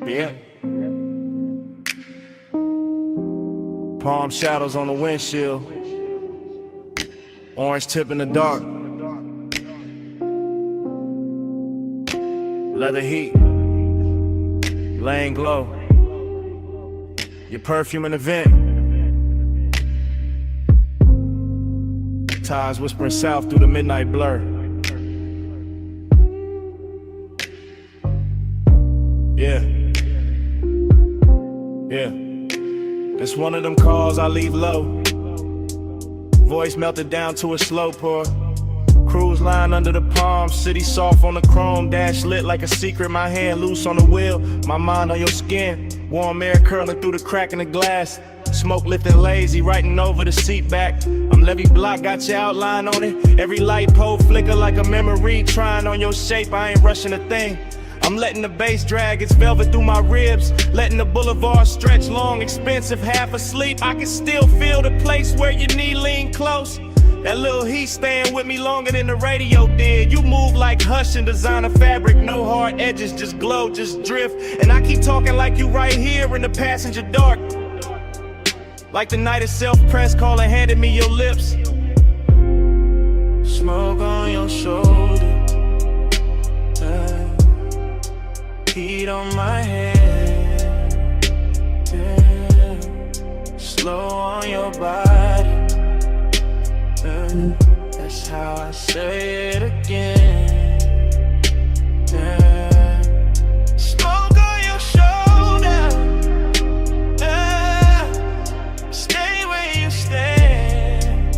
Yeah. Palm shadows on the windshield. Orange tip in the dark. Leather heat. Laying glow. Your perfume in the vent. Tides whispering south through the midnight blur. Yeah. Yeah. It's one of them calls I leave low. Voice melted down to a slow pour. Cruise line under the palm, city soft on the chrome. Dash lit like a secret, my hand loose on the wheel. My mind on your skin, warm air curling through the crack in the glass. Smoke lifting lazy, writing over the seat back. I'm Levy Block, got your outline on it. Every light pole flicker like a memory. Trying on your shape, I ain't rushing a thing. I'm letting the bass drag its velvet through my ribs. Letting the boulevard stretch long, expensive, half asleep. I can still feel the place where your knee lean close. That little heat staying with me longer than the radio did. You move like Hush and designer fabric. No hard edges, just glow, just drift. And I keep talking like you right here in the passenger dark. Like the night itself, press call and handed me your lips. Smoke on your shoulder. Heat on my head. Slow on your body. That's how I say it again. Smoke on your shoulder. Stay where you stand.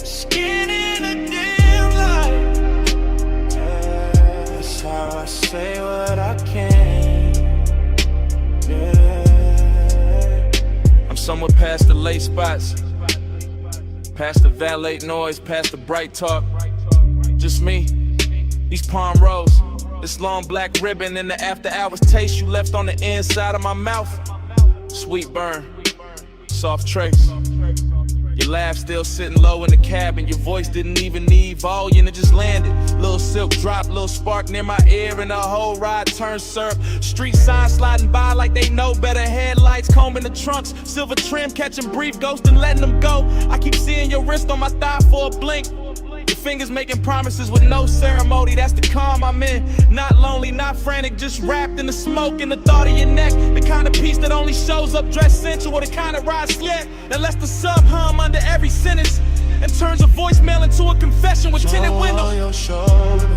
Skin in a dim light. That's how I say what I can. I'm somewhere past the late spots. Past the valet noise, past the bright talk. Just me, these palm rows, this long black ribbon, and the after hours taste you left on the inside of my mouth. Sweet burn, soft trace. Your laugh still sitting low in the cabin. Your voice didn't even need volume, it just landed. Little silk drop, little spark near my ear, and the whole ride turned syrup. Street signs sliding by like they know better. Headlights combing the trunks, silver trim catching brief ghosts and letting them go. I keep seeing your wrist on my thigh for a blink. Your fingers making promises with no ceremony. That's the calm I'm in. Not lonely, not frantic, just wrapped in the smoke and the thought of your neck. The kind of peace that only shows up dressed sensual, the kind of ride slick that lets the sub hum under every sentence and turns a voicemail into a confession with tinted windows. On your shoulder,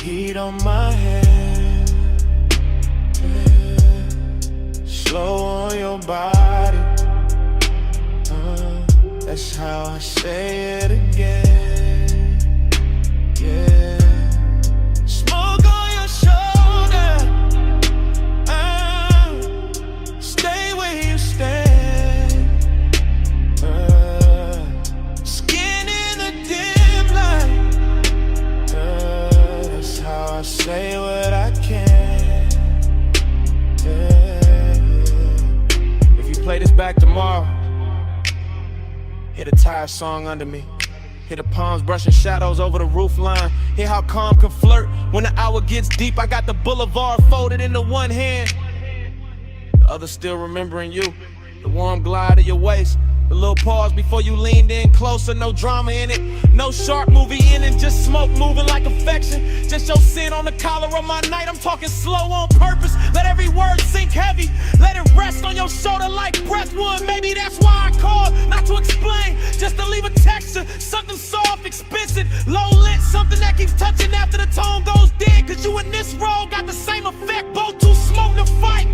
heat on my head, slow on your body. That's how I say it again. Yeah. Smoke on your shoulder. Stay where you stand. Skin in the dim light. That's how I say what I can. Yeah. If you play this back tomorrow, hear the tire song under me. Hear the palms brushing shadows over the roof line. Hear how calm can flirt when the hour gets deep. I got the boulevard folded into one hand, the other still remembering you. The warm glide of your waist, the little pause before you leaned in closer. No drama in it, no sharp movie in it. Just smoke moving like affection. Just your sin on the collar of my night. I'm talking slow on purpose. Let every word sink heavy. Let it rest on your shoulder like breath would. Maybe that's why I called, not to explain, just to leave a texture. Something soft, expensive, low lit. Something that keeps touching after the tone goes dead. Cause you and this role got the same effect. Both too smoke to fight.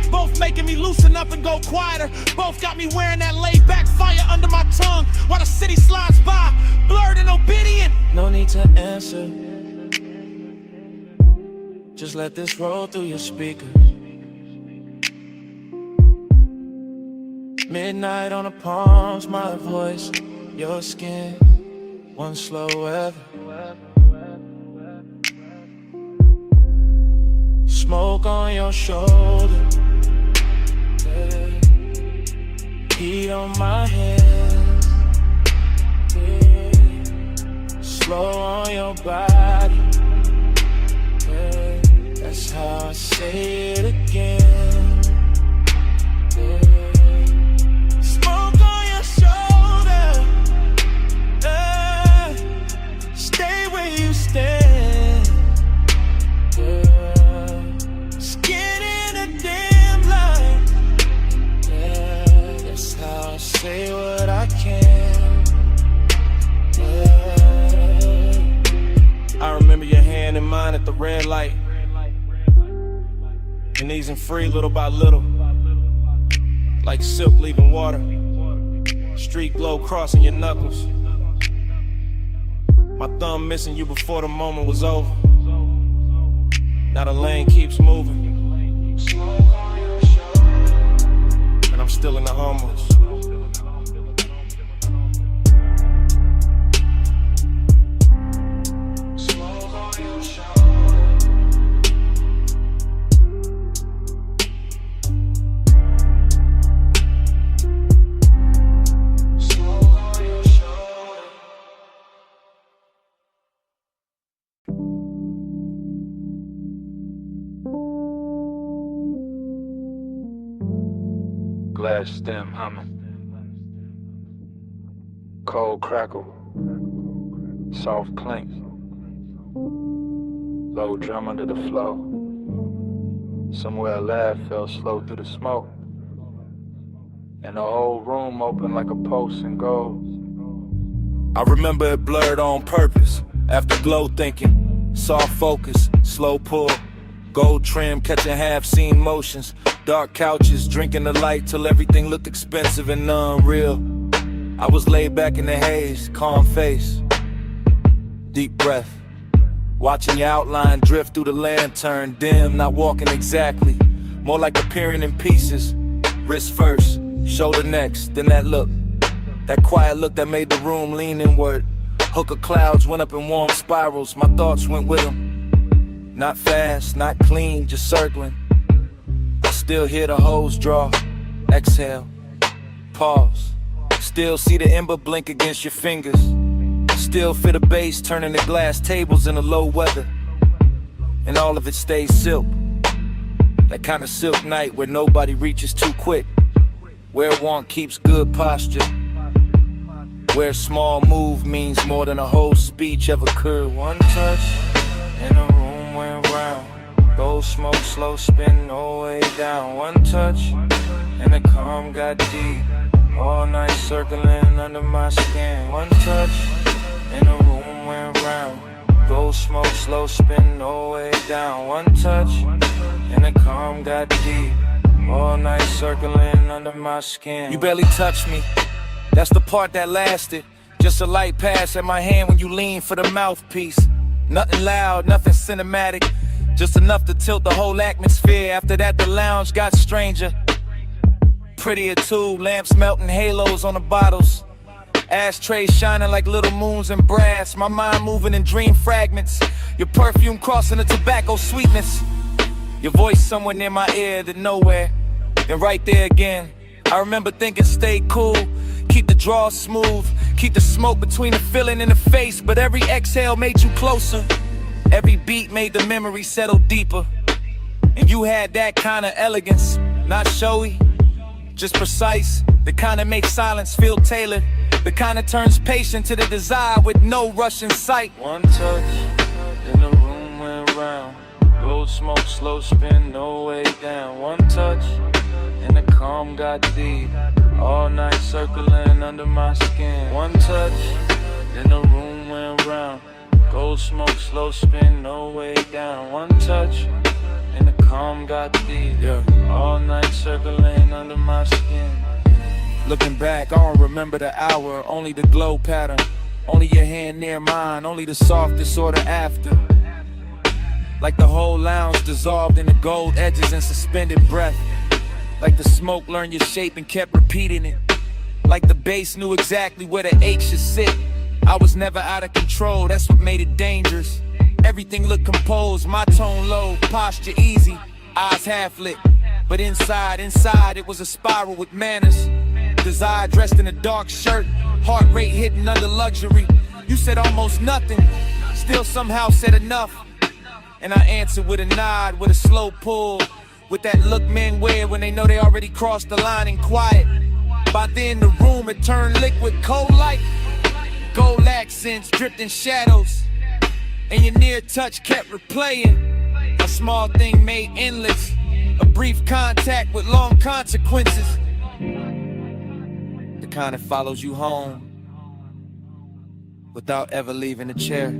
Both making me loosen up and go quieter. Both got me wearing that laid back fire under my tongue while the city slides by, blurred and obedient. No need to answer. Just let this roll through your speakers. Midnight on the palms, my voice, your skin, one slow weather. Smoke on your shoulder. Heat on my head, slow on your body. how I say it again. Yeah. Smoke on your shoulder. Stay where you stand. Yeah. Skin in a dim light. Yeah. That's how I say what I can. Yeah. I remember your hand in mine at the red light. And easing free little by little, like silk leaving water. Street glow crossing your knuckles. My thumb missing you before the moment was over. Now the lane keeps moving, and I'm still in the hummus. Glass stem humming, cold crackle, soft clink, low drum under the flow. Somewhere a laugh fell slow through the smoke, and the whole room opened like a pulse in gold. I remember it blurred on purpose, after glow thinking, soft focus, slow pull, gold trim catching half-seen motions. Dark couches, drinking the light till everything looked expensive and unreal. I was laid back in the haze, calm face, deep breath, watching your outline drift through the lantern, dim, not walking exactly, more like appearing in pieces. Wrist first, shoulder next, then that look, that quiet look that made the room lean inward. Hook of clouds went up in warm spirals, my thoughts went with them. Not fast, not clean, just circling. Still hear the hose draw, exhale, pause. Still see the ember blink against your fingers. Still feel the bass turning the glass tables in the low weather. And all of it stays silk. That kind of silk night where nobody reaches too quick. Where one keeps good posture. Where a small move means more than a whole speech ever could. One touch and the room went round. Gold smoke, slow spin, no way down. One touch, and the calm got deep. All night circling under my skin. One touch, and the room went round. Gold smoke, slow spin, no way down. One touch, and the calm got deep. All night circling under my skin. You barely touched me, that's the part that lasted. Just a light pass at my hand when you lean for the mouthpiece. Nothing loud, nothing cinematic. Just enough to tilt the whole atmosphere. After that the lounge got stranger. Prettier too, lamps melting halos on the bottles. Ashtrays shining like little moons in brass. My mind moving in dream fragments. Your perfume crossing the tobacco sweetness. Your voice somewhere near my ear, then nowhere. And right there again. I remember thinking stay cool, keep the draw smooth, keep the smoke between the feeling and the face. But every exhale made you closer. Every beat made the memory settle deeper. And you had that kind of elegance, not showy, just precise. The kind that makes silence feel tailored. The kind that turns patient to the desire with no rush in sight. One touch, and the room went round. Gold smoke, slow spin, no way down. One touch, and the calm got deep. All night circling under my skin. One touch, and the room went round. Gold smoke, slow spin, no way down. One touch, and the calm got deep. Yeah. All night circling under my skin. Looking back, I don't remember the hour, only the glow pattern. Only your hand near mine, only the soft disorder after. Like the whole lounge dissolved in the gold edges and suspended breath. Like the smoke learned your shape and kept repeating it. Like the bass knew exactly where the H should sit. I was never out of control, that's what made it dangerous. Everything looked composed, my tone low, posture easy, eyes half lit. But inside it was a spiral with manners. Desire dressed in a dark shirt, heart rate hidden under luxury. You said almost nothing, still somehow said enough. And I answer with a nod, with a slow pull, with that look men wear when they know they already crossed the line and quiet. By then the room had turned liquid cold light. Gold accents dripped in shadows, and your near touch kept replaying. A small thing made endless, a brief contact with long consequences. The kind that follows you home without ever leaving the chair.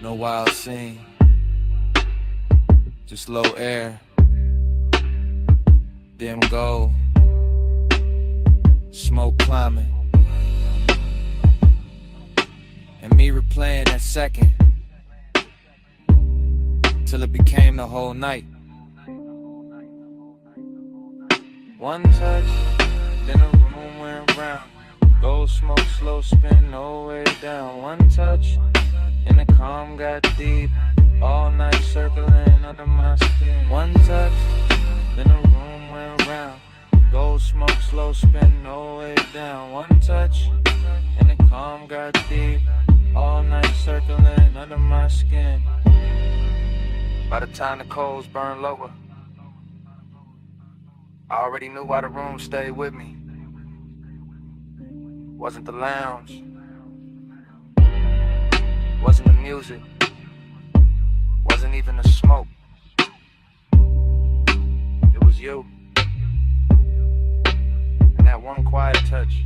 No wild scene, just low air, dim gold, smoke climbing, and me replaying that second till it became the whole night. One touch, then the room went round. Gold smoke, slow spin, no way down. One touch, and the calm got deep. All night circling under my skin. One touch, then the room went round. Gold smoke, slow spin, no way down. One touch, and the calm got deep. All night circling under my skin. By the time the coals burned lower, I already knew why the room stayed with me. Wasn't the lounge, wasn't the music, wasn't even the smoke. It was you, and that one quiet touch.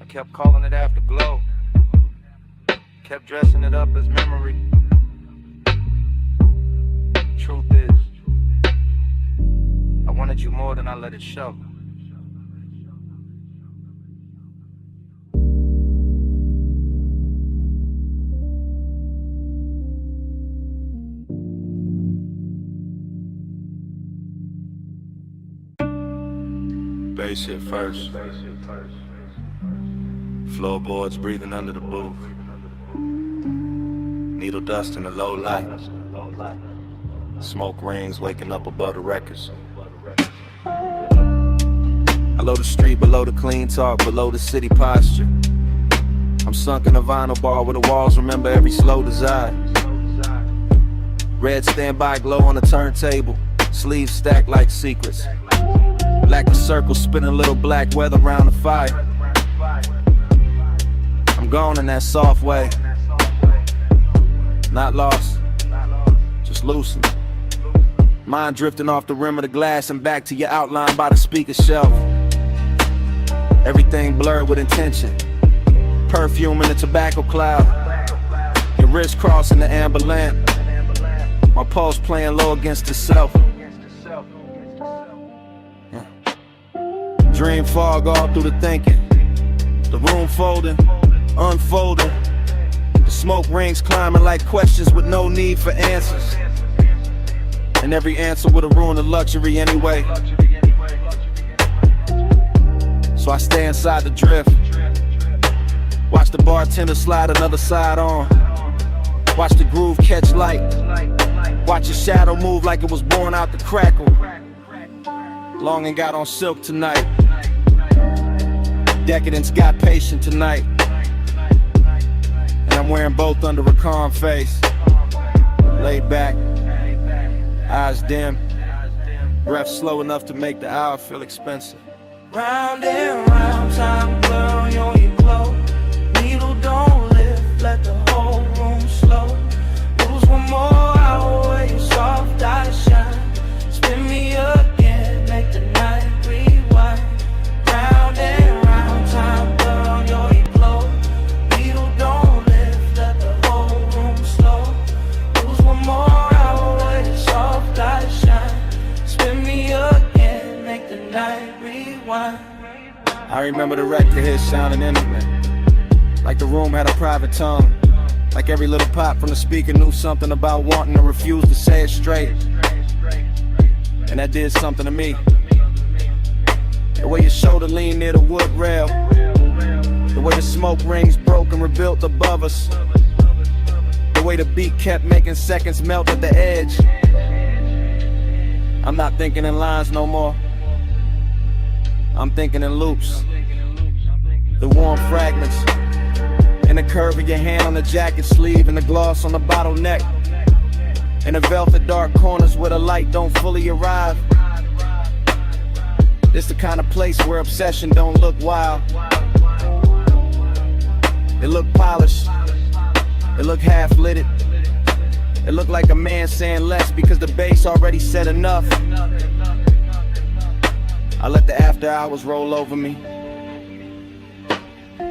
I kept calling it afterglow, kept dressing it up as memory. Truth is, I wanted you more than I let it show. Bass hit first. Floorboards breathing under the booth. Needle dust in the low light. Smoke rings waking up above the records. Below the street, below the clean talk, below the city posture. I'm sunk in a vinyl bar where the walls remember every slow desire. Red standby glow on the turntable, sleeves stacked like secrets. Black the circle, spinning little black weather around the fire. I'm gone in that soft way. Not lost, just loosened. Mind drifting off the rim of the glass and back to your outline by the speaker shelf. Everything blurred with intention. Perfume in the tobacco cloud. Your wrist crossing the amber lamp. My pulse playing low against itself. Dream fog all through the thinking. The room folding, unfolding. The smoke rings climbing like questions with no need for answers. And every answer would have ruined the luxury anyway. So I stay inside the drift. Watch the bartender slide another side on. Watch the groove catch light. Watch your shadow move like it was born out the crackle. Longing got on silk tonight. Decadence got patient tonight. And I'm wearing both under a calm face. Laid back, eyes dim, breath slow enough to make the hour feel expensive. Round and round, time blurring on your glow. Needle don't lift, let the whole room slow. Lose one more hour where your soft eyes shine. Spin me again, make the night rewind. Round and round, time blurring on your glow. Needle don't lift, let the whole room slow. Lose one more hour where your soft eyes shine. Spin me again, make the night rewind. I remember the record hit sounding intimate, like the room had a private tongue. Like every little pop from the speaker knew something about wanting to refuse to say it straight. And that did something to me. The way your shoulder leaned near the wood rail, the way the smoke rings broke and rebuilt above us, the way the beat kept making seconds melt at the edge. I'm not thinking in lines no more. I'm thinking in loops. The warm fragments and the curve of your hand on the jacket sleeve and the gloss on the bottleneck. And the velvet dark corners where the light don't fully arrive. This the kind of place where obsession don't look wild. It look polished. It look half-lit. It look like a man saying less because the bass already said enough. I let the after hours roll over me.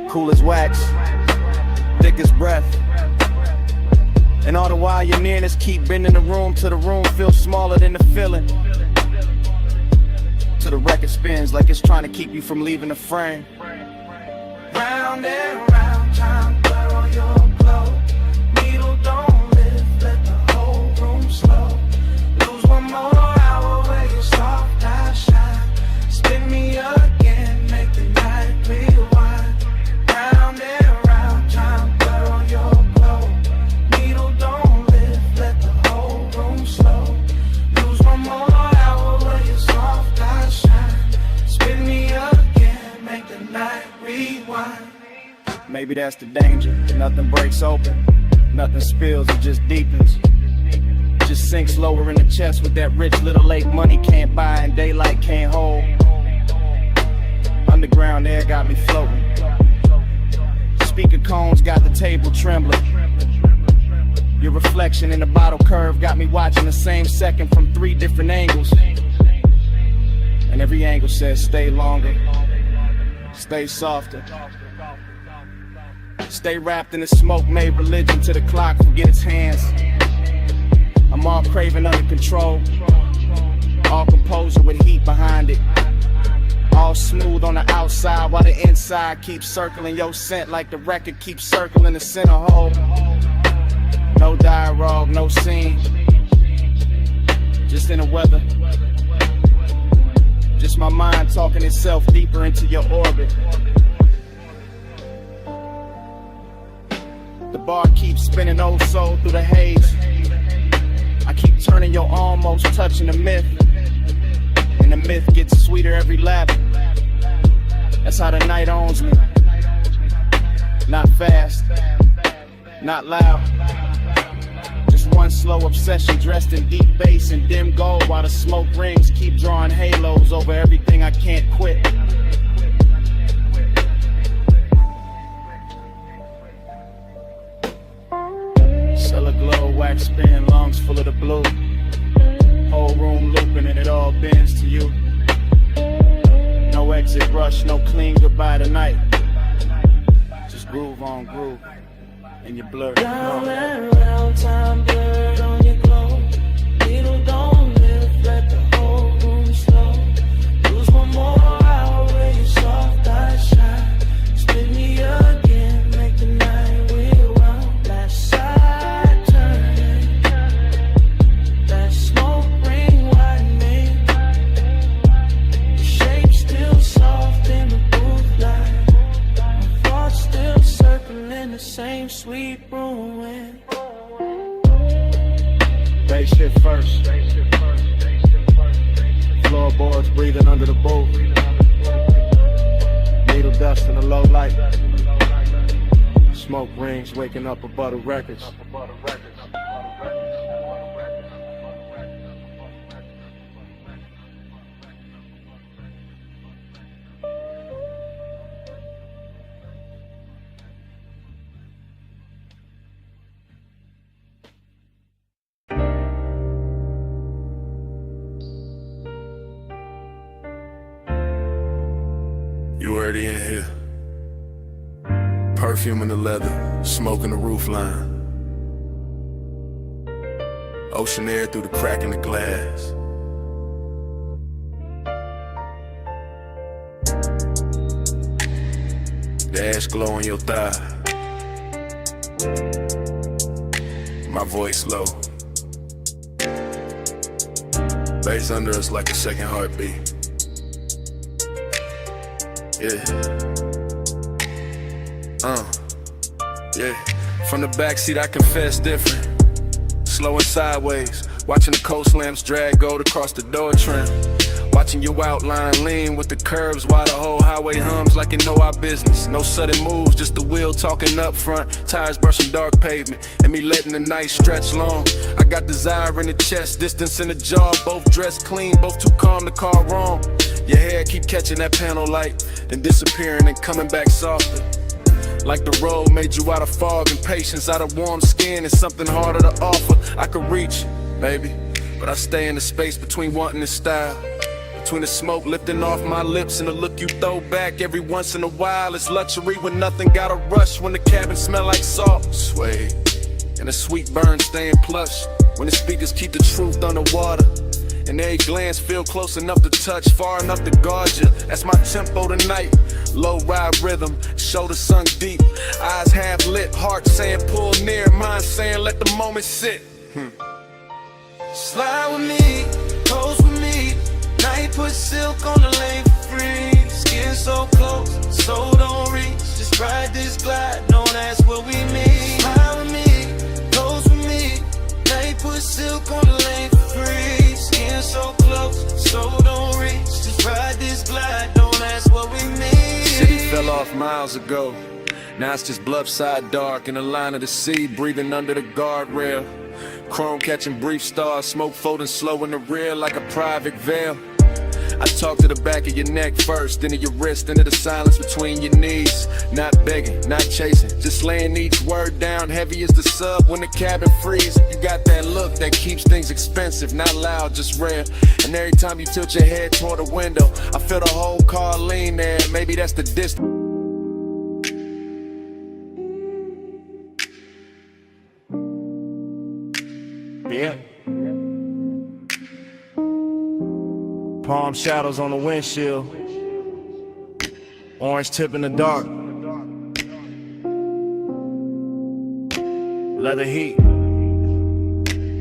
Cool as wax, thick as breath. And all the while your nearness keep bending the room till the room feels smaller than the feeling. Till the record spins like it's trying to keep you from leaving the frame. Round and round, time blur on your glow. Needle don't lift, let the whole room slow. Lose one more hour where your soft eyes shine. Spin me again, make the night rewind. Round and round, time blur on your glow. Needle don't lift, let the whole room slow. Lose one more hour where your soft eyes shine. Spin me again, make the night rewind. Maybe that's the danger. Nothing breaks open, nothing spills, it just deepens. Just sinks lower in the chest with that rich little lake money can't buy and daylight can't hold. Underground air got me floating. Speaker cones got the table trembling. Your reflection in the bottle curve got me watching the same second from 3 different angles. And every angle says stay longer, stay softer. Stay wrapped in the smoke, made religion to the clock, forget its hands. I'm all craving under control, all composure with heat behind it. All smooth on the outside while the inside keeps circling your scent like the record keeps circling the center hole. No dialogue, no scene, just in the weather. Just my mind talking itself deeper into your orbit. The bar keeps spinning oh so through the haze. I keep turning your almost touching the myth. And the myth gets sweeter every lap. That's how the night owns me. Not fast, not loud. Just one slow obsession dressed in deep bass and dim gold. While the smoke rings keep drawing halos over everything I can't quit. Cellar glow, wax spin, lungs full of the blue. Whole room looping and it all bends to you. No exit rush, no clean goodbye tonight. Just groove on groove, and you're blurred. Round and round, time blurred on your glow. Needle don't lift, let the whole room slow. Lose one more hour where your soft eyes shine. Spin me again, make the night rewind. Last side turning, that smoke ring widening. The shape still soft in the booth light. My thoughts still circling the same sweet ruin. Bass shit first. Floorboards breathing under the booth. Needle dust in the low light. Smoke rings waking up above the records. You already in here. Perfume in the leather, smoke in the roof line. Ocean air through the crack in the glass. The ash glow on your thigh. My voice low. Bass under us like a second heartbeat. Yeah. Yeah. From the backseat I confess different. Slow and sideways, watching the coast lamps drag gold across the door trim. Watching your outline lean with the curves while the whole highway hums like it know our business. No sudden moves, just the wheel talking up front. Tires brushing dark pavement and me letting the night stretch long. I got desire in the chest, distance in the jaw. Both dressed clean, both too calm to call wrong. Your hair keep catching that panel light, then disappearing and coming back softer. Like the road made you out of fog and patience, out of warm skin and something harder to offer. I could reach, baby, but I stay in the space between wanting and style. Between the smoke lifting off my lips and the look you throw back every once in a while. It's luxury when nothing gotta rush, when the cabin smell like salt. Sway, and the sweet burn staying plush, when the speakers keep the truth underwater. And every glance feel close enough to touch, far enough to guard you. That's my tempo tonight. Low ride rhythm, shoulders sunk deep, eyes half lit, heart saying pull near, mind saying let the moment sit. Slide with me, close with me. Night put silk on the lane for free. Skin so close, so don't reach. Just ride this glide, don't ask what we mean. Slide with me, close with me. Night put silk on the lane for free. Skin so close, so don't reach. Just ride this glide, don't ask what we mean. City fell off miles ago. Now it's just bluffside dark in the line of the sea, breathing under the guardrail. Chrome catching brief stars, smoke folding slow in the rear like a private veil. I talk to the back of your neck first, then to your wrist, into the silence between your knees. Not begging, not chasing, just laying each word down heavy as the sub when the cabin freezes. You got that look that keeps things expensive, not loud, just rare. And every time you tilt your head toward the window, I feel the whole car lean there. Maybe that's the distance. Yeah. Palm shadows on the windshield, orange tip in the dark, leather heat,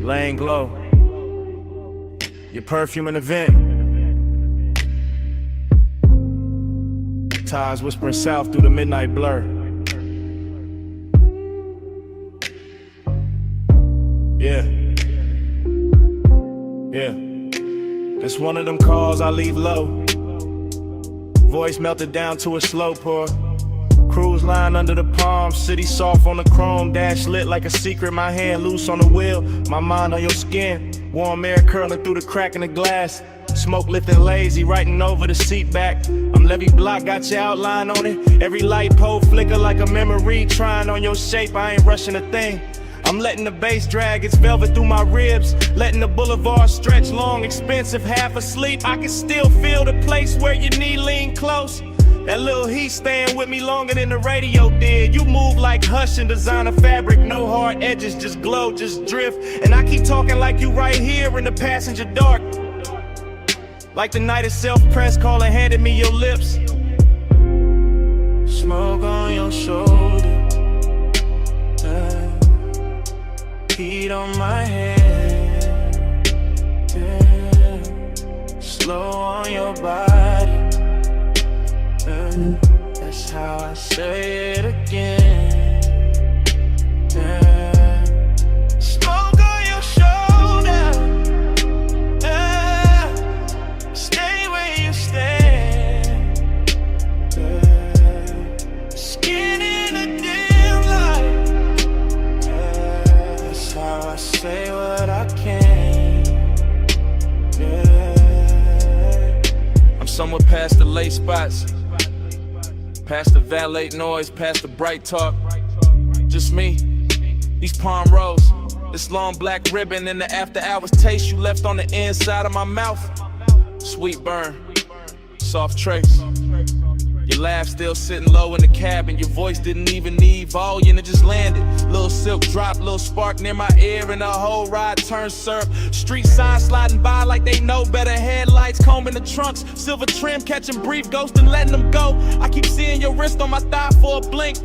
laying glow, your perfume in the vent, tires whispering south through the midnight blur. Yeah, yeah. It's one of them calls I leave low. Voice melted down to a slow pour. Cruise line under the palm, city soft on the chrome. Dash lit like a secret, my hand loose on the wheel. My mind on your skin, warm air curling through the crack in the glass. Smoke lifting lazy, writing over the seat back. I'm Levy Block, got your outline on it. Every light pole flicker like a memory. Trying on your shape, I ain't rushing a thing. I'm letting the bass drag its velvet through my ribs, letting the boulevard stretch long, expensive, half asleep. I can still feel the place where your knee lean close. That little heat staying with me longer than the radio did. You move like Hush and designer fabric, no hard edges, just glow, just drift. And I keep talking like you right here in the passenger dark, like the night itself pressed, calling, handed me your lips. Smoke on your shoulder, heat on my head, yeah. Slow on your body, that's how I say it again, yeah. Smoke on your shoulder, stay where you stand, skin in a dim light, that's how I say what I can, yeah. I'm somewhere past the late spots, past the valet noise, past the bright talk. Just me, these palm rows, this long black ribbon, and the after hours taste you left on the inside of my mouth. Sweet burn, soft trace. Your laugh still sitting low in the cabin. Your voice didn't even need volume, it just landed. Little silk drop, little spark near my ear, and the whole ride turns syrup. Street signs sliding by like they know better. Headlights combing the trunks, silver trim catching brief ghosts and letting them go. I keep seeing your wrist on my thigh for a blink.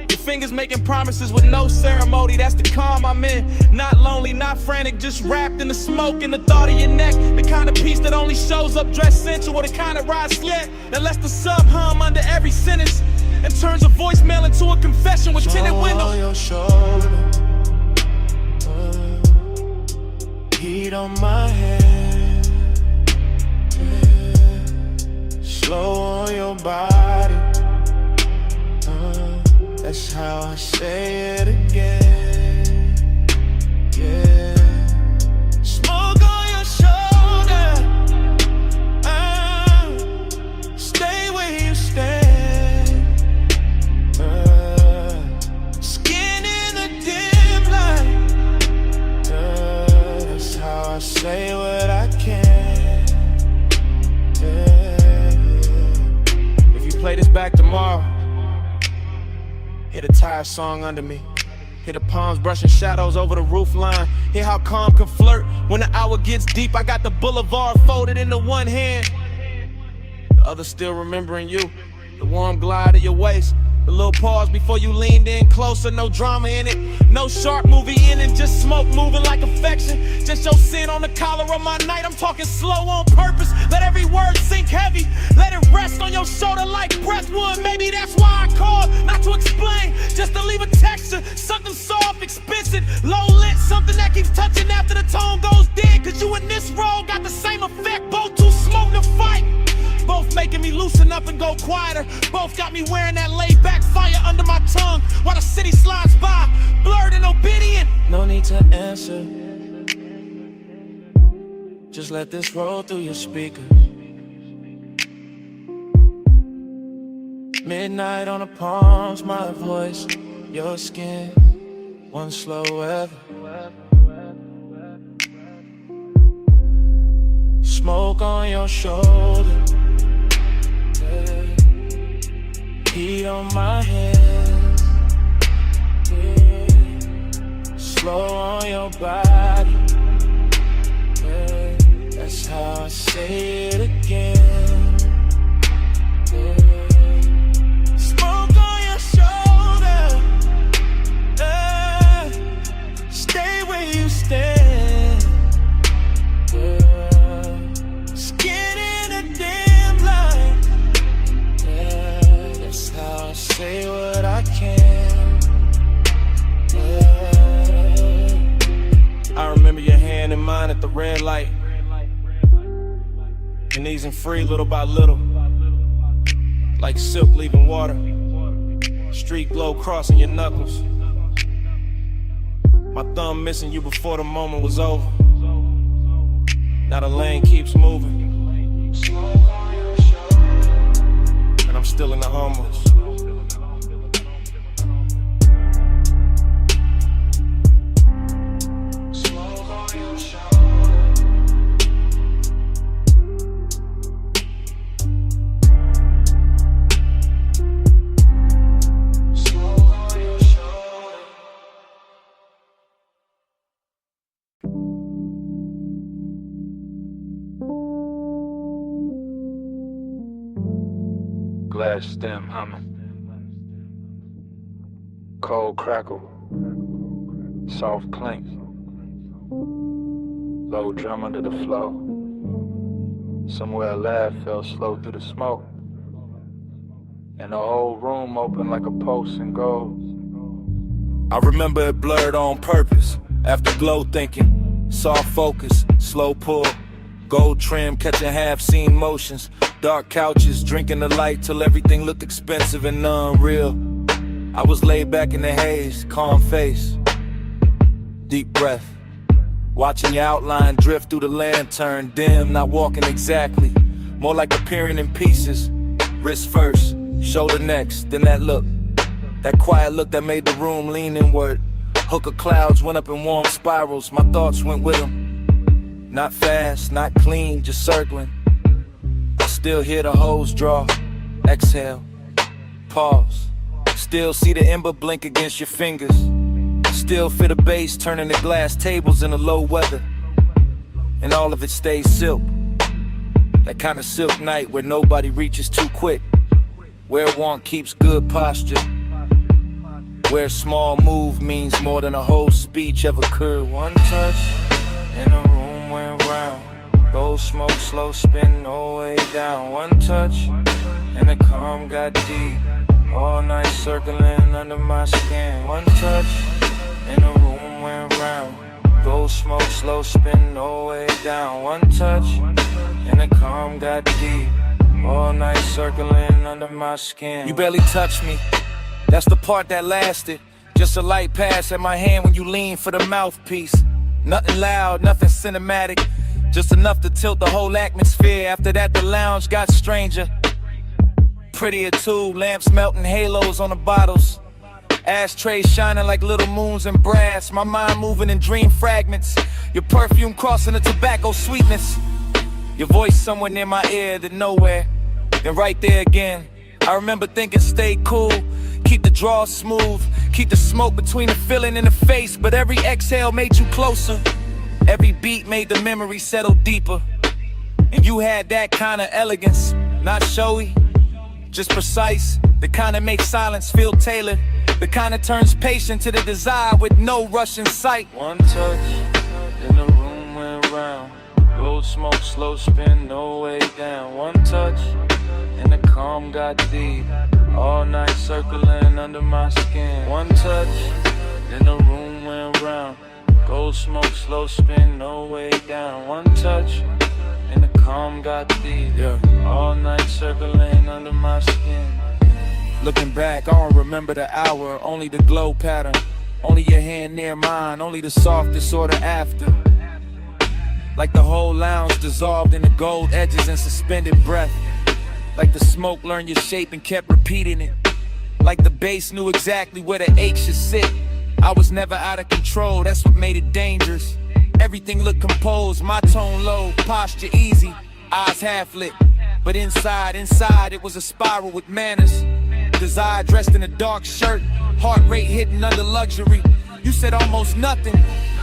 Your fingers making promises with no ceremony. That's the calm I'm in. Not lonely, not frantic, just wrapped in the smoke and the thought of your neck. The kind of peace that only shows up dressed sensual. The kind of ride slit that lets the sub hum under every sentence and turns a voicemail into a confession with tinted windows. On your shoulder, heat on my head, yeah. slow on your body. That's how I say it again. Yeah. Smoke on your shoulder. Stay where you stand. Skin in the dim light. That's how I say what I can. Yeah. If you play this back tomorrow, hear the tire song under me. Hear the palms brushing shadows over the roof line. Hear how calm can flirt when the hour gets deep. I got the boulevard folded into one hand, the other still remembering you. The warm glide of your waist, the little pause before you leaned in closer. No drama in it, no sharp movie in it. Just smoke moving like affection. Just your sin on the collar of my night. I'm talking slow on purpose. Let every word sink heavy. Let it rest on your shoulder like breath would. Maybe that's why I called, not to explain, just to leave a texture. Something soft, expensive, low lit. Something that keeps touching after the tone goes dead. Cause you and this role got the same effect. Both too smoke to fight. Both making me loosen up and go quieter. Both got me wearing that laid back fire under my tongue while the city slides by, blurred and obedient. No need to answer. Just let this roll through your speakers. Midnight on the palms, my voice, your skin, one slow ever. Smoke on your shoulder. Heat on my hands, yeah. Slow on your body, yeah. That's how I say it again, yeah. Smoke on your shoulder, yeah. Stay where you stand, yeah. Skin in a dim light. How I say what I can, yeah. I remember your hand in mine at the red light. Your knees and free little by little, like silk leaving water. Street glow crossing your knuckles. My thumb missing you before the moment was over. Now the lane keeps moving, and I'm still in the hummus. Glass stem humming, cold crackle, soft clink, low drum under the flow. Somewhere a laugh fell slow through the smoke, and the whole room opened like a pulse in gold. I remember it blurred on purpose. Afterglow thinking, soft focus, slow pull, gold trim catching half-seen motions. Dark couches, drinking the light till everything looked expensive and unreal. I was laid back in the haze, calm face, deep breath, watching your outline drift through the lantern, dim, not walking exactly, more like appearing in pieces. Wrist first, shoulder next, then that look, that quiet look that made the room lean inward. Hook of clouds went up in warm spirals, my thoughts went with them. Not fast, not clean, just circling. Still hear the hose draw, exhale, pause. Still see the ember blink against your fingers. Still feel the bass turning the glass tables in the low weather. And all of it stays silk. That kind of silk night where nobody reaches too quick. Where one keeps good posture. Where a small move means more than a whole speech ever could. One touch, and the room went round. Gold smoke, slow spin, no way down. One touch, and the calm got deep. All night circling under my skin. One touch, and the room went round. Gold smoke, slow spin, no way down. One touch, and the calm got deep. All night circling under my skin. You barely touched me, that's the part that lasted. Just a light pass at my hand when you lean for the mouthpiece. Nothing loud, nothing cinematic, just enough to tilt the whole atmosphere. After that the lounge got stranger. Prettier too, lamps melting halos on the bottles. Ashtrays shining like little moons and brass. My mind moving in dream fragments. Your perfume crossing the tobacco sweetness. Your voice somewhere near my ear, then nowhere, then right there again. I remember thinking stay cool, keep the draw smooth, keep the smoke between the feeling and the face. But every exhale made you closer, every beat made the memory settle deeper. And you had that kind of elegance, not showy, just precise. The kind that makes silence feel tailored, the kind that turns patient to the desire with no rush in sight. One touch, and the room went round. Gold smoke, slow spin, no way down. One touch, and the calm got deep. All night circling under my skin. One touch, then the room went round. Gold smoke, slow spin, no way down. One touch, and the calm got deep. All night circling under my skin. Looking back, I don't remember the hour, only the glow pattern. Only your hand near mine, only the softest order after. Like the whole lounge dissolved in the gold edges and suspended breath. Like the smoke learned your shape and kept repeating it. Like the bass knew exactly where the H should sit. I was never out of control, that's what made it dangerous. Everything looked composed, my tone low, posture easy, eyes half lit. But inside it was a spiral with manners. Desire dressed in a dark shirt, heart rate hidden under luxury. You said almost nothing,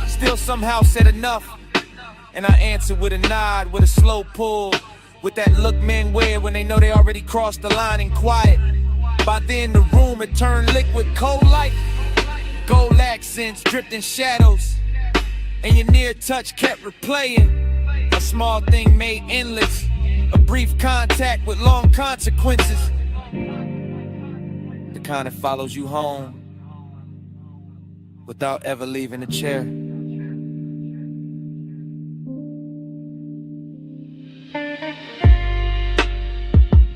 still somehow said enough. And I answered with a nod, with a slow pull, with that look men wear when they know they already crossed the line and quiet. By then the room had turned liquid, cold light. Gold accents dripped in shadows, and your near touch kept replaying. A small thing made endless, a brief contact with long consequences. The kind that follows you home without ever leaving the chair.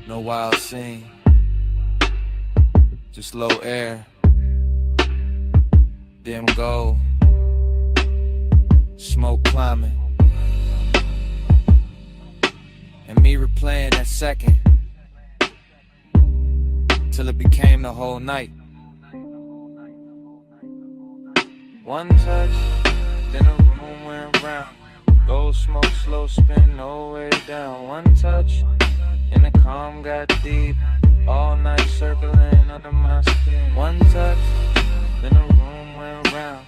No wild scene, just low air, dim gold, smoke climbing, and me replaying that second till it became the whole night. One touch, then the room went round. Gold smoke, slow spin, no way down. One touch, and the calm got deep. All night circling under my skin. One touch, then the room went round.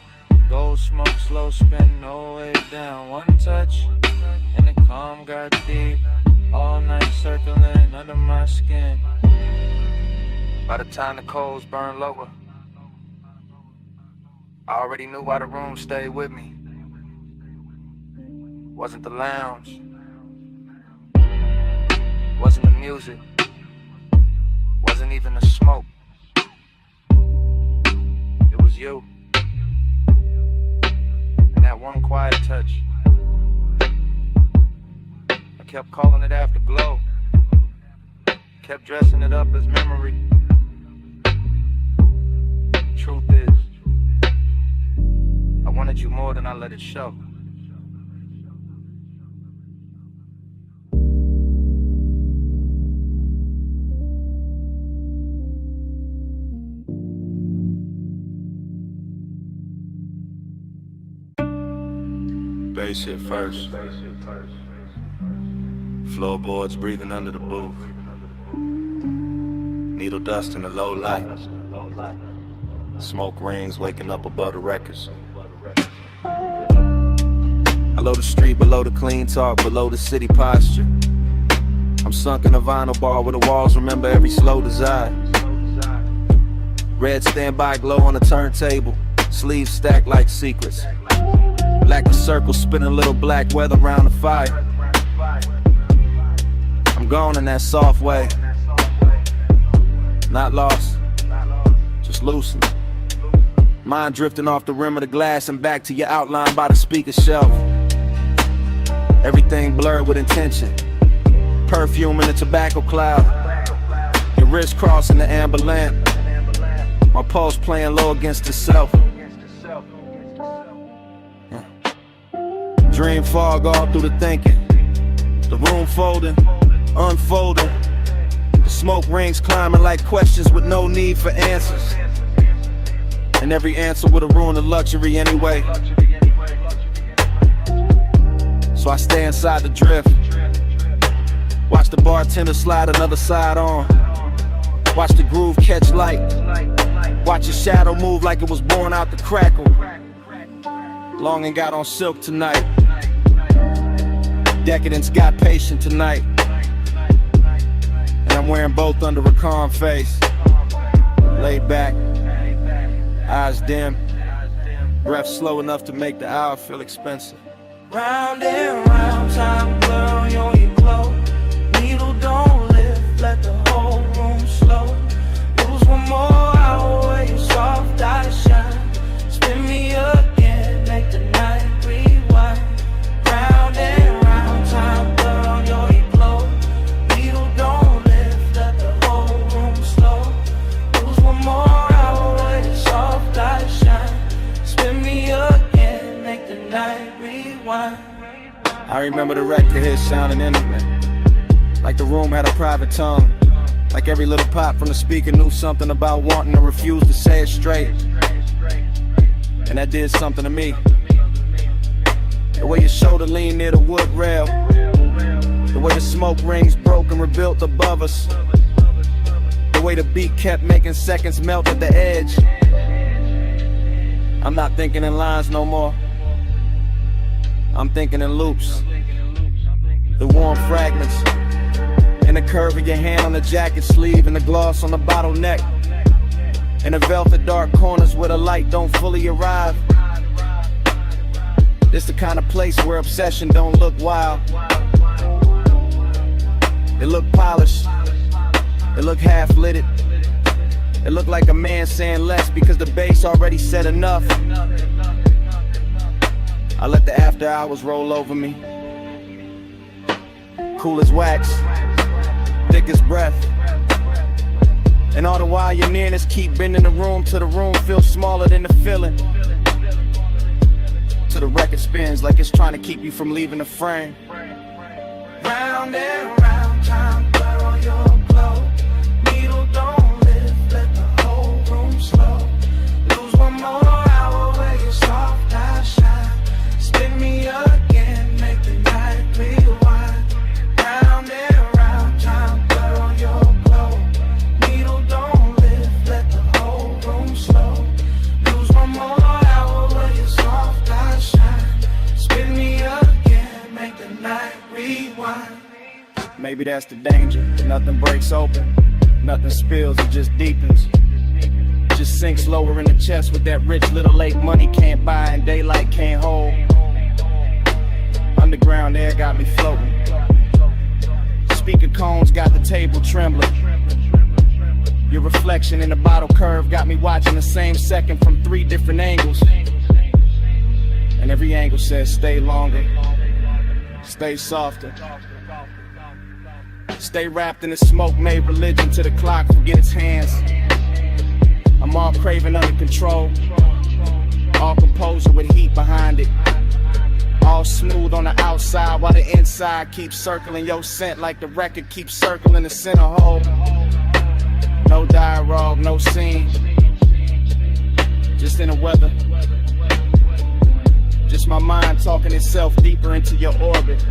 Gold smoke, slow spin, no way down. One touch, and the calm got deep. All night circling under my skin. By the time the coals burned lower, I already knew why the room stayed with me. Wasn't the lounge, wasn't the music, wasn't even the smoke. It was you, and that one quiet touch. I kept calling it afterglow, kept dressing it up as memory. Truth is, I wanted you more than I let it show. Bass hit first. Floorboards breathing under the booth. Needle dust in the low light. Smoke rings waking up above the records. Below the street, below the clean talk, below the city posture. I'm sunk in a vinyl bar where the walls remember every slow desire. Red standby glow on the turntable, sleeves stacked like secrets. Black the circle, spinning little black weather around the fire. I'm gone in that soft way. Not lost, just loosened. Mind drifting off the rim of the glass and back to your outline by the speaker shelf. Everything blurred with intention. Perfume in a tobacco cloud. Your wrist crossing the amber lamp. My pulse playing low against itself. Dream fog all through the thinking. The room folding, unfolding. The smoke rings climbing like questions with no need for answers. And every answer would've ruined the luxury anyway. So I stay inside the drift. Watch the bartender slide another side on. Watch the groove catch light. Watch your shadow move like it was born out the crackle. Long and got on silk tonight. Decadence got patient tonight. And I'm wearing both under a calm face. Laid back, eyes dim, breath slow enough to make the hour feel expensive. Round and round, time blur on your glow. Needle don't lift, let the whole room slow. Lose one more hour where your soft eyes shine. Spin me again, make the night rewind. Round and round, time blur on your glow. Needle don't lift, let the whole room slow. Lose one more hour where your soft eyes shine. Spin me again, make the night rewind. I remember the record hit sounding intimate, like the room had a private tongue. Like every little pop from the speaker knew something about wanting to refuse to say it straight. And that did something to me. The way your shoulder leaned near the wood rail. The way the smoke rings broke and rebuilt above us. The way the beat kept making seconds melt at the edge. I'm not thinking in lines no more. I'm thinking in loops. The warm fragments. And the curve of your hand on the jacket sleeve. And the gloss on the bottleneck. And the velvet dark corners where the light don't fully arrive. This the kind of place where obsession don't look wild. It look polished. It look half-lit. It look like a man saying less because the bass already said enough. I let the after hours roll over me. Cool as wax, thick as breath. And all the while your nearness keep bending the room till the room feels smaller than the feeling. Till the record spins like it's trying to keep you from leaving the frame. Round and round, time blur on your glow. Needle don't lift, let the whole room slow. Lose one more hour where your soft eyes shine. Spin me again, make the night rewind. Round and round, time blur on your glow. Needle don't lift, let the whole room slow. Lose one more hour where your soft eyes shine. Spin me again, make the night rewind. Maybe that's the danger. Nothing breaks open, nothing spills, it just deepens. Just sinks lower in the chest with that rich little lake money can't buy and daylight can't hold. Underground air got me floating. Speaker cones got the table trembling. Your reflection in the bottle curve got me watching the same second from 3 different angles. And every angle says stay longer, stay softer. Stay wrapped in the smoke made religion till the clock forget its hands. I'm all craving under control, all composure with heat behind it. All smooth on the outside while the inside keeps circling your scent like the record keeps circling the center hole. No dialogue, no scene, just in the weather. Just my mind talking itself deeper into your orbit.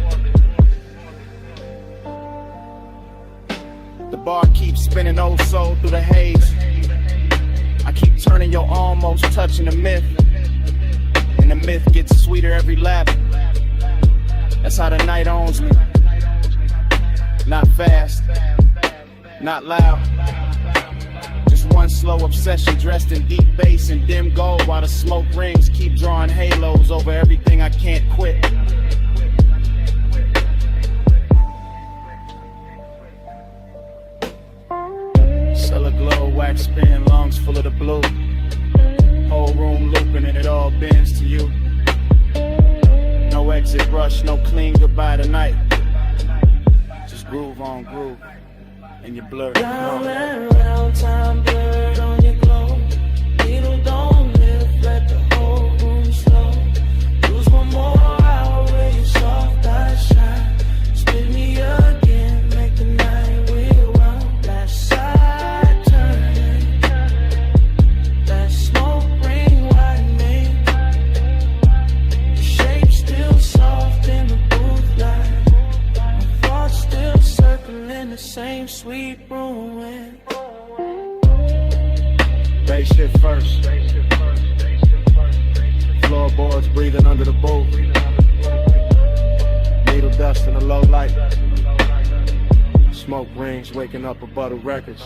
The bar keeps spinning old soul through the haze. I keep turning your almost touching the myth. And the myth gets sweeter every lap. That's how the night owns me. Not fast, not loud. Just one slow obsession dressed in deep bass and dim gold. While the smoke rings keep drawing halos over everything I can't quit. Cellar glow, wax spin, lungs full of the blue. Whole room looping and it all bends to you. No exit rush, no clean goodbye tonight. Just groove on groove, and you blur. Round and round, time blurred on your glow. Needle don't lift, let the whole room slow. Lose one more hour where your soft eyes shine. Spin me again, make the night rewind. Last side turning, that smoke ring widening. The shape still soft in the booth light. My thoughts still circling the same sweet ruin. Bass shit first. Floorboards breathing under the boat. Needle dust in the low light. Smoke rings waking up above the records.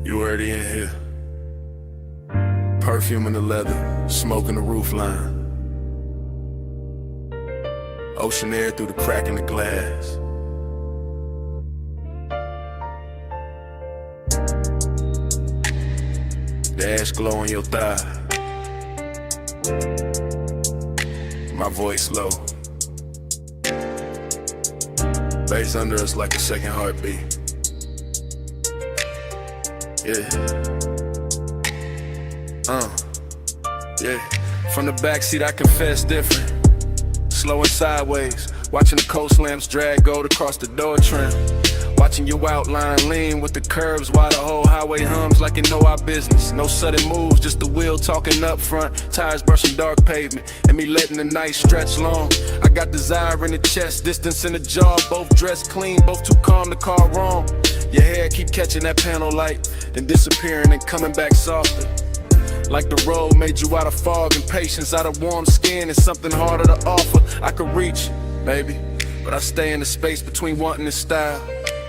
You already in here. Perfume in the leather, smoke in the roof line. Ocean air through the crack in the glass. The ash glow on your thigh. My voice low. Bass under us like a second heartbeat. Yeah. Yeah. From the backseat I confess different. Slow and sideways, watching the coast lamps drag gold across the door trim. Watching your outline lean with the curves while the whole highway hums like you know our business. No sudden moves, just the wheel talking up front. Tires brushing dark pavement, and me letting the night stretch long. I got desire in the chest, distance in the jaw. Both dressed clean, both too calm to call wrong. Your hair keep catching that panel light, then disappearing and coming back softer. Like the road made you out of fog and patience, out of warm skin and something harder to offer. I could reach you, baby, but I stay in the space between wanting and style.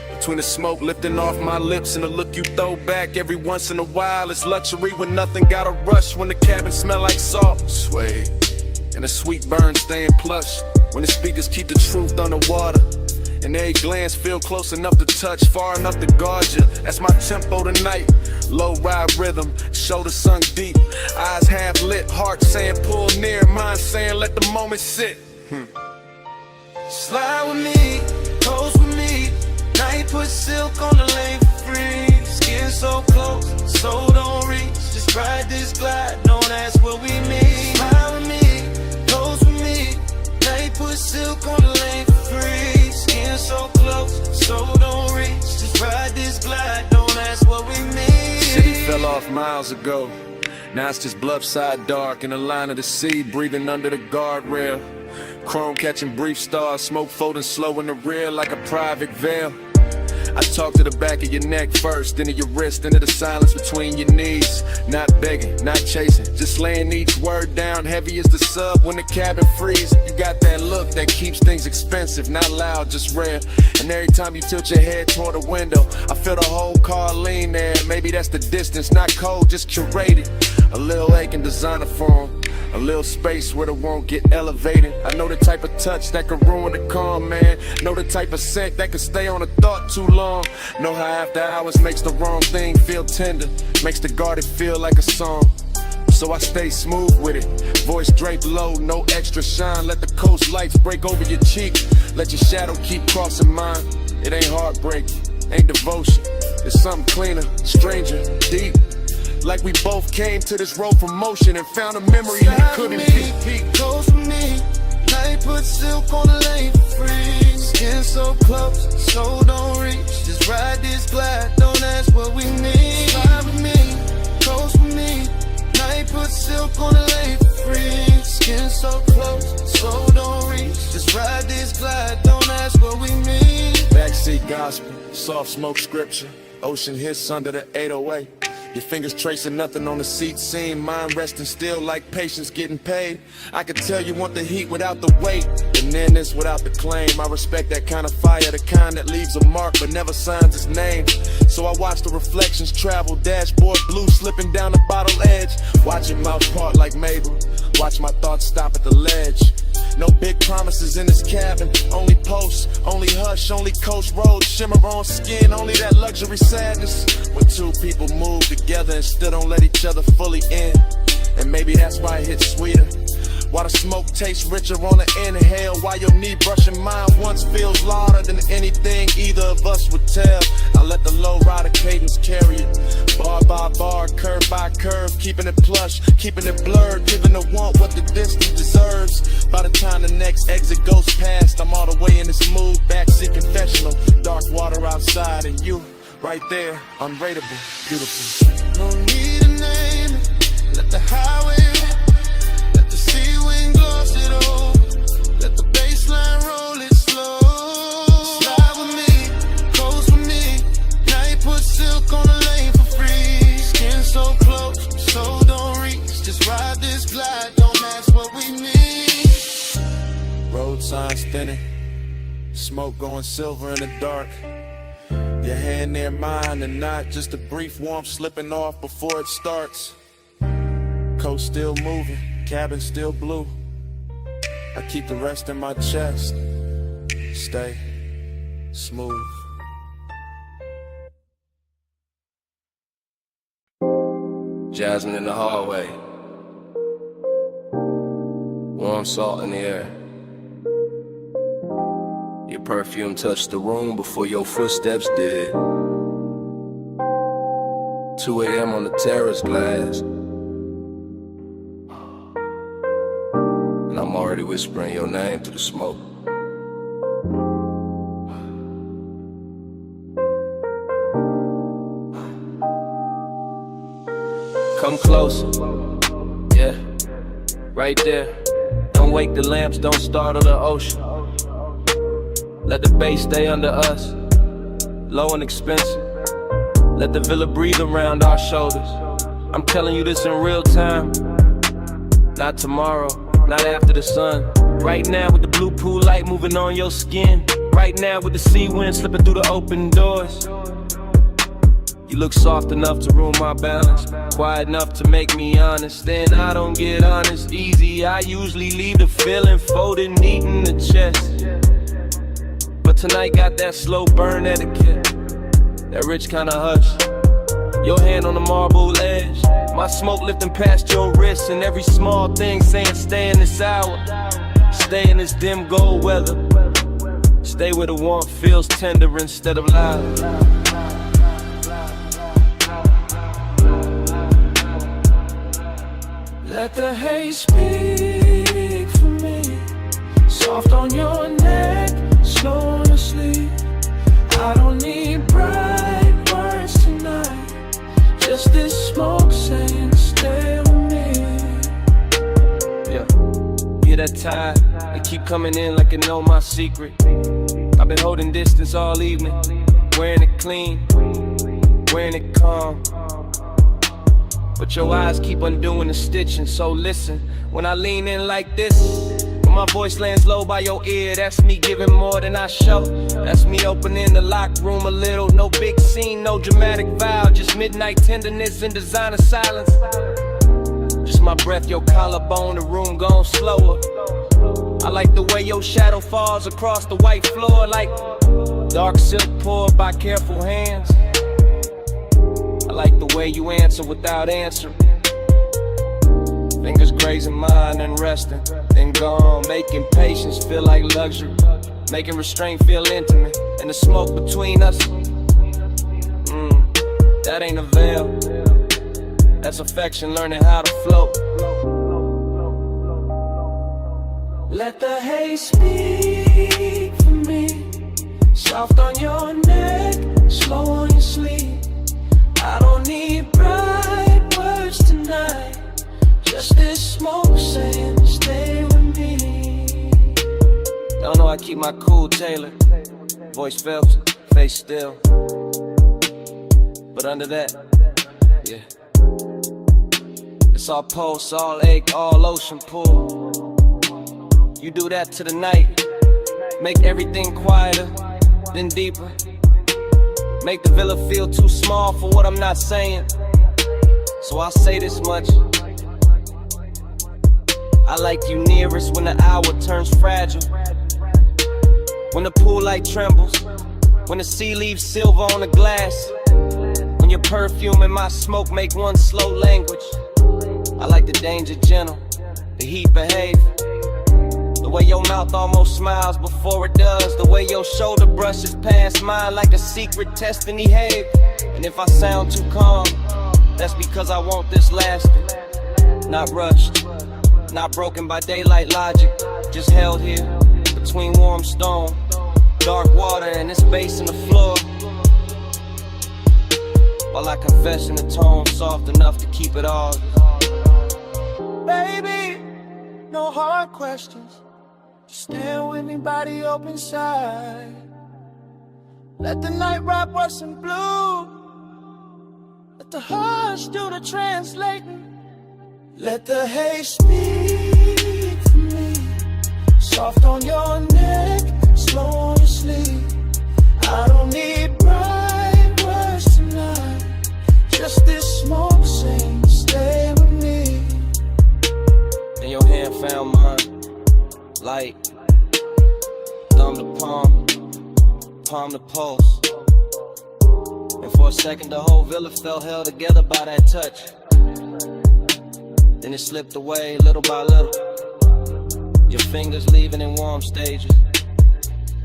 Between the smoke lifting off my lips and the look you throw back every once in a while. It's luxury when nothing gotta rush, when the cabin smell like salt. Suede, and the sweet burn staying plush, when the speakers keep the truth underwater. And every glance feel close enough to touch, far enough to guard you. That's my tempo tonight. Low ride rhythm, shoulders sunk deep, eyes half lit, heart saying pull near, mind saying let the moment sit. Slide with me, pose with me. Night put silk on the lane for free. Skin so close, so don't reach. Just ride this glide, know that's what we mean. Slide with me, pose with me. Night put silk on the lane for free. Skin so close, so don't reach. Just ride this glide, know that's what we mean. City fell off miles ago. Now it's just bluffside dark in the line of the sea, breathing under the guardrail. Chrome catching brief stars, smoke floating slow in the rear like a private veil. I talk to the back of your neck first, then to your wrist, into the silence between your knees. Not begging, not chasing, just laying each word down heavy as the sub when the cabin freezes. You got that look that keeps things expensive, not loud, just rare. And every time you tilt your head toward the window, I feel the whole car lean there. Maybe that's the distance, not cold, just curated. A little aching designer form, a little space where it won't get elevated. I know the type of touch that can ruin the calm, man. Know the type of scent that can stay on a thought too long. Know how after hours makes the wrong thing feel tender, makes the guarded feel like a song. So I stay smooth with it, voice draped low, no extra shine. Let the coast lights break over your cheek, let your shadow keep crossing mine. It ain't heartbreak, ain't devotion, it's something cleaner, stranger, deep. Like we both came to this road for motion and found a memory that couldn't be. Close with me, night put silk on the lane for free. Skin so close, so don't reach. Just ride this glide, don't ask what we need. Slide with me, close with me. Night put silk on the lane for free. Skin so close, so don't reach. Just ride this glide, don't ask what we need. Backseat gospel, soft smoke scripture, ocean hits under the 808. Your fingers tracing nothing on the seat seam, mind resting still like patience getting paid. I could tell you want the heat without the weight, and then this without the claim. I respect that kind of fire, the kind that leaves a mark but never signs its name. So I watch the reflections travel, dashboard blue slipping down the bottle edge. Watching mouth part like Mabel, watch my thoughts stop at the ledge. No big promises in this cabin, only posts, only hush, only coast road, shimmer on skin, only that luxury sadness. When two people move together and still don't let each other fully in. And maybe that's why it hits sweeter. Why the smoke tastes richer on the inhale. Why your knee brushing mine once feels louder than anything either of us would tell. I let the low rider cadence carry it, bar by bar, curve by curve, keeping it plush, keeping it blurred, giving the want what the distance deserves. By the time the next exit goes past, I'm all the way in this mood, backseat confessional, dark water outside, and you right there, unrateable, beautiful. No need to name it, let the highway rip. Let the sea wind gloss it over. Let the baseline roll it slow. Slide with me, coast with me. Now you put silk on the lane for free. Skin so close, so don't reach. Just ride this glide, don't ask what we need. Road signs thinning, smoke going silver in the dark. Your hand near mine and not just a brief warmth slipping off before it starts. Coast still moving, cabin still blue. I keep the rest in my chest. Stay smooth. Jasmine in the hallway, warm salt in the air. Your perfume touched the room before your footsteps did. 2 a.m. on the terrace glass, and I'm already whispering your name through the smoke. Come closer, yeah, right there. Don't wake the lamps, don't startle the ocean. Let the bass stay under us, low and expensive. Let the villa breathe around our shoulders. I'm telling you this in real time, not tomorrow, not after the sun. Right now with the blue pool light moving on your skin. Right now with the sea wind slipping through the open doors. You look soft enough to ruin my balance, quiet enough to make me honest. Then I don't get honest easy, I usually leave the feeling folded neat in the chest. But tonight got that slow burn etiquette, that rich kind of hush. Your hand on the marble edge, my smoke lifting past your wrist, and every small thing saying stay in this hour, stay in this dim gold weather, stay where the warmth feels tender instead of loud. Let the haze speak for me, soft on your neck, slow on your sleep. I don't need bright words tonight, just this smoke saying stay with me. Yeah, yeah, that tide, it keep coming in like it know my secret. I've been holding distance all evening, wearing it clean, wearing it calm. But your eyes keep undoing the stitching, so listen. When I lean in like this, when my voice lands low by your ear, that's me giving more than I show. That's me opening the locked room a little. No big scene, no dramatic vow, just midnight tenderness and designer silence. Just my breath, your collarbone, the room gone slower. I like the way your shadow falls across the white floor, like dark silk poured by careful hands. I like the way you answer without answering. Fingers grazing mine and resting, then gone, making patience feel like luxury, making restraint feel intimate, and the smoke between us, that ain't a veil, that's affection learning how to float. Let the haze speak for me, soft on your neck, slow on your sleep. I don't need bright words tonight, just this smoke saying stay with me. Y'all know I keep my cool tailored, voice felt, face still. But under that, Yeah. It's all pulse, all ache, all ocean pool. You do that to the night, make everything quieter, then deeper. Make the villa feel too small for what I'm not saying. So I'll say this much: I like you nearest when the hour turns fragile, when the pool light trembles, when the sea leaves silver on the glass, when your perfume and my smoke make one slow language. I like the danger gentle, the heat behave, the way your mouth almost smiles before it does, the way your shoulder brushes past mine like a secret test and behave. And if I sound too calm, that's because I want this lasting, not rushed, not broken by daylight logic, just held here between warm stone, dark water, and this bass in the floor, while I confess in a tone soft enough to keep it all. Baby, no hard questions. Just stand with me, body open side. Let the night wrap us in blue. Let the hush do the translating. Let the haze speak for me. Soft on your neck, slow on your sleeve. I don't need bright words tonight. Just this smoke saying, stay with me. Then your hand found mine, light, thumb to palm, palm to pulse. And for a second the whole villa felt held together by that touch. Then it slipped away little by little, your fingers leaving in warm stages.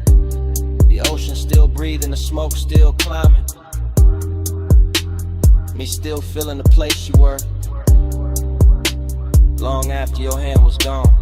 The ocean still breathing, the smoke still climbing, me still feeling the place you were, long after your hand was gone.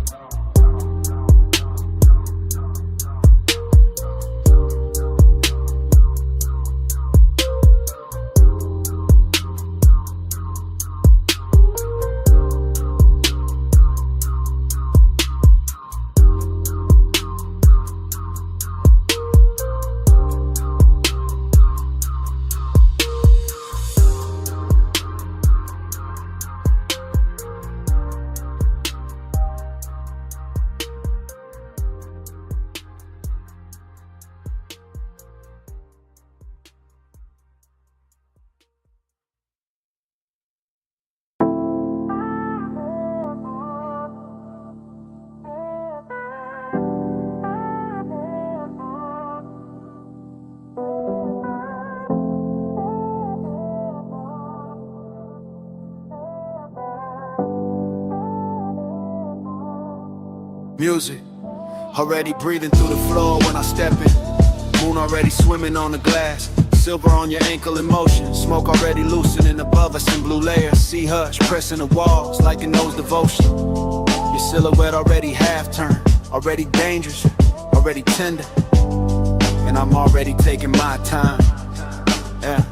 Music, already breathing through the floor when I step in. Moon already swimming on the glass. Silver on your ankle in motion. Smoke already loosening above us in blue layers. Sea hush pressing the walls like it knows devotion. Your silhouette already half turned, already dangerous, already tender. And I'm already taking my time. Yeah,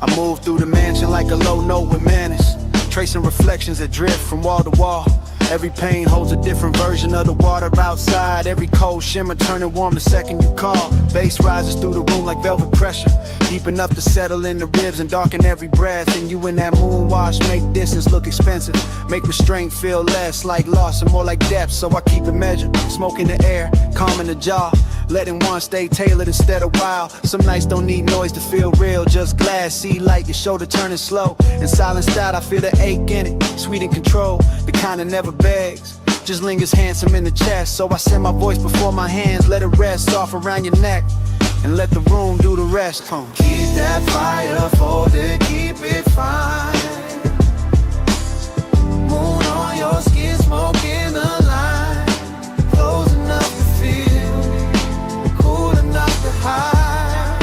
I move through the mansion like a low note with manners, tracing reflections that drift from wall to wall. Every pain holds a different version of the water outside. Every cold shimmer turning warm the second you call. Bass rises through the room like velvet pressure, deep enough to settle in the ribs and darken every breath. And you in that moon wash make distance look expensive, make restraint feel less like loss and more like depth. So I keep it measured, smoke in the air, calm in the jaw, letting one stay tailored instead of wild. Some nights don't need noise to feel real, just glass, see light, your shoulder turning slow. In silenced out, I feel the ache in it, sweet in control, the kind that never begs, just lingers handsome in the chest. So I send my voice before my hands, let it rest off around your neck, and let the room do the rest. Keep that fire folded, keep it fine. Moon on your skin, smoke in the line. Close enough to feel, cool enough to hide.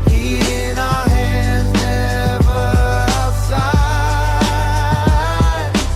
Heat in our hands, never outside.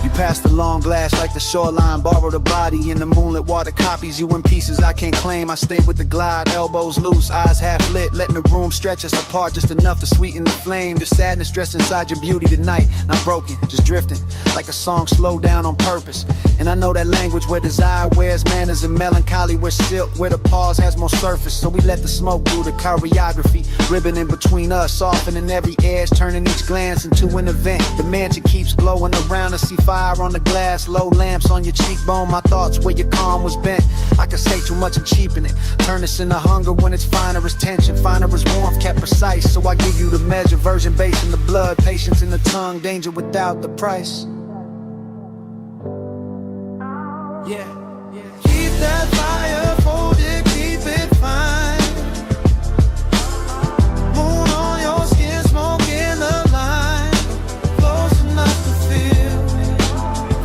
You pass the long glass like the shoreline, borrow the body in the moonlit water copies. You in pieces I can't claim. I stay with the glide, elbows loose, eyes half lit, letting the room stretch us apart just enough to sweeten the flame. The sadness dressed inside your beauty tonight, not broken, just drifting like a song slowed down on purpose. And I know that language where desire wears manners and melancholy where silk, where the pause has more surface. So we let the smoke do the choreography, ribbon in between us, softening every edge, turning each glance into an event. The mansion keeps glowing around us, see fire on the glass, low lamps on your cheekbone. My thoughts where your calm was bent. I could say too much and cheapen it, turn this into hunger when it's finer as tension, finer as warmth, kept precise. So I give you the measure, virgin base in the blood, patience in the tongue, danger without the price. Yeah, keep that fire folded, keep it fine. Moon on your skin, smoke in the line. Close enough to feel me,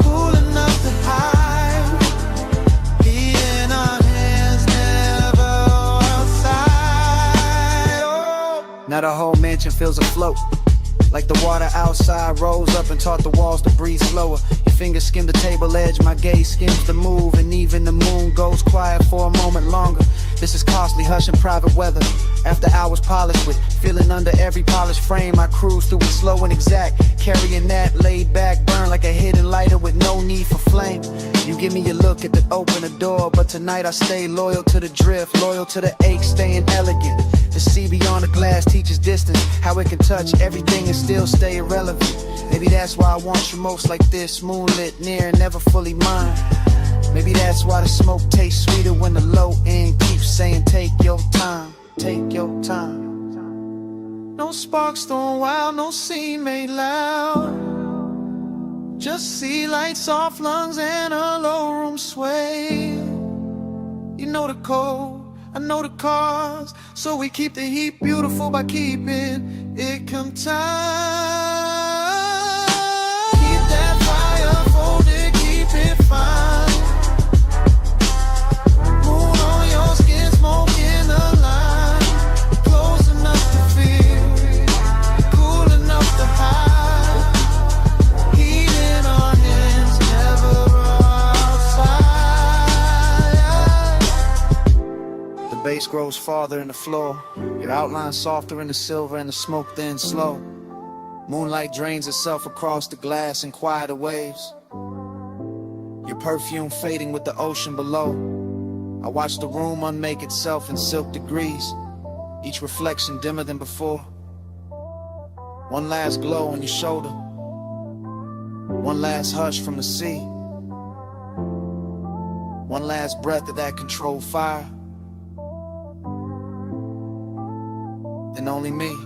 cool enough to hide. Heat in our hands, never outside. Oh. Now the whole mansion feels afloat, like the water outside rose up and taught the walls to breathe slower. Your fingers skim the table edge, my gaze skims the move, and even the moon goes quiet for a moment longer. This is costly, hush and private weather. After hours polished with feeling under every polished frame, I cruise through it slow and exact, carrying that laid back burn like a hidden lighter with no need for flame. You give me a look at the open the door, but tonight I stay loyal to the drift, loyal to the ache, staying elegant. The sea beyond the glass teaches distance, how it can touch everything and still stay irrelevant. Maybe that's why I want you most like this, moonlit, near and never fully mine. Maybe that's why the smoke tastes sweeter when the low end keeps saying take your time, take your time. No sparks thrown wild, no scene made loud. Just sea light, soft lungs and a low room sway. You know the code, I know the cause, so we keep the heat beautiful by keeping it contained. Keep that fire folded, keep it fine. Moon on your skin, smoke in the line. Close enough to feel it, cool enough to hide. Heat in our hands, never outside. The bass grows farther in the floor, your outline softer in the silver and the smoke thin slow. Moonlight drains itself across the glass in quieter waves, your perfume fading with the ocean below. I watch the room unmake itself in silk degrees, each reflection dimmer than before. One last glow on your shoulder, one last hush from the sea, one last breath of that controlled fire. And only me.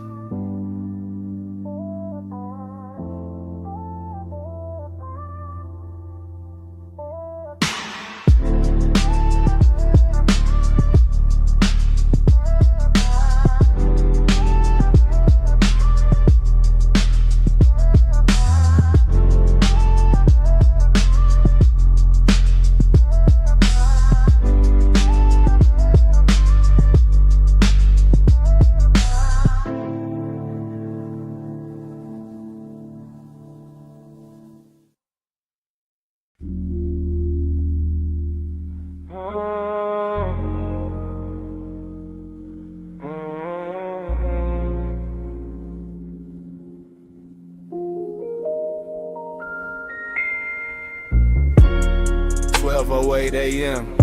AM,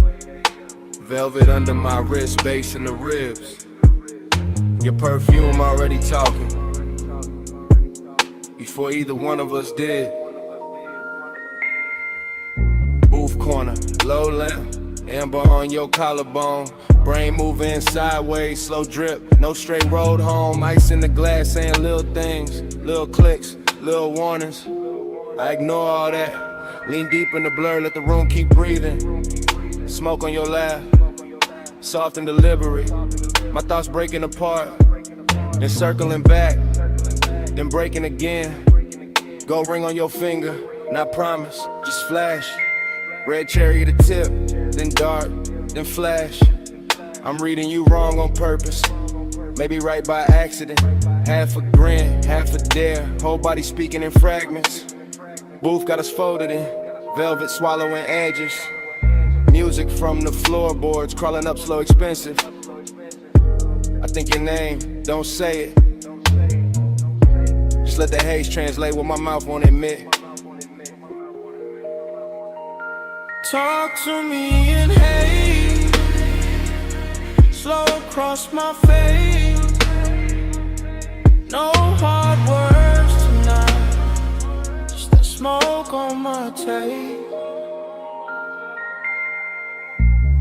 velvet under my wrist, bass in the ribs. Your perfume already talking before either one of us did. Booth corner, low lamp, amber on your collarbone. Brain moving sideways, slow drip, no straight road home. Ice in the glass saying little things, little clicks, little warnings. I ignore all that. Lean deep in the blur, let the room keep breathing. Smoke on your lap, soft and deliberate. My thoughts breaking apart, then circling back, then breaking again. Gold ring on your finger, not promise, just flash. Red cherry to tip, then dark, then flash. I'm reading you wrong on purpose, maybe right by accident. Half a grin, half a dare, whole body speaking in fragments. Booth got us folded in, velvet swallowing edges. Music from the floorboards, crawling up slow, expensive. I think your name, don't say it. Just let the haze translate what my mouth won't admit. Talk to me in haze, slow across my face. No hard words tonight, just that smoke on my tape.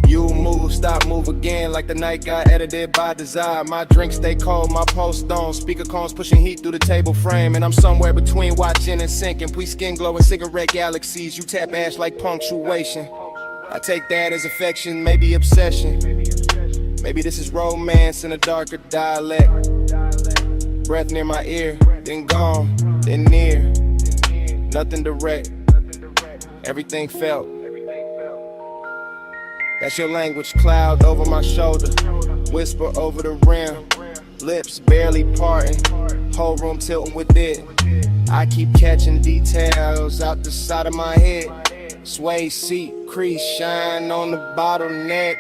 You move, stop, move again, like the night got edited by desire. My drink stay cold, my pulse on. Speaker cones pushing heat through the table frame. And I'm somewhere between watching and sinking. We skin glowing cigarette galaxies. You tap ash like punctuation. I take that as affection, maybe obsession. Maybe this is romance in a darker dialect. Breath near my ear, then gone, then near. Nothing direct, everything felt. That's your language, cloud over my shoulder, whisper over the rim, lips barely parting, whole room tilting with it. I keep catching details out the side of my head. Sway seat, crease, shine on the bottleneck.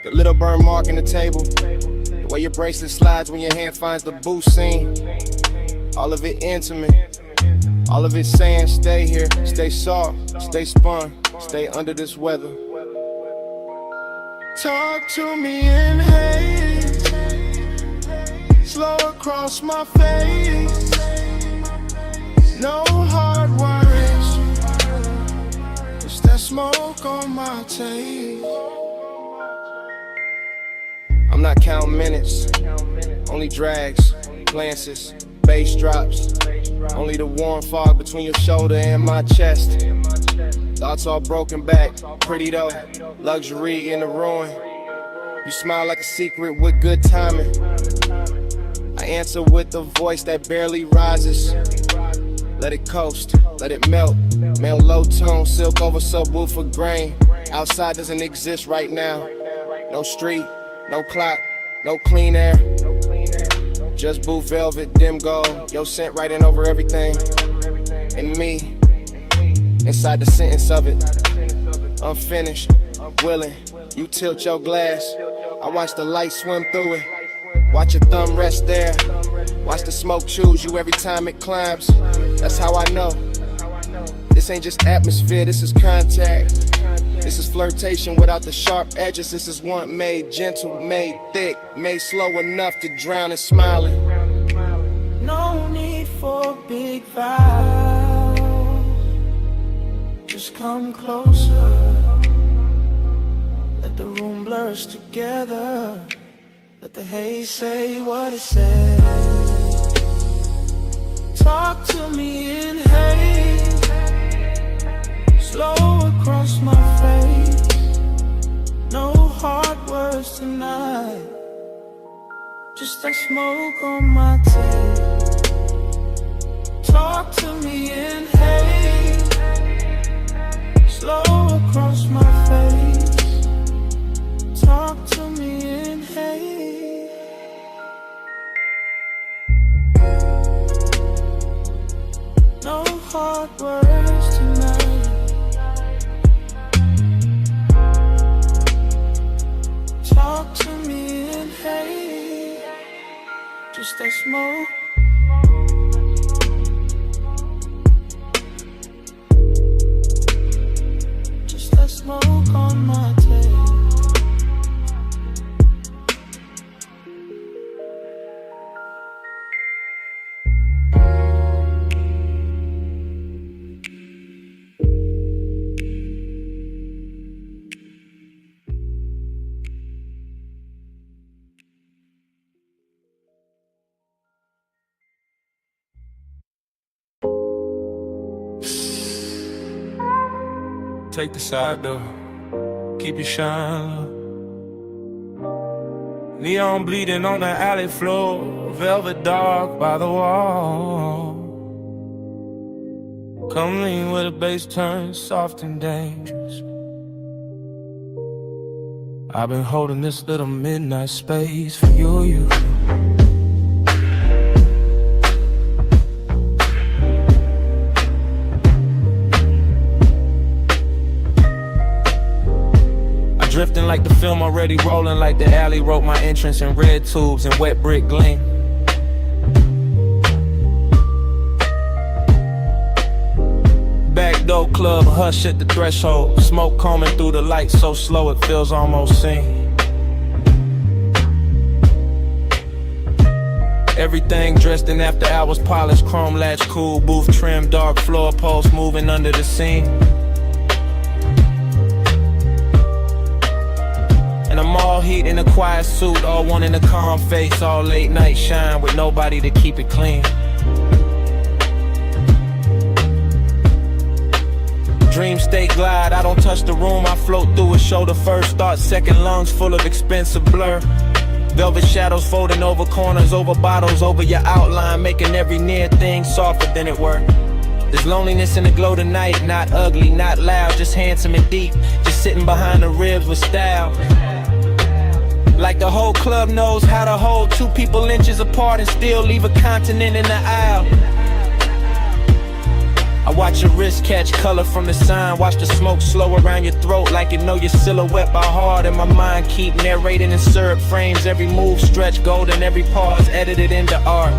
The little burn mark in the table, the way your bracelet slides when your hand finds the boot seam. All of it intimate, all of it saying stay here, stay soft, stay spun, stay under this weather. Talk to me in haze, slow across my face. No hard words, just that smoke on my tape. I'm not counting minutes, only drags, glances, bass drops. Only the warm fog between your shoulder and my chest. Thoughts all broken back, pretty though, luxury in the ruin. You smile like a secret with good timing. I answer with a voice that barely rises. Let it coast, let it melt. Male low tone, silk over subwoofer grain. Outside doesn't exist right now. No street, no clock, no clean air. Just blue velvet, dim gold. Your scent writing over everything. And me, inside the sentence of it. Unfinished, willing. You tilt your glass. I watch the light swim through it. Watch your thumb rest there. Watch the smoke choose you every time it climbs. That's how I know. This ain't just atmosphere, this is contact. This is flirtation without the sharp edges. This is one made gentle, made thick, made slow enough to drown in smiling. No need for big vows, just come closer. Let the room blur us together. Let the haze say what it says. Talk to me in haze, slow across my face. No hard words tonight, just that smoke on my tape. Talk to me in haze, slow across my face. Talk to me in haze. No hard words tonight. Talk to me in haze, just that smoke. Just that smoke on my tape. Take the side door, keep your shine low. Neon bleeding on the alley floor, velvet dark by the wall. Come lean where the bass turns soft and dangerous. I've been holding this little midnight space for you. like the film already rolling, like the alley wrote my entrance in red tubes and wet brick gleam. Backdoor club, hush at the threshold. Smoke combing through the lights so slow it feels almost seen. Everything dressed in after hours, polished, chrome latch, cool, booth trim, dark floor posts moving under the scene. And I'm all heat in a quiet suit, all one in a calm face, all late night shine with nobody to keep it clean. Dream state glide, I don't touch the room, I float through it, shoulder first, thought second, lungs full of expensive blur. Velvet shadows folding over corners, over bottles, over your outline, making every near thing softer than it were. There's loneliness in the glow tonight, not ugly, not loud, just handsome and deep, just sitting behind the ribs with style. Like the whole club knows how to hold two people inches apart and still leave a continent in the aisle. I watch your wrist catch color from the sign, watch the smoke slow around your throat like you know your silhouette by heart. And my mind keep narrating in syrup frames, every move stretch golden, every pause edited into art.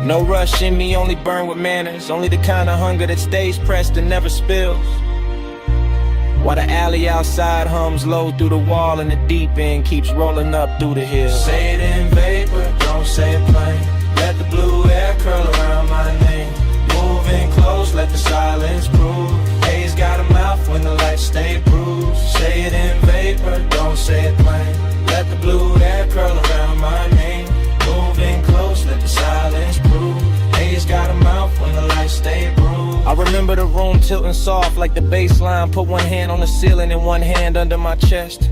No rush in me, only burn with manners, only the kind of hunger that stays pressed and never spills. While the alley outside hums low through the wall and the deep end keeps rolling up through the hills. Say it in vapor, don't say it plain. Let the blue air curl around my name. Moving close, let the silence prove. Haze got a mouth when the lights stay bruised. Say it in vapor, don't say it plain. Let the blue air curl around my name. Moving close, let the silence prove. Haze got a mouth when the lights stay bruised. I remember the room tilting soft like the bass line. Put one hand on the ceiling and one hand under my chest.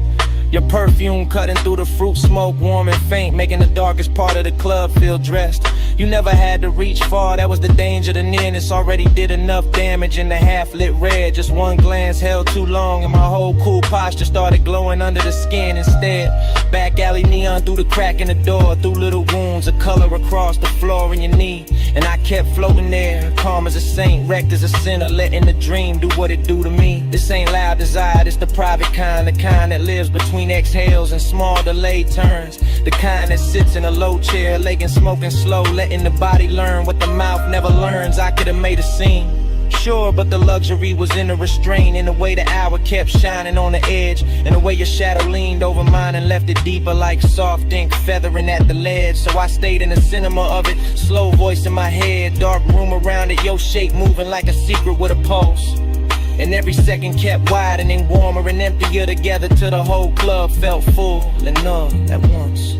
Your perfume cutting through the fruit smoke, warm and faint, making the darkest part of the club feel dressed. You never had to reach far, that was the danger. The nearness already did enough damage in the half-lit red. Just one glance held too long and my whole cool posture started glowing under the skin instead. Back alley neon through the crack in the door, through little wounds of color across the floor in your knee. And I kept floating there, calm as a saint, wrecked as a sinner, letting the dream do what it do to me. This ain't loud desire, it's the private kind, the kind that lives between exhales and small delayed turns, the kind that sits in a low chair, leg and smoking slow, letting the body learn what the mouth never learns. I could have made a scene, sure, but the luxury was in the restraint, in the way the hour kept shining on the edge, and the way your shadow leaned over mine and left it deeper like soft ink feathering at the ledge. So I stayed in the cinema of it, slow voice in my head, dark room around it, your shape moving like a secret with a pulse. And every second kept widening, warmer and emptier together till the whole club felt full and numb at once.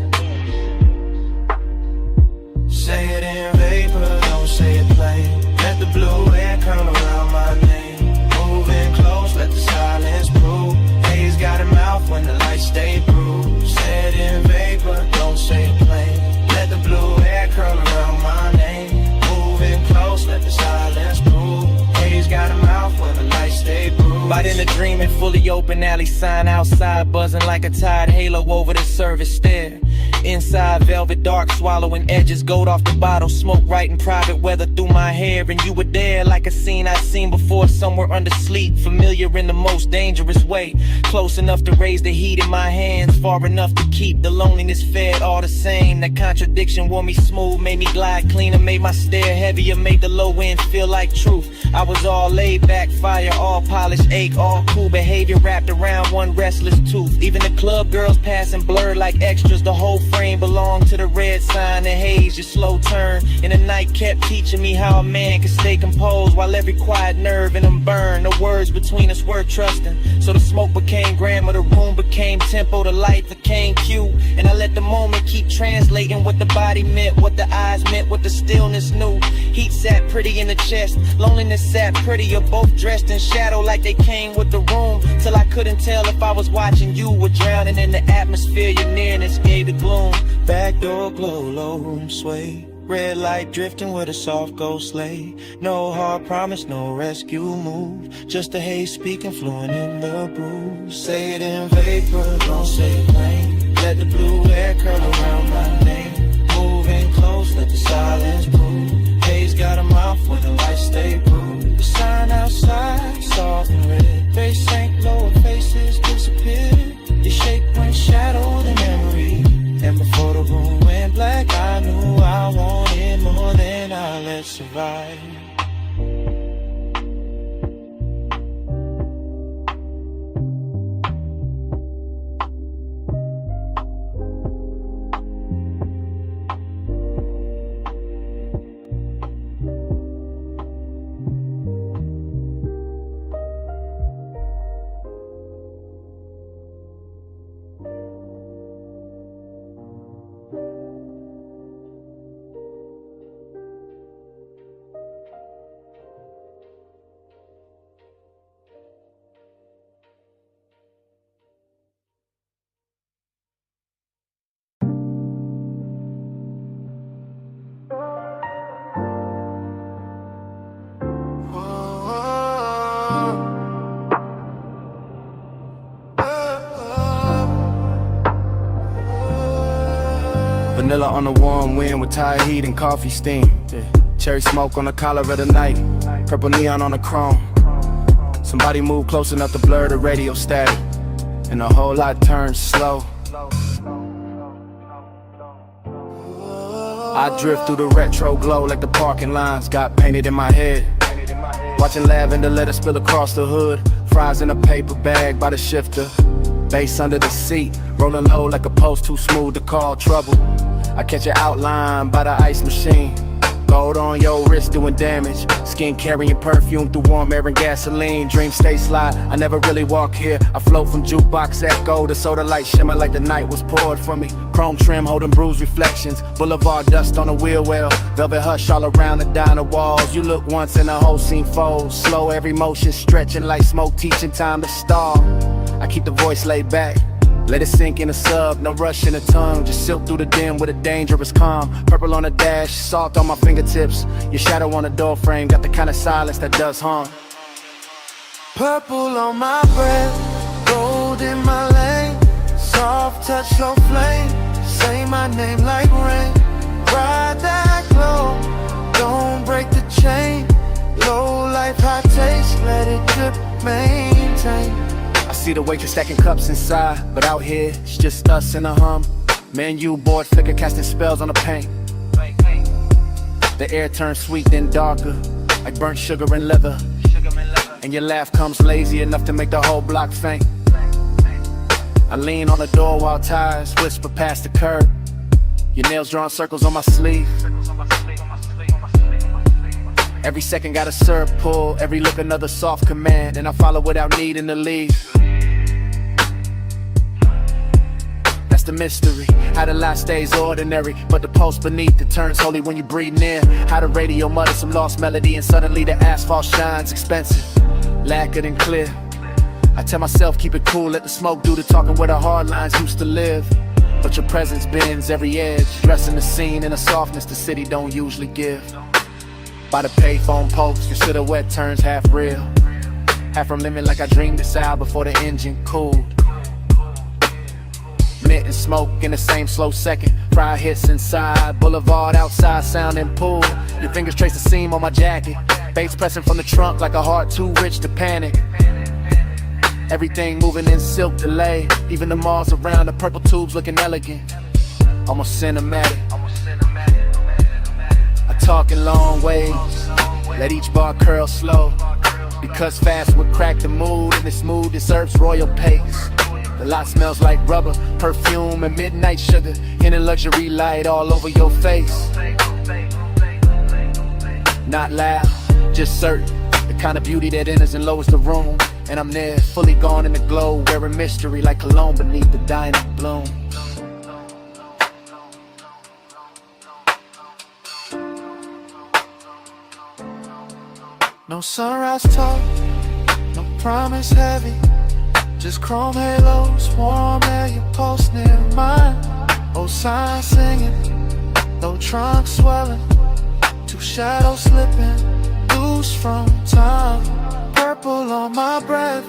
Say it in vapor, don't say it plain. Let the blue air curl around my name. Moving close, let the silence prove. Haze got a mouth when the lights stay bruised. Say it in vapor, don't say it plain. Let the blue air curl around my name. Moving close, let the silence prove. Haze got a mouth when the lights stay bruised. Right in the dreaming, fully open alley sign outside, buzzing like a tide halo over the service stair. Inside, velvet dark, swallowing edges, gold off the bottle, smoke right in private weather through my hair. And you were there like a scene I'd seen before, somewhere under sleep, familiar in the most dangerous way. Close enough to raise the heat in my hands, far enough to keep the loneliness fed all the same. That contradiction wore me smooth, made me glide cleaner, made my stare heavier, made the low end feel like truth. I was all laid back, fire, all polished, ache, all cool behavior wrapped around one restless tooth. Even the club girls passing blurred like extras, the whole frame belonged to the red sign, the haze, your slow turn. And the night kept teaching me how a man can stay composed while every quiet nerve in him burned. The words between us were trusting, so the smoke became grammar, the room became tempo, the light became cue. And I let the moment keep translating what the body meant, what the eyes meant, what the stillness knew. Heat sat pretty in the chest, loneliness sat prettier, both dressed in shadow like they came with the room. Till I couldn't tell if I was watching you or drowning in the atmosphere. Your nearness gave the gloom. Backdoor glow, low room sway, red light drifting with a soft ghost sleigh. No hard promise, no rescue move, just a haze speaking fluent in the bruise. Say it in vapor, don't say it plain. Let the blue air curl around my name. Moving close, let the silence prove. Haze got a mouth when the lights stay bruised. The sign outside, soft survive. Vanilla on the warm wind with Thai heat and coffee steam. Cherry smoke on the collar of the night. Purple neon on the chrome. Somebody move close enough to blur the radio static, and the whole lot turns slow. I drift through the retro glow like the parking lines got painted in my head. Watching lavender let it spill across the hood. Fries in a paper bag by the shifter. Bass under the seat, rolling low like a post too smooth to call trouble. I catch an outline by the ice machine. Gold on your wrist doing damage. Skin carrying perfume through warm air and gasoline. Dreams stay sly, I never really walk here. I float from jukebox echo to soda light shimmer like the night was poured for me. Chrome trim holding bruised reflections. Boulevard dust on the wheel well. Velvet hush all around the diner walls. You look once and the whole scene folds. Slow every motion stretching like smoke teaching time to stall. I keep the voice laid back. Let it sink in the sub, no rush in the tongue. Just silk through the dim with a dangerous calm. Purple on the dash, salt on my fingertips. Your shadow on the door frame, got the kind of silence that does harm. Purple on my breath, gold in my lane. Soft touch, slow flame. Say my name like rain. Ride that glow, don't break the chain. Low life, high taste, let it drip, maintain. I see the waitress stacking cups inside, but out here, it's just us and a hum. Man, you bored flicker casting spells on the paint. The air turns sweet then darker, like burnt sugar and leather. And your laugh comes lazy enough to make the whole block faint. I lean on the door while tires whisper past the curb. Your nails drawing circles on my sleeve. Every second got a syrup pull, every look another soft command, and I follow without needing to leave. That's the mystery, how the life stays ordinary, but the pulse beneath it turns holy when you breathe near. How the radio mutters some lost melody and suddenly the asphalt shines expensive, lacquered and clear. I tell myself keep it cool, let the smoke do the talking where the hard lines used to live. But your presence bends every edge, dressing the scene in a softness the city don't usually give. By the payphone post, your silhouette turns half real, half from living like I dreamed this out before the engine cooled. Mint and smoke in the same slow second, fry hits inside, boulevard outside sounding pool. Your fingers trace the seam on my jacket, bass pressing from the trunk like a heart too rich to panic. Everything moving in silk delay, even the malls around the purple tubes looking elegant, almost cinematic. Talk in long waves, let each bar curl slow, because fast would crack the mood and this mood deserves royal pace. The lot smells like rubber, perfume and midnight sugar, in a luxury light all over your face. Not loud, just certain, the kind of beauty that enters and lowers the room. And I'm there, fully gone in the glow, wearing mystery like cologne beneath the dying bloom. No sunrise talk, no promise heavy. Just chrome halos, warm air, your pulse near mine. Old signs singing, no trunk swelling. Two shadows slipping, loose from time. Purple on my breath,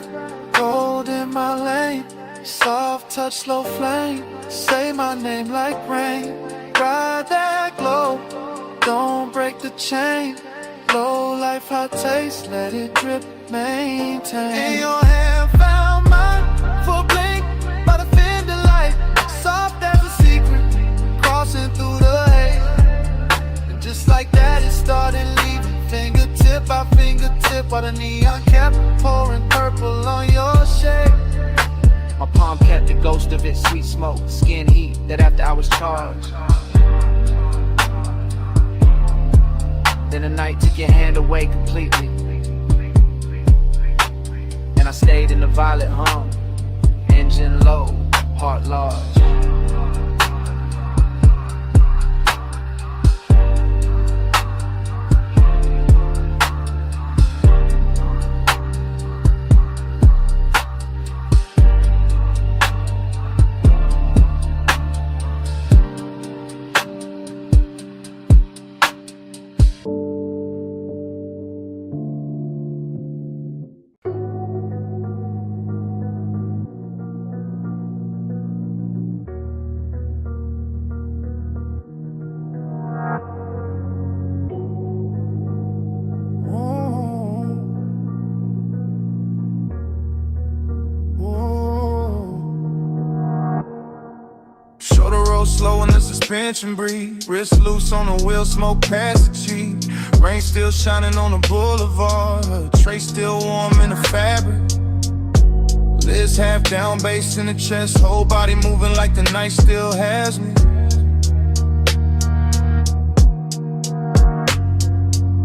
gold in my lane. Soft touch, slow flame. Say my name like rain. Ride that glow, don't break the chain. Low life, high taste, let it drip, maintain. In your hand found mine, for a blink, by the fender light. Soft as a secret, crossing through the haze. And just like that it started leaving. while the neon kept pouring purple on your shade. My palm kept the ghost of it, sweet smoke, skin heat, that after I was charged. Then the night took your hand away completely, and I stayed in the violet hum, engine low, heart large. Slow in the suspension breathe, wrist loose on the wheel, smoke past the cheek. Rain still shining on the boulevard, tray still warm in the fabric. Liz half down, bass in the chest, whole body moving like the night still has me.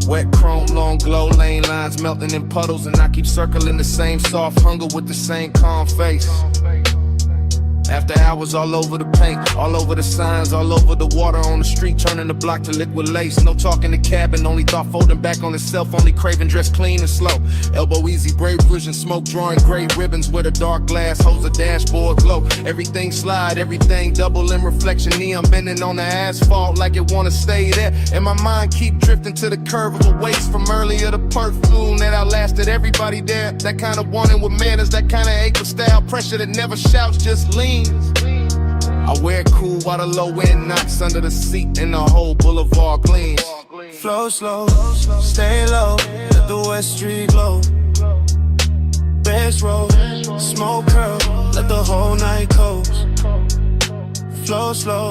Wet chrome, long glow, lane lines melting in puddles, and I keep circling the same soft hunger with the same calm face. After hours all over the paint, all over the signs, all over the water on the street, turning the block to liquid lace. No talking the cabin, only thought folding back on itself, only craving dress clean and slow. Elbow easy, brave vision, smoke drawing gray ribbons where the dark glass holds a dashboard glow. Everything slide, everything double in reflection, neon bending on the asphalt like it wanna stay there. And my mind keep drifting to the curve of a waist from earlier, the perfume that outlasted everybody there. That kind of wanting with manners, that kind of ache with style, pressure that never shouts, just lean. I wear it cool while the low end knocks under the seat and the whole boulevard gleams. Flow slow, stay low, let the West Street glow. Bass roll, smoke curl, let the whole night coast. Flow slow,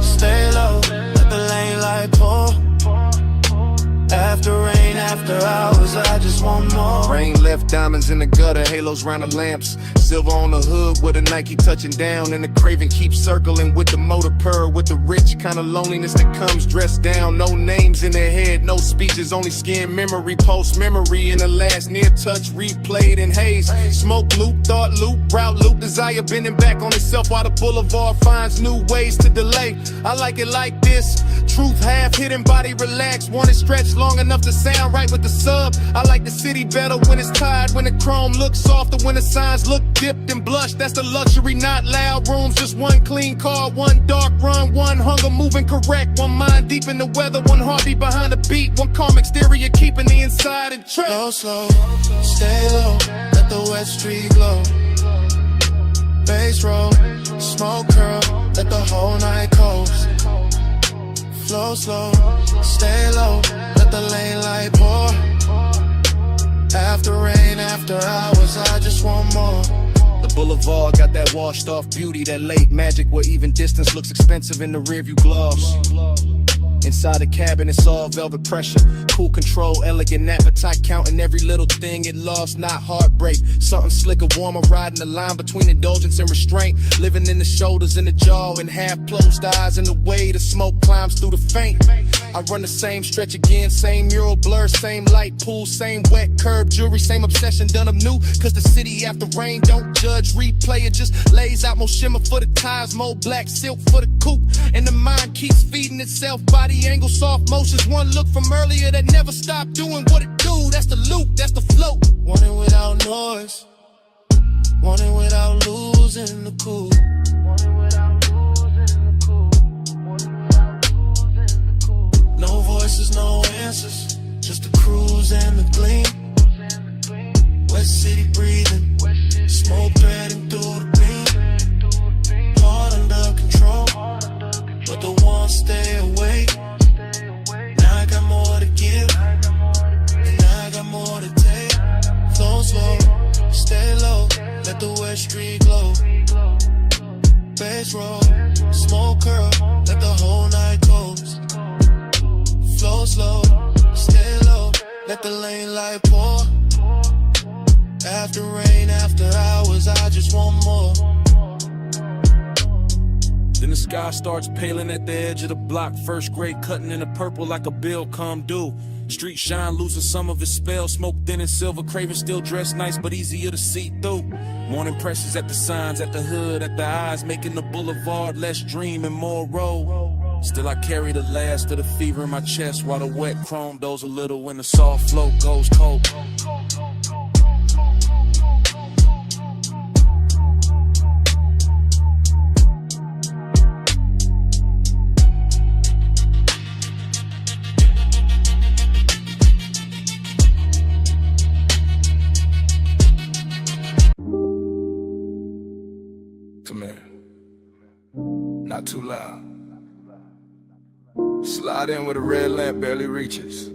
stay low, let the lane light pour. After rain, after hours, I just want more. Rain left diamonds in the gutter, halos round the lamps. Silver on the hood with a Nike touching down, and the craving keeps circling with the motor purr, with the rich kind of loneliness that comes dressed down. No names in their head, no speeches, only skin memory, post memory in the last near touch, replayed in haze. Smoke loop, thought loop, route loop, desire bending back on itself while the boulevard finds new ways to delay. I like it like this, truth half hidden, body relaxed, want it stretched long enough to sound right with the sub. I like the city better when it's tired, when the chrome looks softer, when the signs look dipped and blushed. That's the luxury, not loud rooms, just one clean car, one dark run, one hunger moving correct, one mind deep in the weather, one heartbeat behind the beat, one calm exterior keeping the inside in check. Go slow, stay low, let the West Street glow. Bass roll, smoke curl, let the whole night coast. Flow slow, stay low, let the lane light pour. After rain, after hours, I just want more. The boulevard got that washed off beauty, that late magic where even distance looks expensive in the rearview gloss. Inside the cabin, it's all velvet pressure. Cool control, elegant appetite, counting every little thing it lost, not heartbreak. Something slicker, warmer, riding the line between indulgence and restraint. Living in the shoulders and the jaw, and half closed eyes, and the way the smoke climbs through the faint. I run the same stretch again, same mural blur, same light pool, same wet curb jewelry, same obsession done up new. Cause the city after rain don't judge, replay, it just lays out more shimmer for the ties, more black silk for the coupe. And the mind keeps feeding itself, body angle, soft motions, one look from earlier that never stopped doing what it do. That's the loop, that's the flow. Want it without noise, want it without losing the cool. No voices, no answers, just the cruise and the gleam. West City breathing, smoke threading through the beam. Heart under control, but the one stay awake. Now I got more to give, and I got more to take. Flow slow, stay low, let the West Street glow. Bass roll, smoke curl, let the whole night coast. Flow slow, stay low, let the lane light pour. after rain, after hours, I just want more. Then the sky starts paling at the edge of the block. First grade cutting in the purple like a bill come due. Street shine losing some of its spell. Smoke thin and silver, craving still dressed nice but easier to see through. Morning pressures at the signs, at the hood, at the eyes, making the boulevard less dream and more road. Still I carry the last of the fever in my chest, while the wet chrome doze a little when the soft flow goes cold. Come here. Not too loud. Slide in where the red lamp barely reaches.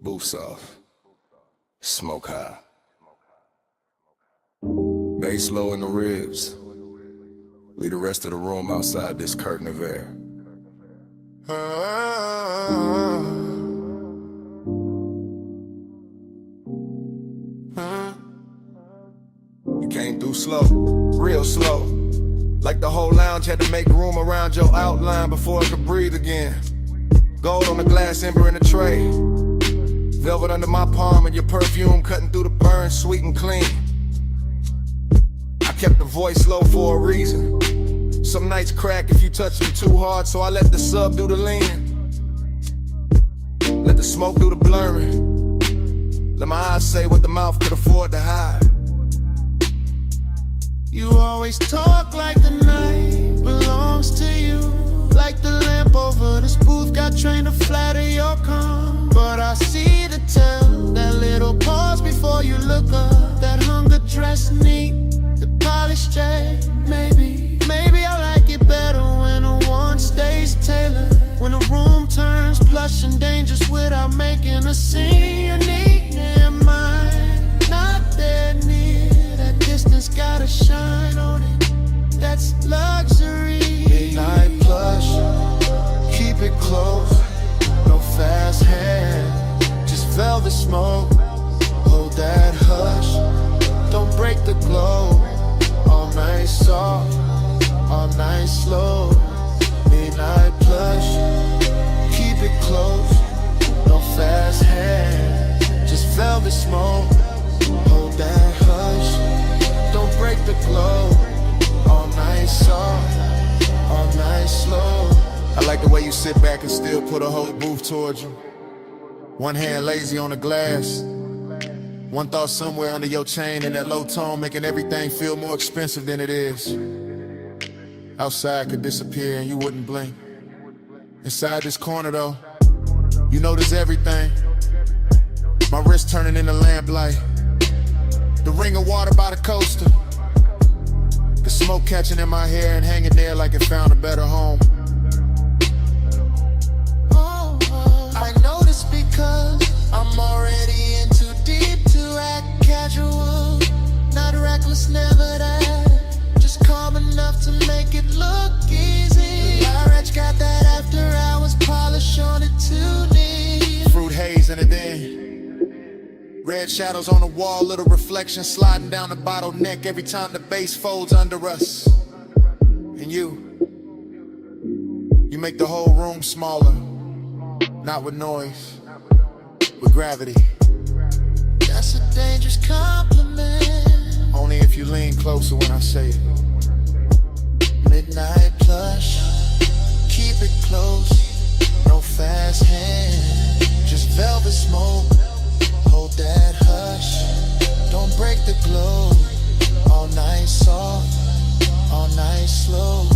Booth soft. Smoke high. Bass low in the ribs. Leave the rest of the room outside this curtain of air. You came through slow, real slow. Like the whole lounge had to make room around your outline before I could breathe again. Gold on the glass, ember in the tray. Velvet under my palm and your perfume cutting through the burn, sweet and clean. I kept the voice low for a reason. Some nights crack if you touch them too hard, so I let the sub do the leaning. Let the smoke do the blurring. Let my eyes say what the mouth could afford to hide. You always talk like the night belongs to you. Like the lamp over this booth got trained to flatter your calm. But I see the tell, that little pause before you look up. That hunger dressed neat, the polished J. Maybe I like it better when a one stays tailored. When the room turns plush and dangerous without making a scene. You need in mind, not that near. That distance gotta shine on it. That's luxury. Midnight plush, keep it close. No fast hand, just velvet smoke. Hold that hush, don't break the glow. All night soft, all night slow. Midnight plush, keep it close. No fast hand, just velvet smoke. Hold that hush, don't break the glow. All night soft, all night slow. I like the way you sit back and still put a whole booth towards you. One hand lazy on the glass. One thought somewhere under your chain in that low tone, making everything feel more expensive than it is. Outside could disappear and you wouldn't blink. Inside this corner though, you notice everything. My wrist turning into lamplight. The ring of water by the coaster. The smoke catching in my hair and hanging there like it found a better home. I know this because I'm already in too deep to act casual. Not reckless, never that. Just calm enough to make it look easy. Large got that after hours polish on it too neat. Fruit haze in it then. Red shadows on the wall, little reflection sliding down the bottleneck every time the bass folds under us. And you make the whole room smaller. Not with noise, with gravity. That's a dangerous compliment. Only if you lean closer when I say it. Midnight plush, keep it close. No fast hand, just velvet smoke. Hold that hush, don't break the glow. All night soft, all night slow.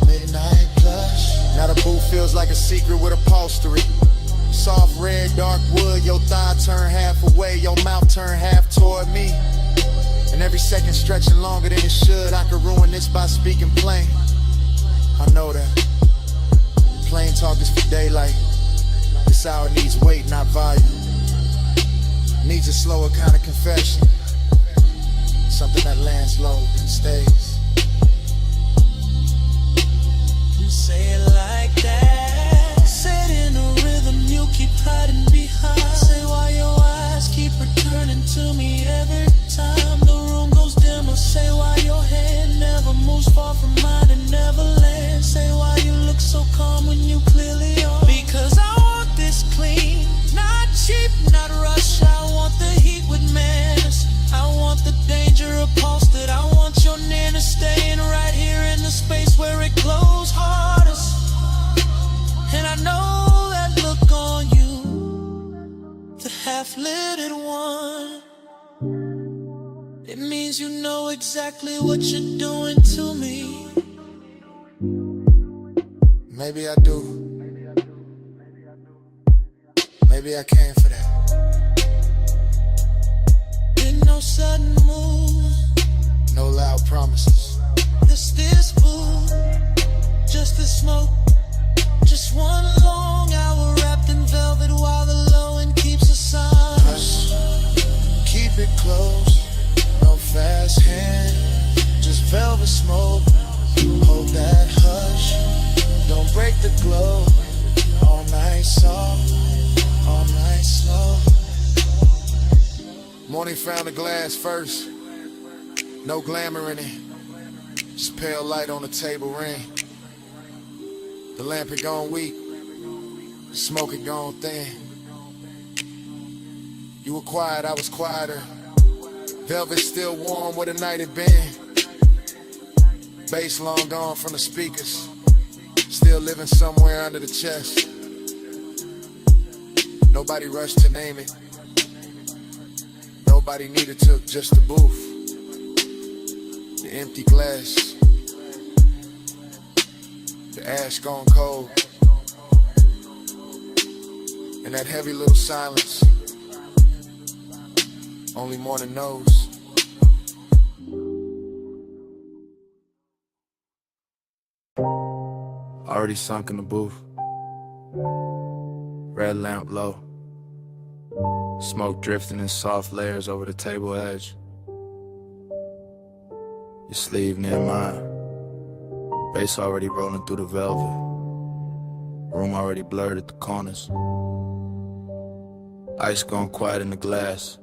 Midnight plush. Now the booth feels like a secret with upholstery. Soft red, dark wood, your thigh turn half away, your mouth turn half toward me. And every second stretching longer than it should. I could ruin this by speaking plain. I know that. Plain talk is for daylight. This hour needs weight, not volume. Needs a slower kind of confession. Something that lands low and stays. Say it like that. Set in a rhythm you keep hiding behind. Say why your eyes keep returning to me means you know exactly what you're doing to me. Maybe I do. Maybe I came for that. Been no sudden move, No loud promises. this fool, just the smoke. Just one long hour wrapped in velvet while the low end keeps us on. Hush, keep it close. No fast hand, just velvet smoke. Hold that hush, don't break the glow. All night soft, all night slow. Morning found the glass first. No glamour in it. Just pale light on the table ring. The lamp had gone weak. The smoke had gone thin. You were quiet, I was quieter. Velvet still warm where the night had been. Bass long gone from the speakers. Still living somewhere under the chest. Nobody rushed to name it. Nobody needed to, just the booth. The empty glass. The ash gone cold. And that heavy little silence. Only morning knows. Already sunk in the booth. Red lamp low. Smoke drifting in soft layers over the table edge. Your sleeve near mine. Bass already rolling through the velvet. Room already blurred at the corners. Ice gone quiet in the glass.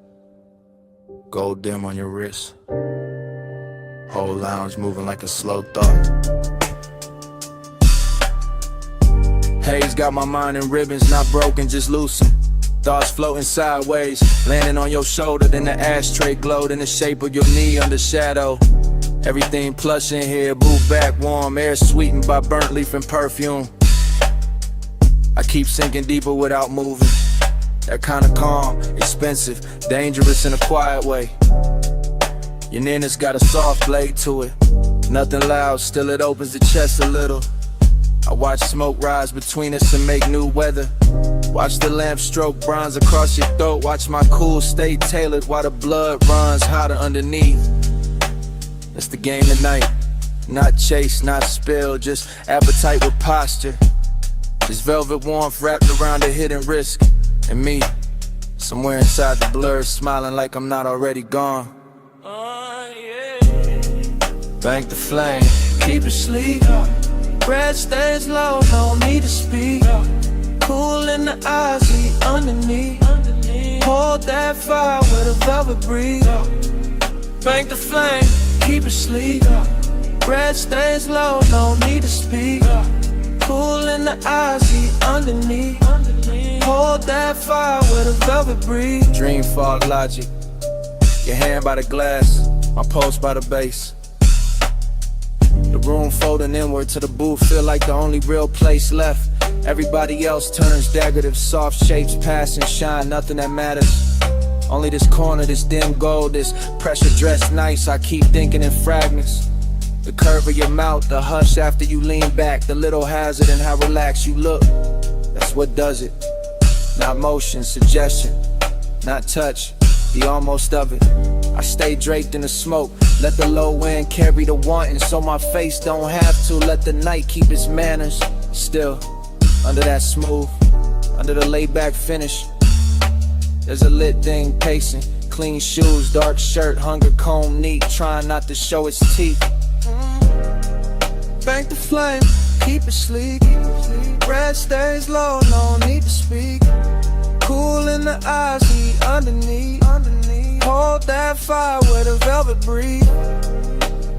Gold dim on your wrist. Whole lounge moving like a slow thought. Haze got my mind in ribbons, not broken, just loosened. Thoughts floating sideways, landing on your shoulder, then the ashtray glowed in the shape of your knee under shadow. Everything plush in here, boot back warm, air sweetened by burnt leaf and perfume. I keep sinking deeper without moving. That kind of calm, expensive, dangerous in a quiet way. Your nearness got a soft blade to it. Nothing loud, still it opens the chest a little. I watch smoke rise between us and make new weather. Watch the lamp stroke bronze across your throat. Watch my cool stay tailored while the blood runs hotter underneath. That's the game tonight. Not chase, not spill, just appetite with posture. This velvet warmth wrapped around a hidden risk. And me, somewhere inside the blur, smiling like I'm not already gone. Bank the flame, Keep it sleep. Breath stays low, no need to speak. Cool in the eyes, heat underneath. Hold that fire with a velvet breeze. Bank the flame, keep it sleep. Breath stays low, no need to speak. Cool in the eyes, heat underneath. Hold that fire with a velvet breeze. Dream fog logic. Your hand by the glass, my pulse by the bass. The room folding inward to the booth, feel like the only real place left. Everybody else turns decorative, soft shapes pass and shine, nothing that matters. Only this corner, this dim gold, this pressure dressed nice, I keep thinking in fragments. The curve of your mouth, the hush after you lean back, the little hazard in how relaxed you look. That's what does it. Not motion, suggestion, not touch, the almost of it. I stay draped in the smoke, let the low end carry the wanting, so my face don't have to. Let the night keep its manners. Still, under that smooth, under the laid back finish, there's a lit thing pacing. Clean shoes, dark shirt, hunger comb neat, trying not to show its teeth. Bank the flame, keep it sleek. Breath stays low, no need to speak. Cool in the eyes, heat underneath. Hold that fire with a velvet breeze.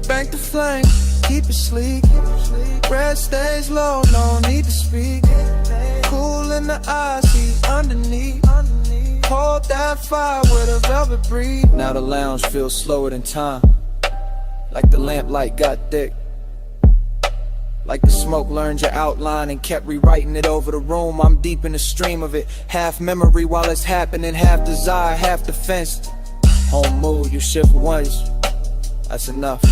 Bank the flame, keep it sleek. Breath stays low, no need to speak. Cool in the eyes, heat underneath. Hold that fire with a velvet breeze. Now the lounge feels slower than time, like the lamplight got thick. Like the smoke learned your outline and kept rewriting it over the room. I'm deep in the stream of it, half memory while it's happening, half desire, half defense. Home mood, you shift once, That's enough.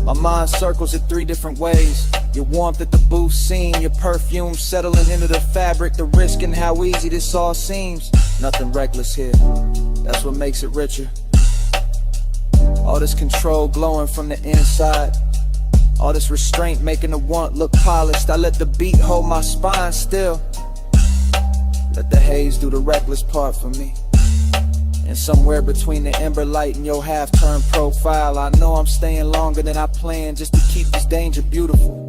My mind circles it 3 different ways. Your warmth at the booth scene, your perfume settling into the fabric, the risk and how easy this all seems. Nothing reckless here, that's what makes it richer. All this control glowing from the inside, all this restraint making the want look polished. I let the beat hold my spine still, let the haze do the reckless part for me. And somewhere between the ember light and your half-turned profile, I know I'm staying longer than I planned just to keep this danger beautiful.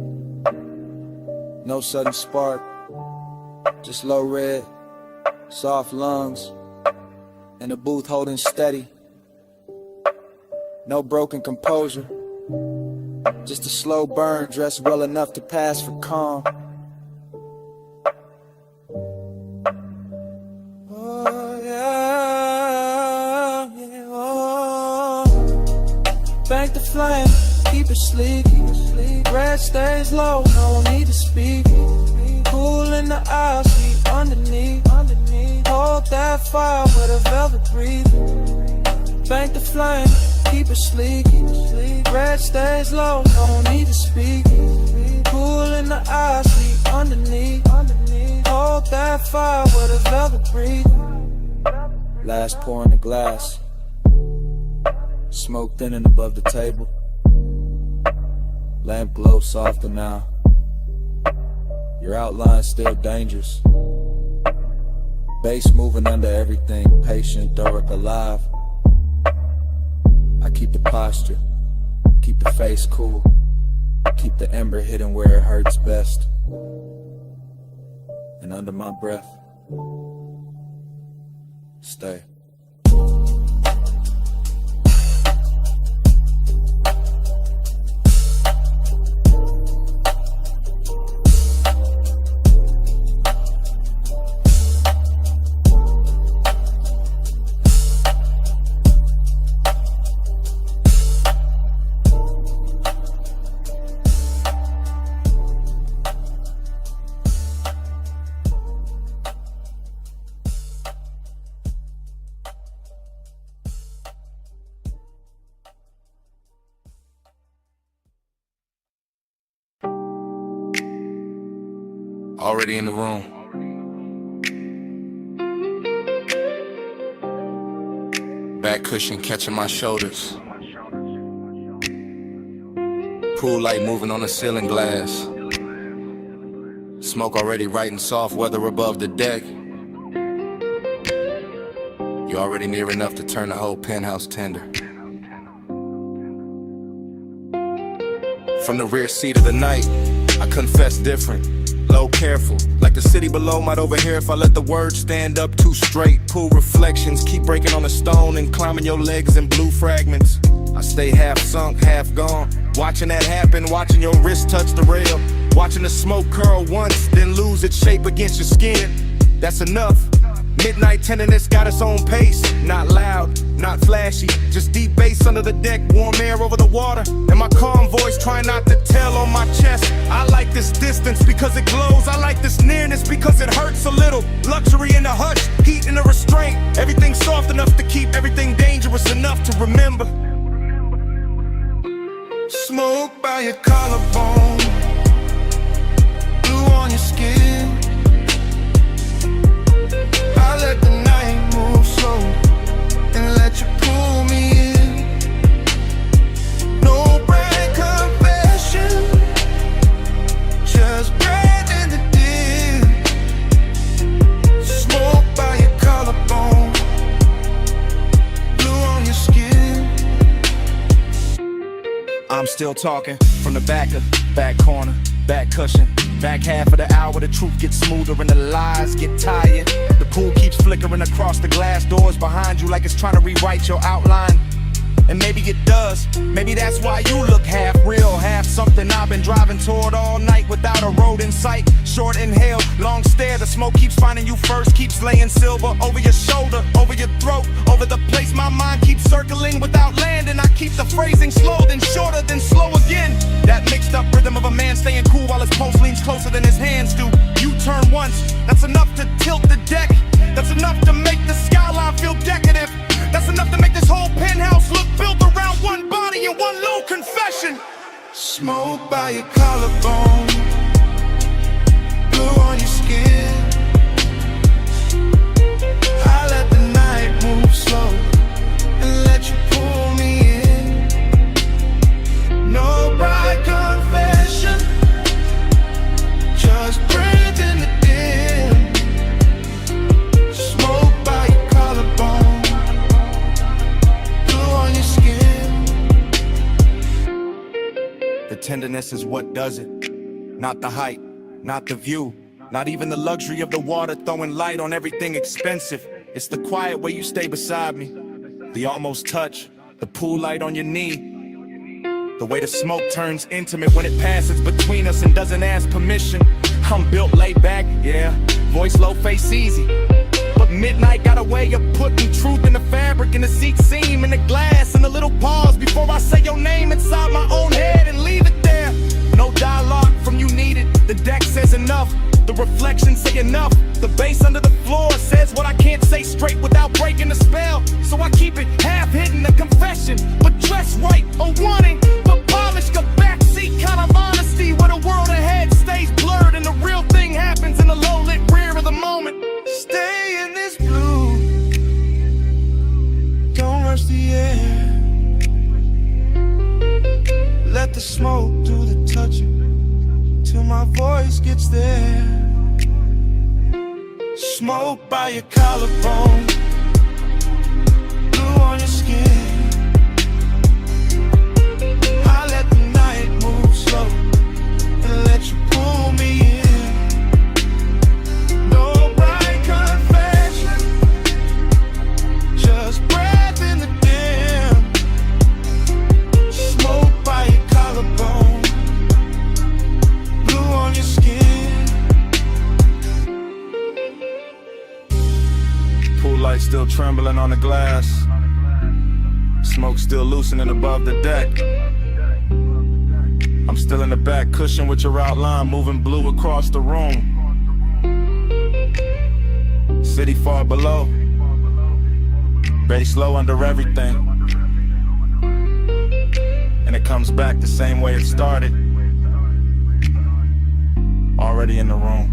No sudden spark, just low red, soft lungs, and the booth holding steady. No broken composure, just a slow burn dressed well enough to pass for calm. Oh yeah, yeah, oh. Bank the flame, keep it sleek. Red stays low, no need to speak. Cool in the aisle, sweet underneath. Hold that fire with a velvet breathing. Bank the flame, keep it sleek. Red stays low, no need to speak. Cool in the aisle, sweet underneath. Hold that fire with a velvet breathing. Last pour in the glass, smoke thinning above the table. Lamp glow softer now, your outline's still dangerous. Bass moving under everything, patient, Doric alive. I keep the posture, keep the face cool, keep the ember hidden where it hurts best. And under my breath, stay. Already in the room. Back cushion catching my shoulders. Pool light moving on the ceiling glass. Smoke already writing soft weather above the deck. You're already near enough to turn the whole penthouse tender. From the rear seat of the night, I confess different. Low careful, like the city below might overhear if I let the words stand up too straight. Pool reflections keep breaking on the stone and climbing your legs in blue fragments. I stay half sunk, half gone, watching that happen, watching your wrist touch the rail, watching the smoke curl once, then lose its shape against your skin. That's enough. Midnight tenderness got its own pace. Not loud, not flashy, just deep bass under the deck, warm air over the water, and my calm voice trying not to tell on my chest. I like this distance because it glows. I like this nearness because it hurts a little. Luxury in the hush, heat in the restraint. Everything soft enough to keep everything dangerous enough to remember. Smoke by your collarbone, blue on your skin. I let the night move slow and let you pull me in. No brand confession, just bread in the din. Smoke by your collarbone, blue on your skin. I'm still talking from the back corner, back cushion. Back half of the hour, the truth gets smoother and the lies get tired. The pool keeps flickering across the glass doors behind you like it's trying to rewrite your outline. And maybe it does, maybe that's why you look half real, half something I've been driving toward all night without a road in sight. Short inhale, long stare, the smoke keeps finding you first, keeps laying silver over your shoulder, over your throat, over the place my mind keeps circling without landing. I keep the phrasing slow, then shorter, then slow again. That mixed up rhythm of a man staying cool while his pulse leans closer than his hands do. You turn once. That's enough to tilt the deck. That's enough to make the skyline feel decadent. That's enough to make this whole penthouse look built around one body and one little confession. Smoke by your collarbone, blue on your skin. I let the night move slow and let you pull me in. No bright confession, just breathe in the dim. Smoke by your collarbone, blue on your skin. The tenderness is what does it, not the height, not the view, not even the luxury of the water throwing light on everything expensive. It's the quiet way you stay beside me, the almost touch, the pool light on your knee, the way the smoke turns intimate when it passes between us and doesn't ask permission. I'm built laid back, yeah, voice low, face easy, but midnight got a way of putting truth in the fabric, in the seat seam, in the glass, in a little pause before I say your name inside my own head and leave it there. No dialogue from you needed, the deck says enough, the reflections say enough, the bass under the floor says what I can't say straight without breaking the spell. So I keep it half hidden, a confession, but dressed right, a wanting, but polished, a backseat kind of honesty where the world ahead stays blurred and the real thing happens in the low-lit rear of the moment. Stay in this blue, don't rush the air. Let the smoke do the touching till my voice gets there. Smoke by your collarbone, blue on your skin. I let the night move slow and let you pull me in. No bright confession, just breath in the dim. Smoke by your collarbone, blue on your skin. Pool light still trembling on the glass, smoke still loosening above the deck. I'm still in the back cushion with your outline moving blue across the room. City far below, bass low under everything, and it comes back the same way it started, already in the room.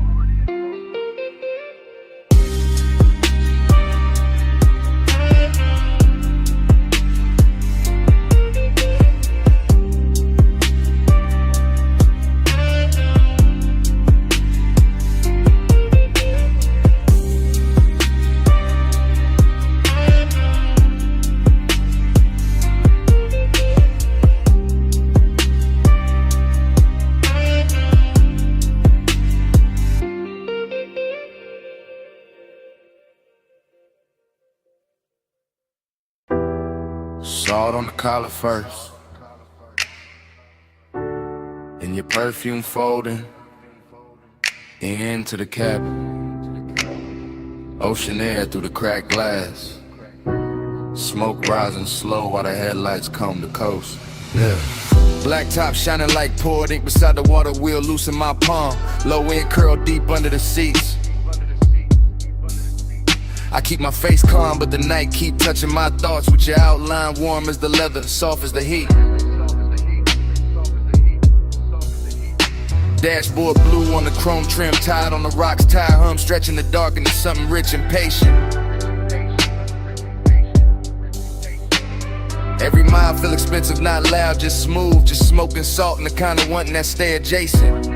Salt on the collar first, and your perfume folding into the cabin. Ocean air through the cracked glass, smoke rising slow while the headlights comb the coast. Yeah. Black top shining like poured ink beside the water wheel, loose in my palm. Low end curl deep under the seats. I keep my face calm, but the night keep touching my thoughts with your outline warm as the leather, soft as the heat. Dashboard blue on the chrome trim, tied on the rocks, tire hum stretching the dark into something rich and patient. Every mile feel expensive, not loud, just smooth, just smoking salt and the kind of wanting that stay adjacent.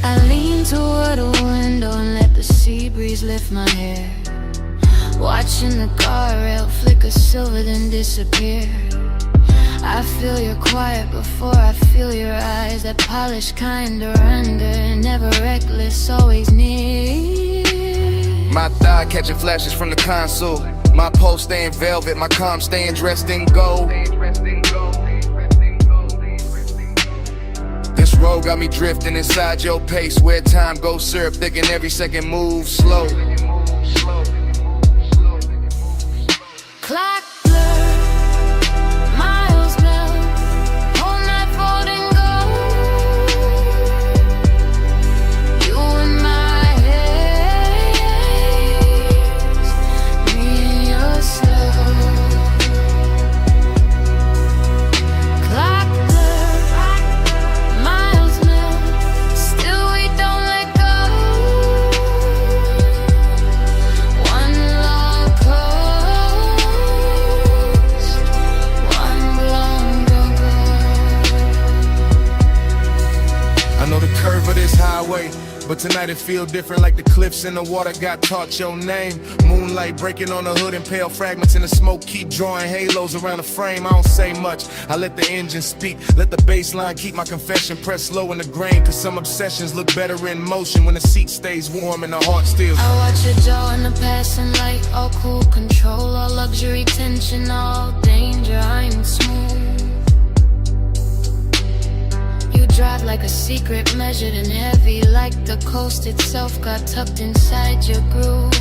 I lean toward a window and let the sea breeze lift my hair, watching the guardrail flicker silver then disappear. I feel your quiet before I feel your eyes, that polished kind of render, never reckless, always near. My thigh catching flashes from the console, my pulse staying velvet, my calm staying dressed in gold. This road got me drifting inside your pace, where time goes syrup thick and every second moves slow. Clock blur, miles melt, whole night folding gold. I know the curve of this highway, but tonight it feel different, like the cliffs in the water got taught your name. Moonlight breaking on the hood and pale fragments in the smoke keep drawing halos around the frame. I don't say much, I let the engine speak, let the bass line keep my confession pressed low in the grain. Cause some obsessions look better in motion when the seat stays warm and the heart still. I watch your jaw in the passing light, all cool control, all luxury tension, all danger, I'm smooth. You drive like a secret, measured and heavy, like the coast itself got tucked inside your groove.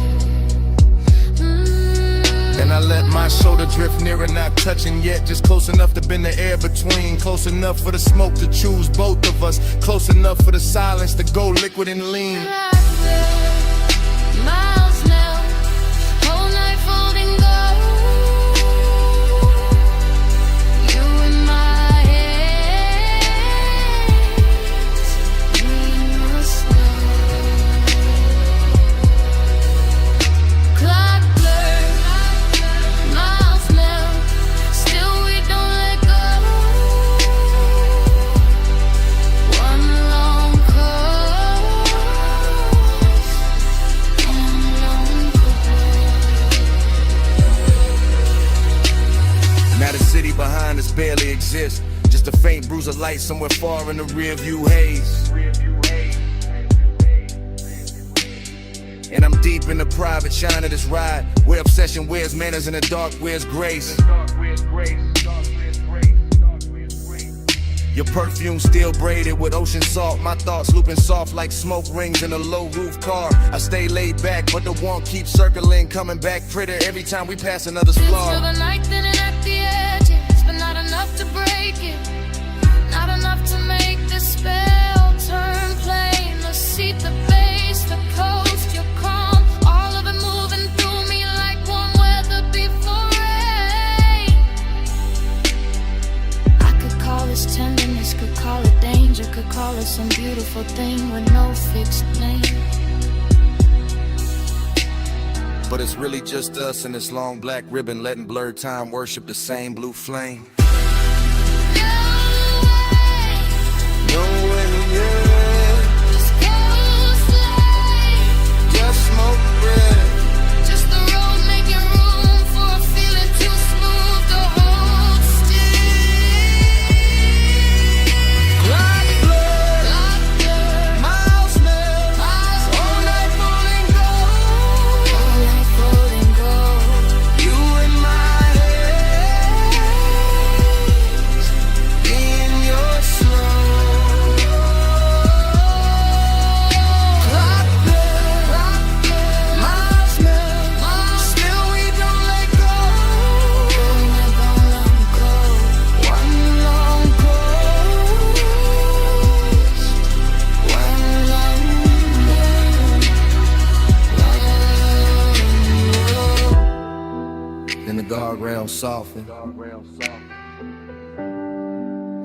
And I let my shoulder drift nearer, not touching yet, just close enough to bend the air between, close enough for the smoke to choose both of us, close enough for the silence to go liquid and lean. Miles now, whole night folding gold. You in my hands, me in the snow. Clock blurred, miles now, still we don't let go. One long coast, one long Now the city behind us barely exists, just a faint bruise of light somewhere far in the rear view haze. And I'm deep in the private shine of this ride, where obsession wears manners and the dark wears grace. Your perfume still braided with ocean salt, my thoughts looping soft like smoke rings in a low roof car. I stay laid back, but the want keeps circling, coming back prettier every time we pass another Till splar. the night thinning at the edges, but not enough to break it, not enough to make the spell turn plain. The seat, the bass, the coast, your calm, all of it moving through me like warm weather before rain. I could call this tenderness, could call it danger, could call it some beautiful thing with no fixed name. But it's really just us and this long black ribbon, letting blurred time worship the same blue flame. No way, yeah. Just go slow. Just smoke bread. Just the road making room for a feeling too smooth to hold still. Clock blurred, Clock blurred, miles melt, all night falling gold. all night floating gold. You in my hands, me in your slow. Clock blurred, miles melt, still we don't let go. Going up on long coast. One long coast, One long Then the guardrails soften.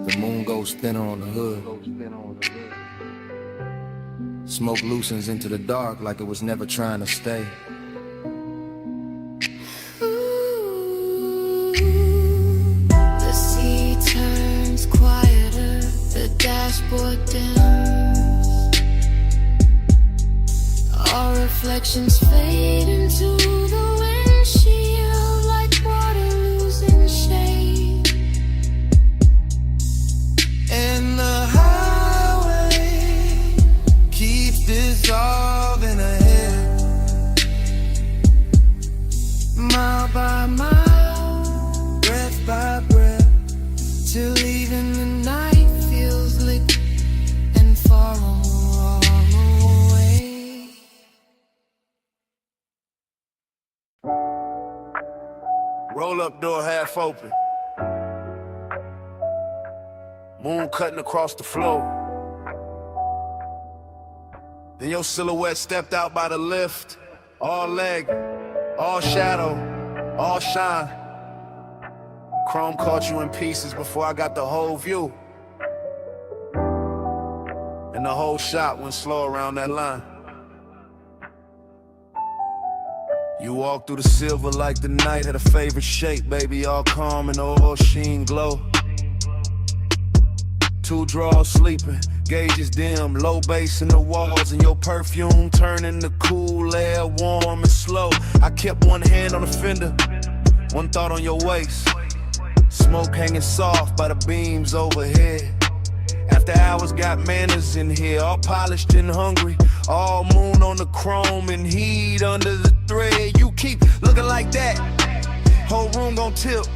The moon goes thinner on the hood. Smoke loosens into the dark like it was never trying to stay. The sea turns quieter, the dashboard dims. Our reflections fade into the windshield like water losing shade. And the highway keeps dissolving ahead, mile by mile, breath by breath, till even the night feels liquid and far away. roll up door half open. Moon cutting across the floor. Then your silhouette stepped out by the lift. All leg, all shadow, all shine. Chrome caught you in pieces before I got the whole view. And the whole shot went slow around that line. You walked through the silver like the night had a favorite shape, baby, all calm and all sheen glow. Two drawers sleeping, gauges dim, low bass in the walls, and your perfume turning the cool air warm and slow. I kept one hand on the fender, one thought on your waist. Smoke hanging soft by the beams overhead. After hours got manners in here, all polished and hungry. All moon on the chrome and heat under the thread. You keep looking like that, whole room gon' tilt,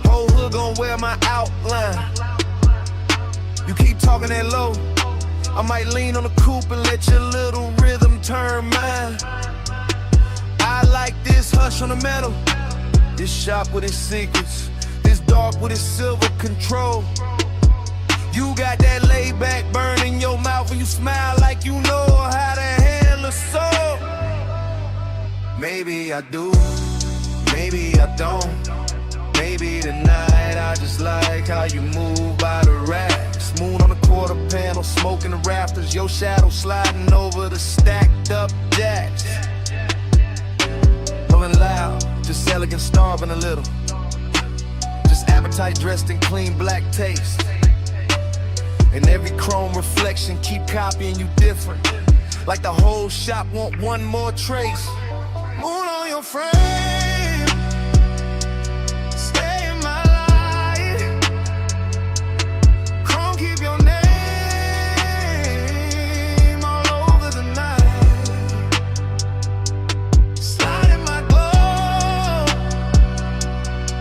whole hood gon' wear my outline. You keep talking that low, I might lean on the coupe and let your little rhythm turn mine. I like this hush on the metal, this shop with its secrets, this dark with its silver control. You got that laid back burn in your mouth when you smile like you know how to handle a soul. Maybe I do, maybe I don't. Maybe tonight I just like how you move by the racks. Moon on the quarter panel, smoke in the rafters, your shadow sliding over the stacked up jacks. Pulling loud, just elegant, starving a little. Just appetite dressed in clean black taste. And every chrome reflection keep copying you different. Like the whole shop want one more trace. Moon on your frame, stay in my light. Chrome keep your name all over the night. Slide in my glow,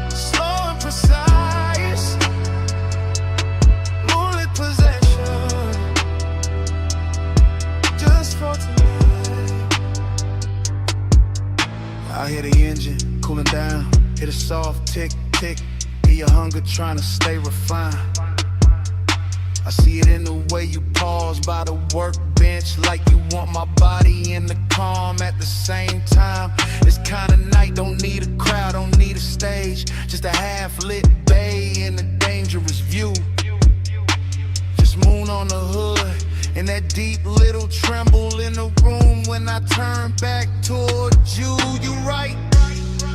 slow and precise. Moonlit possession, just for tonight. I hear the engine cooling down, hear the soft tick, tick. Hear your hunger trying to stay refined. I see it in the way you pause by the workbench, like you want my body in the calm at the same time. This kind of night don't need a crowd, don't need a stage, just a half-lit bay and a dangerous view. Just moon on the hood and that deep little tremble in the room when I turn back towards you. You right,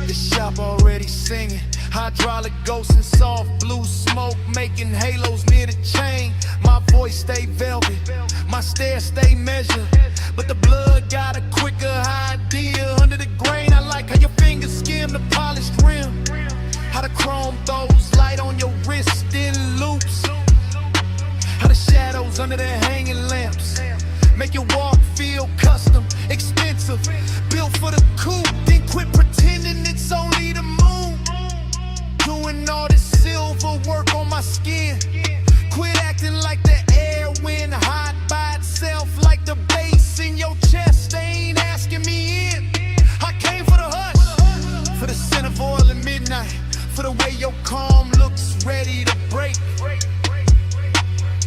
the shop already singing. Hydraulic ghosts and soft blue smoke making halos near the chain. My voice stay velvet, my stare stay measured, but the blood got a quicker idea under the grain. I like how your fingers skim the polished rim, how the chrome throws light on your wrist in loops, how the shadows under the hanging lamps make your walk feel custom, expensive, built for the coupe. Then quit pretending it's only the moon, doing all this silver work on my skin. Quit acting like the air went hot by itself, like the bass in your chest. They ain't asking me in. I came for the hush, for the scent of oil at midnight, for the way your calm looks ready to break,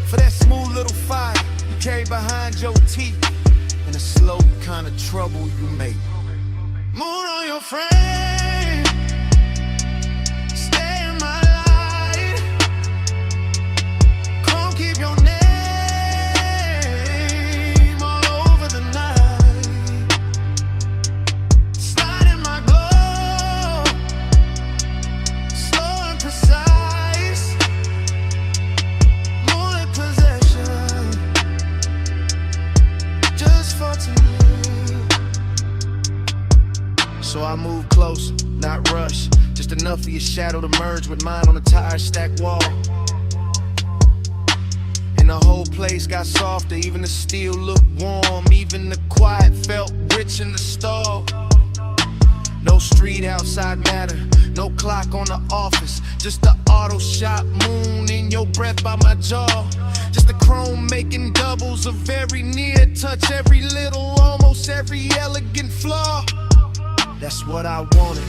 for that smooth little fire you carry behind your teeth, and the slow kind of trouble you make. Moon on your frame, stay in my light. Come keep your name all over the night. Slide in my glow, slow and precise. Moonlit possession, just for tonight. So I move close, not rush, just enough for your shadow to merge with mine on the tire stack wall. And the whole place got softer, even the steel looked warm, even the quiet felt rich in the stall. No street outside matter, no clock on the office, just the auto shop moon in your breath by my jaw. Just the chrome making doubles of every near touch, every little, almost every elegant flaw. That's what I wanted,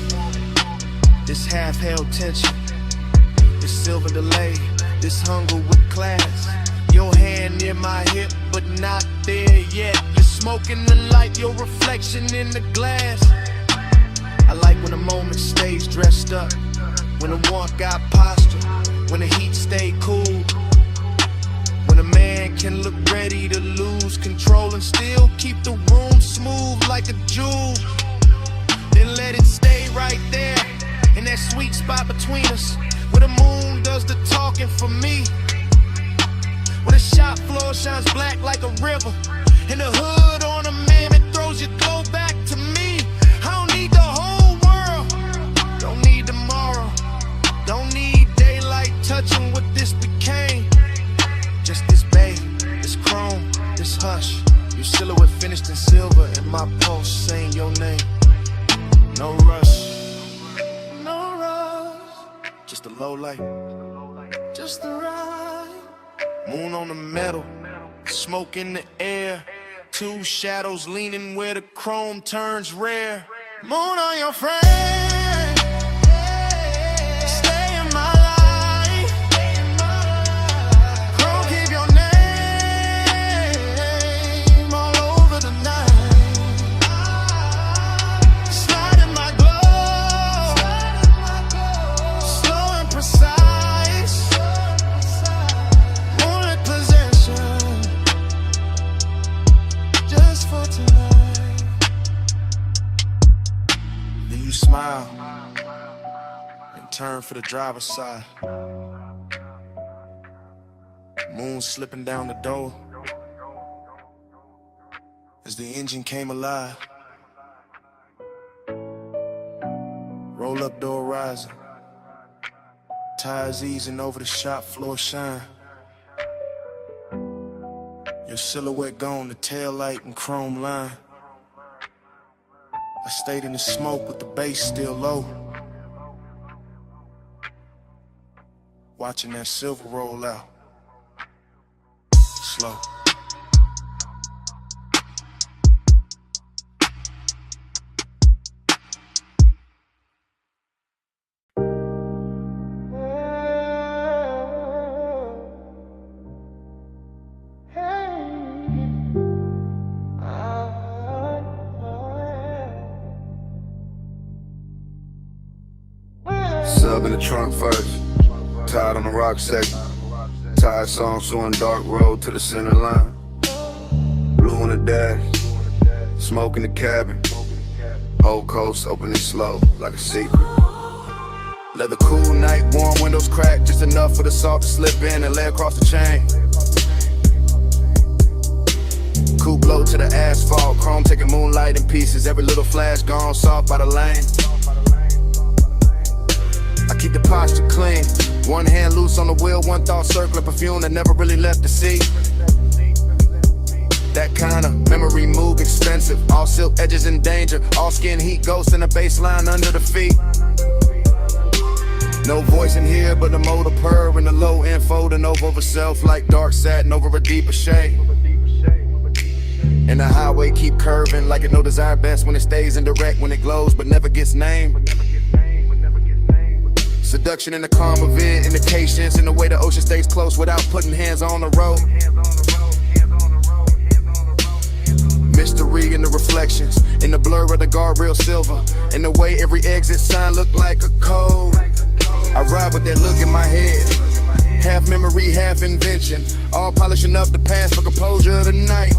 this half-held tension, this silver delay, this hunger with class. Your hand near my hip, but not there yet. You're smoking the light, your reflection in the glass. I like when the moment stays dressed up, when the warmth got posture, when the heat stay cool, when a man can look ready to lose control and still keep the room smooth like a jewel. Then let it stay right there, in that sweet spot between us, where the moon does the talking for me. floor shines black like a river. In the hood ornament throws your glow back to me. I don't need the whole world, don't need tomorrow, don't need daylight touching what this became. Just this babe, this chrome, this hush. Your silhouette finished in silver, and my pulse saying your name. No rush, no rush. Just a low light, just the right. Moon on the metal, smoke in the air. Two shadows leaning where the chrome turns rare. Moon on your frame, stay in my life. Chrome, keep your name all over the night. Slide in my glow, slow and precise. Moonlit possession, just for tonight. Then you smile and turn for the driver's side. Moon slipping down the door as the engine came alive. Roll up door rising, tires easing over the shop floor shine. Your silhouette gone, the tail light and chrome line. I stayed in the smoke with the bass still low, watching that silver roll out slow. Sub in the trunk first, tied on the rock section. Tired song showing dark road to the center line. Blue on the dash, smoke in the cabin. Whole coast opening slow like a secret. Leather cool night, warm windows cracked just enough for the salt to slip in and lay across the chain. Cool blow to the asphalt, chrome taking moonlight in pieces. Every little flash gone soft by the lane. I keep the posture clean, one hand loose on the wheel, one thought circling perfume that never really left the seat. That kind of memory move expensive, all silk edges in danger, all skin heat ghosts in the baseline under the feet. No voice in here but the motor purr and the low end folding over self like dark satin over a deeper shade. And the highway keep curving like it no desire best when it stays indirect, when it glows but never gets named. Seduction in the calm of it, indications in the way the ocean stays close without putting hands on the road. Mystery in the reflections, in the blur of the guardrail silver, in the way every exit sign look like a code. I ride with that look in my head, half memory, half invention, all polishing up the past for composure tonight.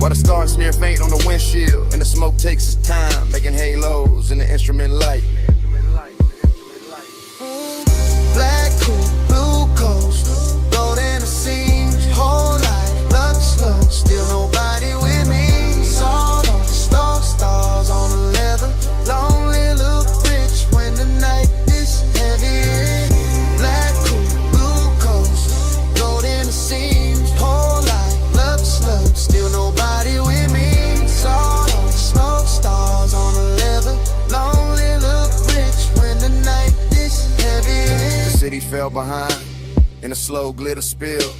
While the stars smear faint on the windshield, and the smoke takes its time, making halos in the instrument light. Black cool, blue coast, gold in the seams, whole life, luck slow, still nobody with me. Salt on the stars on the leather, lonely look rich when the night is heavy. Black cool, blue coast, gold in the seams, whole life, luck slow, still nobody with me. Salt on the stars on the leather, lonely look rich when the night is heavy. The city fell behind in a slow glitter spill.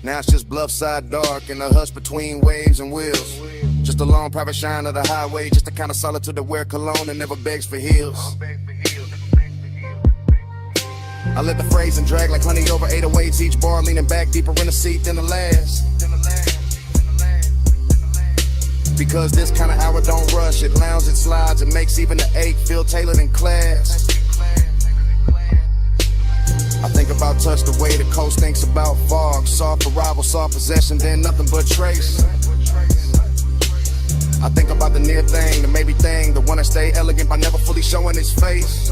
Now it's just bluffside dark and a hush between waves and wheels. Just a long private shine of the highway, just the kind of solitude that wear cologne and never begs for heels. I let the phrase and drag like honey over 808s, each bar leaning back deeper in the seat than the last. Because this kind of hour don't rush, it lounges, it slides, it makes even the ache feel tailored in class. I think about touch the way the coast thinks about fog. Soft arrival, soft possession, then nothing but trace. I think about the near thing, the maybe thing, the one that stay elegant by never fully showing its face.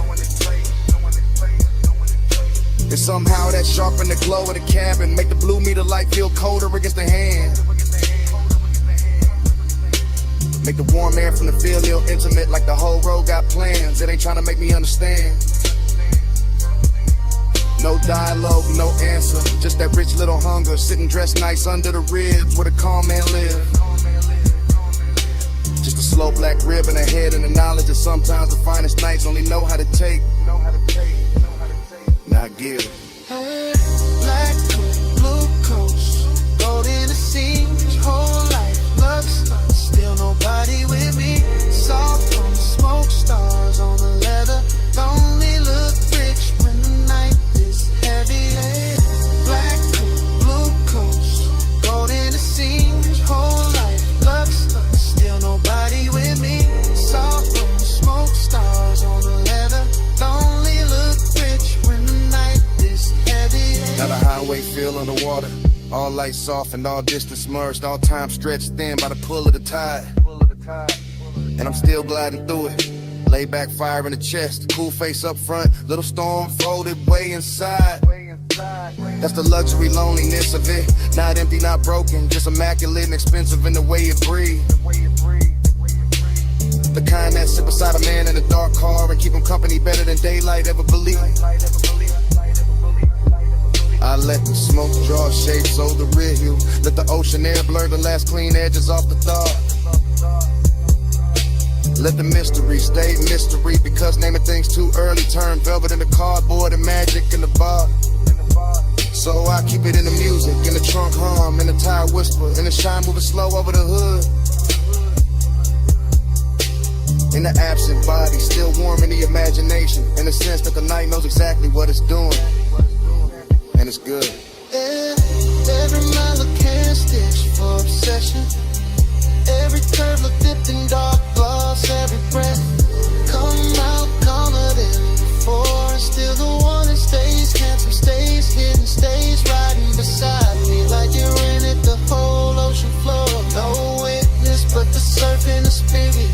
And somehow that sharpen the glow of the cabin, make the blue meter light feel colder against the hand. Make the warm air from the field feel intimate, like the whole road got plans. It ain't trying to make me understand. No dialogue, no answer, just that rich little hunger, sitting dressed nice under the ribs where the calm man live. Just a slow black rib in the head and the knowledge that sometimes the finest nights only know how to take. Not give. Hey, black coat, blue coats, gold in the seams, whole life looks like still nobody with me. Soft on the smoke, stars on the leather, lonely look rich when the night is heavy. Hey, black coat, blue coats, gold in the seams, whole life looks like still nobody with me. Soft on the smoke, stars on the leather, lonely look rich when the night is heavy. Got a highway feel on the water, all lights off and all distance merged, all time stretched thin by the pull of the tide. And I'm still gliding through it. Lay back, fire in the chest, cool face up front, little storm folded way inside. That's the luxury loneliness of it. Not empty, not broken, just immaculate and expensive in the way it breathes. The kind that sit beside a man in a dark car and keep him company better than daylight ever believed. I let the smoke draw shapes over the rear view. Let the ocean air blur the last clean edges off the thought. Let the mystery stay mystery, because naming things too early turn velvet into cardboard and magic in the bar. So I keep it in the music, in the trunk hum, in the tire whisper, in the shine moving slow over the hood. In the absent body, still warm in the imagination, in the sense that the night knows exactly what it's doing. And it's good. Every mile I can stitch for obsession. Every curve look dipped in dark gloss. Every breath come out calmer than before. And still the one that stays, handsome stays, hidden stays, riding beside me like you're in it. The whole ocean floor, no witness but the surf and the spirit.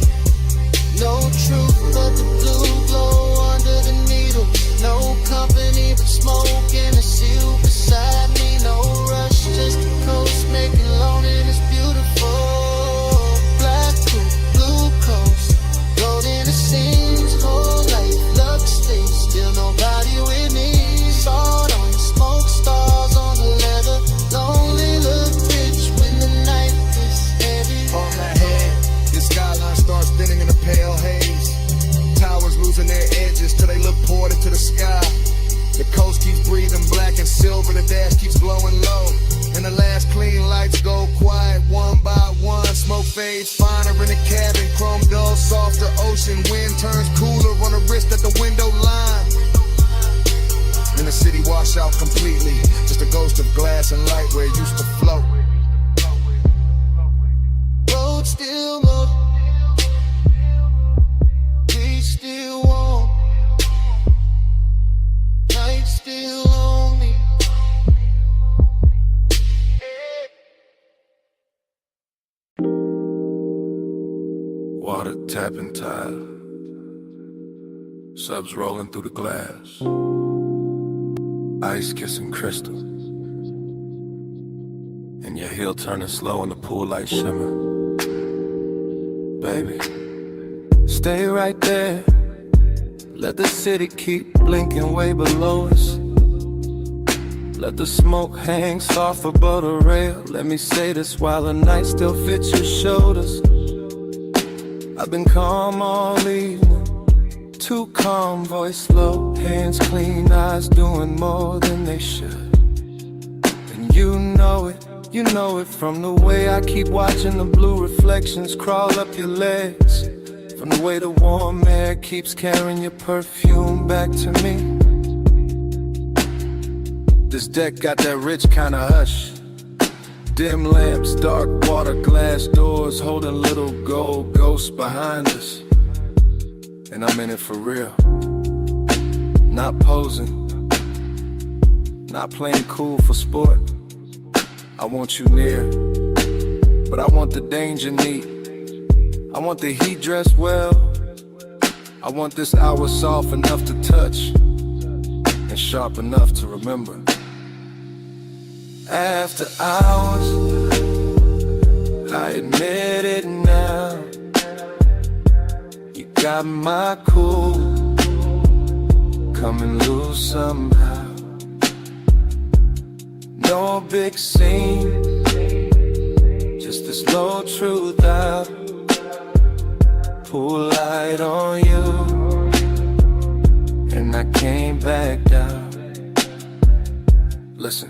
No truth but the blue glow under the needle. No company but smoke and a seal beside me. No rush, just the coast making loneliness beautiful. Black coat, blue coast, gold in the seams, whole life love stays, still nobody with me. Salt on the smoke, stars on the leather, lonely look rich when the night is heavy. On my head, the skyline starts thinning in a pale haze. Towers losing their edges till they look poured into the sky. The coast keeps breathing black and silver, the dash keeps glowing low, and the last clean lights go quiet one by one. Smoke fades finer in the cabin, chrome dull, softer ocean wind turns cooler on the wrist at the window line. And the city wash out completely, just a ghost of glass and light where it used to float. Road still low, we still warm, night still lonely. Water tapping tile, subs rolling through the glass, ice kissing crystal, and your heel turning slow in the pool light shimmer. Baby, stay right there. Let the city keep blinking way below us. Let the smoke hang soft above the rail. Let me say this while the night still fits your shoulders. I've been calm all evening, too calm, voice low, hands clean, eyes doing more than they should. And you know it from the way I keep watching the blue reflections crawl up your legs, from the way the warm air keeps carrying your perfume back to me. This deck got that rich kind of hush. Dim lamps, dark water, glass doors, holding little gold ghosts behind us. And I'm in it for real. Not posing, not playing cool for sport. I want you near, but I want the danger neat. I want the heat dressed well. I want this hour soft enough to touch. and sharp enough to remember. After hours, I admit it now. You got my cool coming loose somehow. No big scene, just this low truth out. Pull light on you, and I came back down. Listen,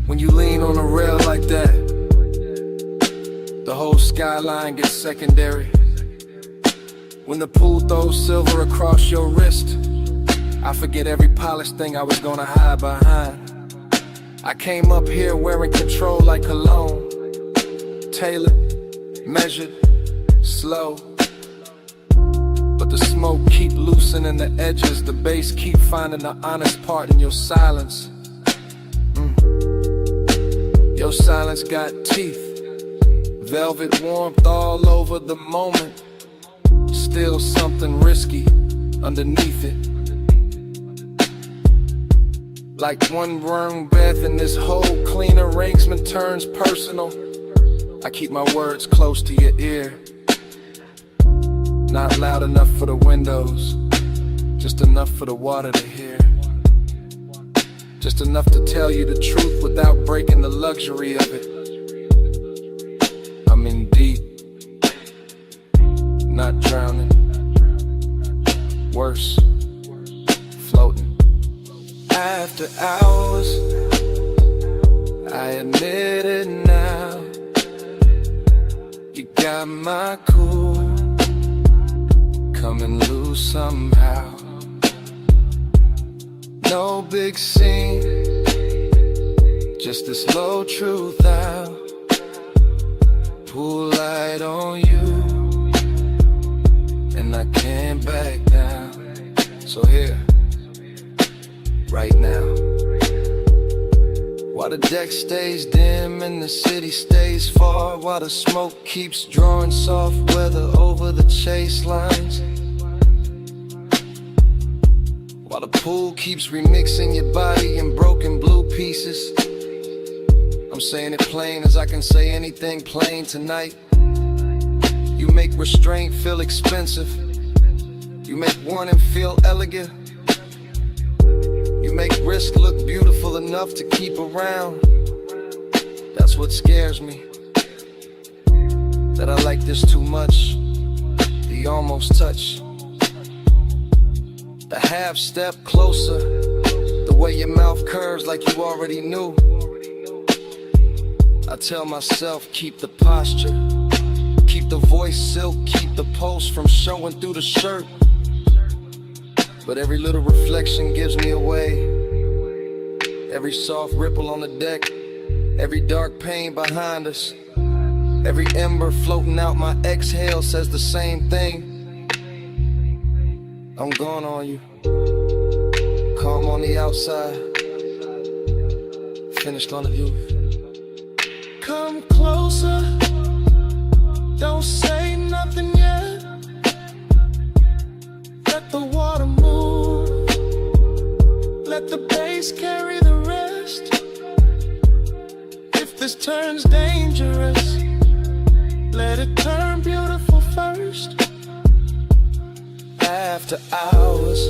when you lean on a rail like that, the whole skyline gets secondary. When the pool throws silver across your wrist, I forget every polished thing I was gonna hide behind. I came up here wearing control like cologne, tailored, measured, slow. But the smoke keep loosening the edges, the bass keep finding the honest part in your silence. Your silence got teeth, velvet warmth all over the moment. Still something risky underneath it. Like one wrong breath and this whole clean arrangement turns personal. I keep my words close to your ear, not loud enough for the windows, just enough for the water to hear. Just enough to tell you the truth without breaking the luxury of it. I'm in deep, not drowning. Worse, floating. After hours, I admit it now. You got my cool coming loose somehow. No big scene, just this low truth out. Pull light on you, and I came back down. So here, right now, while the deck stays dim and the city stays far, while the smoke keeps drawing soft weather over the chase lines, while the pool keeps remixing your body in broken blue pieces. I'm saying it plain as I can say anything plain tonight. You make restraint feel expensive. You make warning feel elegant. You make risk look beautiful enough to keep around. That's what scares me, that I like this too much. The almost touch, the half step closer, the way your mouth curves like you already knew. I tell myself, keep the posture, keep the voice silk, keep the pulse from showing through the shirt. But every little reflection gives me away. Every soft ripple on the deck, every dark pain behind us, every ember floating out my exhale says the same thing. I'm gone on you, calm on the outside, finished on the view. Come closer, don't say nothing yet. Let the water move, let the bass carry the rest. If this turns dangerous, let it turn beautiful first. After hours,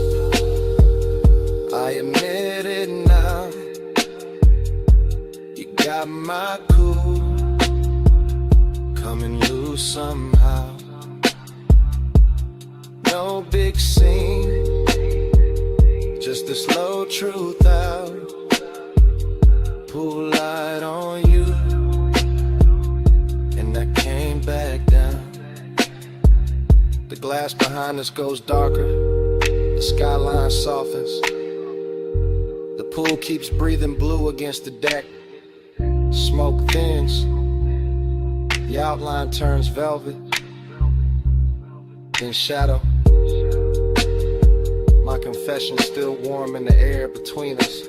I admit it now. You got my cool coming loose somehow. No big scene, just this low truth out. Pull light on you, and I came back down. The glass behind us goes darker, the skyline softens. The pool keeps breathing blue against the deck. Smoke thins, the outline turns velvet, then shadow. My confession's still warm in the air between us.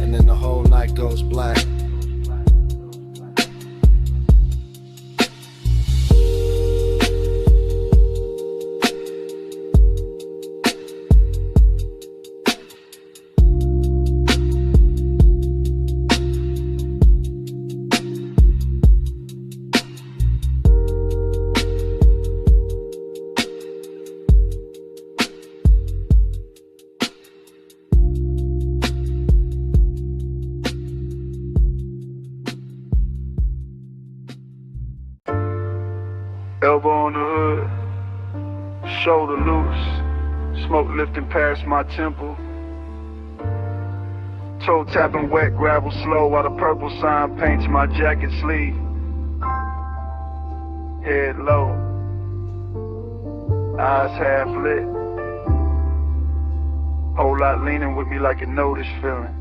And then the whole night goes black. shoulder loose, smoke lifting past my temple. Toe tapping wet gravel slow while the purple sign paints my jacket sleeve. Head low, eyes half lit. Whole lot leaning with me like you know this feeling.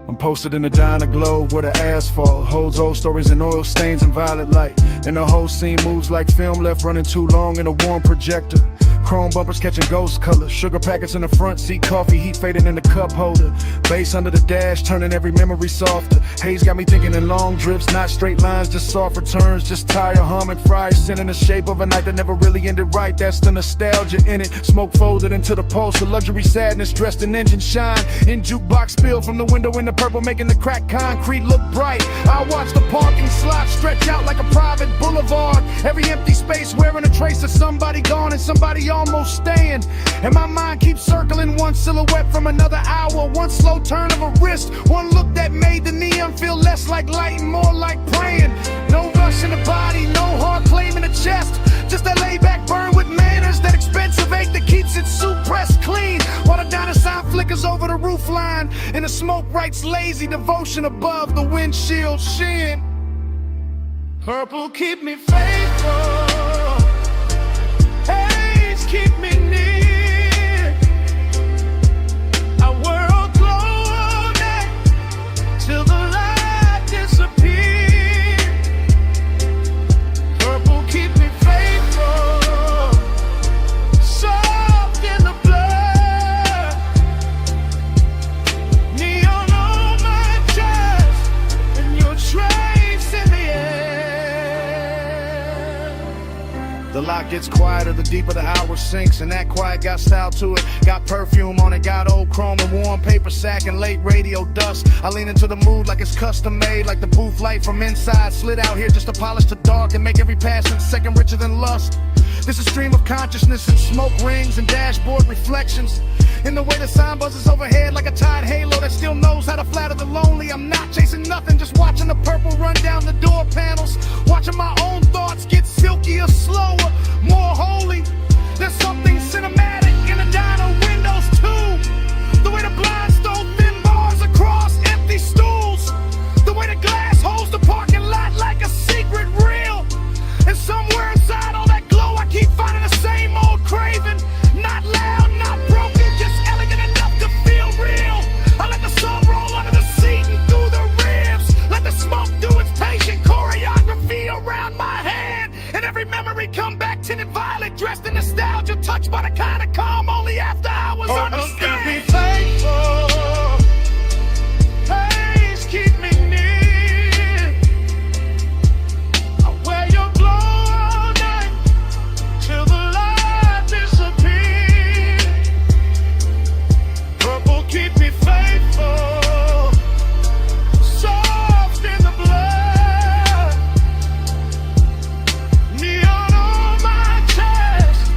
I'm posted in the diner globe where the asphalt holds old stories and oil stains and violet light. And the whole scene moves like film left running too long in a warm projector. Chrome bumpers catching ghost colors, sugar packets in the front seat, coffee heat fading in the cup holder. Bass under the dash, turning every memory softer. Haze got me thinking in long drifts, not straight lines, just soft returns. Just tire humming, fries sending the shape of a night that never really ended right. That's the nostalgia in it. Smoke folded into the pulse, the luxury sadness dressed in engine shine. In jukebox spill from the window in the purple, making the cracked concrete look bright. I watch the parking slot stretch out like a private boulevard. Every empty space wearing a trace of somebody gone and somebody almost staying. And my mind keeps circling one silhouette from another hour. One slow turn of a wrist, one look that made the neon feel less like light and more like praying. No rush in the body, no hard claim in the chest. Just that laid back burn with manners, that expensive ache that keeps it suit pressed clean. While the diner sign flickers over the roof line, and the smoke writes lazy devotion above the windshield sheen. Purple keep me faithful, haze keep me near. Our world glow all night till the light disappears. Purple keep me faithful, soft in the blood. Neon on my chest, and your trace in the air. The lot gets quieter the deeper the hour sinks, and that quiet got style to it. Got perfume on it, got old chrome and warm paper sack and late radio dust. I lean into the mood like it's custom made, like the booth light from inside slid out here just to polish the dark and make every passing second richer than lust. This is stream of consciousness and smoke rings and dashboard reflections. In the way the sign buzzes overhead like a tide halo that still knows how to flatter the lonely. I'm not chasing nothing, just watching the purple run down the door panels. Watching my own thoughts get silkier, slower, more holy. There's something cinematic in the diner windows too. The way the blinds throw thin bars across empty stools. The way the glass holds the parking lot like a secret reel. And somewhere inside all that glow I keep finding the same old craving. Not loud, not broken, just elegant enough to feel real. I let the sun roll under the seat and through the ribs. Let the smoke do its patient choreography around my hand. And every memory come back tinted violet, dressed in nostalgia, touched by the kind of calm only after hours understand. Keep me faithful, haze keep me near. I wear your glow all night till the light disappears. Purple keep me faithful, soft in the blood. Neon on my chest,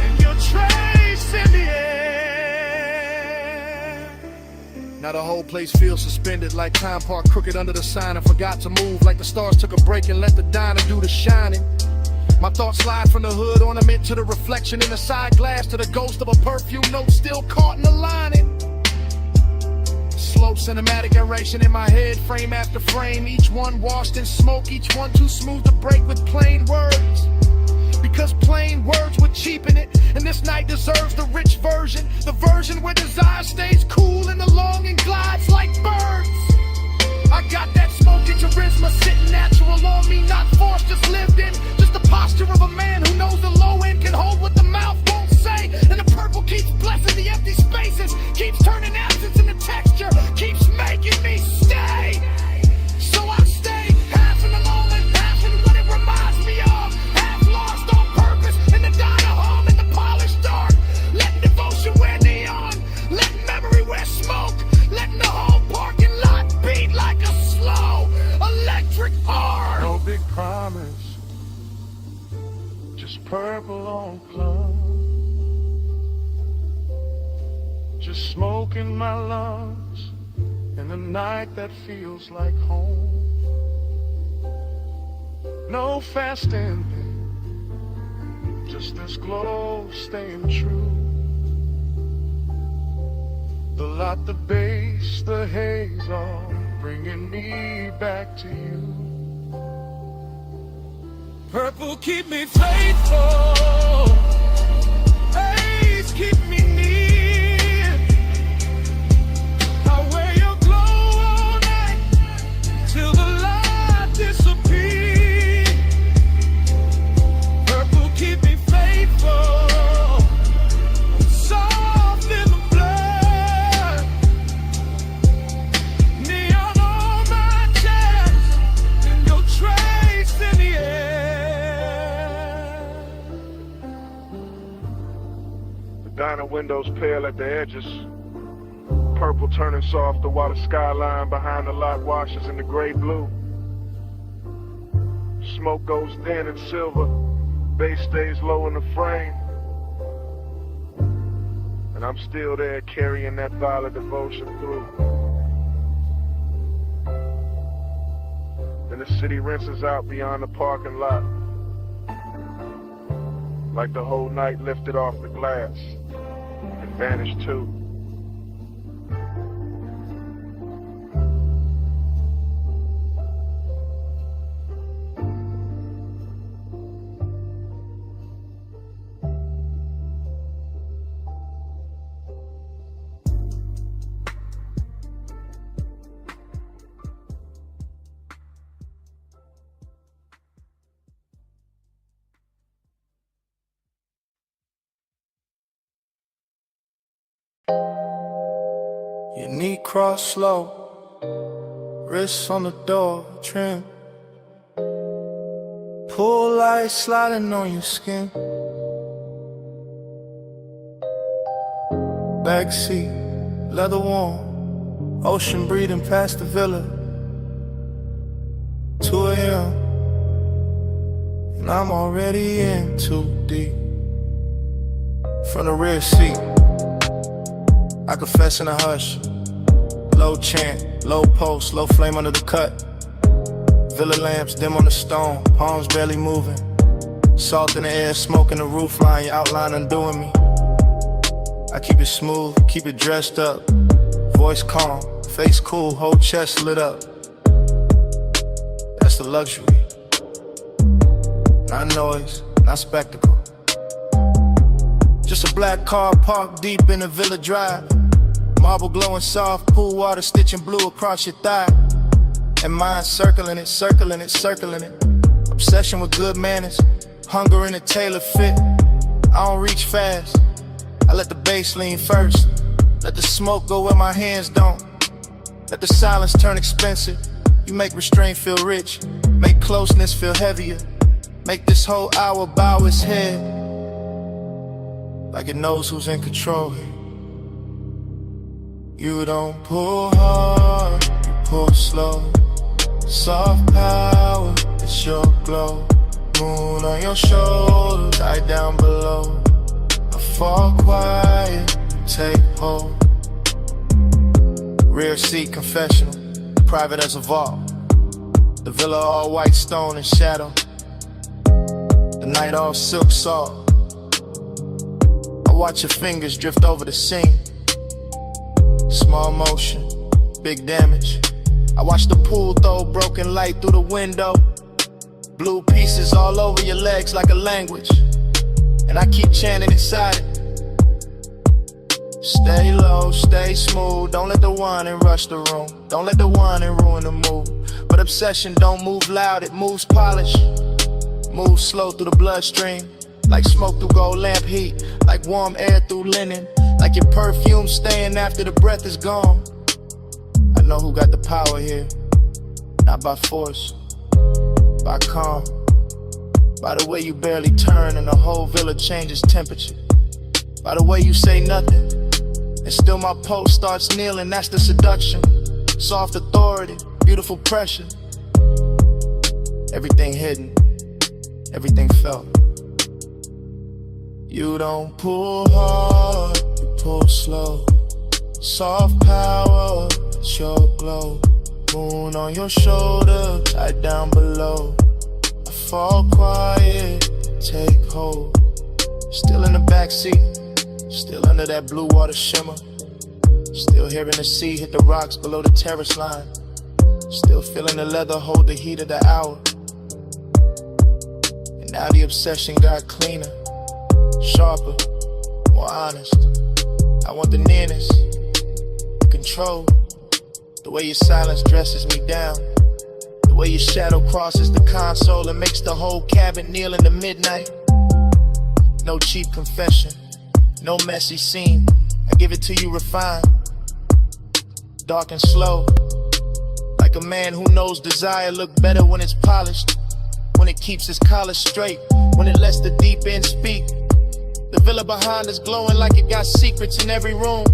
and your trace in the air. Now the whole place feels suspended, like time parked crooked under the sign and forgot to move, like the stars took a break and let the diner do the shining. My thoughts slide from the hood ornament to the reflection in the side glass to the ghost of a perfume note still caught in the lining. Slow cinematic narration in my head, frame after frame, each one washed in smoke, each one too smooth to break with plain words. Because plain words would cheapen it, and this night deserves the rich version, the version where desire stays cool and the longing glides like birds. I got that smoky charisma sitting natural on me, not forced, just lived in. Just the posture of a man who knows the low end can hold what the mouth won't say. And the purple keeps blessing the empty spaces, keeps turning absence into texture, keeps making me stay. So I stay, half in the moment, half in what it reminds me of. Half lost on purpose in the diner hall in the polished dark. Letting devotion wear neon, letting memory wear smoke, letting the whole parking lot beat like a slow electric arc. No big promise, just purple on plum. Just smoke in my lungs in the night that feels like home. No fast ending, just this glow staying true. The light, the bass, the haze, all bringing me back to you. Purple keep me faithful, haze keep me near. I wear your glow all night till the light disappears. Purple keep me faithful, soft in the blood. Neon on my chest, and your trace in the air. The diner windows pale at the edges, purple turning softer while the skyline behind the lot washes in the gray blue. Smoke goes thin and silver, bass stays low in the frame, and I'm still there carrying that violet devotion through. Then the city rinses out beyond the parking lot, like the whole night lifted off the glass and vanished too. Your knee cross slow, wrists on the door trim. Pull light sliding on your skin. Backseat, leather warm, ocean breathing past the villa. 2 a.m. and I'm already in too deep. From the rear seat, I confess in a hush. Low chant, low post, low flame under the cut. Villa lamps dim on the stone, palms barely moving. Salt in the air, smoke in the roof line, your outline undoing me. I keep it smooth, keep it dressed up. Voice calm, face cool, whole chest lit up. That's the luxury. Not noise, not spectacle. Just a black car parked deep in the Villa Drive. Marble glowing soft, pool water stitching blue across your thigh. And mine circling it, circling it, circling it. Obsession with good manners, hunger in a tailored fit. I don't reach fast, I let the bass lean first. Let the smoke go where my hands don't. Let the silence turn expensive. You make restraint feel rich, make closeness feel heavier. Make this whole hour bow its head, like it knows who's in control here. You don't pull hard, you pull slow. Soft power, it's your glow. Moon on your shoulder, die down below. I fall quiet, take hold. Rear seat confessional, private as a vault. The villa all white stone and shadow. The night all silk salt. I watch your fingers drift over the scene. Small motion, big damage. I watch the pool throw broken light through the window. Blue pieces all over your legs like a language. And I keep chanting inside it. Stay low, stay smooth. Don't let the whining rush the room. Don't let the whining ruin the mood. But obsession don't move loud, it moves polished. Move slow through the bloodstream. Like smoke through gold lamp heat. Like warm air through linen. Like your perfume staying after the breath is gone. I know who got the power here. Not by force, by calm. By the way you barely turn and the whole villa changes temperature. By the way you say nothing and still my pulse starts kneeling. That's the seduction. Soft authority, beautiful pressure. Everything hidden, everything felt. You don't pull hard, you pull slow. Soft power, it's your glow. Moon on your shoulder, tied down below. I fall quiet, take hold. Still in the backseat, still under that blue water shimmer. Still hearing the sea hit the rocks below the terrace line. Still feeling the leather hold the heat of the hour. And now the obsession got cleaner, sharper, more honest. I want the nearness, control. The way your silence dresses me down. The way your shadow crosses the console and makes the whole cabin kneel in the midnight. No cheap confession, no messy scene. I give it to you refined, dark and slow. Like a man who knows desire look better when it's polished, when it keeps its collar straight, when it lets the deep end speak. The villa behind us glowing like it got secrets in every room.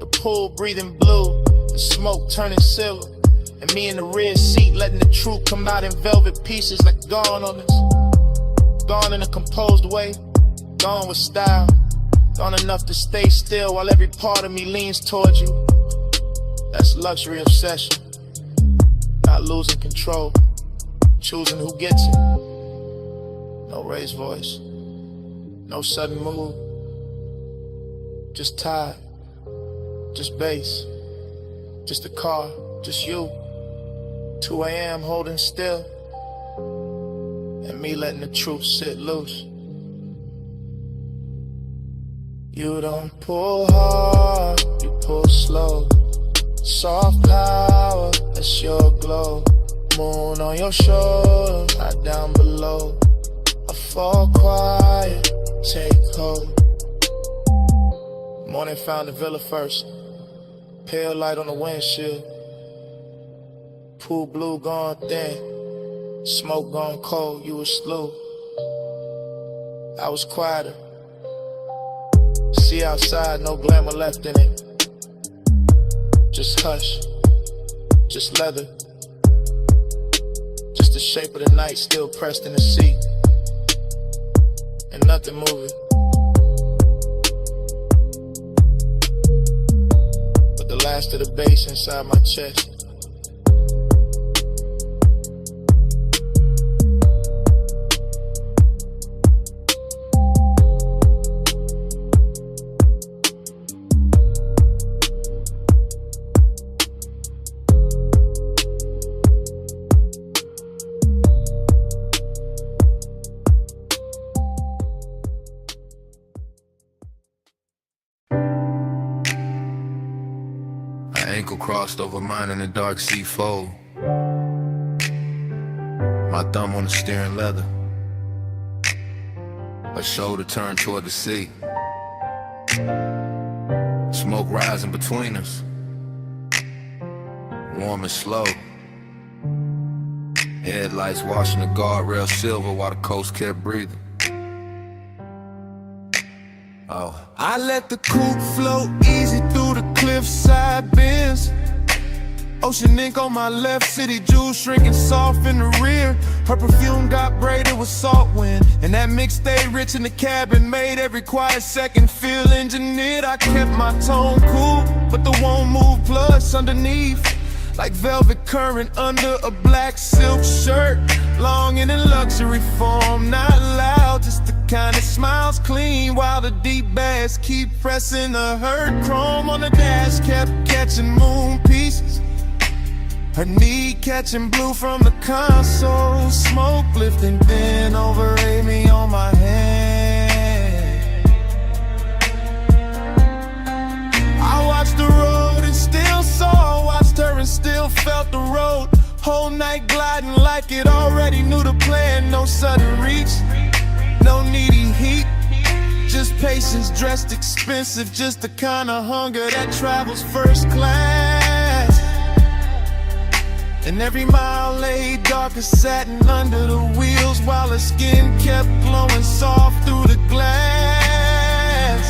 The pool breathing blue, the smoke turning silver, and me in the rear seat letting the truth come out in velvet pieces like gone on us. Gone in a composed way, gone with style, gone enough to stay still while every part of me leans towards you. That's luxury obsession, not losing control, choosing who gets it. No raised voice, no sudden move, just tired, just bass, just a car, just you. 2 a.m. holding still, and me letting the truth sit loose. You don't pull hard, you pull slow. Soft power, that's your glow. Moon on your shoulder, hot down below. I fall quiet, take hold. Morning found the villa first. Pale light on the windshield. Pool blue gone thin. Smoke gone cold, you was slow. I was quieter. See outside, no glamour left in it. Just hush, just leather. Just the shape of the night still pressed in the seat. And nothing moving. But the last of the bass inside my chest. Ankle crossed over mine in the dark sea fold. My thumb on the steering leather. Her shoulder turned toward the sea. Smoke rising between us. Warm and slow. Headlights washing the guardrail silver while the coast kept breathing. Oh. I let the coupe float easy through the cliffside bends. Ocean ink on my left, city jewels shrinking soft in the rear. Her perfume got braided with salt wind, and that mix stayed rich in the cabin, made every quiet second feel engineered. I kept my tone cool, but the won't move plus underneath, like velvet current under a black silk shirt. Longing in luxury form, not loud, just the kind that smiles clean while the deep bass keep pressing the hurt. Chrome on the dash kept catching moon pieces. Her knee catching blue from the console. Smoke lifting thin over Amy on my hand. I watched the road and still saw, watched her and still felt the road. Whole night gliding like it already knew the plan. No sudden reach, no needy heat, just patience dressed expensive, just the kind of hunger that travels first class. And every mile lay dark as satin under the wheels, while her skin kept glowing soft through the glass.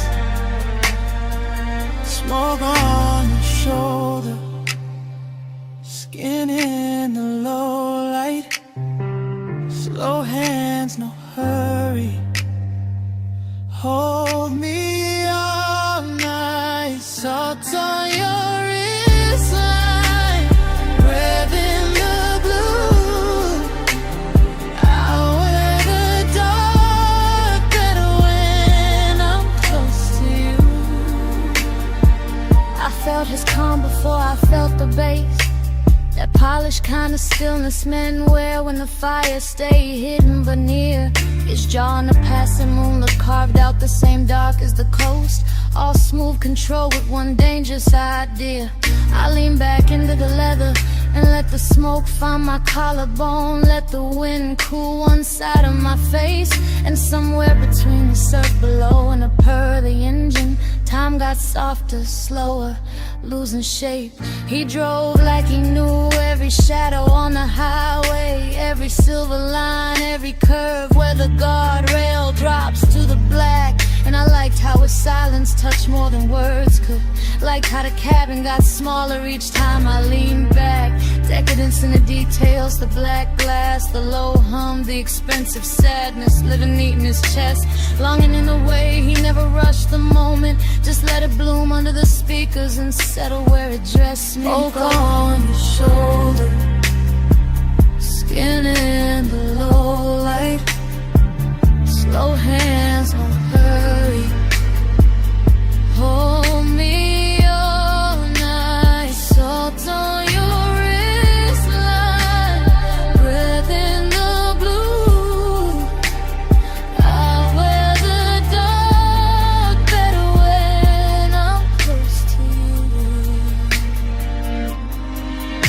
Smoke on your shoulder, skin in the low light. Slow hands, no hurry. Hold me all night. Salt on your wristline, breath in the blue. I felt his calm before I felt the bass. That polished kind of stillness men wear when the fire stay hidden but near. His jaw in the passing moonlit carved out the same dark as the coast. All smooth control with one dangerous idea. I lean back into the leather and let the smoke find my collarbone. Let the wind cool one side of my face. And somewhere between the surf below and the purr of the engine, time got softer, slower, losing shape. He drove like he knew every shadow on the highway, every silver line, every curve where the guardrail drops to the black. And I liked how his silence touched more than words could. Liked how the cabin got smaller each time I leaned back. Decadence in the details, the black glass, the low hum, the expensive sadness living neat in his chest. Longing in the way he never rushed the moment, just let it bloom under the speakers and settle where it dressed me. Smoke on your shoulder, skin in the low light, slow hands, no hurry, hold me all night, salt on your wristline, breath in the blue. I wear the dark better when I'm close to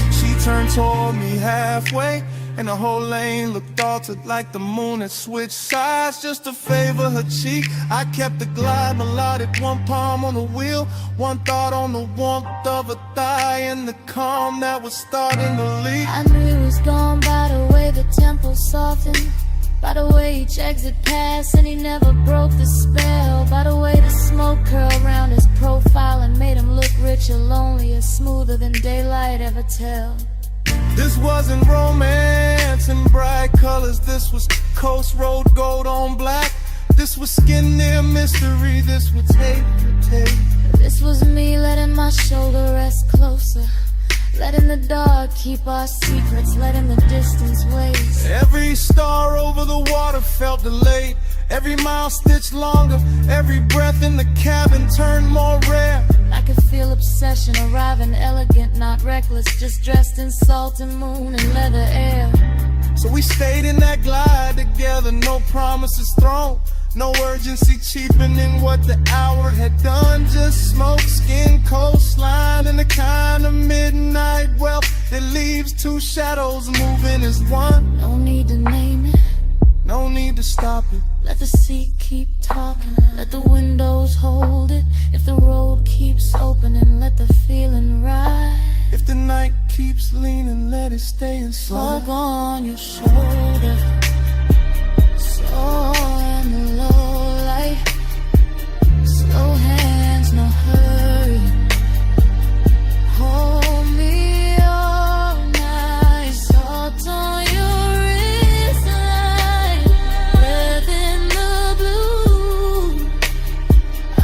you. She turned toward me halfway, and the whole lane looked altered like the moon had switched sides just to favor her cheek. I kept the glide melodic, one palm on the wheel, one thought on the warmth of a thigh and the calm that was starting to leak. I knew he was gone by the way the tempo softened, by the way each exit passed and he never broke the spell, by the way the smoke curled around his profile and made him look richer, lonelier, smoother than daylight ever tell. This wasn't romance in bright colors, this was coast road gold on black. This was skin near mystery, this was tape to tape. This was me letting my shoulder rest closer, letting the dark keep our secrets, letting the distance waste. Every star over the water felt delayed, every mile stitched longer, every breath in the cabin turned more rare. I could feel obsession arriving elegant, not reckless, just dressed in salt and moon and leather air. So we stayed in that glide together, no promises thrown, no urgency cheapening what the hour had done. Just smoke, skin, coastline, and the kind of midnight wealth that leaves two shadows moving as one. No need to name it, no need to stop it. let the seat keep talking, let the windows hold it. If the road keeps opening, let the feeling ride. If the night keeps leaning, let it stay inside. Smoke on your shoulder, so in the low light, slow hands, no hurry, hold me all night, salt on your wristline, breath in the blue. I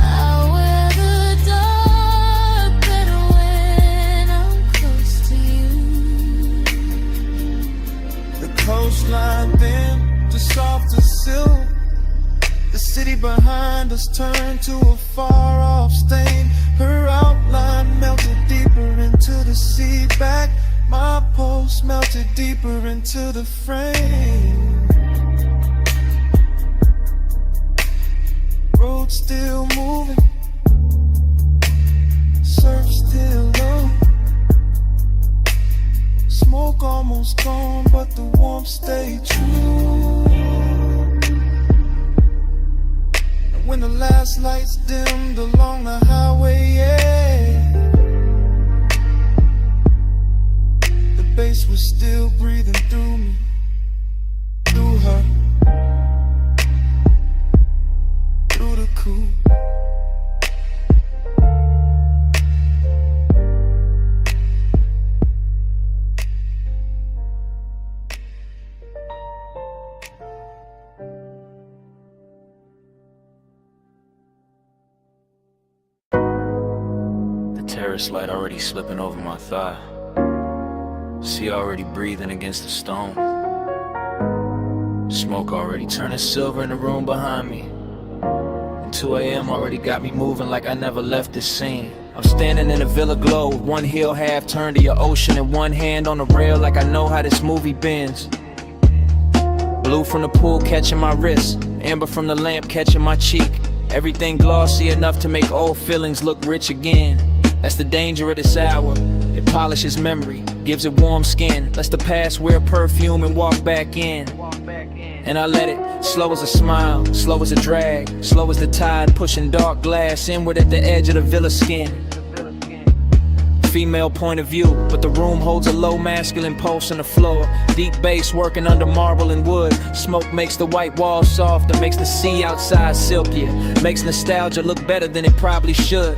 wear the dark better when I'm close to you. The coastline then, just soft as silk. The city behind us turned to a far-off stain. Her outline melted deeper into the sea back. My pulse melted deeper into the frame. Road still moving, surf still low. Smoke almost gone, but the warmth stayed true. And when the last lights dimmed along the highway, yeah, the bass was still breathing through me, through her, through the cool. Terrace light already slipping over my thigh. Sea already breathing against the stone. Smoke already turning silver in the room behind me. And 2 a.m. already got me moving like I never left this scene. I'm standing in a villa glow, one heel half turned to your ocean and one hand on the rail like I know how this movie bends. Blue from the pool catching my wrist, amber from the lamp catching my cheek. Everything glossy enough to make old feelings look rich again. That's the danger of this hour. It polishes memory, gives it warm skin, lets the past wear perfume and walk back in. And I let it, slow as a smile, slow as a drag, slow as the tide pushing dark glass inward at the edge of the villa skin. Female point of view, but the room holds a low masculine pulse on the floor. Deep bass working under marble and wood. Smoke makes the white walls softer, makes the sea outside silkier, makes nostalgia look better than it probably should.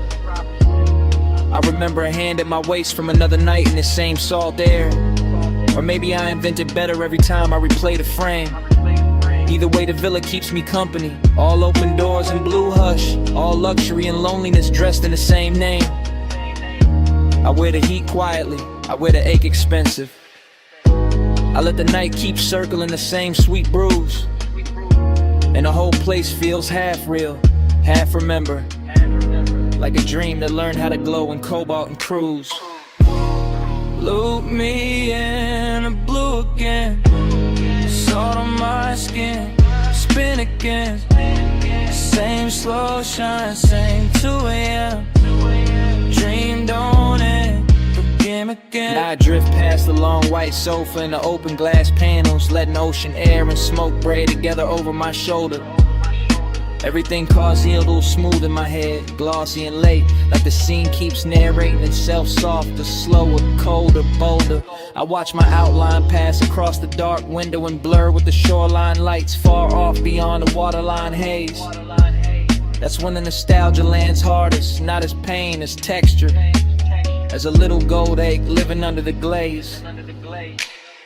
I remember a hand at my waist from another night in the same salt air. Or maybe I invented better every time I replay the frame. Either way, the villa keeps me company. All open doors and blue hush, all luxury and loneliness dressed in the same name. I wear the heat quietly, I wear the ache expensive. I let the night keep circling the same sweet brews. And the whole place feels half real, half remember. Like a dream that learned how to glow in cobalt and cruise. Loop me in the blue again, salt on my skin, spin again. Same slow shine, same 2 a.m. Dream don't end, begin again. Now I drift past the long white sofa and the open glass panels, letting ocean air and smoke braid together over my shoulder. Everything causey a little smooth in my head, glossy and late, like the scene keeps narrating itself softer, slower, colder, bolder. I watch my outline pass across the dark window and blur with the shoreline lights far off beyond the waterline haze. That's when the nostalgia lands hardest, not as pain, as texture, as a little gold egg living under the glaze.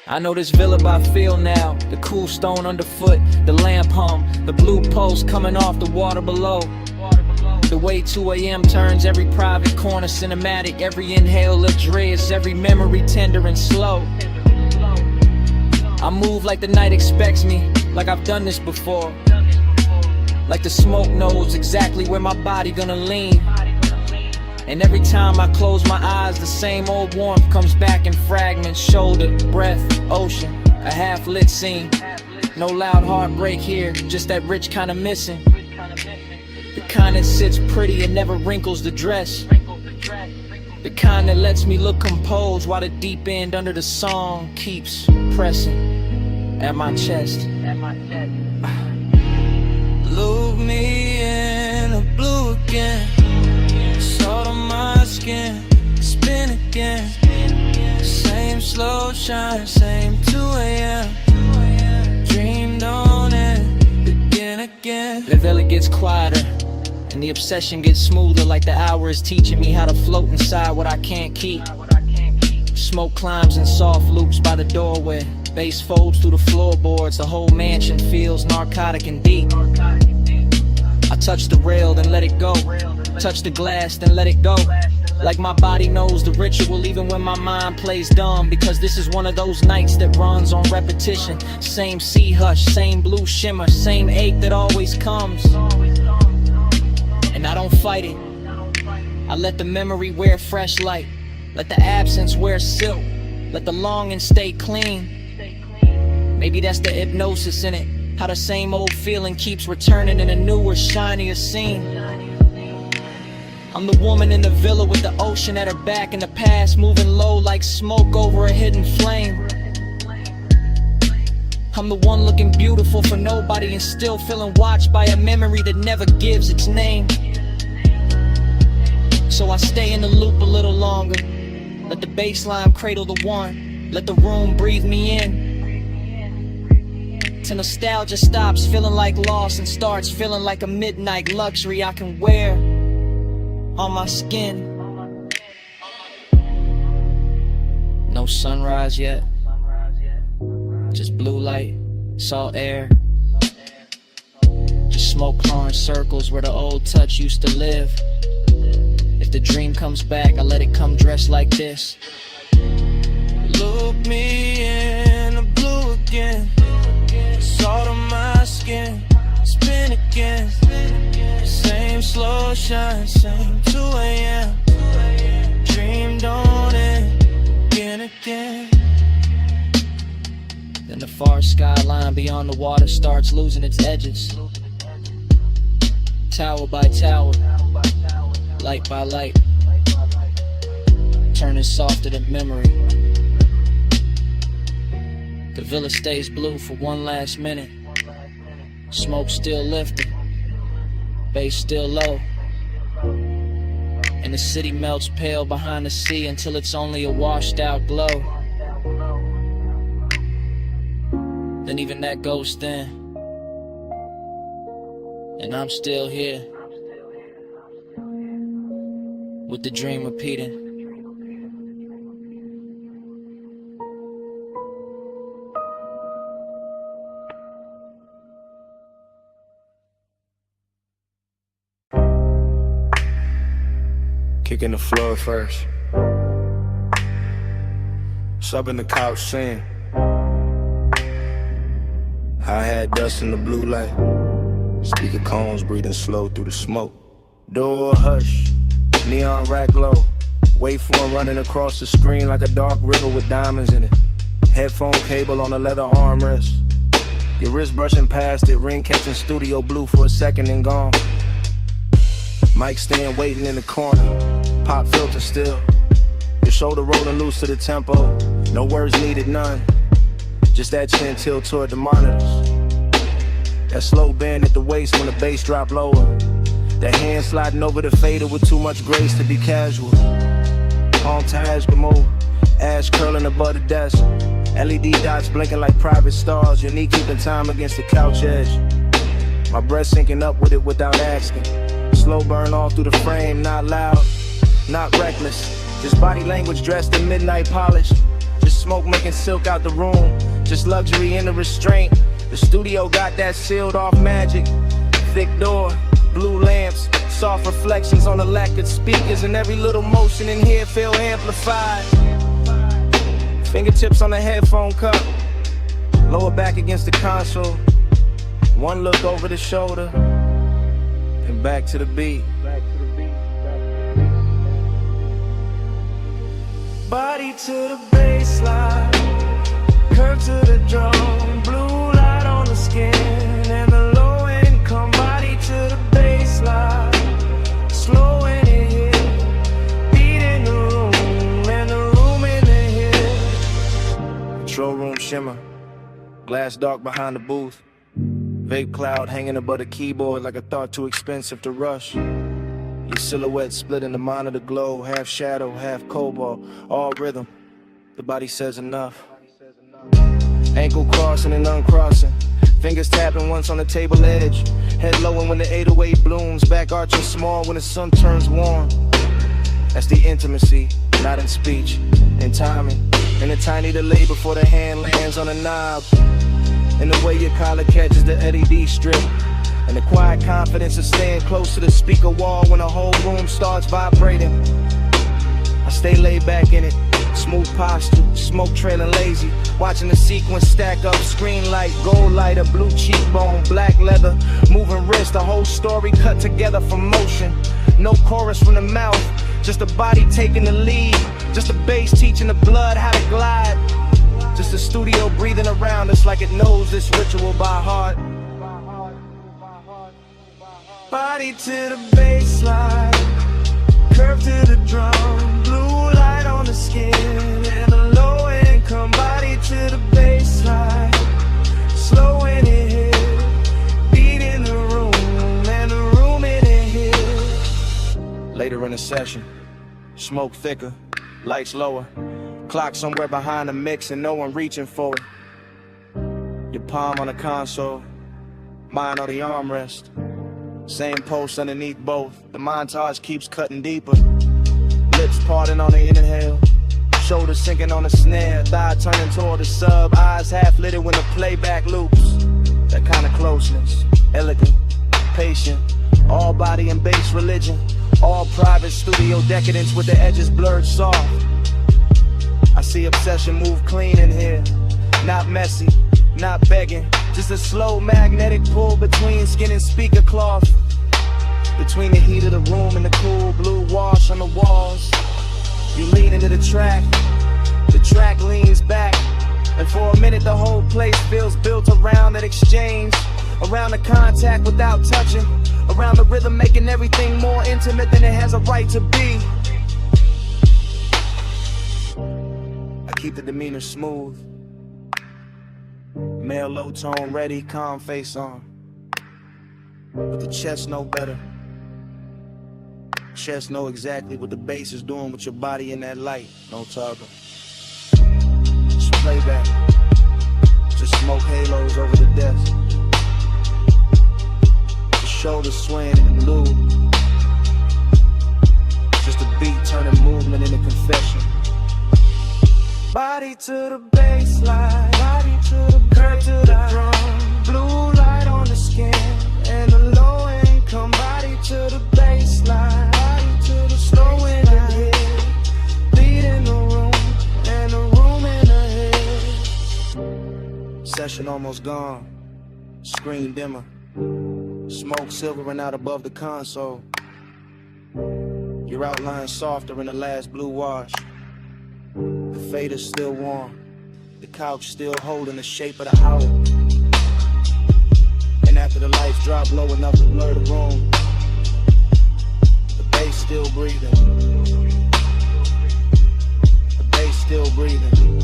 I know this villa by feel now, the cool stone underfoot, the lamp hum, the blue pulse coming off the water below. The way 2 a.m. turns every private corner cinematic, every inhale luxurious, every memory tender and slow. I move like the night expects me, like I've done this before. Like the smoke knows exactly where my body gonna lean. And every time I close my eyes, the same old warmth comes back in fragments. Shoulder, breath, ocean, a half-lit scene. No loud heartbreak here, just that rich kind of missing. The kind that sits pretty and never wrinkles the dress. The kind that lets me look composed while the deep end under the song keeps pressing at my chest. Loop me in the blue again, salt on my skin, spin again. Same slow shine, same 2 a.m. Dream don't end, begin again. The villa gets quieter, and the obsession gets smoother, like the hour is teaching me how to float inside what I can't keep. Smoke climbs in soft loops by the doorway. Bass folds through the floorboards, the whole mansion feels narcotic and deep. I touch the rail, then let it go. Touch the glass, then let it go. Like my body knows the ritual even when my mind plays dumb. Because this is one of those nights that runs on repetition. Same sea hush, same blue shimmer, same ache that always comes. And I don't fight it, I let the memory wear fresh light. Let the absence wear silk, let the longing stay clean. Maybe that's the hypnosis in it, how the same old feeling keeps returning in a newer, shinier scene. I'm the woman in the villa with the ocean at her back and the past moving low like smoke over a hidden flame. I'm the one looking beautiful for nobody and still feeling watched by a memory that never gives its name. So I stay in the loop a little longer, let the bassline cradle the one, let the room breathe me in. Till nostalgia stops feeling like loss and starts feeling like a midnight luxury I can wear on my skin. No sunrise yet, just blue light, salt air. Just smoke pouring circles where the old touch used to live. If the dream comes back, I let it come dressed like this. Look me in the blue again, salt on my skin, spin again. Same slow shine, same 2 a.m. far skyline beyond the water starts losing its edges. Tower by tower, light by light, turning softer than memory. The villa stays blue for one last minute. Smoke still lifting, bass still low, and the city melts pale behind the sea until it's only a washed out glow. Then even that goes thin, and I'm still here with the dream repeating. Kicking the floor first. Subbing the couch scene. I had dust in the blue light. Speaker cones breathing slow through the smoke. Door hush, neon rack glow. Waveform running across the screen like a dark river with diamonds in it. Headphone cable on a leather armrest. Your wrist brushing past it, ring catching studio blue for a second and gone. Mic stand waiting in the corner, pop filter still. Your shoulder rolling loose to the tempo, no words needed, none. Just that chin tilt toward the monitors. That slow bend at the waist when the bass drop lower. That hand sliding over the fader with too much grace to be casual. Palm to Ashgamo, ash curling above the desk. LED dots blinking like private stars, your knee keeping time against the couch edge. My breath syncing up with it without asking. Slow burn all through the frame, not loud, not reckless. Just body language dressed in midnight polish. Just smoke making silk out the room. Just luxury in the restraint. The studio got that sealed off magic. Thick door, blue lamps, soft reflections on the lacquered speakers, and every little motion in here feel amplified. Fingertips on the headphone cup, lower back against the console. One look over the shoulder, and back to the beat. Body to the baseline, curve to the drum, blue light on the skin, and the low income. Body to the baseline, slow in it here, beat in the room, and the room in the here. Control room shimmer, glass dark behind the booth. Vape cloud hanging above the keyboard like a thought too expensive to rush. Your silhouette split in the monitor glow, half shadow, half cobalt, all rhythm. The body says enough. Ankle crossing and uncrossing, fingers tapping once on the table edge. Head lowing when the 808 blooms, back arching small when the sun turns warm. That's the intimacy, not in speech, in timing. And a tiny delay before the hand lands on the knob. And the way your collar catches the LED strip. And the quiet confidence of staying close to the speaker wall when the whole room starts vibrating. I stay laid back in it, smooth posture, smoke trailing lazy. Watching the sequence stack up, screen light, gold lighter, blue cheekbone, black leather, moving wrist, the whole story cut together from motion. No chorus from the mouth, just a body taking the lead. Just a bass teaching the blood how to glide. Just a studio breathing around us like it knows this ritual by heart. Body to the baseline, curve to the drum, blue light on the skin, and a low income. Body to the baseline, slow in it here, beat in the room, and the room in it here. Later in the session, smoke thicker, lights lower, clock somewhere behind the mix and no one reaching for it. Your palm on the console, mine on the armrest. Same pulse underneath both, the montage keeps cutting deeper. Lips parting on the inhale, shoulders sinking on the snare, thigh turning toward the sub, eyes half lit when the playback loops. That kind of closeness, elegant, patient, all body and bass religion, all private studio decadence with the edges blurred soft. I see obsession move clean in here, not messy, not begging, just a slow magnetic pull between skin and speaker cloth. Between the heat of the room and the cool blue wash on the walls. You lean into the track leans back, And for a minute the whole place feels built around that exchange, around the contact without touching, around the rhythm making everything more intimate than it has a right to be. I keep the demeanor smooth, male low tone ready, calm face on, but the chest know better. Chest know exactly what the bass is doing with your body in that light. No toggle. Just playback. Just smoke halos over the desk. The shoulders swaying in the blue. Just a beat turning movement into confession. Body to the baseline, body to the curve to the drum. Blue light on the skin and the low income. Body to the baseline. Slow in the head, beat in the room, and the room in the head. Session almost gone, screen dimmer, smoke silvering out above the console. Your outline softer in the last blue wash. The fader's still warm, the couch still holding the shape of the owl. And after the lights drop low enough to blur the room, the bass still breathing. The bass still breathing.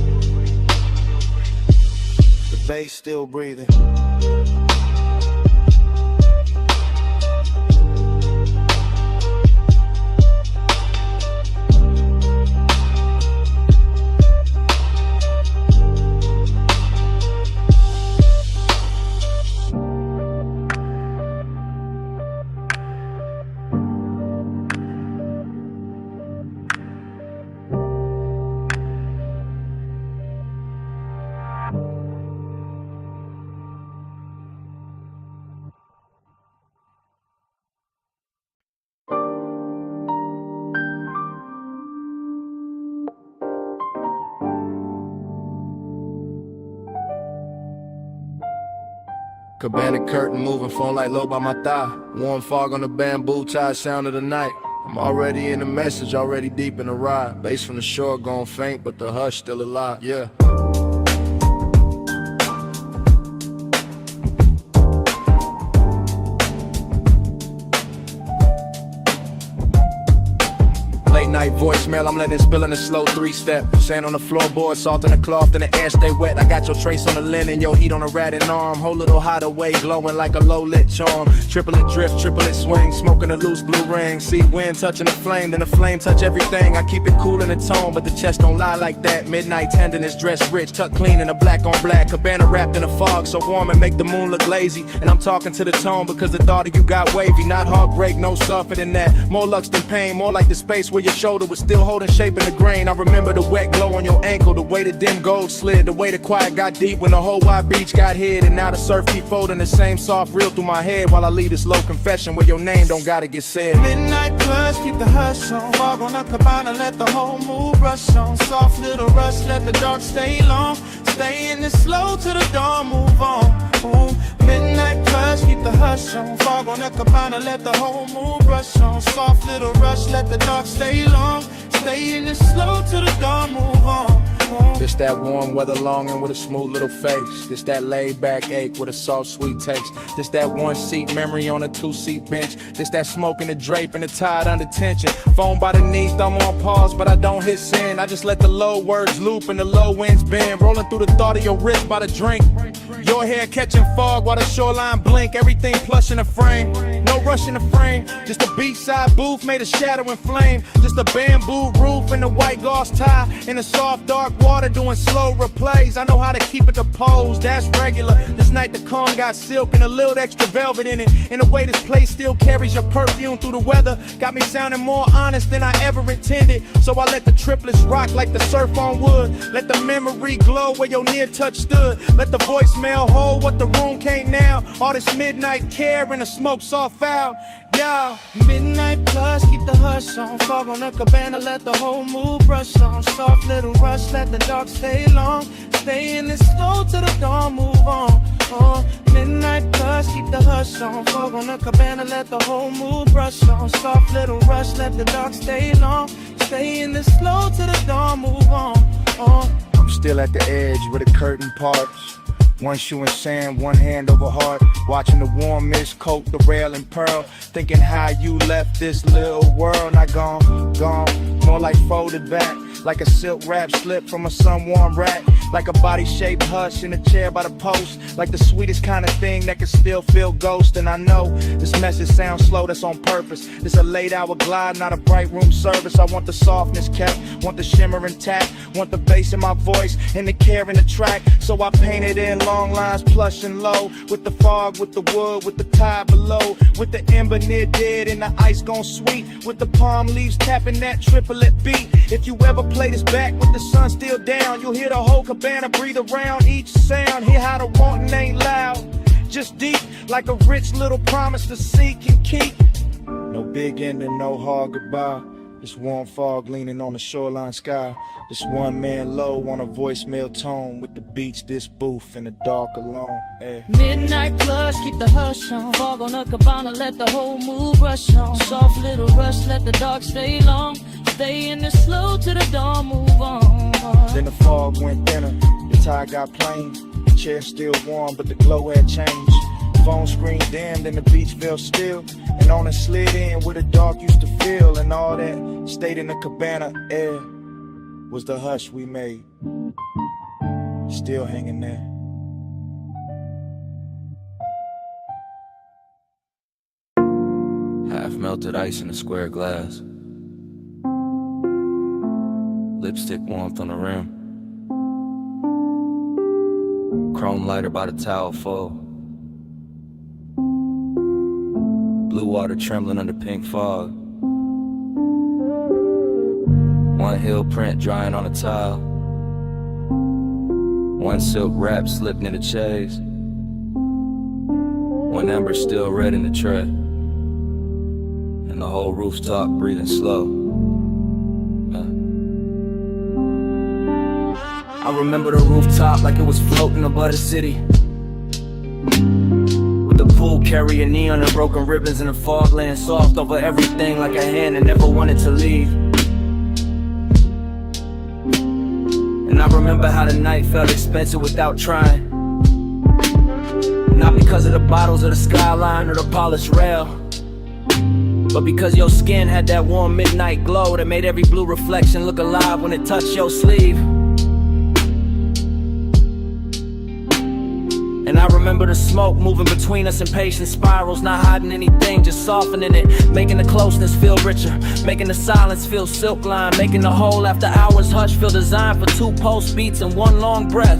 The bass still breathing. Cabana curtain moving, phone light low by my thigh. Warm fog on the bamboo tie, sound of the night. I'm already in the message, already deep in the ride. Bass from the shore gone faint, but the hush still alive, yeah. Late night voicemail, I'm letting it spill in a slow 3-step. Sand on the floorboard, salt in the cloth, and the air stay wet. I got your trace on the linen, your heat on the rat and arm. Whole little hideaway glowing like a low lit charm. Triplet drift, triplet swing, smoking a loose blue ring. See wind touching the flame, then the flame touch everything. I keep it cool in the tone, but the chest don't lie like that. Midnight tenderness, dressed rich, tucked clean in a black on black. Cabana wrapped in a fog, so warm and make the moon look lazy. And I'm talking to the tone because the thought of you got wavy. Not heartbreak, no softer than that. More lux than pain, more like the space where your shoulder was still holding shape in the grain. I remember the wet glow on your ankle, the way the dim gold slid, the way the quiet got deep when the whole wide beach got hid. And now the surf keep folding the same soft reel through my head while I leave this low confession where your name don't gotta get said. Midnight plus, keep the hush on. Fog on the cabana, let the whole mood rush on. Soft little rush, let the dark stay long. Stay in this slow till the dawn, move on. Ooh. Midnight plus, keep the hush on. Fog on the cabana, let the whole mood rush on. Soft little rush, let the dark stay long. Stay in this slow till the dawn, move on. This that warm weather longing with a smooth little face. This that laid back ache with a soft sweet taste. This that one seat memory on a 2-seat bench. This that smoke in the drape and the tide under tension. Phone by the knees, thumb on pause, but I don't hit send. I just let the low words loop and the low winds bend. Rolling through the thought of your wrist by the drink. Your hair catching fog while the shoreline blink. Everything plush in the frame, no rush in the frame. Just a beachside booth made of shadow and flame. Just a bamboo roof and a white gauze tie. In the soft dark water doing slow replays. I know how to keep it composed, that's regular. This night the calm got silk and a little extra velvet in it. In a way this place still carries your perfume through the weather. Got me sounding more honest than I ever intended. So I let the triplets rock like the surf on wood. Let the memory glow where your near touch stood. Let the voicemail hold what the room can't now. All this midnight care and the smoke soft out. Yeah. Midnight plus, keep the hush on. Fog on the cabana, let the whole mood brush on. Soft little rush, let the dark stay long. Stay in this slow till the dawn, move on. Midnight plus, keep the hush on. Fog on the cabana, let the whole mood brush on. Soft little rush, let the dark stay long. Stay in this slow till the dawn, move on. I'm still at the edge where the curtain parts. One shoe in sand, one hand over heart. Watching the warm mist coat the rail and pearl. Thinking how you left this little world. Not gone, more like folded back. Like a silk wrap slip from a sun-warm rack. Like a body-shaped hush in a chair by the post. Like the sweetest kind of thing that can still feel ghost. And I know this message sounds slow, that's on purpose. This a late hour glide, not a bright room service. I want the softness kept, want the shimmer intact. Want the bass in my voice and the care in the track. So I painted in long lines, plush and low. With the fog, with the wood, with the tide below. With the ember near dead and the ice gone sweet. With the palm leaves tapping that triplet beat. If you ever play this back with the sun still down, you'll hear the whole cabana breathe around each sound. Hear how the wanting ain't loud, just deep, like a rich little promise to seek and keep. No big ending, no hard goodbye. This warm fog leaning on the shoreline sky. This one man low on a voicemail tone. With the beach, this booth in the dark alone. Midnight plush, keep the hush on. Fog on the cabana, let the whole mood rush on. Soft little rush, let the dark stay long. Stay in the slow till the dawn, move on. Then the fog went thinner, the tide got plain. The chair still warm, but the glow had changed. Phone screen dimmed and the beach felt still. And on it slid in where the dark used to feel. And all that stayed in the cabana air was the hush we made, still hanging there. Half melted ice in a square glass. Lipstick warmth on the rim. Chrome lighter by the towel full. Blue water trembling under pink fog. One heel print drying on a tile. One silk wrap slipped near the chase. One ember still red in the tray. And the whole rooftop breathing slow. I remember the rooftop like it was floating above the city. With the pool carrying neon and broken ribbons and the fog laying soft over everything like a hand that never wanted to leave. And I remember how the night felt expensive without trying. Not because of the bottles or the skyline or the polished rail, but because your skin had that warm midnight glow that made every blue reflection look alive when it touched your sleeve. And I remember the smoke moving between us in patient spirals, not hiding anything, just softening it, making the closeness feel richer, making the silence feel silk line, making the whole after hours hush feel designed for 2 pulse beats and 1 long breath.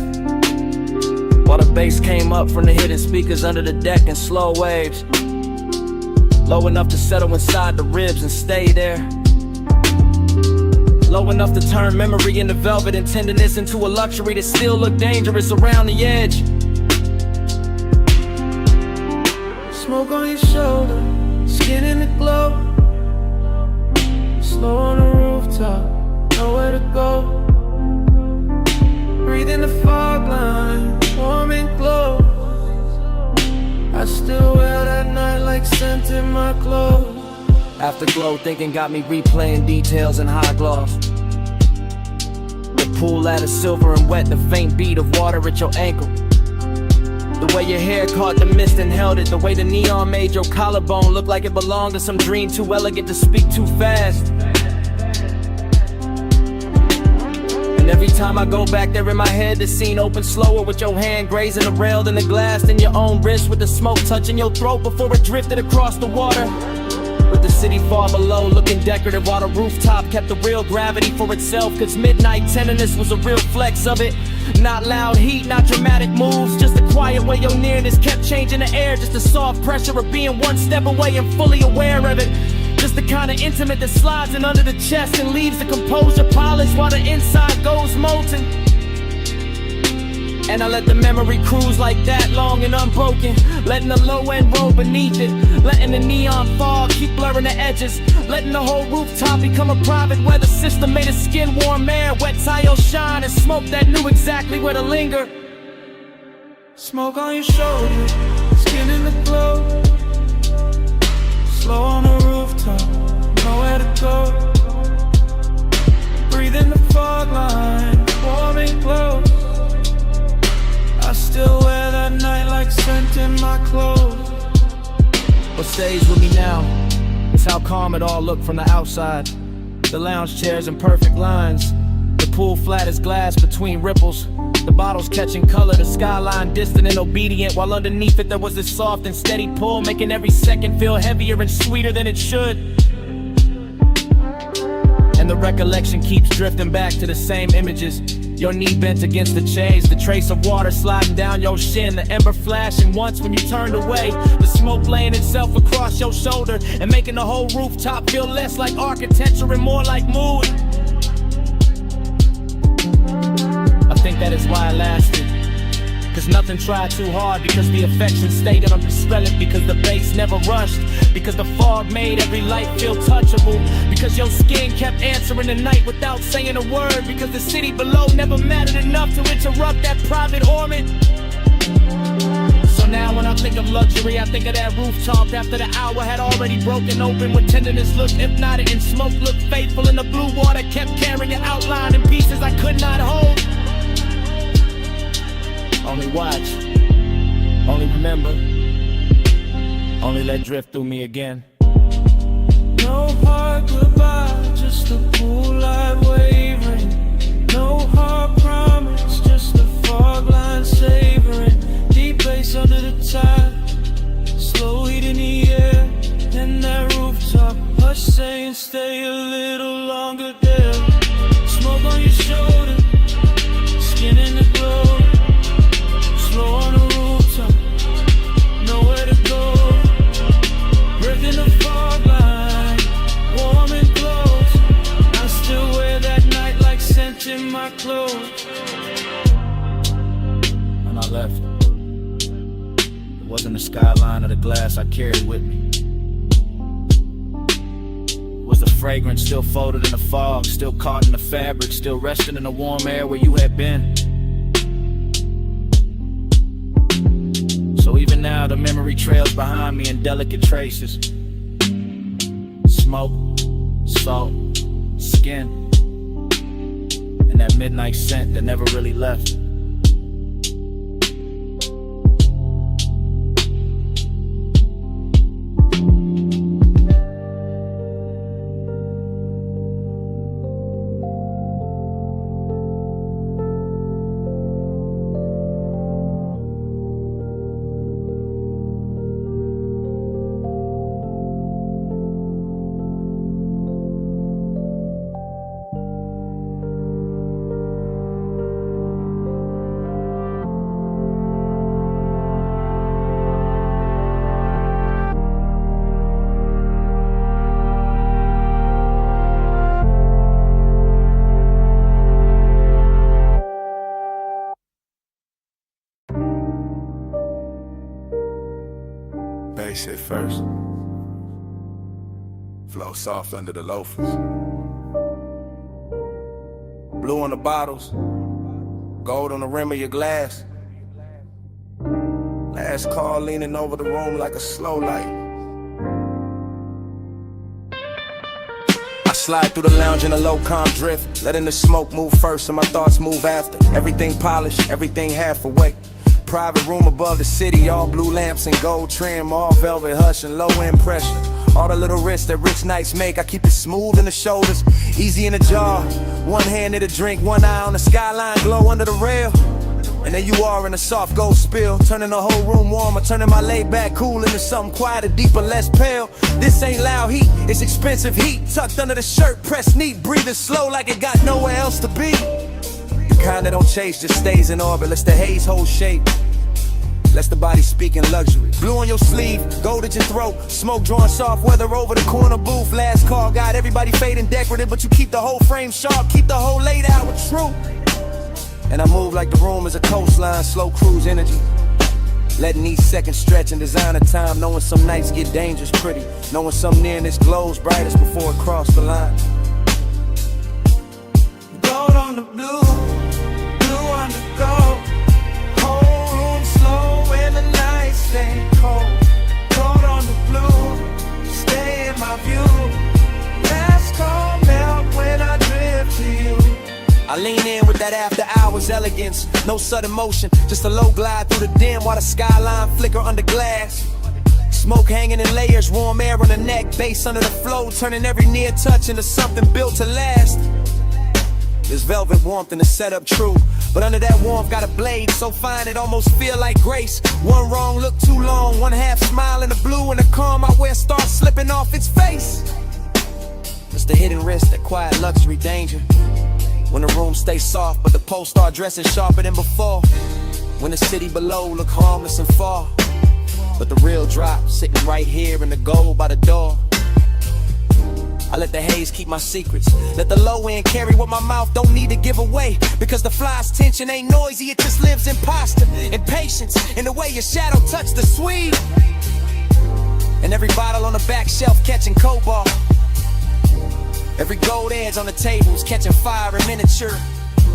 While the bass came up from the hidden speakers under the deck in slow waves, low enough to settle inside the ribs and stay there. Low enough to turn memory into velvet and tenderness into a luxury that still looked dangerous around the edge. Smoke on your shoulder, skin in the glow. Slow on the rooftop, nowhere to go. Breathe in the fog line, warm and close. I still wear that night like scent in my clothes. Afterglow thinking got me replaying details in high gloss. The pool ladder silver and wet, the faint beat of water at your ankle. The way your hair caught the mist and held it. The way the neon made your collarbone look like it belonged to some dream too elegant to speak too fast. And every time I go back there in my head, the scene opens slower with your hand grazing the rail and the glass in your own wrist, with the smoke touching your throat before it drifted across the water. With the city far below looking decorative while the rooftop kept the real gravity for itself. Cause midnight tenderness was a real flex of it. Not loud heat, not dramatic moves, just a quiet way your nearness kept changing the air. Just a soft pressure of being 1 step away and fully aware of it. Just the kind of intimate that slides in under the chest and leaves the composure polished while the inside goes molten. And I let the memory cruise like that, long and unbroken, letting the low end roll beneath it, letting the neon fog keep blurring the edges, letting the whole rooftop become a private weather system made of skin warm air, wet tile shine and smoke that knew exactly where to linger. Smoke on your shoulder, skin in the glow. Slow on the rooftop, nowhere to go. Breathe in the fog line, warm and close. how calm it all looked from the outside. The lounge chairs in perfect lines, the pool flat as glass between ripples, the bottles catching color, the skyline distant and obedient, while underneath it there was this soft and steady pull, making every second feel heavier and sweeter than it should. And the recollection keeps drifting back to the same images. Your knee bent against the chaise, the trace of water sliding down your shin, the ember flashing once when you turned away, the smoke laying itself across your shoulder and making the whole rooftop feel less like architecture and more like mood. I think that is why I lasted, cause nothing tried too hard, because the affection stayed undispelled, because the bass never rushed, because the fog made every light feel touchable, because your skin kept answering the night without saying a word, because the city below never mattered enough to interrupt that private orbit. So now when I think of luxury, I think of that rooftop after the hour had already broken open, when tenderness looked hypnotic and smoke looked faithful, and the blue water kept carrying the outline in pieces I could not hold. Only watch, only remember, only let drift through me again. No hard goodbye, just the pool light wavering. No hard promise, just the fog line savoring. Deep bass under the tide, slow heat in the air. And that rooftop, hush saying stay a little longer there. Smoke on your shoulder, skin in the glow. Slow on the rooftop, nowhere to go. Breath in the fog line, warm and close. I still wear that night like scent in my clothes. When I left, it wasn't the skyline or the glass I carried with me. It was the fragrance still folded in the fog, still caught in the fabric, still resting in the warm air where you had been. So even now the memory trails behind me in delicate traces. Smoke, salt, skin, and that midnight scent that never really left. Bass hit first. Flow soft under the loafers. Blue on the bottles, gold on the rim of your glass. Last call leaning over the room like a slow light. I slide through the lounge in a low calm drift, letting the smoke move first and my thoughts move after. Everything polished, everything half awake. Private room above the city, all blue lamps and gold trim, all velvet hush and low end pressure. All the little risks that rich nights make, I keep it smooth in the shoulders, easy in the jaw. One hand in the drink, one eye on the skyline glow under the rail. And there you are in a soft gold spill, turning the whole room warmer, turning my laid back cool into something quieter, deeper, less pale. This ain't loud heat, it's expensive heat, tucked under the shirt, pressed neat, breathing slow like it got nowhere else to be. The kind that don't chase, just stays in orbit, lets the haze hold shape, lets the body speak in luxury. Blue on your sleeve, gold at your throat, smoke drawing soft weather over the corner booth. Last call, got everybody fading decorative, but you keep the whole frame sharp, keep the whole laid out with truth. And I move like the room is a coastline, slow cruise energy, letting each second stretch in designer time, knowing some nights get dangerous pretty, knowing some nearness glows brightest before it crossed the line. Gold on the blue, blue on the gold. Whole room slow when the nights stay cold. Gold on the blue, stay in my view. Last call melt when I drift to you. I lean in with that after hours elegance, no sudden motion, just a low glide through the dim while the skyline flicker under glass. Smoke hanging in layers, warm air on the neck, bass under the flow, turning every near touch into something built to last. There's velvet warmth in the setup, true, but under that warmth got a blade so fine it almost feel like grace. One wrong look too long, one half smile in the blue, and the calm I wear starts slipping off its face. It's the hidden risk, that quiet luxury danger. When the room stays soft, but the posts start dressing sharper than before. When the city below look harmless and far, but the real drop sitting right here in the gold by the door. I let the haze keep my secrets, let the low end carry what my mouth don't need to give away. Because the fly's tension ain't noisy, it just lives in posture, in patience, in the way your shadow touch the sweet. And every bottle on the back shelf catching cobalt. Every gold edge on the tables catching fire in miniature.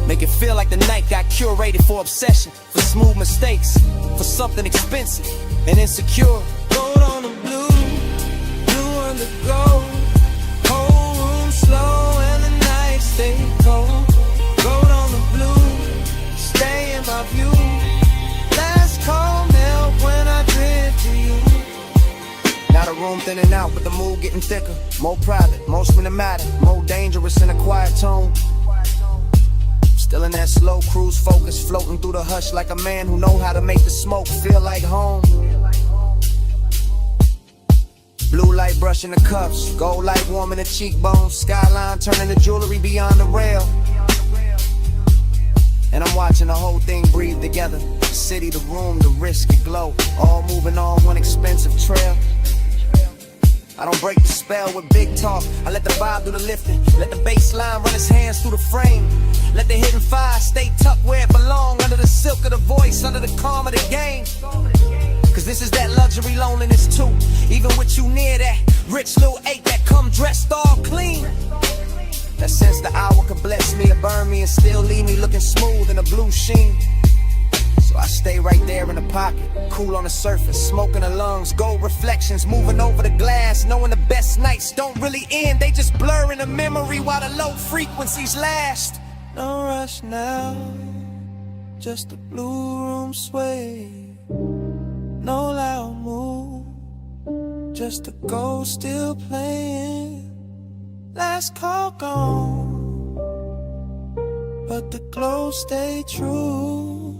Make it feel like the night got curated for obsession, for smooth mistakes, for something expensive and insecure. Gold on the blue, blue on the gold. Whole room slow and the night stay cold. Gold on the blue, stay in my view. Last call melt when I drift to you. Now the room thinning out, but the mood getting thicker. More private, more cinematic, more dangerous in a quiet tone. Still in that slow cruise focus, floating through the hush like a man who know how to make the smoke feel like home. Blue light brushing the cuffs, gold light warming the cheekbones, skyline turning the jewelry beyond the rail. And I'm watching the whole thing breathe together. The city, the room, the risk, the glow, all moving on one expensive trail. I don't break the spell with big talk, I let the vibe do the lifting. Let the bass line run its hands through the frame. Let the hidden fire stay tucked where it belong, under the silk of the voice, under the calm of the game. Cause this is that luxury loneliness too. Even with you near, that rich little ache that come dressed all clean. That sense the hour could bless me or burn me and still leave me looking smooth in a blue sheen. So I stay right there in the pocket, cool on the surface, smoke in the lungs, gold reflections moving over the glass, knowing the best nights don't really end, they just blur in the memory while the low frequencies last. No rush now, just a blue room sway. No loud move, just a ghost still playing. Last call gone, but the glow stay true.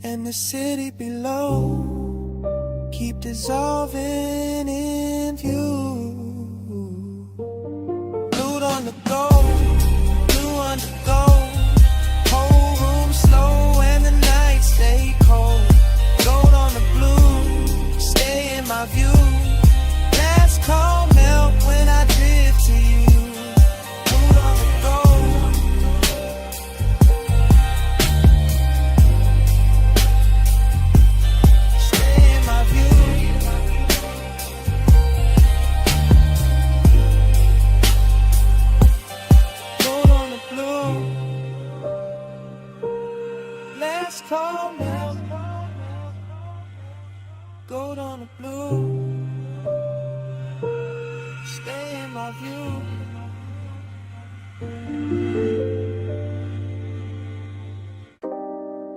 And the city below keep dissolving in view. Blue on the gold, blue on the gold. Whole room slow and the night stay cold. Gold on the blue, stay in my view. Last call melt when I drift to you. Blue on the gold. Stay in my view. Gold on the blue. Last call melt. Gold on the blue. Stay in my view.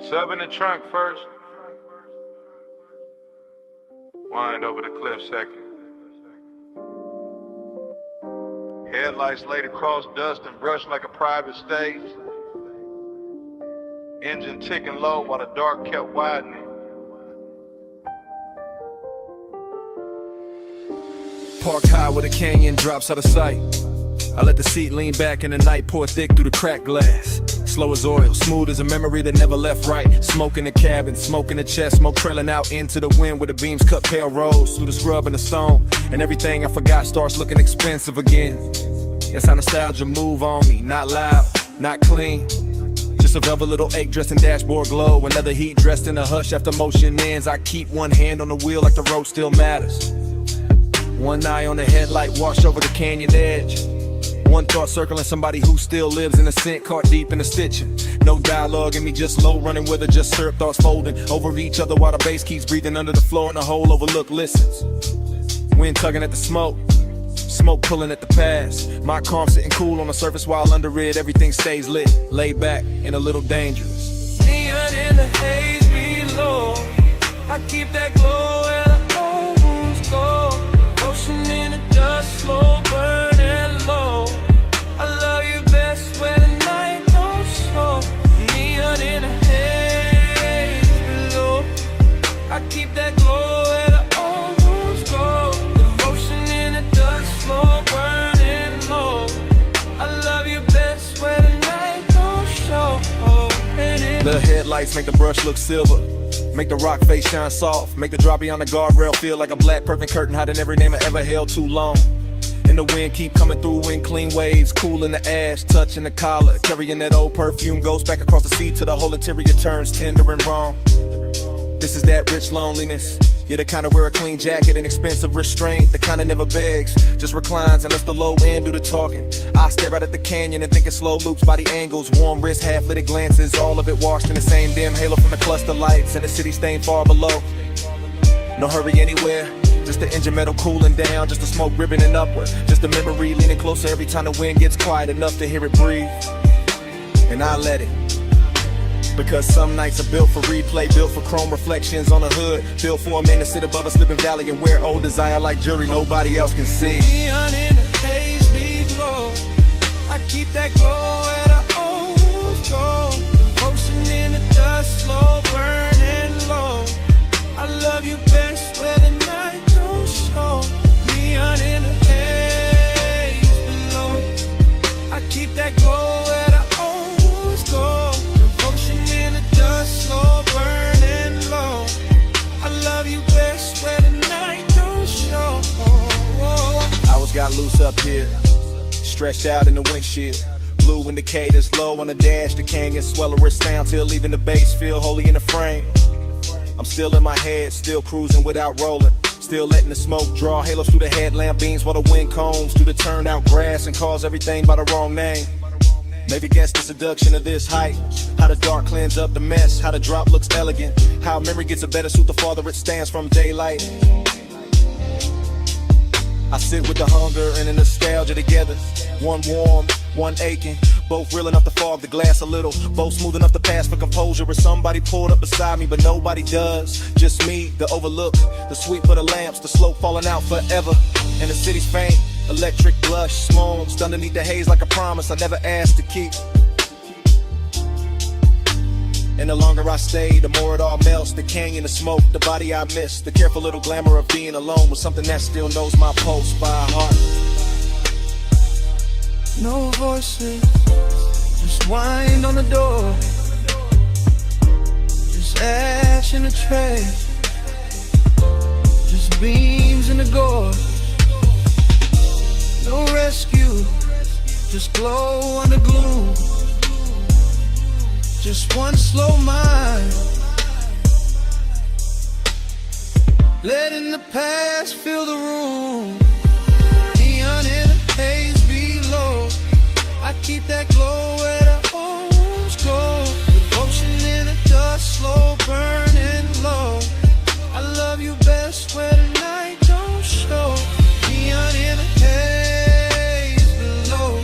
Sub in the trunk first. Wind over the cliff second. Headlights laid across dust and brushed like a private stage. Engine ticking low while the dark kept widening. Parked high where the canyon drops out of sight. I let the seat lean back and the night pour thick through the cracked glass. Slow as oil, smooth as a memory that never left right. Smoke in the cabin, smoke in the chest, smoke trailing out into the wind where the beams cut pale rose through the scrub and the stone. And everything I forgot starts looking expensive again. That's how nostalgia move on me, not loud, not clean. Just a velvet little ache dressed in dashboard glow. Another heat dressed in a hush after motion ends. I keep one hand on the wheel like the road still matters. One eye on the headlight washed over the canyon edge. One thought circling somebody who still lives in a scent, caught deep in the stitching. No dialogue in me, just low running with her, just syrup thoughts folding over each other while the bass keeps breathing under the floor and the whole overlook listens. Wind tugging at the smoke, smoke pulling at the past. My calm sitting cool on the surface while under it everything stays lit, laid back and a little dangerous. Neon in the haze below, I keep that glow and I hold. go. Devotion in the dust, slow burning low. I love you best when the night don't show. Neon in the haze below. I keep that glow where the old rooms go. Devotion in the dust, slow burning low. I love you best when the night don't show. The headlights make the brush look silver, make the rock face shine soft, make the drop beyond the guardrail feel like a black perfect curtain hiding every name I ever held too long. And the wind keep coming through in clean waves, cool in the ash, touching the collar, carrying that old perfume, goes back across the sea till the whole interior turns tender and wrong. This is that rich loneliness. You're the kind of wear a clean jacket and expensive restraint, the kind of never begs, just reclines and lets the low end do the talking. I stare out at the canyon and think in slow loops by the angles, warm wrist, half-lit glances, all of it washed in the same dim halo from the cluster lights and the city staying far below. No hurry anywhere, just the engine metal cooling down, just the smoke ribboning upward, just the memory leaning closer every time the wind gets quiet enough to hear it breathe. And I let it. Because some nights are built for replay, built for chrome reflections on the hood, built for a man to sit above a slipping valley and wear old desire like jewelry nobody else can see. Neon in the haze below. I keep that glow where the old go. Devotion in the dust, slow burning low. I love you best where the night don't show. Neon in the haze below. I keep that glow where the old go. Slow burning low. I love you best where the night don't show. Hours got loose up here, stretched out in the windshield. Blue indicators low on the dash, the canyon swell wrist down till leaving the base feel holy in the frame. I'm still in my head, still cruising without rolling, still letting the smoke draw halos through the headlamp beams while the wind combs through the turned out grass and calls everything by the wrong name. Maybe guess the seduction of this height, how the dark cleans up the mess, how the drop looks elegant, how memory gets a better suit the farther it stands from daylight. I sit with the hunger and the nostalgia together, one warm, one aching, both real enough to fog the glass a little, both smooth enough to pass for composure. Or somebody pulled up beside me, but nobody does. Just me, the overlook, the sweep of the lamps, the slope falling out forever, and the city's faint. Electric blush, smokes underneath the haze like a promise I never asked to keep. And the longer I stay, the more it all melts. The canyon, the smoke, the body I miss, the careful little glamour of being alone with something that still knows my pulse by heart. No voices, just wind on the door, just ash in the tray, just beams in the gore. No rescue, just glow under gloom, just one slow mind, letting the past fill the room. Neon in the haze below. I keep that glow where the homes go. Devotion in the dust, slow burning low. I love you best where the night don't show. Neon in the haze below.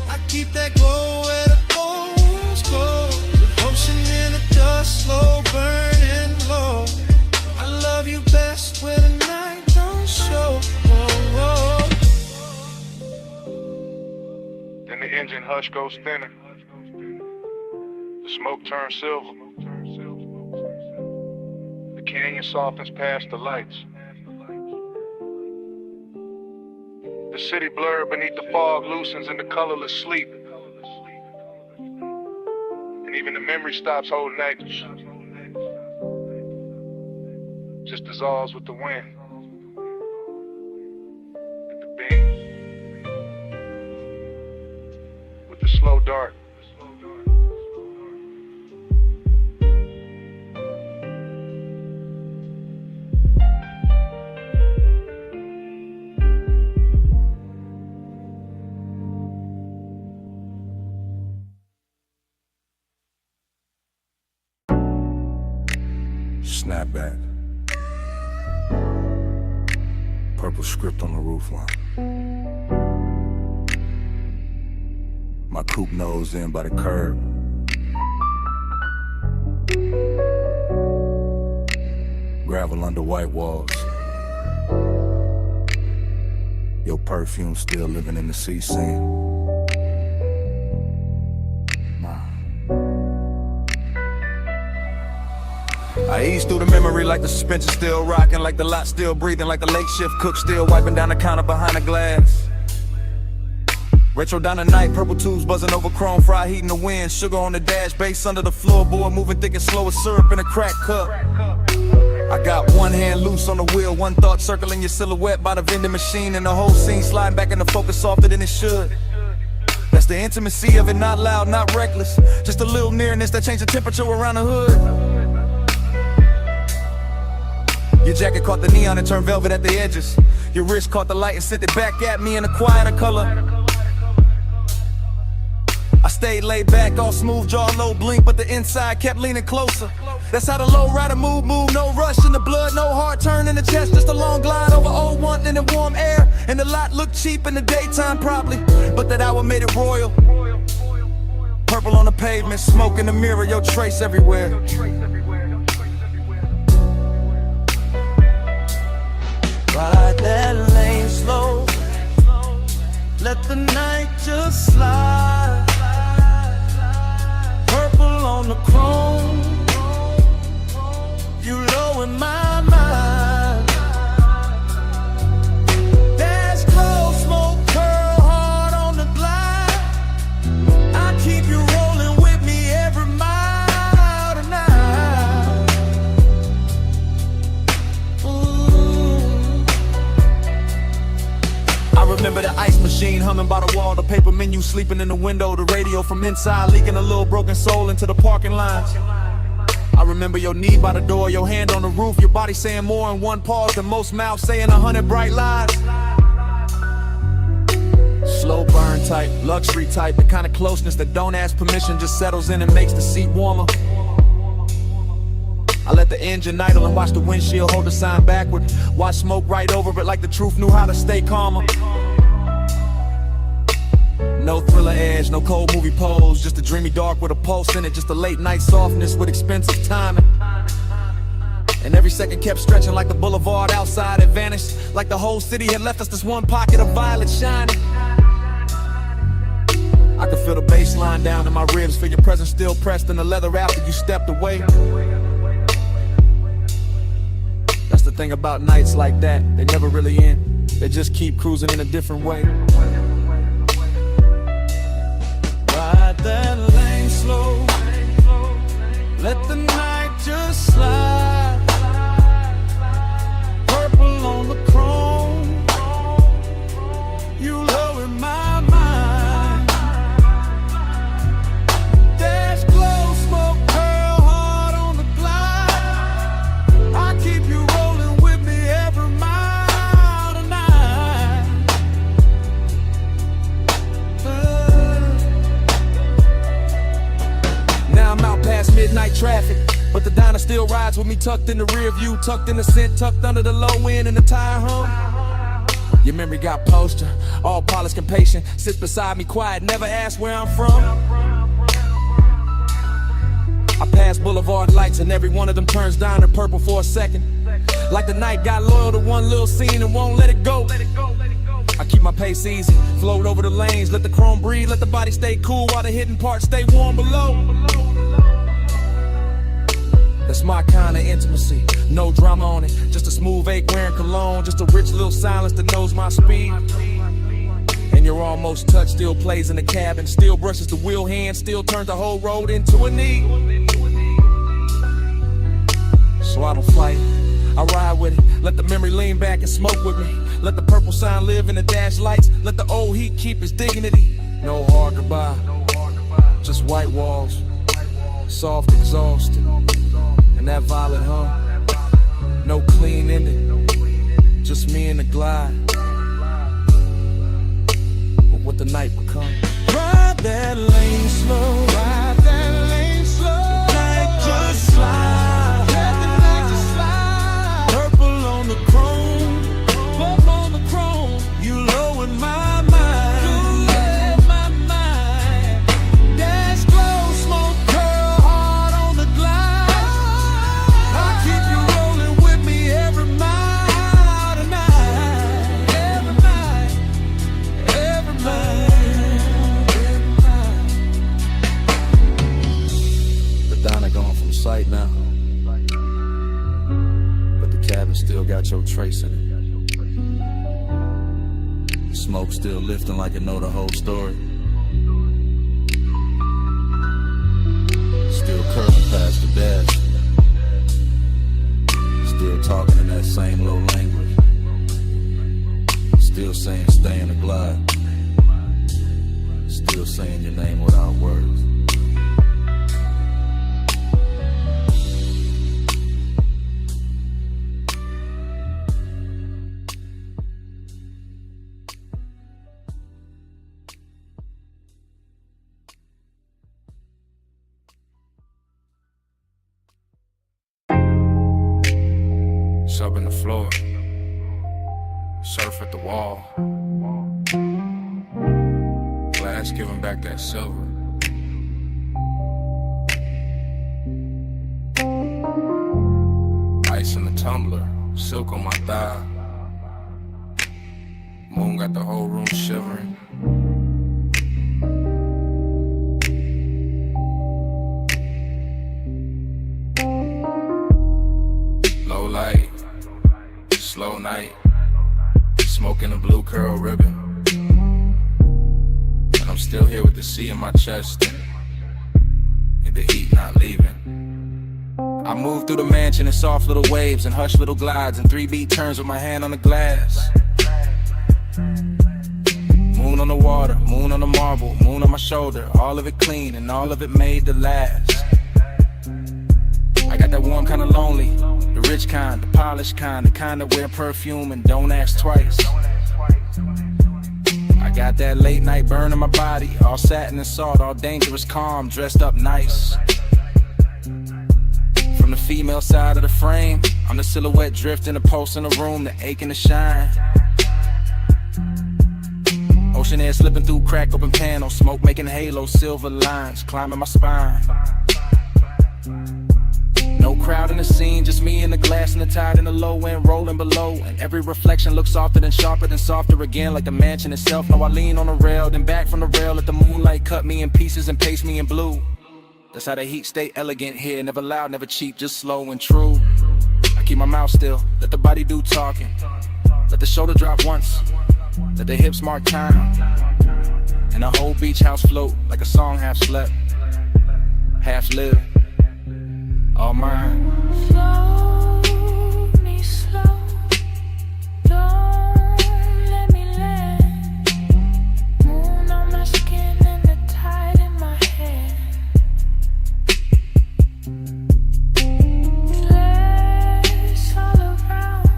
I keep that glow where the homes go. Devotion in the dust, slow burning low. I love you best where the night don't show. Then the engine hush goes thinner. The smoke turns silver. The canyon softens past the lights. The city blurred beneath the fog loosens into colorless sleep. And even the memory stops holding anchors. Just dissolves with the wind. With the beam. With the slow dark. Snapback. Purple script on the roofline. My coupe nose in by the curb. Gravel under white walls. Your perfume still living in the sea scene. I ease through the memory like the suspension still rocking, like the lot still breathing, like the late shift cook still wiping down the counter behind the glass. Retro down the night, purple tubes buzzing over chrome, fry heat in the wind, sugar on the dash, bass under the floorboard, moving thick and slow as syrup in a crack cup. I got one hand loose on the wheel, one thought circling your silhouette by the vending machine, and the whole scene sliding back into focus softer than it should. That's the intimacy of it, not loud, not reckless, just a little nearness that changed the temperature around the hood. Your jacket caught the neon and turned velvet at the edges. Your wrist caught the light and sent it back at me in a quieter color. I stayed laid back, all smooth jaw, low blink, but the inside kept leaning closer. That's how the low rider move, no rush in the blood, no hard turn in the chest, just a long glide over old one in the warm air. And the lot looked cheap in the daytime probably, but that hour made it royal. Purple on the pavement, smoke in the mirror, your trace everywhere. Ride that lane slow, let the night just slide. Purple on the chrome, you low in my mind. Dash close, smoke, curl hard on the glide. I keep you rolling with me every mile tonight. I remember the ice machine humming by the wall, the paper menu sleeping in the window, the radio from inside leaking a little broken soul into the parking lines. I remember your knee by the door, your hand on the roof, your body saying more in one pause than most mouths saying 100 bright lies. Slow burn type, luxury type, the kind of closeness that don't ask permission, just settles in and makes the seat warmer. I let the engine idle and watch the windshield hold the sign backward. Watch smoke right over it like the truth knew how to stay calmer. No thriller edge, no cold movie pose, just a dreamy dark with a pulse in it, just a late night softness with expensive timing. And every second kept stretching like the boulevard outside had vanished, like the whole city had left us this one pocket of violet shining. I could feel the bass line down in my ribs, feel your presence still pressed in the leather after you stepped away. That's the thing about nights like that, they never really end, they just keep cruising in a different way. Ride that lane slow, let the night just slide. Purple on the chrome, you low in my mind. Dash close, smoke, curl hard on the glide. I keep you rolling with me every mile tonight. Now I'm out past midnight traffic, but the diner still rides with me tucked in the rear view, tucked in the scent, tucked under the low end and the tire hum. Your memory got posture, all polished and patient, sits beside me quiet, never asked where I'm from. I pass boulevard lights and every one of them turns down to purple for a second, like the night got loyal to one little scene and won't let it go. I keep my pace easy, float over the lanes, let the chrome breathe, let the body stay cool while the hidden parts stay warm below. That's my kind of intimacy, no drama on it, just a smooth ache wearing cologne, just a rich little silence that knows my speed. And your almost touch still plays in the cabin, still brushes the wheel hand, still turns the whole road into a knee. So I don't fight, I ride with it, let the memory lean back and smoke with me. Let the purple sign live in the dash lights, let the old heat keep its dignity. No hard goodbye, just white walls, soft exhaust, and that violet hum. No clean ending, just me and the glide. But what the night become. Ride that lane slow, ride that lane slow. The night just slide, let the night just slide. Purple on the chrome, purple on the chrome. You low in my mind, you low in my mind. Dash close, smoke, curl hard on the glide. I keep you rolling with me every mile tonight, every night. face in it. Smoke still lifting like it know the whole story. Still curving past the dash. Still talking in that same low language. Still saying stay in the glide. Still saying your name without words. Sub in the floor, surf at the wall. Glass giving back that silver. Ice in the tumbler, silk on my thigh. Moon got the whole room shivering. Low light, slow night, smoking a blue curl ribbon. And I'm still here with the sea in my chest and the heat not leaving. I move through the mansion in soft little waves and hush little glides and 3-beat turns with my hand on the glass. Moon on the water, moon on the marble, moon on my shoulder, all of it clean and all of it made to last. I got that warm kind of lonely, the rich kind, the polished kind, the kind that wear perfume and don't ask twice. I got that late night burn in my body, all satin and salt, all dangerous calm, dressed up nice. From the female side of the frame, I'm the silhouette drifting, a pulse in the room, the aching to shine. Ocean air slipping through crack open panels, smoke making halos, silver lines climbing my spine. No crowd in the scene, just me and the glass and the tide and the low end rolling below. And every reflection looks softer than sharper than softer again, like the mansion itself. Now I lean on the rail, then back from the rail, let the moonlight cut me in pieces and paste me in blue. That's how the heat stay elegant here, never loud, never cheap, just slow and true. I keep my mouth still, let the body do talking. Let the shoulder drop once, let the hips mark time. And the whole beach house float like a song half slept, half lived. All mine. Slow me slow, don't let me land. Moon on my skin and the tide in my hair. Flares all around,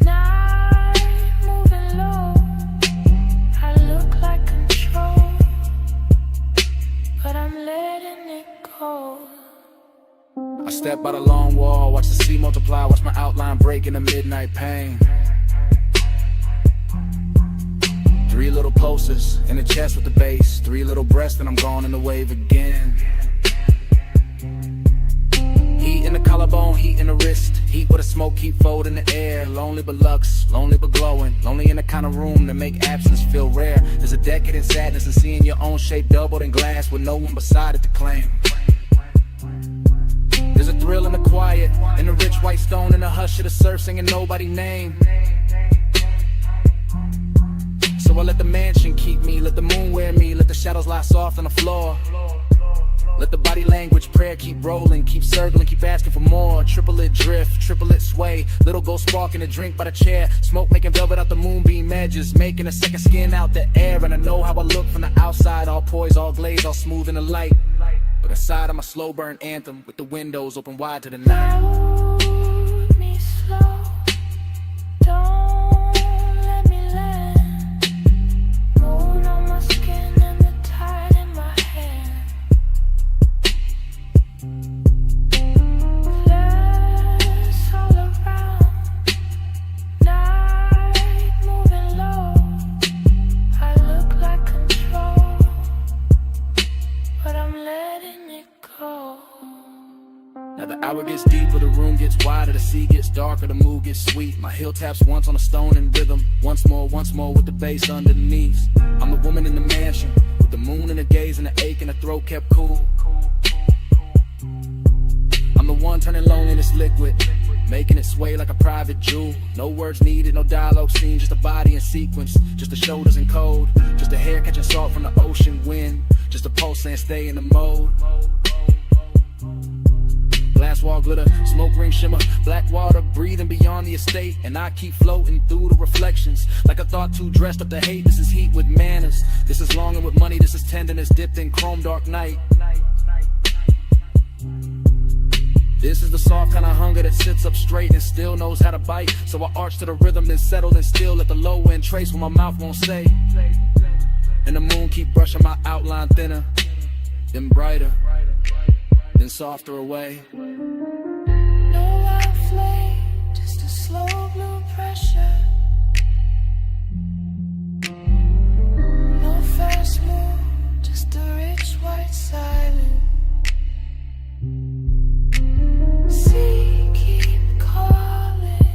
night moving low. I look like control, but I'm letting it go. I step by the long wall, watch the sea multiply, watch my outline break in the midnight pain. 3 little pulses in the chest with the bass, 3 little breaths and I'm gone in the wave again. Heat in the collarbone, heat in the wrist, heat with a smoke keep folding in the air. Lonely but lux, lonely but glowing, lonely in the kind of room that make absence feel rare. There's a decadent sadness in seeing your own shape doubled in glass with no one beside it to claim. There's a thrill in the quiet, in the rich white stone, in the hush of the surf singing nobody's name. So I let the mansion keep me, let the moon wear me, let the shadows lie soft on the floor. Let the body language prayer keep rolling, keep circling, keep asking for more. Triplet drift, triplet sway, little gold spark in a drink by the chair. Smoke making velvet out the moonbeam edges, making a second skin out the air. And I know how I look from the outside, all poised, all glazed, all smooth in the light. But inside I'm a slow burn anthem with the windows open wide to the night. Hold me slow, don't let me land. Moon on my skin and the tide in my hair. Flares all around, night moving low. I look like control, but I'm letting it go. Now the hour gets deeper, the room gets wider, the sea gets darker, the mood gets sweet. My heel taps once on a stone in rhythm, once more with the bass underneath. I'm the woman in the mansion, with the moon in the gaze and the ache in the throat kept cool. I'm the one turning loneliness liquid, making it sway like a private jewel. No words needed, no dialogue scene, just a body in sequence, just the shoulders in code, just a hair catching salt from the ocean wind, just a pulse saying stay in the mode. Glass wall glitter, smoke ring shimmer, black water breathing beyond the estate, and I keep floating through the reflections like a thought too dressed up to hate. This is heat with manners, this is longing with money, this is tenderness dipped in chrome dark night. This is the soft kind of hunger that sits up straight and still knows how to bite. So I arch to the rhythm, then settle and still let the low end trace what my mouth won't say. And the moon keep brushing my outline thinner, then brighter, then softer away. No loud flame, just a slow blue pressure. No fast move, just a rich white silence. Sea keep calling,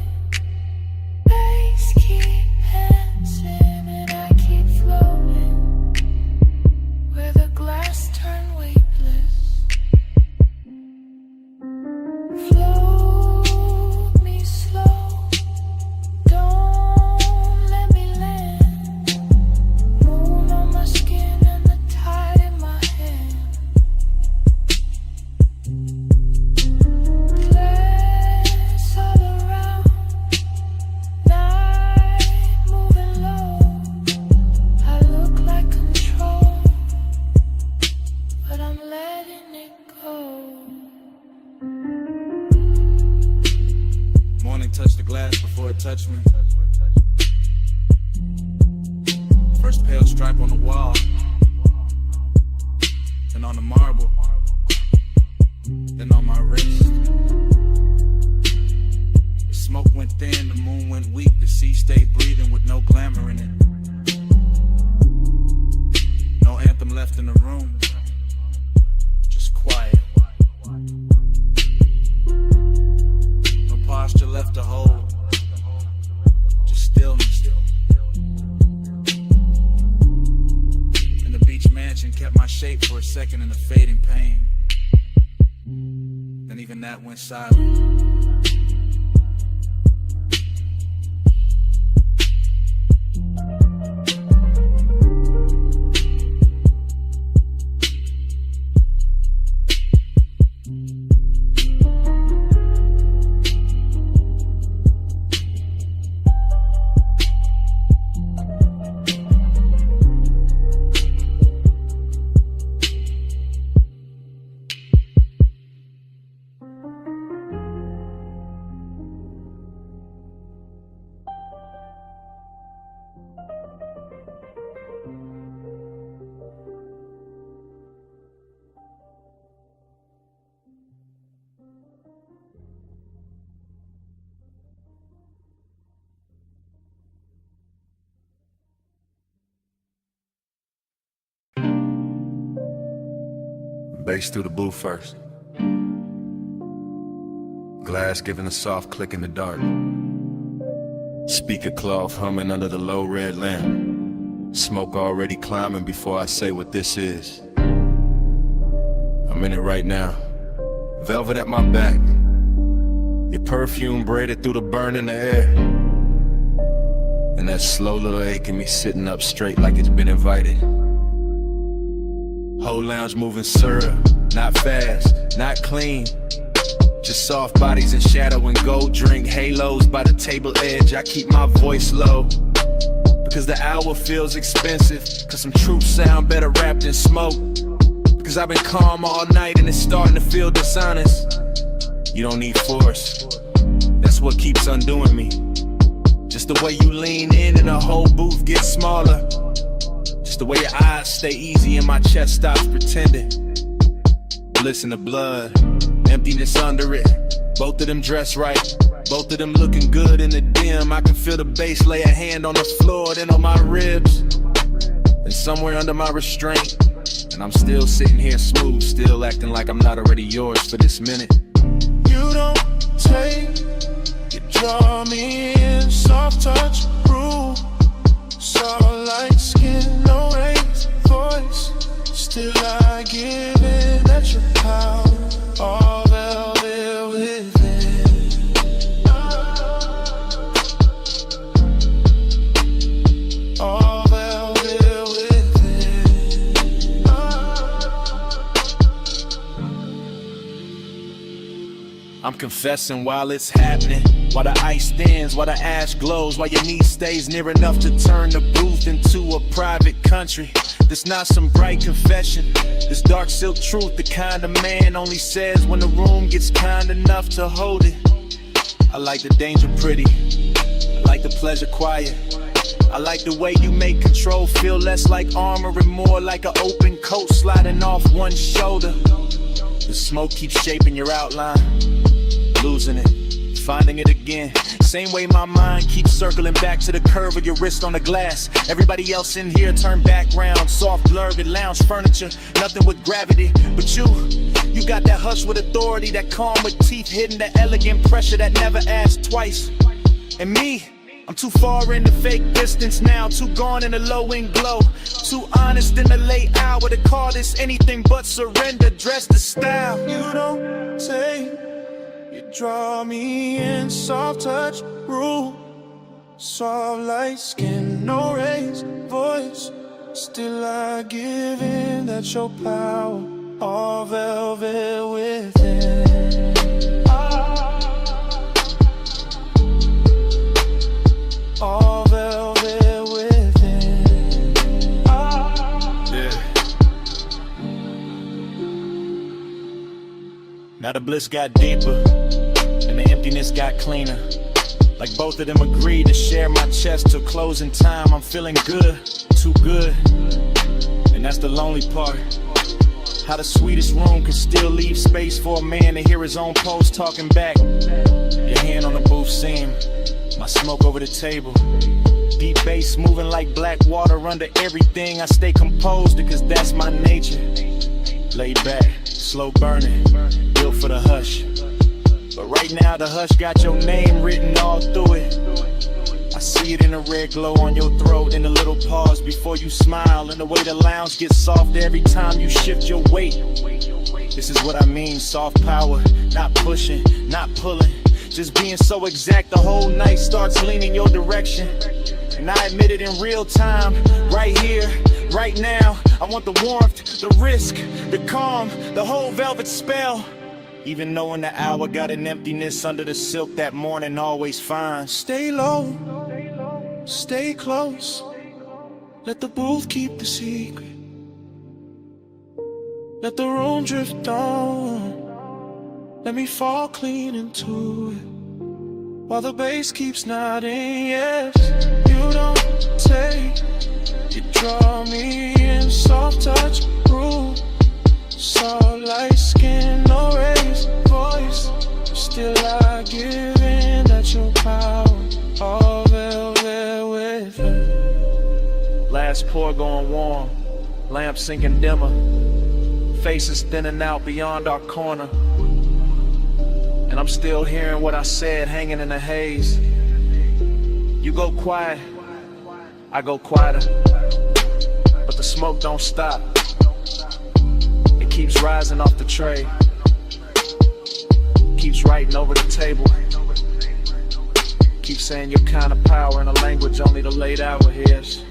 bass keep dancing, and I keep floating where the glass turn weightless. Float me slow, don't let me land. Moon on my skin and the tide in my hand. Glass all around, night moving low. I look like control, but I'm letting it go. Morning touched the glass before it touched me. First pale stripe on the wall, then on the marble, then on my wrist. The smoke went thin, the moon went weak, the sea stayed breathing with no glamour in it. No anthem left in the room, just quiet. No posture left to hold, just stillness. And the beach mansion kept my shape for a second in the fading pain. Then even that went silent. Bass through the blue first. Glass giving a soft click in the dark. Speaker cloth humming under the low red lamp. Smoke already climbing before I say what this is. I'm in it right now. Velvet at my back. Your perfume braided through the burn in the air. And that slow little ache in me sitting up straight like it's been invited. Whole lounge moving syrup, not fast, not clean. Just soft bodies in shadow and gold drink halos by the table edge. I keep my voice low because the hour feels expensive, cause some truth sound better wrapped in smoke. Cause I've been calm all night and it's starting to feel dishonest. You don't need force, that's what keeps undoing me. Just the way you lean in and the whole booth gets smaller. Just the way your eyes stay easy and my chest stops pretending. Bliss in the blood, emptiness under it. Both of them dressed right, both of them looking good in the dim. I can feel the bass lay a hand on the floor, then on my ribs, and somewhere under my restraint. And I'm still sitting here smooth, still acting like I'm not already yours for this minute. You don't take, you draw me in, soft touch, groove. Soft like skin, no raised voice. Still I give in at your power, all velvet within. I'm confessing while it's happening. While the ice thins, while the ash glows, while your knee stays near enough to turn the booth into a private country. This not some bright confession. This dark silk truth, the kind of man only says when the room gets kind enough to hold it. I like the danger pretty. I like the pleasure quiet. I like the way you make control feel less like armor and more like an open coat sliding off one shoulder. The smoke keeps shaping your outline, losing it, finding it again. Same way my mind keeps circling back to the curve of your wrist on the glass. Everybody else in here turn background, soft blurred lounge furniture, nothing with gravity. But you got that hush with authority, that calm with teeth hidden, that elegant pressure that never asks twice. And me, I'm too far in the fake distance now, too gone in the low-end glow, too honest in the late hour to call this anything but surrender. Dress the style. You don't say, you draw me in, soft touch, rule, soft light skin, no raised voice. Still I give in, that's your power, all velvet within. All velvet within. Yeah. Now the bliss got deeper and the emptiness got cleaner. Like both of them agreed to share my chest till closing time. I'm feeling good, too good. And that's the lonely part. How the sweetest room can still leave space for a man to hear his own pulse talking back. Your hand on the booth seam, my smoke over the table. Deep bass moving like black water under everything. I stay composed because that's my nature. Laid back, slow burning, built for the hush. But right now the hush got your name written all through it. I see it in the red glow on your throat, in the little pause before you smile, and the way the lounge gets softer every time you shift your weight. This is what I mean, soft power, not pushing, not pulling, just being so exact the whole night starts leaning your direction. And I admit it in real time, right here, right now. I want the warmth, the risk, the calm, the whole velvet spell. Even knowing the hour got an emptiness under the silk that morning always finds. Stay low, stay close, let the booth keep the secret. Let the room drift on, let me fall clean into it. While the bass keeps nodding, yes. You don't take, you draw me in, soft touch, groove, soft light skin, no raised voice. Still I give in, that's your power, all velvet within. Last pour going warm, lamp sinking dimmer, faces thinning out beyond our corner. And I'm still hearing what I said hanging in the haze. You go quiet, I go quieter, but the smoke don't stop. It keeps rising off the tray, keeps writing over the table, keeps saying your kind of power in a language only the late hour hears.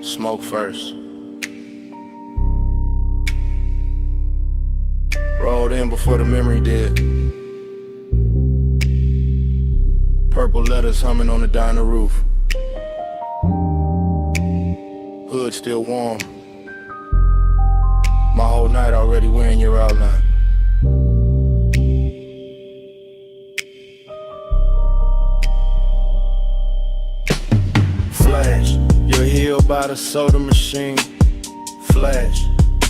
Smoke first. Rolled in before the memory did. Purple letters humming on the diner roof. Hood still warm. My whole night already wearing your outline. Flash, you're healed by the soda machine. Flash,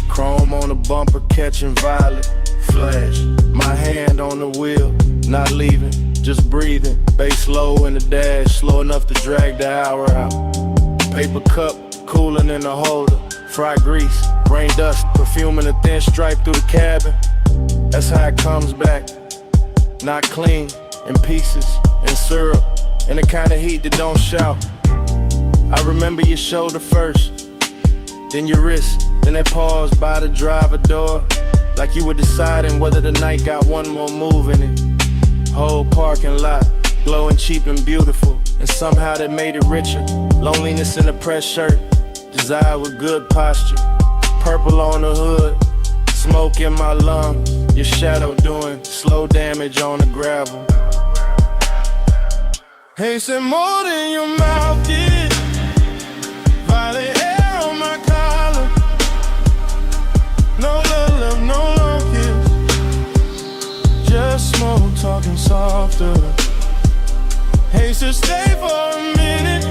chrome on the bumper catching violet. Flash, my hand on the wheel, not leaving, just breathing. Bass low in the dash, slow enough to drag the hour out. Paper cup, cooling in the holder. Fried grease, rain dust, perfume in a thin stripe through the cabin. That's how it comes back. Not clean, in pieces, in syrup, in the kind of heat that don't shout. I remember your shoulder first. then your wrist, then that pause by the driver door. Like you were deciding whether the night got one more move in it. Whole parking lot, glowing cheap and beautiful, and somehow that made it richer. Loneliness in a pressed shirt, desire with good posture. Purple on the hood, smoke in my lung. Your shadow doing slow damage on the gravel. Hey, said more than your mouth did. Violet hair on my collar. No love, no long kiss. Just smoke talking softer. Hey, so stay for a minute.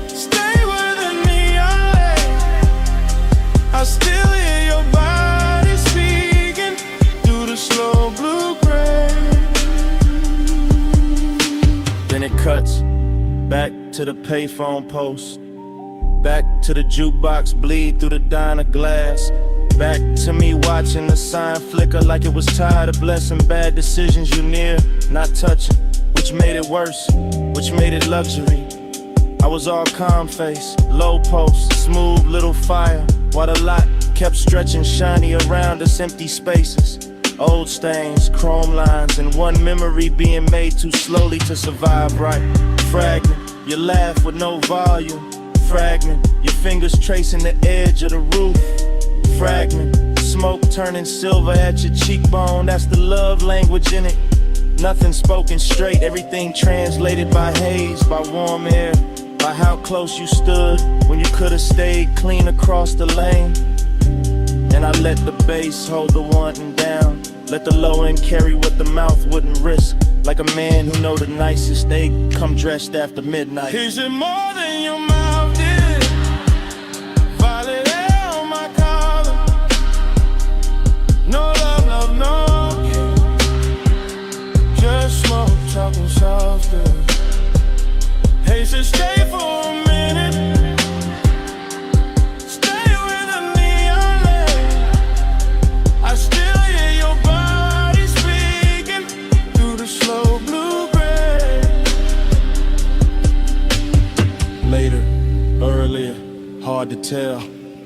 Stay with the neon light. I still hear your body speaking through the slow blue gray. Then it cuts back to the payphone post. Back to the jukebox, bleed through the diner glass. Back to me watching the sign flicker like it was tired of blessing bad decisions you near, not touching. Which made it worse, which made it luxury. I was all calm face, low post, smooth little fire, while the lot kept stretching shiny around us, empty spaces. Old stains, chrome lines, and one memory being made too slowly to survive right. Fragment, you laugh with no volume. Fragment, your fingers tracing the edge of the roof. Fragment, smoke turning silver at your cheekbone, that's the love language in it. Nothing spoken straight, everything translated by haze, by warm air, by how close you stood when you could have stayed clean across the lane. And I let the bass hold the wanting down, let the low end carry what the mouth wouldn't risk. Like a man who know the nicest, they come dressed after midnight. Is it more than your mouth did? Violet hair on my collar. No love, love, no. Just smoke, talking softer. Hey, so stay for a minute. Stay with the neon light. I still hear your body speaking through the slow blue gray. Later, earlier, hard to tell.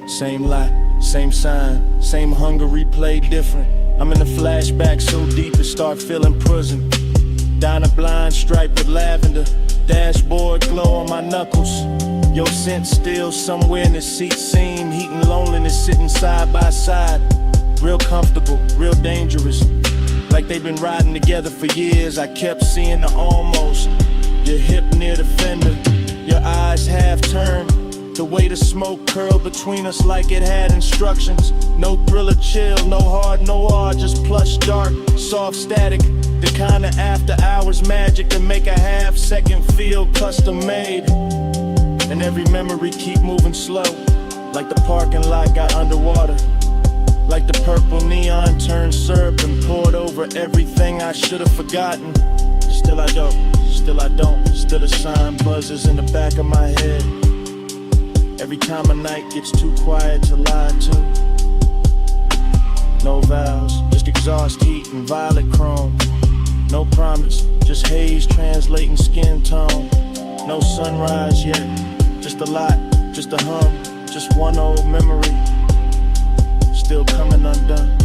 Same lot, same sign, same hunger replayed different. I'm in a flashback so deep it start feeling prison. Diner blind striped with lavender, dashboard glow on my knuckles. Your scent still somewhere in the seat seam, heating loneliness sitting side by side. Real comfortable, real dangerous. Like they've been riding together for years. I kept seeing the almost. Your hip near the fender, your eyes half turned. The way the smoke curled between us like it had instructions. No thriller chill, no hard, no hard, just plush dark, soft static. The kind of after hours magic to make a half second feel custom made. And every memory keep moving slow, like the parking lot got underwater. Like the purple neon turned syrup and poured over everything I should have forgotten. Still I don't, still I don't, still a sign buzzes in the back of my head. Every time a night gets too quiet to lie to. No vows, just exhaust heat and violet chrome. No promise, just haze translating skin tone. No sunrise yet, just a lot, just a hum, just one old memory. Still coming undone.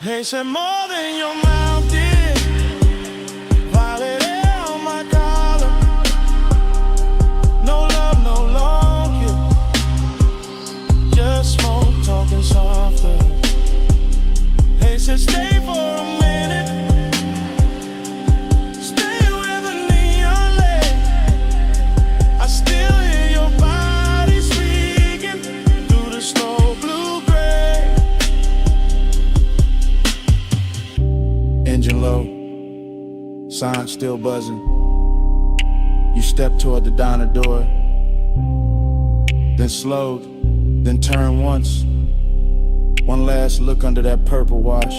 Hey, said more than your mouth did. Violet hair on my collar. No love, no long kiss. Just smoke, talking softer. Hey, said stay for a minute. Stay with the neon light. I still hear your body speaking through the slow blue gray. Engine low, sign still buzzing. You step toward the diner door, then slowed, then turned once. One last look under that purple wash,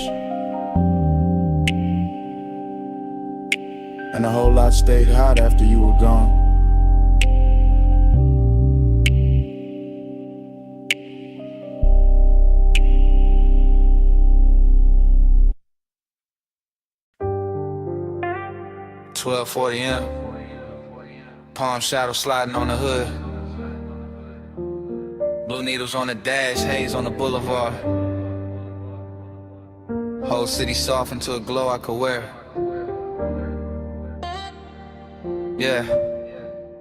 and a whole lot stayed hot after you were gone. 12:40 a.m. Palm shadow sliding on the hood. Blue needles on the dash, haze on the boulevard. Whole city soft into a glow I could wear. Yeah,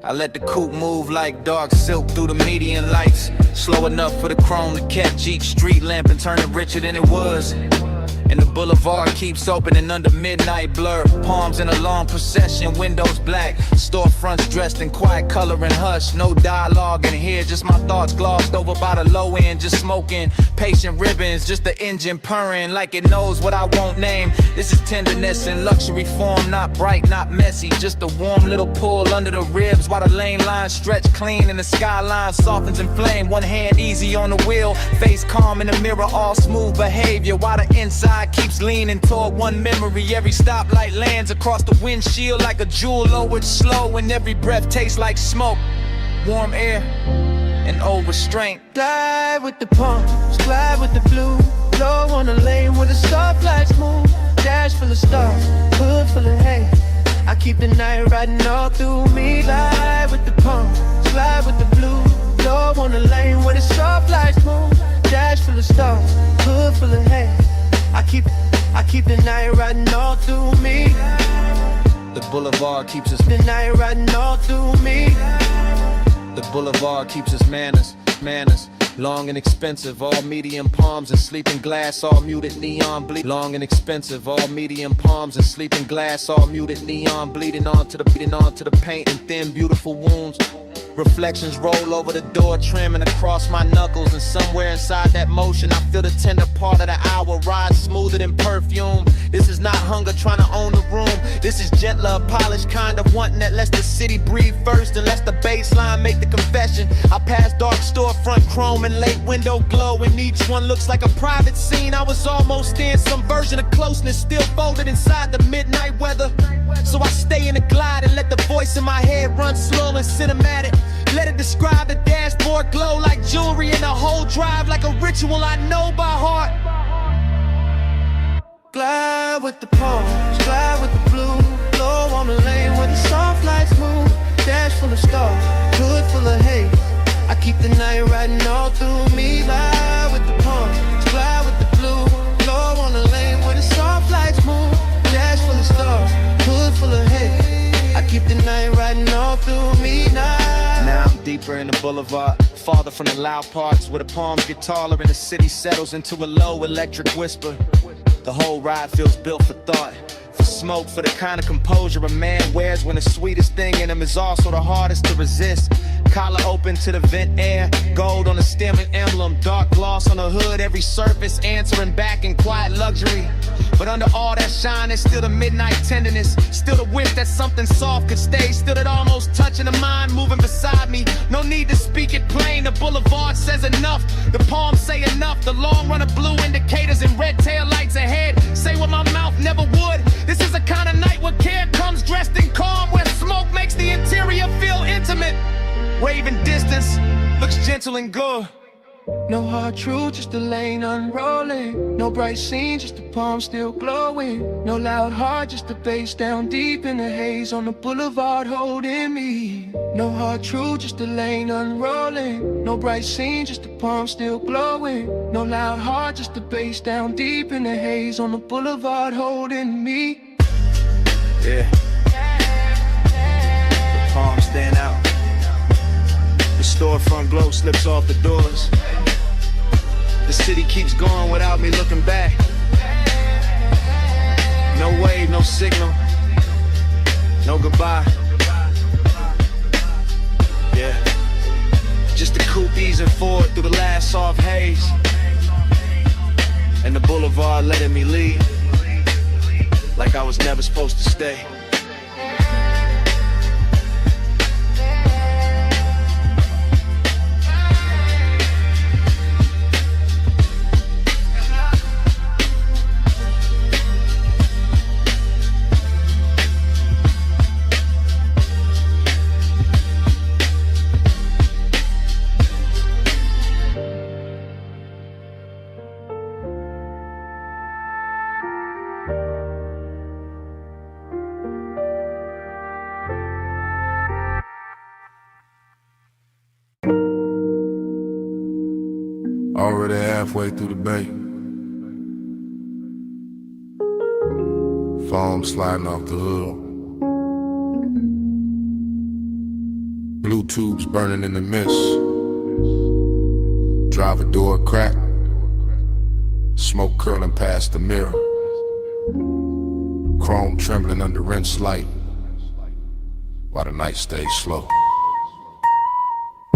I let the coupe move like dark silk through the median lights. Slow enough for the chrome to catch Jeep street lamp and turn it richer than it was. And the boulevard keeps opening under midnight blur. Palms in a long procession, windows black. Storefronts dressed in quiet color and hush. No dialogue in here, just my thoughts glossed over by the low end. Just smoking, patient ribbons, just the engine purring like it knows what I won't name. This is tenderness in luxury form, not bright, not messy. Just a warm little pull under the ribs while the lane lines stretch clean and the skyline softens in flame. One hand easy on the wheel, face calm in the mirror, all smooth behavior while the inside keeps leaning toward one memory. Every stoplight lands across the windshield like a jewel lowered slow, and every breath tastes like smoke, warm air, and old restraint. Glide with the palms, glide with the blue. Low on the lane where the stoplights move. Dash full of stars, hood full of hay. I keep the night riding all through me. Glide with the palms, glide with the blue. Low on the lane where the stoplights move. Dash full of stars, hood full of hay. I keep the night riding all through me. The boulevard keeps us The night riding all through me. The boulevard keeps us manners. Long and expensive, all medium palms and sleeping glass, all muted neon bleed. Long and expensive, all medium palms and sleeping glass, all muted neon bleeding onto the paint and thin beautiful wounds. Reflections roll over the door trim and across my knuckles, and somewhere inside that motion I feel the tender part of the hour ride smoother than perfume. This is not hunger trying to own the room. This is gentler, polished kind of wanting that lets the city breathe first and lets the baseline make the confession. I pass dark storefront chrome and late window glow, and each one looks like a private scene. I was almost in some version of closeness, still folded inside the midnight weather. So I stay in the glide and let the voice in my head run slow and cinematic. Let it describe the dashboard glow like jewelry, and the whole drive like a ritual I know by heart. Glide with the palms, glide with the blue. Low on the lane where the soft lights move. Dash full of stars, hood full of hay. I keep the night riding all through me. Glide with the palms, glide with the blue. Low on the lane where the soft lights move. Dash full of stars, hood full of hay. I keep the night riding all through me now. Now I'm deeper in the boulevard, farther from the loud parts where the palms get taller and the city settles into a low electric whisper. The whole ride feels built for thought, for smoke, for the kind of composure a man wears when the sweetest thing in him is also the hardest to resist. Collar open to the vent air, gold on the stem and emblem, dark gloss on the hood, every surface answering back in quiet luxury. But under all that shine, there's still the midnight tenderness, still the wish that something soft could stay, still that almost touching the mind moving beside me. No need to speak it plain, the boulevard says enough, the palms say enough, the long run of blue indicators and red tail lights ahead say what my mouth never would. This is a kind of night where care comes dressed in calm, where smoke makes the interior feel intimate. Waving distance looks gentle and good. No hard truth, just the lane unrolling. No bright scene, just the palm still glowing. No loud heart, just the bass down deep in the haze on the boulevard holding me. No hard truth, just the lane unrolling. No bright scene, just the palm still glowing. No loud heart, just the bass down deep in the haze on the boulevard holding me. Yeah, the palms stand out. The storefront glow slips off the doors. The city keeps going without me looking back. No wave, no signal, no goodbye. Yeah, just the coupe easing forward through the last soft haze, and the boulevard letting me leave like I was never supposed to stay. Already halfway through the bay. Foam sliding off the hood. Blue tubes burning in the mist. Driver door crack. Smoke curling past the mirror. Chrome trembling under rinse light while the night stays slow.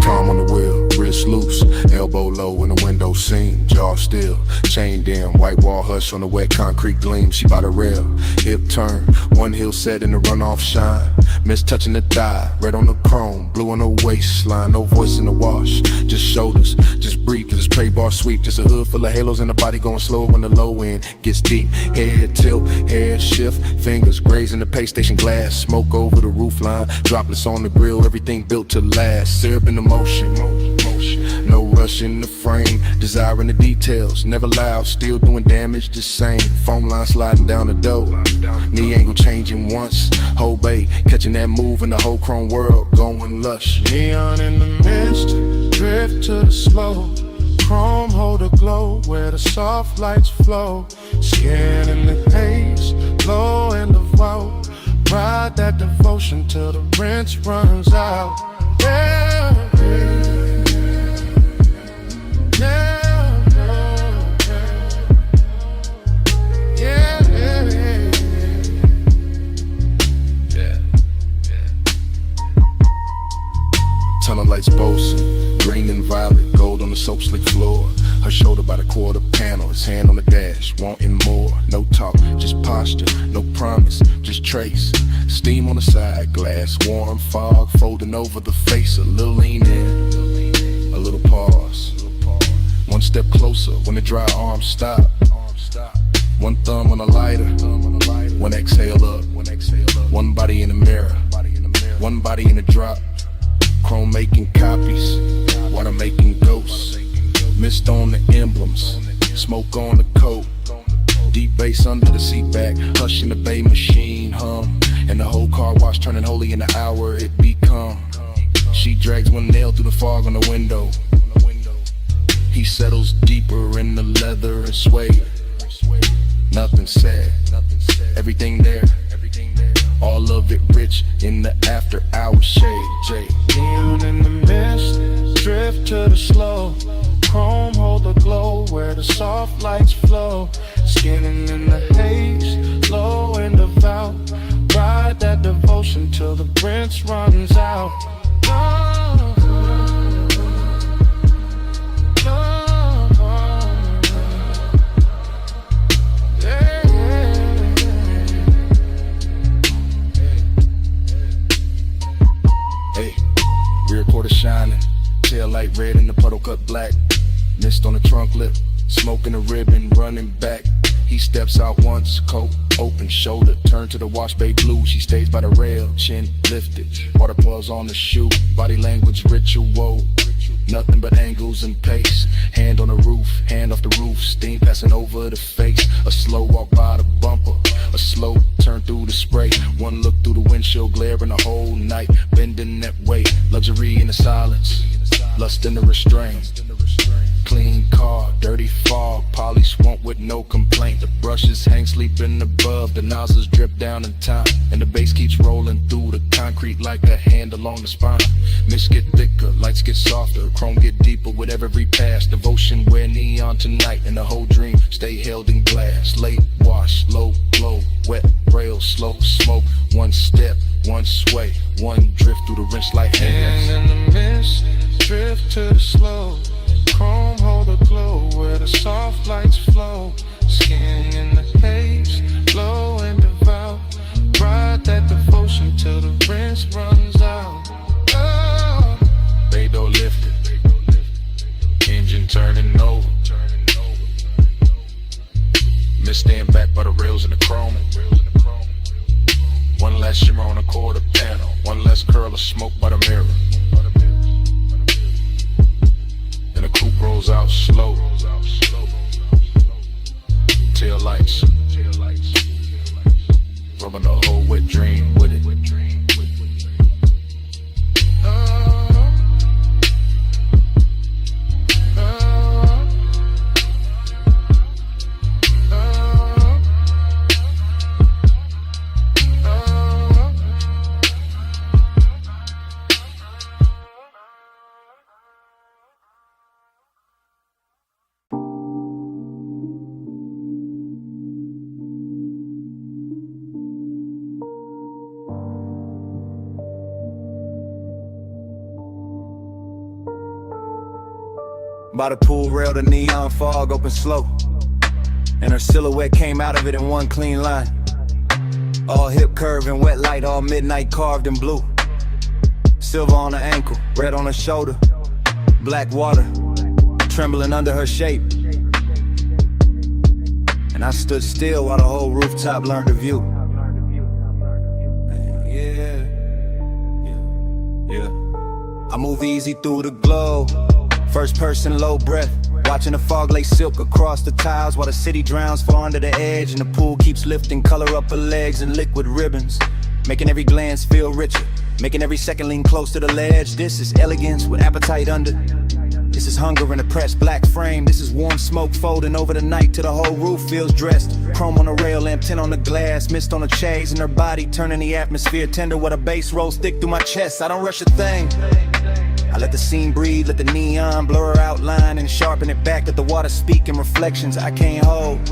Tom on the wheel, wrist loose, elbow low in the window seam, jaw still, chain dim, white wall hush on the wet concrete gleam. She by the rail, hip turn, one heel set in the runoff shine. Miss touching the thigh, red on the chrome, blue on the waistline, no voice in the wash, just shoulders, just breathe, cause it's tray bar sweep, just a hood full of halos and the body going slow when the low end gets deep. Head tilt, head shift, fingers grazing the pay station glass, smoke over the roof line, droplets on the grill, everything built to last, syrup in the motion, no rush in the frame, desiring the details, never loud, still doing damage the same, foam line sliding down the door, knee angle changing once, whole bay, catching that move in the whole chrome world, going lush. Neon in the mist, drift to the slow, chrome hold a glow where the soft lights flow, skin in the haze, low in the vault, ride that devotion till the rinse runs out. Yeah, tunnel lights boasting, green and violet, gold on the soap slick floor. Her shoulder by the quarter panel, his hand on the dash, wanting more. No talk, just posture, no promise, just trace. Steam on the side, glass, warm fog, folding over the face. A little lean in, a little pause. One step closer when the dry arms stop. One thumb on the lighter, one exhale up. One body in the mirror, one body in the drop. Chrome making copies, water making ghosts. Mist on the emblems, smoke on the coat. Deep bass under the seat back, hush in the bay machine hum. And the whole car wash turning holy in the hour it become. She drags one nail through the fog on the window. He settles deeper in the leather and suede. Nothing said, everything there. All of it rich in the after hour shade. Jay. neon in the mist, drift to the slow, chrome hold the glow where the soft lights flow, skinning in the haze, low in the valve, ride that devotion till the rinse runs out. Rear quarter shining, tail light red and the puddle cut black. Mist on the trunk lip, smoking the ribbon, running back. He steps out once, coat open, shoulder turn to the wash bay blue. She stays by the rail, chin lifted, water pulls on the shoe. Body language ritual, nothing but angles and pace. Hand on the roof, hand off the roof, steam passing over the face. A slow walk by the bumper, a slow turn through the spray. One look through the windshield, glaring the whole night, bending that way. Luxury in the silence, lust in the restraint. Clean car, dirty fog, polish won't with no complaint. The brushes hang sleeping above, the nozzles drip down in time, and the bass keeps rolling through the concrete like a hand along the spine. Mist get thicker, lights get softer, chrome get deeper with every pass. Devotion wear neon tonight, and the whole dream stay held in glass. Late wash, low glow, wet rail, slow smoke. One step, one sway, one drift through the rinse like hands. And in the mist, drift to the slow, chrome hold a glow where the soft lights flow, skin in the haze, low and devout, ride that devotion till the rinse runs out. Oh. Bay door lifted, engine turning over. Mist stand back by the rails in the chrome. One last shimmer on the quarter panel, one less curl of smoke by the mirror. And the coupe rolls out slow. Tail lights, rubbing the whole wet dream with it. By the pool rail, the neon fog opened slow, and her silhouette came out of it in one clean line. All hip curve and wet light, all midnight carved in blue. Silver on her ankle, red on her shoulder, black water trembling under her shape. And I stood still while the whole rooftop learned to view. Yeah. I move easy through the glow, first person low breath, watching the fog lay silk across the tiles while the city drowns far under the edge, and the pool keeps lifting color up her legs in liquid ribbons, making every glance feel richer, making every second lean close to the ledge. This is elegance with appetite under. This is hunger in a pressed black frame. This is warm smoke folding over the night till the whole roof feels dressed. Chrome on the rail lamp, tint on the glass, mist on the chains in her body, turning the atmosphere tender with a bass rolls thick through my chest. I don't rush a thing. I let the scene breathe, let the neon blur her outline and sharpen it back, let the water speak in reflections I can't hold.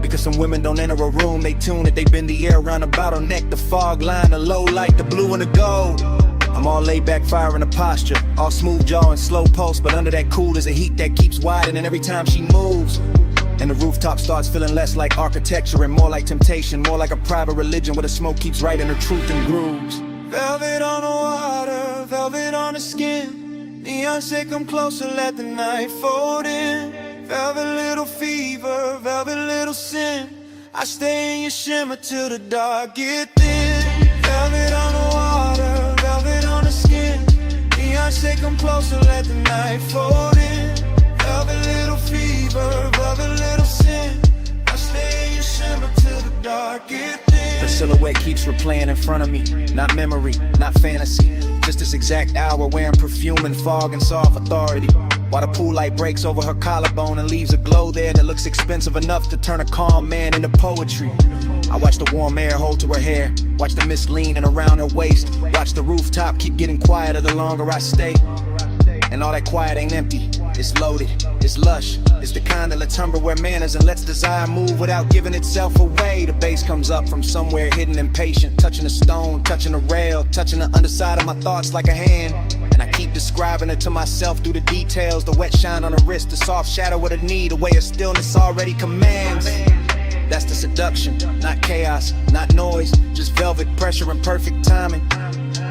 Because some women don't enter a room, they tune it, they bend the air around the bottleneck, the fog line, the low light, the blue and the gold. I'm all laid back, fire in the posture, all smooth jaw and slow pulse, but under that cool is a heat that keeps widening every time she moves. And the rooftop starts feeling less like architecture and more like temptation, more like a private religion where the smoke keeps writing her truth in grooves. Velvet on the water, velvet on the skin. Neon say come closer, let the night fold in. Velvet little fever, velvet little sin. I stay in your shimmer till the dark get thin. Velvet on the water, velvet on the skin. Neon say come closer, let the night fold in. Velvet little fever, velvet little sin. I stay in your shimmer till the dark get thin. The silhouette keeps replaying in front of me, not memory, not fantasy, just this exact hour wearing perfume and fog and soft authority. While the pool light breaks over her collarbone and leaves a glow there that looks expensive enough to turn a calm man into poetry. I watch the warm air hold to her hair, watch the mist leaning around her waist, watch the rooftop keep getting quieter the longer I stay. And all that quiet ain't empty, it's loaded, it's lush. It's the kind of lets Tupperware manners and lets desire move without giving itself away. The bass comes up from somewhere hidden and patient, touching a stone, touching a rail, touching the underside of my thoughts like a hand. And I keep describing it to myself through the details, the wet shine on her wrist, the soft shadow of the knee, the way of stillness already commands. That's the seduction, not chaos, not noise, just velvet pressure and perfect timing.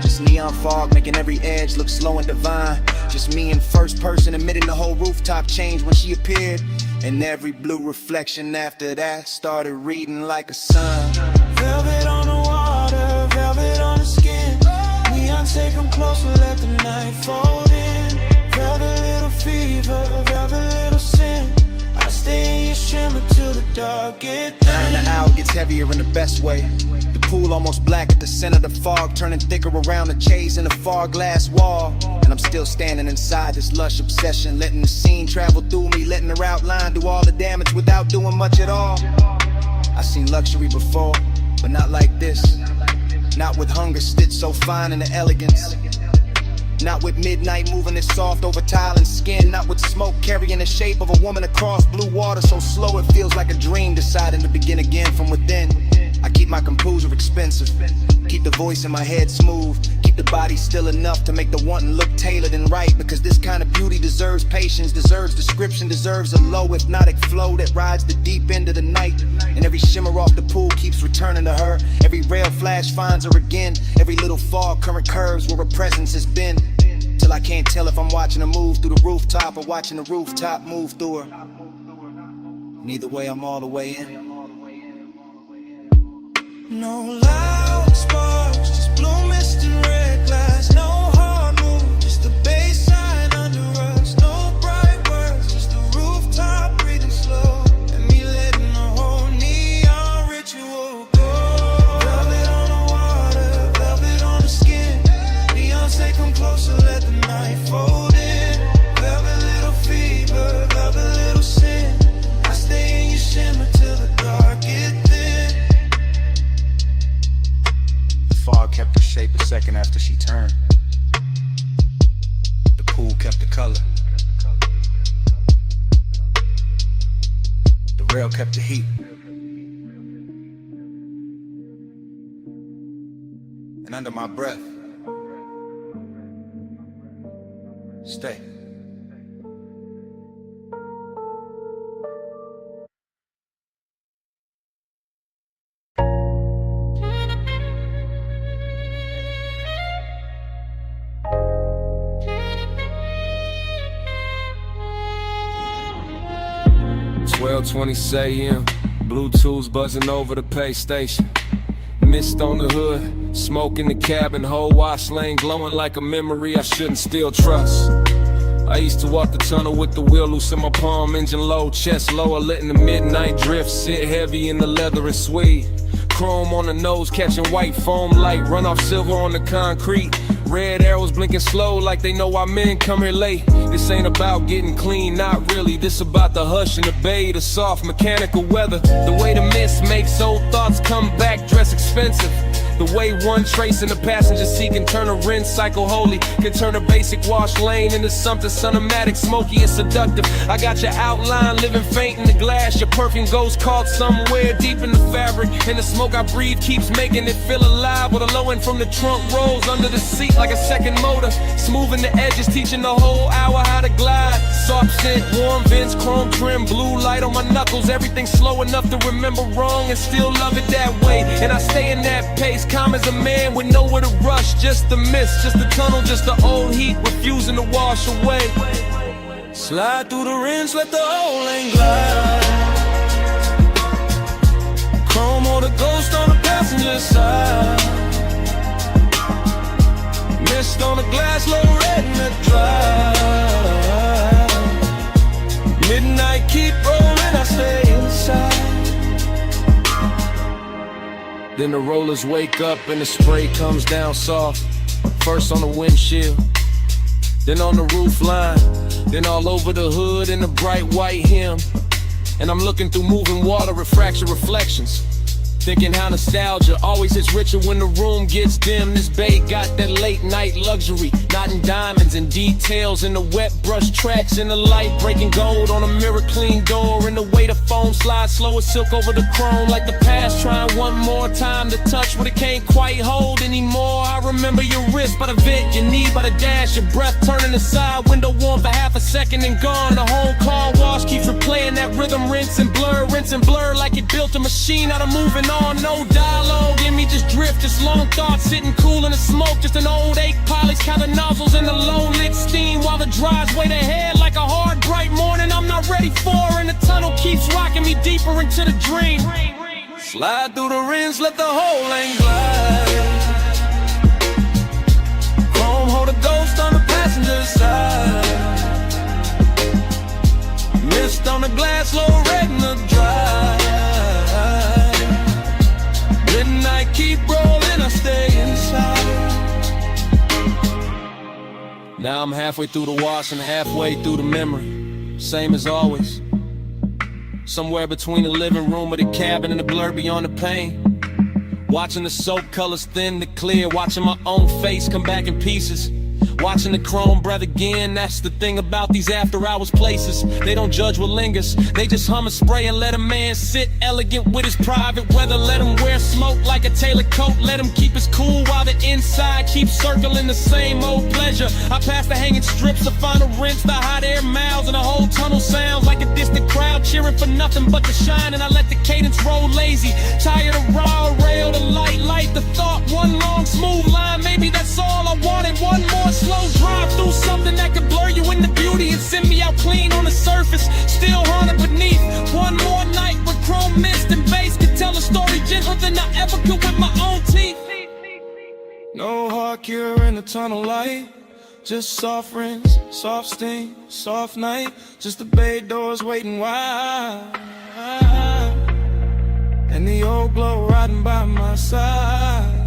Just neon fog making every edge look slow and divine. Just me in first person admitting the whole rooftop changed when she appeared. And every blue reflection after that started reading like a sun. Velvet on the water, velvet on the skin. Neon say come closer, let the night fold in. Velvet little fever, velvet little sin. I stay in your shimmer till the dark get thin. And the hour gets heavier in the best way. The pool almost black at the center, the fog turning thicker around the chase in the far glass wall. And I'm still standing inside this lush obsession, letting the scene travel through me, letting her outline do all the damage without doing much at all. I've seen luxury before, but not like this. Not with hunger stitched so fine in the elegance. Not with midnight moving it soft over tile and skin. Not with smoke carrying the shape of a woman across blue water so slow it feels like a dream deciding to begin again from within. I keep my composure expensive, keep the voice in my head smooth, keep the body still enough to make the wanting look tailored and right. Because this kind of beauty deserves patience, deserves description, deserves a low hypnotic flow that rides the deep end of the night. And every shimmer off the pool keeps returning to her. Every rail flash finds her again. Every little fog current curves where her presence has been. Till I can't tell if I'm watching her move through the rooftop or watching the rooftop move through her. Neither way, I'm all the way in. No loud sparks, just blue mist and red glass. No hard move, just the bass line under us. No bright words, just the rooftop breathing slow. And me letting the whole neon ritual go. Velvet on the water, velvet on the skin. Neon say come closer, let the night fold in. Velvet little fever, velvet little sin. I stay in your shimmer till the dark get thin. Fog kept the shape a second after she turned. The pool kept the color. The rail kept the heat. And under my breath, stay. 12:20 a.m. Bluetooth buzzing over the pay station. Mist on the hood, smoke in the cabin, whole wash lane glowing like a memory I shouldn't still trust. I used to walk the tunnel with the wheel loose in my palm, engine low, chest lower, letting the midnight drift sit heavy in the leather and suede. Chrome on the nose, catching white foam light, run off silver on the concrete. Red arrows blinking slow like they know our men come here late. This ain't about getting clean, not really. This about the hush and the bay, the soft mechanical weather. The way the mist makes old thoughts come back, dress expensive. The way one trace in the passenger seat can turn a rinse cycle holy, can turn a basic wash lane into something cinematic, smoky and seductive. I got your outline living faint in the glass. Your perfume goes caught somewhere deep in the fabric, and the smoke I breathe keeps making it feel alive. With a low end from the trunk rolls under the seat like a second motor, smoothing the edges, teaching the whole hour how to glide. Soft scent, warm vents, chrome trim, blue light on my knuckles. Everything slow enough to remember wrong and still love it that way. And I stay in that pace, calm as a man with nowhere to rush. Just the mist, just the tunnel, just the old heat refusing to wash away. Slide through the rims, let the whole lane glide. Chrome or the ghost on the passenger side. Mist on the glass, low red in the drive. Midnight keep rolling, I stay inside. Then the rollers wake up and the spray comes down soft. First on the windshield, then on the roof line, then all over the hood in the bright white hem. And I'm looking through moving water, refraction reflections, thinking how nostalgia always is richer when the room gets dim. This bay got that late night luxury, not in diamonds and details, in the wet brush tracks, in the light breaking gold on a mirror clean door, in the way the foam slides slow as silk over the chrome, like the past trying one more time to touch what it can't quite hold anymore. I remember your wrist by the vent, your knee by the dash, your breath turning aside, window warm for half a second and gone. The whole car wash keeps replaying that rhythm, rinse and blur like it built a machine out of moving on. No dialogue in me, just drift, just long thoughts sitting cool in the smoke, just an old ache polish, counting nozzles in the low lit steam while the drives wait ahead like a hard bright morning I'm not ready for, and the tunnel keeps rocking me deeper into the dream. Slide through the rims, let the whole lane glide. Chrome hold a ghost on the passenger side. Mist on the glass, low red in the drive. Midnight keep rolling, I stay inside. Now I'm halfway through the wash and halfway through the memory, same as always. Somewhere between the living room or the cabin and the blur beyond the pain. Watching the soap colors thin to clear, watching my own face come back in pieces. Watching the chrome breath again, that's the thing about these after hours places. They don't judge what lingers, they just hum and spray and let a man sit elegant with his private weather. Let him wear smoke like a tailored coat, let him keep his cool while the inside keeps circling the same old pleasure. I pass the hanging strips to find a rinse, the hot air miles, and the whole tunnel sounds like a distant crowd cheering for nothing but the shine. And I let the cadence roll lazy, tired of raw rail, the light, the thought, one long smooth line. Maybe that's all I wanted, one more slow drive through something that could blur you into beauty and send me out clean on the surface, still haunted beneath. One more night with chrome mist and bass could tell a story gentler than I ever could with my own teeth. No hard cure in the tunnel light, just soft rinse, soft steam, soft night. Just the bay doors waiting wide, and the old glow riding by my side.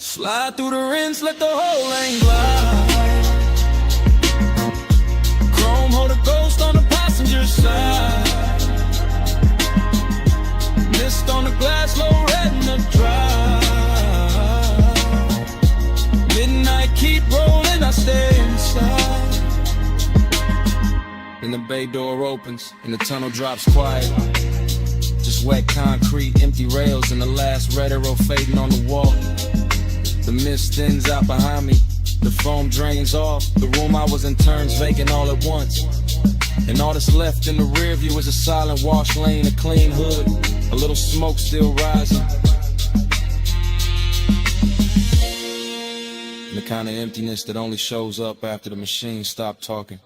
Slide through the rims, let the whole lane glide. Chrome hold a ghost on the passenger side. Mist on the glass, low red in the drive. Midnight keep rolling, I stay inside. Then the bay door opens and the tunnel drops quiet. Just wet concrete, empty rails, and the last red arrow fading on the wall. The mist thins out behind me, the foam drains off. The room I was in turns vacant all at once. And all that's left in the rear view is a silent wash lane, a clean hood, a little smoke still rising. And the kind of emptiness that only shows up after the machine stopped talking.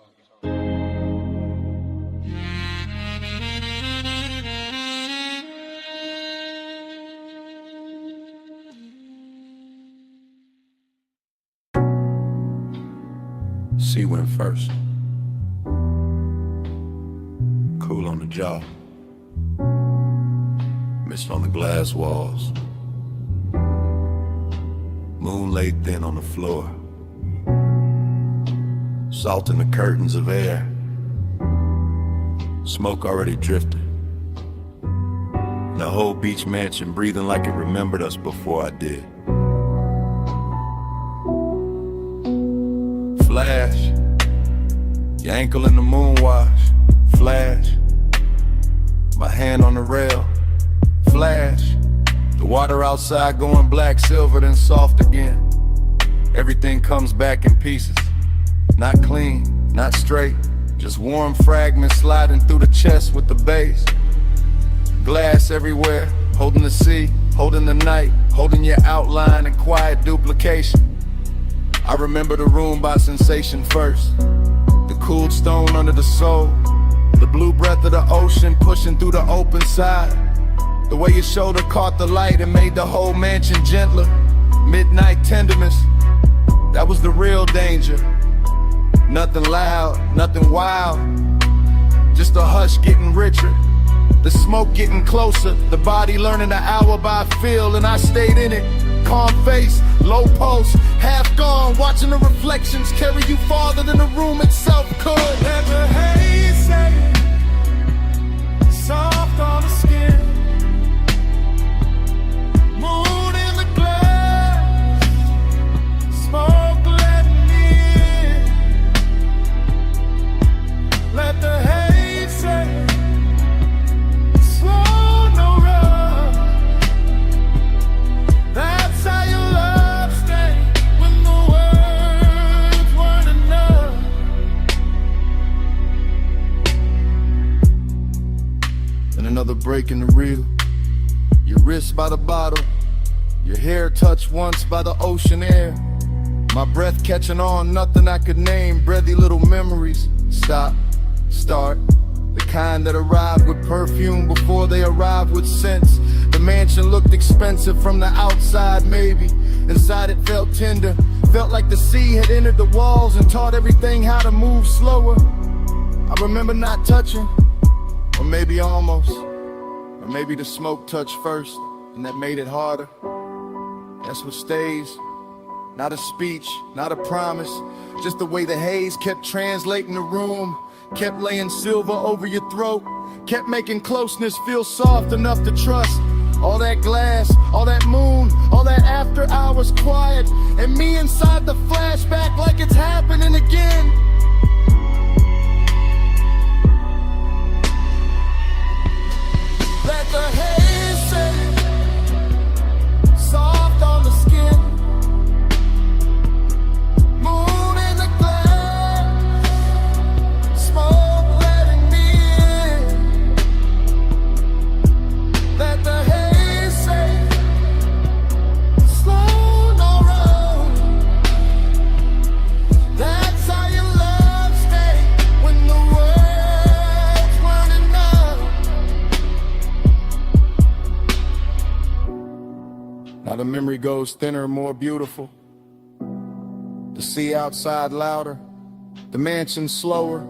sea went first. Cool on the jaw, mist on the glass walls, moon laid thin on the floor, salt in the curtains of air, smoke already drifted. The whole beach mansion breathing like it remembered us before I did. Flash, your ankle in the moon wash. Flash, my hand on the rail. Flash, the water outside going black, silver, then soft again. Everything comes back in pieces. Not clean, not straight, just warm fragments sliding through the chest with the base. Glass everywhere, holding the sea, holding the night, holding your outline in quiet duplication. I remember the room by sensation first. The cooled stone under the soul, the blue breath of the ocean pushing through the open side. The way your shoulder caught the light and made the whole mansion gentler. Midnight tenderness, that was the real danger. Nothing loud, nothing wild, just a hush getting richer. The smoke getting closer, the body learning the hour by feel, and I stayed in it. Calm face, low pulse, half gone, watching the reflections carry you farther than the room itself could. Let the haze set soft on the skin. Moon in the glass, smoke letting in. Let the haze set slow, no rush. That's how your love stayed when the words weren't enough. And another break in the reel. Your wrist by the bottle, your hair touched once by the ocean air. My breath catching on, nothing I could name. Breathy little memories. Stop, start. The kind that arrived with perfume before they arrived with sense. The mansion looked expensive from the outside, maybe. Inside it felt tender. Felt like the sea had entered the walls and taught everything how to move slower. I remember not touching, or maybe almost. Or maybe the smoke touched first, and that made it harder. That's what stays. Not a speech, not a promise. Just the way the haze kept translating the room. Kept laying silver over your throat. Kept making closeness feel soft enough to trust. All that glass, all that moon, all that after hours quiet. And me inside the flashback like it's happening again. Let the haze set soft on the skin. Moon in the glass, smoke letting me in. Let the haze set slow, no rush. That's how your love stayed when the words weren't enough. Now the memory goes thinner, more beautiful. The sea outside louder, the mansion slower.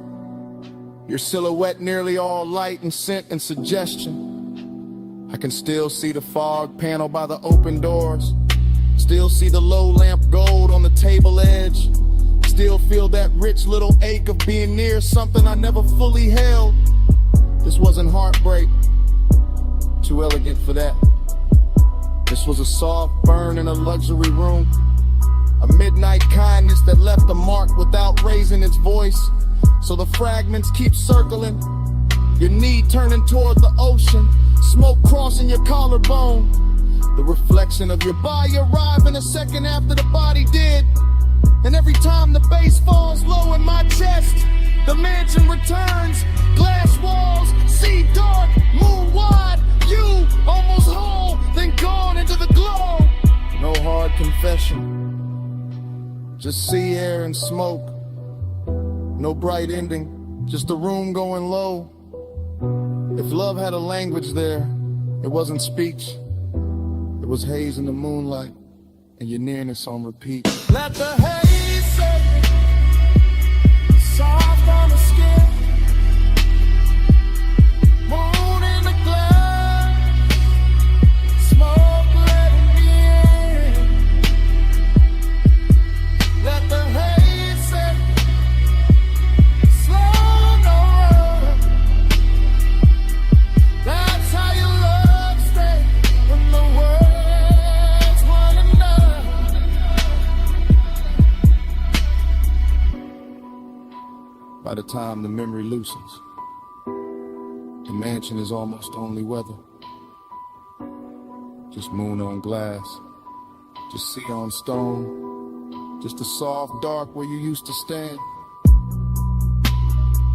Your silhouette nearly all light and scent and suggestion. I can still see the fog panel by the open doors. Still see the low lamp gold on the table edge. Still feel that rich little ache of being near something I never fully held. This wasn't heartbreak, too elegant for that. This was a soft burn in a luxury room. A midnight kindness that left a mark without raising its voice. So the fragments keep circling, your knee turning toward the ocean, smoke crossing your collarbone. The reflection of your body arriving a second after the body did. And every time the bass falls low in my chest, the mansion returns. Glass walls, sea dark, moon wide. You almost whole, then gone into the glow. No hard confession, just sea air and smoke. No bright ending, just a room going low. If love had a language there, it wasn't speech. It was haze in the moonlight and your nearness on repeat. Let the haze set a time the memory loosens. The mansion is almost only weather. Just moon on glass, just sea on stone, just a soft dark where you used to stand.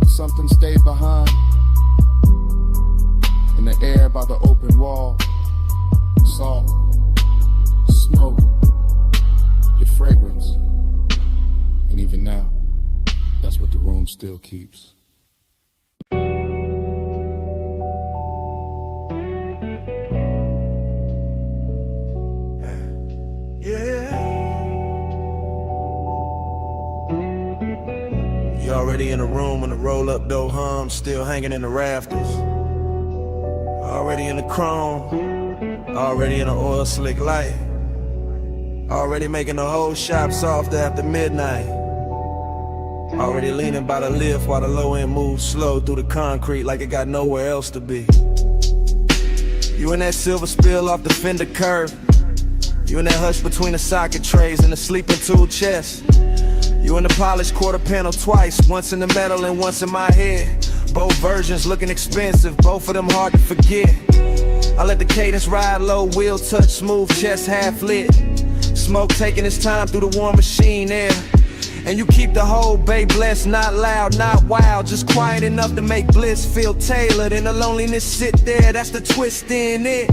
Something stayed behind in the air by the open wall. Salt, smoke, your fragrance. And even now, that's what the room still keeps. You already in the room when the roll-up door hums, still hanging in the rafters. Already in the chrome, already in the oil slick light. Already making the whole shop soft after midnight. Already leaning by the lift while the low end moves slow through the concrete like it got nowhere else to be. You in that silver spill off the fender curve. You in that hush between the socket trays and the sleeping tool chest. You in the polished quarter panel twice, once in the metal and once in my head. Both versions looking expensive, both of them hard to forget. I let the cadence ride low, wheel touch smooth, chest half lit. Smoke taking its time through the warm machine air. And you keep the whole bay blessed, not loud, not wild, just quiet enough to make bliss feel tailored. And the loneliness sit there, that's the twist in it.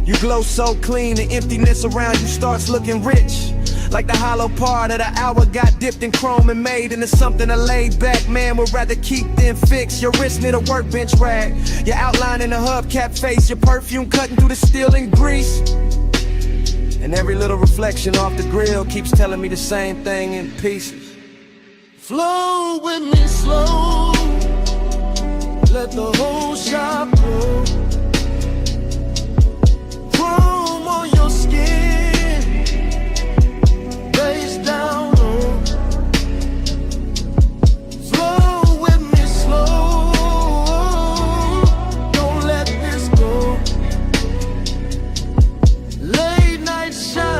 You glow so clean, the emptiness around you starts looking rich. Like the hollow part of the hour got dipped in chrome and made into something a laid back man would rather keep than fix. Your wrist near the workbench rag, your outline in the hubcap face, your perfume cutting through the steel and grease. And every little reflection off the grill keeps telling me the same thing in pieces. Flow with me slow, let the whole shop blow. Chrome on your skin, face down low. Flow with me slow, don't let this go. Late night shine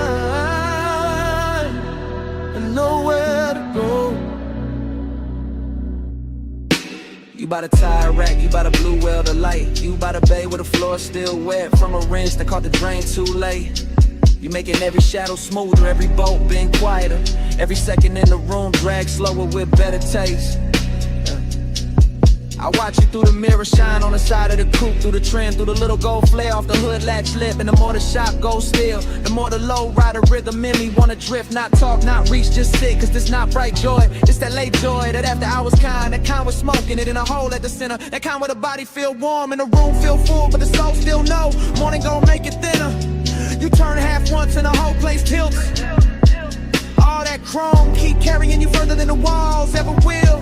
and nowhere to go. You by the tire rack, you by the blue well the light. You by the bay where the floor still wet from a rinse that caught the drain too late. You making every shadow smoother, every bolt been quieter. Every second in the room drag slower with better taste. I watch you through the mirror shine on the side of the coupe, through the trim, through the little gold flare off the hood latch lip. And the more the shop goes still, the more the low rider rhythm in me wanna drift, not talk, not reach, just sit. Cause this not bright joy, it's that late joy, that after hours kind, that kind with smoking it in a hole at the center, that kind where the body feel warm and the room feel full, but the soul still know morning gon' make it thinner. You turn half once and the whole place tilts. All that chrome keep carrying you further than the walls ever will.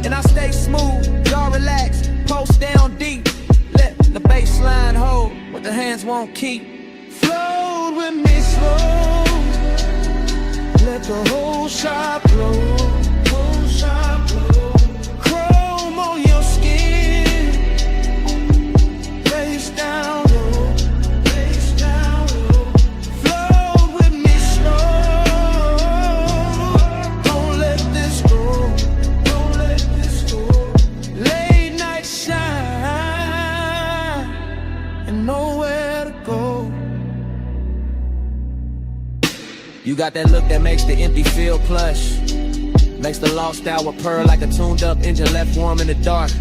And I stay smooth, y'all relax, post down deep. Let the baseline hold what the hands won't keep. Float with me slow, let the whole shop blow. Whole shop blow. Chrome on your skin, face down low, face down low. Float with me slow, don't let this go. Late night shine and nowhere to go. You got that look that makes the empty feel plush, makes the lost hour purr like a tuned up engine left warm in the dark.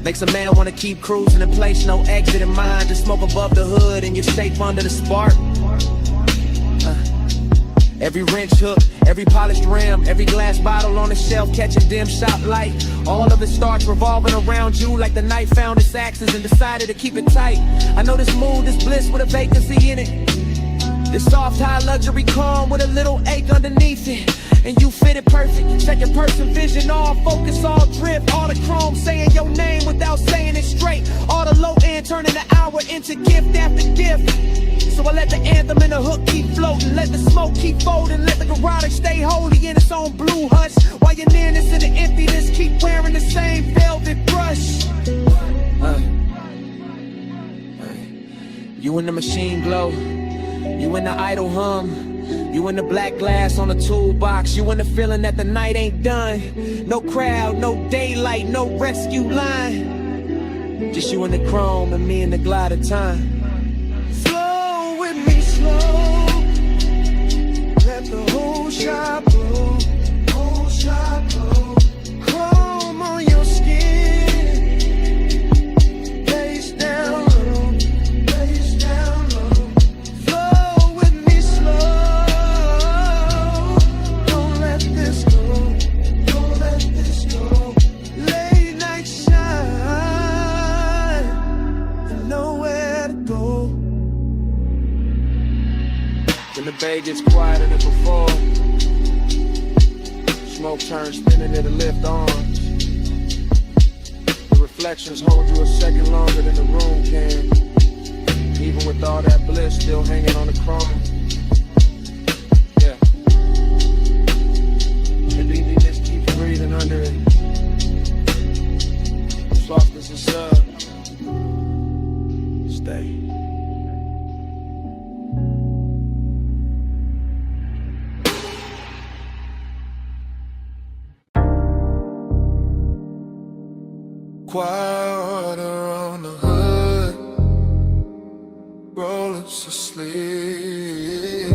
Makes a man wanna keep cruising in place, no exit in mind. Just smoke above the hood and you're safe under the spark. Every wrench hook, every polished rim, every glass bottle on the shelf catching dim shop light. All of it starts revolving around you like the night found its axis and decided to keep it tight. I know this mood, this bliss with a vacancy in it. This soft high luxury calm with a little ache underneath it. And you fit it perfect, second person vision, all focus, all drift. All the chrome saying your name without saying it straight. All the low end turning the hour into gift after gift. So I let the anthem and the hook keep floating, let the smoke keep folding, let the garage stay holy in its own blue hush. While your nearness and the emptiness keep wearing the same velvet brush. You in the machine glow, you in the idle hum. You in the black glass on the toolbox. You in the feeling that the night ain't done. No crowd, no daylight, no rescue line. Just you in the chrome and me in the glide of time. Flow with me slow. Let the whole shot blow. Whole shot blow. Chrome on your skin. Face down low. Face down low. Flow with me slow. Don't let this go. Don't let this go. Late night shine. And nowhere to go. When the bay gets quieter than before, smoke turns spinning in the lift arms. The reflections hold you a second longer than the room can. Even with all that bliss still hanging on the chrome. Yeah. And Dreamy just keeps breathing under it. Softness is sub. Stay. Water on the hood, rollers asleep.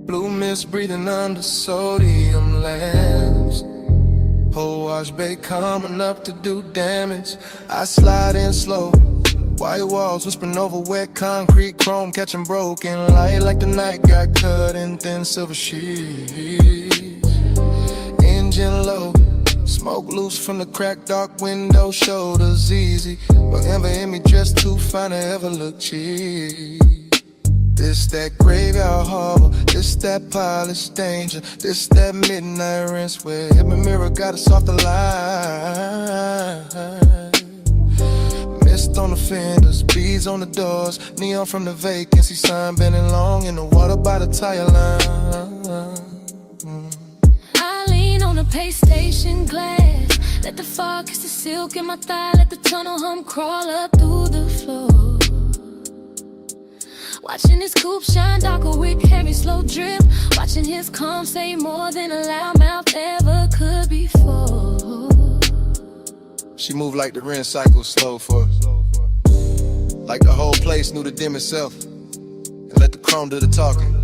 Blue mist breathing under sodium lamps. Whole wash bay coming up to do damage. I slide in slow. White walls whispering over wet concrete, chrome catching broken light like the night got cut in thin silver sheets. Engine low. Smoke loose from the cracked dark window, shoulders easy. But ever in me dressed too fine to ever look cheap. This that graveyard harbor, this that polished danger, this that midnight rinse where every mirror got a softer line. Mist on the fenders, beads on the doors, neon from the vacancy sign, bending long in the water by the tire line. On the pay station glass, let the fog kiss the silk in my thigh, let the tunnel hum crawl up through the floor. Watching his coupe shine darker with heavy slow drip, watching his calm say more than a loudmouth ever could before. She moved like the rinse cycle slow for us. Like the whole place knew to dim itself and let the chrome do the talking.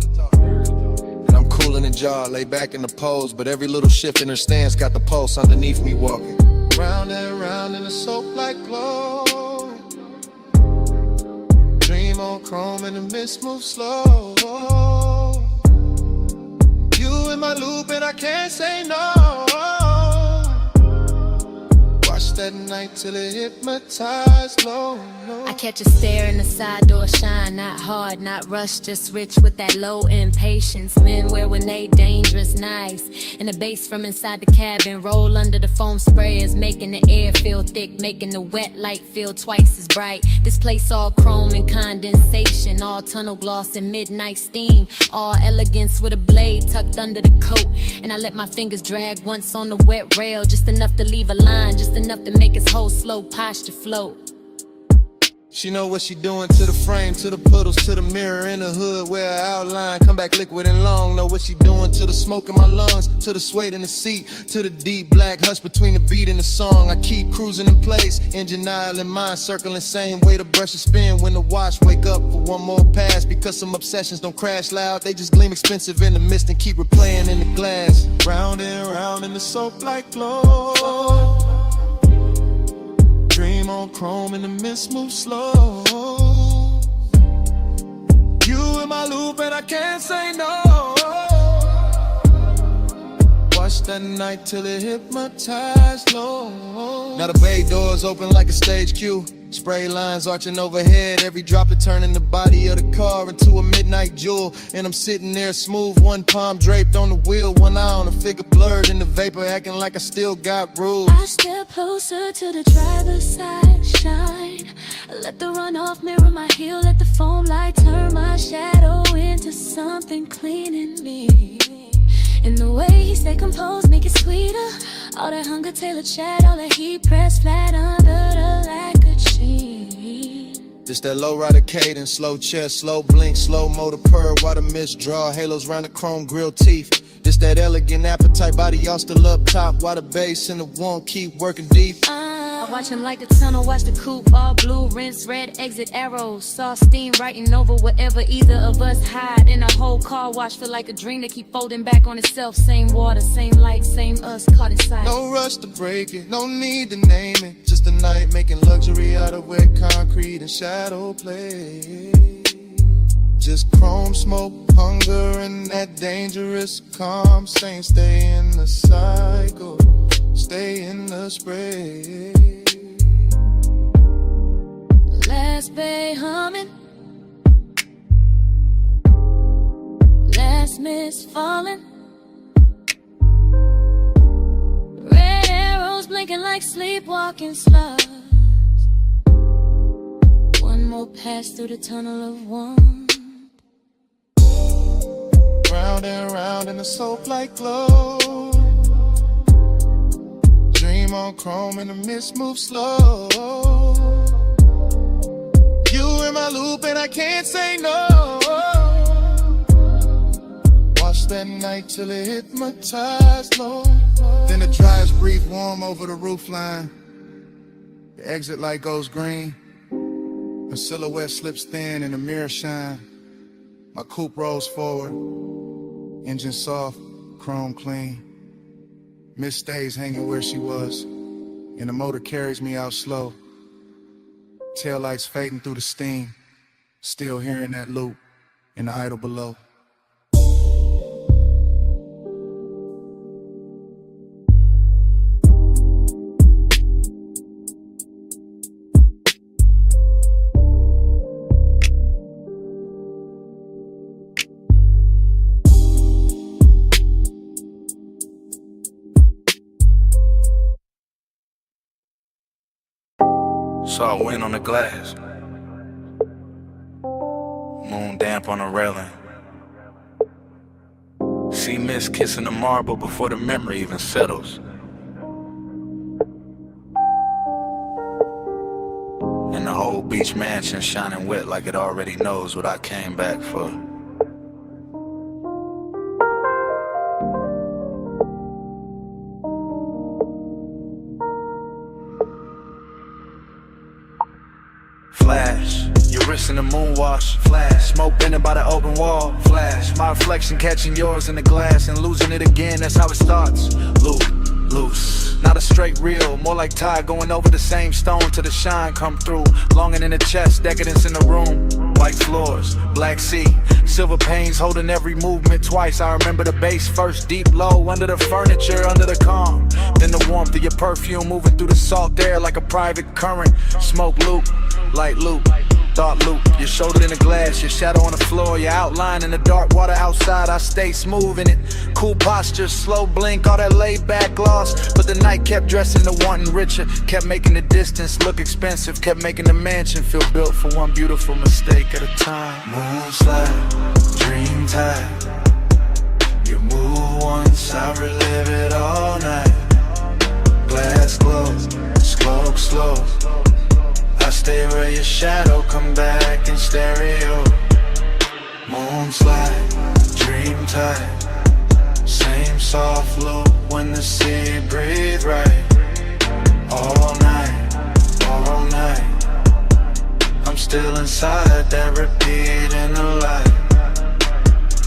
I'm cool in the jaw, lay back in the pose, but every little shift in her stance got the pulse underneath me walking. Round and round in the soap-like glow. Dream on chrome and the mist moves slow. You in my loop and I can't say no. Watch that night till it hypnotized low. I catch a stare in the side door shine, not hard, not rushed, just rich with that low impatience. Men wear when they dangerous knives, and the bass from inside the cabin roll under the foam sprayers, making the air feel thick, making the wet light feel twice as bright. This place all chrome and condensation, all tunnel gloss and midnight steam, all elegance with a blade tucked under the coat. And I let my fingers drag once on the wet rail, just enough to leave a line, just enough to make his whole slow posture float. She know what she doing to the frame, to the puddles, to the mirror in the hood where her outline come back liquid and long. Know what she doing to the smoke in my lungs, to the suede in the seat, to the deep black hush between the beat and the song. I keep cruising in place, engine aisle in mind, circling same way the brushes spin when the watch wake up for one more pass. Because some obsessions don't crash loud, they just gleam expensive in the mist and keep replaying in the glass. Round and round in the soap like glow. Dream on chrome and the mist moves slow. You in my loop and I can't say no. Watch that night till it hypnotized low. Now the bay doors open like a stage cue. Spray lines arching overhead, every droplet turning the body of the car into a midnight jewel. And I'm sitting there smooth, one palm draped on the wheel, one eye on the figure blurred in the vapor, acting like I still got rules. I step closer to the driver's side, shine. Let the runoff mirror my heel, let the foam light turn my shadow into something clean in me. And the way he stay composed, make it sweeter. All that hunger tailored chat, all that heat pressed flat under the lacquered sheet. This that low rider cadence, slow chest, slow blink, slow motor purr, while the mist draw, halos round the chrome grill teeth. This that elegant appetite, body y'all still up top, while the bass and the one keep working deep. I watch him like the tunnel, watch the coupe, all blue, rinse, red, exit arrows. Saw steam writing over wherever either of us hide. In a whole car wash, feel like a dream that keep folding back on itself. Same water, same light, same us, caught inside. No rush to break it, no need to name it. Just a night making luxury out of wet concrete and shadow play. Just chrome smoke, hunger, and that dangerous calm. Saying stay in the cycle, stay in the spray. Last bay humming, last mist falling. Red arrows blinking like sleepwalking slugs. One more pass through the tunnel of one. Round and round in the soap-like glow. Dream on chrome and the mist moves slow. You in my loop and I can't say no. Watch that night till it hypnotized low. Then the drives breathe warm over the roofline. The exit light goes green. A silhouette slips thin and the mirror shine. My coupe rolls forward. Engine soft, chrome clean. Mist stays hanging where she was. And the motor carries me out slow. Taillights fading through the steam. Still hearing that loop in the idle below. Saw wind on the glass, moon damp on the railing. See mist kissing the marble before the memory even settles. And the whole beach mansion shining wet like it already knows what I came back for. Flash, your wrist in the moonwash. Flash, smoke bending by the open wall. Flash, my reflection catching yours in the glass and losing it again, that's how it starts. Loose, not a straight reel, more like tide going over the same stone till the shine come through. Longing in the chest, decadence in the room. White floors, black sea, silver panes holding every movement twice. I remember the bass first, deep low, under the furniture, under the calm. Then the warmth of your perfume moving through the salt air like a private current. Smoke loop, light loop, thought loop. Your shoulder in the glass, your shadow on the floor, your outline in the dark water outside. I stay smooth in it, cool posture, slow blink, all that laid back gloss. But the night kept dressing to wanting richer, kept making the distance look expensive, kept making the mansion feel built for one beautiful mistake at a time. Moonslide, dream tide. You move once, I relive it all night. Glass glows, smoke slow. I stay where your shadow come back in stereo. Moonslide, dream tide. Same soft loop when the sea breathe right. All night, all night. I'm still inside that repeat in the light.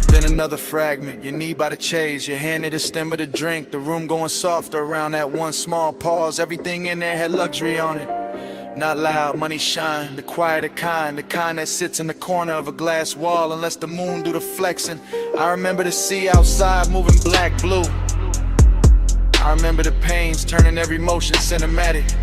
Then another fragment, your knee by the chase, your hand at the stem of the drink. The room going softer around that one small pause. Everything in there had luxury on it. Not loud, money shine, the quieter kind, the kind that sits in the corner of a glass wall and lets the moon do the flexing. I remember the sea outside moving black, blue. I remember the pains turning every motion cinematic.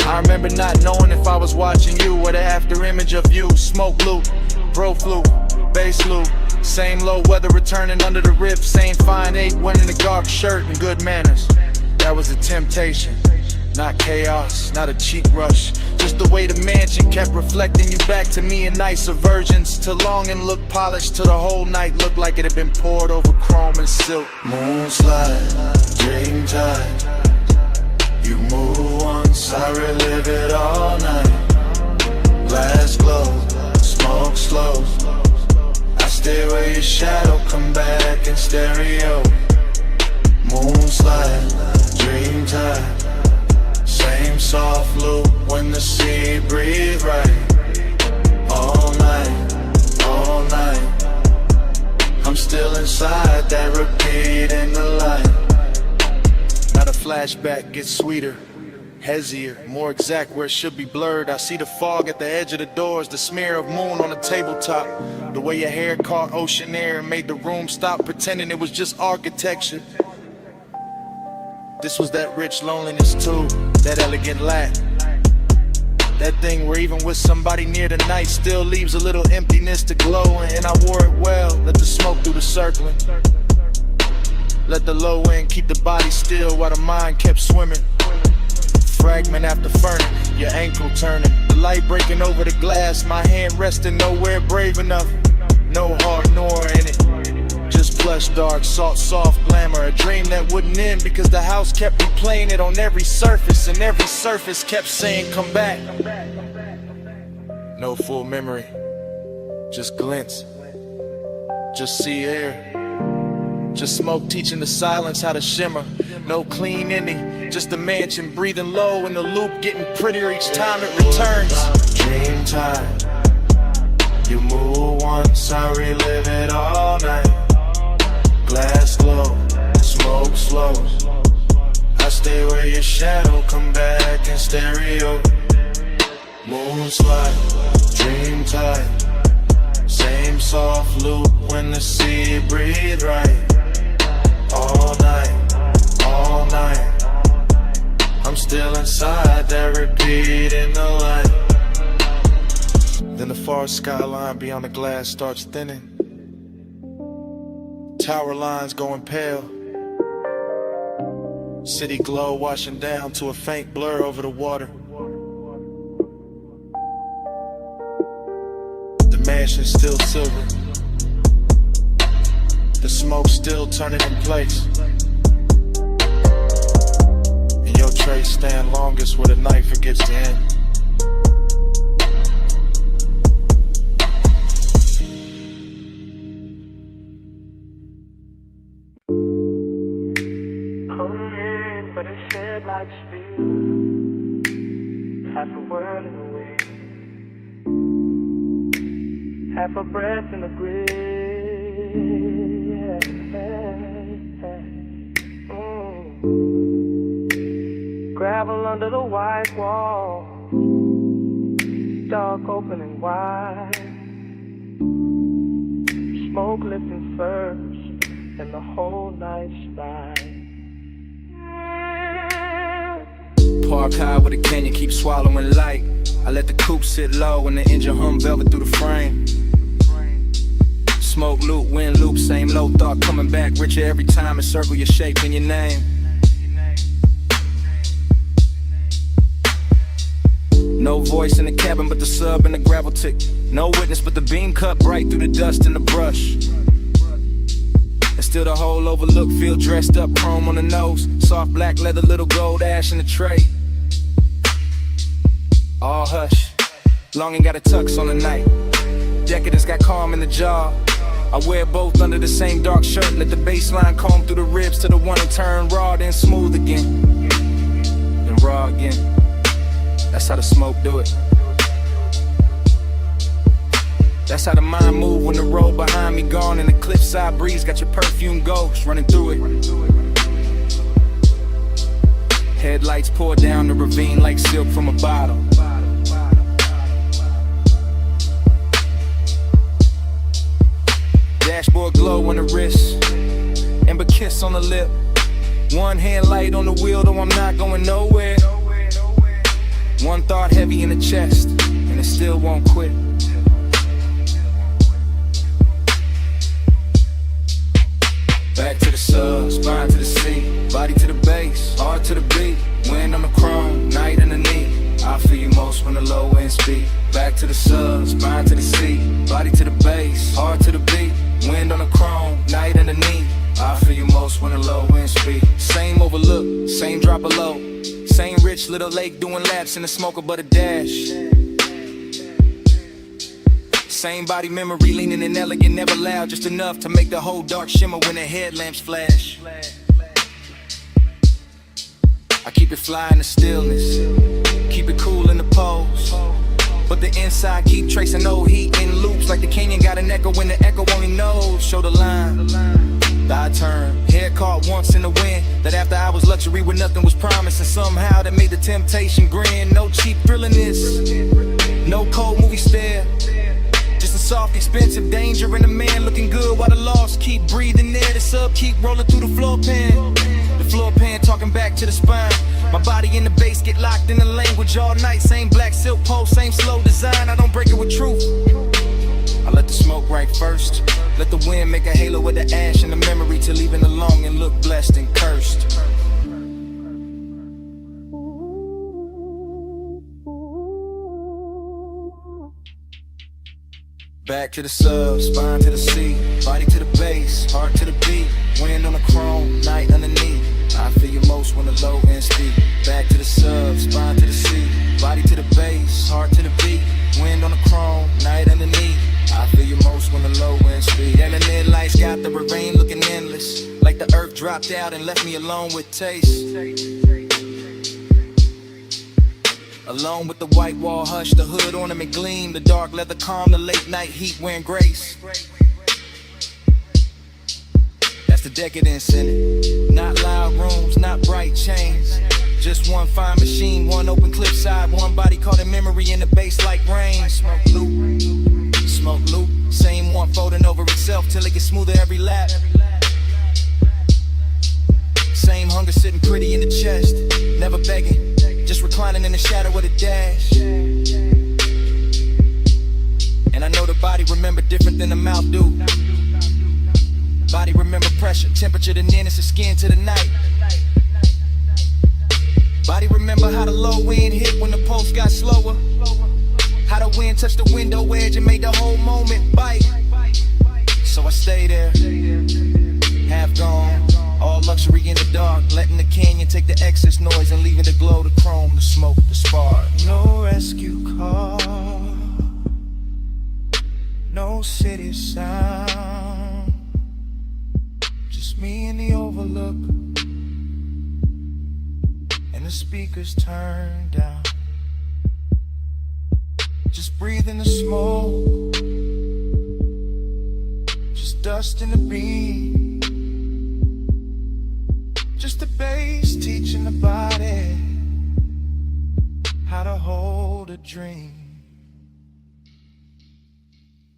I remember not knowing if I was watching you or the after image of you. Smoke loop, bro flute, bass loop. Same low weather returning under the rib. Same fine 8 wearing the dark shirt and good manners. That was a temptation. Not chaos, not a cheap rush. Just the way the mansion kept reflecting you back to me in nicer versions. Till longing looked polished, till the whole night looked like it had been poured over chrome and silk. Moonslide, dream tide. You move once, I relive it all night. Glass glow, smoke slow. I stay where your shadow come back in stereo. Moon slide, dream time. Same soft loop when the sea breathe right. All night, all night. I'm still inside that repeat in the light. Now the flashback gets sweeter, hazier, more exact where it should be blurred. I see the fog at the edge of the doors, the smear of moon on the tabletop. The way your hair caught ocean air and made the room stop, pretending it was just architecture. This was that rich loneliness too, that elegant lack. That thing where even with somebody near the night still leaves a little emptiness to glow. And I wore it well, let the smoke do the circling. Let the low end keep the body still while the mind kept swimming. Fragment after fragment, your ankle turning. The light breaking over the glass, my hand resting nowhere brave enough. No heart nor in it. Just plush, dark, soft glamour. A dream that wouldn't end because the house kept replaying it on every surface. And every surface kept saying, come back. No full memory, just glints. Just sea air. Just smoke teaching the silence how to shimmer. No clean ending, just a mansion breathing low in the loop, getting prettier each time it returns. Dream time. You move once, I relive it all night. Glass glow, smoke slow. I stay where your shadow come back in stereo. Moon slide, dream tide. Same soft loop when the sea breathe right. All night, all night. I'm still inside that repeat in the light. Then the far skyline beyond the glass starts thinning. Tower lines going pale. City glow washing down to a faint blur over the water. The mansion's still silver. The smoke still turning in place. And your trace stand longest where the night forgets to end. But it shed like speed. Half a world in the wind, half a breath in the grave. Gravel under the white wall, dark open and wide. Smoke lifting first, and the whole night slide. Park high with a canyon, keep swallowing light. I let the coupe sit low and the engine hum velvet through the frame. Smoke loop, wind loop, same low thought coming back richer every time. Encircle your shape and your name. No voice in the cabin but the sub and the gravel tick. No witness but the beam cut bright through the dust and the brush. And still the whole overlook, feel dressed up, chrome on the nose. Soft black leather, little gold ash in the tray. All hush, longing got a tux on the night. Decadence got calm in the jaw. I wear both under the same dark shirt. Let the baseline comb through the ribs to the one and turn raw, then smooth again. Then raw again. That's how the smoke do it. That's how the mind move when the road behind me gone and the cliffside breeze got your perfume ghost running through it. Headlights pour down the ravine like silk from a bottle. Dashboard glow on the wrist, amber kiss on the lip. One hand light on the wheel, though I'm not going nowhere. One thought heavy in the chest, and it still won't quit. Back to the sub, spine to the seat, body to the base, heart to the beat. Wind on the chrome, night underneath. I feel you most when the low end speak. Back to the sub, spine to the seat, body to the base, heart to the beat. Wind on the chrome, night underneath. I feel you most when the low end speak. Same overlook, same drop below. Same rich little lake doing laps in the smoker but a dash. Same body memory, leaning and elegant, never loud, just enough to make the whole dark shimmer when the headlamps flash. I keep it fly in the stillness, keep it cool in the pose, but the inside keep tracing old heat in loops, like the canyon got an echo when the echo only knows. Show the line, I turn, head caught once in the wind. That after I was luxury when nothing was promised, and somehow that made the temptation grin. No cheap thrilling this, no cold movie stare, just a soft expensive danger and a man looking good while the lost keep breathing there. The sub keep rolling through the floor pan, the floor pan talking back to the spine. My body in the bass get locked in the language all night. Same black silk pole, same slow design. I don't break it with truth, I let the smoke right first. Let the wind make a halo with the ash and the memory to leaving alone and look blessed and cursed. Back to the sub, spine to the sea, body to the bass, heart to the beat. Wind on the chrome, night underneath. I feel you most when the low end speak. Back to the sub, spine to the sea, body to the bass, heart to the beat. Wind on the chrome, night underneath. I feel you most when the low end speed. And the mid lights got the ravine looking endless, like the earth dropped out and left me alone with taste. Alone with the white wall hush, the hood ornament gleam, the dark leather calm, the late night heat wearing grace. That's the decadence in it. Not loud rooms, not bright chains, just one fine machine, one open cliffside, one body caught in memory in the bass like rain. Smoke loop, same one folding over itself till it gets smoother every lap. Same hunger sitting pretty in the chest, never begging, just reclining in the shadow of the dash. And I know the body remember different than the mouth do. Body remember pressure, temperature, the nearness of skin to the night. Body remember how the low wind hit when the pulse got slower, how the wind touched the window edge and made the whole moment bite. So I stay there, half gone, all luxury in the dark, letting the canyon take the excess noise and leaving the glow, the chrome, the smoke, the spark. No rescue call, no city sound, just me in the overlook, and the speakers turned down. Just breathing the smoke, just dust in the beat, just the bass teaching the body how to hold a dream.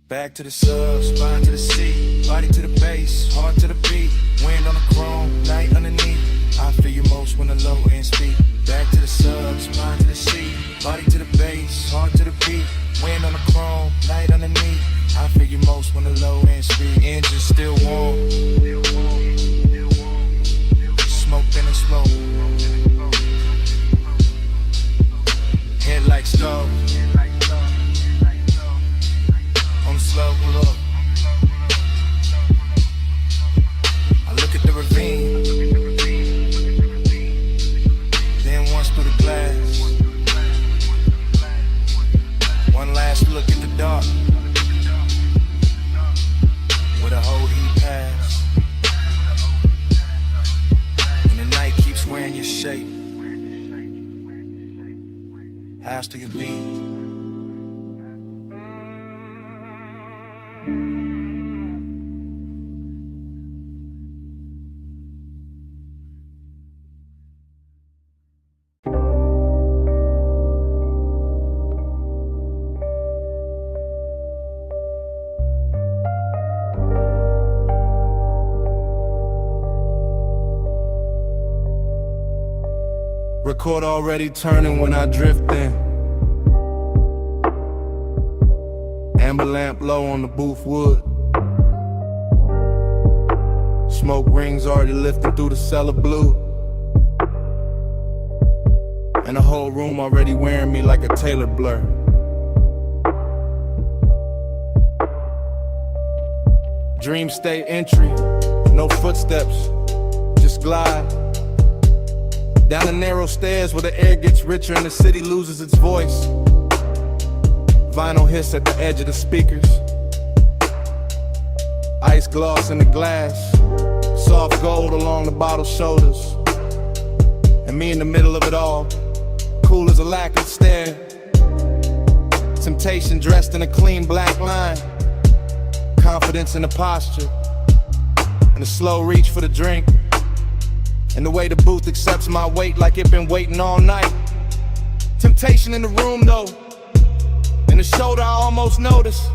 Back to the sub, spine to the sea, body to the bass, heart to the beat. Wind on the chrome, night underneath. I feel you most when the low end speak. Back to the sub, spine to the sea, body to the bass, heart to the beat. Wind on the chrome, night underneath. I feel you most when the low end speed. Engine still warm, smoke in the smoke. Headlights stove on the slow look. I look at the ravine, then once through the glass. One last look at the dark, where the whole heat pass. And the night keeps wearing your shape. House to your beat. Record already turning when I drift in. Amber lamp low on the booth wood. Smoke rings already lifting through the cellar blue. And the whole room already wearing me like a Taylor blur. Dream state entry, no footsteps, just glide down the narrow stairs where the air gets richer and the city loses its voice. Vinyl hiss at the edge of the speakers. Ice gloss in the glass. Soft gold along the bottle shoulders. And me in the middle of it all, cool as a lacquered stare. Temptation dressed in a clean black line. Confidence in the posture. And a slow reach for the drink. And the way the booth accepts my weight like it been waiting all night. Temptation in the room though. In the shoulder I almost notice.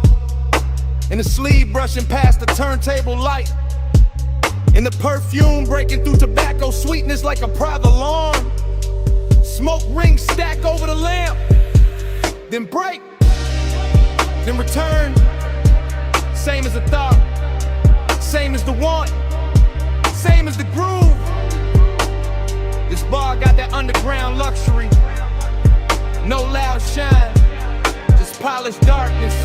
In the sleeve brushing past the turntable light. In the perfume breaking through tobacco sweetness like a private alarm. Smoke rings stack over the lamp. Then break. Then return. Same as the thought. Same as the want. Same as the groove. This bar got that underground luxury. No loud shine. Just polished darkness.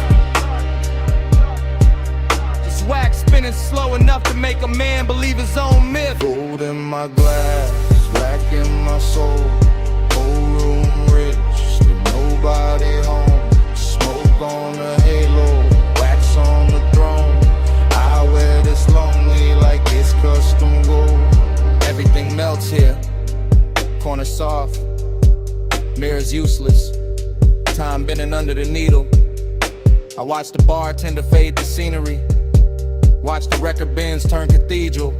Just wax spinning slow enough to make a man believe his own myth. Gold in my glass, black in my soul. Whole room rich, still nobody home. Smoke on the halo, wax on the throne. I wear this lonely like it's custom gold. Everything melts here. Corner soft. Mirrors useless. Time bending under the needle. I watch the bartender fade the scenery. Watch the record bins turn cathedral.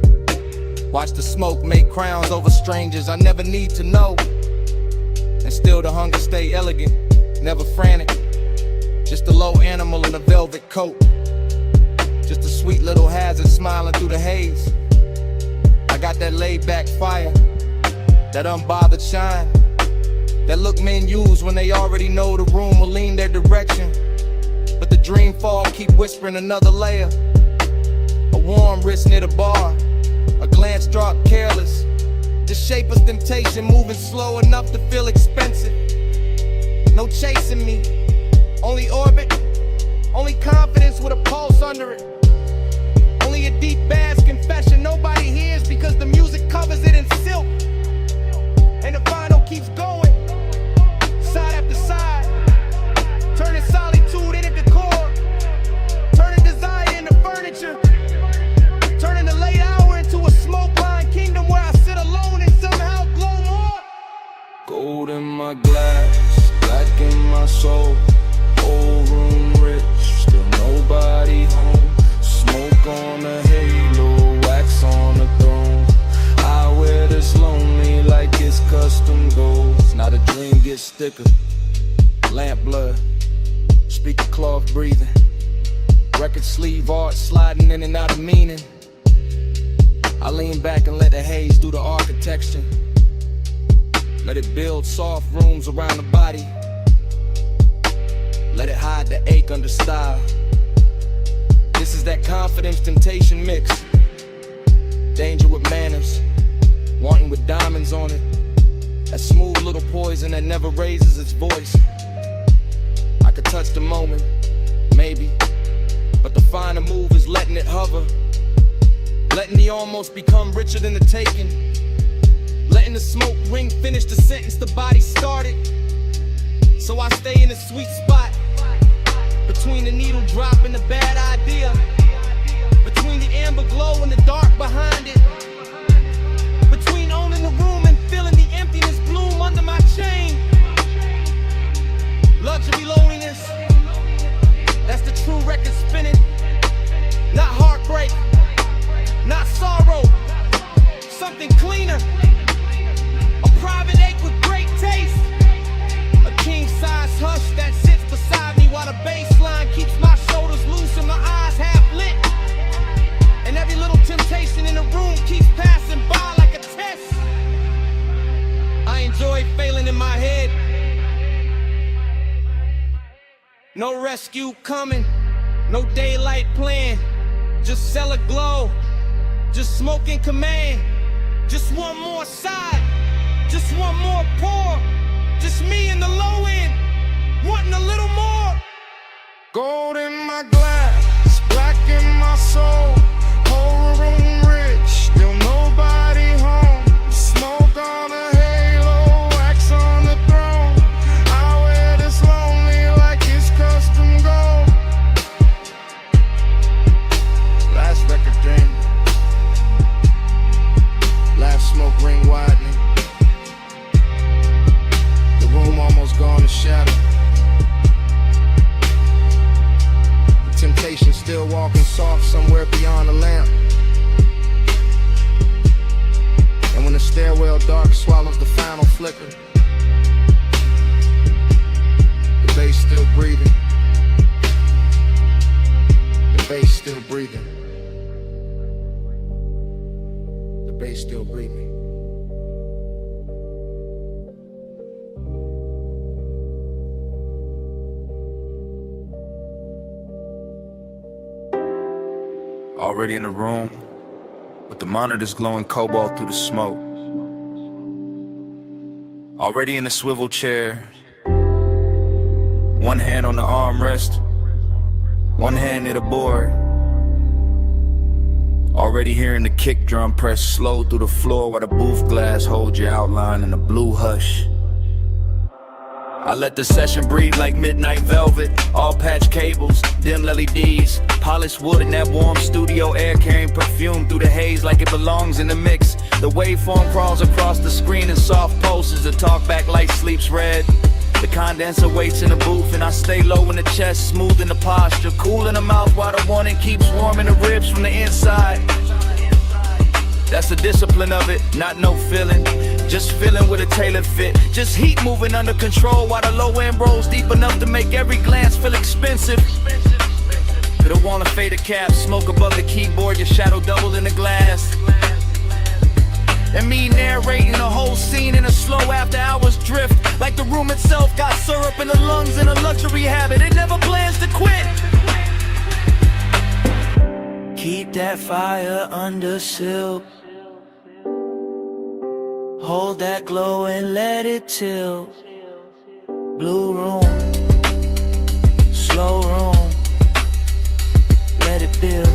Watch the smoke make crowns over strangers I never need to know. And still the hunger stay elegant, never frantic. Just a low animal in a velvet coat. Just a sweet little hazard smiling through the haze. I got that laid back fire, that unbothered shine, that look men use when they already know the room will lean their direction. But the dream fall keep whispering another layer. A warm wrist near the bar, a glance dropped careless. The shape of temptation moving slow enough to feel expensive. No chasing me, only orbit, only confidence with a pulse under it. Only a deep bass confession nobody hears because the music covers it in silk. And the vinyl keeps going, side after side, turning solitude into decor, turning desire into furniture, turning the late hour into a smoke-lined kingdom where I sit alone and somehow glow more. Gold in my glass, black in my soul. Whole room rich, still nobody home. Smoke on the halo, wax on the throne. I wear this lonely like it's custom gold. Now the dream gets thicker. Lamp blood, speaker cloth breathing. Record sleeve art sliding in and out of meaning. I lean back and let the haze do the architecture. Let it build soft rooms around the body. Let it hide the ache under style. This is that confidence temptation mix. Danger with manners, wanting with diamonds on it. That smooth little poison that never raises its voice. I could touch the moment, maybe, but the finer move is letting it hover. Letting the almost become richer than the taking. Letting the smoke ring finish the sentence the body started. So I stay in a sweet spot, between the needle drop and the bad idea, between the amber glow and the dark behind it, between owning the room and feeling the emptiness bloom under my chain. Luxury loneliness, that's the true record spinning. Not heartbreak, not sorrow, something cleaner. A private ache with great taste. A king-size hush that sits beside me while the bass line keeps my shoulders loose and my eyes half lit. And every little temptation in the room keeps passing by like a test. I enjoy failing in my head. No rescue coming, no daylight plan. Just cellar glow, just smoke in command. Just one more side, just one more pour. Just me in the low end, wanting a little more. Gold in my glass, black in my soul. Whole room rich, still nobody home. Smoke on the halo, wax on the throne. I wear this lonely like it's custom. shadow. The temptation still walking soft somewhere beyond the lamp. And when the stairwell dark swallows the final flicker, the bass still breathing. The bass still breathing. The bass still breathing. Already in the room, with the monitors glowing cobalt through the smoke. Already in the swivel chair, one hand on the armrest, one hand near the board. Already hearing the kick drum press slow through the floor while the booth glass holds your outline in a blue hush. I let the session breathe like midnight velvet. All patch cables, dim LEDs, polished wood and that warm studio air carrying perfume through the haze like it belongs in the mix. The waveform crawls across the screen in soft pulses. The talkback light sleeps red. The condenser waits in the booth and I stay low in the chest, smooth in the posture, cool in the mouth while the warning keeps warming the ribs from the inside. That's the discipline of it, not no feeling, just feeling with a tailored fit. Just heat moving under control while the low end rolls deep enough to make every glance feel expensive. Could have worn a faded cap, smoke above the keyboard, your shadow doubled in the glass. And me narrating the whole scene in a slow after hours drift, like the room itself got syrup in the lungs and a luxury habit. It never plans to quit. Keep that fire under silk. Hold that glow and let it tilt. Blue room, slow room, let it build.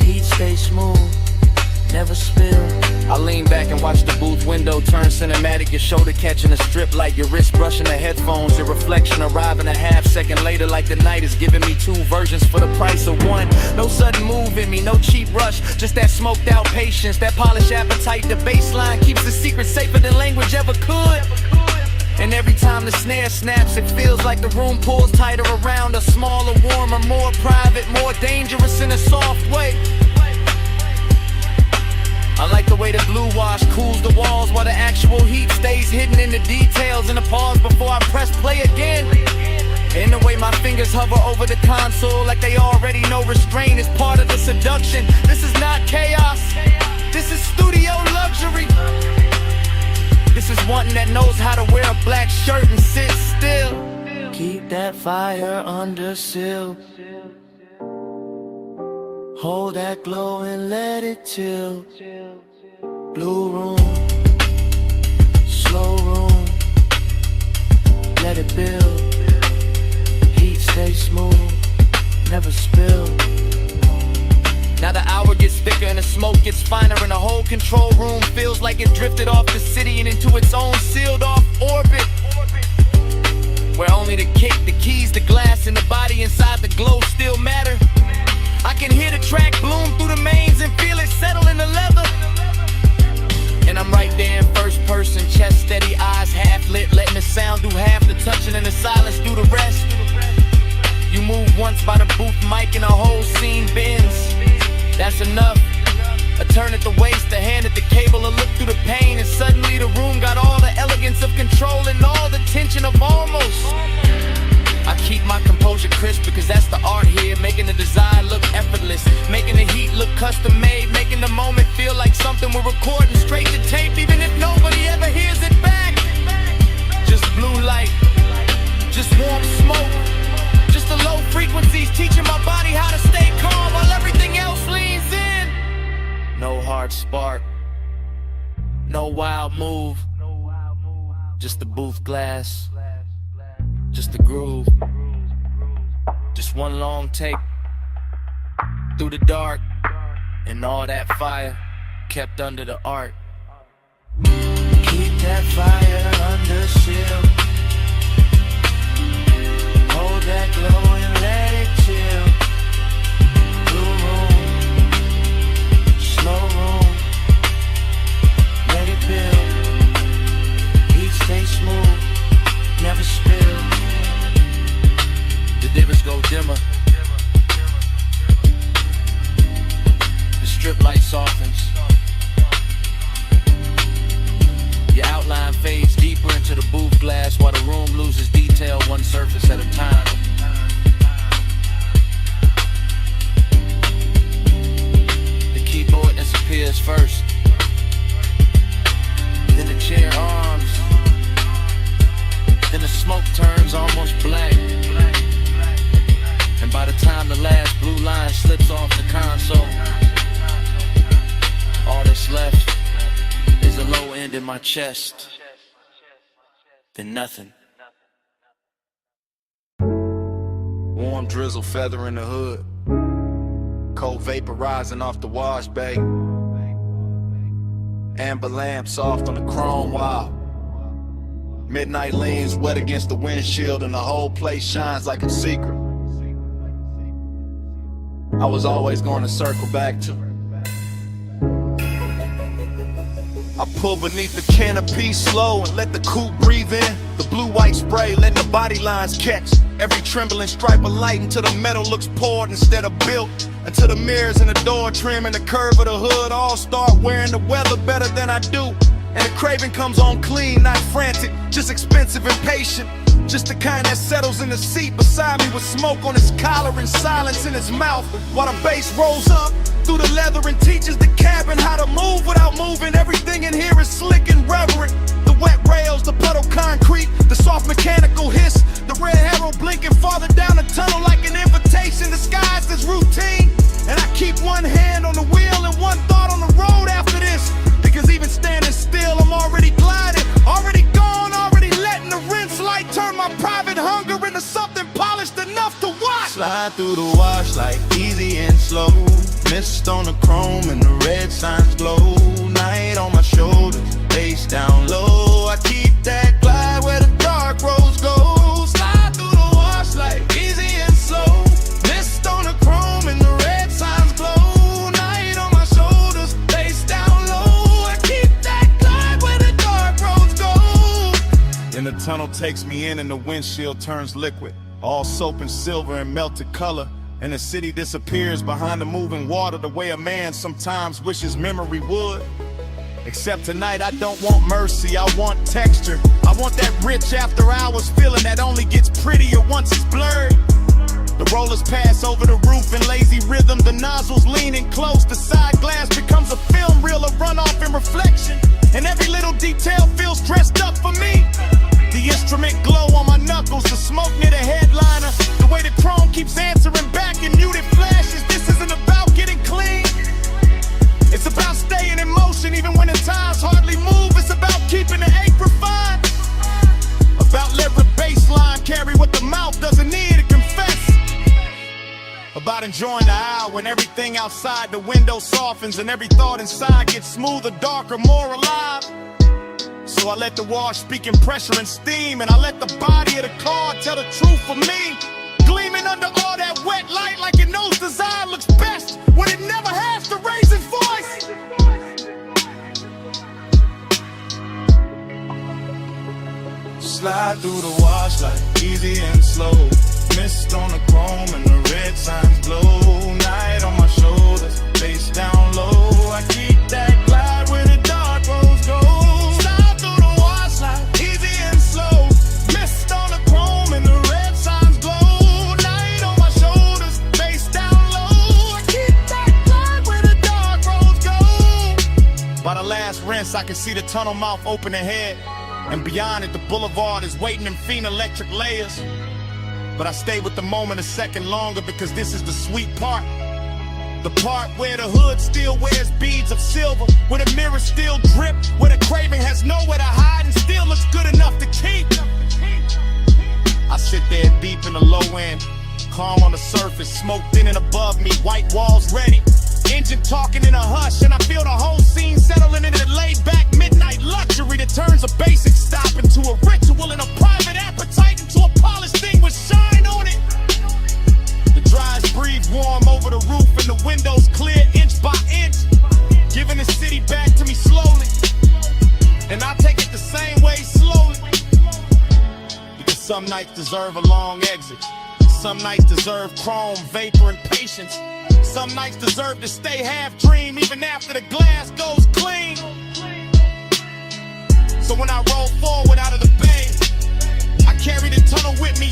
Heat stay smooth, never spill. I lean back and watch the booth window turn cinematic. Your shoulder catching a strip light, your wrist brushing the headphones. Your reflection arriving a half second later like the night is giving me two versions for the price of one. No sudden move in me, no cheap rush, just that smoked out patience, that polished appetite. The baseline keeps the secret safer than language ever could. And every time the snare snaps, it feels like the room pulls tighter around us. Smaller, warmer, more private, more dangerous in a soft way. I like the way the blue wash cools the walls while the actual heat stays hidden in the details. And the pause before I press play again. And the way my fingers hover over the console like they already know restraint is part of the seduction. This is not chaos, this is studio luxury. This is one that knows how to wear a black shirt and sit still. Keep that fire under seal. Hold that glow and let it chill. Blue room, slow room, let it build. Heat stay smooth, never spill. Now the hour gets thicker and the smoke gets finer, and the whole control room feels like it drifted off the city and into its own sealed off orbit, where only the kick, the keys, the glass, and the body inside the glow still matter. I can hear the track bloom through the mains and feel it settle in the leather. And I'm right there in first person, chest steady, eyes half lit, letting the sound do half the touching and the silence do the rest. You move once by the booth mic and the whole scene bends. That's enough. A turn at the waist, a hand at the cable, a look through the pain, and suddenly the room got all the elegance of control and all the tension of almost. I keep my composure crisp because that's the art here, making the design look effortless, making the heat look custom made, making the moment feel like something we're recording straight to tape, even if nobody ever hears it back. Just blue light, just warm smoke, just the low frequencies teaching my body how to stay calm while everything else leans in. No hard spark, no wild move, just the booth glass, just the groove, just one long take through the dark, and all that fire kept under the art. Keep that fire under seal. Hold that glow and let it chill. Blue room, slow room, let it build. Heat stay smooth, never one surface at a time. The keyboard disappears first, then the chair arms, then the smoke turns almost black. And by the time the last blue line slips off the console, all that's left is a low end in my chest, then nothing. Warm drizzle feathering the hood, cold vapor rising off the wash bay, amber lamp soft on the chrome wall. Midnight leans wet against the windshield and the whole place shines like a secret I was always going to circle back to. I pull beneath the canopy slow and let the coupe breathe in. The blue-white spray letting the body lines catch every trembling stripe of light until the metal looks poured instead of built. Until the mirrors and the door trim and the curve of the hood all start wearing the weather better than I do. And the craving comes on clean, not frantic, just expensive and patient. Just the kind that settles in the seat beside me with smoke on his collar and silence in his mouth while the bass rolls up through the leather and teaches the cabin how to move without moving. Everything in here is slick and reverent. The wet rails, the puddle concrete, the soft mechanical hiss, the red arrow blinking farther down the tunnel like an invitation disguised as routine. And I keep one hand on the wheel and one thought on the road after this, because even standing still I'm already gliding, already gone, already letting the rinse light turn my private hunger into something polished enough to watch. Slide through the wash like easy and slow. Mist on the chrome and the red signs glow. Night on my shoulders, face down low. I keep that glide where the dark roads go. Slide through the wash like easy and slow. Mist on the chrome and the red signs glow. Night on my shoulders, face down low. I keep that glide where the dark roads go. Then the tunnel takes me in and the windshield turns liquid, all soap and silver and melted color. And the city disappears behind the moving water the way a man sometimes wishes memory would. Except tonight I don't want mercy, I want texture. I want that rich after hours feeling that only gets prettier once it's blurred. The rollers pass over the roof in lazy rhythm, the nozzles leaning close, the side glass becomes a film reel of runoff and reflection. And every little detail feels dressed up for me. The instrument glow on my knuckles, the smoke near the headliner, the way the chrome keeps answering back in muted flashes. This isn't about getting clean, it's about staying in motion even when the tires hardly move. It's about keeping the ache refined, about letting the baseline carry what the mouth doesn't need to confess, about enjoying the hour when everything outside the window softens and every thought inside gets smoother, darker, more alive. So I let the wash speak in pressure and steam, and I let the body of the car tell the truth for me. Gleaming under all that wet light like it knows design looks best when it never has to raise its voice. Slide through the wash like easy and slow. Mist on the chrome and the red signs glow. Night on my shoulders, face down low. I keep that glide where the dark roads go. Slide through the wash like easy and slow. Mist on the chrome and the red signs glow. Night on my shoulders, face down low. I keep that glide where the dark roads go. By the last rinse I can see the tunnel mouth open ahead, and beyond it the boulevard is waiting in fiend electric layers. But I stay with the moment a second longer because this is the sweet part. The part where the hood still wears beads of silver, where the mirrors still drip, where the craving has nowhere to hide and still looks good enough to keep. I sit there deep in the low end, calm on the surface, smoke thin and above me, white walls ready, engine talking in a hush, and I feel the whole scene settling into the laid back midnight luxury that turns a basic stop into a ritual and a private appetite into a polished thing with shine on it. The dries breathe warm over the roof and the windows clear inch by inch, giving the city back to me slowly, and I take it the same way slowly. Because some nights deserve a long exit, some nights deserve chrome, vapor, and patience. Some nights deserve to stay half dream even after the glass goes clean. So when I roll forward out of the bay, I carry the tunnel with me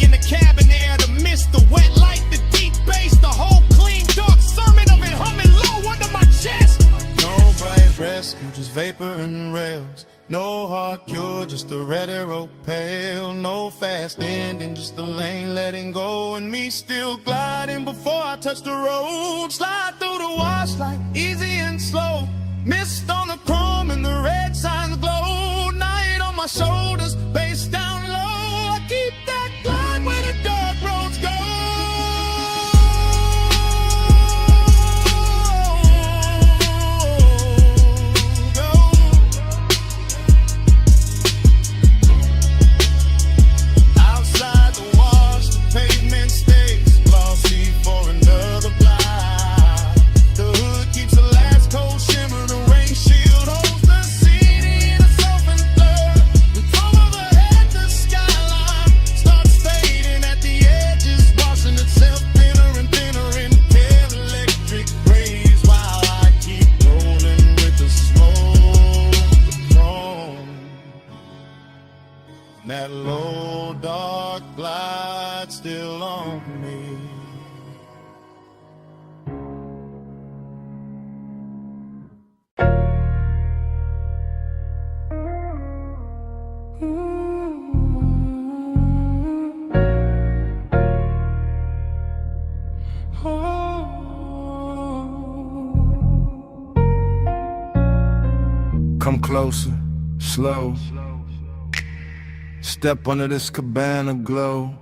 pills. No hard cure, just a red arrow pale. No fast ending, just the lane letting go. And me still gliding before I touch the road. Slide through the wash like easy and slow. Mist on the chrome and the red signs glow. Night on my shoulders, bass down low. I keep that glide where the dark roads go. That low dark glide still on me. Come closer, slow. Step under this cabana glow.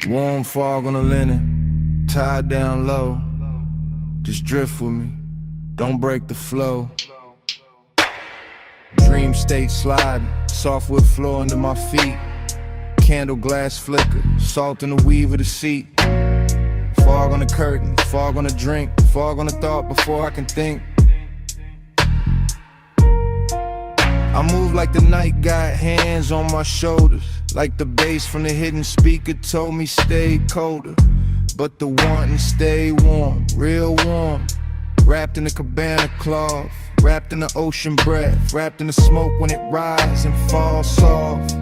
Warm fog on the linen, tied down low. Just drift with me, don't break the flow. Dream state sliding, softwood floor under my feet. Candle glass flicker, salt in the weave of the seat. Fog on the curtain, fog on the drink, fog on the thought before I can think. I move like the night got hands on my shoulders, like the bass from the hidden speaker told me stay colder. But the wanting stay warm, real warm. Wrapped in a cabana cloth, wrapped in the ocean breath, wrapped in the smoke when it rises and falls soft.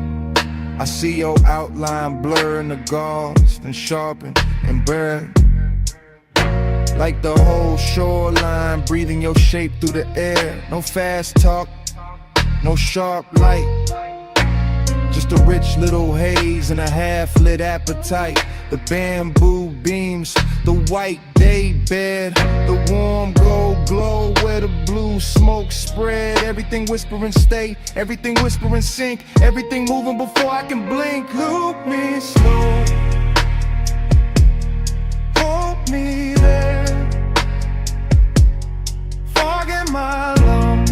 I see your outline blur in the gauze, then sharpen and burn. Like the whole shoreline, breathing your shape through the air. No fast talk, no sharp light, just a rich little haze and a half-lit appetite. The bamboo beams, the white day bed, the warm gold glow where the blue smoke spread. Everything whispering stay, everything whispering sink, everything moving before I can blink. Loop me slow, hold me there, fog in my lungs,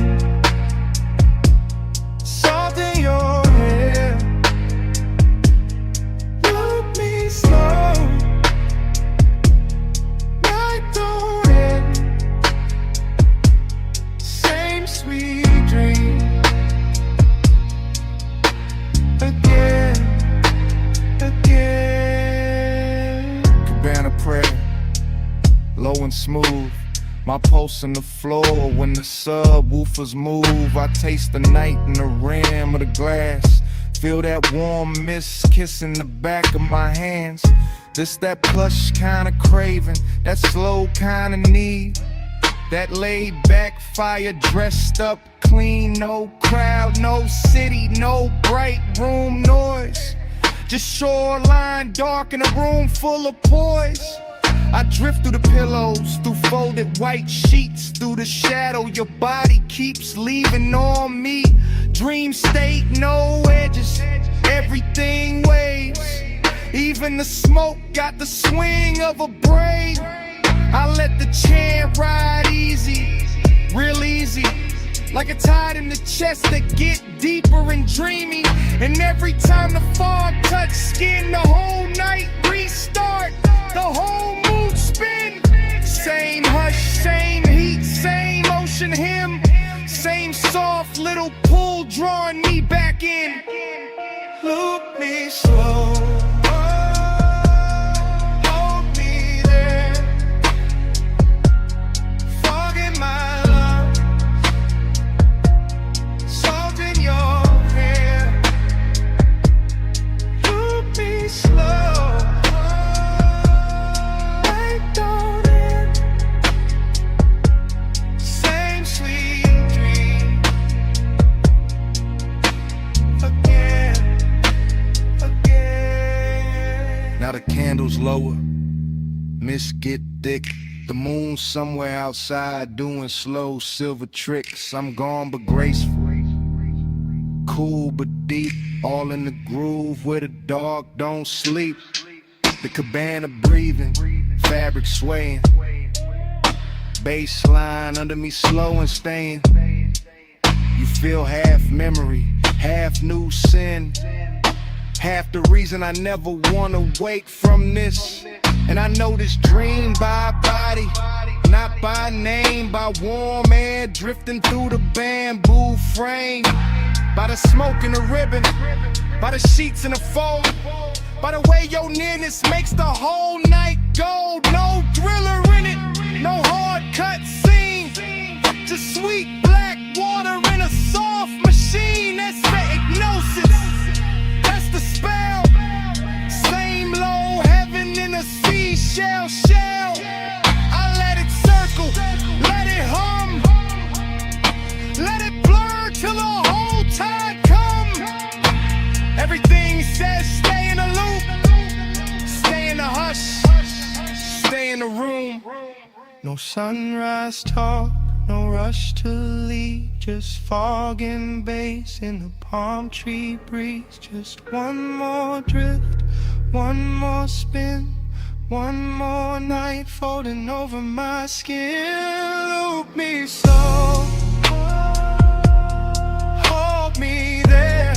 salt in your hair. Loop me slow, night don't end, same sweet dream. Again, again. Cabana prayer, low and smooth. My pulse on the floor when the subwoofers move. I taste the night in the rim of the glass. Feel that warm mist kissing the back of my hands. This that plush kind of craving, that slow kind of need. That laid back fire dressed up clean. No crowd, no city, no bright room noise. Just shoreline dark in a room full of poise. I drift through the pillows, through folded white sheets, through the shadow your body keeps leaving on me. Dream state, no edges, everything waves. Even the smoke got the swing of a braid. I let the chant ride easy, real easy, like a tide in the chest that get deeper and dreamy. And every time the fog touch skin, the whole night restart, the whole mood spin. Same hush, same heat, same ocean hymn, same soft little pull drawing me back in. Loop me slow, hold me there, fog in my lungs, salt in your hair. Loop me slow, night don't end, same sweet dream. Now the candle's lower, mist get thick. The moon's somewhere outside doing slow silver tricks. I'm gone but graceful, cool but deep, all in the groove where the dog don't sleep. The cabana breathing, fabric swaying, baseline under me slow and staying. You feel half memory, half new sin, half the reason I never wanna wake from this. And I know this dream by body, not by name, by warm air drifting through the bamboo frame, by the smoke in the ribbon, by the sheets in the fold, by the way your nearness makes the whole night gold. No thriller in it, no hard cut scene, just sweet black water in a soft machine. That's the hypnosis, that's the spell. Same low heaven in a seashell shell. I let it circle, let it hum, let it blur till the whole tide come. Everything says stay in the loop, stay in the hush, stay in the room. No sunrise talk, no rush to leave, just fog and bass in the palm tree breeze. Just one more drift, one more spin, one more night folding over my skin. Loop me slow, hold me there,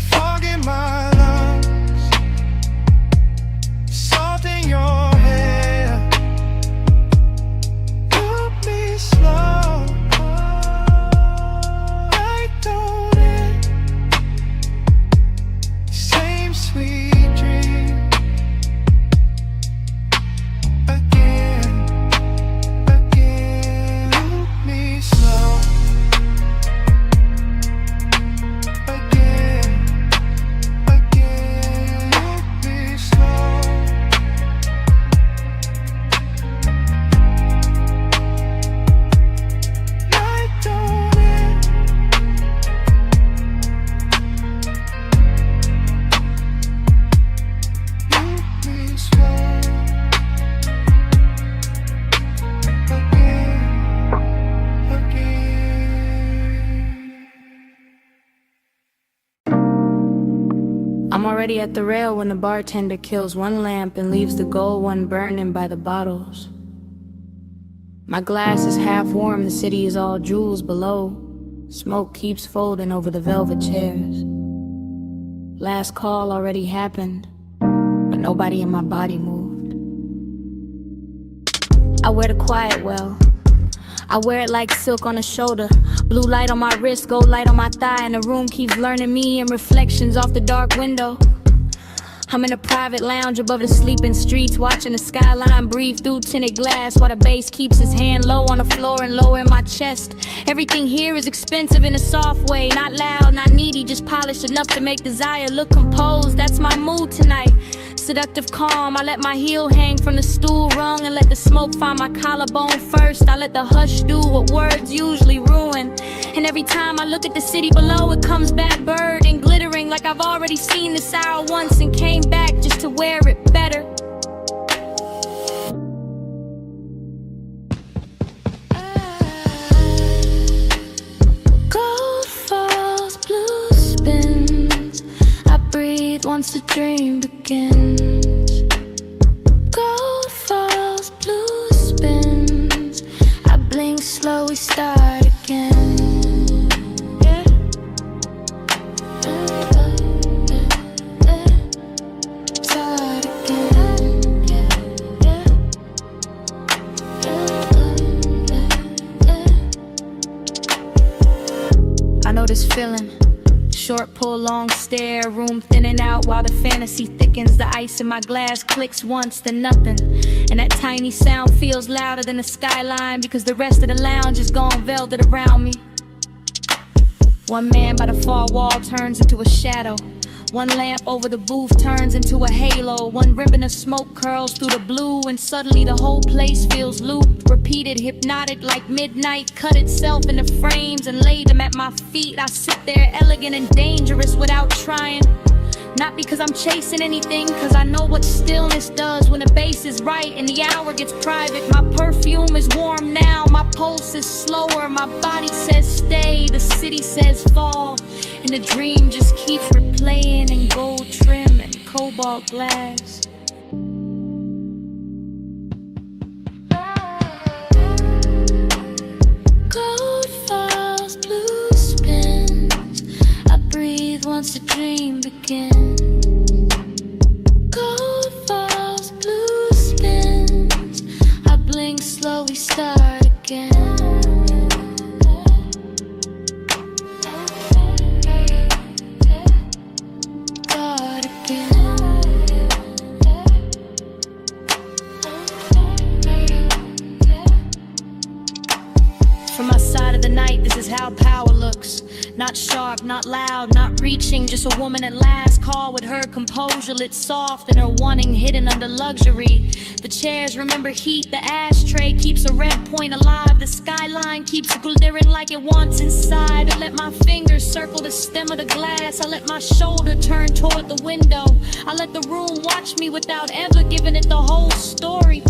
fog in my lungs, salt in your hair. Loop me slow, I don't end, same sweet dream. Again, loop me slow. Again, loop me slow. Night don't end. Loop me slow. I'm already at the rail when the bartender kills one lamp and leaves the gold one burning by the bottles. My glass is half warm, the city is all jewels below. Smoke keeps folding over the velvet chairs. Last call already happened, but nobody in my body moved. I wear the quiet well, I wear it like silk on the shoulder. Blue light on my wrist, gold light on my thigh, and the room keeps learning me in reflections off the dark window. I'm in a private lounge above the sleeping streets, watching the skyline breathe through tinted glass, while the bass keeps his hand low on the floor and lower in my chest. Everything here is expensive in a soft way, not loud, not needy, just polished enough to make desire look composed. That's my mood tonight. Seductive calm, I let my heel hang from the stool rung and let the smoke find my collarbone first. I let the hush do what words usually ruin. And every time I look at the city below, it comes back bird and glittering like I've already seen this hour once and came back just to wear it better. Gold falls, blue spins, I breathe once the dream begins. Gold falls, blue spins, I blink slow, we start again. Yeah. Start again. Yeah. I know this feeling. Short pull, long stare, room thinning out while the fantasy thickens. The ice in my glass clicks once, then nothing. And that tiny sound feels louder than the skyline, because the rest of the lounge is gone velvet around me. One man by the far wall turns into a shadow. One lamp over the booth turns into a halo. One ribbon of smoke curls through the blue, and suddenly the whole place feels looped, repeated, hypnotic like midnight. Cut itself into frames and laid them at my feet. I sit there elegant and dangerous without trying. Not because I'm chasing anything, cause I know what stillness does when the bass is right and the hour gets private. My perfume is warm now, my pulse is slower. My body says stay, the city says fall. And the dream just keeps replaying in gold trim and cobalt glass. Gold falls, blue spins. I breathe once the dream begins. Gold falls, blue spins. I blink slow, we start again. Start again. From my side of the night, this is how power looks. Not sharp, not loud, not reaching, just a woman at last call with her composure lit soft and her wanting hidden under luxury. The chairs remember heat, the ashtray keeps a red point alive. The skyline keeps glittering like it wants inside. I let my fingers circle the stem of the glass. I let my shoulder turn toward the window. I let the room watch me without ever giving it the whole story.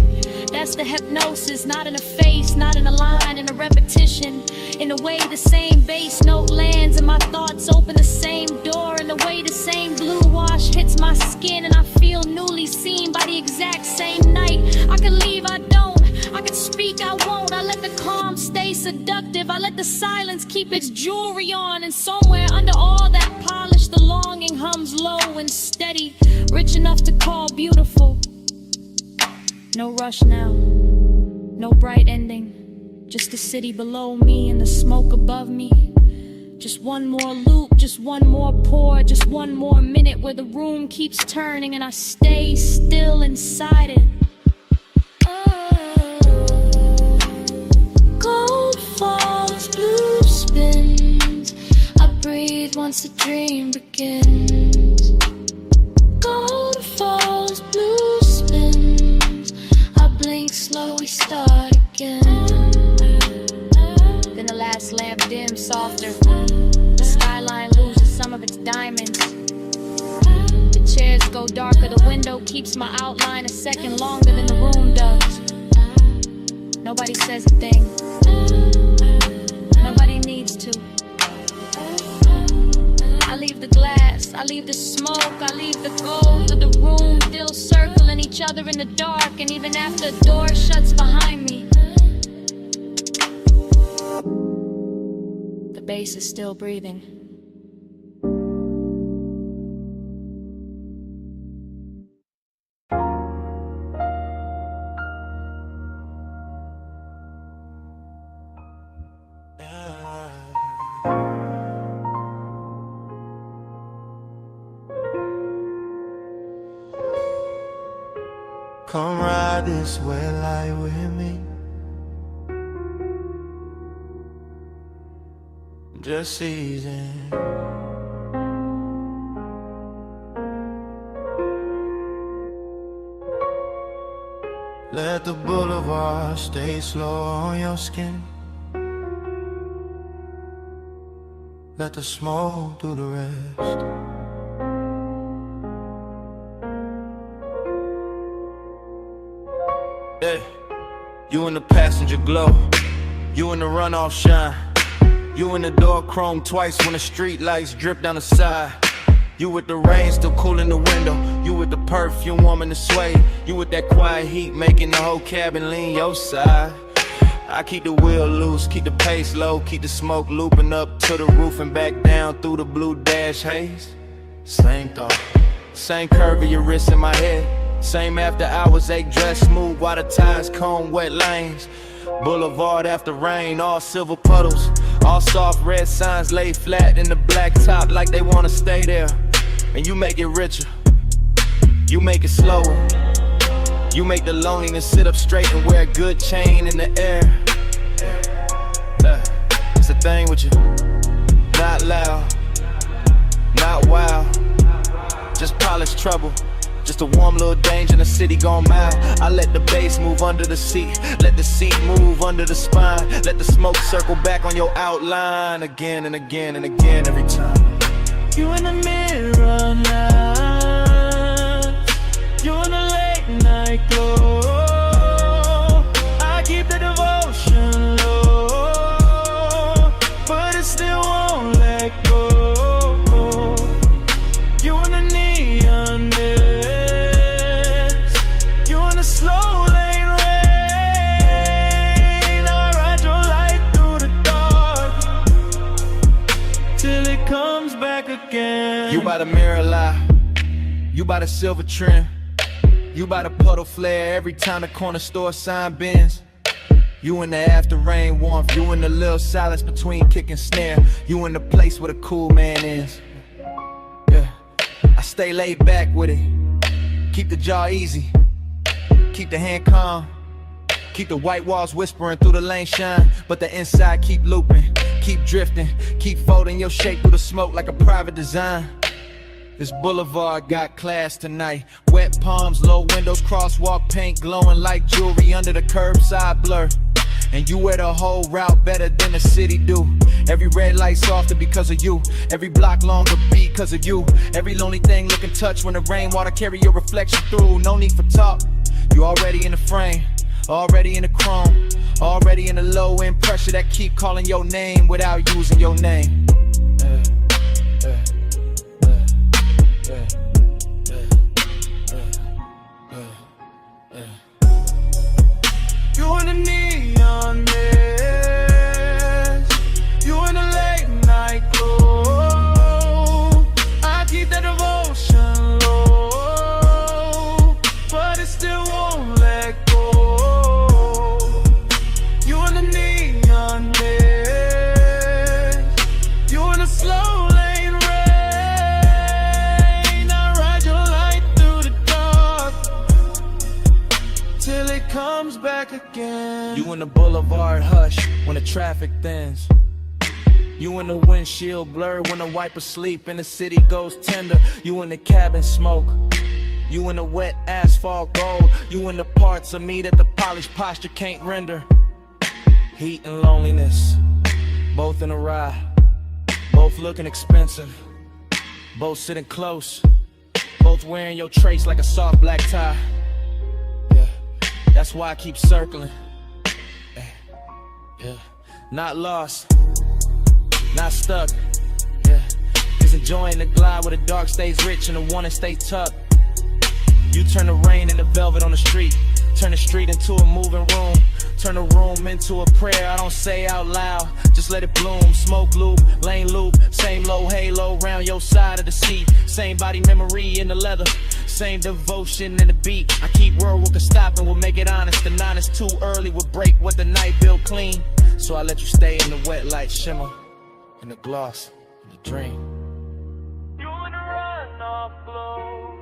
That's the hypnosis, not in a face, not in a line, in a repetition. In the way the same bass note lands and my thoughts open the same door. In the way the same blue wash hits my skin and I feel newly seen by the exact same night. I could leave, I don't. I could speak, I won't. I let the calm stay seductive. I let the silence keep its jewelry on. And somewhere under all that polish, the longing hums low and steady, rich enough to call beautiful. No rush now, no bright ending, just the city below me and the smoke above me. Just one more loop, just one more pour, just one more minute where the room keeps turning and I stay still inside it. Gold falls, blue spins. I breathe once the dream begins. Gold falls, blue spins. I blink slow, we start again. Then the last lamp dims softer. The skyline loses some of its diamonds. The chairs go darker. The window keeps my outline a second longer than the room does. Nobody says a thing. Nobody needs to. I leave the glass, I leave the smoke, I leave the gold of the room still circling each other in the dark. And even after the door shuts behind me, the bass is still breathing. Come ride this way light with me. Just easing. Let the boulevard stay slow on your skin. Let the smoke do the rest. Yeah. You in the passenger glow, you in the runoff shine, you in the door chrome twice when the street lights drip down the side. You with the rain still cool in the window, you with the perfume warming the sway, you with that quiet heat making the whole cabin lean your side. I keep the wheel loose, keep the pace low, keep the smoke looping up to the roof and back down through the blue dash haze. Same thought, same curve of your wrist in my head. Same after hours, ache dress smooth while the tires comb wet lanes. Boulevard after rain, all silver puddles, all soft red signs laid flat in the black top like they wanna stay there. And you make it richer, you make it slower, you make the loneliness sit up straight and wear a good chain in the air. It's a thing with you, not loud, not wild, just polished trouble. Just a warm little danger in the city gone mild. I let the bass move under the seat, let the seat move under the spine. Let the smoke circle back on your outline again and again and again every time. You in the mirror now. You by the mirror lie, you by the silver trim, you by the puddle flare every time the corner store sign bends. You in the after rain warmth, you in the little silence between kick and snare, you in the place where the cool man is. Yeah, I stay laid back with it, keep the jaw easy, keep the hand calm, keep the white walls whispering through the lane shine, but the inside keep looping, keep drifting, keep folding your shape through the smoke like a private design. This boulevard got class tonight. Wet palms, low windows, crosswalk paint glowing like jewelry under the curbside blur. And you wear the whole route better than the city do. Every red light softer because of you. Every block longer because of you. Every lonely thing looking touch when the rainwater carry your reflection through. No need for talk, you already in the frame, already in the chrome, already in the low end pressure that keep calling your name without using your name. You in the neon mist, you in the late night glow. I keep that devotion low, but it still won't let go. You in the neon mist, you in the slow lane rain. I ride your light through the dark till it comes back again. You in the boulevard hush when the traffic thins. You in the windshield blur when the wiper sleep and the city goes tender. You in the cabin smoke, you in the wet asphalt gold. You in the parts of me that the polished posture can't render. Heat and loneliness, both in a ride, both looking expensive, both sitting close, both wearing your trace like a soft black tie. Yeah, that's why I keep circling. Yeah, not lost, not stuck. Yeah, just enjoying the glide where the dark stays rich and the one that stays tucked. You turn the rain into velvet on the street, turn the street into a moving room, turn the room into a prayer I don't say out loud, just let it bloom. Smoke loop, lane loop, same low halo round your side of the seat, same body memory in the leather, same devotion in the beat. I keep word what could stop and we'll make it honest. The 9 is too early, we'll break what the night built clean. So I let you stay in the wet light shimmer, in the gloss, in the dream. You in the runoff glow,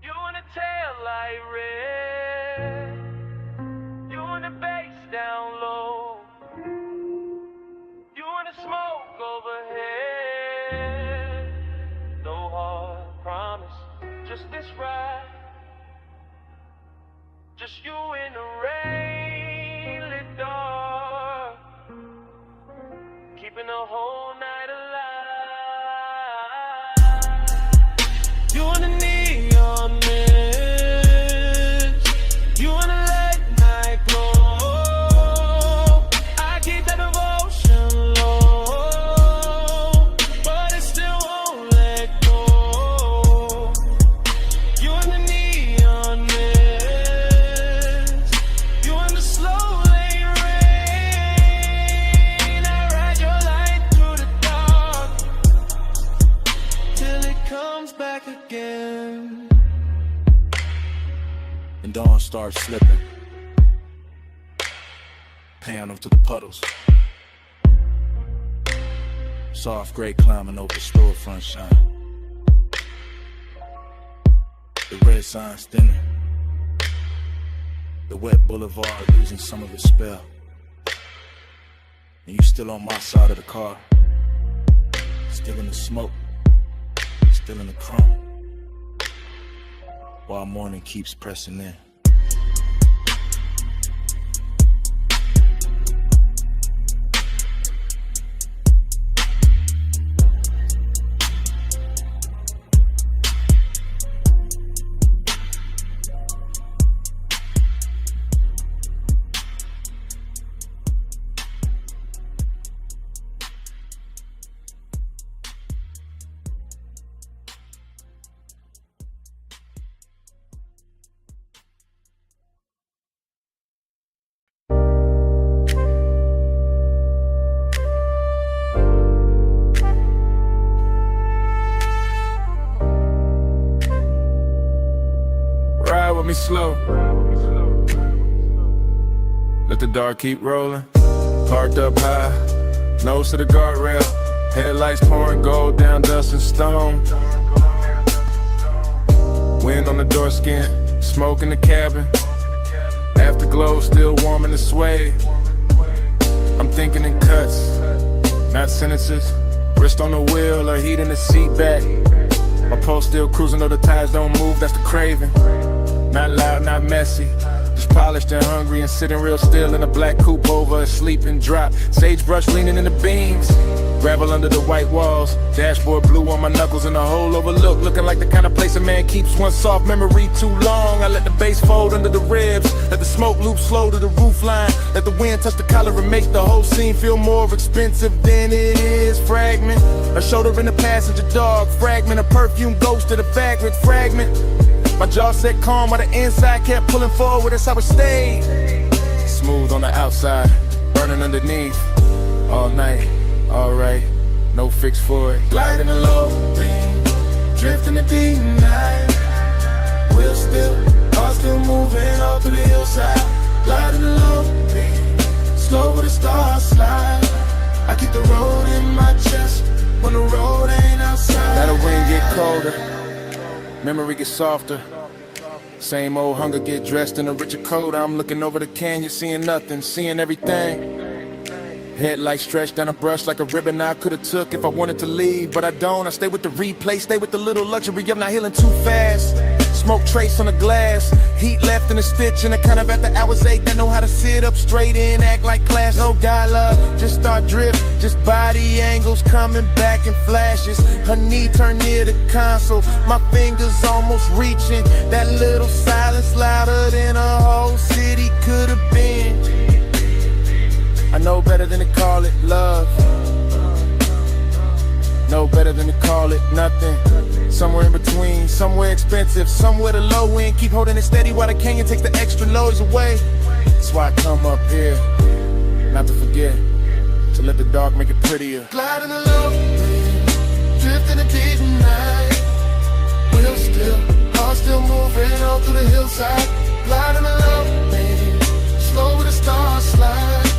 you in the tail light red, you in the bass down low, you in the smoke overhead. No hard promise, just this ride, just you in the rain lit dark, keeping the whole night alive. You in the neon mist, you in the late night glow. I keep that devotion low, but it still won't let go. You in the neon mist, you in the slow lane rain. I ride your light through the dark till it comes back again. And dawn starts slipping, paying them to the puddles. Soft gray climbing over storefront shine. The red signs thinning, the wet boulevard losing some of its spell. And you still on my side of the car, still in the smoke, still in the chrome, while morning keeps pressing in. with me slow. Let the dark keep rolling. Parked up high, nose to the guardrail. Headlights pouring gold down dust and stone. Wind on the door skin, smoke in the cabin. Afterglow still warm in the suede. I'm thinking in cuts, not sentences. Wrist on the wheel or heat in the seat back. My pulse still cruising though the tires don't move, that's the craving. Not loud, not messy. Just polished and hungry and sitting real still in a black coupe over a sleeping drop. Sagebrush leaning in the beams. Gravel under the white walls. Dashboard blue on my knuckles and a hole overlooked. Looking like the kind of place a man keeps one soft memory too long. I let the bass fold under the ribs. Let the smoke loop slow to the roof line. Let the wind touch the collar and make the whole scene feel more expensive than it is. Fragment, a shoulder in the passenger dog. Fragment, a perfume ghost to the vagrant fragment. My jaw set calm while the inside kept pulling forward, that's how it stayed. Smooth on the outside, burning underneath. All night, alright, no fix for it. Gliding the low beam, drifting the deep night. Wheels still, car still moving all through the hillside. Gliding the low beam, slow with the stars slide. I keep the road in my chest when the road ain't outside. Let the wind get colder, memory gets softer. Same old hunger get dressed in a richer coat. I'm looking over the canyon, seeing nothing, seeing everything. Headlights stretched down a brush like a ribbon I could've took if I wanted to leave, but I don't. I stay with the replay, stay with the little luxury. I'm not healing too fast. Smoke trace on the glass, heat left in a stitch, and I kind of at the hours 8 that know how to sit up straight and act like class. No dialogue, just start drift, just body angles coming back in flashes. Her knee turned near the console, my fingers almost reaching. That little silence louder than a whole city could have been. I know better than to call it love. Know better than to call it nothing. Somewhere in between, somewhere expensive, somewhere the low end. Keep holding it steady while the canyon takes the extra noise away. That's why I come up here, not to forget, to let the dark make it prettier. Gliding the low beam, drifting the deep night. Wheels still, car still moving all through the hillside. Gliding the low beam, slow with the stars slide.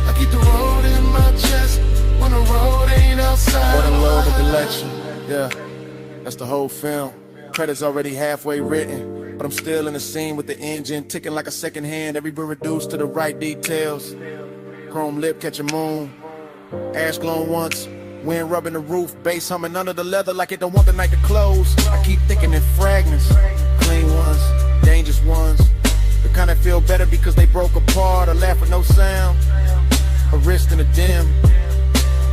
I keep the road in my chest when the road ain't outside. What a load of collection, yeah, that's the whole film. Credits already halfway written, but I'm still in the scene with the engine ticking like a second hand. Every bit reduced to the right details. Chrome lip catching moon, ash glowing once, wind rubbing the roof, bass humming under the leather like it don't want the night to close. I keep thinking in fragments, clean ones, dangerous ones, the kind that feel better because they broke apart or laugh with no sound. A wrist in a dim,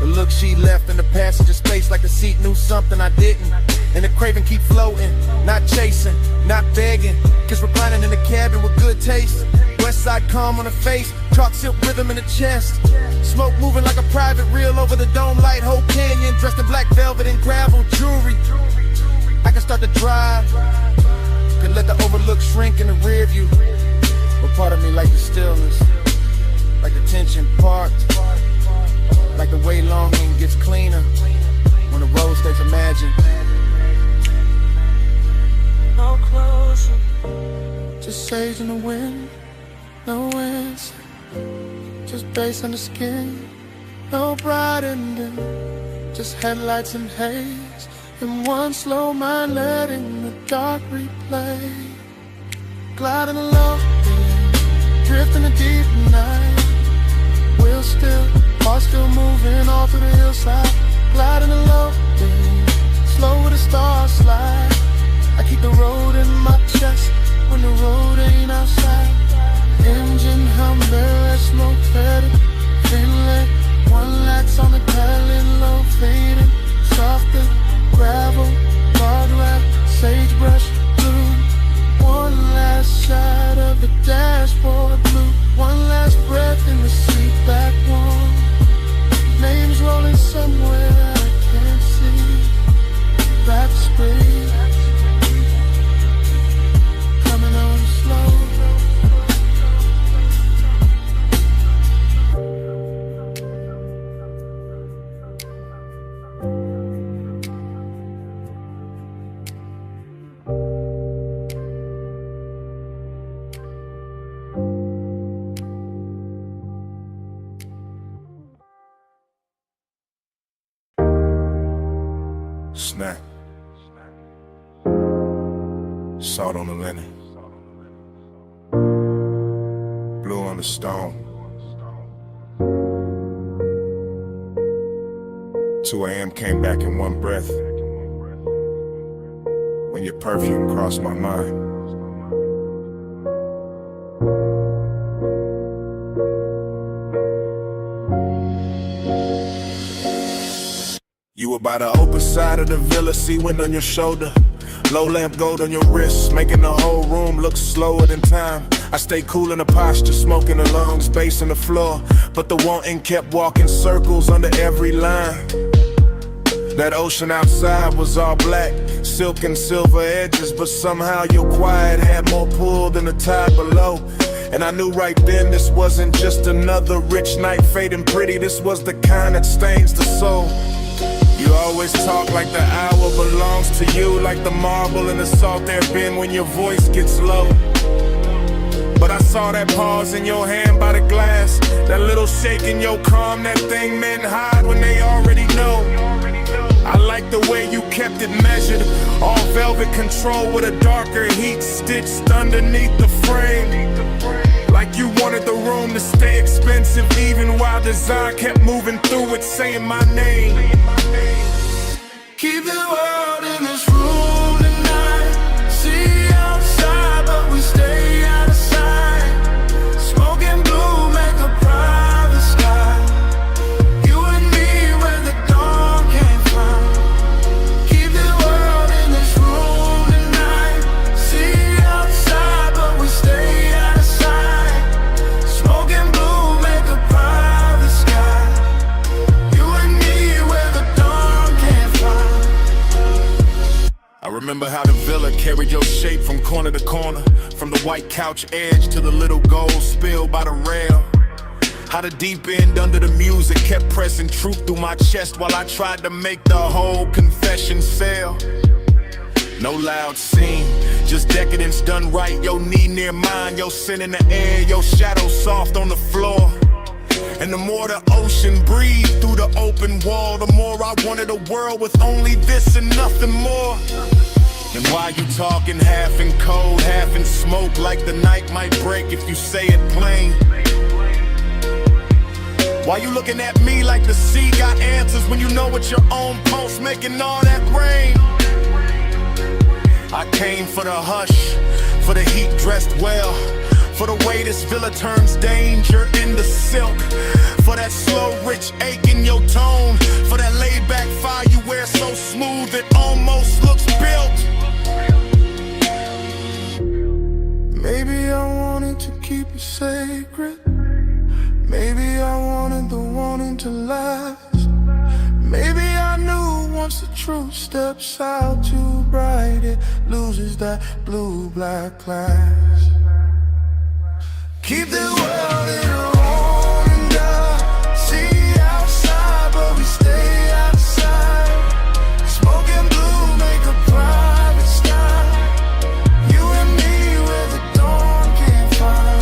the look she left in the passenger space like the seat knew something I didn't. And the craving keep floating, not chasing, not begging. Kiss reclining in the cabin with good taste. West side calm on the face, chalk silk rhythm in the chest. Smoke moving like a private reel over the dome light. Whole canyon dressed in black velvet and gravel jewelry. I can start to drive, can let the overlook shrink in the rear view. But part of me like the stillness, like the tension parked, like the way longing gets cleaner when the road stays imagined. No closer, just sage in the wind, no answer. Just bass on the skin, no bright ending. Just headlights and haze, and one slow mind letting the dark replay. Gliding along, drifting the deep night. Wheels still, car still moving all through the hillside. Gliding along, slow with the stars slide. I keep the road in my chest when the road ain't outside. Engine hum, barrel, smoke faded, inlet. One lights on the pedal, low fading. Softer, gravel, guardrail, sagebrush, blue. One last shot of the dashboard blue. One last breath in the seat back warm. Names rolling somewhere I can't see. Back speed, coming on slow. Salt on the linen, blue on the stone. 2 a.m. came back in one breath when your perfume crossed my mind. You were by the open side of the villa, sea wind on your shoulder, low lamp gold on your wrist, making the whole room look slower than time. I stayed cool in the posture, smoking the lungs, bass on the floor, but the wanting kept walking circles under every line. That ocean outside was all black, silk and silver edges, but somehow your quiet had more pull than the tide below. And I knew right then this wasn't just another rich night fading pretty, this was the kind that stains the soul. You always talk like the hour belongs to you, like the marble in the salt air bin when your voice gets low. But I saw that pause in your hand by the glass, that little shake in your calm, that thing men hide when they already know. I like the way you kept it measured, all velvet control with a darker heat stitched underneath the frame. Like you wanted the room to stay expensive, even while design kept moving through it, saying my name. Keep the world in this room tonight. See outside, but we stay out of sight. Smoking blue, make a private sky. You and me where the dawn can't find. Keep the world in this room tonight. See outside, but we stay out of sight. Smoking blue, make a private sky. You and me where the dawn can't find. I remember how the villa carried your shape from corner to corner, from the white couch edge to the little gold spill by the rail. How the deep end under the music kept pressing truth through my chest while I tried to make the whole confession sell. No loud scene, just decadence done right. Your knee near mine, your sin in the air, your shadow soft on the floor. And the more the ocean breathed through the open wall, the more I wanted a world with only this and nothing more. And why you talking half in cold, half in smoke, like the night might break if you say it plain? Why you looking at me like the sea got answers when you know it's your own pulse making all that rain? I came for the hush, for the heat dressed well, for the way this villa turns danger into silk, for that slow rich ache in your tone, for that laid back fire you wear so smooth it almost looks built. Maybe I wanted to keep it sacred. Maybe I wanted the wanting to last. Maybe I knew once the truth steps out too bright, it loses that blue-black class. Keep the world in a room and see outside, but we stay outside. Smoking blue, make a private sky. You and me where the dawn can't find.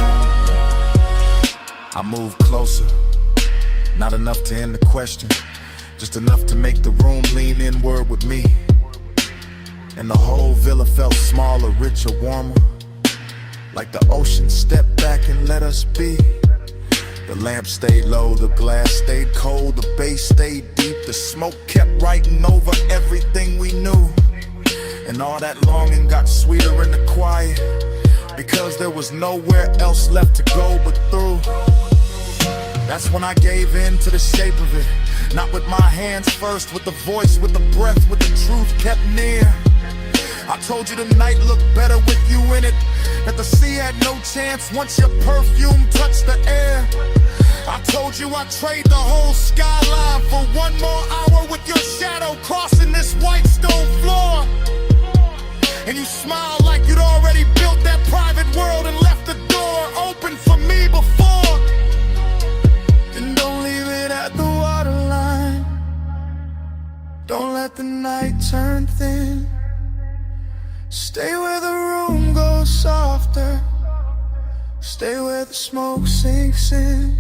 I moved closer, not enough to end the question, just enough to make the room lean inward with me. And the whole villa felt smaller, richer, warmer, like the ocean stepped back and let us be. The lamp stayed low, the glass stayed cold, the bass stayed deep, the smoke kept writing over everything we knew. And all that longing got sweeter in the quiet, because there was nowhere else left to go but through. That's when I gave in to the shape of it, not with my hands first, with the voice, with the breath, with the truth kept near. I told you the night looked better with you in it, that the sea had no chance once your perfume touched the air. I told you I'd trade the whole skyline for one more hour with your shadow crossing this white stone floor. And you smiled like you'd already built that private world and left the door open for me before. And don't leave it at the waterline. Don't let the night turn thin. Stay where the room goes softer. Stay where the smoke sinks in.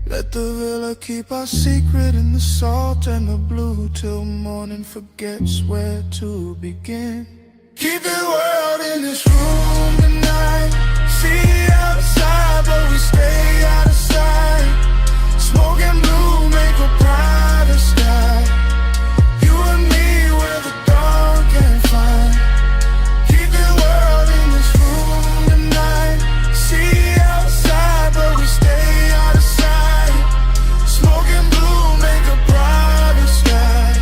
Let the villa keep our secret in the salt and the blue till morning forgets where to begin. Keep the world in this room tonight. See outside, but we stay out of sight. Smoke and blue make a brighter sky. You and me where the dawn can't find. Keep the world in this room tonight. See outside, but we stay out of sight. Smoke and blue make a brighter sky.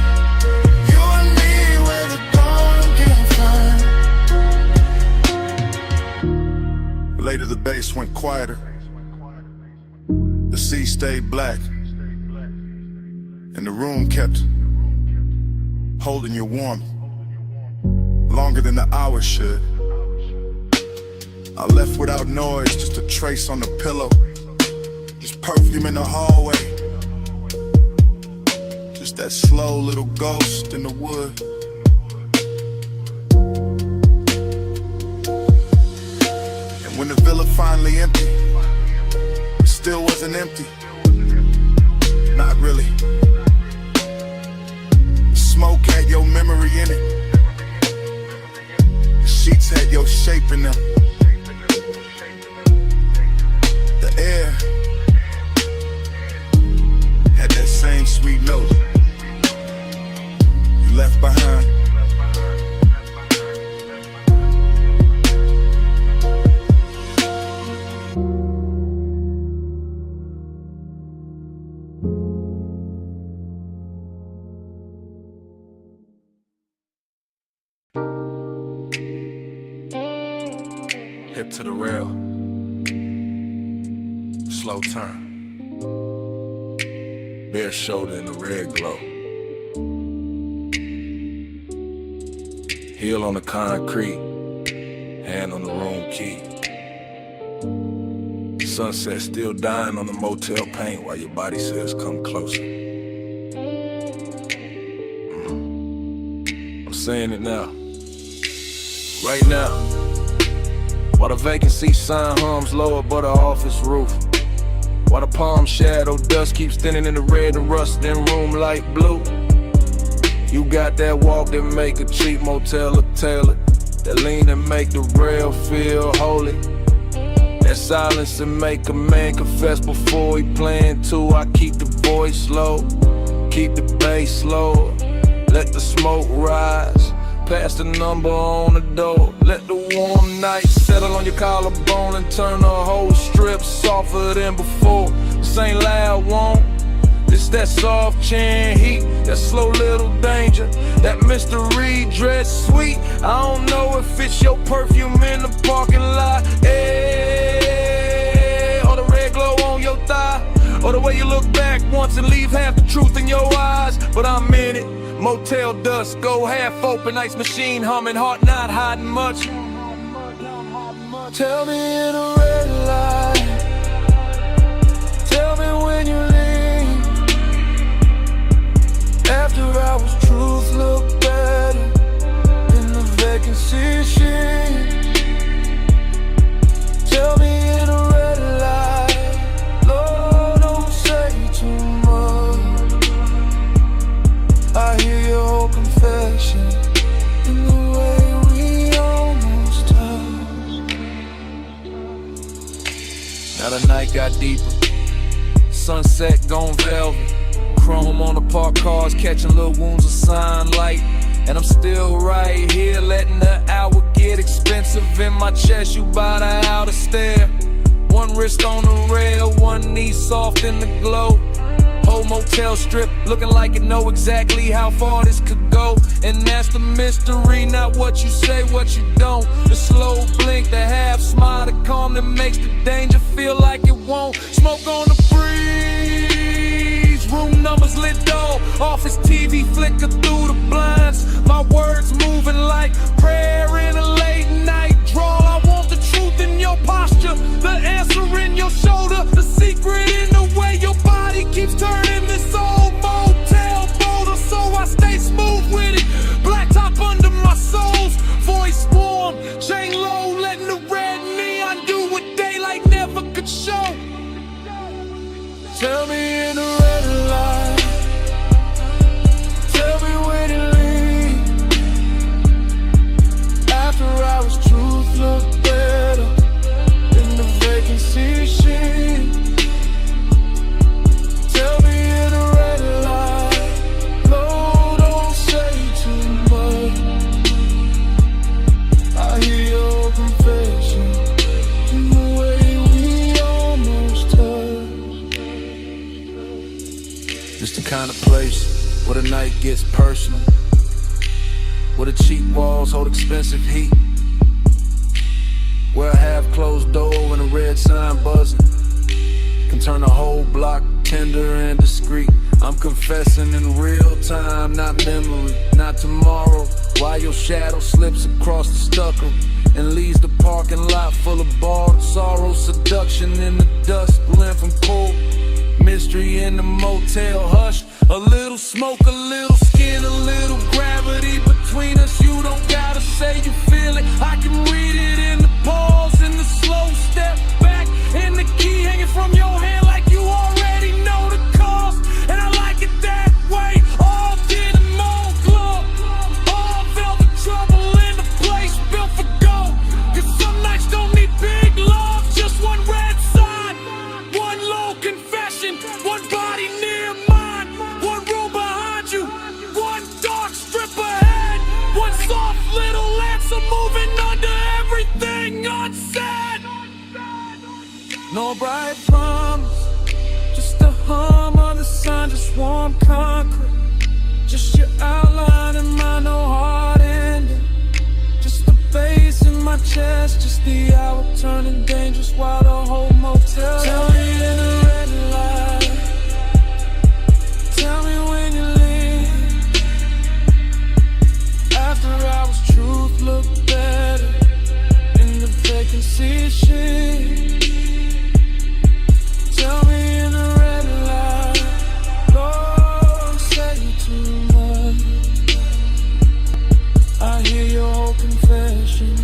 You and me where the dawn can't find. Later the bass went quieter. The sea stayed black. And the room kept holding you warm. Longer than the hours should. I left without noise, just a trace on the pillow. Just perfume in the hallway. Just that slow little ghost in the wood. And when the villa finally emptied, it still wasn't empty. Not really. Smoke had your memory in it. The sheets had your shape in them. The air had that same sweet note you left behind. Hip to the rail. Slow turn. Bare shoulder in the red glow. Heel on the concrete. Hand on the room key. Sunset still dying on the motel paint while your body says come closer. I'm saying it now. Right now. While the vacancy sign hums low above the office roof. While the palm shadow dust keeps thinning in the red and rust in room light blue. You got that walk that make a cheap motel a tailor. That lean and make the rail feel holy. That silence that make a man confess before he plan to. I keep the voice low, keep the bass low. Let the smoke rise. Pass the number on the door. Let the warm night settle on your collarbone and turn the whole strip softer than before. This ain't loud, won't. It's that soft chin heat, that slow little danger, that mystery dread sweet. I don't know if it's your perfume in the parking lot, or the red glow on your thigh, or the way you look back once and leave half the truth in your eyes. But I'm in it. Motel dust, go half open, ice machine humming, heart not hiding much. Tell me in a red light. Tell me when you leave. After hours, truth look better in the vacancy sheet. Tell me in a red light. Lord, don't say too much. I hear your whole confession in the way we almost touched. Now the night got deeper. Sunset gone velvet. Chrome on the parked cars, catching little wounds of sunlight. And I'm still right here, letting the hour get expensive in my chest. You by the outer stair. One wrist on the rail, one knee soft in the glow. Whole motel strip looking like it know exactly how far this could go. And that's the mystery, not what you say, what you don't. The slow blink, the half smile, the calm that makes the danger feel like it won't. Smoke on the breeze, room numbers lit dull. Office TV flicker through the blinds. My words moving like prayer in a late night drawl. I want the truth in your posture, the answer in your shoulder, the secret in the way your body keeps turning this old motel boulder. So I stay smooth with it, black top under my soles, voice warm, chain low, letting the red neon do what daylight never could show. Tell me in a red light. Tell me when you leave. find a place where the night gets personal, where the cheap walls hold expensive heat, where a half-closed door and a red sign buzzing can turn a whole block tender and discreet. I'm confessing in real time, not memory, not tomorrow. While your shadow slips across the stucco and leaves the parking lot full of borrowed sorrow, seduction in the dust, blend from cold mystery in the motel hush. A little smoke, a little skin, a little gravity between us. You don't gotta say you feel it, I can read it in the pause, in the slow step back, in the key hanging from your hand like you already know the cost. And I like it that way, all denim on club, all velvet trouble in the place built for gold. Cause some nights don't need big love, just one red sign, one low confession, one body near mine, one room behind you, one dark strip ahead, one soft little answer moving under everything unsaid. No bright promise, just a hum of the sun, just warm concrete, just your outline in my no hard ending, just the bass in my chest, just the hour turning dangerous while the whole motel. Tell me in the red light, tell me when you leave. After hours, truth look better in the vacancy sheet. Tell me in the red light, don't say too much. I hear your whole confession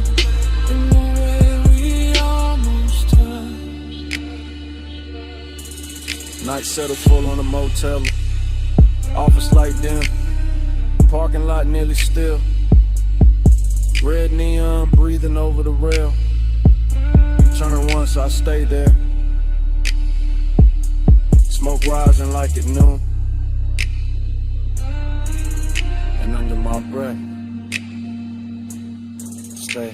in the way we almost touched. Night settle full on the motel, office light dim, parking lot nearly still. Red neon breathing over the rail. Turn once, I stay there. Smoke rising like at noon, and under my breath, stay.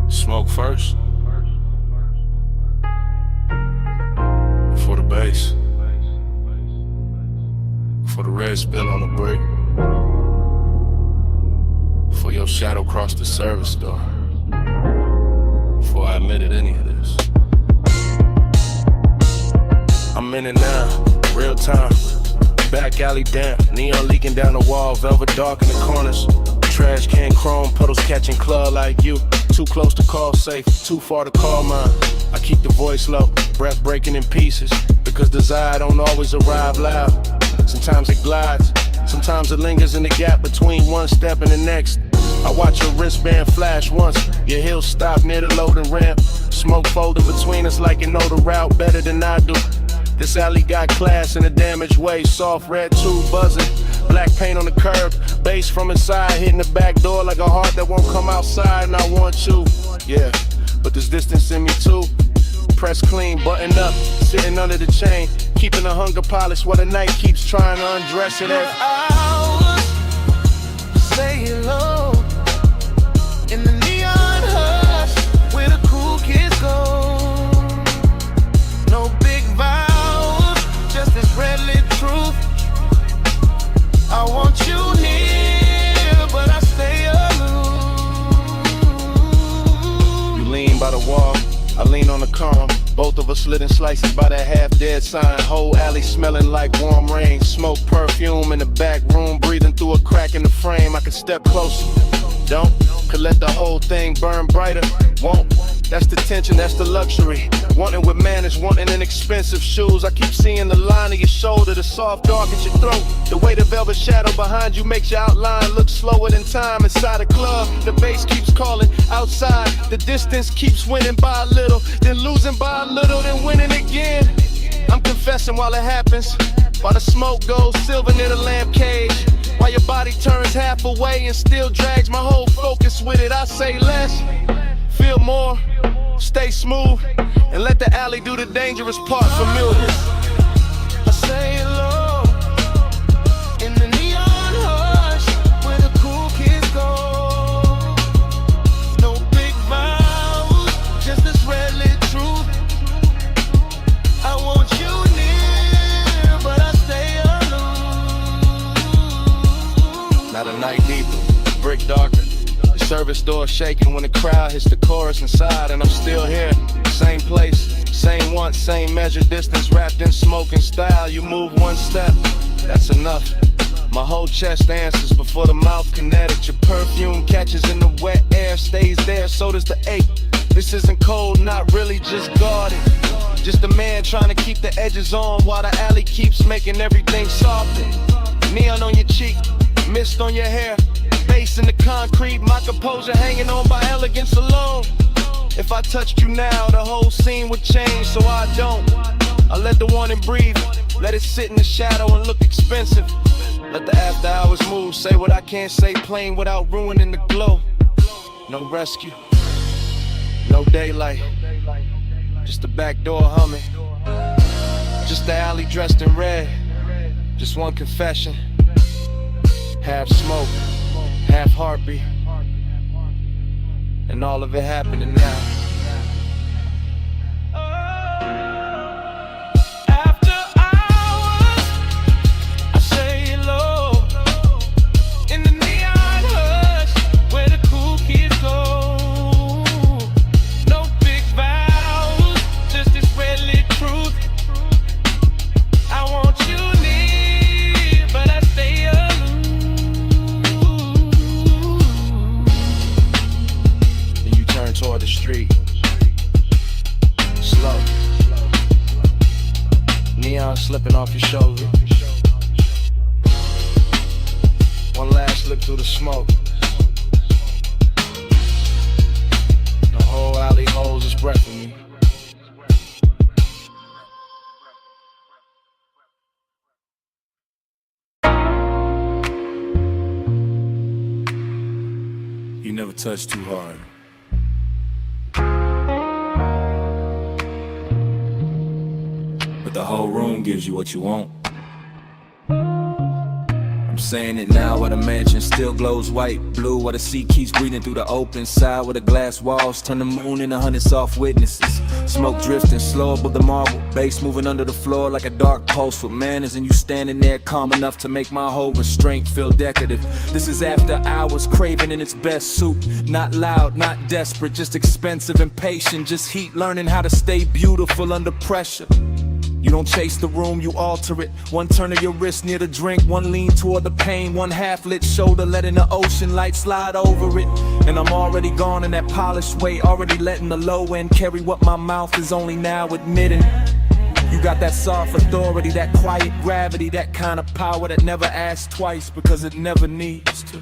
Smoke first, for the bass, for the red spill on the brick, for your shadow crossed the service door, before I admitted any of this. I'm in it now, real time, back alley damp, neon leaking down the wall, velvet dark in the corners, trash can chrome, puddles catching club like you, too close to call safe, too far to call mine. I keep the voice low, breath breaking in pieces, because desire don't always arrive loud. Sometimes it glides, sometimes it lingers in the gap between one step and the next. I watch your wristband flash once, your heels stop near the loading ramp. Smoke folding between us like you know the route better than I do. This alley got class in a damaged way, soft red tube buzzing, black paint on the curb, bass from inside hitting the back door like a heart that won't come outside, and I want you, yeah, but there's distance in me too. Press clean, buttoned up, sitting under the chain, keeping the hunger polished while the night keeps trying to undress it. Hours, say hello in the neon hush where the cool kids go. No big vows, just this red lit truth. I want you near, but I stay aloof. You lean by the wall, I lean on the column. Both of us slitting slices by that half-dead sign. Whole alley smelling like warm rain. Smoke perfume in the back room, breathing through a crack in the frame. I could step closer, don't. Could let the whole thing burn brighter, won't. That's the tension, that's the luxury. Wanting with manners, wanting in expensive shoes. I keep seeing the line of your shoulder, the soft dark at your throat. The way the velvet shadow behind you makes your outline look slower than time. Inside a club, the bass keeps calling. Outside, the distance keeps winning by a little, then losing by a little, then winning again. I'm confessing while it happens, while the smoke goes silver near the lamp cage, while your body turns half away and still drags my whole focus with it. I say less, feel more, stay smooth, and let the alley do the dangerous part familiar. I say hello in the neon hush where the cool kids go. service door shaking when the crowd hits the chorus inside, and I'm still here. Same place, same once, same measure distance, wrapped in smoke and style. You move one step, that's enough. My whole chest answers before the mouth can edit. Your perfume catches in the wet air, stays there, so does the ache. This isn't cold, not really, just guarded. Just a man trying to keep the edges on while the alley keeps making everything softer. Neon on your cheek, mist on your hair, bass in the concrete, my composure hanging on by elegance alone. If I touched you now, the whole scene would change, so I don't. I let the warning breathe, let it sit in the shadow and look expensive. Let the after hours move, say what I can't say plain without ruining the glow. No rescue, no daylight, just the back door humming. Just the alley dressed in red, just one confession. Half smoke, half heartbeat, and all of it happening now. Toward the street, slow, neon slipping off your shoulder. One last look through the smoke. The whole alley holds its breath in me. You never touch too hard. The whole room gives you what you want. I'm saying it now while the mansion still glows white, blue, while the sea keeps breathing through the open side, where the glass walls turn the moon into 100 soft witnesses. Smoke drifting slow above the marble, bass moving under the floor like a dark pulse with manners, and you standing there calm enough to make my whole restraint feel decadent. This is after hours, craving in its best suit, not loud, not desperate, just expensive and patient, just heat, learning how to stay beautiful under pressure. You don't chase the room, you alter it. One turn of your wrist near the drink, one lean toward the pain, one half-lit shoulder letting the ocean light slide over it. And I'm already gone in that polished way, already letting the low end carry what my mouth is only now admitting. You got that soft authority, that quiet gravity, that kind of power that never asks twice because it never needs to.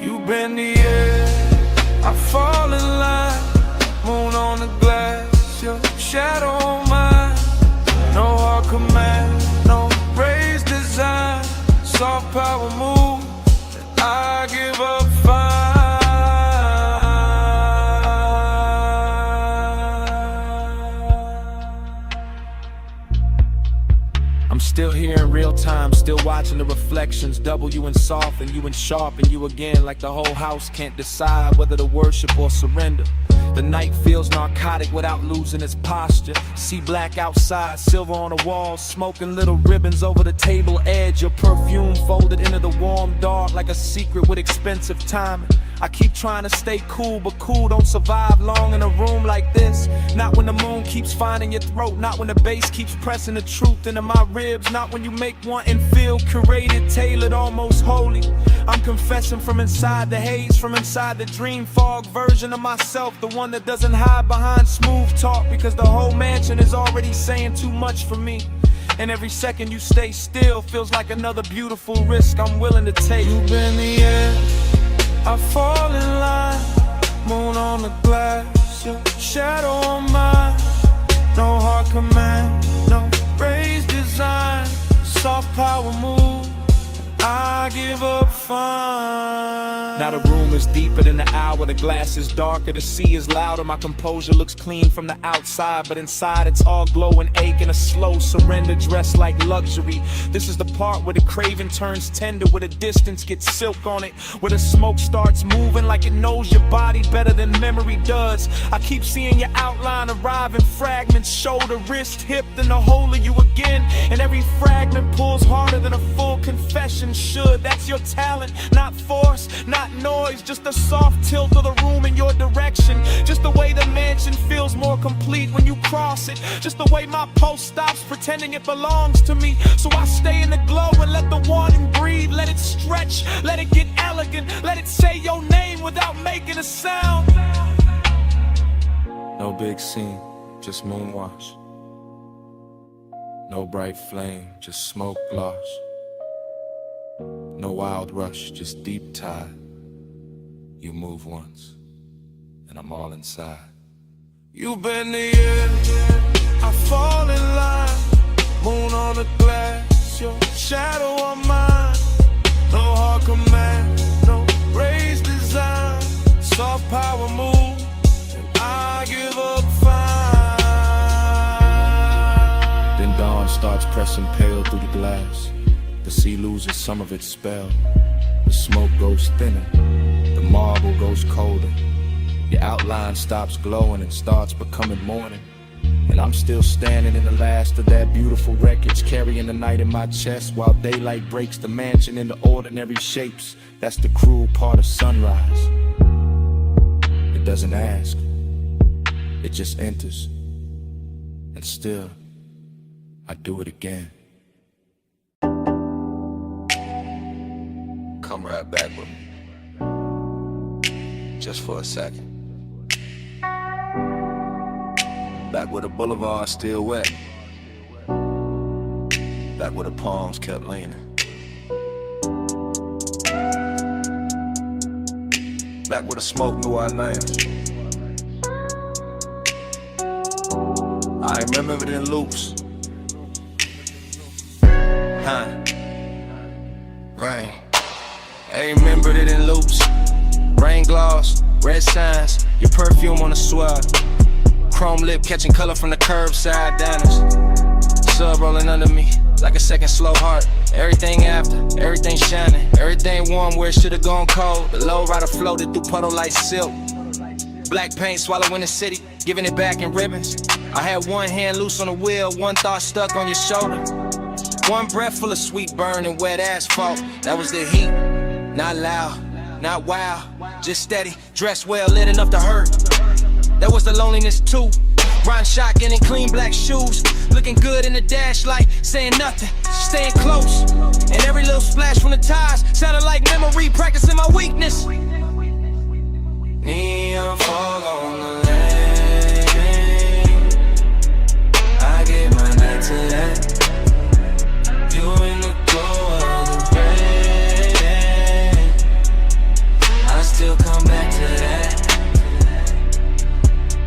You bend the air, I fall in line, moon on the glass, your shadow on mine. No hard command, no raised design, soft power move, I give up fine. I'm still here in real time, still watching the reflections, double you and soft and you and sharp and you again, like the whole house can't decide whether to worship or surrender. The night feels narcotic without losing its posture. See black outside, silver on the walls, smoking little ribbons over the table edge. Your perfume folded into the warm dark like a secret with expensive timing. I keep trying to stay cool, but cool don't survive long in a room like this. Not when the moon keeps finding your throat, not when the bass keeps pressing the truth into my ribs, not when you make one and feel curated, tailored, almost holy. I'm confessing from inside the haze, from inside the dream fog version of myself, the one that doesn't hide behind smooth talk, because the whole mansion is already saying too much for me. And every second you stay still feels like another beautiful risk I'm willing to take. You bend the air, I fall in line, moon on the glass, your shadow on mine. No hard command, no raised design, soft power move, I give up fine. Now the room is deeper than the hour, the glass is darker, the sea is louder. My composure looks clean from the outside, but inside it's all glow and ache and a slow surrender dressed like luxury. This is the part where the craving turns tender, where the distance gets silk on it, where the smoke starts moving like it knows your body better than memory does. I keep seeing your outline arrive in fragments, shoulder, wrist, hip, then the whole of you again. And every fragment pulls harder than a full confession, should. That's your talent, not force, not noise. Just a soft tilt of the room in your direction. Just the way the mansion feels more complete when you cross it. Just the way my pulse stops pretending it belongs to me. So I stay in the glow and let the wanting breathe. Let it stretch, let it get elegant. Let it say your name without making a sound. No big scene, just moonwash. No bright flame, just smoke gloss. No wild rush, just deep tide. You move once, and I'm all inside. You bend the air, I fall in line. Moon on the glass, your shadow on mine. No hard command, no raised design. Soft power move, and I give up fine. Then dawn starts pressing pale through the glass. The sea loses some of its spell. The smoke goes thinner, the marble goes colder. Your outline stops glowing and starts becoming morning. And I'm still standing in the last of that beautiful wreckage, carrying the night in my chest while daylight breaks the mansion into ordinary shapes. That's the cruel part of sunrise. It doesn't ask, it just enters. And still, I do it again. Come right back with me, just for a second. Back where the boulevard still wet. Back where the palms kept leaning. Back where the smoke knew our names. I remember it in loops. Huh. Rain. I remembered it in loops. Rain gloss, red signs, your perfume on the swell. Chrome lip catching color from the curbside diners. Sub rolling under me like a second slow heart. Everything after, everything shining, everything warm where it should've gone cold. The low rider floated through puddle like silk. Black paint swallowing the city, giving it back in ribbons. I had one hand loose on the wheel, one thought stuck on your shoulder. One breath full of sweet burn and wet asphalt. That was the heat, not loud, not wild, just steady, dressed well, lit enough to hurt. That was the loneliness too. Ron shotgun in clean black shoes, looking good in the dash light, saying nothing, staying close. And every little splash from the tires sounded like memory, practicing my weakness. Neon fog on the lane. I gave my night to that. You in the glow of the rain. I still come back to that.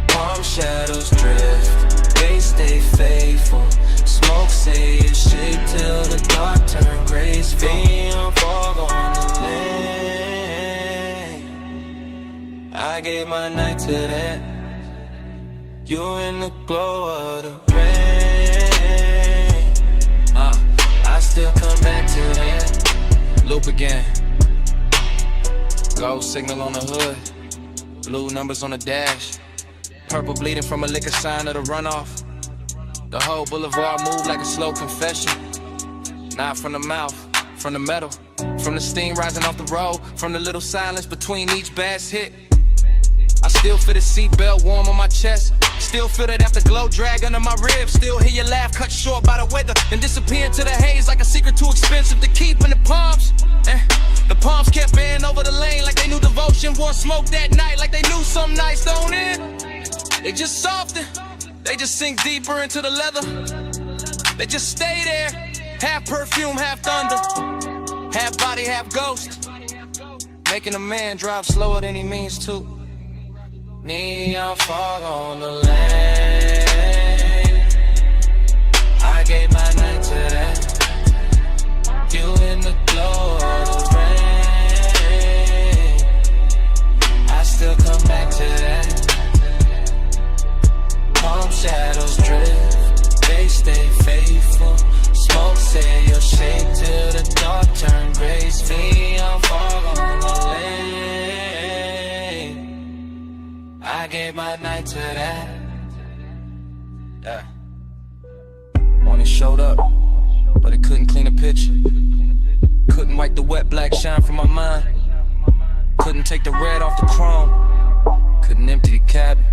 Palm shadows drift, they stay faithful. Smoke say it's shake till the dark turn graceful. Neon fog on the lane. I gave my night to that. You in the glow of the rain. I still come back to that. Loop again. Gold signal on the hood, blue numbers on the dash. Purple bleeding from a liquor sign of the runoff. The whole boulevard moved like a slow confession. Not from the mouth, from the metal. From the steam rising off the road. From the little silence between each bass hit. I still feel the seatbelt warm on my chest. Still feel that afterglow drag under my ribs. Still hear your laugh cut short by the weather and disappear into the haze like a secret too expensive to keep in the palms. The palms kept bending over the lane like they knew devotion. Wore smoke that night like they knew some nights don't end. They just soften, they just sink deeper into the leather. They just stay there, half perfume, half thunder. Half body, half ghost. Making a man drive slower than he means to. Neon fog on the lane. I gave my night to that. You in the glow of the rain. I still come back to that. Palm shadows drift, they stay faithful. Smoke say you'll shake till the dark turn graceful. Neon fog on the lane. I gave my night to that. Only showed up, but it couldn't clean a picture. Couldn't wipe the wet black shine from my mind. Couldn't take the red off the chrome. Couldn't empty the cabin.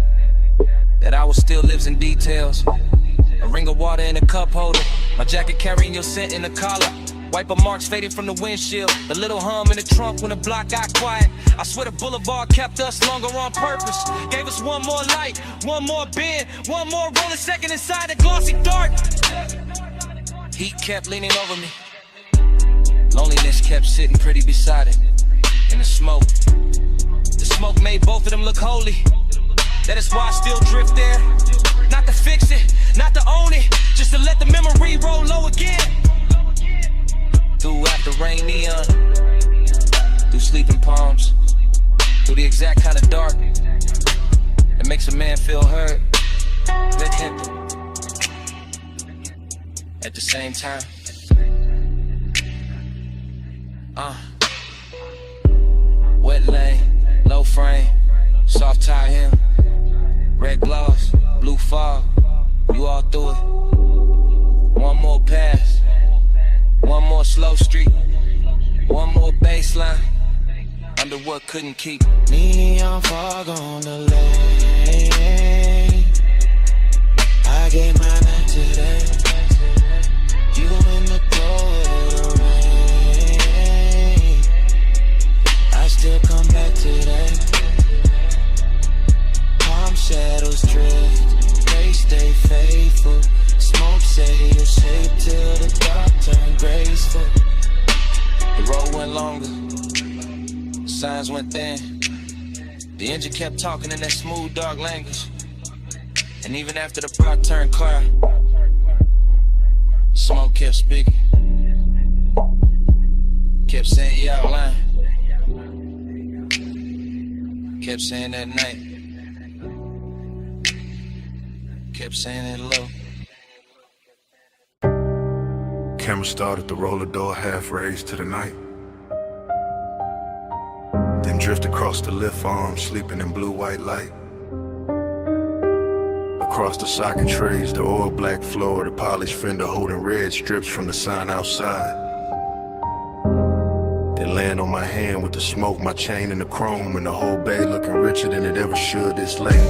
That hour still lives in details. A ring of water in a cup holder. My jacket carrying your scent in the collar. Wiper marks fading from the windshield. The little hum in the trunk when the block got quiet. I swear the boulevard kept us longer on purpose. Gave us one more light, one more bend, one more rolling second inside the glossy dark. Heat kept leaning over me. Loneliness kept sitting pretty beside it. In the smoke. The smoke made both of them look holy. That is why I still drift there. Not to fix it, not to own it, just to let the memory roll low again. Through after rain neon, through sleeping palms, through the exact kind of dark that makes a man feel heard, let him. At the same time, wet lane, low frame, soft tie hem, red gloss, blue fog, you all through it. One more pass, one more slow street, one more baseline, under what couldn't keep. Neon fog on the lane. I gave my night today. You in the glow of the rain. I still come back today. Palm shadows drift, they stay faithful. Smoke say you're safe till the dark turn graceful. The road went longer, the signs went thin. The engine kept talking in that smooth, dark language. And even after the block turned clear, smoke kept speaking. Kept saying you out lying. Kept saying that night. Kept saying it low. Camera started to roll the door half raised to the night. Then drift across the lift arm, sleeping in blue-white light. Across the socket trays, the oil black floor, the polished fender holding red strips from the sign outside. Then land on my hand with the smoke, my chain and the chrome, and the whole bay looking richer than it ever should this late.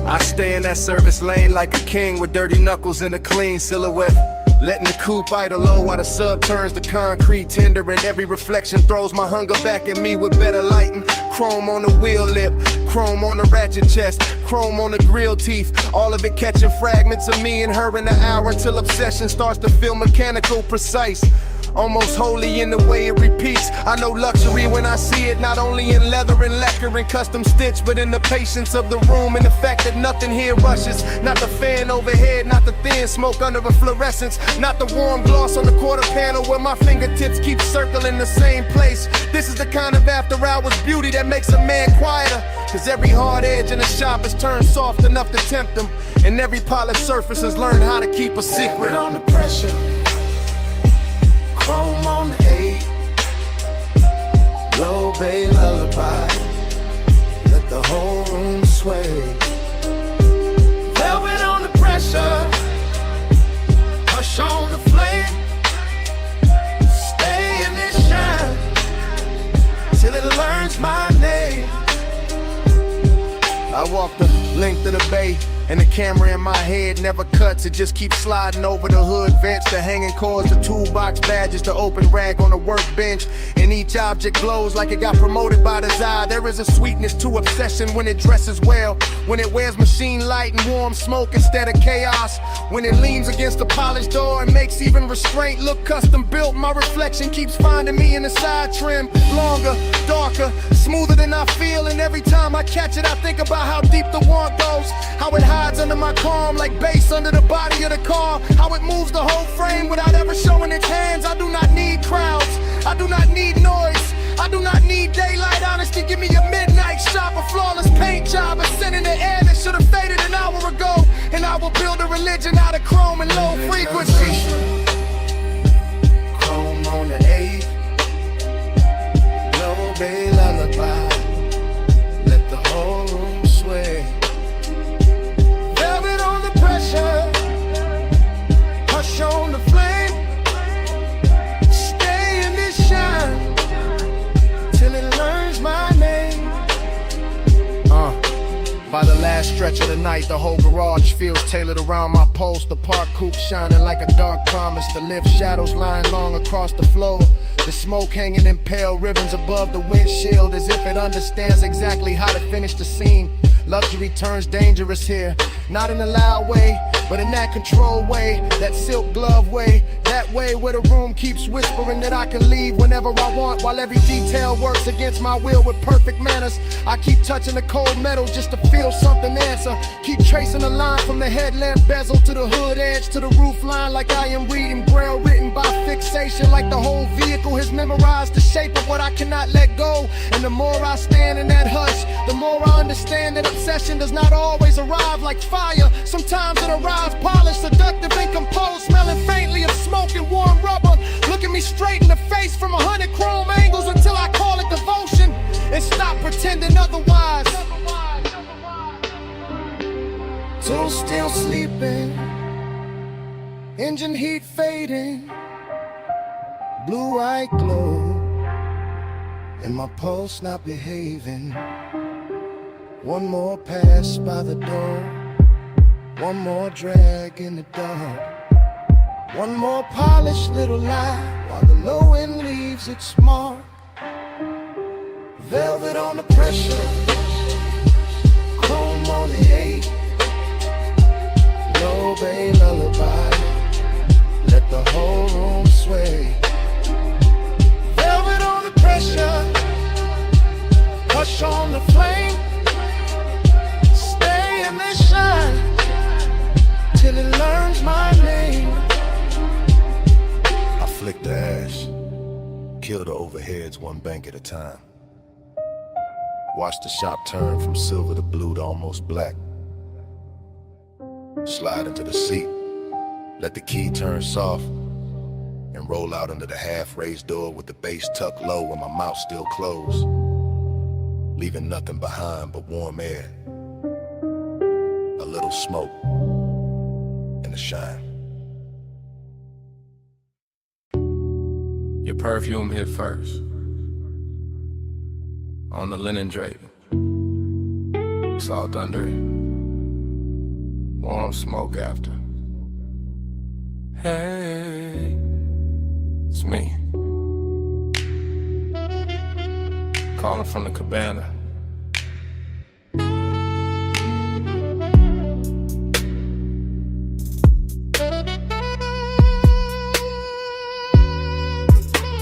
I stay in that service lane like a king with dirty knuckles and a clean silhouette. Letting the coupe idle low while the sub turns to concrete tender, and every reflection throws my hunger back at me with better lighting. Chrome on the wheel lip, chrome on the ratchet chest, chrome on the grill teeth. All of it catching fragments of me and her in the hour till obsession starts to feel mechanical, precise. Almost holy in the way it repeats. I know luxury when I see it, not only in leather and lacquer and custom stitch, but in the patience of the room and the fact that nothing here rushes. Not the fan overhead, not the thin smoke under a fluorescence, not the warm gloss on the quarter panel where my fingertips keep circling the same place. This is the kind of after hours beauty that makes a man quieter, cause every hard edge in the shop is turned soft enough to tempt them, and every polished surface has learned how to keep a secret. On the pressure, chrome on the 8, low bay lullaby, let the whole room sway. Velvet on the pressure, hush on the flame, stay in this shine till it learns my name. I walk the length of the bay, and the camera in my head never cuts. It just keeps sliding over the hood vents, the hanging cords, the toolbox badges, the open rag on the workbench. And each object glows like it got promoted by design. There is a sweetness to obsession when it dresses well, when it wears machine light and warm smoke instead of chaos, when it leans against the polished door and makes even restraint look custom built. My reflection keeps finding me in the side trim, longer, darker, smoother than I feel. And every time I catch it, I think about how deep the want goes, how it hides under my calm like bass under the body of the car, how it moves the whole frame without ever showing its hands. I do not need crowds, I do not need noise, I do not need daylight honesty. Give me a midnight shop, a flawless paint job, a scent in the air that should have faded an hour ago, and I will build a religion out of chrome and low frequency. Chrome on the 8, low bay lullaby, let the whole room sway. Velvet on the pressure, hush on the flame, stay in this shine touch of the night, the whole garage feels tailored around my pulse. The park coupe shining like a dark promise. The lift shadows lying long across the floor. The smoke hanging in pale ribbons above the windshield, as if it understands exactly how to finish the scene. Luxury turns dangerous here, not in a loud way, but in that controlled way, that silk glove way, that way where the room keeps whispering that I can leave whenever I want, while every detail works against my will with perfect manners. I keep touching the cold metal just to feel something answer. Keep tracing a line from the headlamp bezel to the hood edge to the roof line, like I am reading braille written by fixation, like the whole vehicle has memorized the shape of what I cannot let go. And the more I stand in that hush, the more I understand that obsession does not always arrive like fire. Sometimes it arrives polished, seductive and composed, smelling faintly of smoke and warm rubber. Looking me straight in the face from 100 chrome angles until I call it devotion and stop pretending otherwise. Till still sleeping, engine heat fading, blue eye glow, and my pulse not behaving. One more pass by the door, one more drag in the dark, one more polished little lie while the low end leaves its mark. Velvet on the pressure, chrome on the 8, low bay lullaby, let the whole room sway. Velvet on the pressure, hush on the flame, stay in the shine till it learns my name. I flick the ash, kill the overheads one bank at a time. Watch the shop turn from silver to blue to almost black. Slide into the seat, let the key turn soft, and roll out under the half-raised door with the base tucked low and my mouth still closed, leaving nothing behind but warm air, a little smoke, and a shine. Your perfume hit first, on the linen draping, salt under it, warm smoke after. Hey, it's me, calling from the cabana.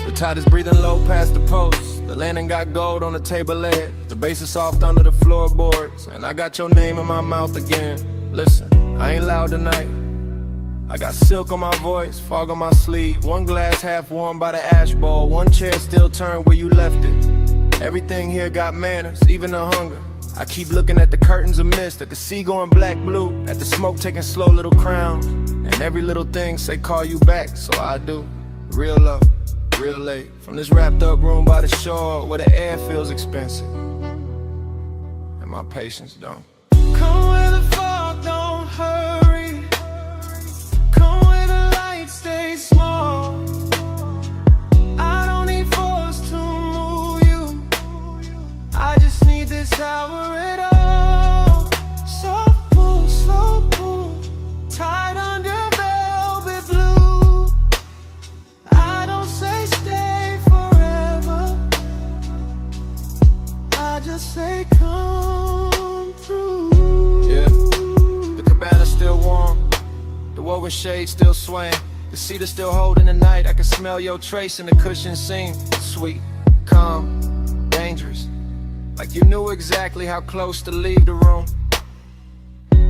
The tide is breathing low past the post. The landing got gold on the table leg. The bass is soft under the floorboards, and I got your name in my mouth again. Listen, I ain't loud tonight. I got silk on my voice, fog on my sleeve. One glass half warm by the ash bowl, one chair still turned where you left it. Everything here got manners, even the hunger. I keep looking at the curtains of mist, at the sea going black blue, at the smoke taking slow little crowns, and every little thing say call you back, so I do. Real love, real late, from this wrapped up room by the shore where the air feels expensive and my patience don't. Come where the fog don't hurry, come where the lights stay small. I don't need force to move you, I just need this hour at all. Soft pull, slow pull, tied under velvet blue. I don't say stay forever, I just say come through. Yeah, the cabana's still warm, the woven shade still swaying, the cedar still holding the night. I can smell your trace in the cushion seam. Sweet, calm, dangerous, like you knew exactly how close to leave the room.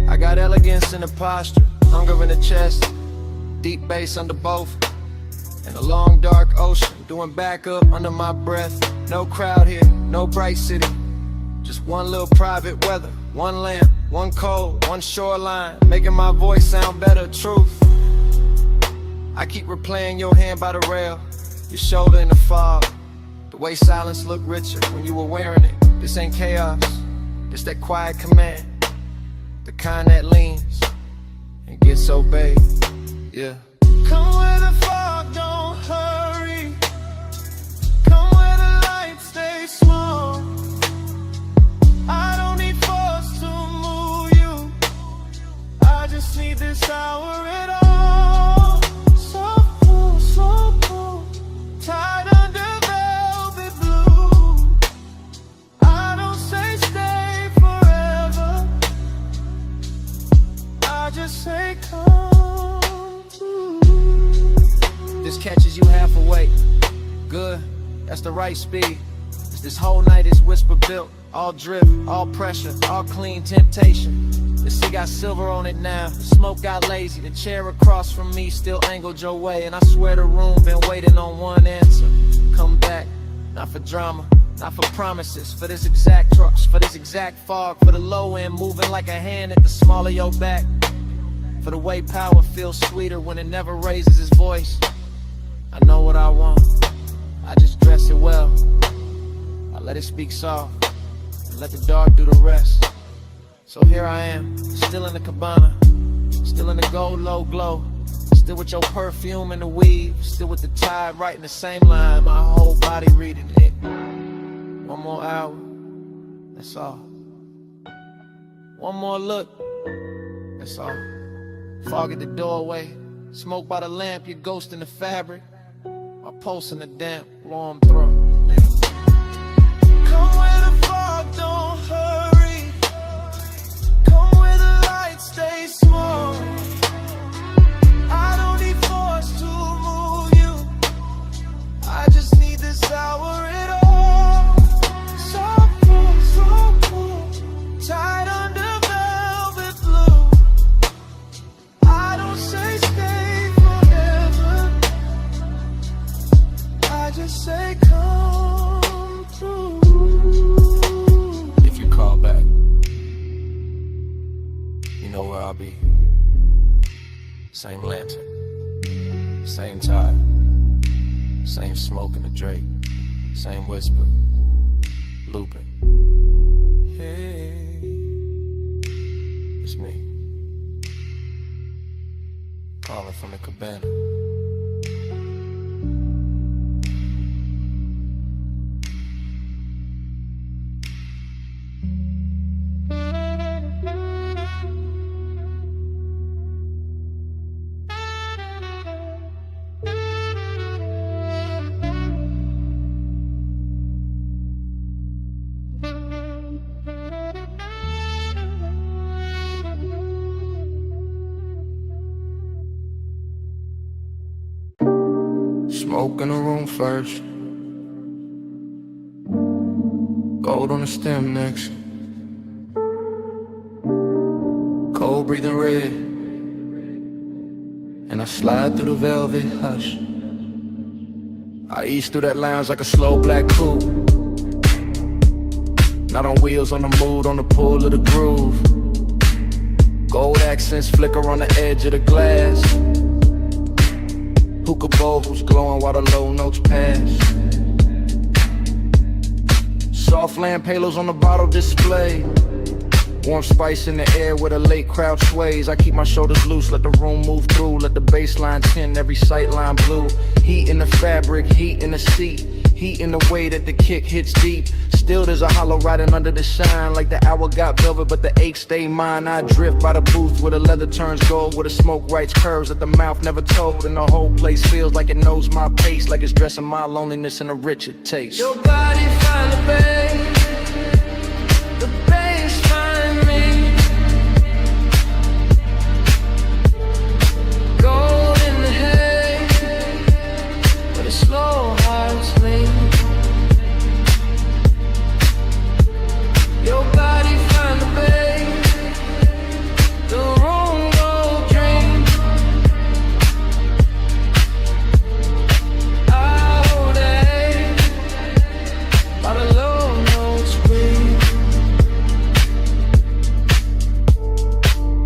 I got elegance in the posture, hunger in the chest, deep bass under both, and a long dark ocean doing backup under my breath. No crowd here, no bright city, just one little private weather, one lamp, one cold, one shoreline, making my voice sound better. Truth, I keep replaying your hand by the rail, your shoulder in the fog, the way silence looked richer when you were wearing it. This ain't chaos, it's that quiet command, the kind that leans and gets obeyed. Yeah. Come where the fog don't hurry, come where the lights stay small. I don't need force to move you, just need this hour at all. So cool, tied under velvet blue. I don't say stay forever, I just say come through. This catches you half awake. Good, that's the right speed. This whole night is whisper built. All drip, all pressure, all clean temptation. The sea got silver on it now. The smoke got lazy. The chair across from me still angled your way. And I swear the room been waiting on one answer. Come back, not for drama, not for promises. For this exact trust, for this exact fog. For the low end moving like a hand at the small of your back. For the way power feels sweeter when it never raises its voice. I know what I want, I just dress it well. I let it speak soft, and let the dark do the rest. So here I am, still in the cabana, still in the gold low glow, still with your perfume and the weave, still with the tide writing the same line, my whole body reading it. One more hour, that's all. One more look, that's all. Fog at the doorway, smoke by the lamp, your ghost in the fabric, my pulse in the damp, warm throat. Come where the fog don't hurry, come where the lights stay small. I don't need force to move you, I just need this hour at all. So cool, tied under velvet blue. I don't say stay forever, I just say come through. If you call back, you know where I'll be. Same lantern, same tide, same smoke in the Drake, same whisper, looping. Hey, it's me, calling from the cabana. Smoke in the room first, gold on the stem next, cold breathing red, and I slide through the velvet hush. I ease through that lounge like a slow black coupe, not on wheels, on the mood, on the pull of the groove. Gold accents flicker on the edge of the glass, hookah bowls glowing while the low notes pass. Soft lamp halos on the bottle display, warm spice in the air where the late crowd sways. I keep my shoulders loose, let the room move through, let the baseline tin every sightline blue. Heat in the fabric, heat in the seat, heat in the way that the kick hits deep. Still there's a hollow riding under the shine, like the hour got velvet but the ache stay mine. I drift by the booth where the leather turns gold, where the smoke writes curves that the mouth never told, and the whole place feels like it knows my pace, like it's dressing my loneliness in a richer taste. Your body find the bass find me. Gold in the hay, where the slow hearts lean. Your body find the bay, the room go dream. All day, by the low notes scream.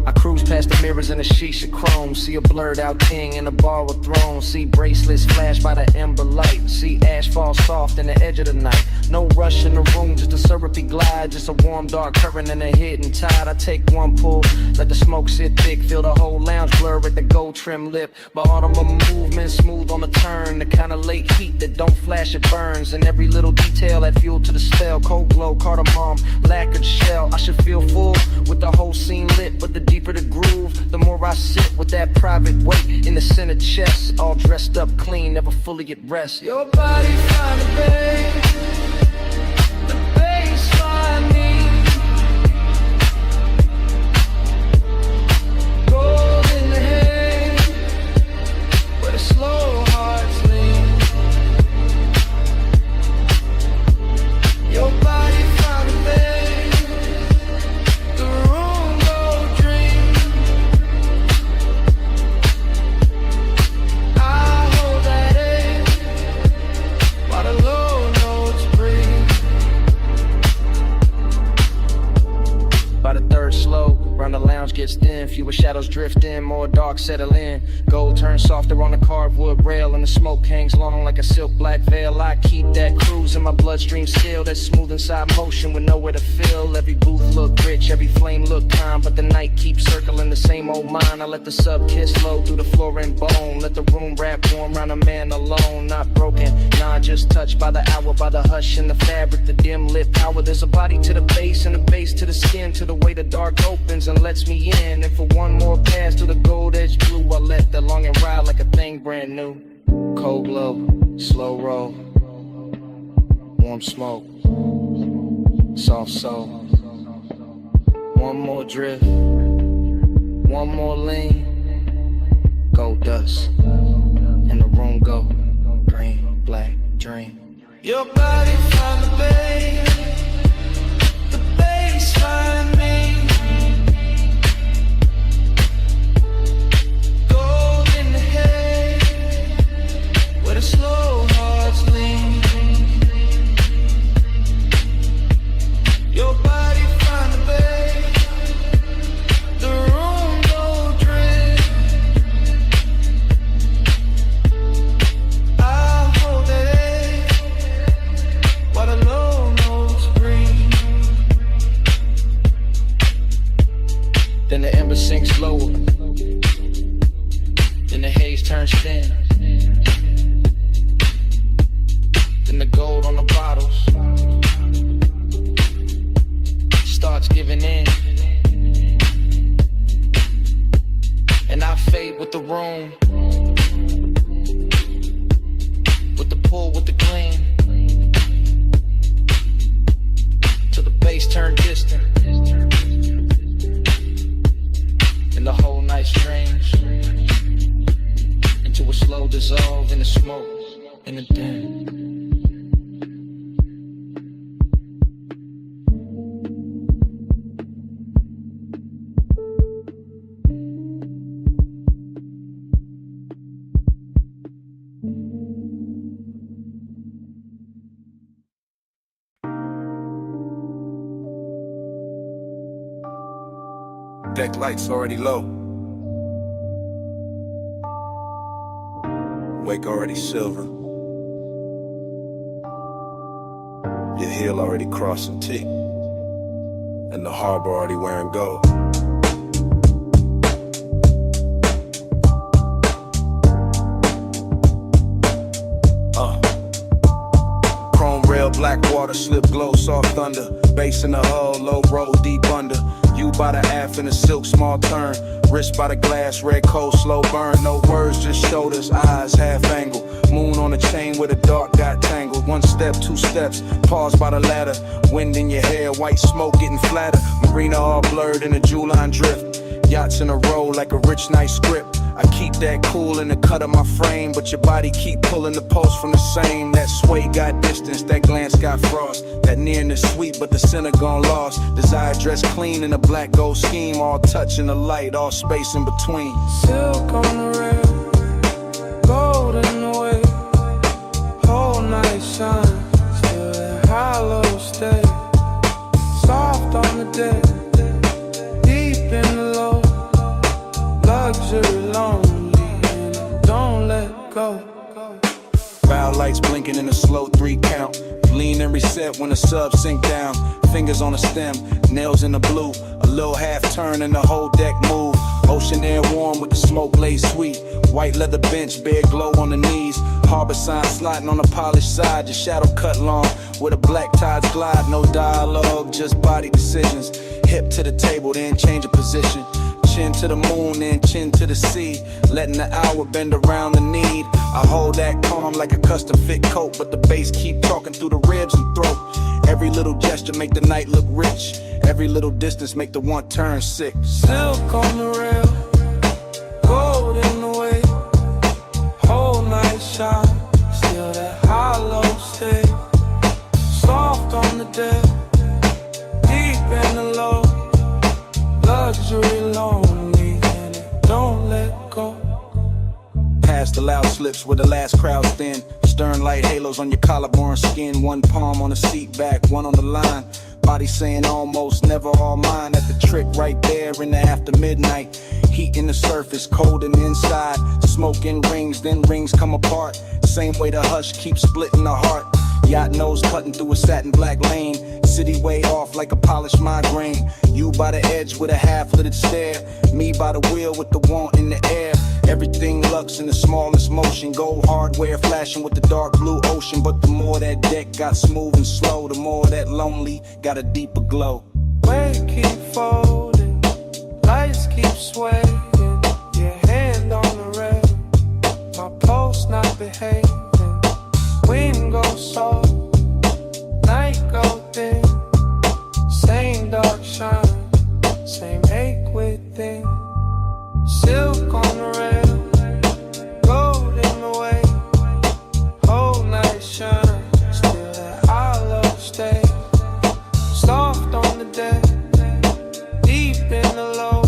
I cruise past the mirrors in the shisha chrome, see a blurred out king in a bar with thrones, see bracelets flash by the ember light, see ash fall soft in the edge of the night. No rush in the room, just a syrupy glide, just a warm dark current and a hidden tide. I take one pull, let the smoke sit thick, feel the whole lounge blur at the gold trim lip. But autumn of movement, smooth on the turn, the kind of late heat that don't flash, it burns. And every little detail add fuel to the spell, cold glow, cardamom, lacquered shell. I should feel full with the whole scene lit, but the deeper the groove, the more I I sit with that private weight in the center chest, all dressed up clean, never fully at rest. Your body find a babe, the bass find me. Gold in the hay, where the slow hearts lean. Your body found a babe, the room go dream. I hold that A while the low notes breathe. By the third slow, round the lounge gets thin, fewer shadows drift in, more dark settle in. Gold turns softer on the carved wood rail, and the smoke hangs long like a silk black veil. I keep that cruise in my bloodstream still, that smooth inside motion with nowhere to fill. Every booth look rich, every flame look calm, but the night keeps circling the same old mind. I let the sub kiss flow through the floor and bone, let the room wrap warm round a man alone. Not broken, nah, just touched by the hour, by the hush in the fabric, the dim lit power. There's a body to the base and a base to the skin, to the way the dark opens and lets me in. And for one more pass through the gold edge blue, I let the longing ride like a thing brand new. Cold glow, slow roll, warm smoke, soft soul. One more drift, one more lean, gold dust, and the room go green, black, dream. Your body found the babe, the bass find me. Gold in the hay, where the slow hearts lean. Your body found the babe, the room go drift. I hold that A while the low notes breathe. Then the ember sinks lower, then the haze turns thin, then the gold on the bottles starts giving in, and I fade with the room, with the pull, with the gleam, till the bass turn distant, and the whole night strange, into a slow dissolve in the smoke, in the den. Deck lights already low. Wake already silver. Your heel already crossing T. And the harbor already wearing gold. Chrome rail, black water, slip glow, soft thunder. Bass in the hull, low roll, deep under. You by the aft in a silk, small turn. Wrist by the glass, red cold, slow burn. No words, just shoulders, eyes, half angle. Moon on a chain where the dark got tangled. One step, two steps, pause by the ladder. Wind in your hair, white smoke getting flatter. Marina all blurred in a jewel line drift. Yachts in a row like a rich night script. I keep that cool in the cut of my frame, but your body keep pulling the pulse from the same. That sway got distance, that glance got frost. That nearness sweet, but the center gone lost. Desire dressed clean in a black gold scheme, all touching the light, all space in between. Silk on the rail, gold in the way, whole night shine, still that hollow stay. Soft on the deck, deep in the low, luxury lonely, and don't let go. Bow lights blinking in a slow 3 count. Lean and reset when the sub sink down. Fingers on the stem, nails in the blue. A little half turn and the whole deck move. Ocean air warm with the smoke laid sweet. White leather bench, bare glow on the knees. Harbor sign sliding on the polished side. Your shadow cut long where the black tides glide. No dialogue, just body decisions. Hip to the table, then change of position. Chin to the moon and chin to the sea, letting the hour bend around the need. I hold that calm like a custom fit coat, but the bass keep talking through the ribs and throat. Every little gesture make the night look rich. Every little distance make the one turn sick. Silk on the rail, gold in the way, whole night shine, still that hollow stay. Soft on the deck, deep in the low, luxury lonely, and it don't let go. Past the loud slips where the last crowd's thin. Stern light halos on your collarbone skin. One palm on the seat back, one on the line. Body saying almost, never all mine. At the trick right there in the after midnight. Heat in the surface, cold in the inside. Smoke in rings, then rings come apart. Same way the hush keeps splitting the heart. Yacht nose cutting through a satin black lane. City way off like a polished migraine. You by the edge with a half-littered stare. Me by the wheel with the want in the air. Everything lux in the smallest motion. Gold hardware flashing with the dark blue ocean. But the more that deck got smooth and slow, the more that lonely got a deeper glow. Weight keep folding, lights keep swaying. Your hand on the rail, my pulse not behaving. Wind goes soft, night go thin. Same dark shine, same ache within. Silk on the rail, gold in the way, whole night shine, still that hollow stay. Soft on the deck, deep in the low,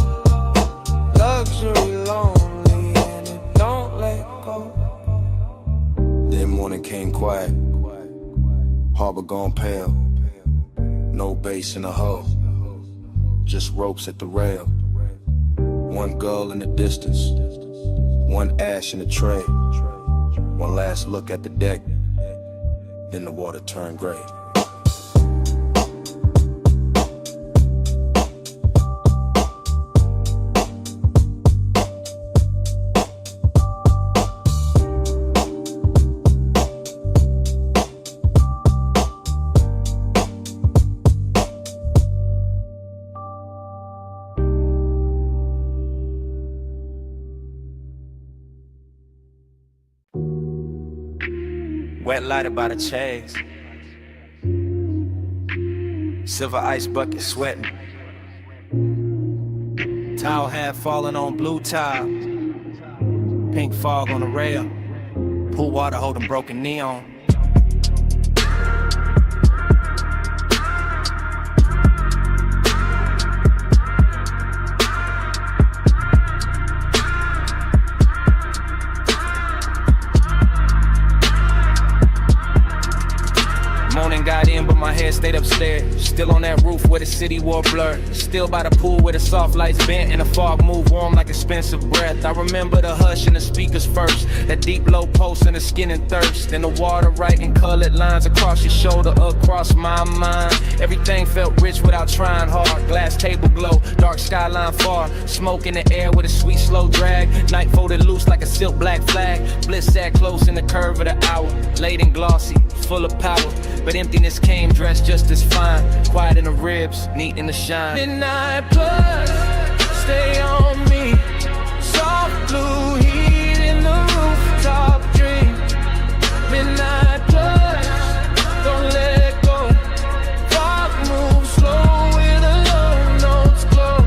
luxury lonely, and it don't let go. Then morning came quiet, harbor gone pale. No bass in the hull, just ropes at the rail. One gull in the distance, one ash in the tray. One last look at the deck, then the water turned gray. Wet lighted by the chase. Silver ice bucket sweating. Towel hat falling on blue tile. Pink fog on the rail. Pool water holding broken neon. Morning got in, but my head stayed upstairs. Still on that roof where the city wore blur. Still by the pool where the soft lights bent and the fog moved warm like expensive breath. I remember the hush in the speakers first. That deep low pulse in the skin and thirst. Then the water writing colored lines across your shoulder, across my mind. Everything felt rich without trying hard. Glass table glow, dark skyline far. Smoke in the air with a sweet slow drag. Night folded loose like a silk black flag. Bliss sat close in the curve of the hour. Late and glossy, full of power. But emptiness came dressed just as fine. Quiet in the ribs, neat in the shine. Midnight plus, stay on me. Soft blue heat in the rooftop dream. Midnight plus, don't let go. Fog moves slow with the low notes glow.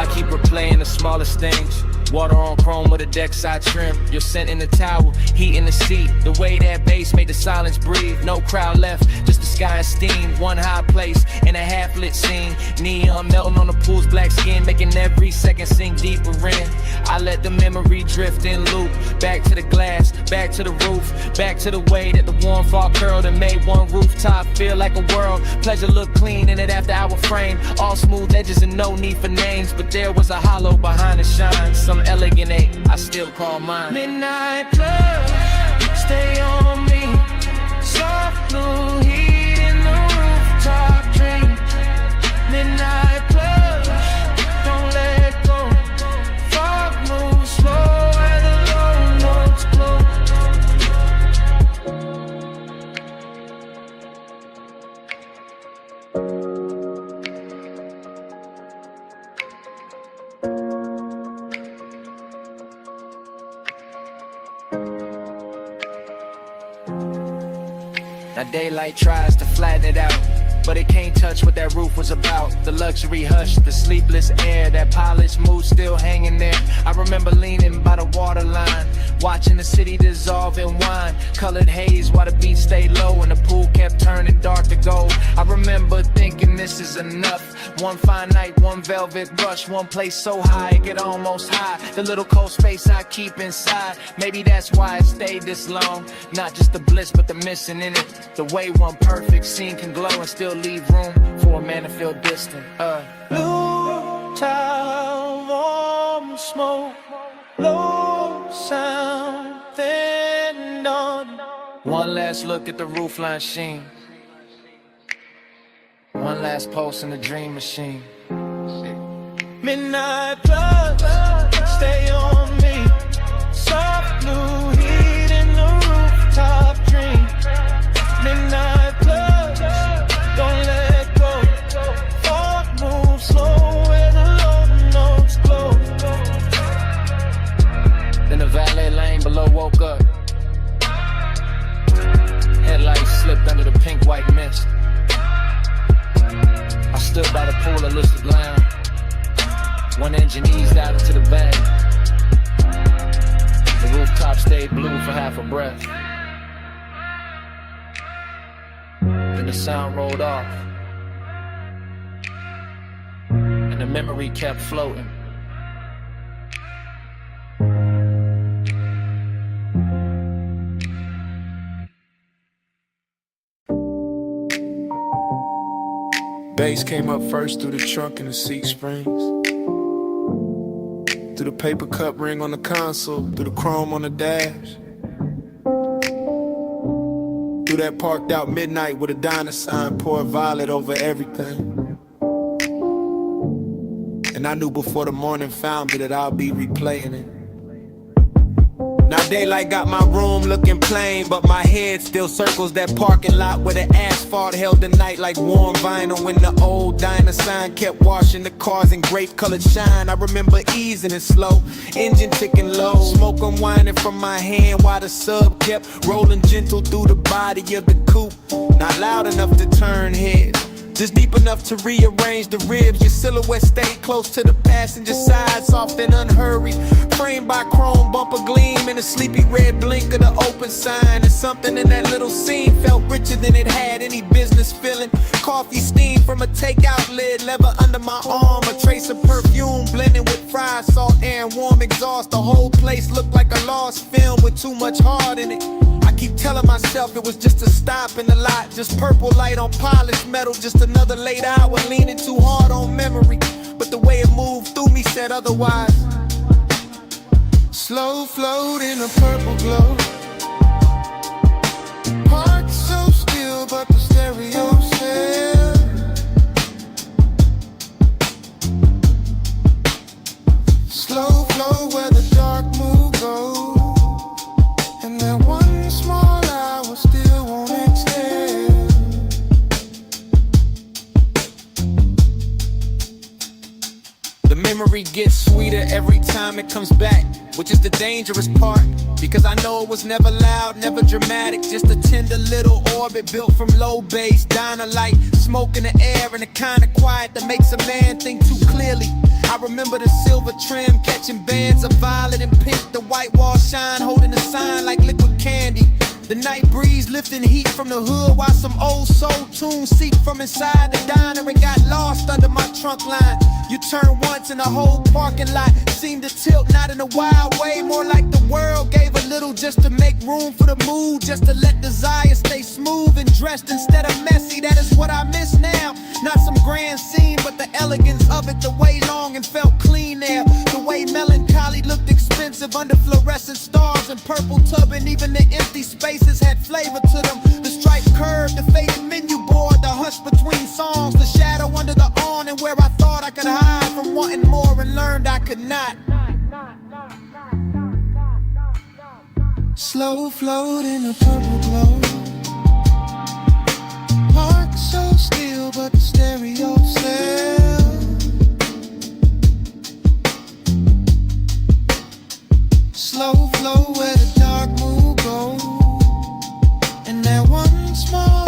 I keep replaying the smallest things. Water on chrome with a deck side trim. Your scent in the towel, heat in the seat. The way that bass made the silence breathe. No crowd left, just the sky and steam. One high place in a half-lit scene. Neon melting on the pool's black skin, making every second sink deeper in. I let the memory drift in loop. Back to the glass, back to the roof. Back to the way that the warm fog curled and made one rooftop feel like a world. Pleasure looked clean in it after our frame. All smooth edges and no need for names. But there was a hollow behind the shine. Some elegant ache, I still call mine. Midnight plus, stay on me. Soft blue heat in the rooftop dream. Midnight plus, don't let go. Fog moves slow where the low notes glow. Now daylight tries to flatten it out, but it can't touch what that roof was about. The luxury hush, the sleepless air, that polished mood still hanging there. I remember leaning by the waterline, watching the city dissolve in wine. Colored haze while the beach stayed low and the pool kept turning dark to gold. I remember thinking this is enough. One fine night, one velvet brush, one place so high it could almost hide the little cold space I keep inside. Maybe that's why it stayed this long. Not just the bliss, but the missing in it. The way one perfect scene can glow and still leave room for a man to feel distant. Blue tile, warm smoke, low sound, thin dawn. One last look at the roofline sheen. One last pulse in the dream machine. Midnight plugs, stay on me. Soft blue heat in the rooftop dream. Midnight plugs, don't let go. Thought move slow where the low notes glow. Then the valet lane below woke up. Headlights slipped under the pink-white mist. I stood by the pool and looked around. One engine eased out into the bay. The rooftop stayed blue for half a breath. Then the sound rolled off, and the memory kept floating. Bass came up first through the trunk and the seat springs, through the paper cup ring on the console, through the chrome on the dash, through that parked out midnight with a diner sign, pour violet over everything. And I knew before the morning found me that I'll be replaying it. Now daylight got my room looking plain, but my head still circles that parking lot where the asphalt held the night like warm vinyl. When the old diner sign kept washing the cars in grape colored shine. I remember easing it slow, engine ticking low, smoke unwinding from my hand while the sub kept rolling gentle through the body of the coupe. Not loud enough to turn heads, just deep enough to rearrange the ribs. Your silhouette stayed close to the passenger side, soft and unhurried, framed by chrome bumper gleam and a sleepy red blink of the open sign. And something in that little scene felt richer than it had any business feeling. Coffee steam from a takeout lid, leather under my arm, a trace of perfume blending with fried salt air and warm exhaust. The whole place looked like a lost film with too much heart in it. I keep telling myself it was just a stop in the lot, just purple light on polished metal, just another late hour leaning too hard on memory. But the way it moved through me said otherwise. Slow float in a purple glow, parked so still but the stereo said. Slow flow where the dark mood goes, and that one small hour still won't extend. The memory gets sweeter every time it comes back, which is the dangerous part, because I know it was never loud, never dramatic, just a tender little orbit built from low bass, diner light, smoke in the air, and the kind of quiet that makes a man think too clearly. I remember the silver trim catching bands of violet and pink, the white wall shine holding a sign like liquid candy. The night breeze lifting heat from the hood while some old soul tunes seep from inside the diner and got lost under my trunk line. You turn once and the whole parking lot seemed to tilt, not in a wild way, more like the world gave a little just to make room for the mood, just to let desire stay smooth and dressed instead of messy. That is what I miss now. Not some grand scene, but the elegance of it, the way long and felt clean there, the way melancholy looked expensive under fluorescent stars and purple tubbing. Even the empty spaces had flavor to them. The striped curve, the faded menu board, the hush between songs, the shadow under the awning where I thought I could hide from wanting more and learned I could not. Slow float in a purple glow, parked so still but the stereo said. Slow flow where the dark mood goes, and that one small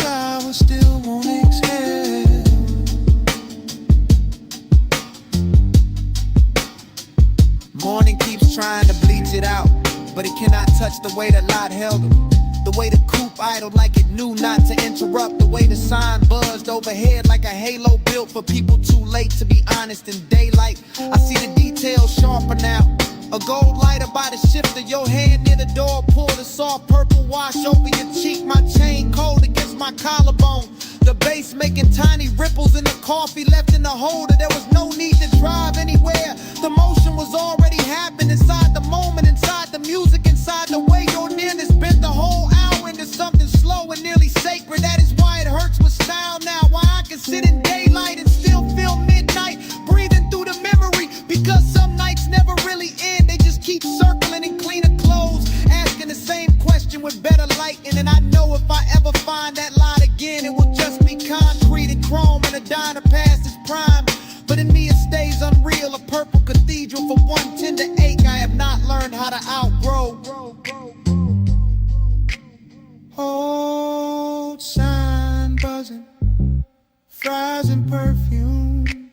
Morning keeps trying to bleach it out, but it cannot touch the way that Lot held him. The way the coupe idled like it knew not to interrupt. The way the sign buzzed overhead like a halo built for people too late to be honest in daylight. I see the details sharper now. A gold lighter by the shifter, your hand near the door, pour the soft purple wash over your cheek. My chain cold against my collarbone. The bass making tiny ripples in the coffee left in the holder. There was no need to drive anywhere. The motion was already happening inside the moment, inside the music, inside the way your nearness bent the whole hour into something slow and nearly sacred. That is why it hurts with style now. Why I can sit in daylight and still feel midnight, breathing through the memory. Because some nights never really end. They just keep circling in cleaner clothes, asking the same question with better lighting. And I know if I ever find that light again, it will just be concrete and chrome and a diner past its prime. But in me it stays unreal, a purple cathedral for one tender ache I have not learned how to outgrow. Old sign buzzing, fries and perfume,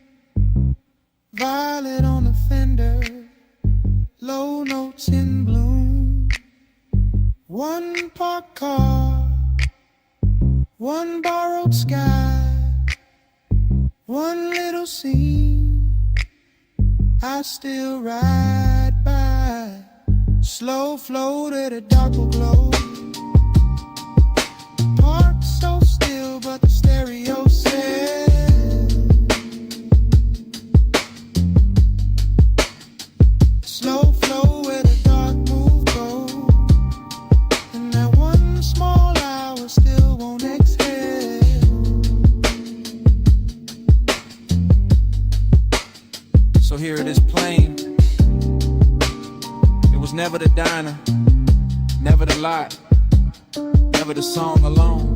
violet on the fender, low notes in bloom. One parked car, one borrowed sky, one little scene I still ride by. Slow flow to the dark will glow. Parked so still, but the stereo says slow flow where the dark move go. And that one small hour still won't exhale. So here it is plain. It was never the diner, never the lot, never the song alone.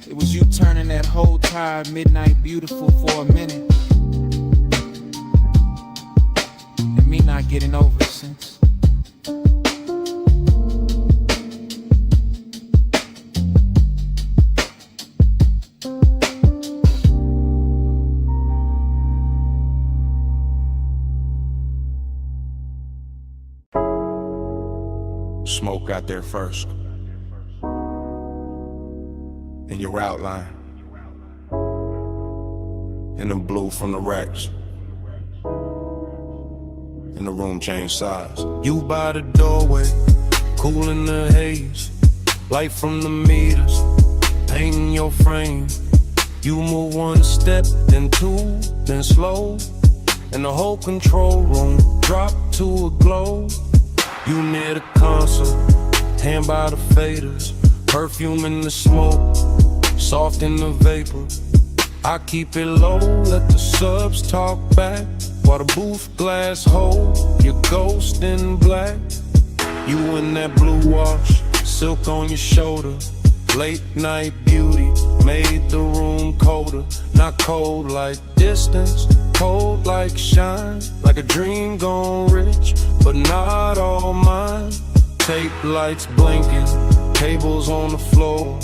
It was you turning that whole tired midnight beautiful for a minute, and me not getting over it since. Smoke got there first. In your outline. In the blue from the racks. In the room changed size. You by the doorway, cool in the haze. Light from the meters, painting your frame. You move one step, then two, then slow. And the whole control room dropped to a glow. You near the console, hand by the faders. Perfume in the smoke, soft in the vapor. I keep it low, let the subs talk back. While the booth glass hold your ghost in black. You in that blue wash, silk on your shoulder. Late night beauty made the room colder. Not cold like distance, cold like shine. Like a dream gone rich, but not all mine. Tape lights blinking, cables on the floor.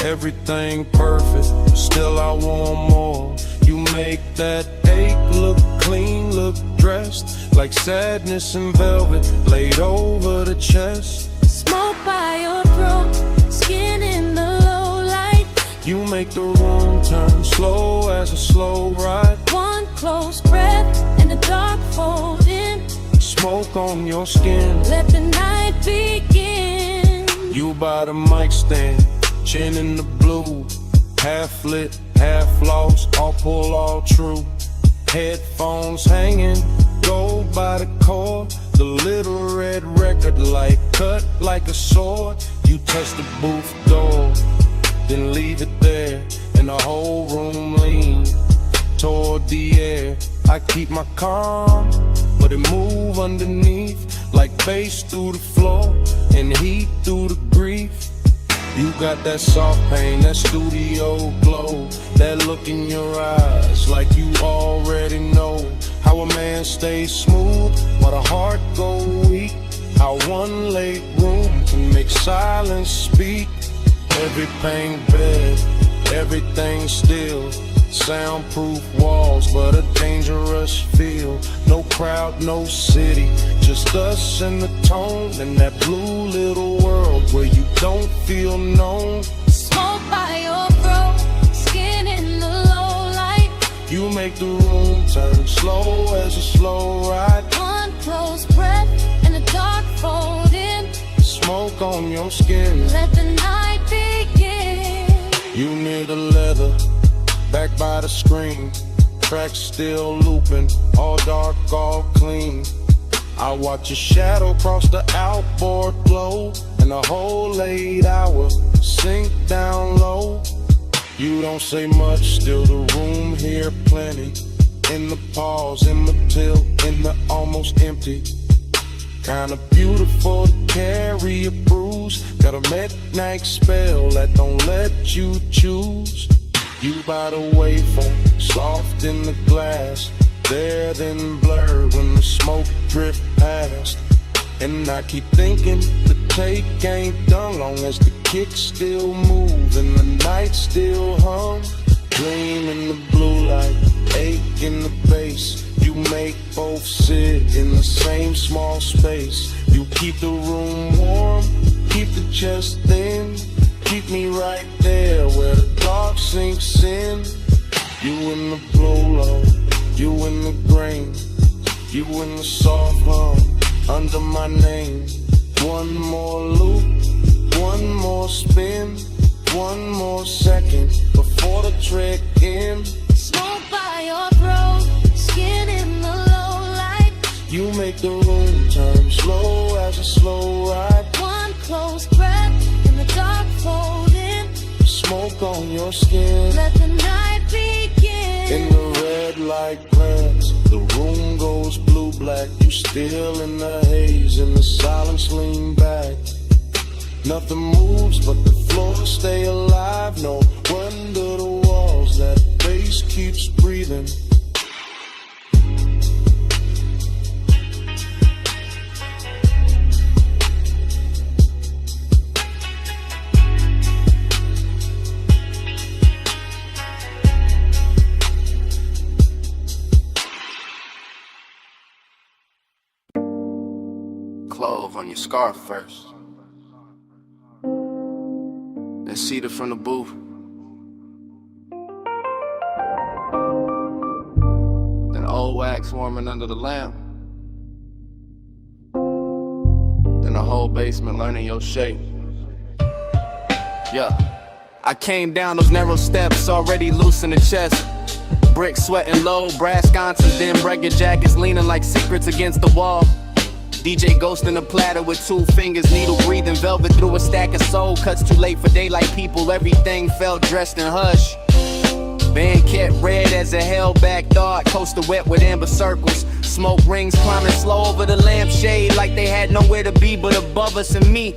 Everything perfect, still I want more. You make that ache look clean, look dressed. Like sadness in velvet, laid over the chest. Smoke by your throat, skin in the low light. You make the room turn slow as a slow ride. One close breath and the dark fold in. Smoke on your skin, let the night begin. You by the mic stand, chin in the blue. Half lit, half lost, all pull, all true. Headphones hanging, gold by the cord. The little red record light cut like a sword. You touch the booth door, then leave it there. And the whole room lean toward the air. I keep my calm, but it move underneath. Like bass through the floor and heat through the grief. You got that soft pain, that studio glow. That look in your eyes like you already know. How a man stays smooth while the heart go weak. How one late room can make silence speak. Every pain bed, everything still. Soundproof walls, but a dangerous feel. No crowd crowd, no city, just us and the tone in that blue little world where you don't feel known. Smoke by your throat, skin in the low light. You make the room turn slow as a slow ride. One close breath and the dark fold in. Smoke on your skin. Let the night begin. You near the leather, back by the screen. Tracks still looping, all dark, all clean. I watch your shadow cross the outboard glow, and the whole 8 hours sink down low. You don't say much, still the room here plenty. In the pause, in the tilt, in the almost empty. Kinda beautiful to carry a bruise. Got a midnight spell that don't let you choose. You by the waveform, soft in the glass. There then blurred when the smoke drift past. And I keep thinking the take ain't done long as the kicks still move and the night still hum. Dream in the blue light, ache in the bass. You make both sit in the same small space. You keep the room warm, keep the chest thin. Keep me right there where the dark sinks in. You in the blow, you in the grain. You in the soft hum under my name. One more loop, one more spin, one more second before the trek ends. Smoke by your throat, skin in the low light. You make the room turn slow as a slow ride. One close breath and the dark fold in. Smoke on your skin. Let the night begin. In the red light glance, the room goes blue-black. You still in the haze, and the silence lean back. Nothing moves but the floor stay alive. No wonder the walls, that bass keeps breathing. Clove on your scarf first, then cedar from the booth, then old wax warming under the lamp, then the whole basement learning your shape. Yeah, I came down those narrow steps already loose in the chest. Brick sweating low, brass sconces, then breaking jackets leaning like secrets against the wall. DJ Ghost in a platter with 2 fingers, needle breathing velvet through a stack of soul cuts. Too late for daylight people, everything felt dressed in hush. Band kept red as a held-back thought, coaster wet with amber circles. Smoke rings climbing slow over the lampshade like they had nowhere to be but above us and me.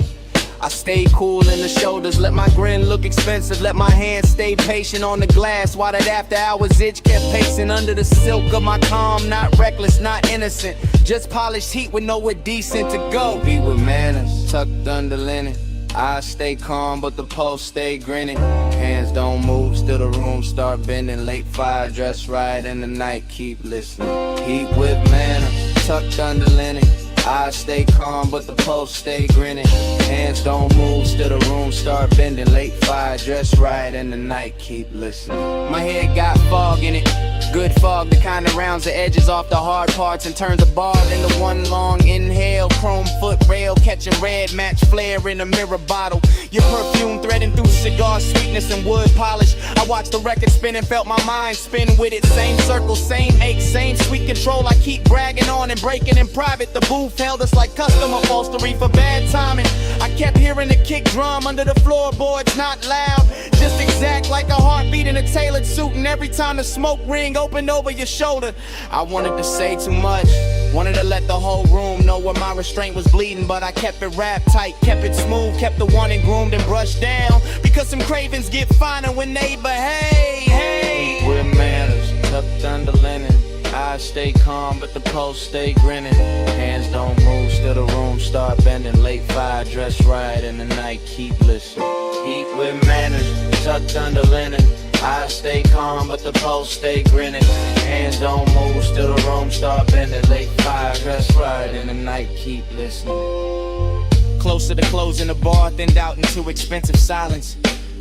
I stayed cool in the shoulders, let my grin look expensive, let my hands stay patient on the glass while that after hours itch kept pacing under the silk of my calm. Not reckless, not innocent, just polished heat with nowhere decent to go. Be with manners, tucked under linen. I stay calm, but the pulse stay grinning. Hands don't move, still the room start bending. Late fire, dress right in the night, keep listening. Heat with manners, tucked under linen. I stay calm, but the pulse stay grinning. Hands don't move, still the room start bending. Late fire, dress right in the night, keep listening. My head got fog in it, good fog, the kind that rounds the edges off the hard parts and turns a bar into one long inhale. Chrome foot rail, catching red match flare in a mirror bottle. Your perfume threading through cigar sweetness and wood polish. I watched the record spin and felt my mind spin with it. Same circle, same ache, same sweet control. I keep bragging on and breaking in private. The booth held us like custom upholstery for bad timing. I kept hearing the kick drum under the floorboards, not loud, just exact like a heartbeat in a tailored suit. And every time the smoke ring opened over your shoulder, I wanted to say too much, wanted to let the whole room know where my restraint was bleeding. But I kept it wrapped tight, kept it smooth, kept the one and groomed and brushed down, because some cravings get finer when they behave. Hey, with manners, tucked under linen. I stay calm, but the pulse stay grinning. Hands don't move, still the room start bending. Late fire, dress right in the night, keep listening. Heat with manners, tucked under linen. I stay calm, but the pulse stay grinning. Hands don't move, still the room start bending. Late fire, dress right, and the night keep listening. Closer to closing the bar, thinned out into expensive silence.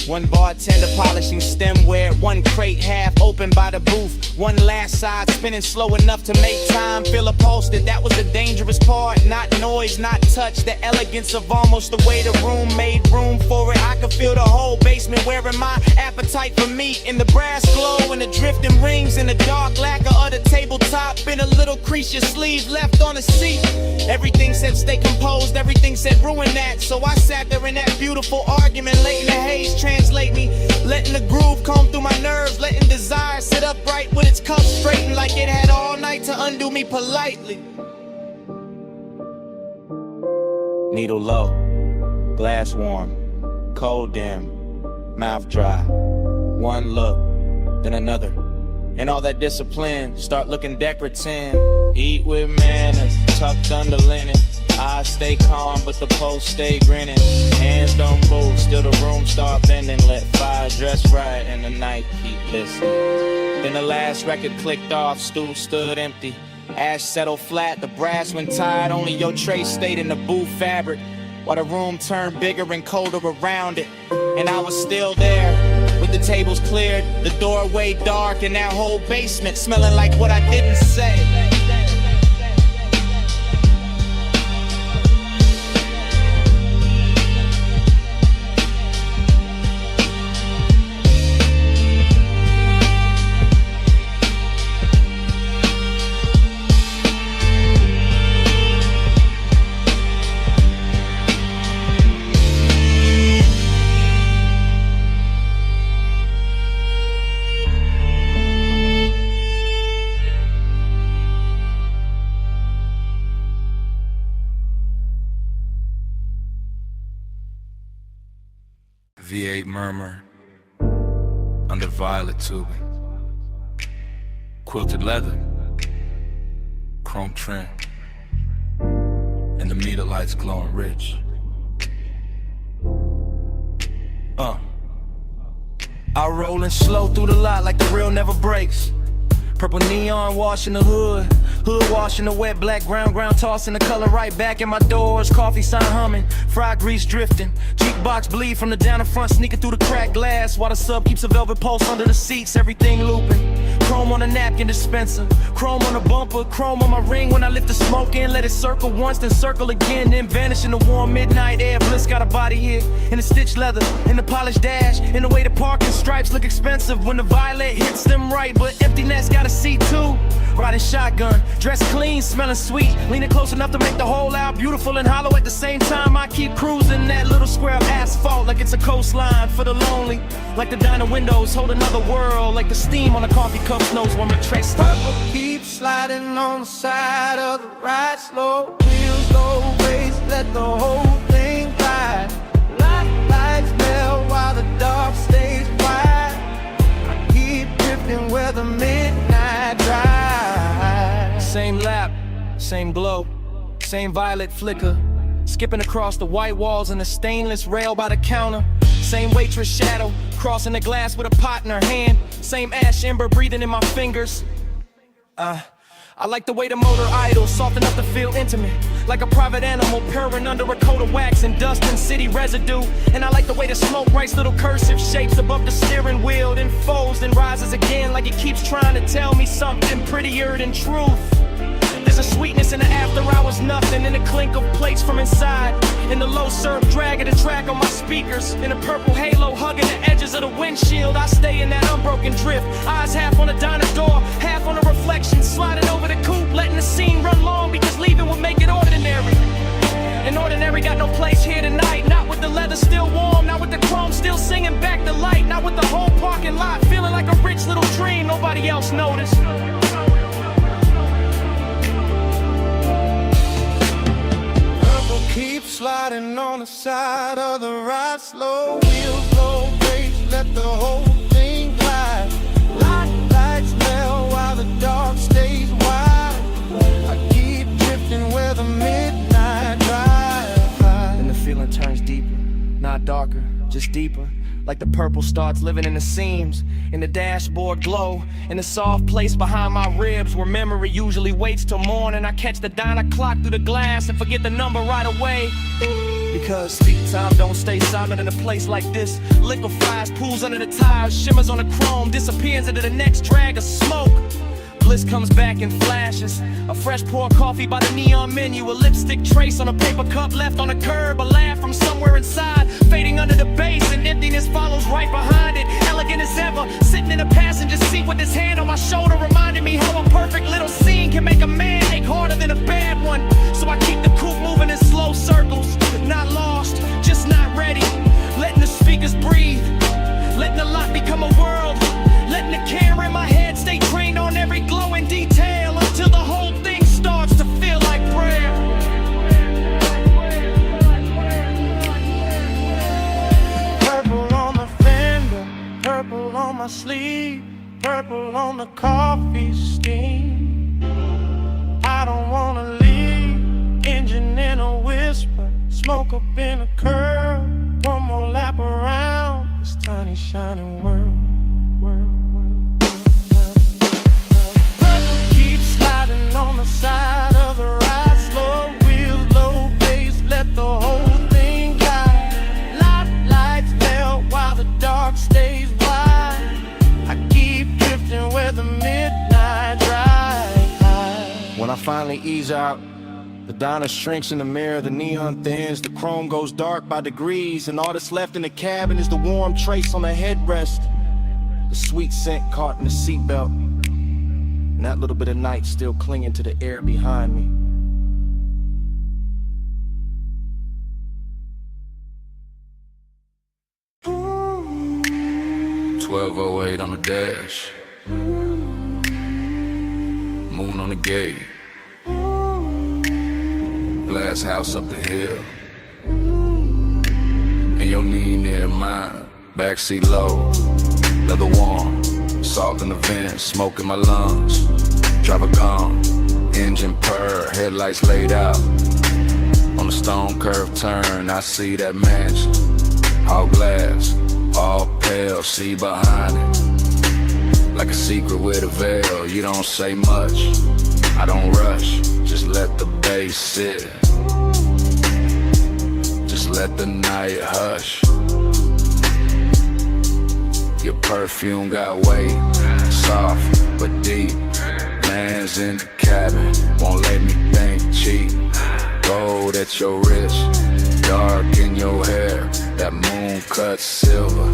One bartender polishing stemware, one crate half open by the booth, one last side spinning slow enough to make time feel upholstered. That was the dangerous part, not noise, not touch, the elegance of almost the way the room made room for it. I could feel the whole basement wearing my appetite for meat, in the brass glow and the drifting rings, in the dark lacquer of the tabletop, in a little crease your sleeve left on the seat. Everything said stay composed, everything said ruin that, so I sat there in that beautiful argument, late in the haze, translate me, letting the groove comb through my nerves, letting desire sit upright with its cuffs straightened like it had all night to undo me politely. Needle low, glass warm, cold dim, mouth dry. One look, then another, and all that discipline start looking decorative. Eat with manners, tucked under linen. I stay calm, but the post stay grinning. Hands don't move, still the room start bending. Let fire dress right, and the night keep listening. Then the last record clicked off, stool stood empty. Ash settled flat, the brass went tired. Only your tray stayed in the booth fabric, while the room turned bigger and colder around it. And I was still there, with the tables cleared, the doorway dark, and that whole basement smelling like what I didn't say. V8 murmur under violet tubing, quilted leather, chrome trim, and the meter lights glowing rich. I rollin' slow through the lot like the real never breaks. Purple neon washing the hood, hood washing the wet black ground tossing the color right back in my doors. Coffee sign humming, fried grease drifting, jukebox bleed from the down in front, sneaking through the cracked glass, while the sub keeps a velvet pulse under the seats. Everything looping, chrome on the napkin dispenser, chrome on the bumper, chrome on my ring when I lift the smoke in. Let it circle once, then circle again, then vanish in the warm midnight air. Bliss got a body here, in the stitched leather, in the polished dash, in the way the parking stripes look expensive when the violet hits them right, but emptiness got a seat too. Riding shotgun, dressed clean, smelling sweet, leaning close enough to make the whole out beautiful and hollow at the same time. I keep cruising that little square of asphalt like it's a coastline for the lonely, like the diner windows hold another world, like the steam on a coffee cup knows when my tray stops. Purple keeps sliding on the side of the ride, slow wheels, low race, let the whole thing ride. Lights melt while the dark stays wide. I keep drifting where the midnight drive. Same lap, same glow, same violet flicker, skipping across the white walls and the stainless rail by the counter. Same waitress shadow, crossing the glass with a pot in her hand. Same ash ember breathing in my fingers. I like the way the motor idles, soft enough to feel intimate, like a private animal purring under a coat of wax and dust and city residue. And I like the way the smoke writes little cursive shapes above the steering wheel, then folds, then rises again, like it keeps trying to tell me something prettier than truth. There's a sweetness in the after hours, nothing in the clink of plates from inside, in the low surf drag of the track on my speakers, in a purple halo hugging the edges of the windshield. I stay in that unbroken drift, eyes half on the diner door, half on the reflection, sliding over the coupe, letting the scene run long because leaving would make it ordinary. And ordinary got no place here tonight, not with the leather still warm, not with the chrome still singing back the light, not with the whole parking lot feeling like a rich little dream nobody else noticed. Keep sliding on the side of the ride, slow wheels, low race, let the whole thing ride. Lights melt while the dark stays wide. I keep drifting where the midnight drive. Then the feeling turns deeper, not darker, just deeper, like the purple starts living in the seams, in the dashboard glow, in the soft place behind my ribs where memory usually waits till morning. I catch the diner clock through the glass and forget the number right away. Because time don't stay silent in a place like this. Liquefies, pools under the tires, shimmers on the chrome, disappears into the next drag of smoke. Bliss comes back in flashes. A fresh pour coffee by the neon menu. A lipstick trace on a paper cup left on the curb. A laugh from somewhere inside, fading under the bass, and emptiness follows right behind it. Elegant as ever, sitting in a passenger seat with his hand on my shoulder, reminding me how a perfect little scene can make a man ache harder than a bad one. So I keep the coupe moving in slow circles, not lost, just not ready. Letting the speakers breathe, letting the lot become a world, letting the camera in my head stay trained on every glowing detail until the whole thing starts to feel like prayer. Purple on the fender, purple on my sleeve, purple on the coffee steam. I don't wanna leave, engine in a whisper, smoke up in a curl, one more lap around this tiny shining world. On the side of the ride, slow wheels, low pace, let the whole thing guide. Lights melt while the dark stays wide. I keep drifting where the midnight drive. When I finally ease out, the diner shrinks in the mirror, the neon thins, the chrome goes dark by degrees, and all that's left in the cabin is the warm trace on the headrest, the sweet scent caught in the seatbelt, and that little bit of night still clinging to the air behind me. "12:08 on the dash, moon on the gate, glass house up the hill, and your knee near mine, backseat low, leather warm, salt in the vents, smoke in my lungs, driver gone, engine purr, headlights laid out. On the stone curve turn, I see that mansion, all glass, all pale, see behind it, like a secret with a veil. You don't say much, I don't rush, just let the bass sit, just let the night hush. Your perfume got weight, soft but deep. Lands in the cabin, won't let me think cheap. Gold at your wrist, dark in your hair. That moon cut silver,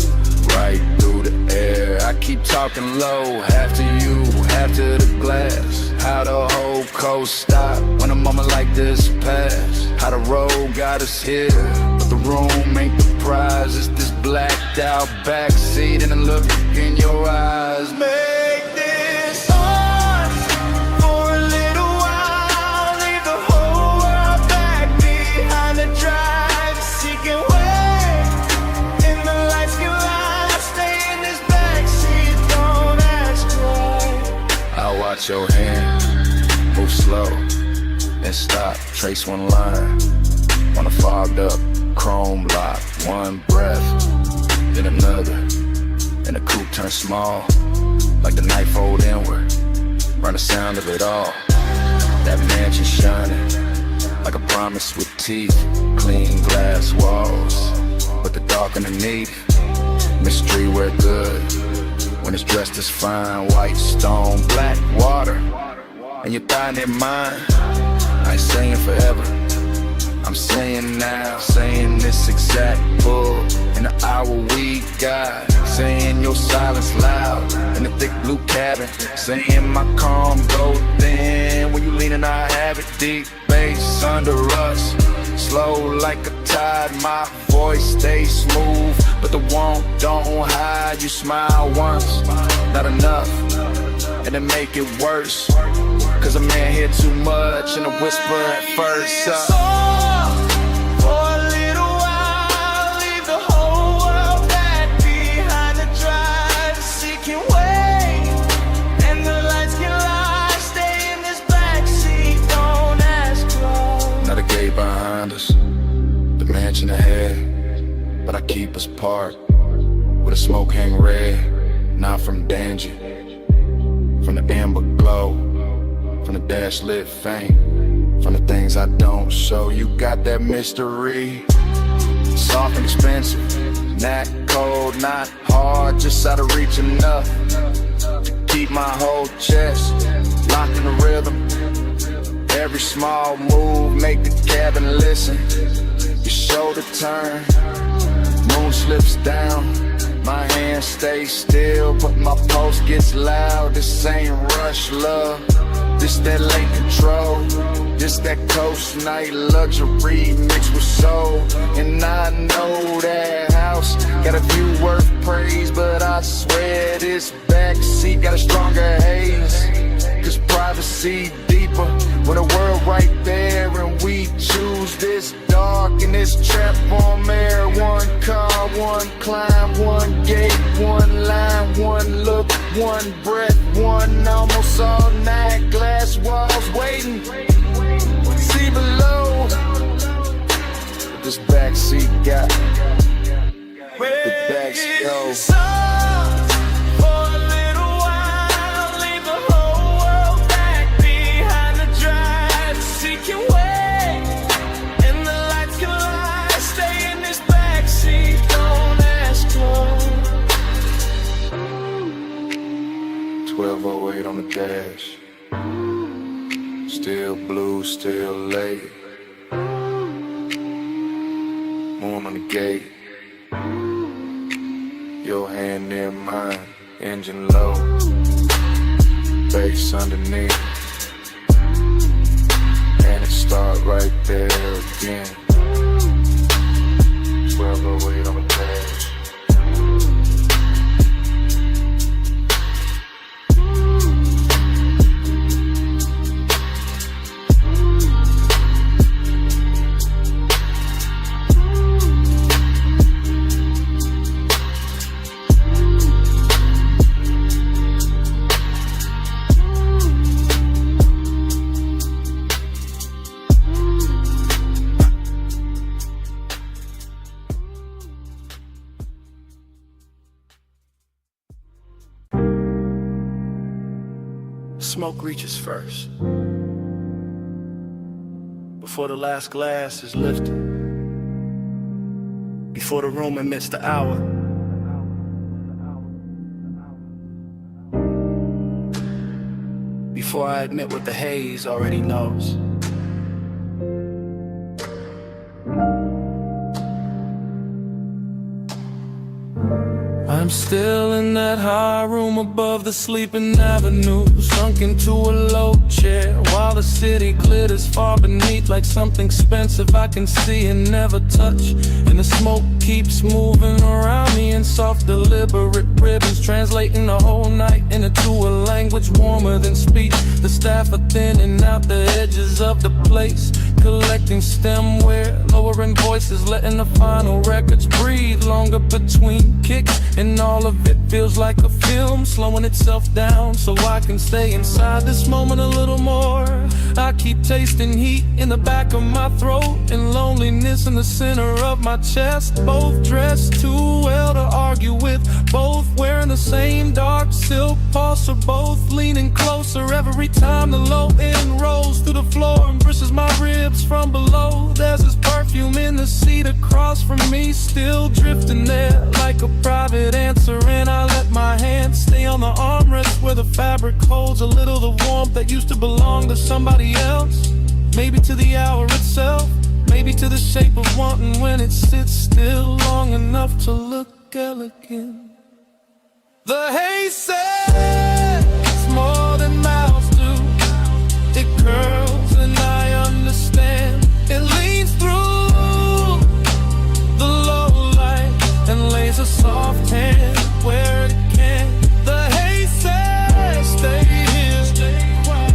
right through the air. I keep talking low, half to you, half to the glass. How the whole coast stop when a moment like this pass. How the road got us here, but the room ain't the prize. It's this blacked out backseat and a look in your eyes. Make this ours for a little while. Leave the whole world back behind the drive. Seeking way, and the lights can lie. Stay in this backseat, don't ask why. I'll watch your hand move slow and stop, trace one line on a fogged up chrome lock. One breath, then another, and the coupe turns small, like the night fold inward, run the sound of it all. That mansion shining, like a promise with teeth, clean glass walls, but the dark underneath, mystery we're good, when it's dressed as fine, white stone, black water, and your thigh near mine. I ain't saying forever, I'm saying now, saying this exact bull in the hour we got, saying your silence loud in the thick blue cabin, saying my calm go thin when you lean and I have it, deep bass under us, slow like a tide, my voice stays smooth, but the want don't hide. You smile once, not enough, and then make it worse, cause a man hear too much and a whisper at first. For a little while, leave the whole world back behind the drive. Seeking way, and the lights can lie. Stay in this backseat, don't ask why. Now the gate behind us, the mansion ahead, but I keep us apart. With a smoke hang red, not from danger. From the amber glow, from the dash lit fame, from the things I don't show. You got that mystery, soft and expensive, not cold, not hard, just out of reach enough to keep my whole chest locked in the rhythm. Every small move make the cabin listen. Your shoulder turn, moon slips down, my hand stays still, but my pulse gets loud. This ain't rush love, this that late control, this that coast night luxury mixed with soul. And I know that house got a view worth praise, but I swear this backseat got a stronger haze. Cause privacy deeper when the world right there, and we choose this dark and this trap on air. One car, one climb, one gate, one line, one look, one breath, one almost all night. Glass walls waiting, see below. This backseat got the backseat goes. On the dash, still blue, still late. Moon on the gate, your hand near mine, engine low, bass underneath, and it start right there again. 1208 on the dash. Smoke reaches first, before the last glass is lifted, before the room admits the hour. Before I admit what the haze already knows. I'm still in that high room above the sleeping avenue, sunk into a low chair while the city glitters far beneath like something expensive I can see and never touch. And the smoke keeps moving around me in soft deliberate ribbons, translating the whole night into a language warmer than speech. The staff are thinning out the edges of the place, collecting stemware, lowering voices, letting the final records breathe longer between kicks. And all of it feels like a film, slowing itself down so I can stay inside this moment a little more. I keep tasting heat in the back of my throat and loneliness in the center of my chest. Both dressed too well to argue with, both wearing the same dark silk pulse, both leaning closer every time the low end rolls through the floor and brushes my ribs from below. There's this perfume in the seat across from me, still drifting there like a private answer, and I let my hand stay on the armrest where the fabric holds a little the warmth that used to belong to somebody else. Maybe to the hour itself, maybe to the shape of wanting when it sits still long enough to look elegant. The haze says more than mouths do. It curls and I understand. It leans through the low light and lays a soft hand where it can. The haze says stay here,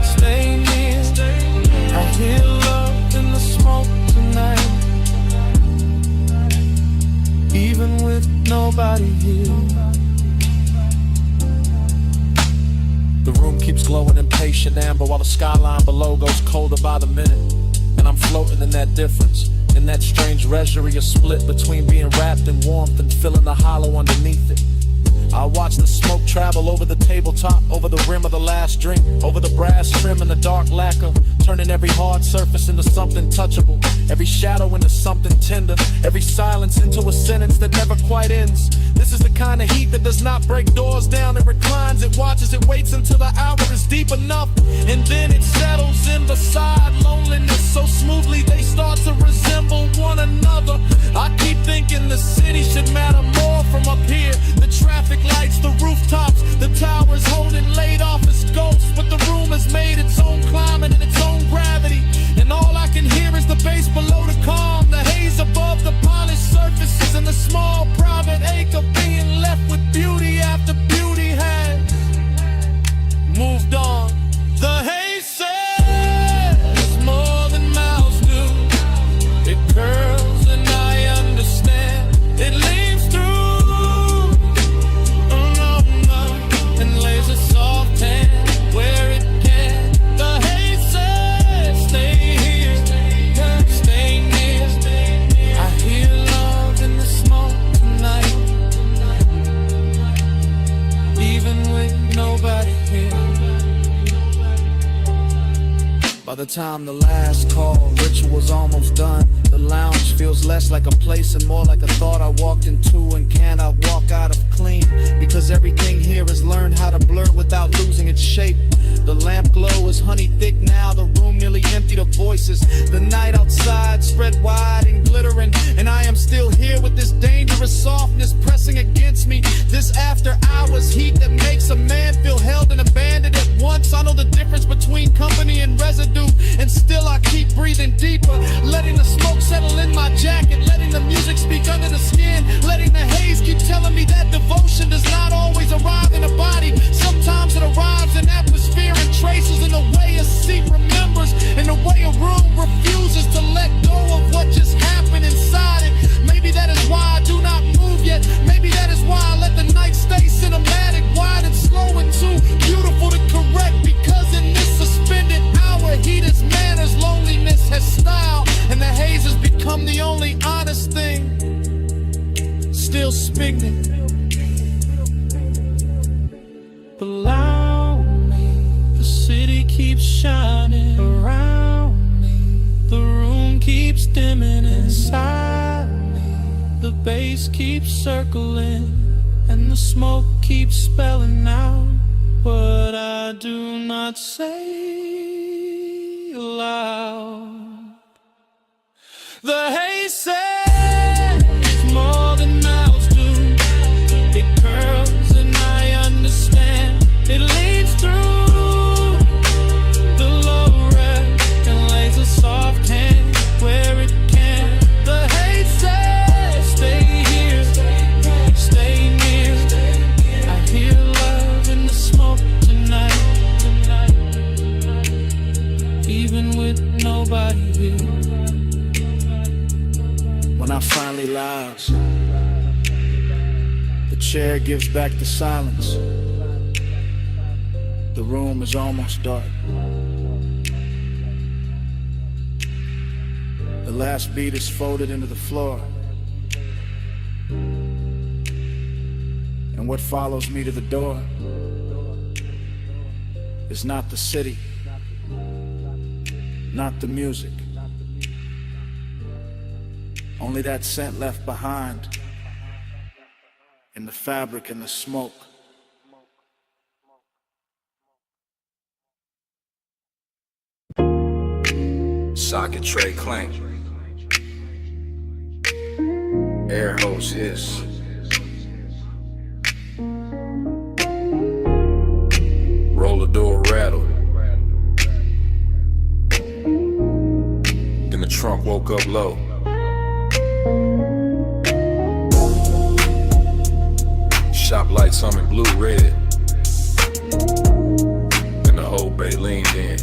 stay near. I hear love in the smoke tonight, even with nobody here. The room keeps glowing impatient amber while the skyline below goes colder by the minute. And I'm floating in that difference, In that strange reverie, a split between being wrapped in warmth and feeling the hollow underneath it. I watch the smoke travel over the tabletop, over the rim of the last drink, over the brass trim and the dark lacquer, turning every hard surface into something touchable, every shadow into something tender, every silence into a sentence that never quite ends. This is the kind of heat that does not break doors down. It reclines, it watches, it waits until the hour is deep enough, and then it settles in beside loneliness so smoothly they start to resemble one another. I keep thinking the city should matter more from up here. The traffic lights, the rooftops, the towers holding laid off as ghosts, but the room has made its own climate and its own gravity, and all I can hear is the bass below the calm, the haze above the polished surfaces, and the small private ache of being left with beauty after beauty had moved on. The haze says more than mouths do. It curls and I understand. It leaves through and lays a soft hand where it can. The haze says stay here, stay near. I hear love in the smoke tonight, even with nobody here. By the time the last call ritual's almost done, the lounge feels less like a place and more like a thought I walked into and cannot walk out of clean, because everything here has learned how to blur without losing its shape. The lamp glow is honey thick now, the room nearly emptied of voices. The night outside spread wide and glittering, and I am still here with this dangerous softness pressing against me. This after hours heat that makes a man feel held and abandoned at once. I know the difference between company and residue, and still I keep breathing deeper, letting the smoke settle in my jacket, letting the music speak under the skin, letting the haze keep telling me that devotion does not always arrive in a body. Sometimes it arrives in atmosphere and traces, in the way a seat remembers, in the way a room refuses to let go of what just happened inside it. Maybe that is why I do not move yet. Maybe that is why I let the night stay cinematic, wide and slow and too beautiful to correct, because in this suspended hour, heat is manners, loneliness has style, and the haze has become the only honest thing still spinning. Below me, the city keeps shining around me, the room keeps dimming inside me, the bass keeps circling, and the smoke keeps spelling out what I do not say aloud. The haze says more than mouths do. It curls and I understand. It leads through the low red and lays a soft hand where it can. The haze says stay here, stay near. I hear love in the smoke tonight, even with nobody here. When I finally lounge, the chair gives back the silence. The room is almost dark. The last beat is folded into the floor, and what follows me to the door is not the city, not the music, only that scent left behind in the fabric and the smoke. Socket tray clank. Air hose hiss. Roller door rattle. Then the trunk woke up low. Shop lights humming blue red. And the whole bay leaned in.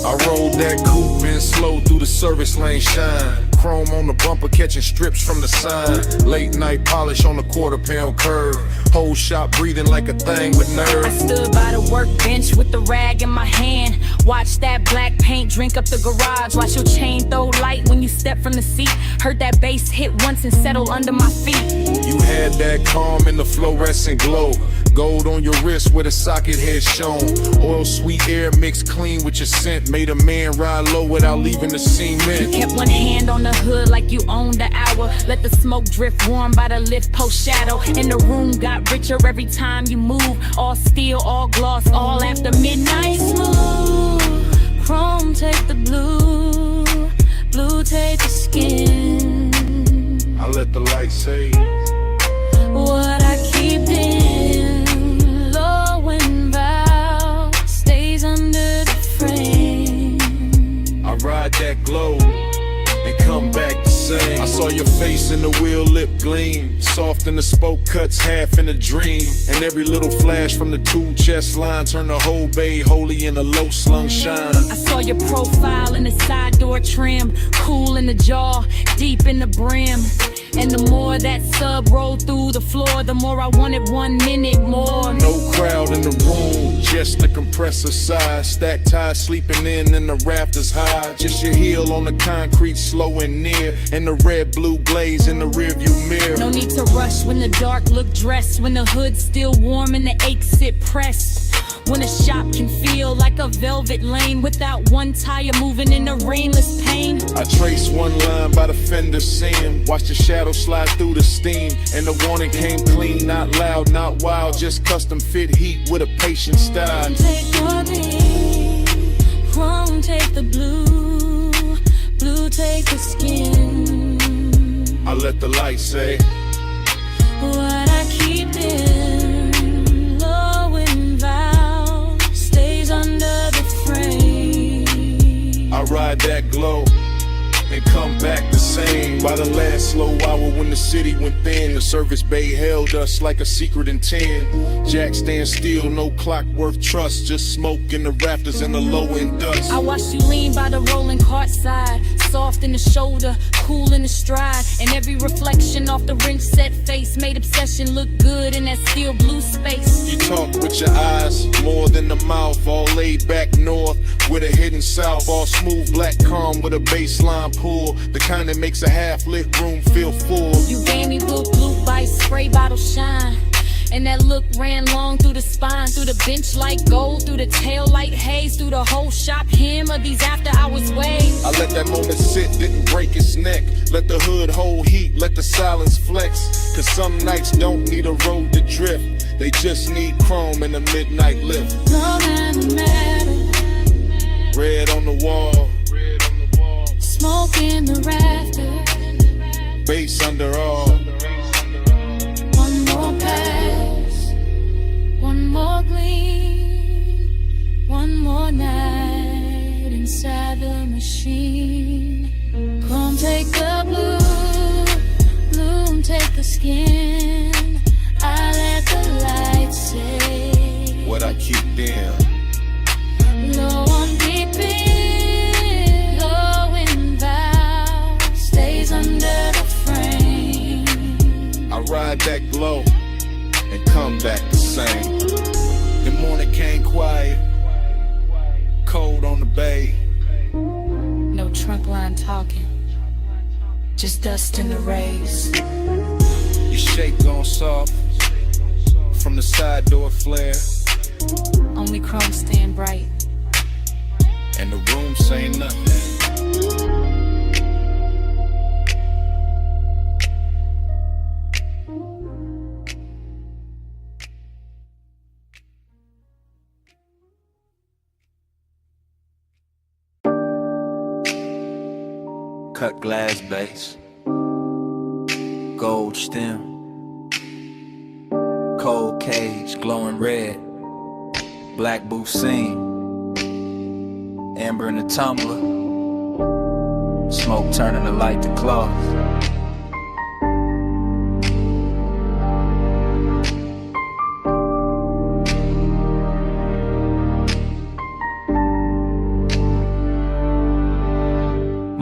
I rolled that coupe in slow through the service lane shine. chrome on the bumper, catching strips from the sign. Late night polish on the quarter-pound curve. Whole shop breathing like a thing with nerve. I stood by the workbench with the rag in my hand. Watch that black paint drink up the garage. Watch your chain throw light when you step from the seat. Heard that bass hit once and settle under my feet. You had that calm in the fluorescent glow. Gold on your wrist where the socket had shown. Oil sweet air mixed clean with your scent. Made a man ride low without leaving the cement. Kept one hand on the hood like you owned the hour. Let the smoke drift warm by the lift post shadow. And the room got richer every time you move. All steel, all gloss, all after midnight. Smooth, chrome take the blue. Blue take the skin. I let the light say what I keep in, low and bow, stays under the frame. I ride that glow and come back the same. I saw your face in the wheel lip gleam. Soft in the spoke cuts, half in a dream. And every little flash from the two chest line turned the whole bay holy in a low slung shine. I saw your profile in the side door trim. Cool in the jaw, deep in the brim. And the more that sub rolled through the floor, the more I wanted 1 minute more. No crowd in the room, just the compressor side. Stacked ties sleeping in the rafters high. Just your heel on the concrete, slow and near. And the red blue glaze in the rearview mirror. No need to rush when the dark look dressed. When the hood's still warm and the aches sit pressed. When a shop can feel like a velvet lane without one tire moving in the rainless pain. I trace one line by the fender seam. Watch the shadow slide through the steam. And the warning came clean, not loud, not wild. Just custom fit heat with a patient style. Take your beat, chrome take the blue. Blue take the skin. I let the light say what I keep in, low and vow, stays under the frame. I ride that glow and come back the same. By the last slow hour when the city went thin, the service bay held us like a secret in 10. Jack stand still, no clock worth trust. Just smoke in the rafters and the low end dust. I watched you lean by the rolling cart side. Soft in the shoulder, cool in the stride. And every reflection off the wrench set face made obsession look good in that steel blue space. You talk with your eyes, more than the mouth. All laid back north with a hidden south. All smooth black calm with a baseline pull. The kind that makes a half-lit room feel full. You gave me blue by spray bottle shine. And that look ran long through the spine, through the bench like gold, through the tail light haze, through the whole shop him of these after hours waves. I let that moment sit, didn't break its neck. Let the hood hold heat, let the silence flex. Cause some nights don't need a road to drift. They just need chrome and a midnight lift. No matter matter. Red on the wall. Smoke in the rafters. Bass under all. One more pass, one more gleam, one more night inside the machine. Come take the blue, bloom take the skin. I let the light say what I keep in. Low on deep in, low in vow, stays under the frame. I ride that glow and come back the same. The morning came quiet, cold on the bay. No trunk line talking, just dust in the rays. Your shape gone soft from the side door flare. Only chrome stand bright. And the room say nothing. Cut glass base, gold stem, cold cage glowing red, black booth seam, amber in the tumbler, smoke turning the light to cloth.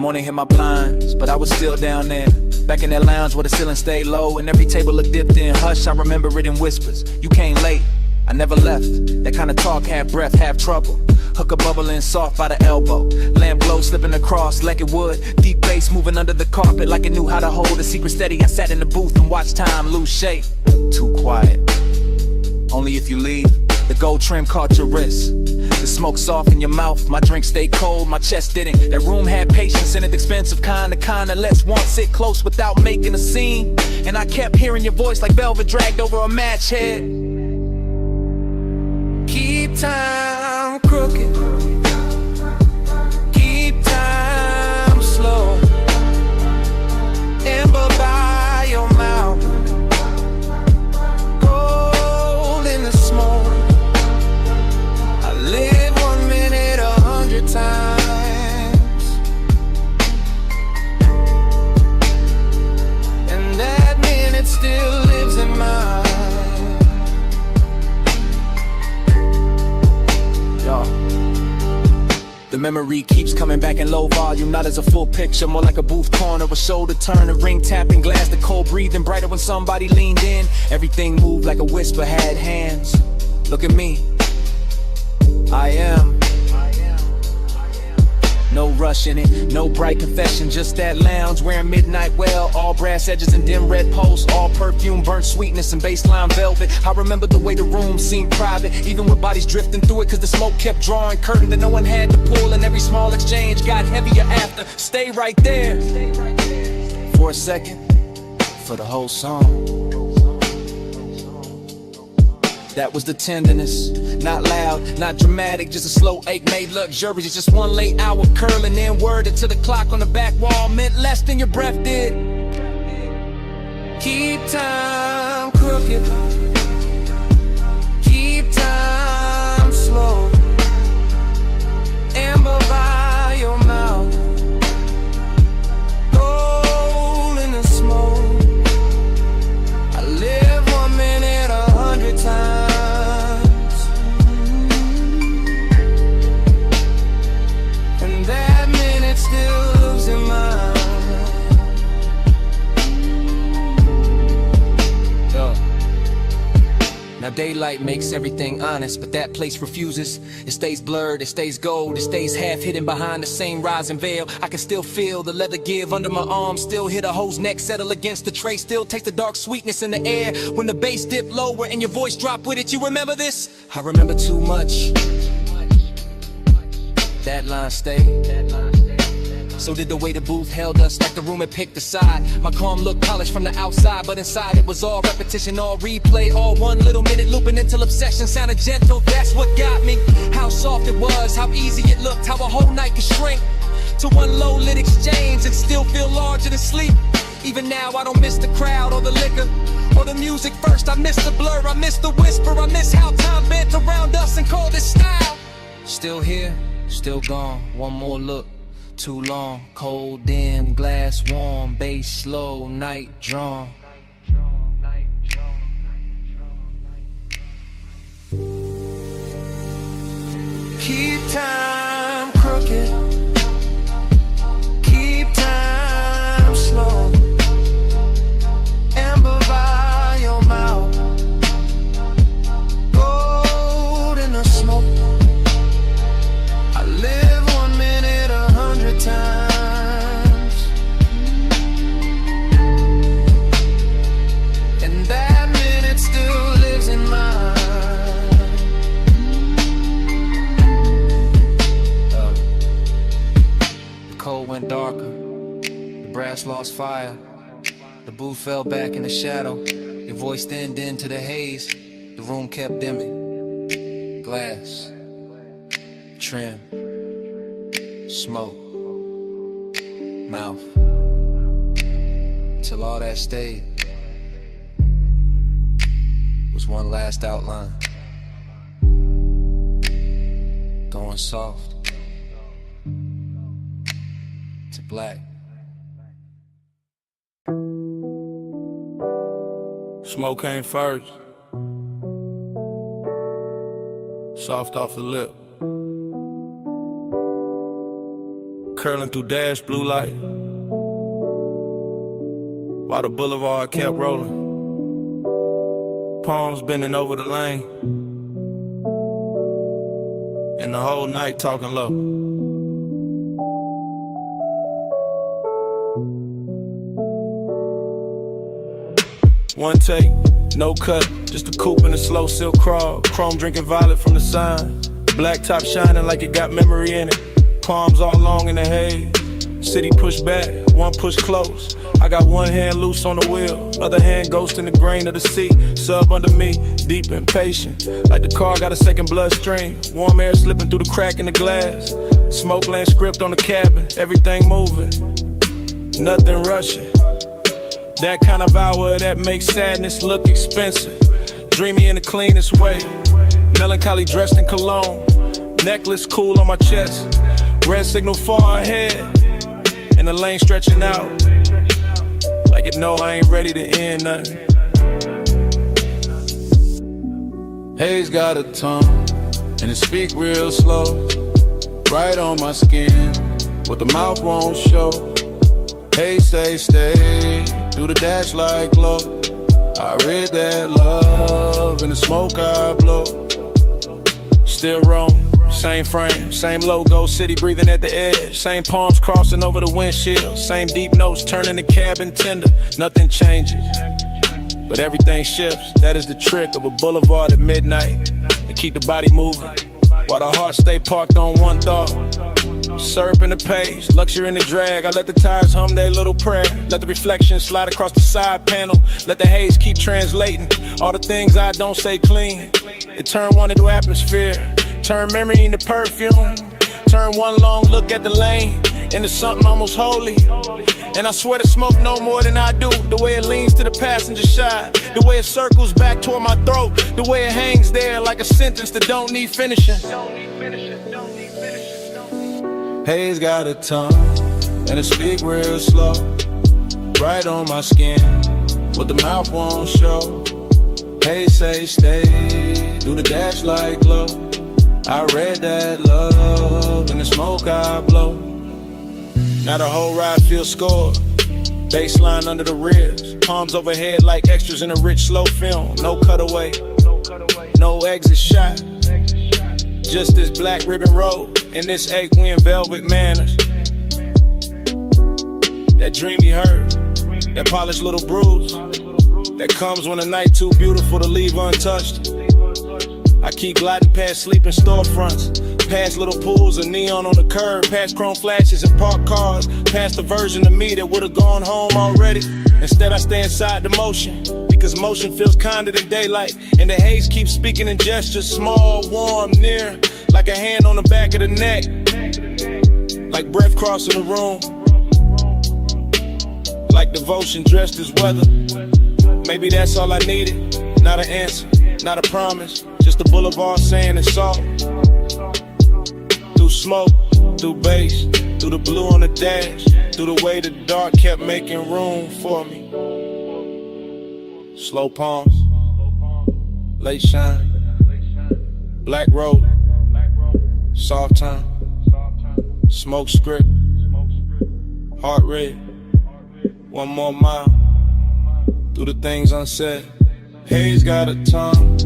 Morning hit my blinds, but I was still down there. Back in that lounge where the ceiling stayed low and every table looked dipped in hush. I remember it in whispers. You came late, I never left. That kind of talk, half breath, half trouble. Hooker bubbling soft by the elbow. Lamp glow slipping across like it would. Deep bass moving under the carpet like it knew how to hold a secret steady. I sat in the booth and watched time lose shape. Too quiet. Only if you leave. The gold trim caught your wrist. The smoke soft in your mouth. My drink stayed cold, my chest didn't. That room had patience in it, expensive kinda lets one sit close without making a scene. And I kept hearing your voice like velvet dragged over a match head. Keep time crooked. Keep time slow. Amber by your mouth. Gold in the smoke. I live 1 minute 100 times. And that minute still lives in mine. The memory keeps coming back in low volume, not as a full picture, more like a booth corner, a shoulder turn, a ring tapping glass, the cold breathing brighter when somebody leaned in. Everything moved like a whisper had hands. Look at me, I am. No rush in it, no bright confession, just that lounge wearing midnight well, all brass edges and dim red posts, all perfume, burnt sweetness and baseline velvet. I remember the way the room seemed private, even with bodies drifting through it, cause the smoke kept drawing curtain that no one had to pull, and every small exchange got heavier after. Stay right there for a second, for the whole song. That was the tenderness, not loud, not dramatic, just a slow ache made luxurious. Just one late hour curling in, worded to the clock on the back wall, meant less than your breath did. Keep time crooked. Keep time slow. Amber by your mouth. Gold in the smoke. I live 1 minute 100 times. Now daylight makes everything honest, but that place refuses. It stays blurred, it stays gold, it stays half hidden behind the same rising veil. I can still feel the leather give under my arm, still hear the hoe's neck settle against the tray, still taste the dark sweetness in the air when the bass dip lower and your voice drop with it. You remember this? I remember too much. That line stayed. So did the way the booth held us, like the room had picked a side. My calm looked polished from the outside, but inside it was all repetition, all replay, all 1 little minute looping until obsession sounded gentle. That's what got me. How soft it was, how easy it looked, how a whole night could shrink to one low lit exchange and still feel larger than sleep. Even now I don't miss the crowd or the liquor or the music first. I miss the blur, I miss the whisper, I miss how time bent around us and called it style. Still here, still gone, one more look. Too long, cold dim, glass warm, bass slow, night drawn. Keep time crooked. Keep time slow. Amber by your mouth. Gold in the smoke. I live 1 minute 100 times. And that minute still lives in mine. The cold went darker. The brass lost fire. The booth fell back in the shadow. Your voice thinned into the haze. The room kept dimming. Glass. Trim. Smoke, mouth, till all that stayed was one last outline, going soft to black. Smoke came first, soft off the lip. curling through dash blue light, while the boulevard kept rolling. Palms bending over the lane, and the whole night talking low. One take, no cut, just a coupe and a slow silk crawl. Chrome drinking violet from the sign. Black top shining like it got memory in it. Palms all long in the haze. City push back, one push close. I got one hand loose on the wheel, other hand ghost in the grain of the seat. Sub under me, deep and patient, like the car got a second bloodstream. Warm air slipping through the crack in the glass. Smoke land script on the cabin, everything moving, nothing rushing. That kind of hour that makes sadness look expensive. Dreamy in the cleanest way, melancholy dressed in cologne. Necklace cool on my chest, red signal far ahead, and the lane stretching out like it know I ain't ready to end nothing. Haze got a tongue, and it speak real slow, right on my skin, what the mouth won't show. Hey, stay, through the dash like glow. I read that love in the smoke I blow. Still roam, same frame, same logo, city breathing at the edge. Same palms crossing over the windshield, same deep notes turning the cabin tender. Nothing changes, but everything shifts. That is the trick of a boulevard at midnight, to keep the body moving, while the heart stay parked on one thought. Syrup in the page, luxury in the drag. I let the tires hum their little prayer. Let the reflection slide across the side panel. Let the haze keep translating all the things I don't say clean. It turn one into atmosphere, turn memory into perfume, turn one long look at the lane into something almost holy. And I swear to smoke no more than I do. The way it leans to the passenger side, the way it circles back toward my throat, the way it hangs there like a sentence that don't need finishing. Haze got a tongue, and it speak real slow, right on my skin, what the mouth won't show. Hey, say stay, do the dash like glow. I read that love in the smoke I blow. Now the whole ride feels scored, baseline under the ribs, palms overhead like extras in a rich slow film. No cutaway, no exit shot, just this black ribbon road and this 8-win velvet manners. That dreamy hurt, that polished little bruise, that comes when a night too beautiful to leave untouched. I keep gliding past sleeping storefronts, past little pools of neon on the curb, past chrome flashes and parked cars, past the version of me that would've gone home already. Instead I stay inside the motion, because motion feels kinder than daylight, and the haze keeps speaking in gestures, small, warm, near, like a hand on the back of the neck, like breath crossing the room, like devotion dressed as weather. Maybe that's all I needed, not an answer, not a promise, just the boulevard saying it's all. Through smoke, through bass, through the blue on the dash, through the way the dark kept making room for me. Slow palms, late shine, black road, soft time, smoke script, heart red, one more mile, through the things unsaid. Haze got a tongue,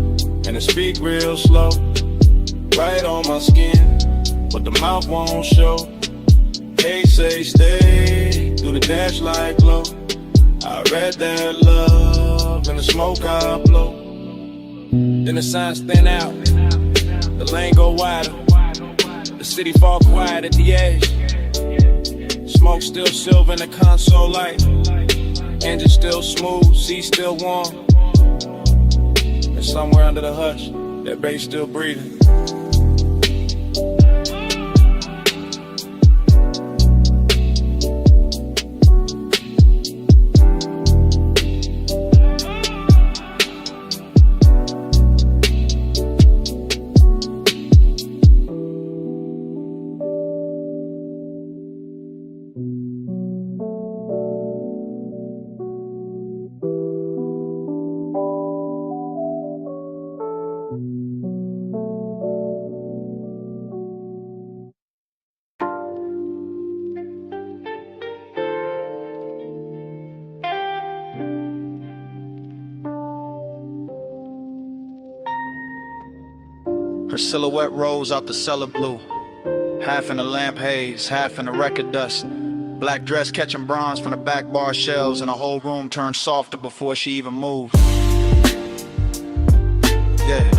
and it speak real slow, right on my skin, but the mouth won't show. Hey, say stay, through the dash like glow. I read that love in the smoke I blow. Then the signs thin out, the lane go wider, the city fall quiet at the edge. Smoke still silver in the console light, engine still smooth, seat still warm. And somewhere under the hush, that bass still breathing. Her silhouette rose out the cellar blue, half in the lamp haze, half in the record dust. Black dress catching bronze from the back bar shelves, and the whole room turned softer before she even moved. Yeah.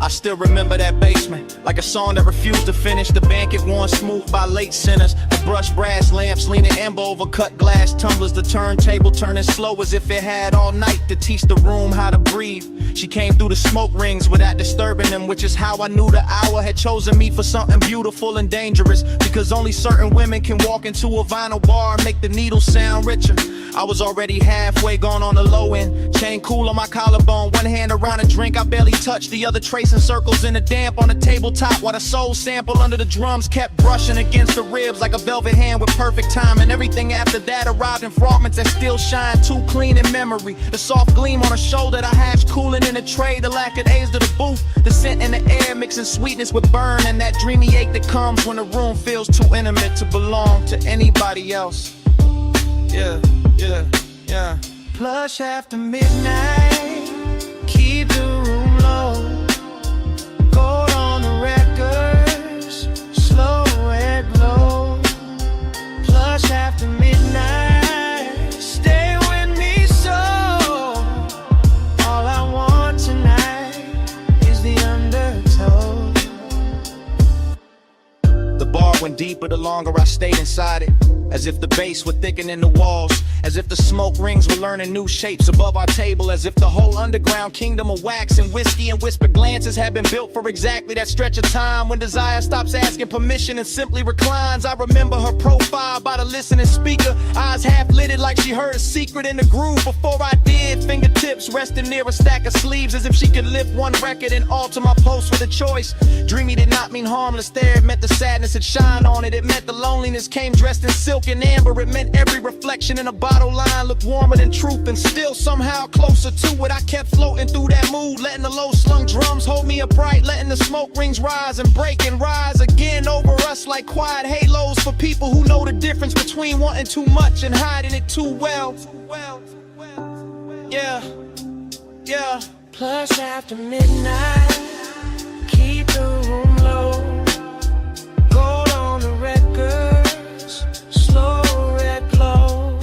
I still remember that basement, like a song that refused to finish. The banquet worn smooth by late sinners. The brushed brass lamps leaning amber over cut glass tumblers. The turntable turning slow as if it had all night to teach the room how to breathe. She came through the smoke rings without disturbing them, which is how I knew the hour had chosen me for something beautiful and dangerous. Because only certain women can walk into a vinyl bar and make the needle sound richer. I was already halfway gone on the low end, chain cool on my collarbone, one hand around a drink I barely touched, the other tracing circles in the damp on the tabletop, while the soul sample under the drums kept brushing against the ribs like a velvet hand with perfect time. And everything after that arrived in fragments that still shine too clean in memory. The soft gleam on her shoulder, the hash cooling in the tray, the lack of A's to the booth, the scent in the air mixing sweetness with burn, and that dreamy ache that comes when the room feels too intimate to belong to anybody else. Yeah, yeah, yeah. Plush after midnight, keep the room low. Gold on the records, slow and glow. Plush after midnight, stay with me so. All I want tonight is the undertow. The bar went deeper the longer I stayed inside it, as if the bass would thicken in the walls, as if the smoke rings were learning new shapes above our table, as if the whole underground kingdom of wax and whiskey and whispered glances had been built for exactly that stretch of time when desire stops asking permission and simply reclines. I remember her profile by the listening speaker, eyes half lidded like she heard a secret in the groove before I did, fingertips resting near a stack of sleeves as if she could lift one record and alter my post with a choice. Dreamy did not mean harmless there, it meant the sadness had shine on it, it meant the loneliness came dressed in silk and amber, it meant every reflection in a bottle line looked warmer than truth and still somehow closer to it. I kept floating through that mood, letting the low slung drums hold me upright, letting the smoke rings rise and break and rise again over us like quiet halos for people who know the difference between wanting too much and hiding it too well. Yeah, yeah. Plush after midnight, keep the room low. Gold on the records, slow red glow.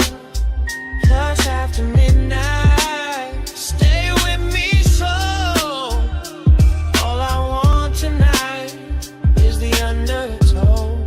Plush after midnight, stay with me so. All I want tonight is the undertow.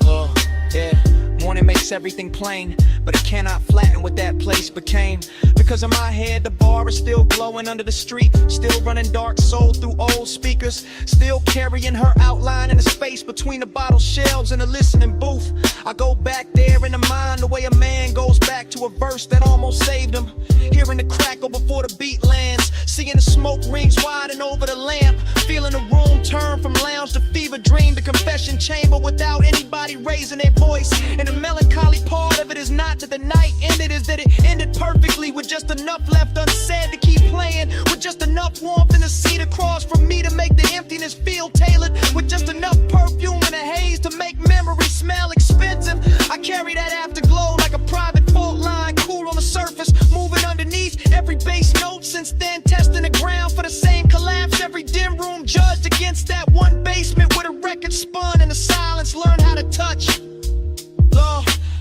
Oh, yeah. Morning makes everything plain, but it cannot flatten what that place became. Because in my head, the bar is still glowing under the street, still running dark soul through old speakers, still carrying her outline in the space between the bottle shelves and the listening booth. I go back there in the mind the way a man goes back to a verse that almost saved him. Hearing the crackle before the beat lands, seeing the smoke rings widen over the lamp, feeling the room turn from lounge to fever dream to confession chamber without anybody raising their voice. And the melancholy part of it is not that the night ended, is that it ended perfectly with just enough left unsaid to keep playing, with just enough warmth in the seat across from me to make the emptiness feel tailored, with just enough perfume and a haze to make memory smell expensive. I carry that afterglow like a private fault line, cool on the surface, moving underneath every bass note. Since then, testing the ground for the same collapse. Every dim room judged against that one basement where the record spun and the silence learned how to touch.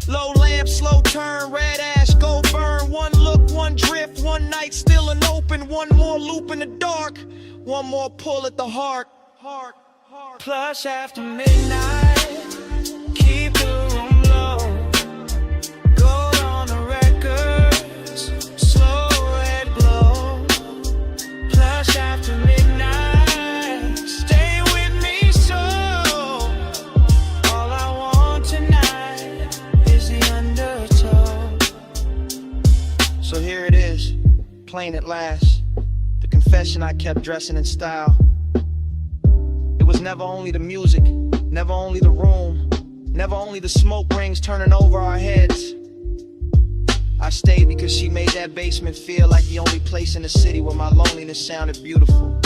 Low lamp, slow turn, red ash, go burn. One look, one drift, one night still an open. One more loop in the dark, one more pull at the heart. Plush after midnight, keep the room low. Gold on the records, slow red glow. Plush after midnight, stay with me so. All I want tonight is the undertow. So here it is, plain at last, the confession I kept dressing in style. It was never only the music, never only the room, never only the smoke rings turning over our heads. I stayed because she made that basement feel like the only place in the city where my loneliness sounded beautiful.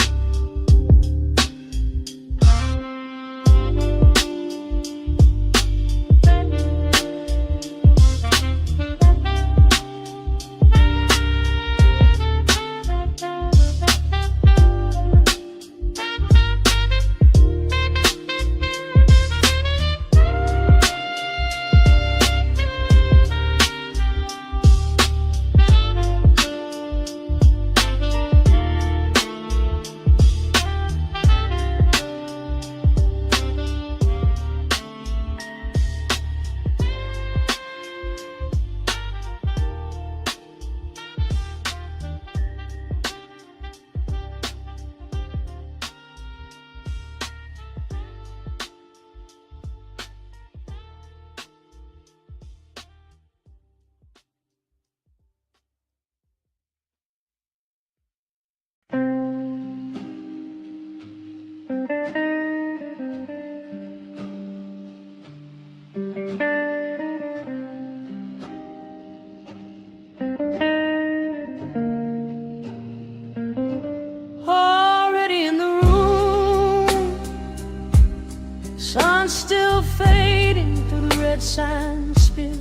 red sign spill,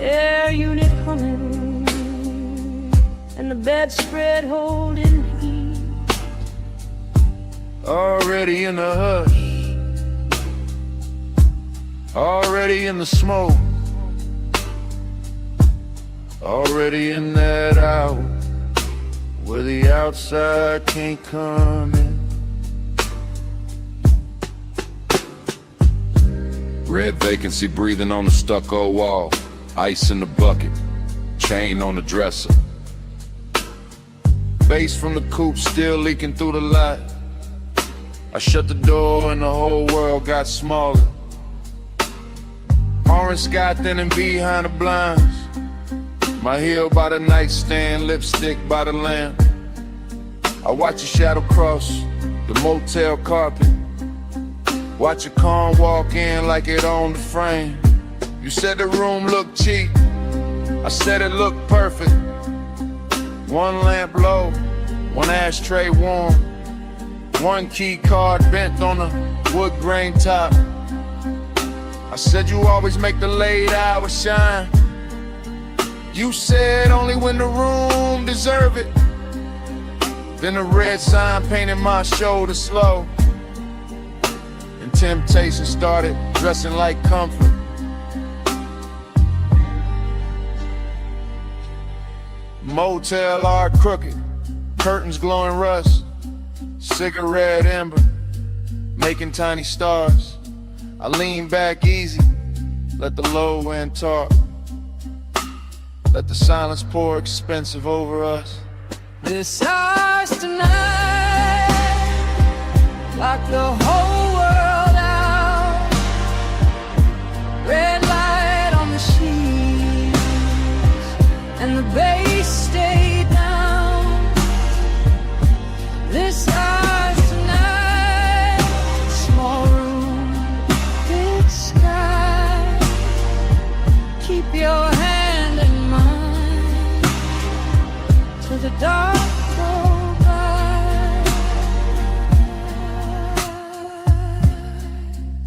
air unit humming, and the bedspread holding heat. Already in the hush, already in the smoke, already in that hour where the outside can't come in. Red vacancy breathing on the stucco wall, ice in the bucket, chain on the dresser. Bass from the coupe still leaking through the light. I shut the door and the whole world got smaller. Orange sky thinning behind the blinds. My heel by the nightstand, lipstick by the lamp. I watch your shadow cross the motel carpet. Watch your car walk in like it owned the frame. You said the room looked cheap, I said it looked perfect. One lamp low, one ashtray warm, one key card bent on the wood grain top. I said you always make the late hours shine. You said only when the room deserve it. Then a red sign painted my shoulder slow, and temptation started dressing like comfort. Motel art crooked, curtains glowing rust, cigarette ember, making tiny stars. I lean back easy, let the low end talk, let the silence pour expensive over us. This house tonight, lock the whole world out. Red light on the sheets, and the bass stay down. This house tonight, small room, big sky. Keep your hand in mine till the dark go by.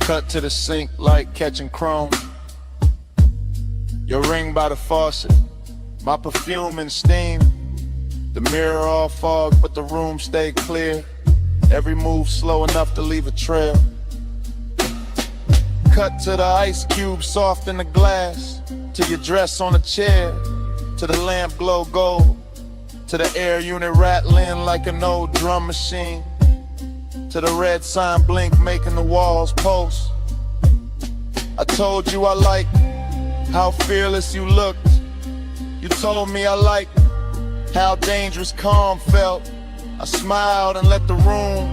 Cut to the sink like catching chrome. Your ring by the faucet, my perfume and steam. The mirror all fog, but the room stay clear. Every move slow enough to leave a trail. Cut to the ice cube soft in the glass, to your dress on a chair, to the lamp glow gold, to the air unit rattling like an old drum machine, to the red sign blink making the walls pulse. I told you I liked how fearless you looked. You told me I liked how dangerous calm felt. I smiled and let the room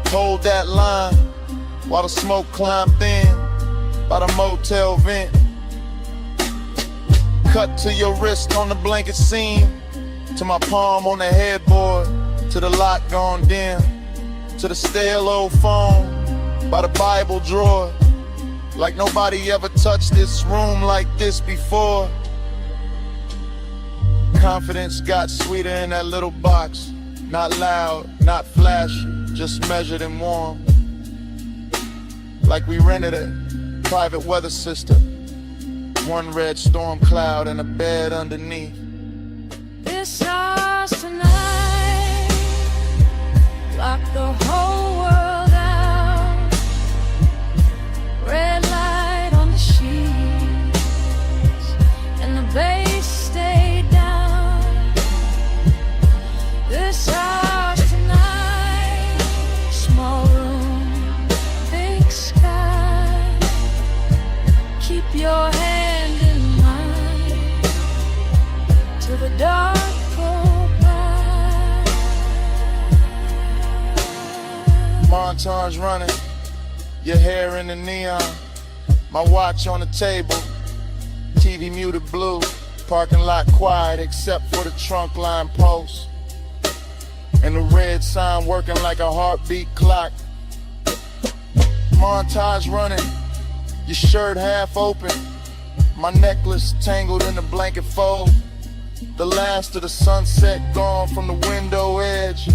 hold that line while the smoke climbed thin by the motel vent. Cut to your wrist on the blanket seam, to my palm on the headboard, to the light gone dim, to the stale old phone by the Bible drawer. Like nobody ever touched this room like this before. Confidence got sweeter in that little box. Not loud, not flashy, just measured and warm. Like we rented a private weather system. One red storm cloud and a bed underneath. This house tonight, lock the whole world out. Red light on the sheets, and the bass stay down. This house tonight, small room, big sky. Keep your hand in mine till the dark go by. Montage running, your hair in the neon, my watch on the table, TV muted blue, parking lot quiet except for the trunk line post, and the red sign working like a heartbeat clock. Montage running, your shirt half open, my necklace tangled in the blanket fold. The last of the sunset gone from the window edge,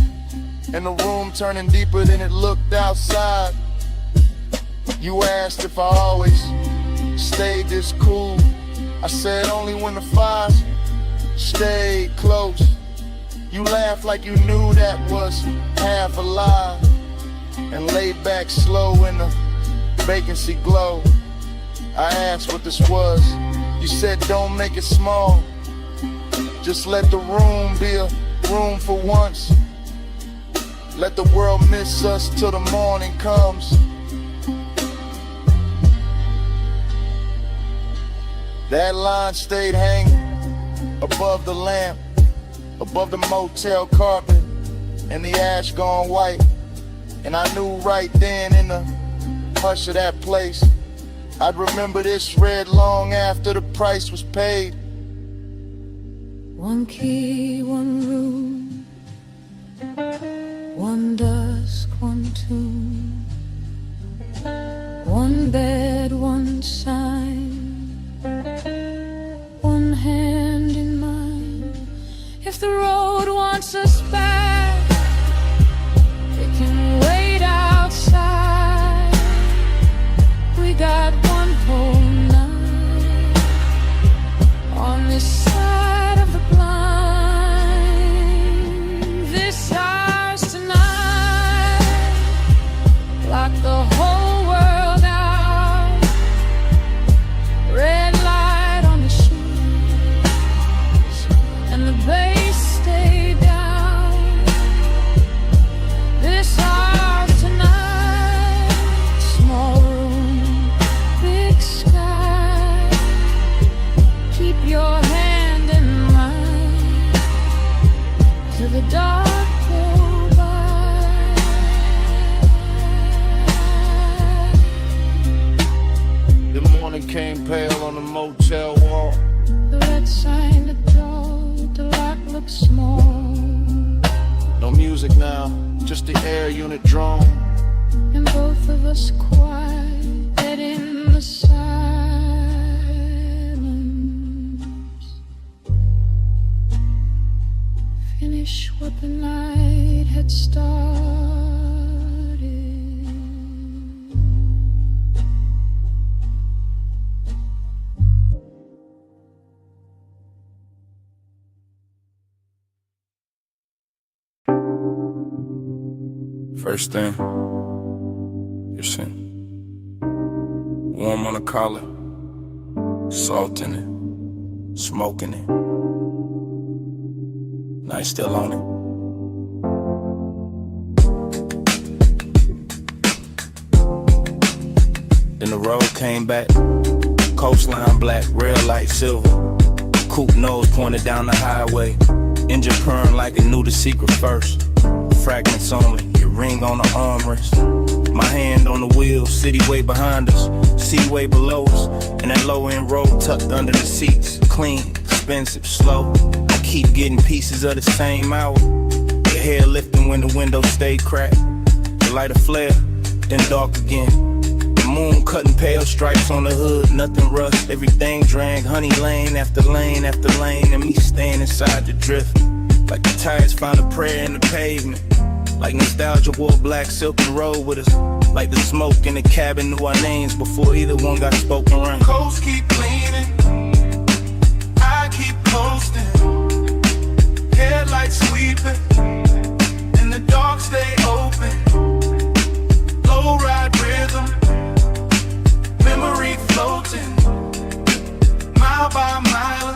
and the room turning deeper than it looked outside. You asked if I always stayed this cool. I said only when the fires stayed close. You laughed like you knew that was half a lie, and laid back slow in the vacancy glow. I asked what this was. You said don't make it small, just let the room be a room for once. Let the world miss us till the morning comes. That line stayed hanging above the lamp, above the motel carpet, and the ash gone white. And I knew right then in the hush of that place, I'd remember this red long after the price was paid. One key, one room, one dusk, one tune, one bed, one sign, one hand in mine. If the road wants us back, it can wait outside. We got one whole night on this side of the blind. This house tonight, lock the whole world out. Red light on the sheets, and the bass stay down. This house tonight, small room, big sky. Keep your hand in mine till the dark go by. The morning came pale on the motel wall. The red sign, the door, the lock looks small. No music now, just the air unit drone. And both of us quiet in the silence. Finish what the night had started. First thing, you're sin. Warm on the collar, salt in it, smoking it. Night still on it. Then the road came back, coastline black, rail light silver. Coupe nose pointed down the highway, engine purring like it knew the secret first. Fragments only, your ring on the armrest. My hand on the wheel, city way behind us, sea way below us. And that low end road tucked under the seats, clean, expensive, slow. I keep getting pieces of the same hour. Your hair lifting when the window stayed cracked. The light a flare, then dark again. The moon cutting pale stripes on the hood, nothing rust. Everything drank, honey lane after lane after lane. And me staying inside the drift, like the tires found a prayer in the pavement. Like nostalgia wore black silk and rode with us. Like the smoke in the cabin knew our names before either one got spoken right. Coast keep leaning, I keep coasting. Headlights sweeping, and the dark stay open. Low ride rhythm, memory floating, mile by mile,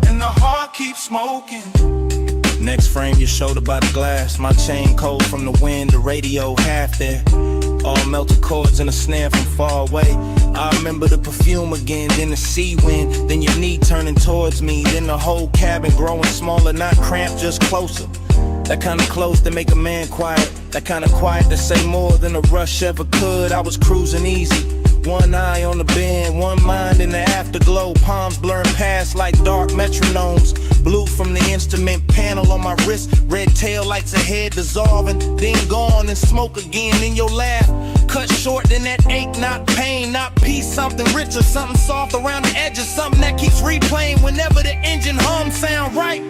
and the heart keeps smoking. Next frame, your shoulder by the glass. My chain cold from the wind, the radio half there. All melted chords and a snare from far away. I remember the perfume again, then the sea wind, then your knee turning towards me, then the whole cabin growing smaller, not cramped, just closer. That kind of close to make a man quiet, that kind of quiet to say more than a rush ever could. I was cruising easy, one eye on the bend, one mind in the afterglow. Palms blurring past like dark metronomes. Blue from the instrument panel on my wrist. Red tail lights ahead dissolving, then gone and smoke again in your laugh. Cut short, then that ache, not pain, not peace. Something richer, something soft around the edges. Something that keeps replaying whenever the engine hum sound right.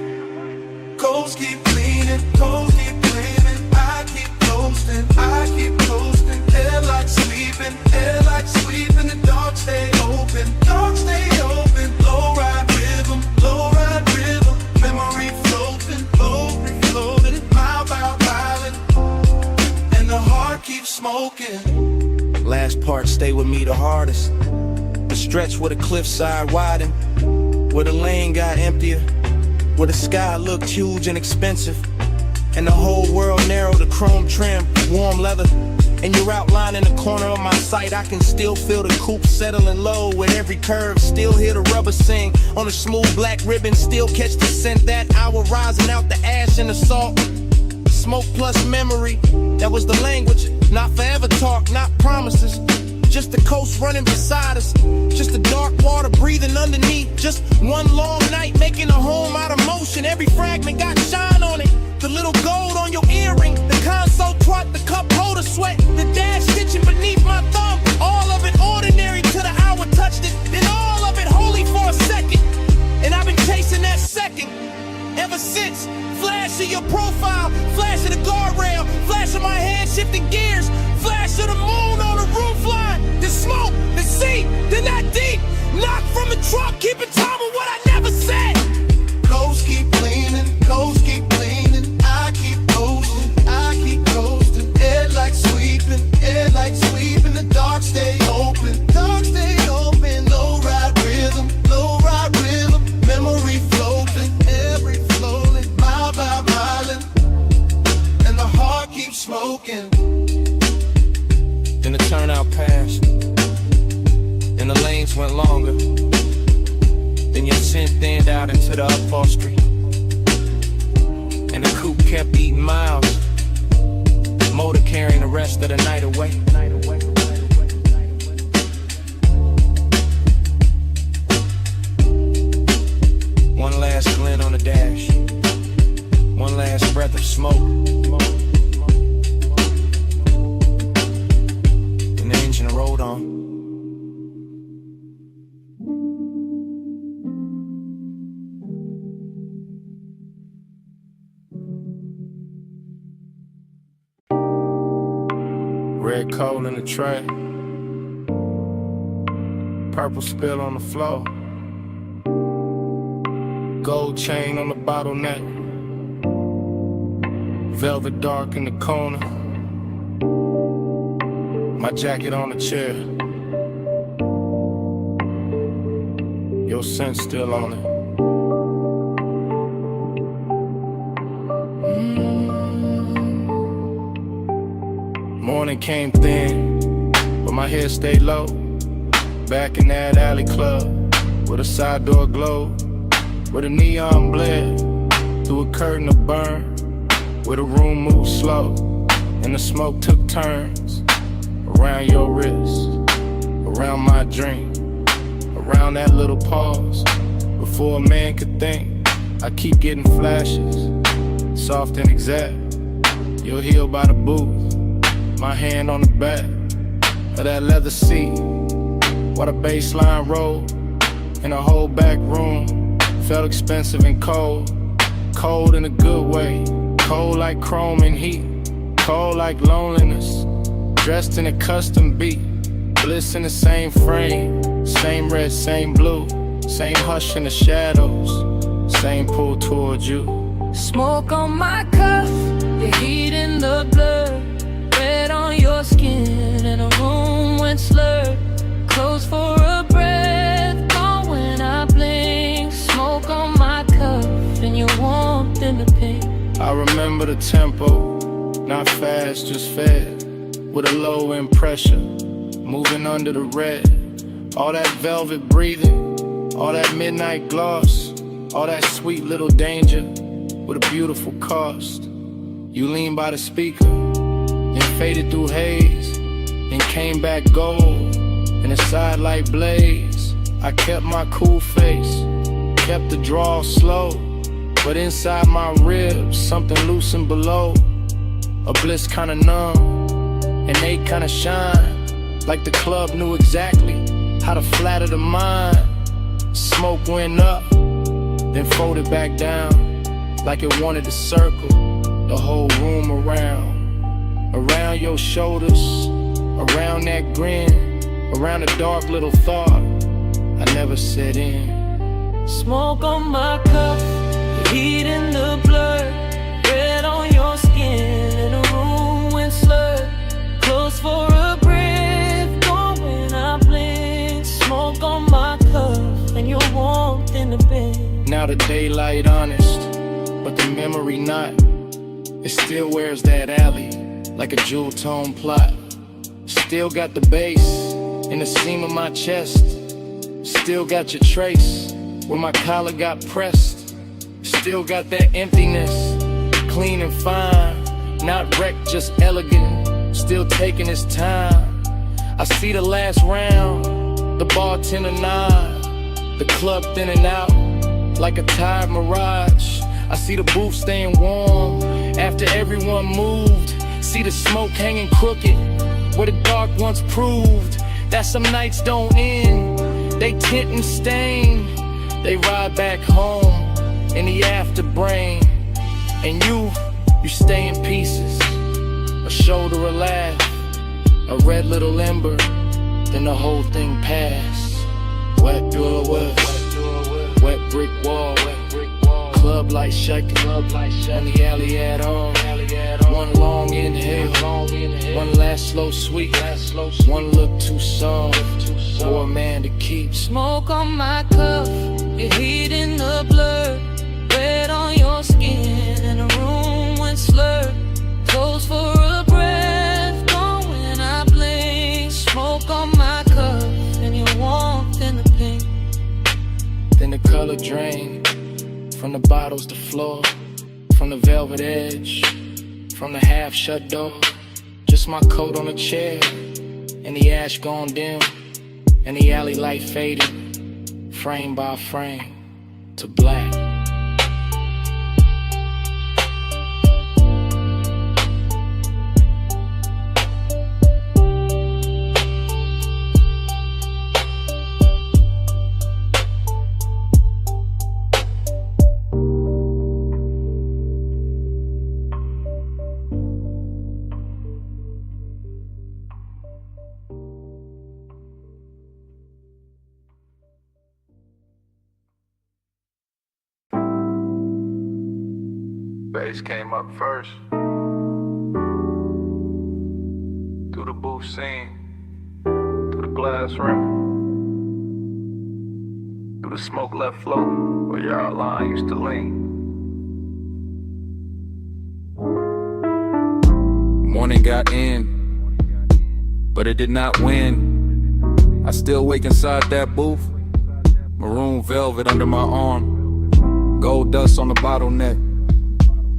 Coast keep leaning, coast keep leaning. I keep coasting, I keep coasting. Headlights sweeping, the dark stay smoking. Last part stay with me the hardest. The stretch where the cliffside widened, where the lane got emptier, where the sky looked huge and expensive, and the whole world narrow, the chrome trim, warm leather. And you're outlining the corner of my sight. I can still feel the coupe settling low with every curve. Still hear the rubber sing on the smooth black ribbon. Still catch the scent that hour rising out the ash and the salt. Smoke plus memory, that was the language. Not forever talk, not promises. Just the coast running beside us. Just the dark water breathing underneath. Just one long night making a home out of motion. Every fragment got shine on it. The little gold on your earring, the console twat, the cup holder sweat, the dash stitching beneath my thumb. All of it ordinary till the hour touched it. Then all of it holy for a second. And I've been chasing that second ever since. Flash of your profile, flash of the guardrail, flash of my hand shifting gears, flash of the moon on the roof line, the smoke, the sea, then that deep knock from the truck, keeping time with what I never said. Coast keep leaning, coast keep leaning. I keep coasting. Headlights sweeping, the dark stay open. Low ride rhythm, memory floating, every floating, mile by mile, and the heart keeps smoking. Then the turnout passed, and the lanes went longer. Then your scent thinned out into the upholstery, and the coupe kept eating miles. Motor carrying the rest of the night away. One last glint on the dash, one last breath of smoke, and the engine rolled on. Red coal in the tray, purple spill on the floor, gold chain on the bottleneck, velvet dark in the corner, my jacket on the chair, your scent still on it. Morning came thin, but my head stayed low. Back in that alley club, with a side door glowed, where the neon bled through a curtain of burn, where the room moved slow, and the smoke took turns around your wrist, around my drink, around that little pause. Before a man could think, I keep getting flashes, soft and exact. You're healed by the booth. My hand on the back of that leather seat, while the bass line rolled, and the whole back room felt expensive and cold. Cold in a good way, cold like chrome and heat, cold like loneliness, dressed in a custom beat, bliss in the same frame, same red, same blue, same hush in the shadows, same pull towards you. Smoke on my cuff, the heat in the blood, red on your skin, and the room went slurred. Close for a breath, gone when I blink. Smoke on my cuff, and your warmth in the pink. I remember the tempo, not fast, just fed, with a low end pressure, moving under the red. All that velvet breathing, all that midnight gloss, all that sweet little danger, with a beautiful cost. You lean by the speaker, then faded through haze, then came back gold, in a sidelight blaze. I kept my cool face, kept the draw slow, but inside my ribs, something loosened below. A bliss kinda numb, and they kinda shine, like the club knew exactly how to flatter the mind. Smoke went up, then folded back down, like it wanted to circle the whole room around. Around your shoulders, around that grin, around a dark little thought I never set in. Smoke on my cuff, the heat in the blood, red on your skin, and the room went slurred. Close now the daylight honest, but the memory not. It still wears that alley like a jewel tone plot. Still got the bass in the seam of my chest. Still got your trace where my collar got pressed. Still got that emptiness, clean and fine. Not wrecked, just elegant, still taking his time. I see the last round, the bartender nod, the club thinning out like a tired mirage. I see the booth staying warm after everyone moved. See the smoke hanging crooked where the dark once proved that some nights don't end. They tint and stain. They ride back home in the afterbrain. And you stay in pieces. A shoulder, a laugh, a red little ember, then the whole thing passed. Wet door was, wet brick wall, club light shaking, on the alley at all. One long inhale, one last slow sweet, one look too soft for a man to keep. Smoke on my cuff, your heat in the blur, red on your skin, and the room went slurred. Close for a breath, gone when I blink. Smoke on my cuff, and your warmth in the pink. Then the color drained from the bottles to floor, from the velvet edge, from the half shut door. Just my coat on a chair, and the ash gone dim, and the alley light fading, frame by frame, to black. Bass came up first. Through the booth scene, through the glass rim, through the smoke left float where your line used to lean. Morning got in, but it did not win. I still wake inside that booth, maroon velvet under my arm, gold dust on the bottleneck.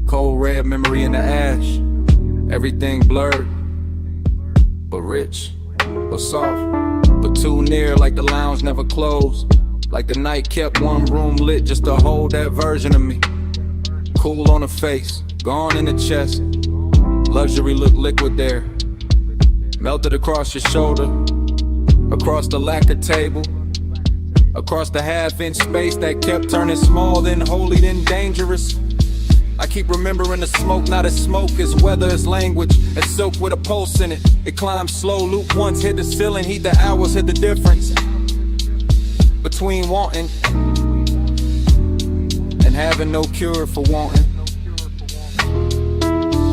Cold red memory in the ash. Everything blurred, but rich, but soft, but too near, like the lounge never closed. Like the night kept one room lit just to hold that version of me. Cool on the face, gone in the chest. Luxury looked liquid there. Melted across your shoulder, across the lacquer table, across the half-inch space that kept turning small, then holy, then dangerous. I keep remembering the smoke, not as smoke, as weather, as language, as silk with a pulse in it. It climbs slow, loop once, hit the ceiling, heat the hours, hit the difference between wanting and having no cure for wanting.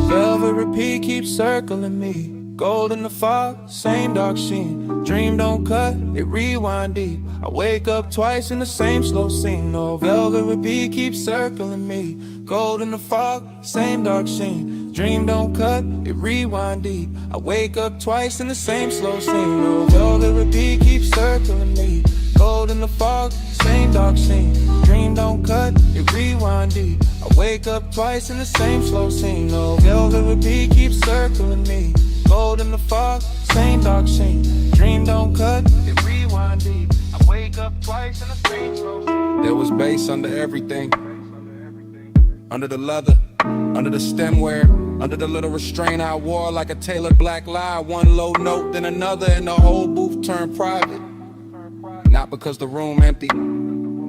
Velvet repeat keeps circling me. Gold in the fog, same dark sheen. Dream don't cut, it rewind deep. I wake up twice in the same slow scene. No, velvet repeat keeps circling me. Gold in the fog, same dark sheen. Dream don't cut, it rewind deep. I wake up twice in the same slow scene. No, velvet repeat keeps circling me. Gold in the fog, same dark scene. Dream don't cut, it rewind deep. I wake up twice in the same slow scene. No, velvet repeat keeps circling me. Gold in the fog, same dark scene. Dream don't cut, it rewind deep. I wake up twice in the same slow scene. There was bass under everything, under the leather, under the stemware, under the little restraint I wore like a tailored black lie. One low note, then another, and the whole booth turned private. Not because the room empty,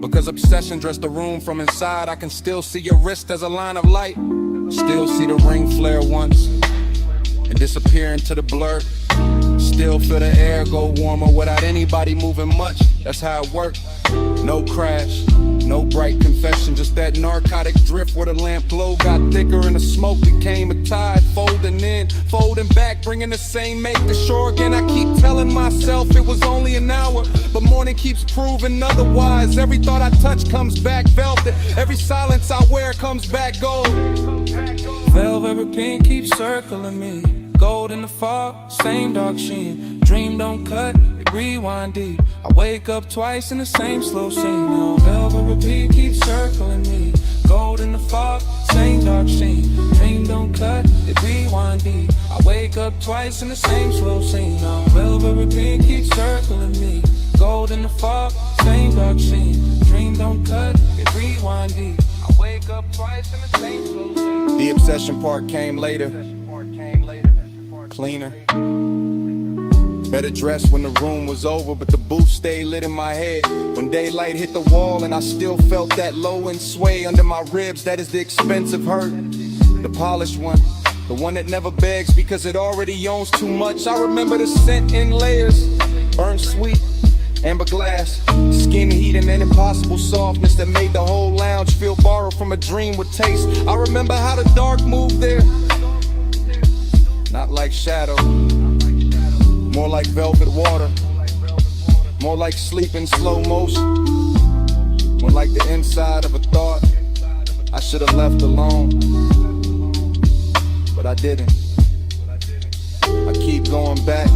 because obsession dressed the room from inside. I can still see your wrist as a line of light, still see the ring flare once. and disappear into the blur. Still feel the air go warmer without anybody moving much. That's how it worked. No crash, no bright confession, just that narcotic drift where the lamp glow got thicker and the smoke became a tide, folding in, folding back, bringing the same make to shore again. I keep telling myself it was only an hour, but morning keeps proving otherwise. Every thought I touch comes back velvet, every silence I wear comes back gold. Velvet pink keeps circling me, gold in the fog, same dark sheen. Dream don't cut, it rewind deep. I wake up twice in the same slow scene. Now velvet repeat keeps circling me, gold in the fog, same dark sheen. Dream don't cut, it rewind deep. I wake up twice in the same slow scene. Now velvet repeat keeps circling me, gold in the fog, same dark sheen. Dream don't cut, it rewind deep. I wake up twice in the same slow scene. The obsession part came later. Cleaner, better dressed when the room was over, but the booth stayed lit in my head. When daylight hit the wall and I still felt that low and sway under my ribs, that is the expensive hurt. The polished one, the one that never begs because it already owns too much. I remember the scent in layers, burnt sweet, amber glass, skin heat and an impossible softness that made the whole lounge feel borrowed from a dream with taste. I remember how the dark moved there, not like shadow, more like velvet water, more like sleep in slow motion, more like the inside of a thought I should have left alone, but I didn't. I keep going back,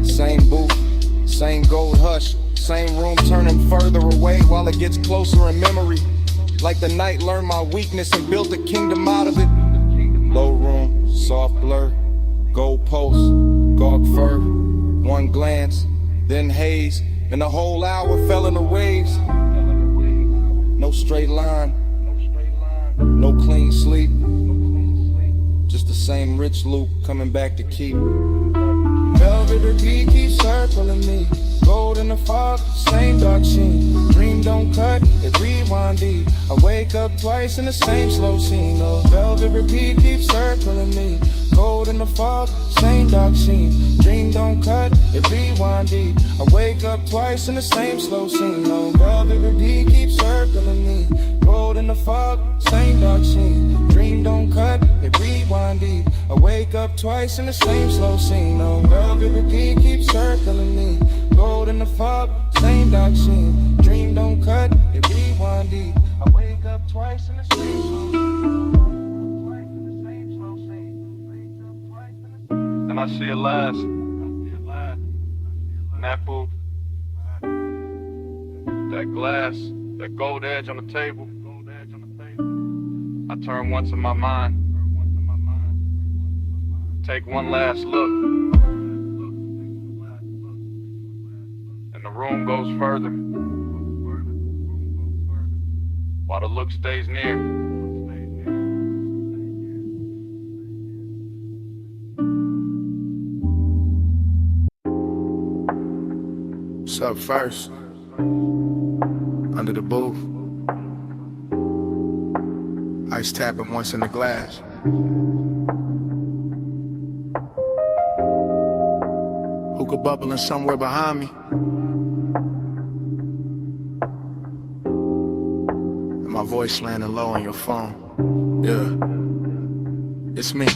same booth, same gold hush, same room turning further away while it gets closer in memory, like the night learned my weakness and built a kingdom out of it. Low room, soft blur, gold post, gawk fur, one glance, then haze, and the whole hour fell in the waves. No straight line, no clean sleep, just the same rich loop coming back to keep. Velvet repeat keeps circling me, gold in the fog, same dark sheen. Dream don't cut, it rewind deep. I wake up twice in the same slow scene. Oh, velvet repeat keeps circling me, gold in the fog, same dark sheen. Dream don't cut, it rewind deep. I wake up twice in the same slow scene. Oh, velvet repeat keeps circling me, gold in the fog, same dark sheen. Dream don't cut, it rewind deep. I wake up twice in the same slow scene. Oh, velvet repeat keeps circling me, gold in the fog, same dark sheen. Dream don't cut, it rewind deep. I wake up twice in the same slow scene. Then I see it last, in that booth, that glass, that gold edge on the table. I turn once in my mind, take one last look, and the room goes further, while the look stays near. What's up first? Under the booth, ice tapping once in the glass. Hookah bubbling somewhere behind me, and my voice landing low on your phone. Yeah, it's me,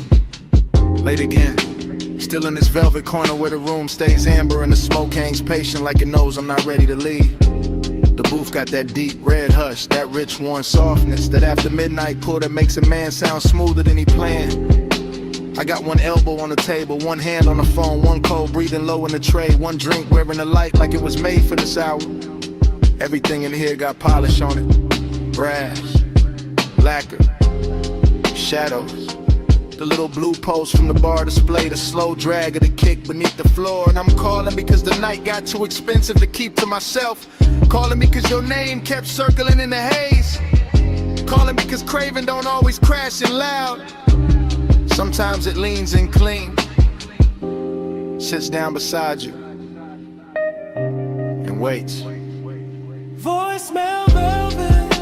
late again. Still in this velvet corner where the room stays amber and the smoke hangs patient like it knows I'm not ready to leave. The booth got that deep red hush, that rich warm softness, that after midnight pull that makes a man sound smoother than he planned. I got one elbow on the table, one hand on the phone, one cold breathing low in the tray, one drink wearing the light like it was made for this hour. Everything in here got polish on it, brass, lacquer, shadows. The little blue post from the bar display, the slow drag of the kick beneath the floor. And I'm calling because the night got too expensive to keep to myself. Calling because your name kept circling in the haze. Calling because craving don't always crash in loud. Sometimes it leans in clean, sits down beside you, and waits. Voicemail velvet,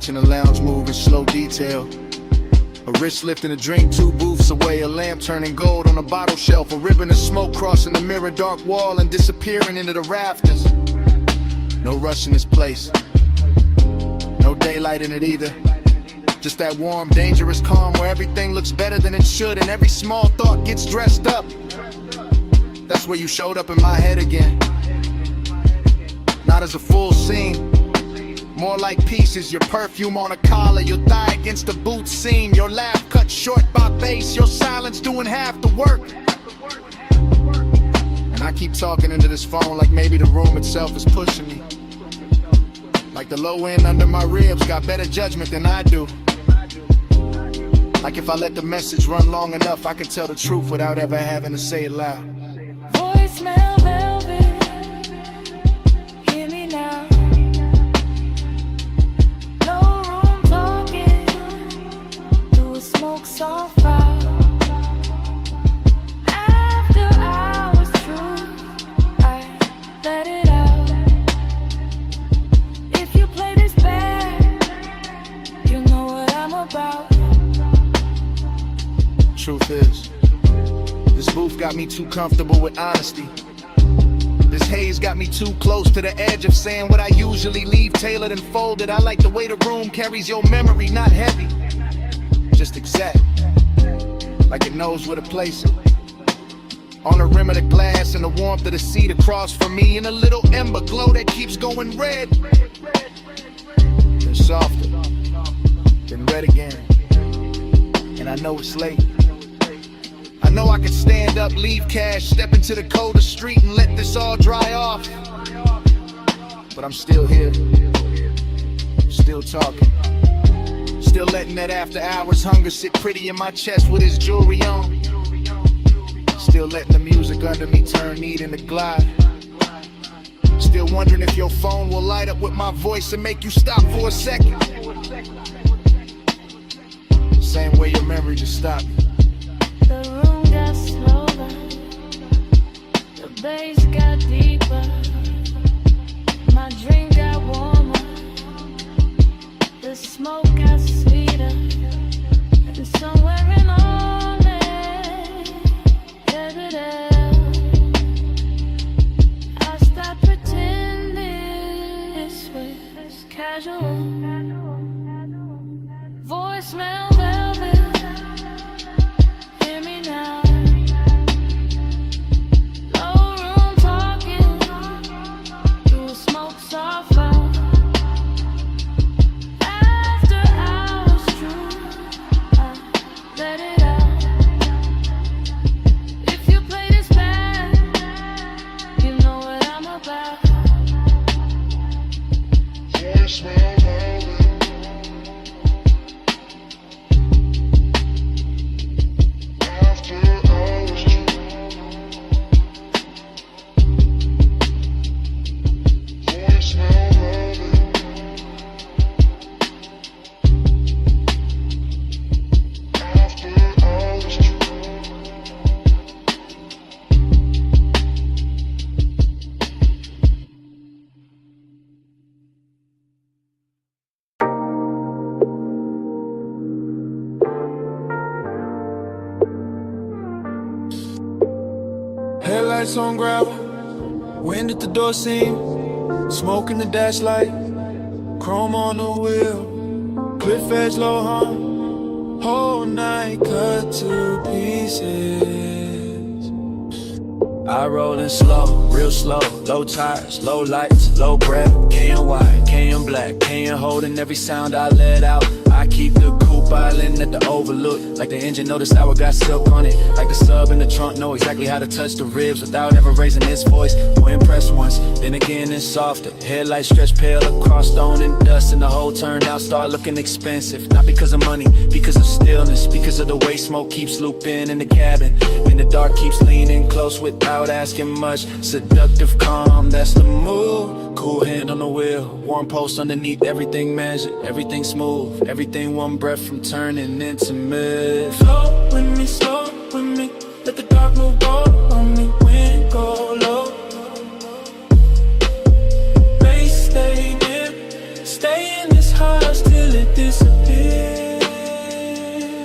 watching the lounge move in slow detail. A wrist lifting a drink 2 booths away, a lamp turning gold on a bottle shelf, a ribbon of smoke crossing the mirror dark wall and disappearing into the rafters. No rush in this place, no daylight in it either. Just that warm, dangerous calm where everything looks better than it should and every small thought gets dressed up. That's where you showed up in my head again. Not as a full scene, more like pieces. Your perfume on a collar, your thigh against the boot seam, your laugh cut short by bass, your silence doing half the work. And I keep talking into this phone like maybe the room itself is pushing me. Like the low end under my ribs got better judgment than I do. Like if I let the message run long enough, I can tell the truth without ever having to say it loud. Voicemail velvet, hear me now. No room talking, through a smoke soft fire. After I was through, I let it out. If you play this bad, you know what I'm about. Truth is, this booth got me too comfortable with honesty. This haze got me too close to the edge of saying what I usually leave tailored and folded. I like the way the room carries your memory, not heavy, just exact, like it knows where to place it. On the rim of the glass and the warmth of the seat across from me, and a little ember glow that keeps going red, then softer, then red again. And I know it's late. I know I could stand up, leave cash, step into the coldest street and let this all dry off. But I'm still here, still talking, still letting that after hours hunger sit pretty in my chest with his jewelry on. Still letting the music under me turn neat into glide. Still wondering if your phone will light up with my voice and make you stop for a second. Same way your memory just stopped me. The room got slower, the bass got deeper, my drink got warmer, the smoke got sweeter, and somewhere in all it, I stopped pretending this was casual. Voicemail velvet, hear me now. No room talking, through a smoke soft fire. After I was through, I let it out. If you play this bad, you know what I'm about. Voicemail velvet. Headlights on gravel, wind at the door seam, smoke in the dash light, chrome on the wheel, cliff edge low hum, whole night cut to pieces. I rollin' slow, real slow, low tires, low lights, low breath, KN white, KN black, KN holding every sound I let out. I keep the coupe island at the overlook, like the engine know this hour got silk on it, like the sub in the trunk know exactly how to touch the ribs without ever raising its voice. More impressed once, then again it's softer. Headlights stretch pale across stone and dust, and the whole turnout start looking expensive. Not because of money, because of stillness, because of the way smoke keeps looping in the cabin, and the dark keeps leaning close without asking much. Seductive calm, that's the move. Cool hand on the wheel, warm pulse underneath, everything measured, everything smooth, everything one breath from turning intimate. Flow with me, slow with me, let the dark move go on me, wind go low. Bass stay near, stay in this house till it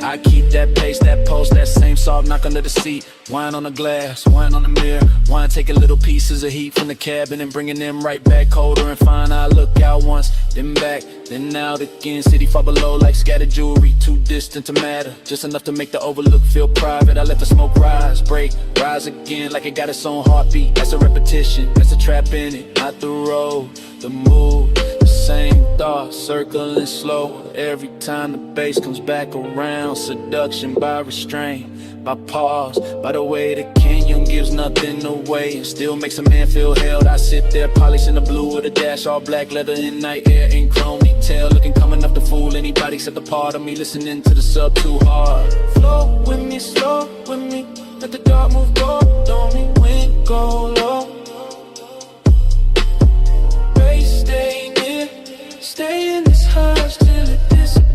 I keep that pace, that pulse, that same soft knock under the seat. Wine on the glass, wine on the mirror. Wine taking little pieces of heat from the cabin and bringing them right back colder and fine. I look out once, then back, then out again. City far below like scattered jewelry, too distant to matter. Just enough to make the overlook feel private. I let the smoke rise, break, rise again like it got its own heartbeat. That's a repetition, that's a trap in it. Not the road, the mood, the same thought, circling slow. Every time the bass comes back around. Seduction by restraint, by pause, by the way the canyon gives nothing away and still makes a man feel held. I sit there polishing the blue with a dash, all black leather in night air and chrome detail, looking calm enough to fool anybody except a part of me listening to the sub too hard. Flow with me, slow with me, let the dark move gold on me when go low. Bass stay near, stay in this hush till it disappears.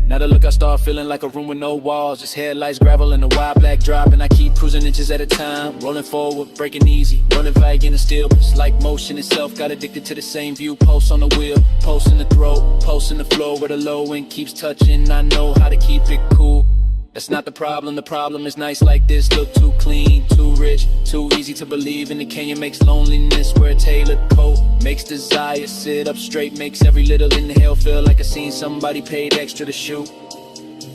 Now the look I start feeling like a room with no walls, just headlights, gravel, and a wide black drop. And I keep cruising inches at a time, rolling forward, breaking easy, running vague in the stillness, like motion itself. Got addicted to the same view, pulse on the wheel, pulse in the throat, pulse in the floor where the low end keeps touching. I know how to keep it cool. That's not the problem is nights like this look too clean, too rich, too easy to believe in. The canyon makes loneliness wear a tailored coat, makes desire sit up straight, makes every little inhale feel like I seen somebody paid extra to shoot.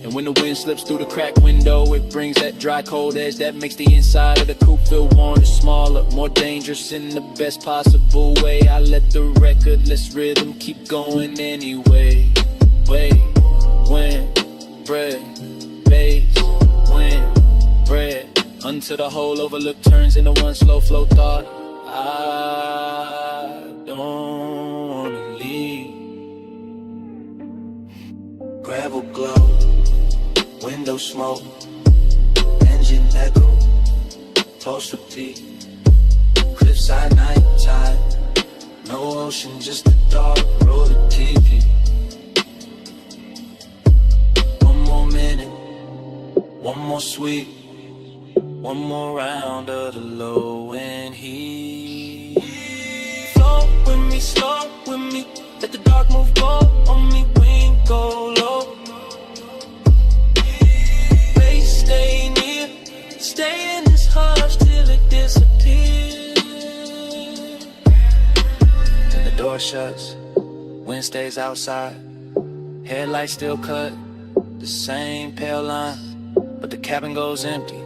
And when the wind slips through the cracked window, it brings that dry cold edge that makes the inside of the coupe feel warmer, smaller, more dangerous in the best possible way. I let the recordless rhythm keep going anyway. Wait, when, bread, bass, wind, bread, until the whole overlook turns into one slow flow thought. I don't wanna leave. Gravel glow, window smoke, engine echo, toast of tea, cliffside night tide, no ocean, just a dark road of TV. One more minute, one more sweet, one more round of the low end heat. Flow with me, slow with me, let the dark move go on me, when go low. Bass stay near, stay in this hush till it disappears. And the door shuts, wind stays outside, headlights still cut, the same pale line. But the cabin goes empty,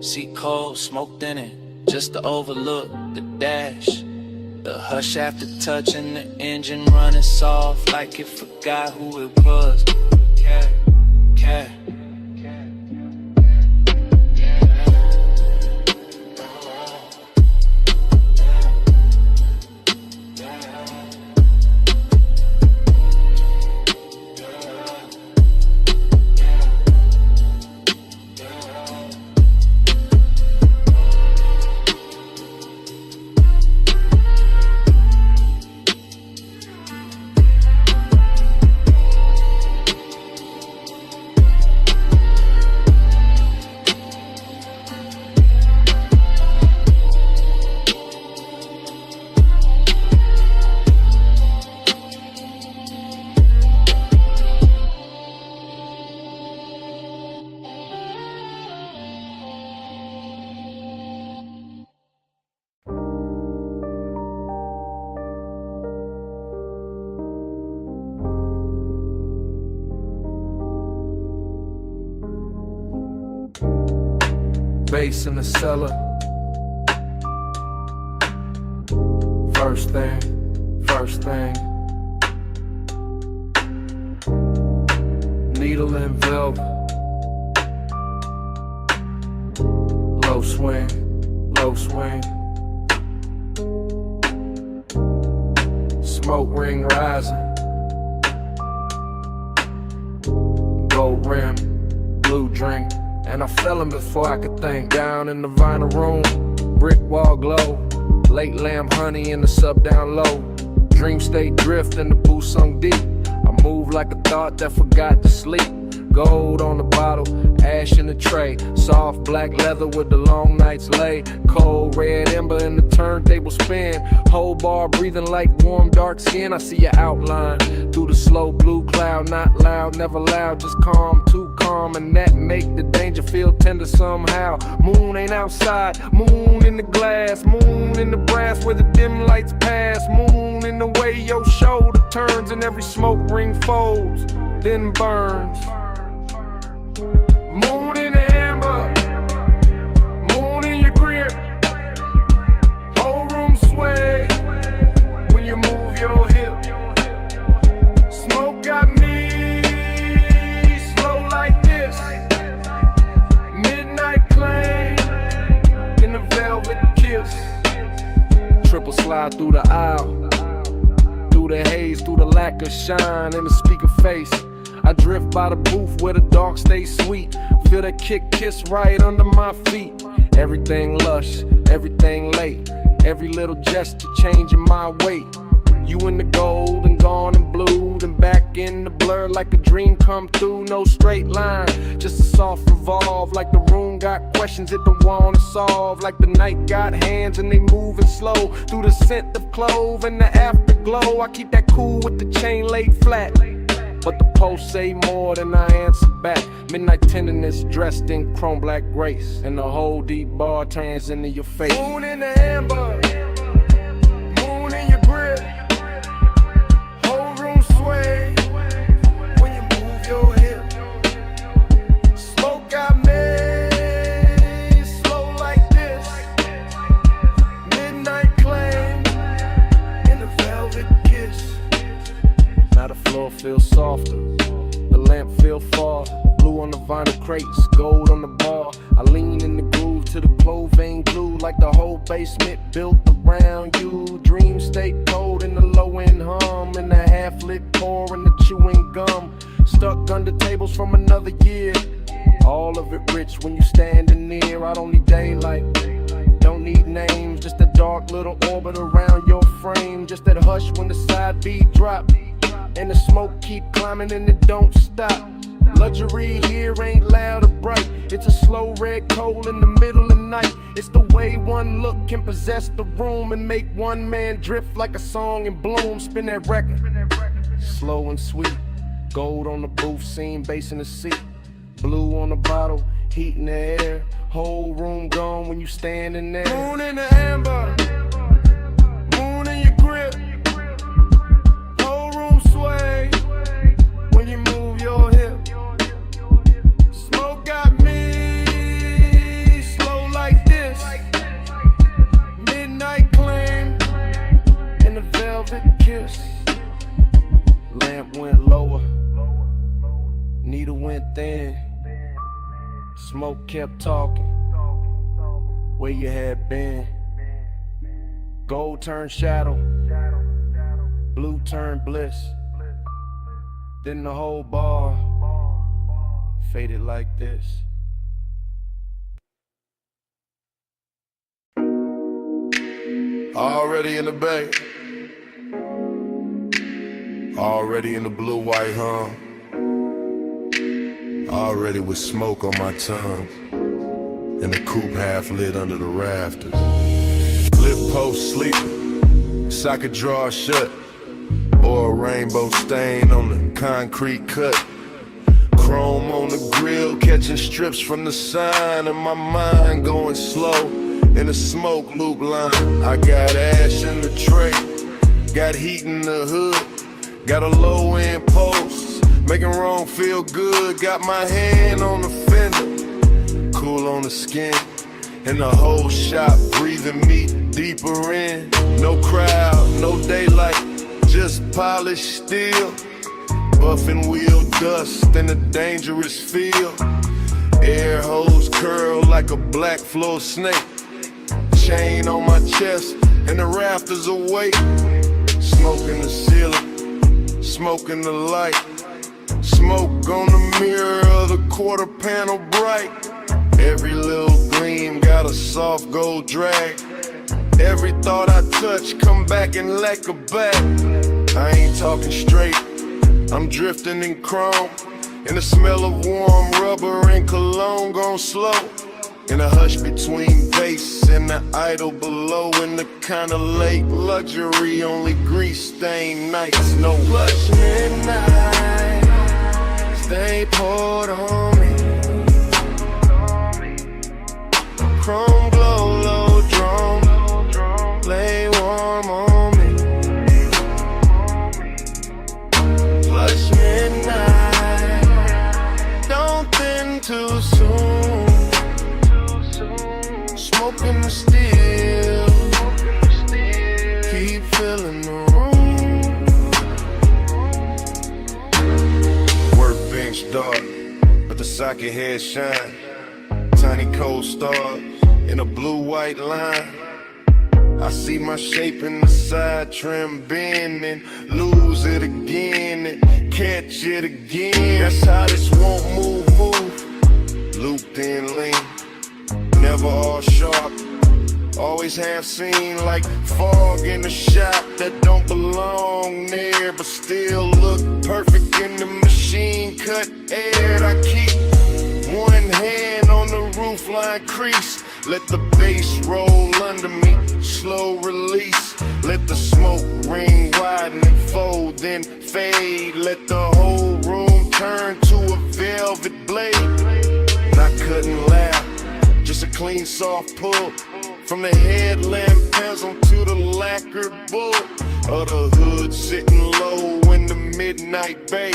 seat cold, smoked in it, just to overlook the dash, the hush after touching the engine running soft like it forgot who it was. Cat, cat. Bass in the cellar. First thing. Needle and velvet. Low swing. Smoke ring rising. Gold rim, blue drink. And I fell in before I could think. Down in the vinyl room, brick wall glow, late lamb honey in the sub down low. Dream state drift and the booth sunk deep. I move like a thought that forgot to sleep. Gold on the bottle, ash in the tray. Soft black leather with the long nights lay. Cold red ember in the turntable spin. Whole bar breathing like warm dark skin. I see your outline through the slow blue cloud. Not loud, never loud, just calm, too calm. And that make the danger feel tender somehow. Moon ain't outside, moon in the glass. Moon in the brass where the dim lights pass. Moon in the way your shoulder turns and every smoke ring folds, then burns. Moon in the amber, moon in your grip. Whole room sway when you move your hip. Smoke got me slow like this. Midnight claim in the velvet kiss. Triple slide through the aisle, through the haze, through the lack of shine in the speaker face. I drift by the booth where the dark stays sweet. Feel that kiss right under my feet. Everything lush, everything late. Every little gesture changing my weight. You in the gold and gone in blue, then back in the blur like a dream come through. No straight line, just a soft revolve. Like the room got questions it don't wanna solve. Like the night got hands and they moving slow through the scent of clove and the afterglow. I keep that cool with the chain laid flat, but the post say more than I answer back. Midnight tenderness dressed in chrome black grace, and the whole deep bar turns into your face. Moon in the amber, moon in your grip. Whole room sway when you move your hip. Smoke got me slow like this. Midnight claim in the velvet kiss. Now the floor feels softer, the lamp feel far. Blue on the vinyl crates, gold on the bar. I lean in the groove to the clove vein glue, like the whole basement built around you. Dreams stay cold in the low end hum, and the half lit pour and the chewing gum. Stuck under tables from another year. All of it rich when you standing near. I don't need daylight, don't need names, just a dark little orbit around your frame. Just that hush when the side beat drop, and the smoke keep climbing and it don't stop. Luxury here ain't loud or bright. It's a slow red coal in the middle of the night. It's the way one look can possess the room and make one man drift like a song in bloom. Spin that record, slow and sweet. Gold on the booth scene, bass in the seat. Blue on the bottle, heat in the air. Whole room gone when you standing there. Moon in the amber, moon in your grip. Whole room sway when you move your hip. Smoke got me slow like this. Midnight claim and the velvet kiss. Lamp went lower, needle went thin. Smoke kept talking, where you had been. Gold turned shadow, blue turned bliss. Then the whole bar faded like this. Already in the bay, already in the blue-white hum, already with smoke on my tongue, and the coupe half lit under the rafters. Lip post sleeping, socket drawer shut, or a rainbow stain on the concrete cut. Chrome on the grill, catching strips from the sign, and my mind going slow in a smoke loop line. I got ash in the tray, got heat in the hood, got a low end post, making wrong feel good. Got my hand on the fender, cool on the skin, and the whole shop breathing me deeper in. No crowd, no daylight, just polished steel. Buffing wheel dust in a dangerous field. Air hose curl like a black floor snake. Chain on my chest and the rafters awake. Smoke in the ceiling, smoke in the light. Smoke on the mirror of the quarter panel bright. Every little gleam got a soft gold drag. Every thought I touch come back and lack a back. I ain't talking straight, I'm drifting in chrome. And the smell of warm rubber and cologne gone slow. In a hush between bass and the idol below. In the kind of late luxury, only grease stained nights. No lush midnight, stay poured on me. Chrome glow, low drum, lay warm on me. Lush midnight, don't bend too soon. Smoking the steel, keep filling the room. Workbench dark, but the socket head shine. Tiny cold stars in a blue-white line. I see my shape in the side trim bend and lose it again and catch it again. That's how this won't move. Looped in lean, never all sharp. Always half seen like fog in the shop that don't belong there, but still look perfect in the machine cut air. I keep one hand on the roofline crease. Let the bass roll under me, slow release. Let the smoke ring widen and fold, then fade. Let the whole room turn to a velvet blade. Not cutting loud, just a clean soft pull. From the headlamp pencil to the lacquered bull. Of the hood sitting low in the midnight bay.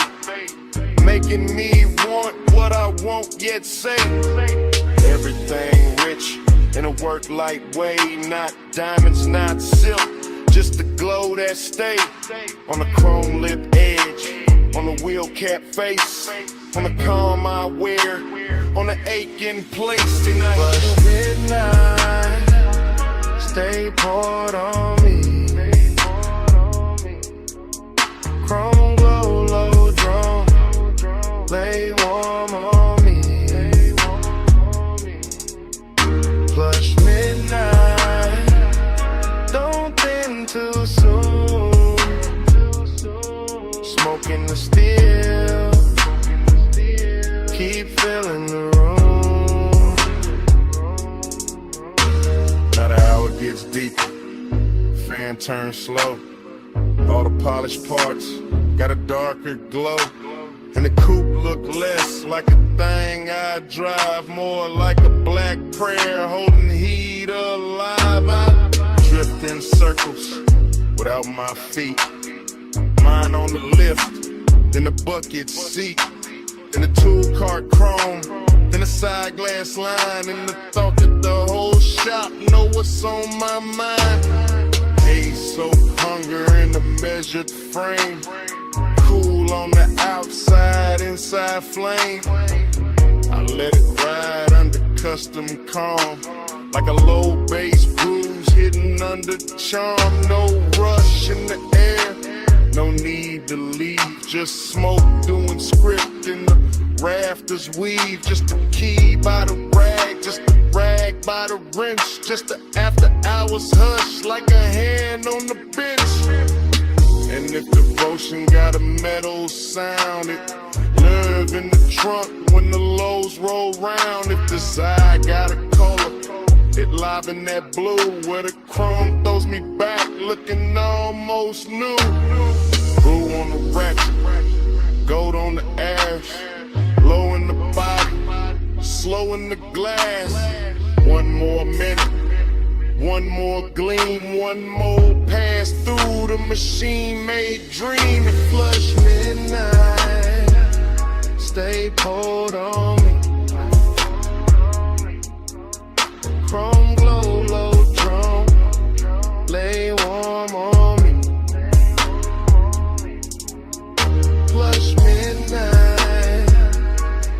Making me want what I won't yet say. Everything rich in a work light way. Not diamonds, not silk, just the glow that stay. On the chrome lip edge, on the wheel cap face, on the calm I wear, on the aching place tonight. But midnight, stay poured on me. Chrome glow, low drum, lay warm on me. Plush midnight, don't bend too soon. Smoking the steel, keep filling the room. Now the hour gets deeper, fan turns slow. All the polished parts got a darker glow. And the coupe look less like a thing I drive, more like a black prayer holding heat alive. I drift in circles without my feet. Mine on the lift, then the bucket seat, then the tool cart chrome, then the side glass line, and the thought that the whole shop know what's on my mind. Haze so hunger in a measured frame. Cool on the outside, inside flame. I let it ride under custom calm, like a low bass bruise hidden under charm. No rush in the air, no need to leave. Just smoke doing script in the rafters weave. Just a key by the rag, just a rag by the wrench. Just the after hours hush like a hand on the bench. And if devotion got a metal sound, it nerve in the trunk when the lows roll round. If desire got a color, it live in that blue where the chrome throws me back looking almost new. Blue on the ratchet, gold on the ash, low in the body, slow in the glass. One more minute, one more gleam, one more pass through the machine-made dream. And flush midnight, stay poured on me. Chrome glow, low drum, lay warm on me. Flush midnight,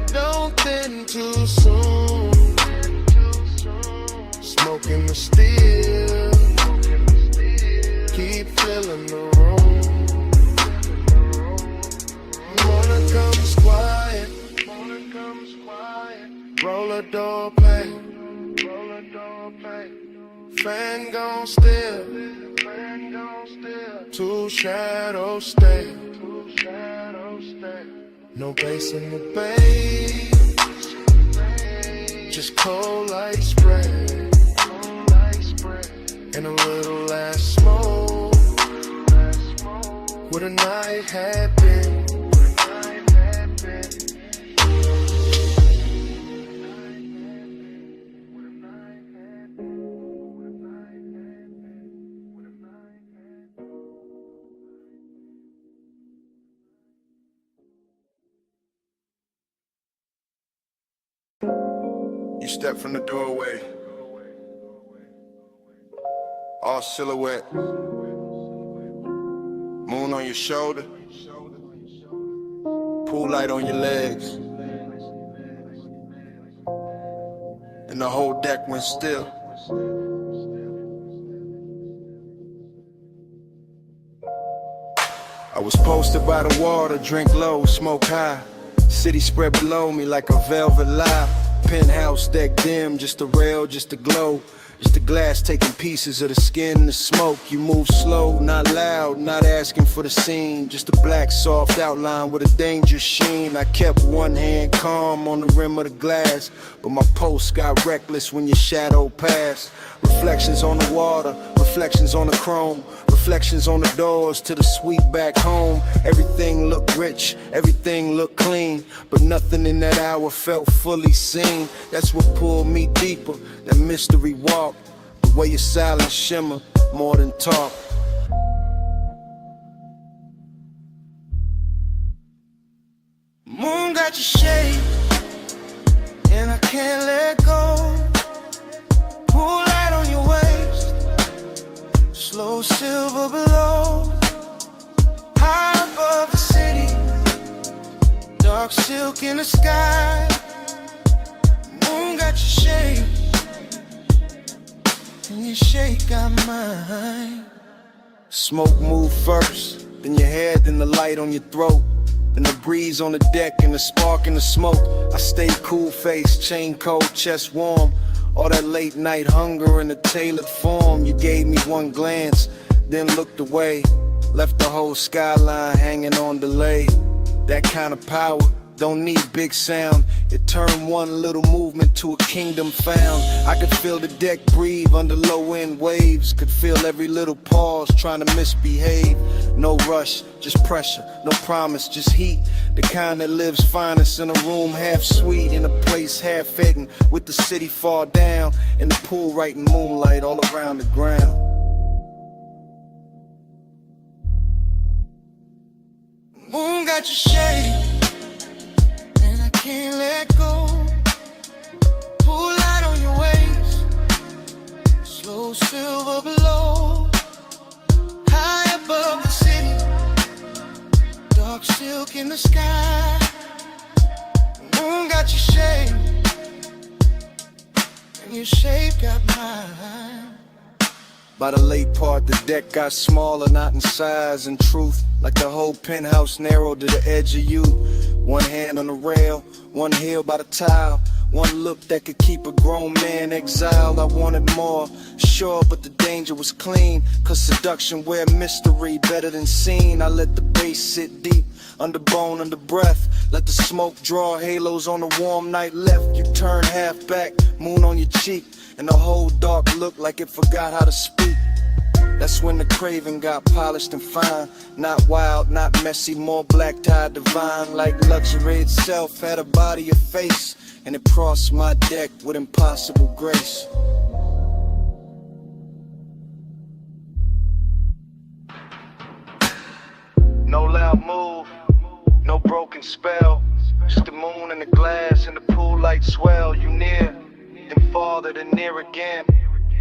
don't bend too soon. Smoking the steel, keep filling the room. Morning comes quiet, roller door play, fan gon' still, two shadows stay. No bass in the bay, just cold light spray, and a little last smoke. What a night had been. You step from the doorway, all silhouette, moon on your shoulder, pool light on your legs, and the whole deck went still. I was posted by the water, drink low, smoke high. City spread below me like a velvet lie. Penthouse deck dim, just a rail, just a glow. Just the glass taking pieces of the skin, the smoke. You move slow, not loud, not asking for the scene. Just a black soft outline with a dangerous sheen. I kept one hand calm on the rim of the glass, but my pulse got reckless when your shadow passed. Reflections on the water, reflections on the chrome, reflections on the doors to the suite back home. Everything looked rich, everything looked clean, but nothing in that hour felt fully seen. That's what pulled me deeper, that mystery walk, the way your silence shimmer more than talk. Moon got your shade, and I can't let go. Pool light on your waist, slow silver below. High above the city, dark silk in the sky. Moon got your shade, and your shade got mine. Smoke move first, then your head, then the light on your throat. Then the breeze on the deck and the spark in the smoke. I stayed cool faced, chain cold, chest warm. All that late night hunger in a tailored form. You gave me one glance, then looked away. Left the whole skyline hanging on delay. That kind of power don't need big sound. It turned one little movement to a kingdom found. I could feel the deck breathe under low end waves. Could feel every little pause trying to misbehave. No rush, just pressure, no promise, just heat. The kind that lives finest in a room half sweet, in a place half hidden, with the city far down, and the pool right in moonlight all around the ground. Moon got your shade, and I can't let go. Pool light on your waist, slow silver below. High above the city, dark silk in the sky. Moon got your shade, and your shape got mine. By the late part, the deck got smaller, not in size and truth. Like the whole penthouse narrowed to the edge of you. One hand on the rail, one heel by the tile. One look that could keep a grown man exiled. I wanted more, sure, but the danger was clean. Cause seduction wear mystery better than seen. I let the bass sit deep, under bone, under breath. Let the smoke draw halos on the warm night left. You turn half back, moon on your cheek, and the whole dark looked like it forgot how to speak. That's when the craving got polished and fine. Not wild, not messy, more black tie divine. Like luxury itself had a body, a face, and it crossed my deck with impossible grace. No loud move, no broken spell. Just the moon and the glass and the pool light swell. You near, then farther, then near again.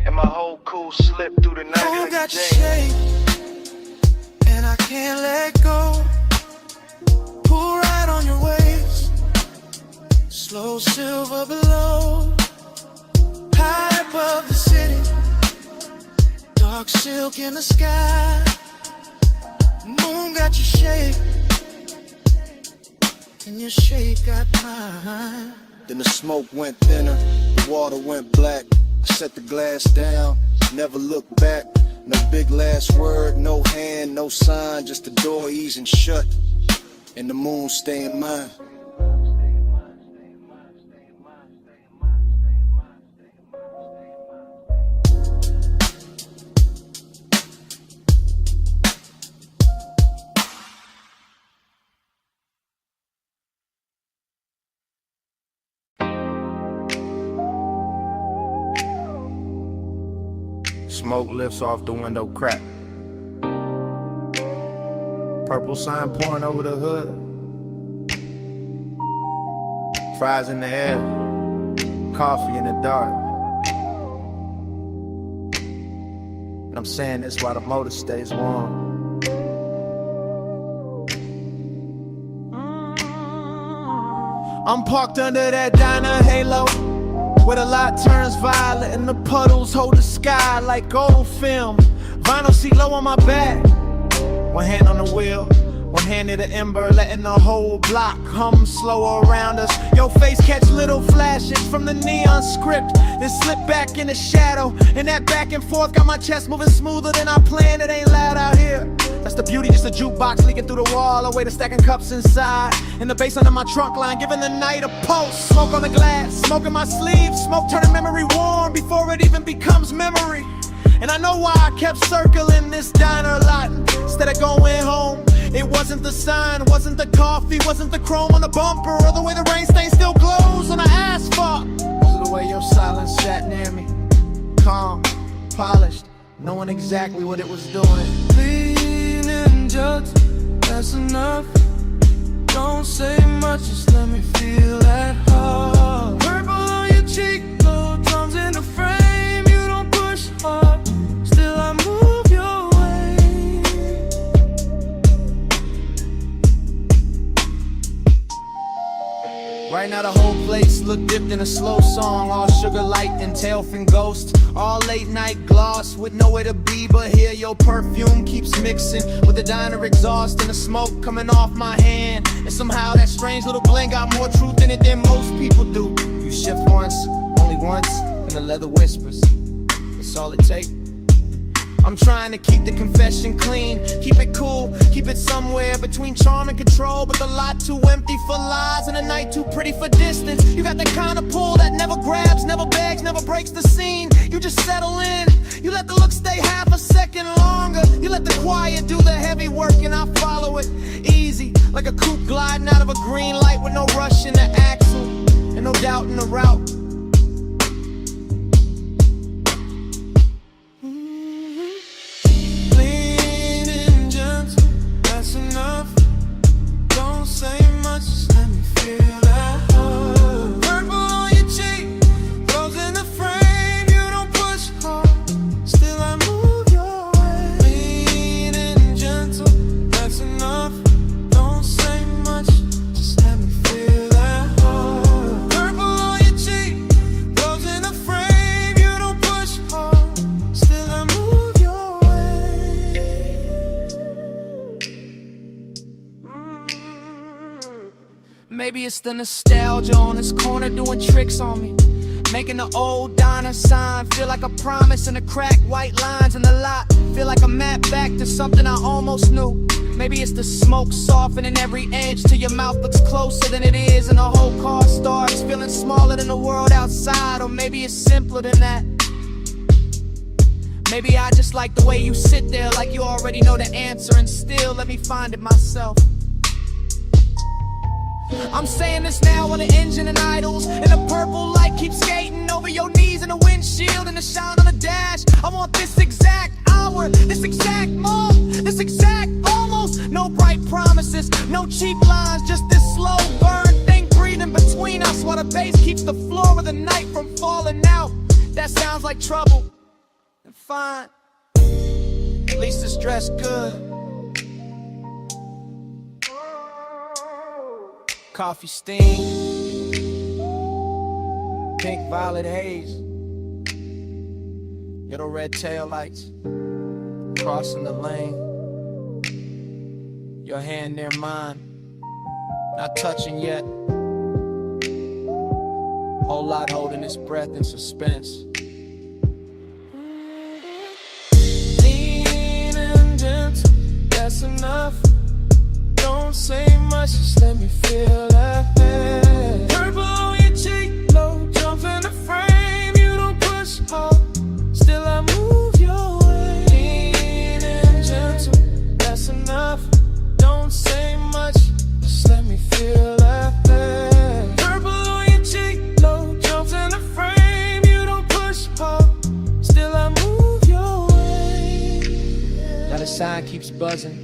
And my whole cool slip through the night. Moon got your shade, and I can't let go. Pull right on your waist, slow silver below. High above the city, dark silk in the sky. Moon got your shape, and your shape got mine. Then the smoke went thinner, the water went black. I set the glass down, never looked back. No big last word, no hand, no sign, just the door easing shut. and the moon stay in mine. Smoke lifts off the window crack. Purple sign pouring over the hood. Fries in the air, coffee in the dark. And I'm saying this while the motor stays warm. I'm parked under that diner halo, where the light turns violet and the puddles hold the sky like gold film. Vinyl seat low on my back, one hand on the wheel, one hand near the ember, letting the whole block hum slow around us. Your face catch little flashes from the neon script, then slip back in the shadow. And that back and forth got my chest moving smoother than I planned. It ain't loud out here. That's the beauty, just a jukebox leaking through the wall, a way to stacking cups inside. And the bass under my trunk line, giving the night a pulse. Smoke on the glass, smoke in my sleeve, smoke turning memory warm before it even becomes memory. And I know why I kept circling this diner lot instead of going home. It wasn't the sign, wasn't the coffee, wasn't the chrome on the bumper, or the way the rain stain still glows on the asphalt. It was the way your silence sat near me, calm, polished, knowing exactly what it was doing. Just, that's enough. Don't say much, just let me feel that heart. Purple on your cheek, low drums in the frame. You don't push hard, still I move your way. Right now the whole place look dipped in a slow song, all sugar light and tail fin ghost, all late night gloss with nowhere to be but here. Your perfume keeps mixing with the diner exhaust and the smoke coming off my hand, and somehow that strange little blend got more truth in it than most people do. You shift once, only once, and the leather whispers, that's all it takes. I'm trying to keep the confession clean, keep it cool, keep it somewhere between charm and control, but the lot too empty for lies and the night too pretty for distance. You got the kind of pull that never grabs, never begs, never breaks the scene. You just settle in, you let the look stay half a second longer. You let the quiet do the heavy work and I follow it easy, like a coupe gliding out of a green light with no rush in the axle and no doubt in the route. Enough. Don't say much, just let me feel that heart. Purple on your cheek, rose in the frame. You don't push hard, still I move your way. Clean and gentle, that's enough. Don't say much, just let me feel that heart. Purple on your cheek, rose in the frame. You don't push hard, still I move your way. Maybe it's the nostalgia on this corner doing tricks on me, making the old diner sign feel like a promise, and the cracked white lines in the lot feel like a map back to something I almost knew. Maybe it's the smoke softening every edge till your mouth looks closer than it is, and the whole car starts feeling smaller than the world outside. Or maybe it's simpler than that. Maybe I just like the way you sit there like you already know the answer, and still let me find it myself. I'm saying this now while the engine and idles, and the purple light keeps skating over your knees in the windshield and the shine on the dash. I want this exact hour, this exact moment, this exact almost. No bright promises, no cheap lines, just this slow burn thing breathing between us while the bass keeps the floor of the night from falling out. That sounds like trouble, and fine, at least it's dressed good. Coffee steam, pink violet haze, little red tail lights, crossing the lane, your hand near mine, not touching yet, whole lot holding its breath in suspense. Lean and gentle, that's enough. Don't say much, feel that pain. Purple on your cheek, low jumps in the frame. You don't push hard, still I move your way. Lean and gentle, that's enough. Don't say much, just let me feel that pain. Purple on your cheek, low jumps in the frame. You don't push hard, still I move your way. Now the sign keeps buzzing,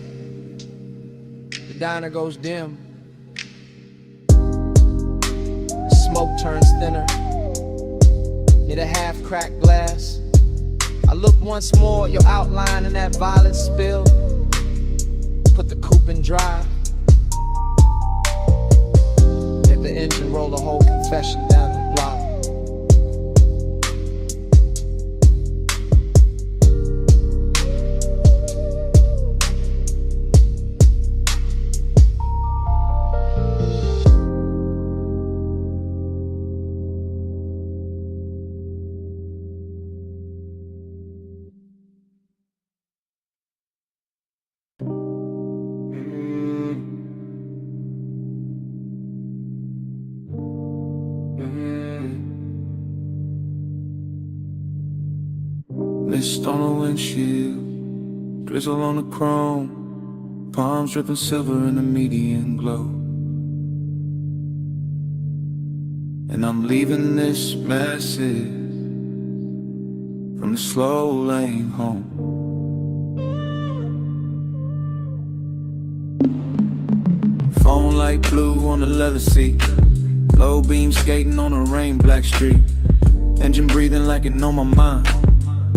the diner goes dim, the smoke turns thinner, near the half-cracked glass. I look once more at your outline in that violet spill. Put the coupe in drive, let the engine roll the whole confession down the block. Mist on the windshield, drizzle on the chrome, palms dripping silver in the median glow. And I'm leaving this message from the slow lane home. Phone light blue on the leather seat, low beam skating on a rain black street, engine breathing like it know my mind.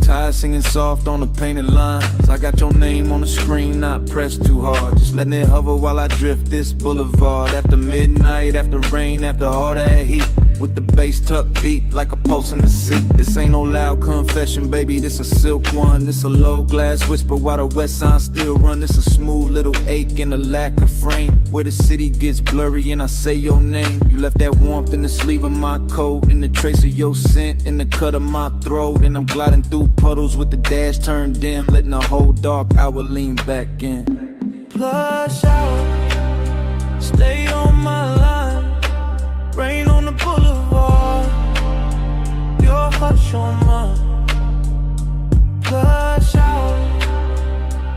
Tires singing soft on the painted lines. I got your name on the screen, not pressed too hard, just letting it hover while I drift this boulevard. After midnight, after rain, after all that heat, with the bass tucked beat like a pulse in the seat. This ain't no loud confession, baby, this a silk one. This a low glass whisper while the west side still run. This a smooth little ache and a lack of frame, where the city gets blurry and I say your name. You left that warmth in the sleeve of my coat, in the trace of your scent in the cut of my throat. And I'm gliding through puddles with the dash turned dim, letting the whole dark hour lean back in. Plush out, stay on my line, rain on the boulevard, your hush on mine. Plush out,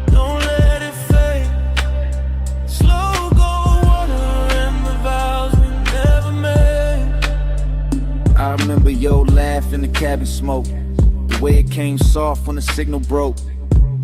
don't let it fade, slow go water and the vows we never made. I remember your laugh in the cabin smoke, the way it came soft when the signal broke.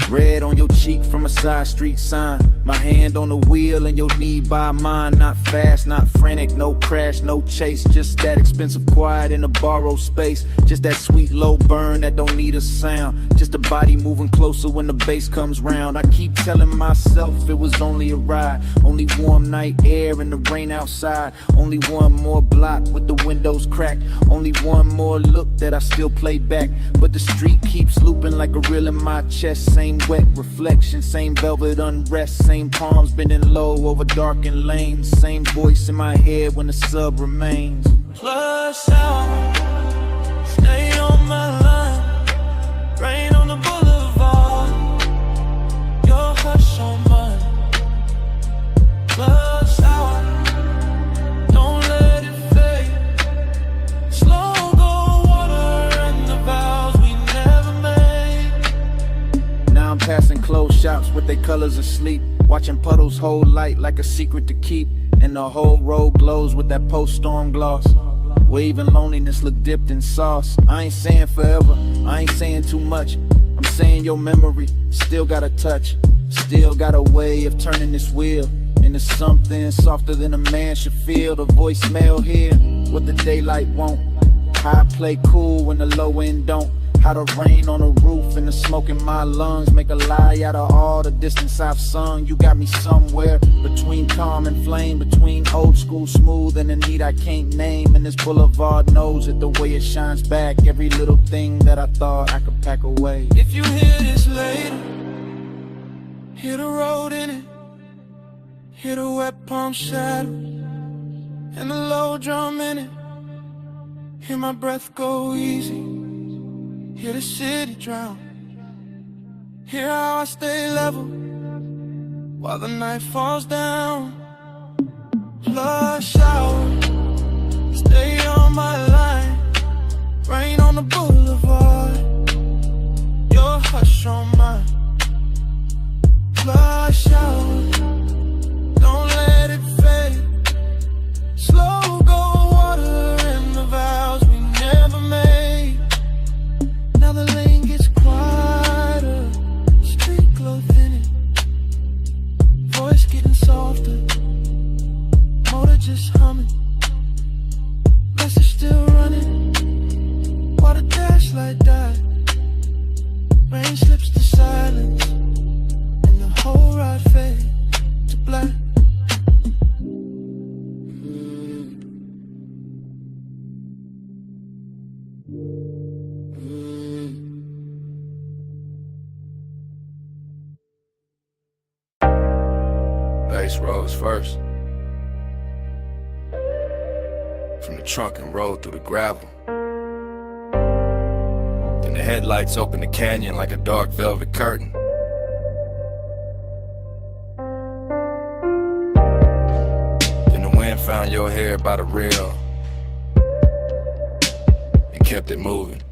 Red on your cheek from a side street sign, my hand on the wheel and your knee by mine. Not fast, not frantic, no crash, no chase, just that expensive quiet in a borrowed space. Just that sweet low burn that don't need a sound, just a body moving closer when the bass comes round. I keep telling myself it was only a ride, only warm night air and the rain outside, only one more block with the windows cracked, only one more look that I still play back. But the street keeps looping like a reel in my chest. Same wet reflection, same velvet unrest, same palms bending low over darkened lanes, same voice in my head when the sub remains. Plush out, stay on my line, rain on the boulevard, your hush on mine. Plush out, don't let it fade, slow go water and the vows we never made. Now I'm passing closed shops with their colors asleep, watching puddles hold light like a secret to keep, and the whole road glows with that post-storm gloss, where even loneliness look dipped in sauce. I ain't saying forever, I ain't saying too much, I'm saying your memory still got a touch, still got a way of turning this wheel into something softer than a man should feel. The voicemail here, what the daylight won't, how I play cool when the low end don't, how the rain on the roof and the smoke in my lungs make a lie out of all the distance I've sung. You got me somewhere between calm and flame, between old school smooth and the need I can't name. And this boulevard knows it, the way it shines back every little thing that I thought I could pack away. If you hear this later, hear the road in it, hear the wet palm shadow and the low drum in it, hear my breath go easy, hear the city drown, hear how I stay level while the night falls down. Flush out, stay on my line. Rain on the boulevard, your hush on mine. Flush out, don't let it fade. Slow go water in the vows we never made. Now the lane gets quieter, street glow thinning, voice getting softer, motor just humming, message still running, while the dash light died. Rain slips to silence, and the whole ride fades to black. Bass rose first. From the trunk and rolled through the gravel. Then the headlights opened the canyon like a dark velvet curtain. Then the wind found your hair by the rail and kept it moving.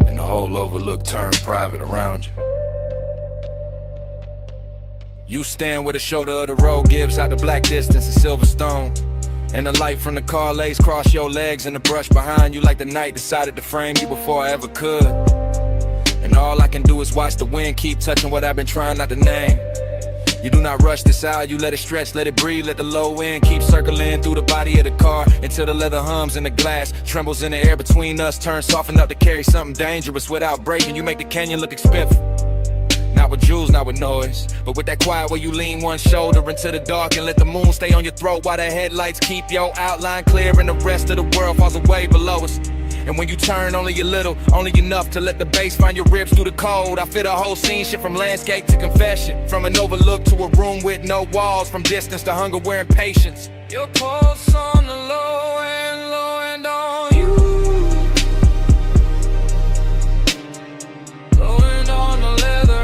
And the whole overlook turned private around you. You stand where the shoulder of the road gives out the black distance of silver stone. And the light from the car lays across your legs and the brush behind you like the night decided to frame you before I ever could. And all I can do is watch the wind keep touching what I've been trying not to name. You do not rush this out, you let it stretch, let it breathe, let the low end keep circling through the body of the car until the leather hums in the glass, trembles in the air between us, turns soft enough to carry something dangerous without breaking. You make the canyon look expensive. Not with jewels, not with noise, but with that quiet where you lean one shoulder into the dark and let the moon stay on your throat while the headlights keep your outline clear and the rest of the world falls away below us. And when you turn only a little, only enough to let the bass find your ribs through the cold. I feel the whole scene shift from landscape to confession, from an overlook to a room with no walls, from distance to hunger wearing patience. Your pulse on the low and on you. Low end on the leather.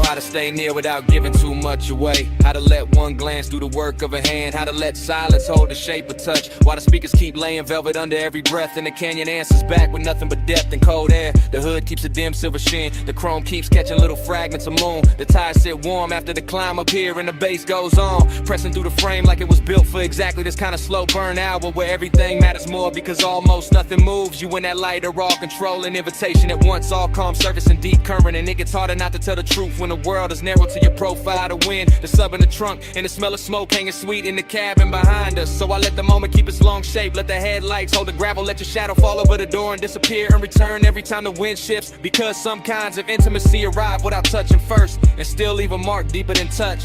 How to stay near without giving too much away. How to let one glance do the work of a hand. How to let silence hold the shape of touch while the speakers keep laying velvet under every breath. And the canyon answers back with nothing but depth and cold air. The hood keeps a dim silver sheen. The chrome keeps catching little fragments of moon. The tires sit warm after the climb up here and the bass goes on, pressing through the frame like it was built for exactly this kind of slow burn hour where everything matters more because almost nothing moves. You and that light are all controlling invitation at once, all calm surface and deep current. And it gets harder not to tell the truth when the world is narrow to your profile. The wind, the sub in the trunk, and the smell of smoke hanging sweet in the cabin behind us. So I let the moment keep its long shape, let the headlights hold the gravel, let your shadow fall over the door and disappear and return every time the wind shifts. Because some kinds of intimacy arrive without touching first and still leave a mark deeper than touch.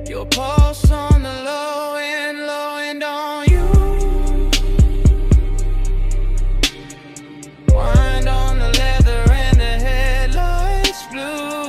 Your pulse on the low end on you. Wind on the leather and the headlights blue.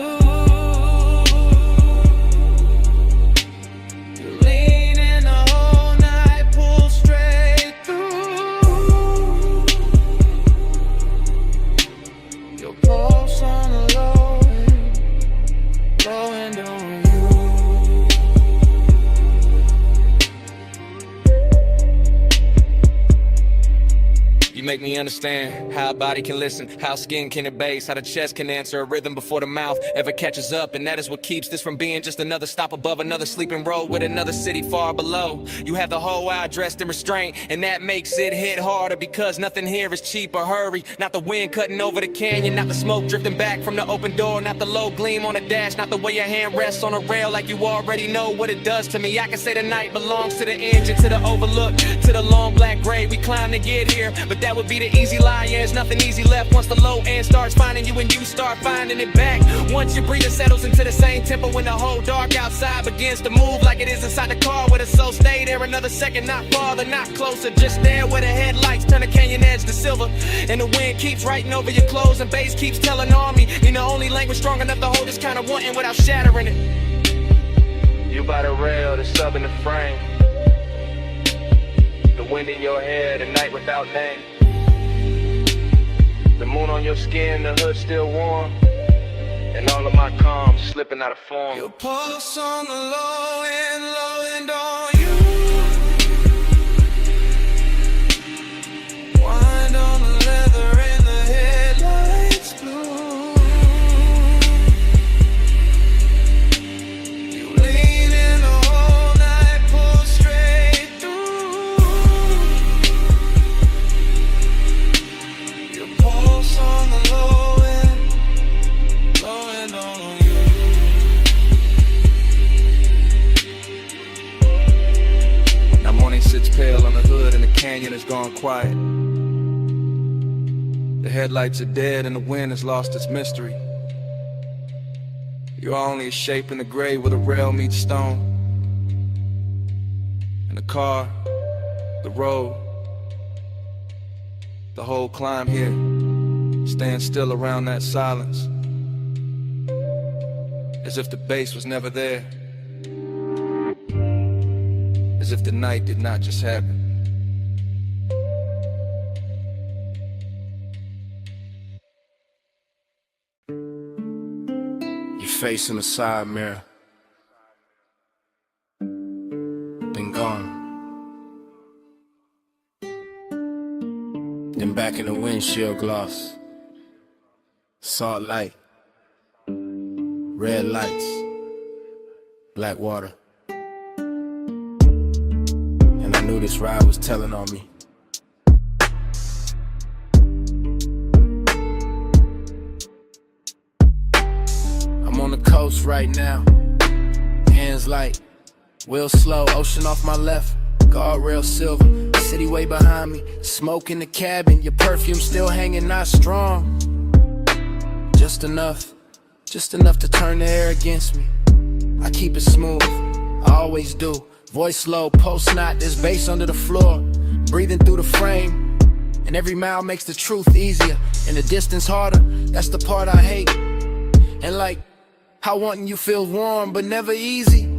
Make me understand how a body can listen, how skin can abase, how the chest can answer a rhythm before the mouth ever catches up. And that is what keeps this from being just another stop above another sleeping road with another city far below. You have the whole eye dressed in restraint, and that makes it hit harder because nothing here is cheap or hurry. Not the wind cutting over the canyon, not the smoke drifting back from the open door, not the low gleam on the dash, not the way your hand rests on a rail like you already know what it does to me. I can say the night belongs to the engine, to the overlook, to the long black grave we climbed to get here, but that would would be the easy lie. Yeah, there's nothing easy left once the low end starts finding you and you start finding it back. Once your breathing settles into the same tempo when the whole dark outside begins to move like it is inside the car where the soul stay there another second, not farther, not closer, just there where the headlights turn the canyon edge to silver. And the wind keeps writing over your clothes and bass keeps telling on me. You're the only language strong enough to hold this kind of wanting without shattering it. You by the rail, the sub in the frame. The wind in your hair, the night without name. The moon on your skin, the hood still warm. And all of my calm slipping out of form. Your pulse on the low end on you. Wind on the leather and the headlights blue. You lean in the whole night, pull straight through. Your pulse on the low end on you. Now morning sits pale on the hood and the canyon has gone quiet. The headlights are dead and the wind has lost its mystery. You're only a shape in the gray where the rail meets stone. And the car, the road, the whole climb here stands still around that silence, as if the bass was never there, as if the night did not just happen. Your face in the side mirror, then gone. Then back in the windshield gloss, salt light, red lights, black water. And I knew this ride was telling on me. I'm on the coast right now, hands light, wheel slow, ocean off my left, guardrail silver, city way behind me, smoke in the cabin, your perfume still hanging, not strong. Just enough to turn the air against me. I keep it smooth, I always do. Voice low, post knot, there's bass under the floor. Breathing through the frame, and every mile makes the truth easier, and the distance harder, that's the part I hate. And like, how wanting you feels warm, but never easy.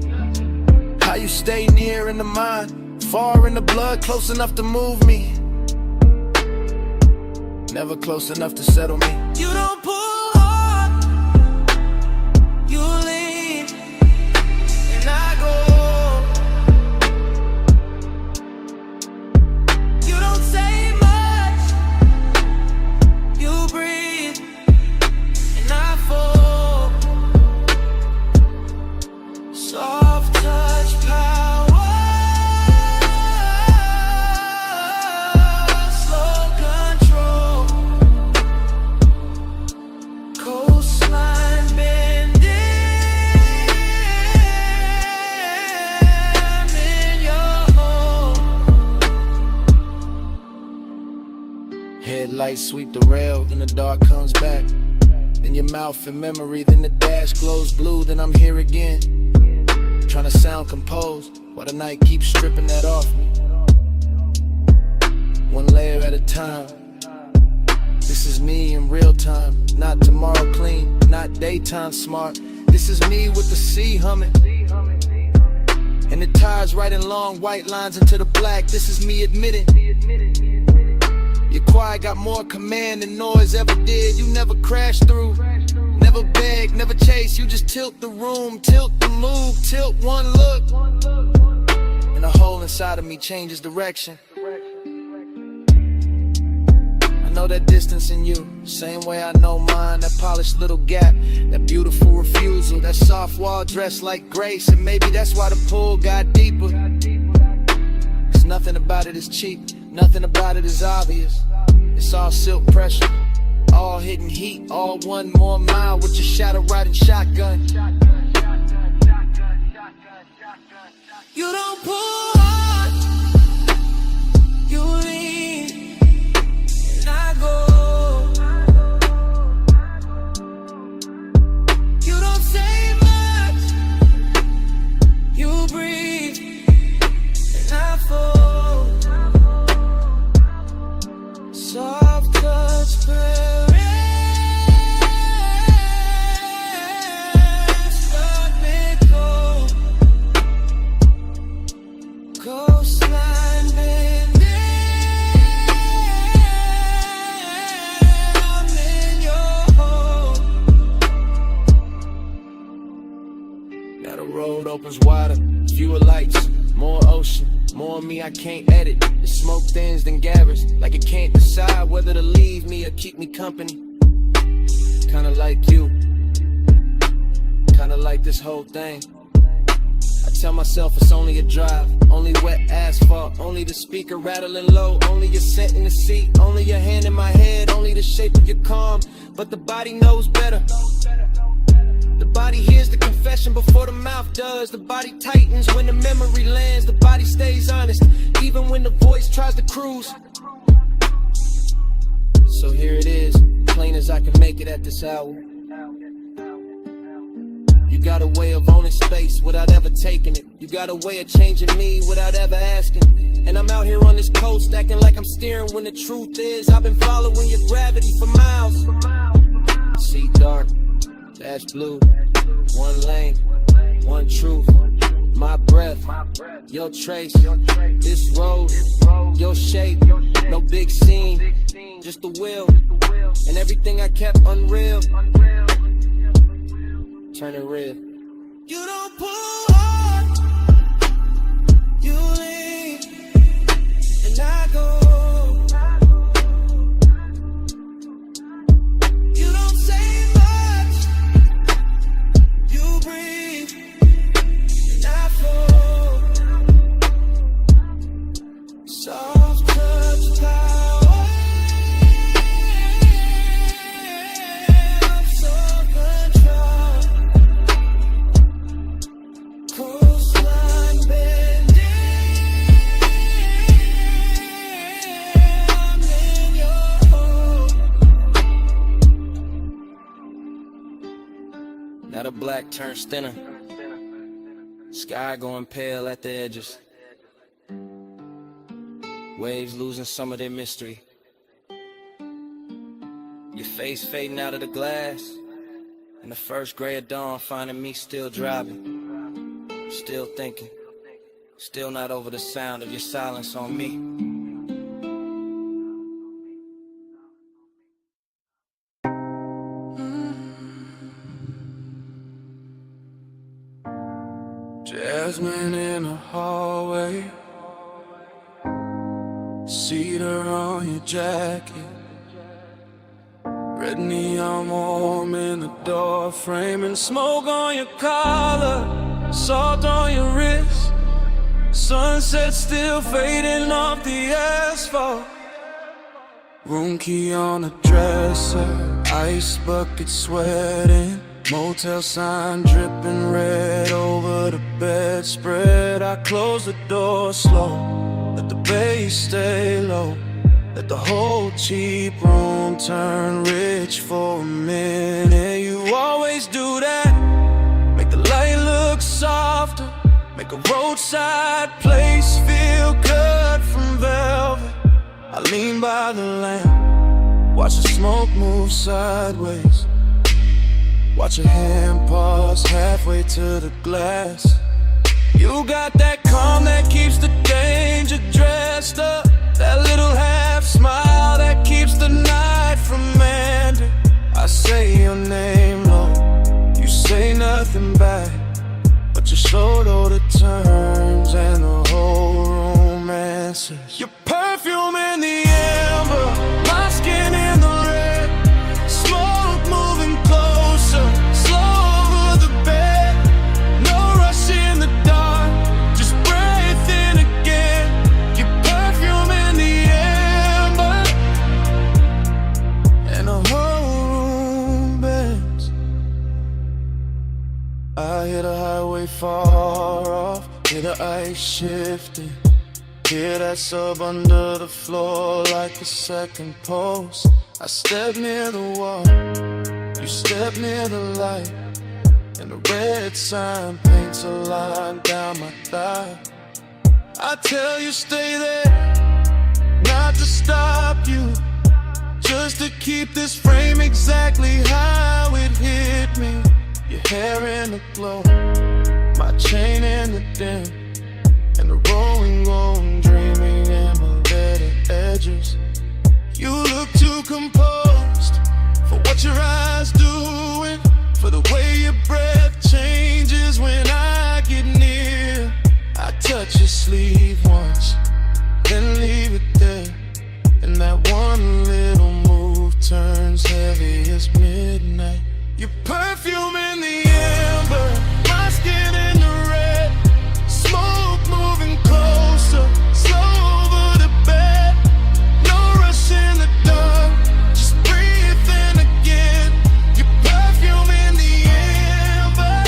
How you stay near in the mind, far in the blood, close enough to move me. Never close enough to settle me. You don't pull hard, you lean, and I go. You don't say much, you breathe, and I fall. Soft touch power, slow control. Coastline bending in your home. Headlights sweep the rail, then the dark comes back. Then your mouth in memory, then the dash glows blue, then I'm here again. Trying to sound composed, while the night keeps stripping that off me. One layer at a time. This is me in real time, not tomorrow clean, not daytime smart. This is me with the sea humming, and the tires writing long white lines into the black. This is me admitting, your quiet got more command than noise ever did. You never crash through, never beg, never chase. You just tilt the room, tilt the move, tilt one look, and the hole inside of me changes direction. I know that distance in you, same way I know mine. That polished little gap, that beautiful refusal, that soft wall dressed like grace. And maybe that's why the pull got deeper. 'Cause nothing about it is cheap, nothing about it is obvious. It's all silk pressure, all hidden heat, all one more mile with your shadow riding shotgun. You don't pull hard, you lean, road opens wider, fewer lights, more ocean, more of me I can't edit. The smoke thins then gathers, like it can't decide whether to leave me or keep me company. Kinda like you, kinda like this whole thing. I tell myself it's only a drive, only wet asphalt, only the speaker rattling low, only your scent in the seat, only your hand in my head, only the shape of your calm. But the body knows better. The body hears the confession before the mouth does. The body tightens when the memory lands. The body stays honest, even when the voice tries to cruise. So here it is, plain as I can make it at this hour. You got a way of owning space without ever taking it. You got a way of changing me without ever asking. And I'm out here on this coast acting like I'm steering when the truth is I've been following your gravity for miles. See dark, that's blue. One lane, one truth. My breath, your trace. This road, your shape. No big scene, just the will. And everything I kept unreal, turn it real. You don't pull hard, you lean, and I go. You don't say much, you breathe, and I flow. Soft touch power, soft control. Coastline bending, I'm in your home. Now the black turns thinner, sky going pale at the edges, waves losing some of their mystery, your face fading out of the glass, and the first gray of dawn finding me still driving, still thinking, still not over the sound of your silence on me. Jasmine in the hallway, cedar on your jacket, red neon warm in the door frame, and smoke on your collar, salt on your wrist, sunset still fading off the asphalt. Room key on the dresser, ice bucket sweating, motel sign dripping red over the bedspread. I close the door slow, let the bass stay low, let the whole cheap room turn rich for a minute. You always do that, make the light look softer, make a roadside place feel cut from velvet. I lean by the lamp, watch the smoke move sideways, watch your hand pause halfway to the glass. You got that calm that keeps the danger dressed up, that little half smile that keeps the night from ending. I say your name low, you say nothing back, but your shoulder the turns and the whole room answers. Your perfume in the amber, my skin in the red, smoke moving closer, slow over the bed. No rush in the dark, just breathe in again. Your perfume in the amber, and the whole room bends. I hear the highway far off, hear the ice shifting, hear that sub under the floor like a second pulse. I step near the wall, you step near the light, and the red sign paints a line down my thigh. I tell you stay there, not to stop you, just to keep this frame exactly how it hit me. Your hair in the glow, my chain in the dim, and the rolling, dreaming embedded edges. You look too composed for what your eyes doing, for the way your breath changes when I just leave once, then leave it there. And that one little move turns heavy as midnight. Your perfume in the amber, my skin in the red. Smoke moving closer, slow over the bed. No rush in the dark, just breathe in again. Your perfume in the amber,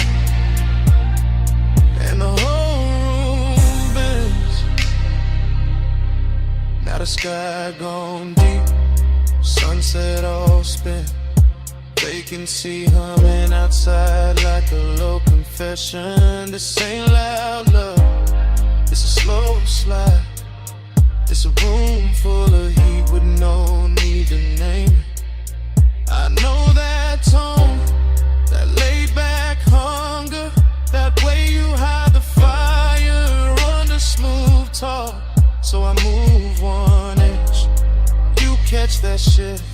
and the whole room bends. Now the sky gone deep, sunset all spent. Vacancy humming outside like a low confession. This ain't loud love, it's a slow slide. It's a room full of heat with no need to name it. I know that tone, that laid back hunger, that way you hide the fire under smooth talk. So I move one inch, you catch that shift,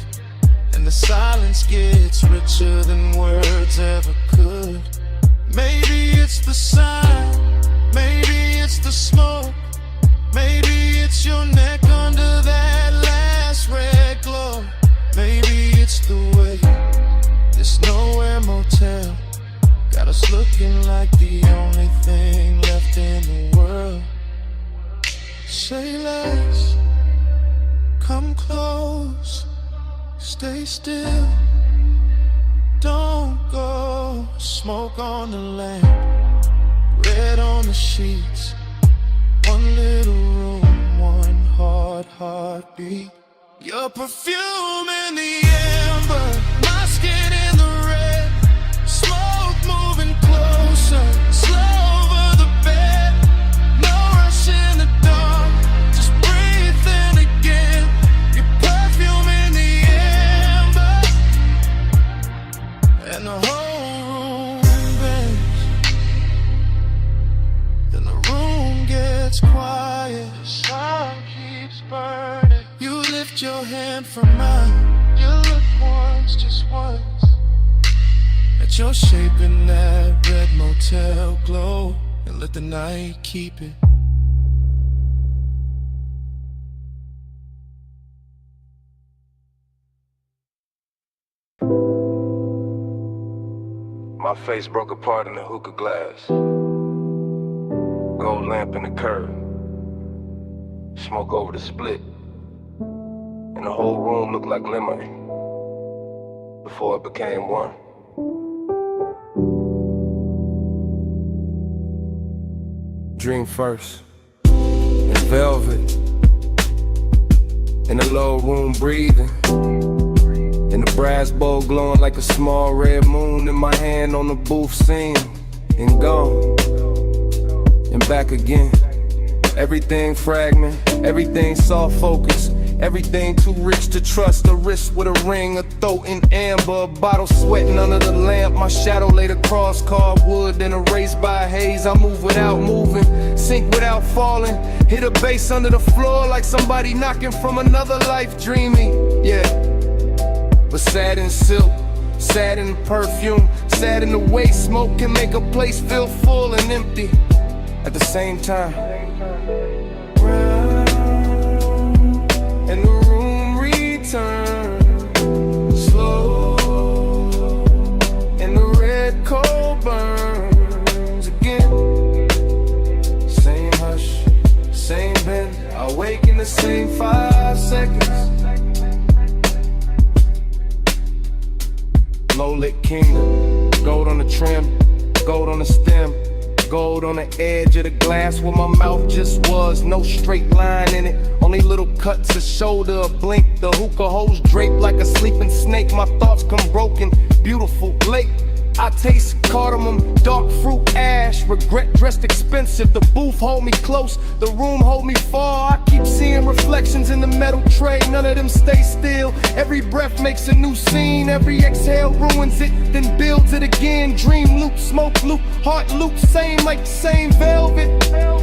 and the silence gets richer than words ever could. Maybe it's the sign, maybe it's the smoke, maybe it's your neck under that last red glow. Maybe it's the way this nowhere motel got us looking like the only thing left in the world. Say less, come close, stay still, don't go. Smoke on the lamp, red on the sheets. One little room, one hard heartbeat. Your perfume in the amber, my skin in the red. Smoke moving closer, slow over the bed. No rush in the dark, just breathe in again. Your perfume in the amber, and the whole room bends. Then the room gets quiet, the sun keeps burning. You lift your hand from mine, you look once, just once, at your shape in that red motel glow, and let the night keep it. My face broke apart in the hookah glass. Gold lamp in the curb. Smoke over the split. And the whole room looked like lemon before it became one. Dream first, in velvet, in the low room breathing, in the brass bowl glowing like a small red moon, in my hand on the booth scene, and gone, and back again. Everything fragment, everything soft focus, everything too rich to trust. A wrist with a ring, a throat in amber, a bottle sweating under the lamp. My shadow laid across carved wood, then erased by haze. I move without moving, sink without falling, hit a bass under the floor like somebody knocking from another life. Dreamy, yeah, but sad in silk, sad in perfume, sad in the way smoke can make a place feel full and empty at the same time. And the room returns slow, and the red coal burns again. Same hush, same bend, I wake in the same 5 seconds. Low-lit kingdom, gold on the trim, gold on the stem, gold on the edge of the glass where my mouth just was. No straight line in it, only little cuts, a shoulder, a blink. The hookah hose draped like a sleeping snake. My thoughts come broken, beautiful, late. I taste cardamom, dark fruit, ash. Regret dressed expensive. The booth hold me close, the room hold me far. I keep seeing reflections in the metal tray, none of them stay still. Every breath makes a new scene, every exhale ruins it, then builds it again. Dream loop, smoke loop, heart loop, same like the same velvet,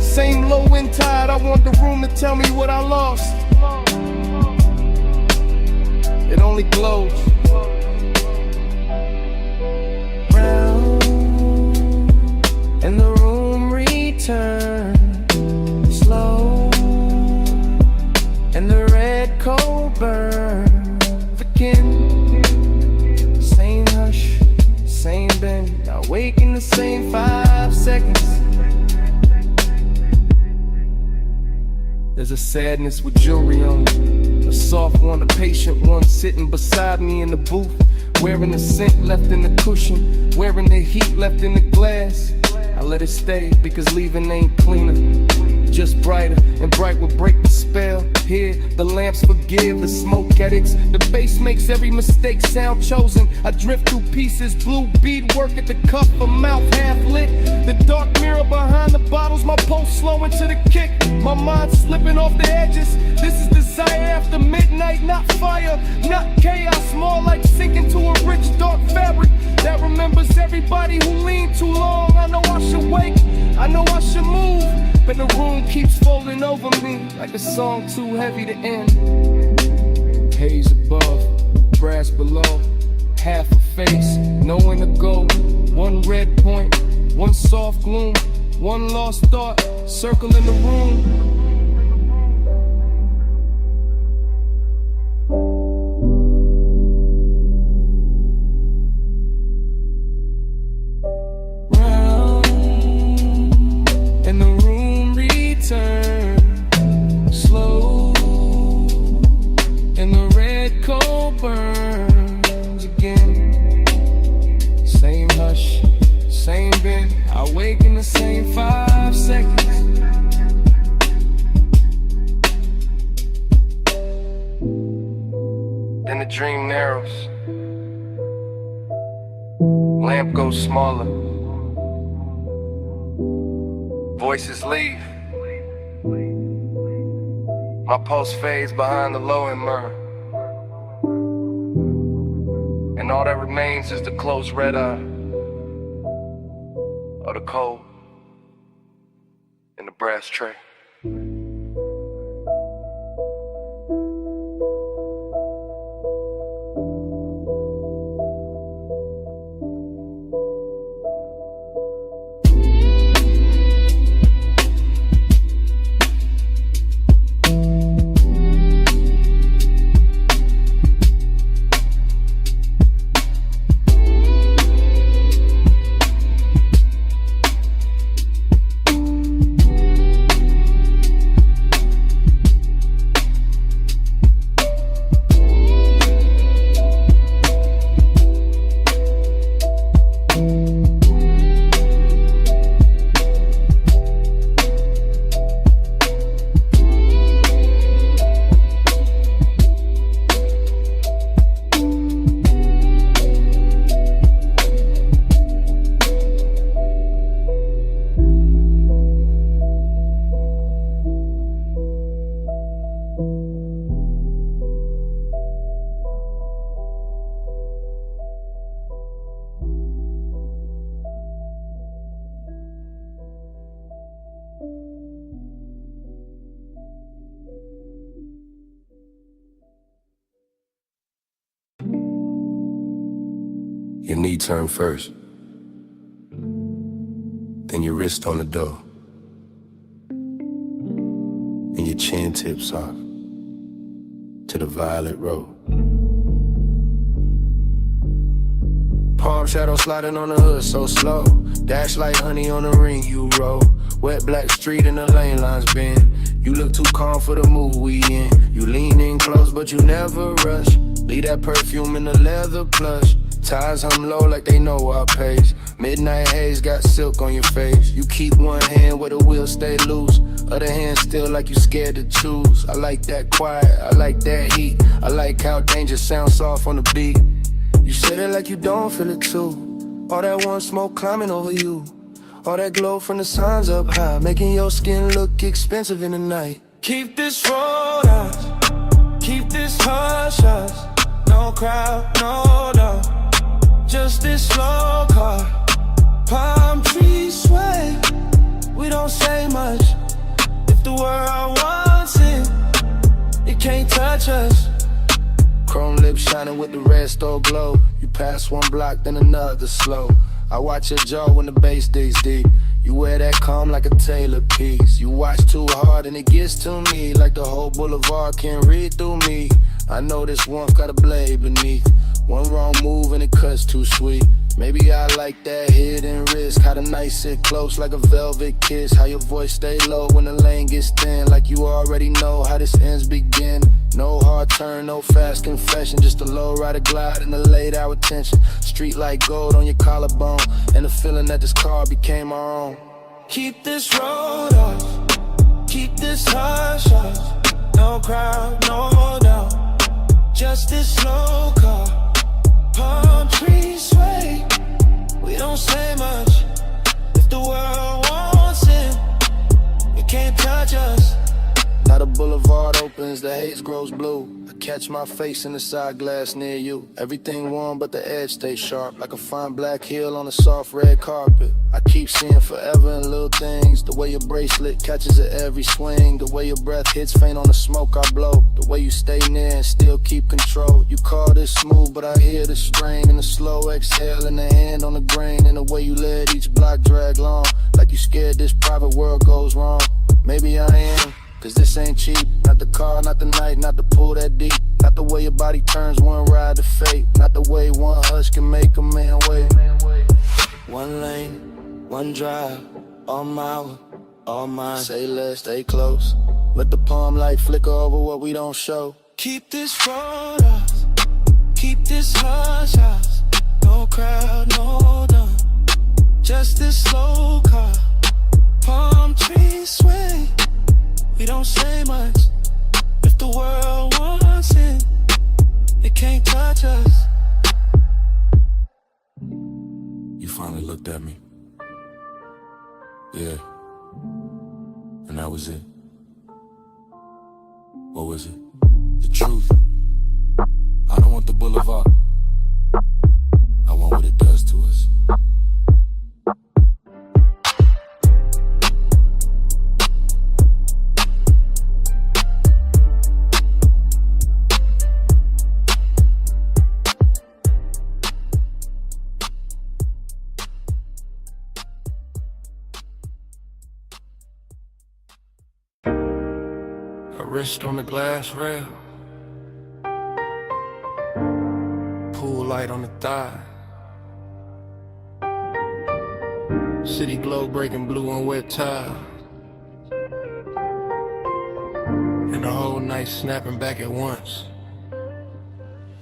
same low end tide. I want the room to tell me what I lost. It only glows. And the room returns wake in the same 5 seconds. There's a sadness with jewelry on it, a soft one, a patient one, sitting beside me in the booth, wearing the scent left in the cushion, wearing the heat left in the glass. I let it stay because leaving ain't cleaner, just brighter, and bright will break the spell. Here, the lamps forgive the smoke addicts. The bass makes every mistake sound chosen. I drift through pieces, blue beadwork at the cuff, a mouth half lit. The dark mirror behind the bottles, my pulse slowing to the kick. My mind slipping off the edges. This is desire after midnight, not fire, not chaos, more like sinking to a rich dark fabric that remembers everybody who leaned too long. I know I should wake, I know I should move, but the room keeps folding over me like a song too heavy to end. Haze above, brass below, half a face, nowhere to go. One red point, one soft gloom, one lost thought, circling the room. Then the dream narrows, lamp goes smaller, voices leave, my pulse fades behind the low and myrrh, and all that remains is the closed red eye of the cold in the brass tray. Your knee turn first, then your wrist on the door, and your chin tips off to the violet road. Palm shadow sliding on the hood so slow, dash like honey on the ring you roll. Wet black street and the lane lines bend. You look too calm for the mood we in. You lean in close but you never rush. Leave that perfume in the leather plush. Ties hum low like they know our pace. Midnight haze got silk on your face. You keep one hand where the wheels stay loose, other hand still like you scared to choose. I like that quiet, I like that heat. I like how danger sounds soft on the beat. You said it like you don't feel it too. All that one smoke climbing over you, all that glow from the suns up high, making your skin look expensive in the night. Keep this road out, keep this hush hush. No crowd, no doubt, just this slow car. Palm trees sway, we don't say much. If the world wants it, it can't touch us. Chrome lips shining with the red stove glow. You pass one block, then another slow. I watch your jaw when the bass digs deep. You wear that calm like a tailor piece. You watch too hard and it gets to me, like the whole boulevard can't read through me. I know this warmth got a blade beneath. One wrong move and it cuts too sweet. Maybe I like that hidden risk. How the night sit close like a velvet kiss. How your voice stay low when the lane gets thin. Like you already know how this ends begin. No hard turn, no fast confession. Just a low rider glide and a laid out tension. Street like gold on your collarbone. And the feeling that this car became our own. Keep this road off, keep this hush hush. No crowd, no doubt. Just this slow car. Palm trees sway. We don't say much. If the world wants it, it can't touch us. Now the boulevard opens, the haze grows blue. I catch my face in the side glass near you. Everything warm but the edge stays sharp. Like a fine black heel on a soft red carpet. I keep seeing forever in little things. The way your bracelet catches at every swing. The way your breath hits faint on the smoke I blow. The way you stay near and still keep control. You call this smooth but I hear the strain. And the slow exhale and the hand on the grain. And the way you let each block drag long. Like you scared this private world goes wrong. Maybe I am. Cause this ain't cheap, not the car, not the night, not the pool that deep. Not the way your body turns one ride to fate. Not the way one hush can make a man wait. One lane, one drive, all mine, all mine. Say less, stay close. Let the palm light flicker over what we don't show. Keep this road off, keep this hush hush. No crowd, no done. Just this slow car. Palm trees sway. We don't say much. If the world wants it, it can't touch us. You finally looked at me. Yeah. And that was it. What was it? The truth. I don't want the boulevard. I want what it does to us. Wrist on the glass rail. Pool light on the thigh. City glow breaking blue on wet tile. And the whole night snapping back at once.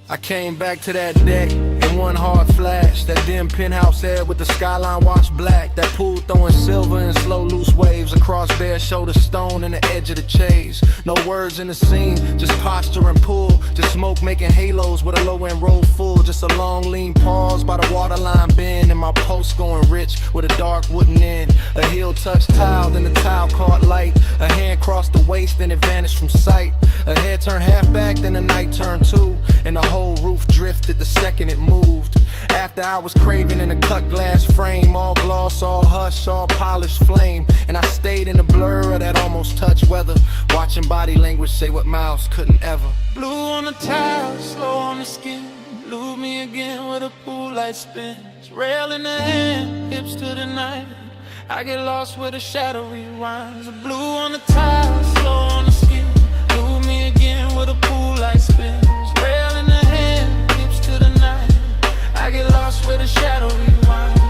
I came back to that deck in one hard flash. That dim penthouse air with the skyline washed black. That pool throwing silver and slow loose waves across bare shoulder stone and the edge of the chase. No words in the scene, just posture and pull. Just smoke making halos with a low end roll full. Just a long lean pause by the waterline bend. And my post going rich with a dark wooden end. A heel touched tile, then the tile caught light. A hand crossed the waist, then it vanished from sight. A head turned half back, then the night turned two. And the whole roof drifted the second it moved. After I was craving in a cut glass frame. All gloss, all hush, all polished flame. And I stayed in the blur of that almost touch weather. Watching body language say what mouths couldn't ever. Blue on the tile, slow on the skin. Lose me again with a pool light spins. Rail in the hand, hips to the night. I get lost where the shadow rewinds. Blue on the tile, slow on the skin. Lose me again with a pool light spins. Rail in the hand, hips to the night. I get lost where the shadow rewinds.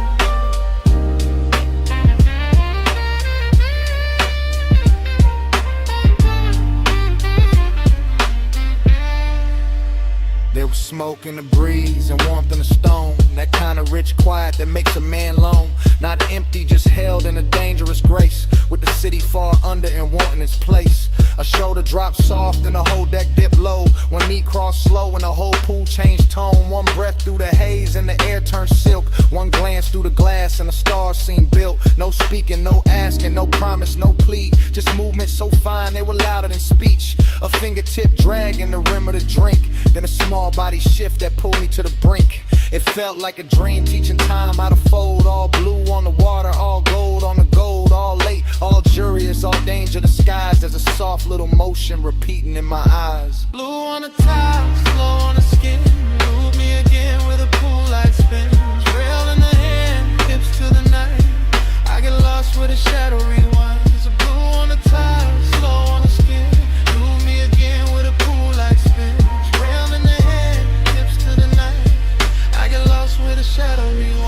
There was smoke in the breeze and warmth in the stone. That kind of rich quiet that makes a man lone. Not empty, just held in a dangerous grace. With the city far under and wanting its place. A shoulder dropped soft and the whole deck dipped low. One knee crossed slow and the whole pool changed tone. One breath through the haze and the air turned silk. One glance through the glass and the stars seemed built. No speaking, no asking, no promise, no plea. Just movement so fine they were louder than speech. A fingertip dragging the rim of the drink. Then a small body shift that pulled me to the brink. It felt like a dream, teaching time how to fold. All blue on the water, all gold on the gold. All late, all juries, all danger disguised. There's a soft little motion repeating in my eyes. Blue on the tile, slow on the skin. Move me again with a pool light spins. Rail in the hand, hips to the night. I get lost where the shadow rewinds. Blue on the tile, slow on the skin. Move me again with a pool light spins. Rail in the hand, hips to the night. I get lost where the shadow rewinds.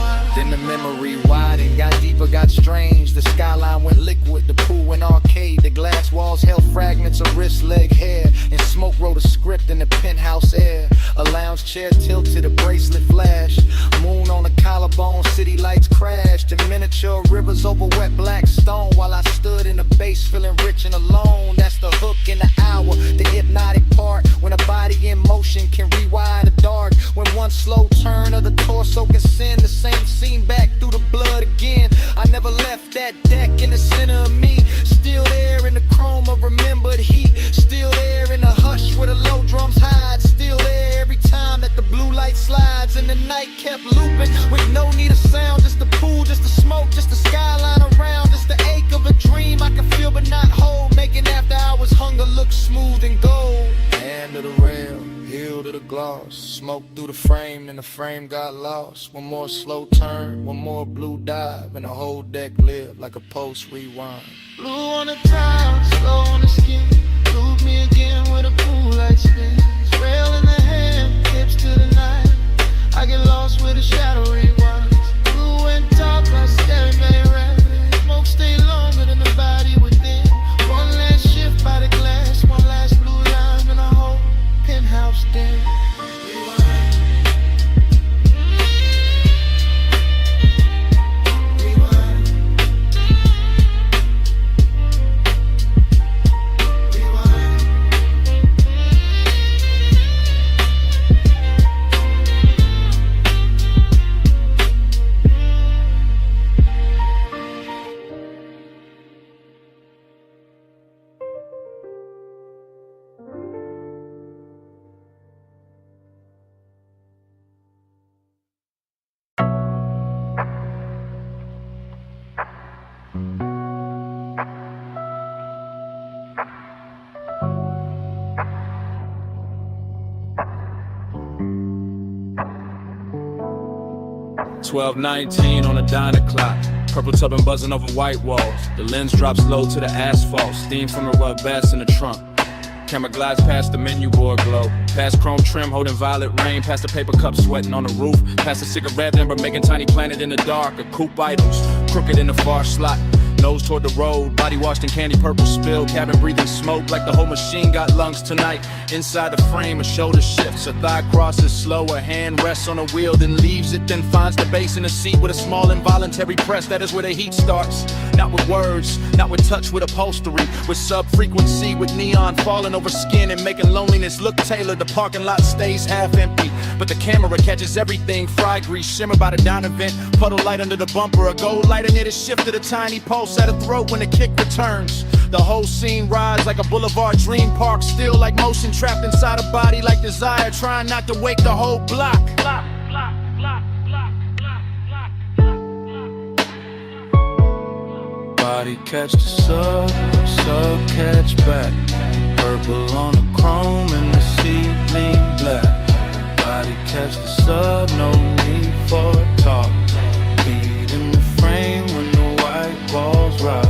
got strange. The skyline went liquid, the pool went arcade. The glass walls held fragments of wrist, leg, hair. And Smoke wrote a script in the penthouse air. A lounge chair tilted, a bracelet flash. Moon on the collarbone, city lights crashed. And miniature rivers over wet black stone. While I stood in the base feeling rich and alone. That's the hook in the hour, the hypnotic part. When a body in motion can rewire the dark. When one slow turn of the torso can send the same scene back through the blood again. I never left that deck in the center of me. Still there in the chrome of remembered heat. Still there in the hush where the low drums hide. Still there every time that the blue light slides. And the night kept looping with no need of sound. Just the pool, just the smoke, just the skyline around. Just the ache of a dream I can feel but not hold. Making after hours hunger look smooth and gold. Hand to the rail, heel to the gloss. Smoke through the frame and the frame got lost. One more slow turn, one more blue dive. And the whole deck lived like a post rewind. Blue on the tile, slow on the skin. Loop me again with a pool light spin. Rail in the hand, hips to the night. I get lost with a shadow rewinds. Blue and top, I staring very rapid. Smoke stay longer than the body within. One last shift by the glass, one last blue line in a whole penthouse den. 12:19 on a diner clock. Purple tubbing buzzing over white walls. The lens drops low to the asphalt. Steam from the rub bass in the trunk. Camera glides past the menu board glow. Past chrome trim holding violet rain. Past the paper cup sweating on the roof. Past the cigarette ember making tiny planet in the dark. A coupe items crooked in the far slot. Nose toward the road, body washed in candy purple spill. Cabin breathing smoke like the whole machine got lungs tonight. Inside the frame, a shoulder shifts, a thigh crosses slow. A hand rests on a wheel, then leaves it, then finds the base in the seat with a small involuntary press. That is where the heat starts. Not with words, not with touch, with upholstery. With sub-frequency, with neon falling over skin and making loneliness look tailored. The parking lot stays half empty, but the camera catches everything. Fry grease, shimmer by the diner vent. Puddle light under the bumper, a gold lighter near the shifted, a tiny pulse at a throat when the kick returns. The whole scene rides like a boulevard dream park. Still like motion trapped inside a body like desire. Trying not to wake the whole block. Body catch the sub catch back. Purple on the chrome and the seat lean black. Body catch the sub, no need for talk. Beat in the frame when the white walls rock.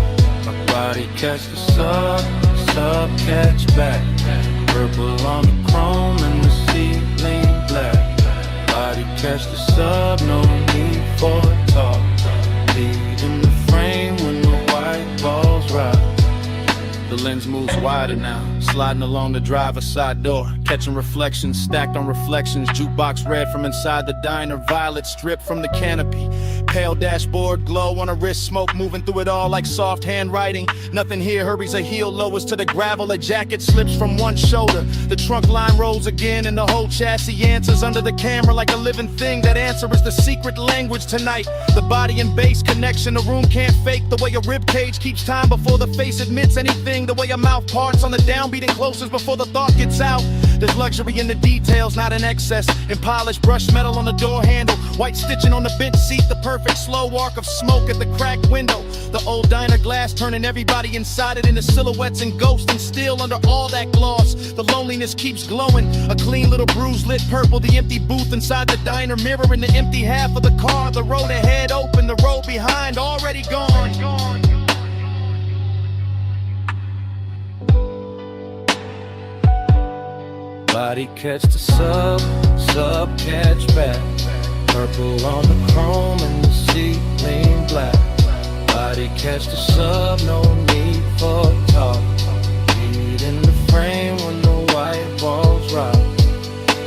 My body catch the sub catch back. Purple on the chrome and the seat lean black. Body catch the sub, no need for talk. Beat in the frame when the white walls rock. The lens moves wider now, sliding along the driver's side door. Catching reflections, stacked on reflections. Jukebox red from inside the diner. Violet stripped from the canopy. Pale dashboard glow on a wrist. Smoke moving through it all like soft handwriting. Nothing here hurries a heel, lowers to the gravel. A jacket slips from one shoulder. The trunk line rolls again and the whole chassis answers under the camera like a living thing. That answer is the secret language tonight. The body and bass connection, the room can't fake. The way a rib cage keeps time before the face admits anything. The way a mouth parts on the downbeat and closes before the thought gets out. There's luxury in the details, not in excess. In polished brushed metal on the door handle. White stitching on the bench seat. The perfect slow arc of smoke at the cracked window. The old diner glass turning everybody inside it into silhouettes and ghosts. And still under all that gloss, the loneliness keeps glowing. A clean little bruise lit purple. The empty booth inside the diner mirroring the empty half of the car. The road ahead open, the road behind already gone. Body catch the sub catch back. Purple on the chrome and the seat lean black. catch the sub, no need for talk. Lead in the frame when the white walls rock.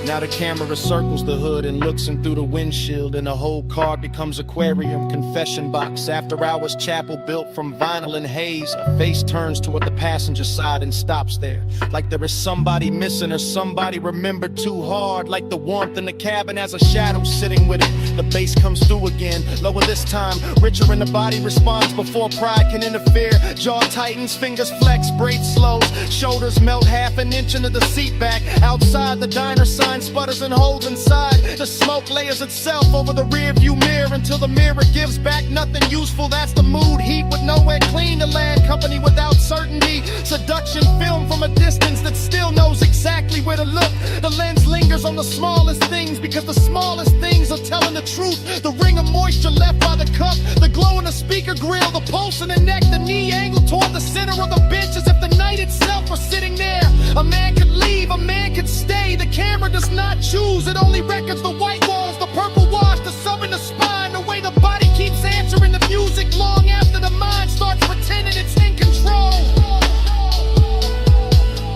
Now the camera circles the hood and looks in through the windshield, and the whole car becomes aquarium, confession box, after hours chapel built from vinyl and haze. A face turns toward the passenger side and stops there, like there is somebody missing or somebody remembered too hard, like the warmth in the cabin has a shadow sitting with it. The bass comes through again, lower this time, richer in the body responds before pride can interfere. Jaw tightens, fingers flex, braids slows, shoulders melt half an inch into the seat back. Outside the diner sign sputters and holds inside. The smoke layers itself over the rear view mirror until the mirror gives back nothing useful. That's the mood, heat with nowhere clean to land, company without certainty. Seduction film from a distance that still knows exactly where to look. The lens lingers on the smallest things because the smallest things are telling the truth. The ring of moisture left by the cup, the glow in the speaker grill, the pulse in the neck, the knee angle toward the center of the bench as if the night itself were sitting there. A man could leave, a man could stay. The camera does not choose, it only records the white walls, the purple wash, the sub in the spine, the way the body keeps answering the music long after the mind starts pretending it's in control.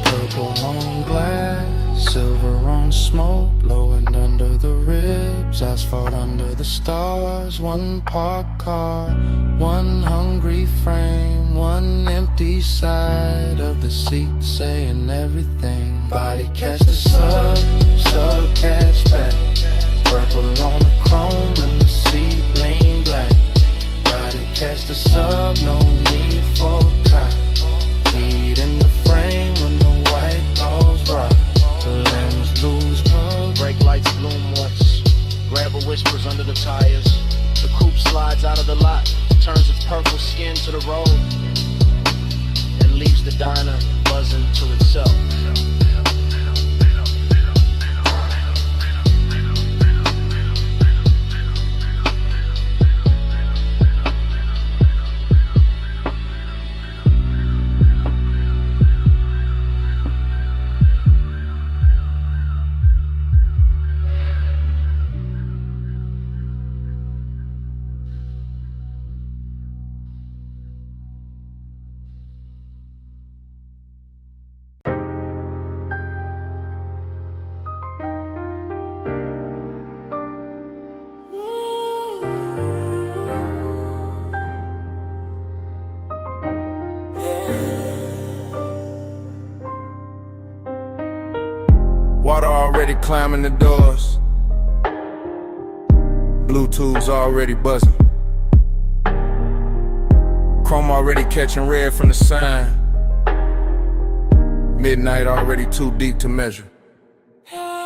Purple on glass, silver on smoke, blowing under the ribs, asphalt under the stars. One parked car, one hungry frame, one empty side of the seat saying everything. Body catch the sub, sub catch back. Purple on the chrome and the seat lean black. Body catch the sub, no need for cop. Heat in the frame when the white balls rock. The limbs lose pulse. Brake lights bloom once, gravel whispers under the tires. The coupe slides out of the lot, turns its purple skin to the road, and leaves the diner buzzing to itself. Water already climbing the doors, Bluetooth's already buzzing, chrome already catching red from the sign, midnight already too deep to measure.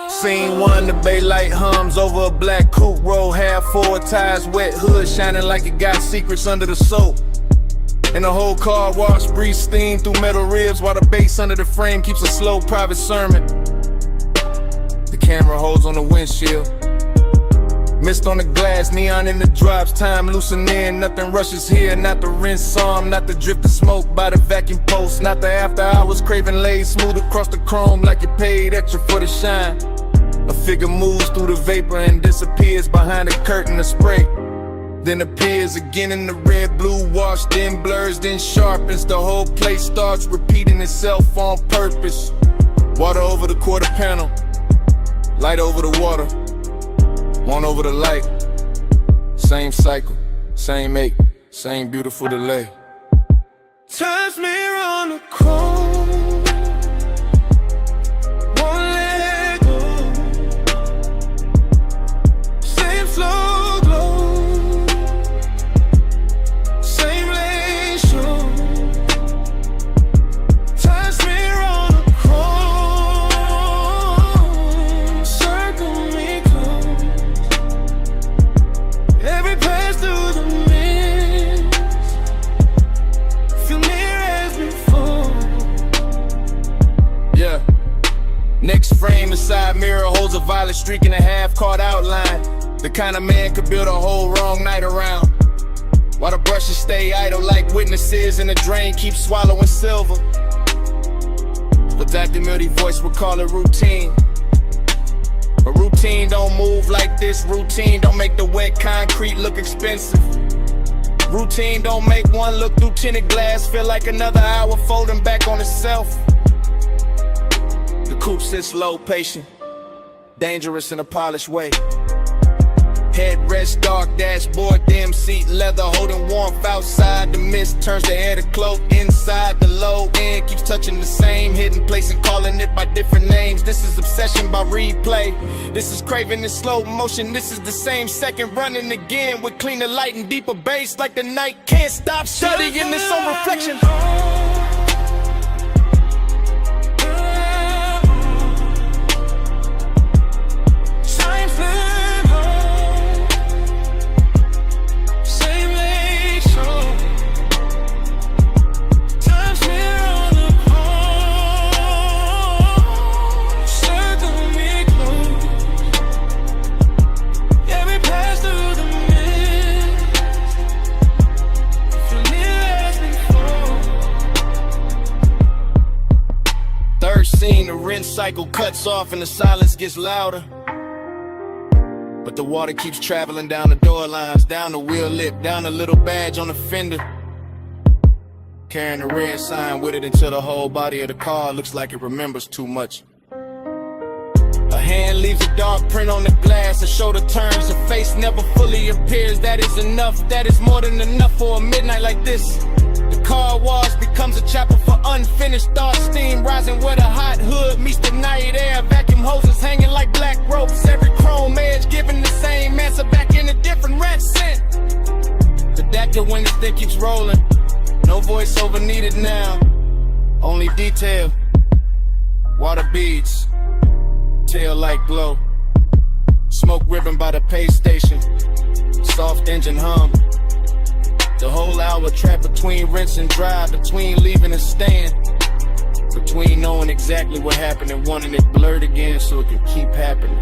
Scene one, the bay light hums over a black coupe, roll half forward, tires wet, hood shining like it got secrets under the soap. And the whole car wash, breeze steam through metal ribs, while the bass under the frame keeps a slow private sermon. The camera holds on the windshield, mist on the glass, neon in the drops, time loosening, nothing rushes here, not the rinse arm, not the drift of smoke by the vacuum post, not the after hours craving laid smooth across the chrome like it paid extra for the shine. A figure moves through the vapor and disappears behind a curtain of spray, then appears again in the red blue wash, then blurs, then sharpens. The whole place starts repeating itself on purpose. Water over the quarter panel, light over the water, one over the light. Same cycle, same ache, same beautiful delay. Times mirror on the chrome, won't let go. Same slow glow, same lane show. Times mirror on the chrome, circle me close. Every pass through the mist, feel near as before. Yeah. Next frame, the side mirror holds a violet streak and a half-caught outline. The kind of man could build a whole wrong night around, while the brushes stay idle like witnesses and the drain keeps swallowing silver. The Dr. Mildy voice would call it routine, but routine don't move like this. Routine don't make the wet concrete look expensive. Routine don't make one look through tinted glass. Feel like another hour folding back on itself. The coupe sits low, patient, dangerous in a polished way. Headrest dark, dashboard dim, seat leather, holding warmth outside. The mist turns the air to cloak inside. The low end keeps touching the same hidden place and calling it by different names. This is obsession by replay. This is craving in slow motion. This is the same second running again with cleaner light and deeper bass. Like the night can't stop studying its own reflection. The rinse cycle cuts off and the silence gets louder. But the water keeps traveling down the door lines, down the wheel lip, down the little badge on the fender. Carrying the red sign with it until the whole body of the car looks like it remembers too much. A hand leaves a dark print on the glass, a shoulder turns, a face never fully appears. That is enough, that is more than enough for a midnight like this. The car wash becomes a chapel for unfinished thoughts. Steam rising where the hot hood meets the night air. Vacuum hoses hanging like black ropes. Every chrome edge giving the same answer back in a different red scent. The Dactyl when this thing keeps rolling. No voiceover needed now. Only detail. Water beads. Tail light glow. Smoke ribbon by the pay station. Soft engine hum. The whole hour trapped between rinse and dry, between leaving and staying, between knowing exactly what happened and wanting it blurred again so it can keep happening.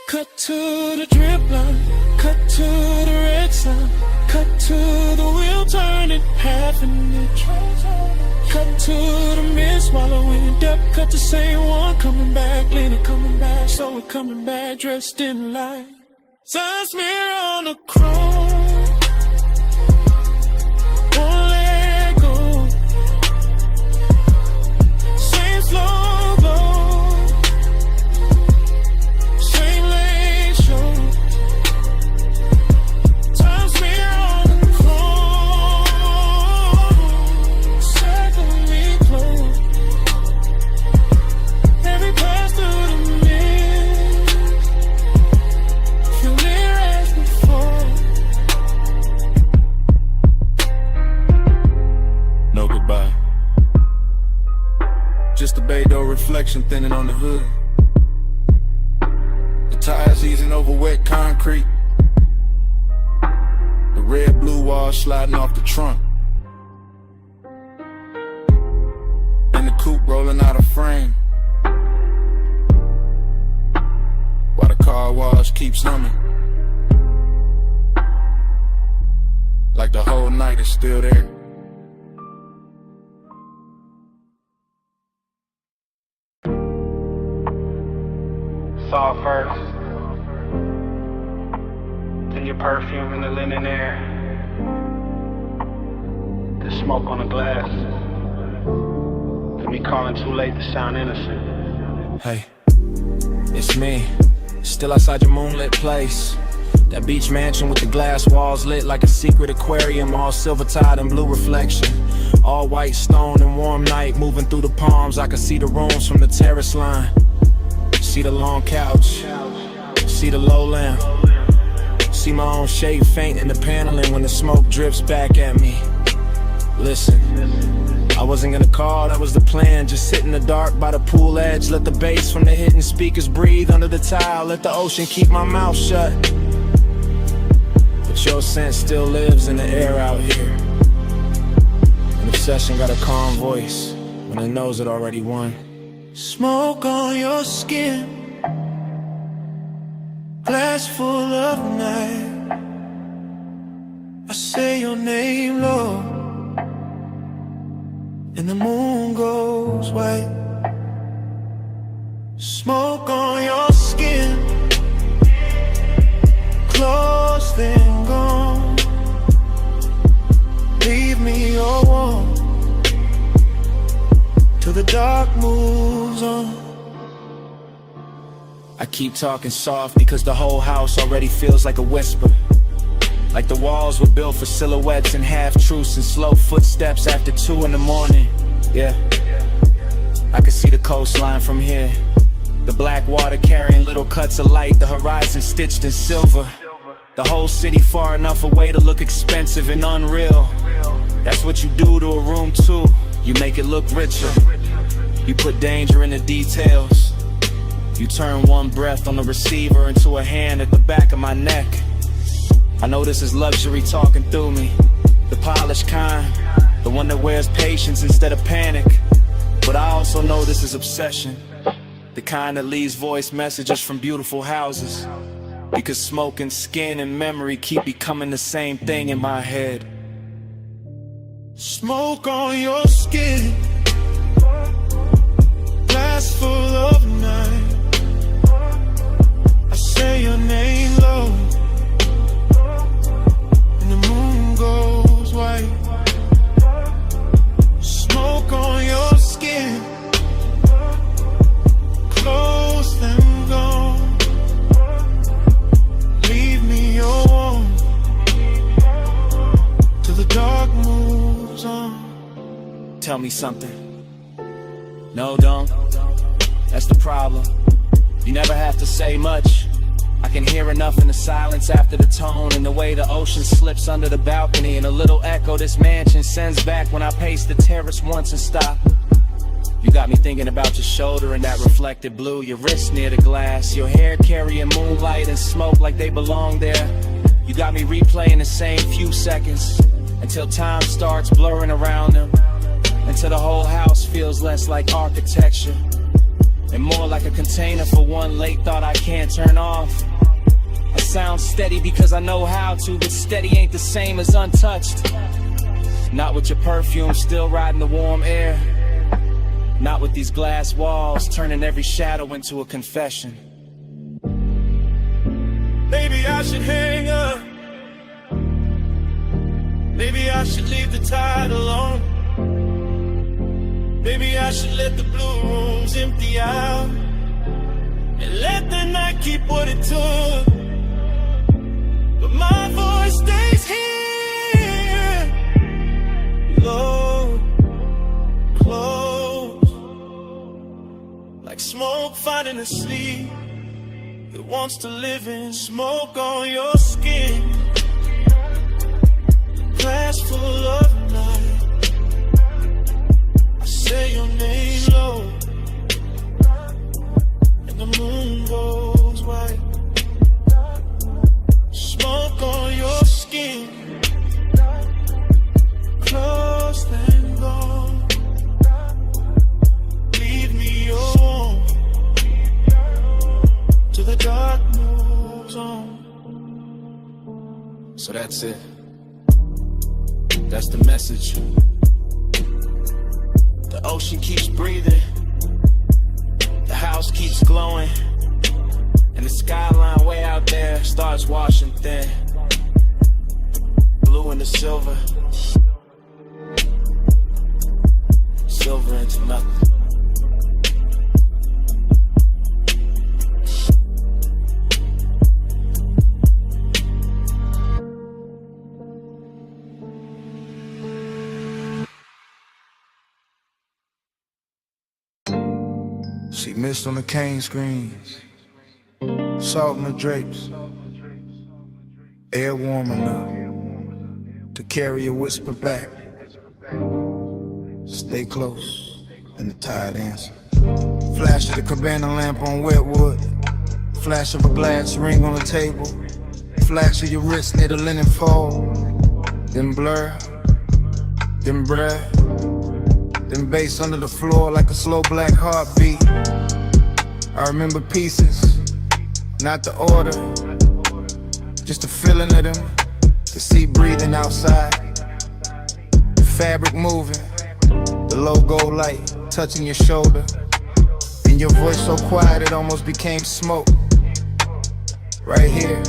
Cut to the drip line, cut to the red sign, cut to the wheel turning half an inch. Cut to the mist swallowing depth, cut the same one coming back, Lena coming back, so we're coming back dressed in light. Sign smear on the chrome, won't let go. Same slow glow, same late show. Sign smear on the chrome, circle me close. Every pass through the no goodbye. Just a bay door reflection thinning on the hood. The tires easing over wet concrete. The red blue wall sliding off the trunk. And the coupe rolling out of frame. While the car wash keeps humming. Like the whole night is still there. Saw first, then your perfume in the linen air, the smoke on the glass, then me calling too late to sound innocent. Hey, it's me, still outside your moonlit place. That beach mansion with the glass walls lit like a secret aquarium, all silver tide and blue reflection. All white stone and warm night moving through the palms. I can see the rooms from the terrace line. See the long couch, see the low lamp, see my own shape faint in the paneling when the smoke drips back at me. Listen, I wasn't gonna call, that was the plan. Just sit in the dark by the pool edge, let the bass from the hidden speakers breathe under the tile, let the ocean keep my mouth shut. But your scent still lives in the air out here. An obsession got a calm voice when it knows it already won. Smoke on your skin, glass full of night. I say your name, Lord, and the moon goes white. Smoke on your skin, close dark moves on. I keep talking soft because the whole house already feels like a whisper. Like the walls were built for silhouettes and half-truths and slow footsteps after 2 in the morning. Yeah, I can see the coastline from here. The black water carrying little cuts of light, the horizon stitched in silver. The whole city far enough away to look expensive and unreal. That's what you do to a room too. You make it look richer. You put danger in the details. You turn one breath on the receiver into a hand at the back of my neck. I know this is luxury talking through me. The polished kind, the one that wears patience instead of panic. But I also know this is obsession. The kind that leaves voice messages from beautiful houses. Because smoke and skin and memory keep becoming the same thing in my head. Smoke on your skin, glass full of night. I say your name low, and the moon goes white. Smoke on your skin, close them gone. Leave me alone till the dark moves on. Tell me something. No, don't. That's the problem. You never have to say much. I can hear enough in the silence after the tone, and the way the ocean slips under the balcony, and a little echo this mansion sends back when I pace the terrace once and stop. You got me thinking about your shoulder and that reflected blue, your wrist near the glass, your hair carrying moonlight and smoke like they belong there. You got me replaying the same few seconds until time starts blurring around them, until the whole house feels less like architecture and more like a container for one late thought I can't turn off. I sound steady because I know how to, but steady ain't the same as untouched. Not with your perfume still riding the warm air. Not with these glass walls turning every shadow into a confession. Maybe I should hang up. Maybe I should leave the tide alone. Maybe I should let the blue rooms empty out and let the night keep what it took. But my voice stays here, low, close, like smoke finding a sleep that wants to live in. Smoke on your skin, glass full of light. I say your name low, and the moon goes white. Smoke on your skin, close then gone. Leave me alone till the dark moves on. So that's it. That's the message. The ocean keeps breathing, the house keeps glowing, and the skyline way out there starts washing thin. Blue into silver, silver into nothing. See mist on the cane screens, salt in the drapes, air warm enough to carry a whisper back. Stay close, and the tide answers. Flash of the cabana lamp on wet wood, flash of a glass ring on the table, flash of your wrist near the linen fold. Then blur, then breath, then bass under the floor like a slow black heartbeat. I remember pieces, not the order, just the feeling of them. The sea breathing outside, the fabric moving, the logo light touching your shoulder, and your voice so quiet it almost became smoke. Right here,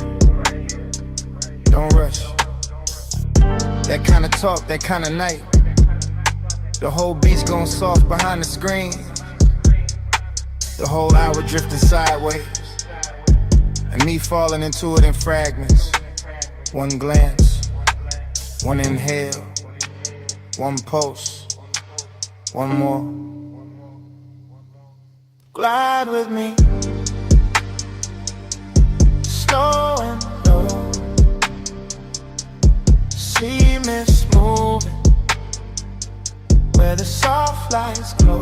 don't rush. That kind of talk, that kind of night, The whole beat's gone soft behind the screen. The whole hour drifting sideways, and me falling into it in fragments. One glance, one inhale, one pulse, one more. Glide with me, slow and low. See mist moving where the soft lights glow.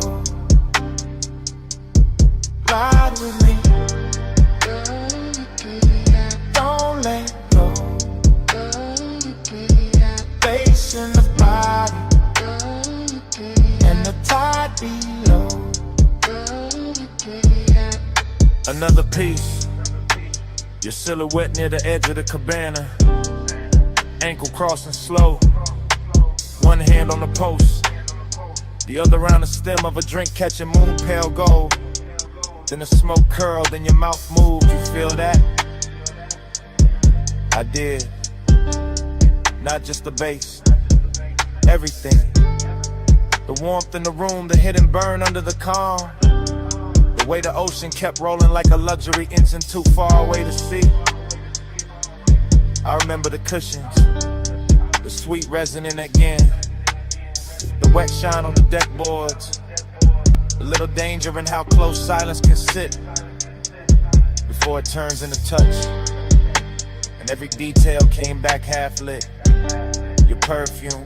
Ride with me, don't let go. Bass in the body and the tide below. Another piece, your silhouette near the edge of the cabana. Ankle crossing slow, one hand on the post, the other around the stem of a drink catching moon pale gold. Then the smoke curled and your mouth moved, you feel that? I did. Not just the bass, everything. The warmth in the room, the hidden burn under the calm. The way the ocean kept rolling like a luxury engine too far away to see. I remember the cushions, the sweet resonant again. The wet shine on the deck boards. A little danger in how close silence can sit before it turns into touch. And every detail came back half lit. Your perfume,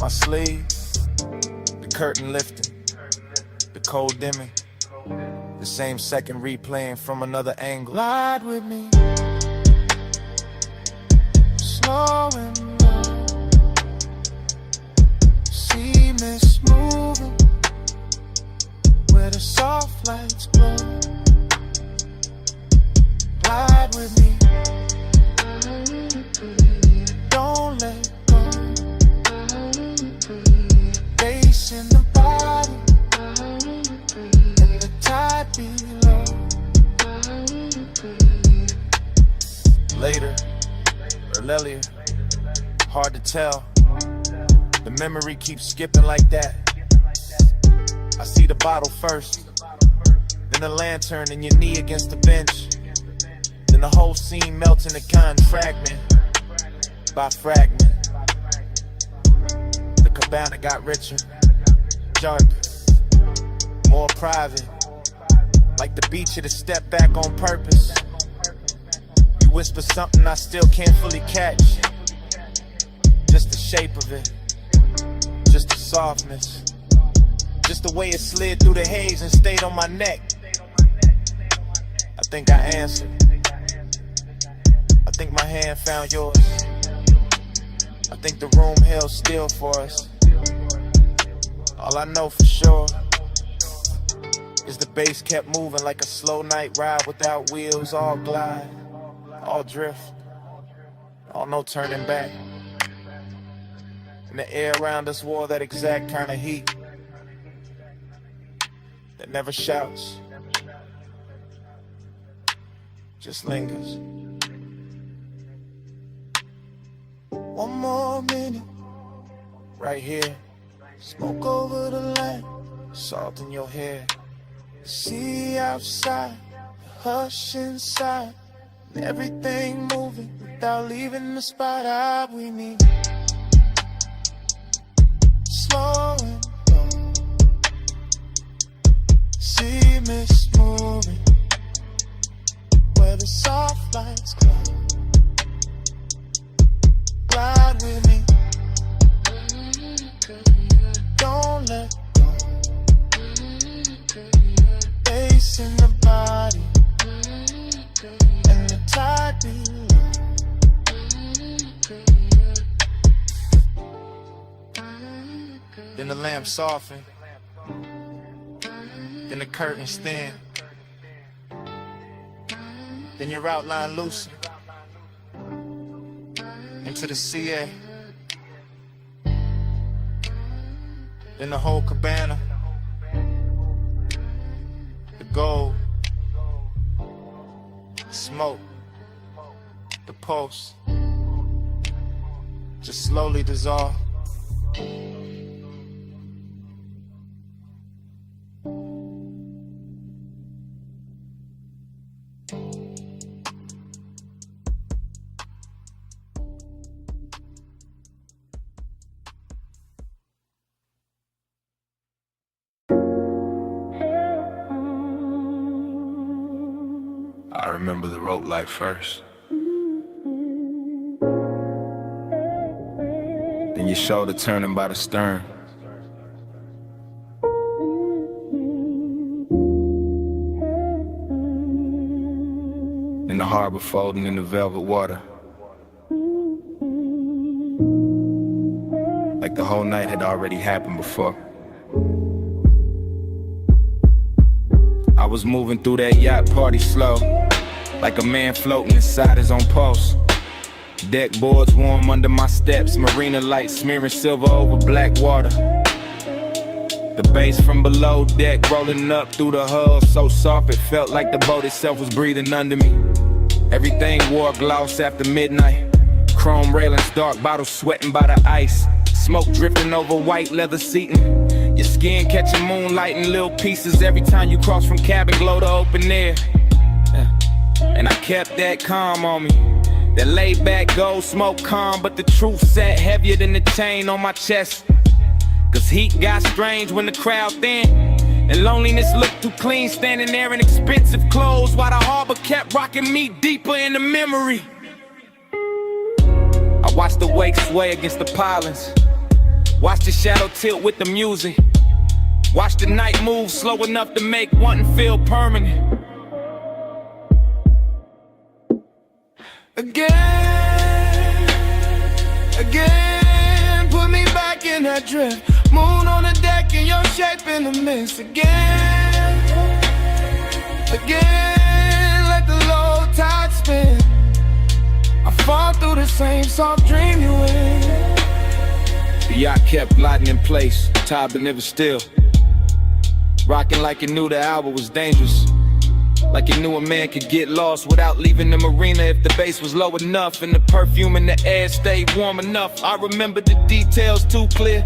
my sleeve, the curtain lifting, the cold dimming, the same second replaying from another angle. Glide with me, slow and low. See mist moving where the soft lights glow. Glide with me, don't let go. Bass in the body and the tide below. Later, or earlier, hard to tell. The memory keeps skipping like that. I see the bottle first, then the lantern and your knee against the bench. Then the whole scene melts into kind fragment by fragment. The cabana got richer, darker, more private. Like the beach at a step back on purpose. You whisper something I still can't fully catch. Just the shape of it, just the softness. Just the way it slid through the haze and stayed on my neck. I think I answered. I think my hand found yours. I think the room held still for us. All I know for sure is the bass kept moving like a slow night ride without wheels. All glide, all drift, all no turning back. And the air around us wore that exact kind of heat that never shouts, just lingers. One more minute, right here. Smoke over the land, salt in your hair. The sea outside, the hush inside, and everything moving without leaving the spot. We need slow and low. See mist moving where the soft lights glow. Glide with me, don't let go. Bass in the body and the tide below. Then the lamp soften, then the curtains thin, then your outline loosen into the CA. Then the whole cabana, the gold, the smoke, the pulse, just slowly dissolve remember the rope life first. Then your shoulder turning by the stern. In the harbor folding in the velvet water. Like the whole night had already happened before. I was moving through that yacht party slow, like a man floating inside his own pulse. Deck boards warm under my steps, marina lights smearing silver over black water. The bass from below deck rolling up through the hull, so soft it felt like the boat itself was breathing under me. Everything wore gloss after midnight. Chrome railings, dark bottles sweating by the ice. Smoke drifting over white leather seating. Your skin catching moonlight in little pieces every time you cross from cabin glow to open air. And I kept that calm on me. That laid back gold smoke calm, but the truth sat heavier than the chain on my chest. Cause heat got strange when the crowd thin, and loneliness looked too clean standing there in expensive clothes, while the harbor kept rocking me deeper in the memory. I watched the wake sway against the pilings, watched the shadow tilt with the music, watched the night move slow enough to make wanting feel permanent. Again, put me back in that drift. Moon on the deck and your shape in the mist. Again, let the low tide spin. I fall through the same soft dream you in. The yacht kept gliding in place, tide but never still. Rocking like it knew the hour was dangerous. Like it knew a man could get lost without leaving the marina if the bass was low enough and the perfume in the air stayed warm enough. I remember the details too clear.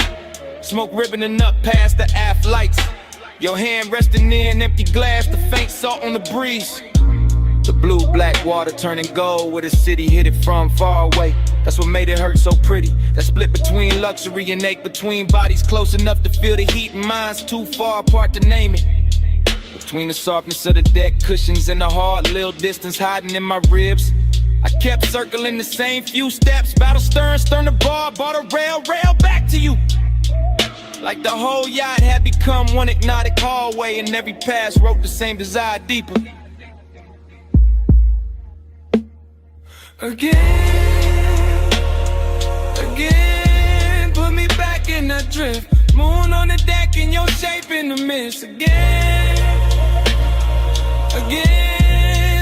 Smoke ribboning up past the aft lights. Your hand resting near an empty glass, the faint salt on the breeze. The blue-black water turning gold where the city hit it from far away. That's what made it hurt so pretty. That split between luxury and ache between bodies close enough to feel the heat and minds too far apart to name it. Between the softness of the deck cushions and the hard little distance hiding in my ribs, I kept circling the same few steps. Battle stern, stern to bar, bar to rail, rail back to you. Like the whole yacht had become one hypnotic hallway, and every pass wrote the same desire deeper. Again, put me back in that drift. Moon on the deck and your shape in the mist. Again,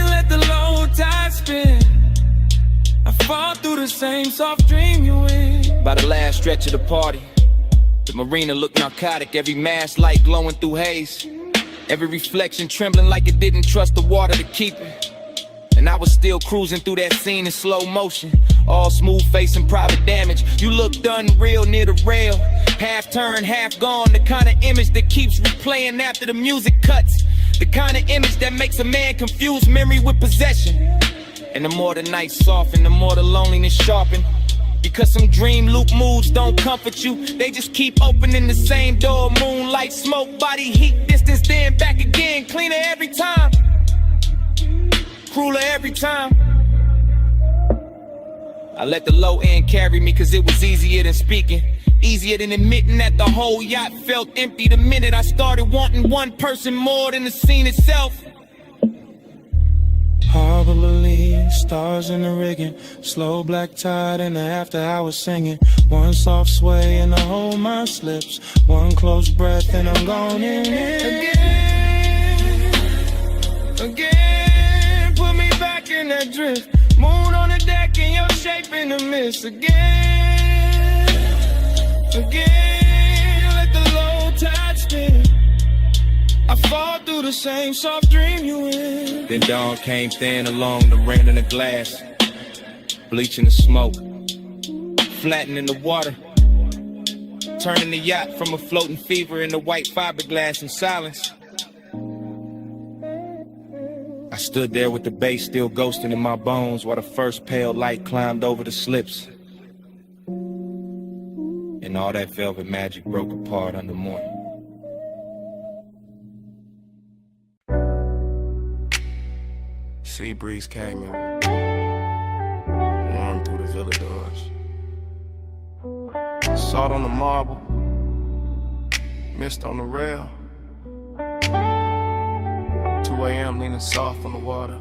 let the low tide spin. I fall through the same soft dream you in. By the last stretch of the party, the marina looked narcotic, every mast light glowing through haze. Every reflection trembling like it didn't trust the water to keep it. And I was still cruising through that scene in slow motion, all smooth face and private damage. You looked unreal near the rail, half turned, half gone. The kind of image that keeps replaying after the music cuts. The kind of image that makes a man confuse memory with possession. And the more the night soften, the more the loneliness sharpen. Because some dream loop moods don't comfort you, they just keep opening the same door. Moonlight, smoke, body heat, distance, then back again. Cleaner every time, crueler every time. I let the low end carry me cause it was easier than speaking. Easier than admitting that the whole yacht felt empty the minute I started wanting one person more than the scene itself. Harbor believe, stars in the rigging, slow black tide in the after hours singing. One soft sway and the whole mind slips. One close breath and I'm gone in. Again, put me back in that drift. Moon on the deck and your shape in the mist. Again, let the low tide spin. I fall through the same soft dream you in. Then dawn came thin along the rain in the glass, bleaching the smoke, flattening the water, turning the yacht from a floating fever into white fiberglass in silence. I stood there with the bass still ghosting in my bones while the first pale light climbed over the slips. And all that velvet magic broke apart under morning. Sea breeze came in, warm through the villa doors. Salt on the marble, mist on the rail. 2 a.m. leaning soft on the water.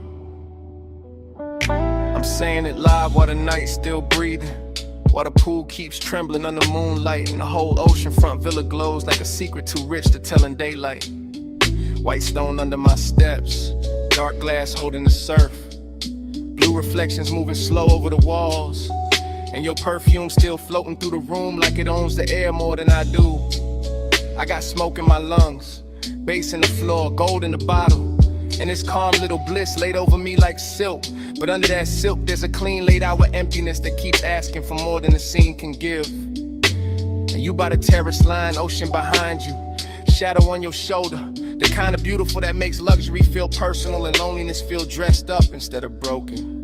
I'm saying it live while the night's still breathing, while the pool keeps trembling under moonlight, and the whole oceanfront villa glows like a secret too rich to tell in daylight. White stone under my steps, dark glass holding the surf, blue reflections moving slow over the walls, and your perfume still floating through the room like it owns the air more than I do. I got smoke in my lungs, bass in the floor, gold in the bottle, and this calm little bliss laid over me like silk. But under that silk there's a clean laid out with emptiness that keeps asking for more than the scene can give. And you by the terrace line, ocean behind you, shadow on your shoulder, the kind of beautiful that makes luxury feel personal and loneliness feel dressed up instead of broken.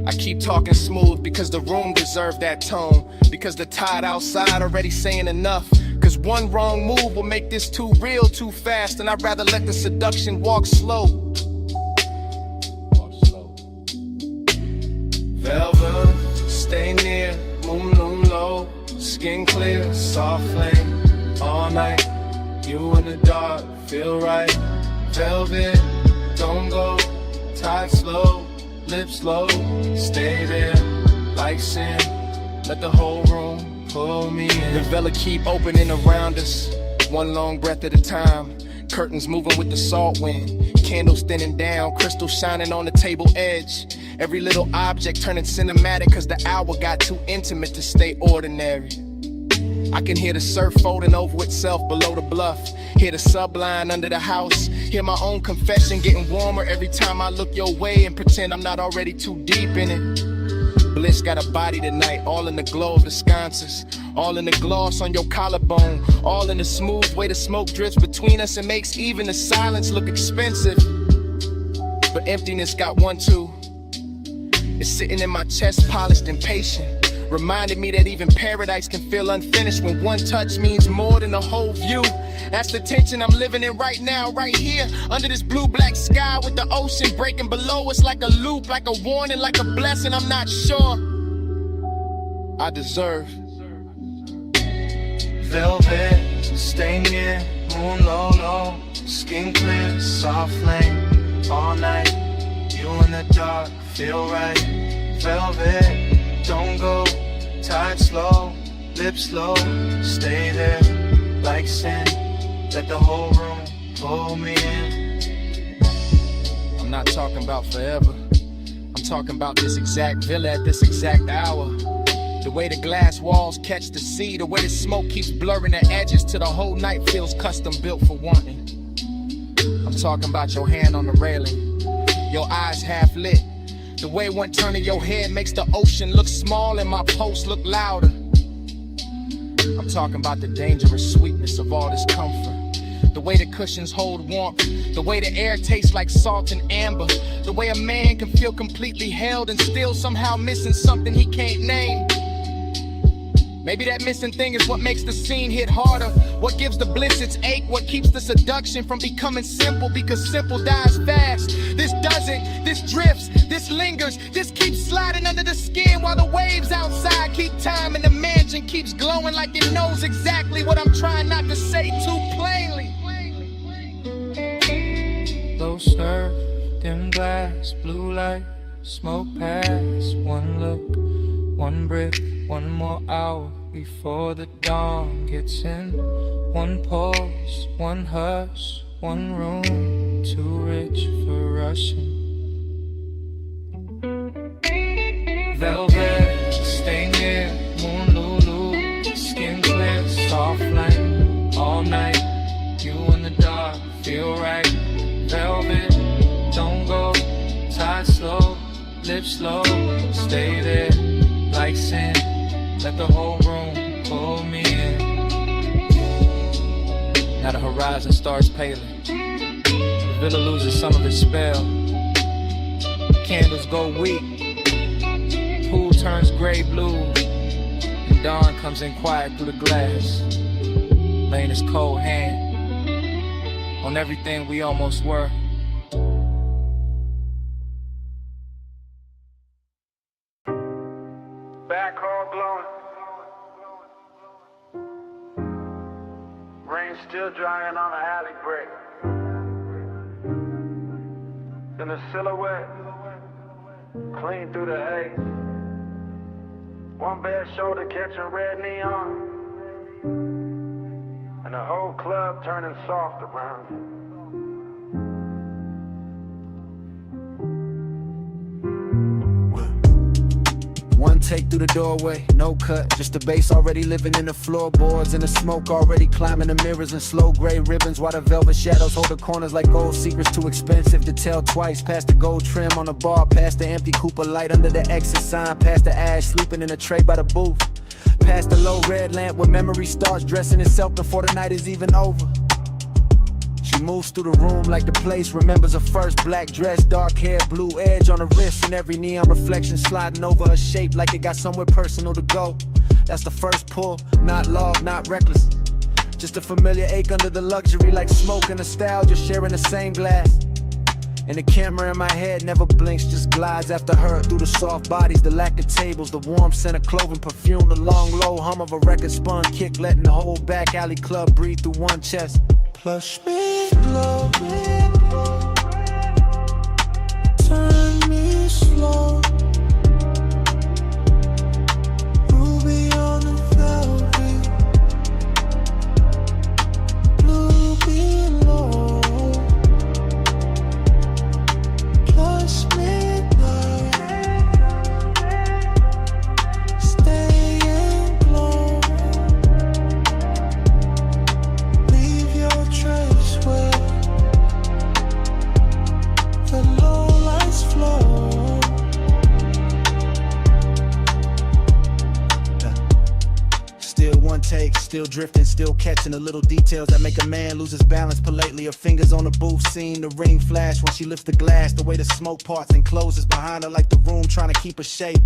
I keep talking smooth because the room deserved that tone, because the tide outside already saying enough. Cause one wrong move will make this too real too fast, and I'd rather let the seduction walk slow. Velvet, stay near, moon low, skin clear, soft flame, all night. You in the dark, feel right. Velvet, don't go, tide slow, lips low, stay there, like sin. Let the whole room pull me in. The villa keep opening around us, one long breath at a time. Curtains moving with the salt wind, candles thinning down, crystals shining on the table edge. Every little object turning cinematic cause the hour got too intimate to stay ordinary. I can hear the surf folding over itself below the bluff, hear the subline under the house, hear my own confession getting warmer every time I look your way and pretend I'm not already too deep in it. Bliss got a body tonight, all in the glow of the sconces, all in the gloss on your collarbone, all in the smooth way the smoke drifts between us and makes even the silence look expensive. But emptiness got one too. It's sitting in my chest, polished and patient, reminded me that even paradise can feel unfinished when one touch means more than a whole view. That's the tension I'm living in right now, right here, under this blue-black sky with the ocean breaking below us like a loop, like a warning, like a blessing I'm not sure I deserve. Velvet, stay near, moon low, skin clear, soft flame, all night. You in the dark, feel right. Velvet, don't go, tide slow, lips slow, stay there, like sin. Let the whole room pull me in. I'm not talking about forever, I'm talking about this exact villa at this exact hour. The way the glass walls catch the sea, the way the smoke keeps blurring the edges till the whole night feels custom built for wanting. I'm talking about your hand on the railing, your eyes half lit, the way one turn of your head makes the ocean look small and my pulse look louder. I'm talking about the dangerous sweetness of all this comfort, the way the cushions hold warmth, the way the air tastes like salt and amber, the way a man can feel completely held and still somehow missing something he can't name. Maybe that missing thing is what makes the scene hit harder, what gives the bliss its ache, what keeps the seduction from becoming simple, because simple dies fast. This doesn't, this drifts, this lingers, this keeps sliding under the skin while the waves outside keep time and the mansion keeps glowing like it knows exactly what I'm trying not to say too plainly. Low surf, dim glass, blue light, smoke pass, one look, one breath, one more hour before the dawn gets in. One pulse, one hush, one room, too rich for rushing. Velvet, stay near, moon lulu, skin clear, soft flame, all night. You in the dark, feel right. Velvet, don't go, tide slow, lips slow, stay there, like sin. Let the whole room pull me in. Now the horizon starts paling, the villa loses some of its spell, candles go weak, pool turns gray blue, and dawn comes in quiet through the glass, laying his cold hand on everything we almost were. back all glowing. Rain still drying on the alley brick. Then a silhouette, clean through the haze. One bare shoulder catching red neon. And the whole club turning soft around you. One take through the doorway, no cut. Just the bass already living in the floorboards, and the smoke already climbing the mirrors and slow gray ribbons, while the velvet shadows hold the corners like gold secrets too expensive to tell twice. Past the gold trim on the bar, past the empty Cooper light under the exit sign, past the ash sleeping in a tray by the booth, past the low red lamp where memory starts dressing itself before the night is even over. She moves through the room like the place remembers her first. Black dress, dark hair, blue edge on her wrist, and every neon reflection sliding over her shape like it got somewhere personal to go. That's the first pull, not love, not reckless. Just a familiar ache under the luxury, like smoke and nostalgia sharing the same glass. And the camera in my head never blinks, just glides after her through the soft bodies, the lack of tables, the warm scent of clothing perfume, the long low hum of a record spun kick, letting the whole back alley club breathe through one chest. Plush me glow, turn me slow, ruby on the velvet, blue below, plush midnight, stay and glow, leave your trace where the low lights flow. Still one take, still drifting, still catching the little details that make a man lose his balance politely. Her fingers on the booth, seeing the ring flash when she lifts the glass, the way the smoke parts and closes behind her like the room trying to keep her shape.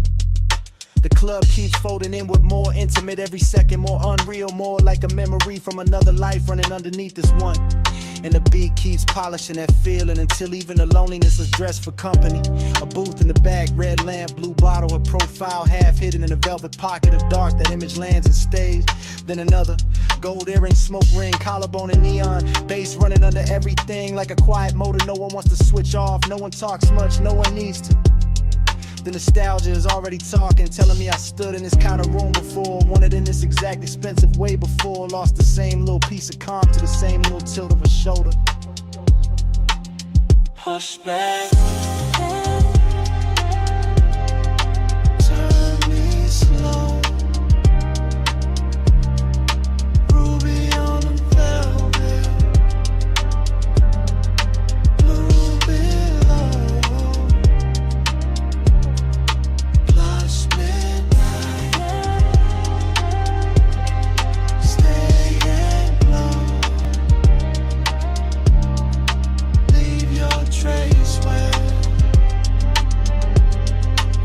The club keeps folding inward, more intimate every second, more unreal, more like a memory from another life running underneath this one. And the beat keeps polishing that feeling until even the loneliness is dressed for company. A booth in the back, red lamp, blue bottle, her profile half hidden in a velvet pocket of dark. That image lands and stays. Then another gold earring, smoke ring, collarbone and neon, bass running under everything like a quiet motor. No one wants to switch off, no one talks much, no one needs to. The nostalgia is already talking, telling me I stood in this kind of room before, wanted in this exact expensive way before, lost the same little piece of calm to the same little tilt of a shoulder. Push back, turn me slow, ruby on the velvet, blue below, plus midnight, stay and glow, leave your trace where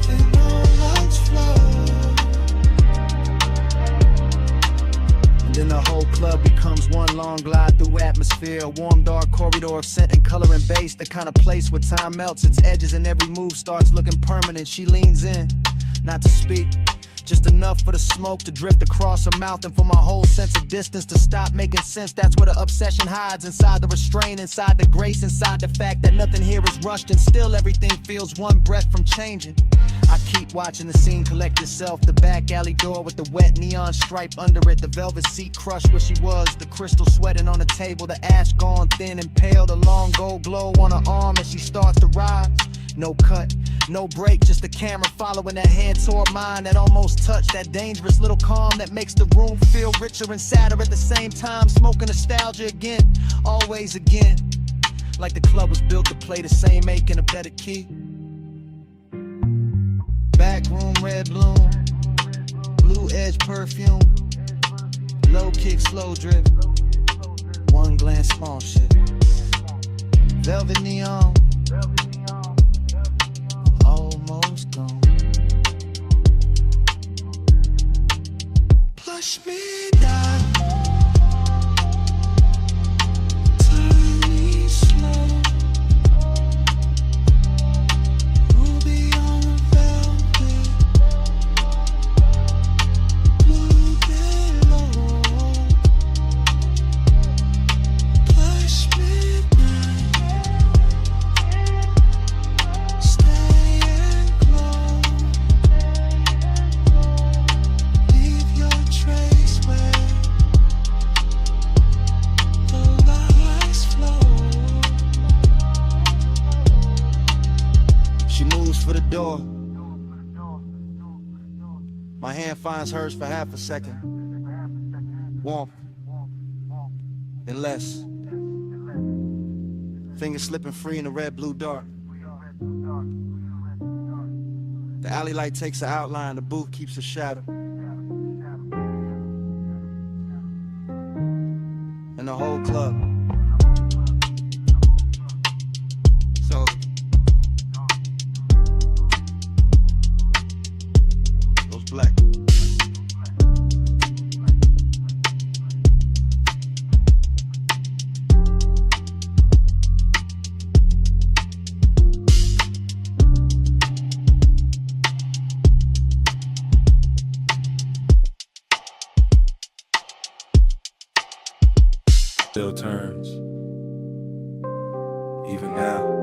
the lights flow. And then the whole club becomes one long glide through atmosphere, a warm dark corridor of scent and color and bass, the kind of place where time melts its edges and every move starts looking permanent. She leans in, not to speak, just enough for the smoke to drift across her mouth and for my whole sense of distance to stop making sense. That's where the obsession hides, inside the restraint, inside the grace, inside the fact that nothing here is rushed and still everything feels one breath from changing. I keep watching the scene collect itself, the back alley door with the wet neon stripe under it, the velvet seat crushed where she was, the crystal sweating on the table, the ash gone thin and pale, the long gold glow on her arm as she starts to rise. No cut, no break, just the camera following that hand toward mine that almost touched, that dangerous little calm that makes the room feel richer and sadder at the same time. Smoking nostalgia again, always again, like the club was built to play the same ache in a better key. Back room, red bloom, blue edge perfume, low kick, slow drip, one glance, small shit, velvet neon, almost gone. Plush me down, turn me slow, ruby on the velvet, hand finds hers for half a second. Warmth. Then less. Fingers slipping free in the red-blue dark. The alley light takes an outline, the booth keeps a shadow. And the whole club. So goes black. Still turns, even now.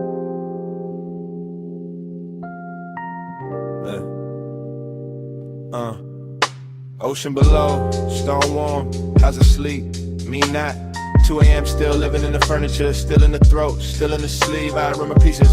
Ocean below, stone warm, how's it sleep? Me not. 2 a.m. still living in the furniture, still in the throat, still in the sleeve. I remember pieces,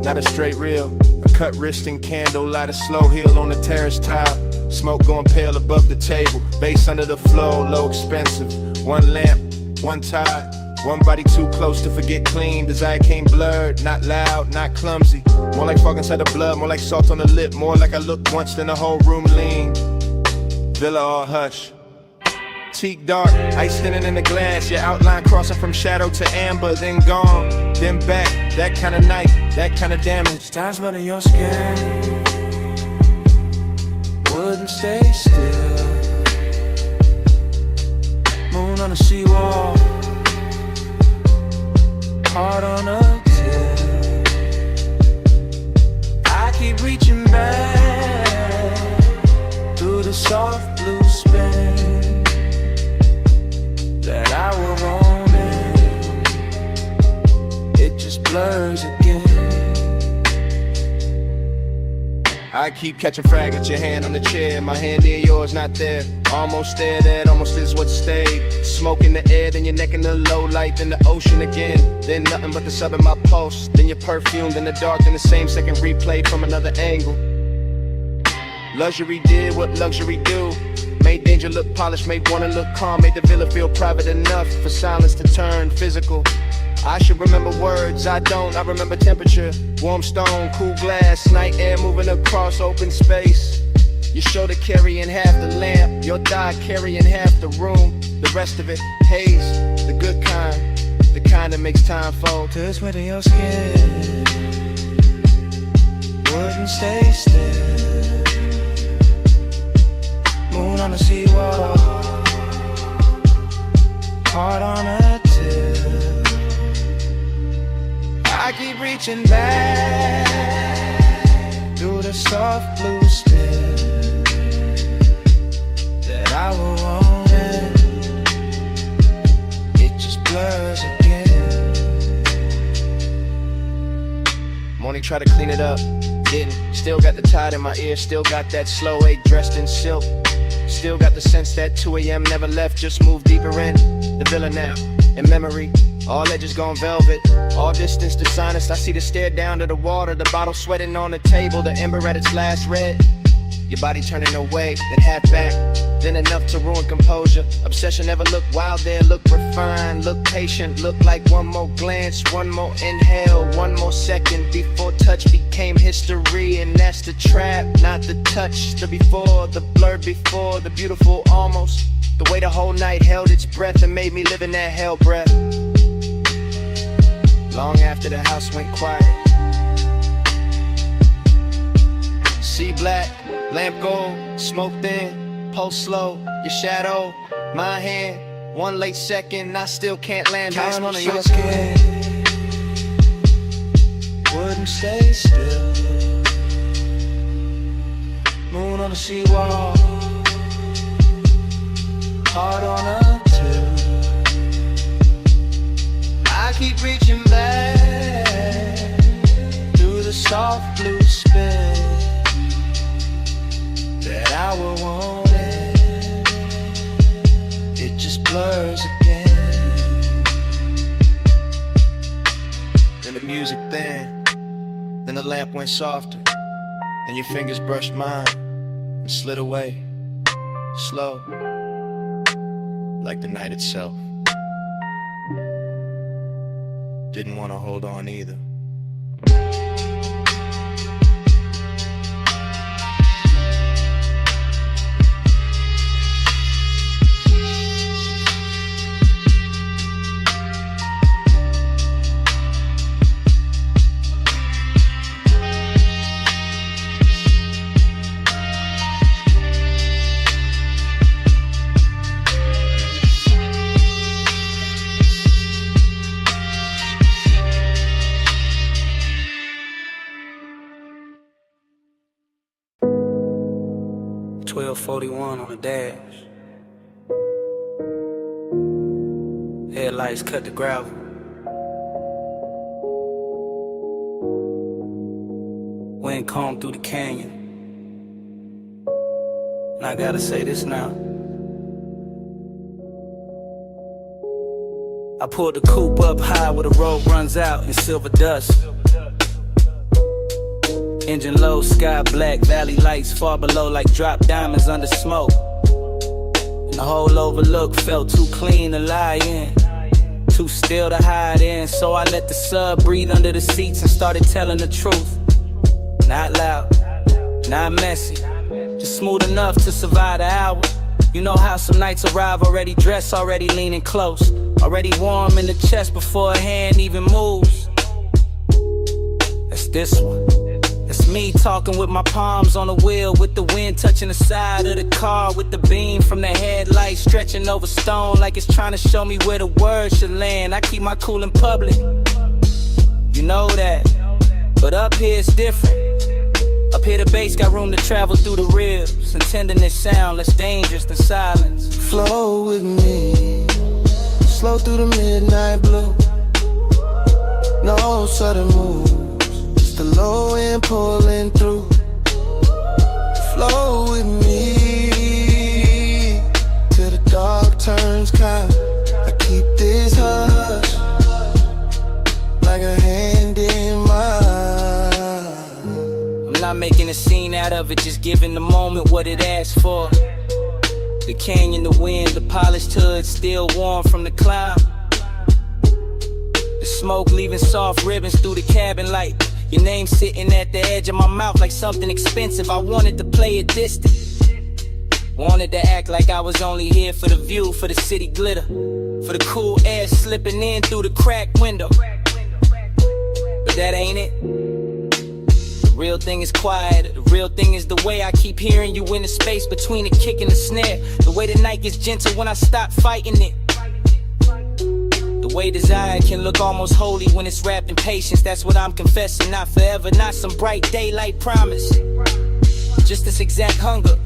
not a straight reel. A cut wrist and candle, light a slow heel on the terrace tile. Smoke going pale above the table, bass under the floor, low expensive. One lamp, one tide, one body too close to forget clean. Desire came blurred, not loud, not clumsy. More like fog inside the blood, more like salt on the lip. More like I looked once, then the whole room leaned. Villa all hush. Teak dark, ice thinning in the glass. Your outline crossing from shadow to amber, then gone, then back. That kind of night, that kind of damage. Stars under your skin wouldn't stay still. Moon on the seawall, heart on a till. I keep reaching back through the soft blue spin that I will roam in. It just blurs again. I keep catching fragments, your hand on the chair, my hand in yours, not there. Almost there, that almost is what stayed. Smoke in the air, then your neck in the low light, then the ocean again. Then nothing but the sub in my pulse, then your perfume, then the dark, then the same second replay from another angle. Luxury did what luxury do. Made danger look polished, made wanna look calm, made the villa feel private enough for silence to turn physical. I should remember words, I don't, I remember temperature. Warm stone, cool glass, night air moving across open space. Your shoulder carrying half the lamp, your thigh carrying half the room. The rest of it, haze, the good kind, the kind that makes time fold. To sweat in your skin wouldn't stay still. Moon on the seawall, heart on a till. I keep reaching back through the soft blue spin that I will roam in. It just blurs again. Morning try to clean it up, didn't. Still got the tide in my ear, still got that slow ache dressed in silk. Still got the sense that 2 a.m. never left, just moved deeper in the villa now. In memory, all edges gone velvet, all distance dishonest. I see the stare down to the water, the bottle sweating on the table, the ember at its last red. Your body turning away, then half back, then enough to ruin composure. Obsession never looked wild there, look refined, look patient, look like one more glance, one more inhale, one more second before touch became history. And that's the trap, not the touch, the before, the blur before, the beautiful almost. The way the whole night held its breath and made me live in that hell breath. Long after the house went quiet. Sea black, lamp gold, smoke thin, pulse slow, your shadow, my hand. One late second, I still can't land. Count on your skin wouldn't stay still. Moon on the seawall, heart on a till. I keep reaching back through the soft blue spin that I will want it. It just blurs again. Then the music thin, then the lamp went softer, and your fingers brushed mine and slid away. slow, like the night itself. Didn't want to hold on either. .41 on the dash. Headlights cut the gravel. Wind combed through the canyon. And I gotta say this now. I pulled the coupe up high where the road runs out in silver dust. Engine low, sky black, valley lights far below like drop diamonds under smoke. And the whole overlook felt too clean to lie in, too still to hide in. So I let the sub breathe under the seats and started telling the truth. Not loud, not messy, just smooth enough to survive the hour. You know how some nights arrive already dressed, already leaning close, already warm in the chest before a hand even moves. That's this one. It's me talking with my palms on the wheel, with the wind touching the side of the car, with the beam from the headlight stretching over stone like it's trying to show me where the words should land. I keep my cool in public, you know that, but up here it's different. Up here the bass got room to travel through the ribs, and tenderness sound less dangerous than silence. Flow with me, slow through the midnight blue. No sudden moves, the low end pulling through. Flow with me till the dark turns kind. I keep this hush like a hand in mine. I'm not making a scene out of it, just giving the moment what it asks for. The canyon, the wind, the polished hood still warm from the climb. The smoke leaving soft ribbons through the cabin light. Your name sitting at the edge of my mouth like something expensive. I wanted to play it distant, wanted to act like I was only here for the view, for the city glitter, for the cool air slipping in through the cracked window. But that ain't it. The real thing is quiet. The real thing is the way I keep hearing you in the space between the kick and the snare. The way the night gets gentle when I stop fighting it. The way desire can look almost holy when it's wrapped in patience. That's what I'm confessing, not forever, not some bright daylight promise. Just this exact hunger,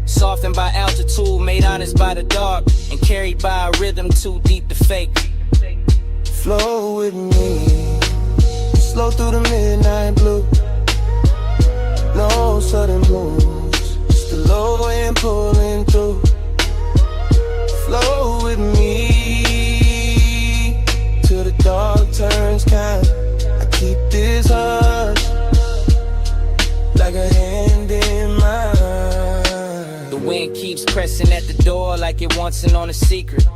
softened by altitude, made honest by the dark, and carried by a rhythm too deep to fake. Flow with me, slow through the midnight blue. No sudden moves, just the low end pulling through. Flow with me till the dark turns kind. I keep this hush like a hand in mine. The wind keeps pressing at the door like it wants in on a secret,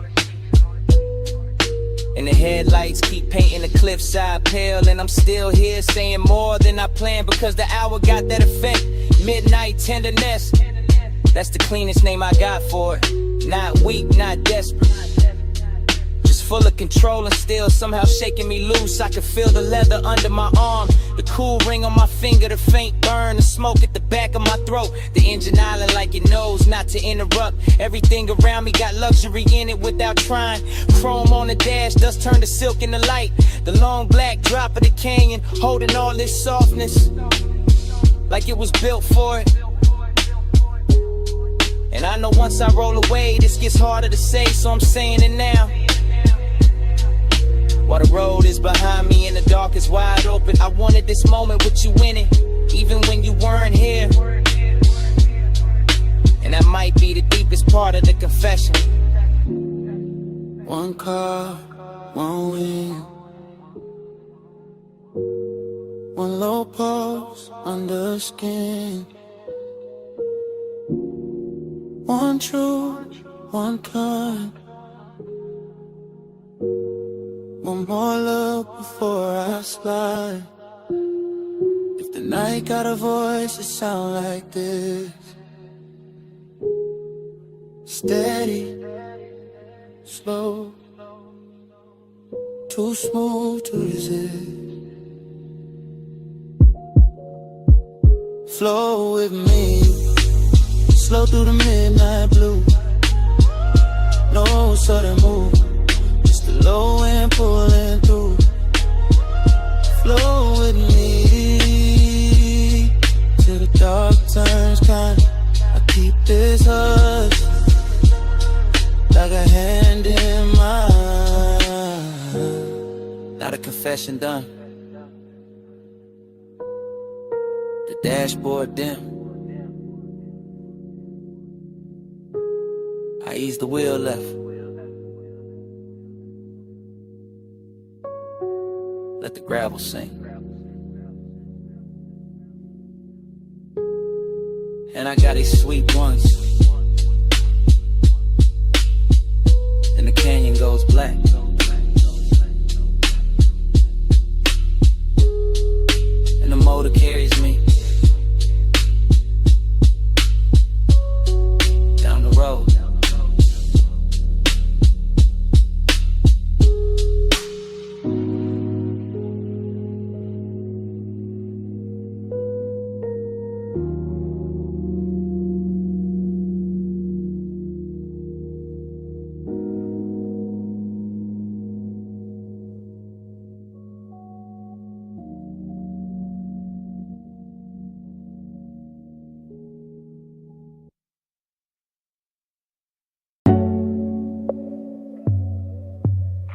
and the headlights keep painting the cliffside pale. And I'm still here saying more than I planned, because the hour got that effect. Midnight tenderness, that's the cleanest name I got for it. Not weak, not desperate, just full of control and still somehow shaking me loose. I can feel the leather under my arm, the cool ring on my finger, the faint burn, the smoke at the back of my throat. The engine island like it knows not to interrupt. Everything around me got luxury in it without trying. Chrome on the dash, dust turned to silk in the light. The long black drop of the canyon, holding all this softness like it was built for it. And I know once I roll away, this gets harder to say, so I'm saying it now. While the road is behind me and the dark is wide open, I wanted this moment with you in it, even when you weren't here. And that might be the deepest part of the confession. One car, one wing, one low pulse under skin. One true, one kind. One more look before I slide. If the night got a voice, it sound like this. Steady, slow, too smooth to resist. Flow with me, slow through the midnight blue. No sudden move, just the low end pulling through. Flow with me till the dark turns kind. I keep this hush like a hand in mine. Now the confession done, the dashboard dim. I ease the wheel left, let the gravel sink. And I got these sweet ones, and the canyon goes black. And the motor carries me down the road.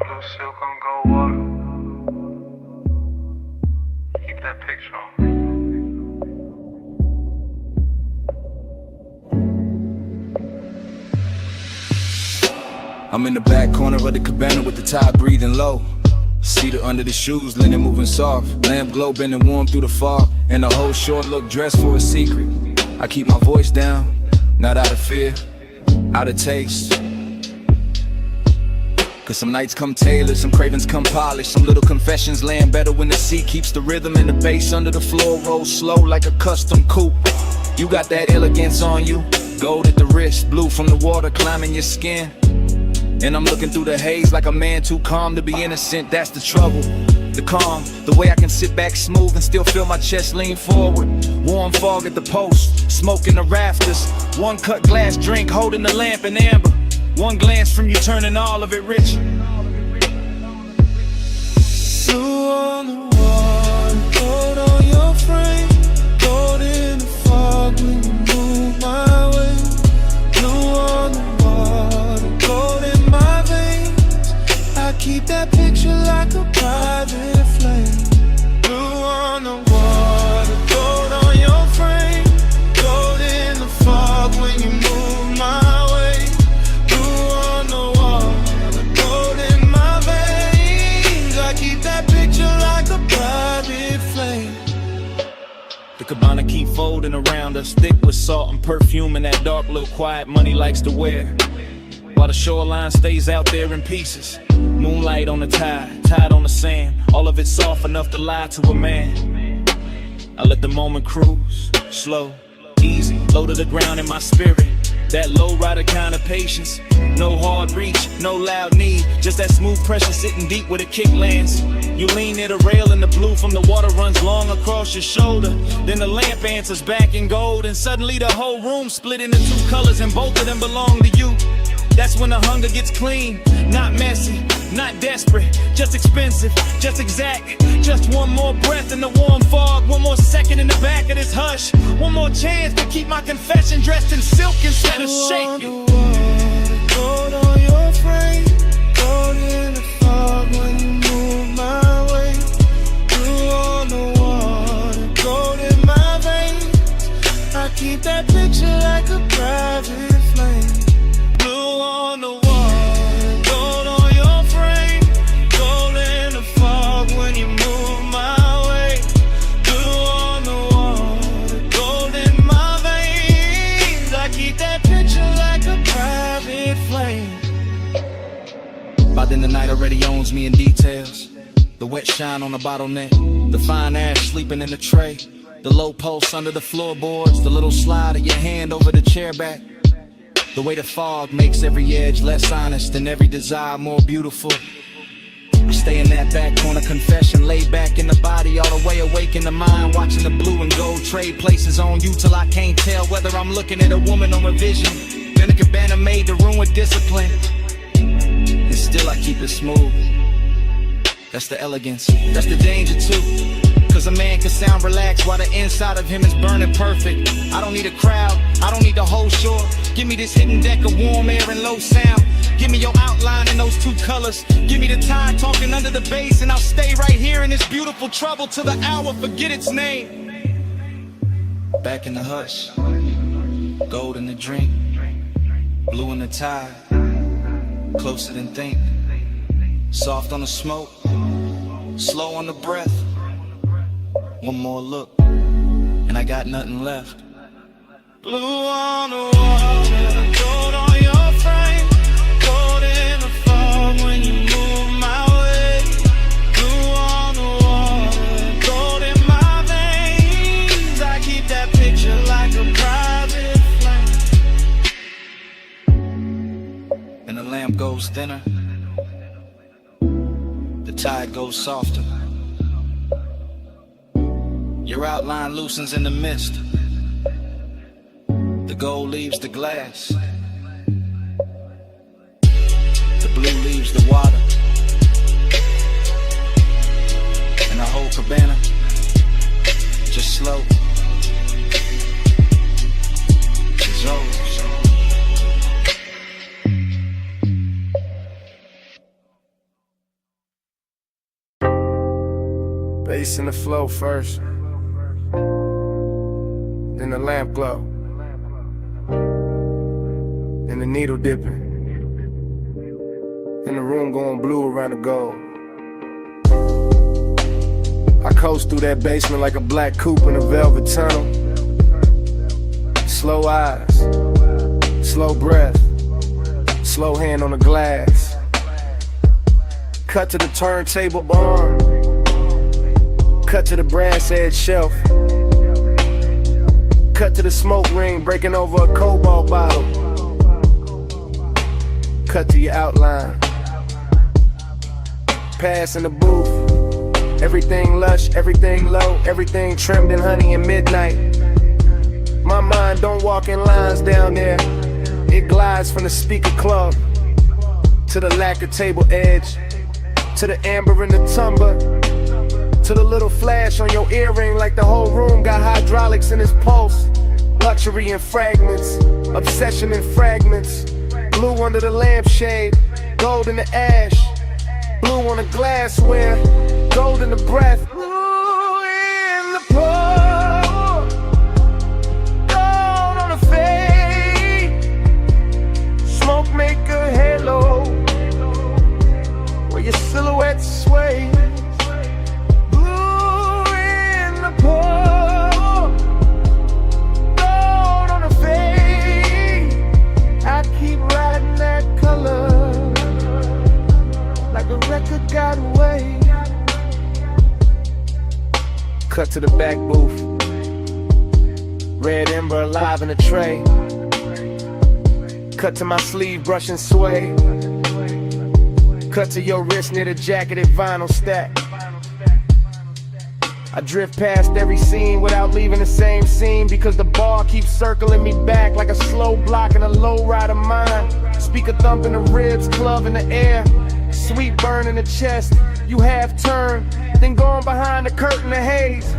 Blue silk on gold water. Keep that picture on. I'm in the back corner of the cabana with the tide breathing low. Cedar under the shoes, linen moving soft. Lamp glow bending warm through the fog. And the whole short look dressed for a secret. I keep my voice down, not out of fear, out of taste. Cause some nights come tailored, some cravings come polished. Some little confessions land better when the sea keeps the rhythm. And the bass under the floor rolls slow like a custom coupe. You got that elegance on you, gold at the wrist, blue from the water climbing your skin. And I'm looking through the haze like a man too calm to be innocent. That's the trouble, the calm, the way I can sit back smooth and still feel my chest lean forward. Warm fog at the post, smoke in the rafters. One cut glass drink holding the lamp in amber. One glance from you turning all of it rich. Blue on the wall, gold on your frame. Gold in the fog when you move my way. Blue on the water, gold in my veins. I keep that picture like a private flame. Blue on the water, gold on your frame. Gold in the fog when you move my way. Blue on the water, gold in my veins. I keep that picture like a private flame. The cabana keep folding around us, thick with salt and perfume and that dark little quiet money likes to wear. While the shoreline stays out there in pieces. Moonlight on the tide, tide on the sand. All of it soft enough to lie to a man. I let the moment cruise, slow, easy, low to the ground in my spirit. That low rider kind of patience. No hard reach, no loud need. Just that smooth pressure sitting deep where the kick lands. You lean near the rail and the blue from the water runs long across your shoulder. Then the lamp answers back in gold. And suddenly the whole room split into two colors and both of them belong to you. That's when the hunger gets clean, not messy, not desperate, just expensive, just exact. Just one more breath in the warm fog, one more second in the back of this hush. One more chance to keep my confession dressed in silk instead of shaking. Gold on your frame, gold in the fog when you move my way. Blue on the water, gold in my veins. I keep that picture like a private flame. Blue on the water, gold on your frame. Gold in the fog when you move my way. Blue on the water, gold in my veins. I keep that picture like By then the night already owns me in details. The wet shine on the bottleneck, the fine ash sleeping in the tray, the low pulse under the floorboards, the little slide of your hand over the chair back. The way the fog makes every edge less honest and every desire more beautiful. I stay in that back corner confession, laid back in the body, all the way awake in the mind, watching the blue and gold trade places on you till I can't tell whether I'm looking at a woman or a vision. Then a cabana made the room with discipline, and still I keep it smooth. That's the elegance, that's the danger too. Cause a man can sound relaxed while the inside of him is burning perfect. I don't need a crowd, I don't need the whole shore. Give me this hidden deck of warm air and low sound. Give me your outline in those two colors. Give me the tide talking under the bass, and I'll stay right here in this beautiful trouble till the hour forget its name. Back in the hush, gold in the drink, blue in the tide, closer than think. Soft on the smoke, slow on the breath. One more look, and I got nothing left. Blue on the water, gold on your frame, gold in the fog when you move my way. Blue on the water, gold in my veins. I keep that picture like a private flame. And the lamp goes thinner, the tide goes softer. Your outline loosens in the mist. The gold leaves the glass. The blue leaves the water. And the whole cabana just slow dissolves. Bass in the flow first, then the lamp glow, then the needle dipping, then the room going blue around the gold. I coast through that basement like a black coupe in a velvet tunnel. Slow eyes, slow breath, slow hand on the glass. Cut to the turntable arm, cut to the brass edge shelf, cut to the smoke ring breaking over a cobalt bottle, cut to your outline, pass in the booth. Everything lush, everything low, everything trimmed in honey and midnight. My mind don't walk in lines down there. It glides from the speaker club to the lacquer table edge, to the amber in the tumbler, to the little flash on your earring like the whole room got hydraulics in its pulse. Luxury in fragments, obsession in fragments. Blue under the lampshade, gold in the ash, blue on the glassware, gold in the breath. Blue in the pour, gold on the fade. Smoke make a halo where your silhouette sways. Blue in the pour, gold on the fade. I keep riding that color like a record got away. Cut to the back booth, red ember alive in a tray. Cut to my sleeve brushing sway. Cut to your wrist near the jacketed vinyl stack. I drift past every scene without leaving the same scene, because the bar keeps circling me back like a slow block in a low ride of mine. Speaker thump in the ribs, club in the air, sweet burn in the chest. You half turn, then going behind the curtain of haze.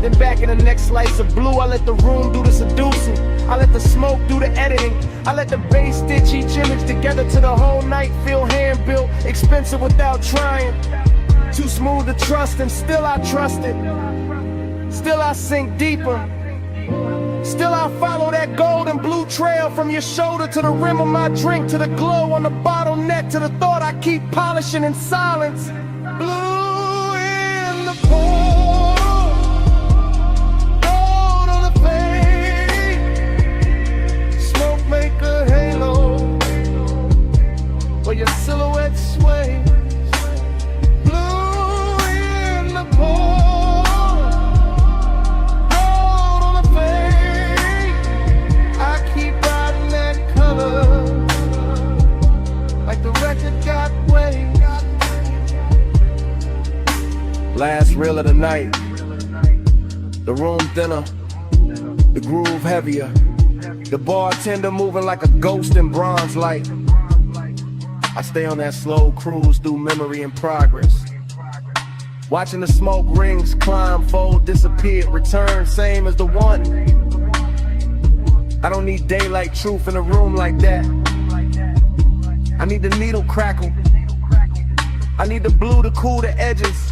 Then back in the next slice of blue, I let the room do the seducing. I let the smoke do the editing. I let the bass stitch each image together to the whole night feel hand-built, expensive without trying. Too smooth to trust, and still I trust it. Still I sink deeper. Still I follow that gold and blue trail from your shoulder to the rim of my drink, to the glow on the bottleneck, to the thought I keep polishing in silence. Blue in the pour, gold on the fade. Smoke make a halo where your night. The room thinner, the groove heavier. The bartender moving like a ghost in bronze light. I stay on that slow cruise through memory and progress. Watching the smoke rings climb, fold, disappear, return, same as the one. I don't need daylight truth in a room like that. I need the needle crackle. I need the blue to cool the edges.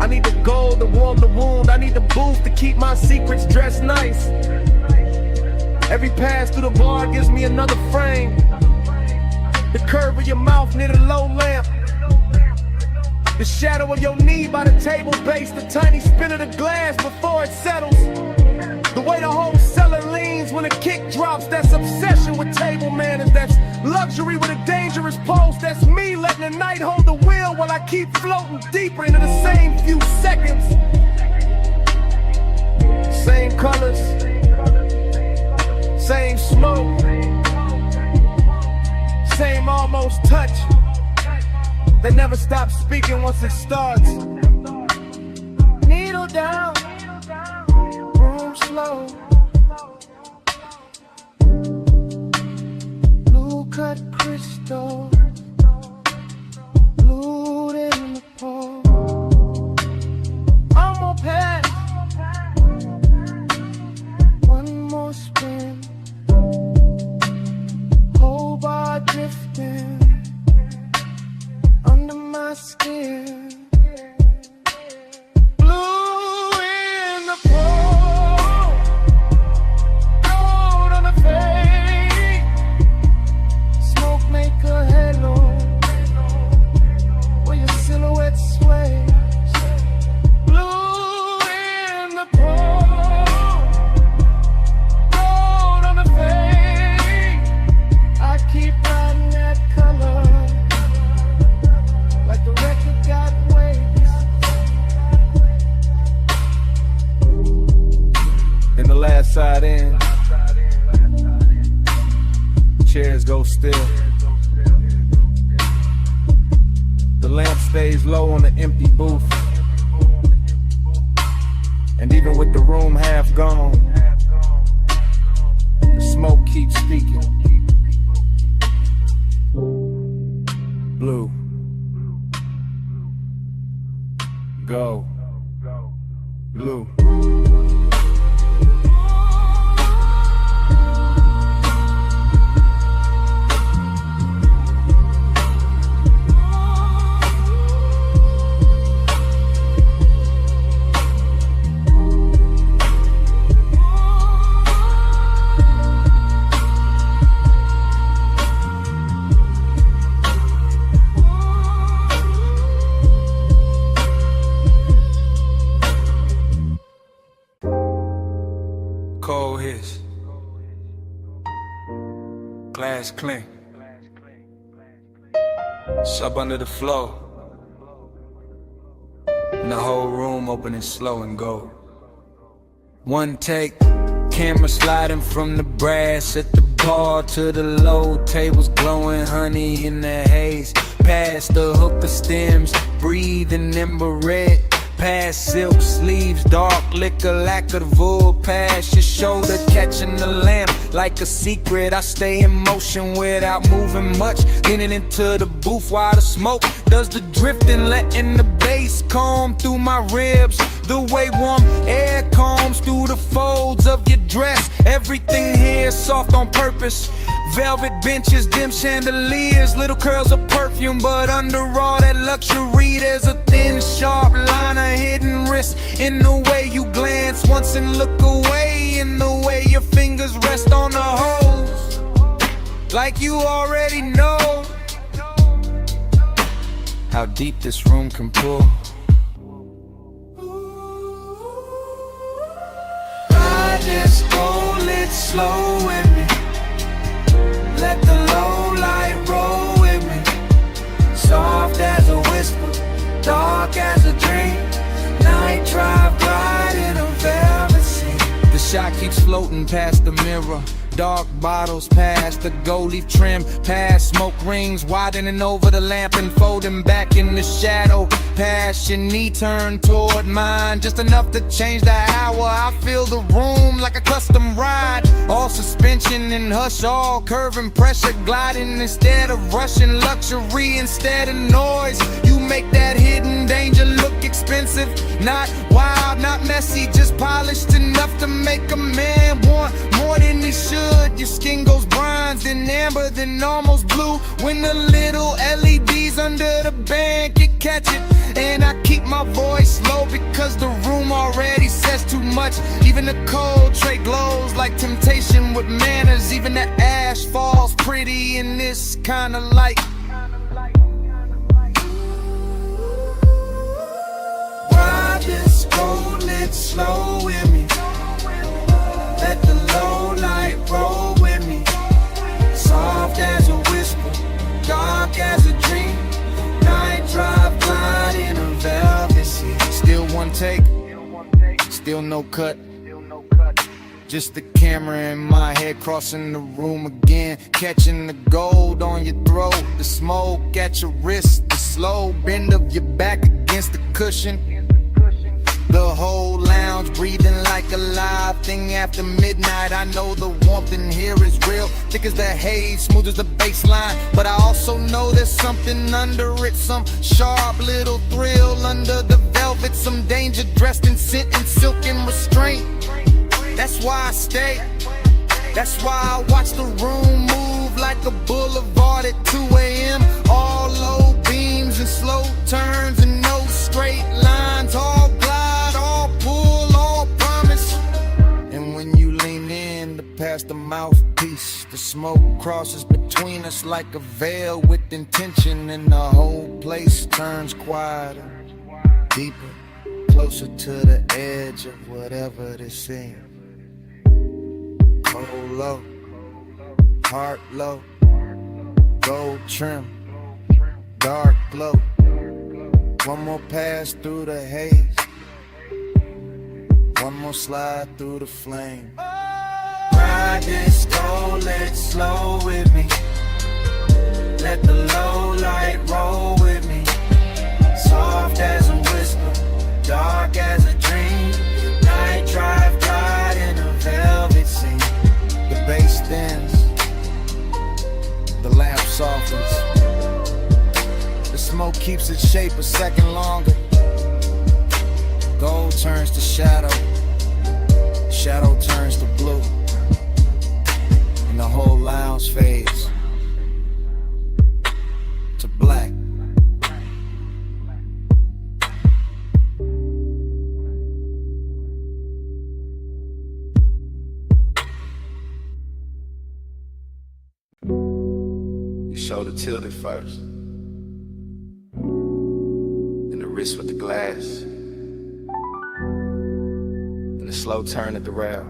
I need the gold to warm the wound. I need the booth to keep my secrets dressed nice. Every pass through the bar gives me another frame. The curve of your mouth near the low lamp. The shadow of your knee by the table base. The tiny spin of the glass before it settles. The way the whole cellar leans when a kick drops. That's obsession with table manners. That's luxury with a dangerous pulse. That's me letting the night hold the wheel while I keep floating deeper into the same few seconds. Same colors, same smoke, same almost touch. They never stop speaking once it starts. Needle down, room slow. Blue cut crystal, glued in the pole. I'm gonna pass. One more spin. Whole bar drifting under my skin. Blue in the pool, gold on the fade. Smoke make a halo where your silhouette sways. Blue in the pool, gold on the fade. I keep riding that color like the record got waves. In the last side in, chairs go still. The lamp stays low on the empty booth. And even with the room half gone, the smoke keeps speaking. Blue. Go. Blue. Cold hits. Glass clink. Sub under the floor. And the whole room opening slow and go. One take, camera sliding from the brass at the bar to the low. Tables glowing, honey in the haze. Past the hookah stems, breathing ember red. Past silk sleeves, dark liquor, lack of the wool. Past your shoulder, catching the lamp like a secret. I stay in motion without moving much. Getting into the booth while the smoke does the drifting, letting the bass comb through my ribs. The way warm air combs through the folds of your dress. Everything here is soft on purpose. Velvet benches, dim chandeliers, little curls of perfume, but under all that luxury there's a thin, sharp line of hidden wrist. In the way you glance once and look away, in the way your fingers rest on the hose, like you already know how deep this room can pull. I just go lit slow with me. Let the low light roll with me. Soft as a whisper, dark as a dream. Night drive bright in a velvet sea. The shot keeps floating past the mirror. Dark bottles past the gold leaf trim, past smoke rings widening over the lamp and folding back in the shadow. Past your knee turned toward mine, just enough to change the hour. I feel the room like a custom ride, all suspension and hush, all curve and pressure gliding instead of rushing. Luxury instead of noise, you make that hidden danger look expensive. Not wild, not messy, just polished enough to make a man want more than he should. Your skin goes bronze, then amber, then almost blue. When the little LEDs under the band can catch it. And I keep my voice low because the room already says too much. Even the cold tray glows like temptation with manners. Even the ash falls pretty in this kind of light. Ride this road, let's slow with me. Let the low light roll with me. Soft as a whisper, dark as a dream. Night drive, glide in a velvet seat. Still one take, still no cut. Just the camera in my head crossing the room again. Catching the gold on your throat, the smoke at your wrist, the slow bend of your back against the cushion. The whole lounge breathing like a live thing after midnight. I know the warmth in here is real, thick as the haze, smooth as the baseline. But I also know there's something under it, some sharp little thrill under the velvet, some danger dressed in scent and silk and restraint. That's why I stay, that's why I watch the room move like a boulevard at 2 a.m. All low beams and slow turns and no straight lines. All glide, all pull, all promise. And when you lean in to pass the mouthpiece, the smoke crosses between us like a veil with intention. And the whole place turns quieter, deeper, closer to the edge of whatever this is. Cold low, heart low, gold trim, dark glow. One more pass through the haze, one more slide through the flame. Ride this go, let's slow with me. Let the low light roll with me. Soft as a whisper, dark as a dream. Night drive, glide in a velvet scene. The bass thins, the lamp softens. The smoke keeps its shape a second longer. Gold turns to shadow, shadow turns to blue. And the whole lounge fades to black. Shoulder tilted first, then the wrist with the glass, and the slow turn at the rail.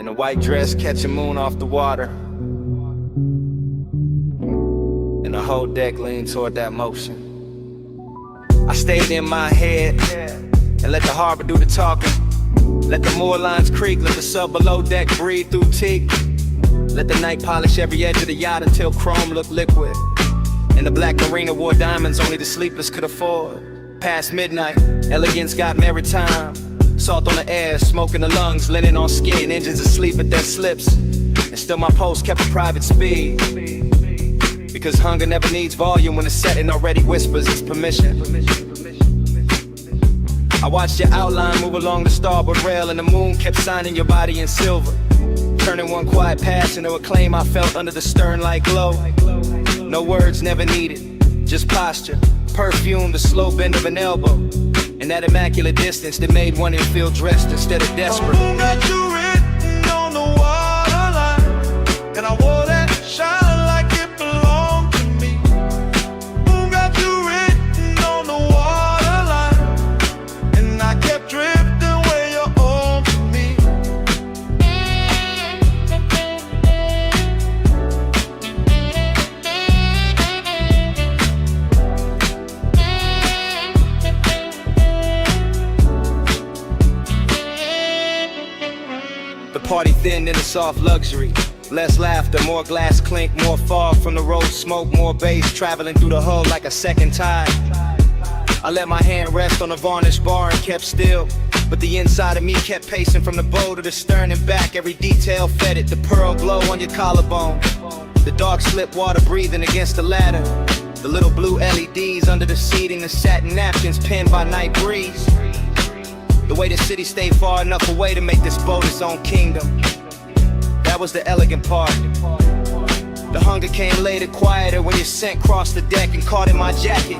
In a white dress catching moon off the water, and the whole deck leaned toward that motion. I stayed in my head and let the harbor do the talking. Let the moor lines creak, let the sub below deck breathe through teak. Let the night polish every edge of the yacht until chrome looked liquid. And the black marina wore diamonds only the sleepless could afford. Past midnight, elegance got maritime. Salt on the air, smoke in the lungs, linen on skin, engines asleep at their slips. And still my pulse kept a private speed. Because hunger never needs volume when the setting already whispers its permission. I watched your outline move along the starboard rail, and the moon kept signing your body in silver, turning one quiet pass into a claim I felt under the stern like glow. No words never needed, just posture, perfume, the slow bend of an elbow, and that immaculate distance that made one feel dressed instead of desperate. The moon got you written on the waterline, and I wore that shine like it belonged to me. Moon got you written on the waterline, and I kept drifting where you're on to me. Party thin in a soft luxury. Less laughter, more glass clink, more fog from the road smoke, more bass traveling through the hull like a second tide. I let my hand rest on a varnished bar and kept still, but the inside of me kept pacing from the bow to the stern and back. Every detail fed it, the pearl glow on your collarbone, the dark slip water breathing against the ladder, the little blue LEDs under the seating, the satin napkins pinned by night breeze. The way the city stayed far enough away to make this boat its own kingdom. That was the elegant part. The hunger came later, quieter, when your scent crossed the deck and caught in my jacket.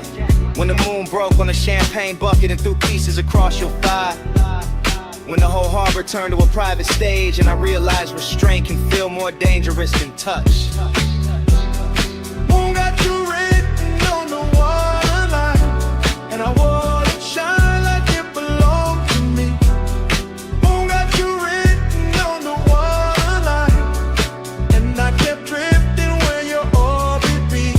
When the moon broke on a champagne bucket and threw pieces across your thigh. When the whole harbor turned to a private stage and I realized restraint can feel more dangerous than touch. Moon got you written on the waterline, and I want it shine like it belonged to me. Moon got you written on the waterline, and I kept drifting where your orbit be.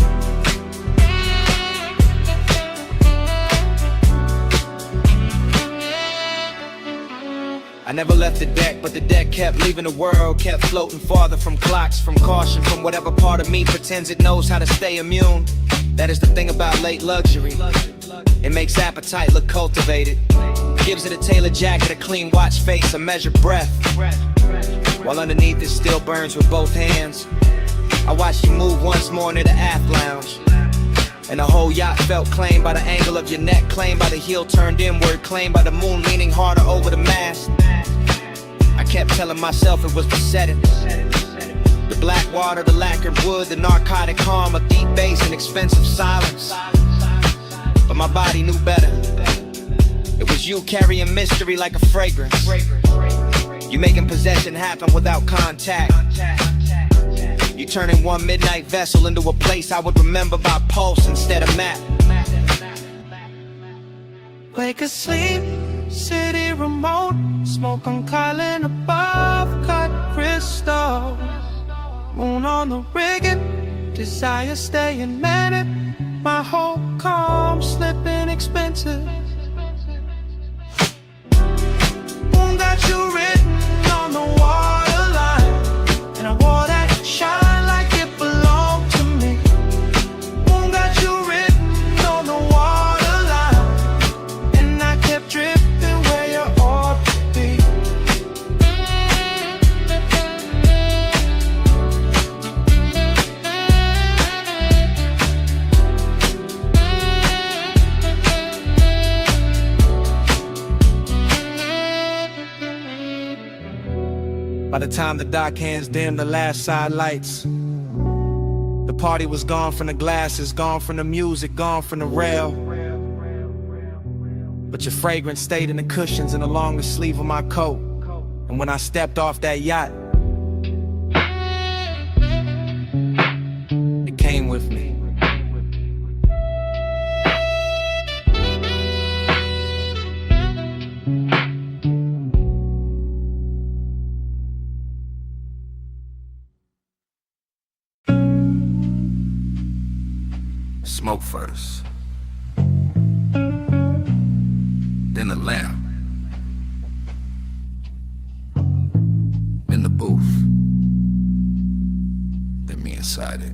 I never left the deck, but the deck kept leaving the world, kept floating farther from clocks, from caution, from whatever part of me pretends it knows how to stay immune. That is the thing about late luxury. It makes appetite look cultivated, gives it a tailored jacket, a clean watch face, a measured breath, while underneath it still burns with both hands. I watched you move once more into the aft lounge, and the whole yacht felt claimed by the angle of your neck, claimed by the heel turned inward, claimed by the moon leaning harder over the mast. I kept telling myself it was the setting, the black water, the lacquered wood, the narcotic calm, a deep bass and expensive silence. But my body knew better. It was you carrying mystery like a fragrance. You making possession happen without contact. You turning one midnight vessel into a place I would remember by pulse instead of map. Wake asleep, city remote, smoke on Kylan above, cut crystal. Moon on the rigging, desire staying manic. My whole calm slipping expensive. Moon got you written on the waterline, and I wore that shine like it belonged to me. Moon got you written on the waterline, and I kept drifting where you ought to be. By the time the dock hands dimmed the last side lights, the party was gone from the glasses, gone from the music, gone from the rail. But your fragrance stayed in the cushions and along the sleeve of my coat. And when I stepped off that yacht, it came with me. Smoke first, then the lamp, then the booth, then me inside it.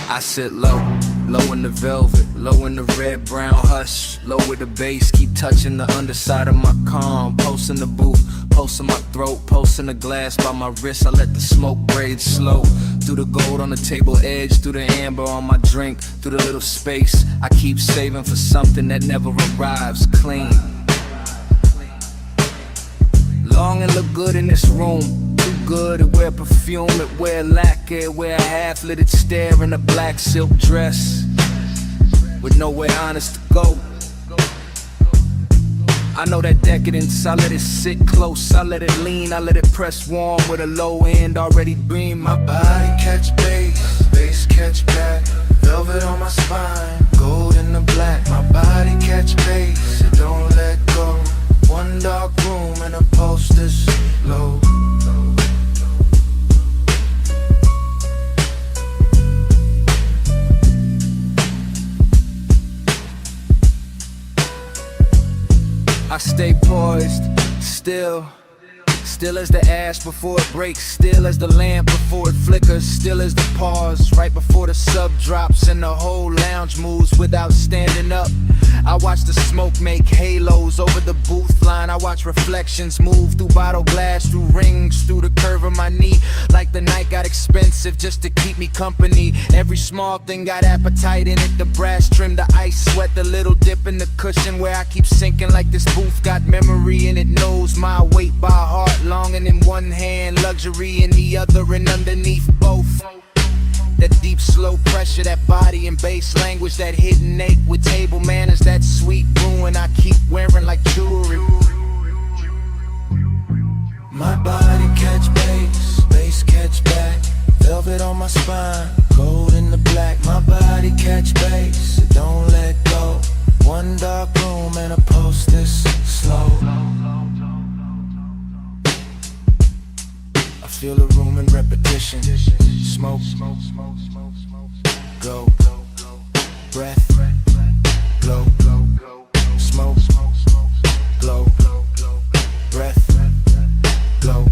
I sit low, low in the velvet, low in the red, brown hush, low with the bass, keep touching the underside of my calm, pulse in the booth, pulse in my throat, pulse in the glass by my wrist, I let the smoke braid slow, through the gold on the table edge, through the amber on my drink, through the little space, I keep saving for something that never arrives, clean. Long and look good in this room, too good to wear perfume, it wear lacquer, wear a half-lit stare in a black silk dress, with nowhere honest to go. I know that decadence, I let it sit close, I let it lean, I let it press warm with a low end already beam. My body catch bass, bass catch back, velvet on my spine, gold in the black. My body catch bass, it don't let go. One dark room and a pulse this low. I stay poised, still, Still as the ash before it breaks, still as the lamp before it flickers, still as the pause right before the sub drops and the whole lounge moves without standing up. I watch the smoke make halos over the booth line. I watch reflections move through bottle glass, through rings, through the curve of my knee. Like the night got expensive just to keep me company. Every small thing got appetite in it. The brass trim, the ice sweat, the little dip in the cushion where I keep sinking like this booth got memory and it knows my weight by heart. Longing in one hand, luxury in the other, and underneath both. That deep, slow pressure, that body and bass language, that hidden ache with table manners, that sweet ruin I keep wearing like jewelry. My body catch bass, bass catch back. Velvet on my spine, gold in the black. My body catch bass, it don't let go. One dark room and a post this slow. I feel the room in repetition. Smoke, go, breath, glow, smoke, glow, breath, glow.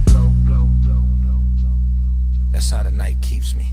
That's how the night keeps me.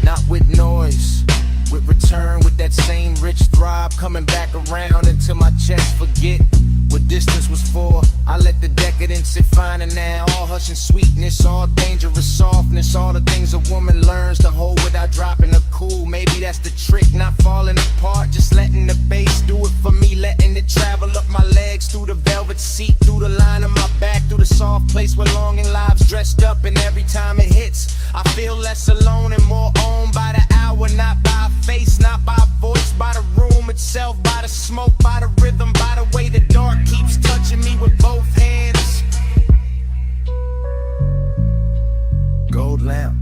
Not with noise, with return, with that same rich throb coming back around until my chest forget what distance was for. I let the decadence sit finer now. All hush and sweetness, all dangerous softness, all the things a woman learns to hold without dropping her cool. Maybe that's the trick, not falling apart, just letting the bass do it for me, letting it travel up my legs, through the velvet seat, through the line of my back, through the soft place where longing lives dressed up. And every time it hits, I feel less alone and more owned by the hour, not by a face, not by a voice, by the room itself, by the smoke, by the rhythm, by the way the dark keeps touching me with both hands. Gold lamp,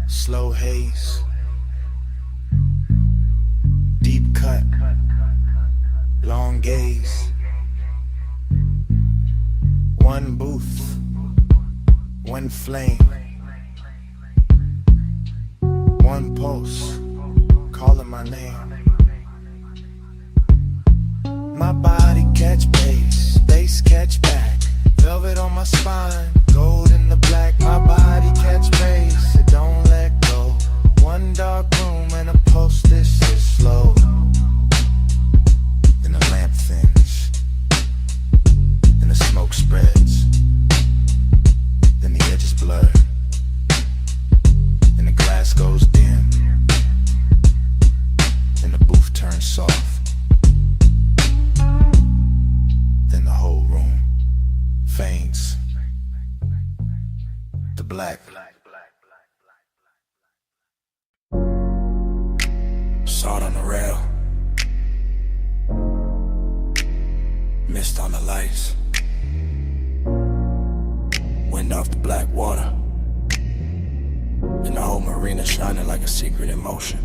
slow haze, deep cut, long gaze. One booth, one flame, one pulse, calling my name. My body catch bass, bass catch back. Velvet on my spine, gold in the black. My body catch bass, it don't let go. One dark room and a post, this is slow. Then the lamp thins, then the smoke spreads, then the edges blur, then the glass goes dim, then the booth turns soft. Then the whole room faints to black. Salt on the rail, mist on the lights, wind off the black water, and the whole marina shining like a secret in motion.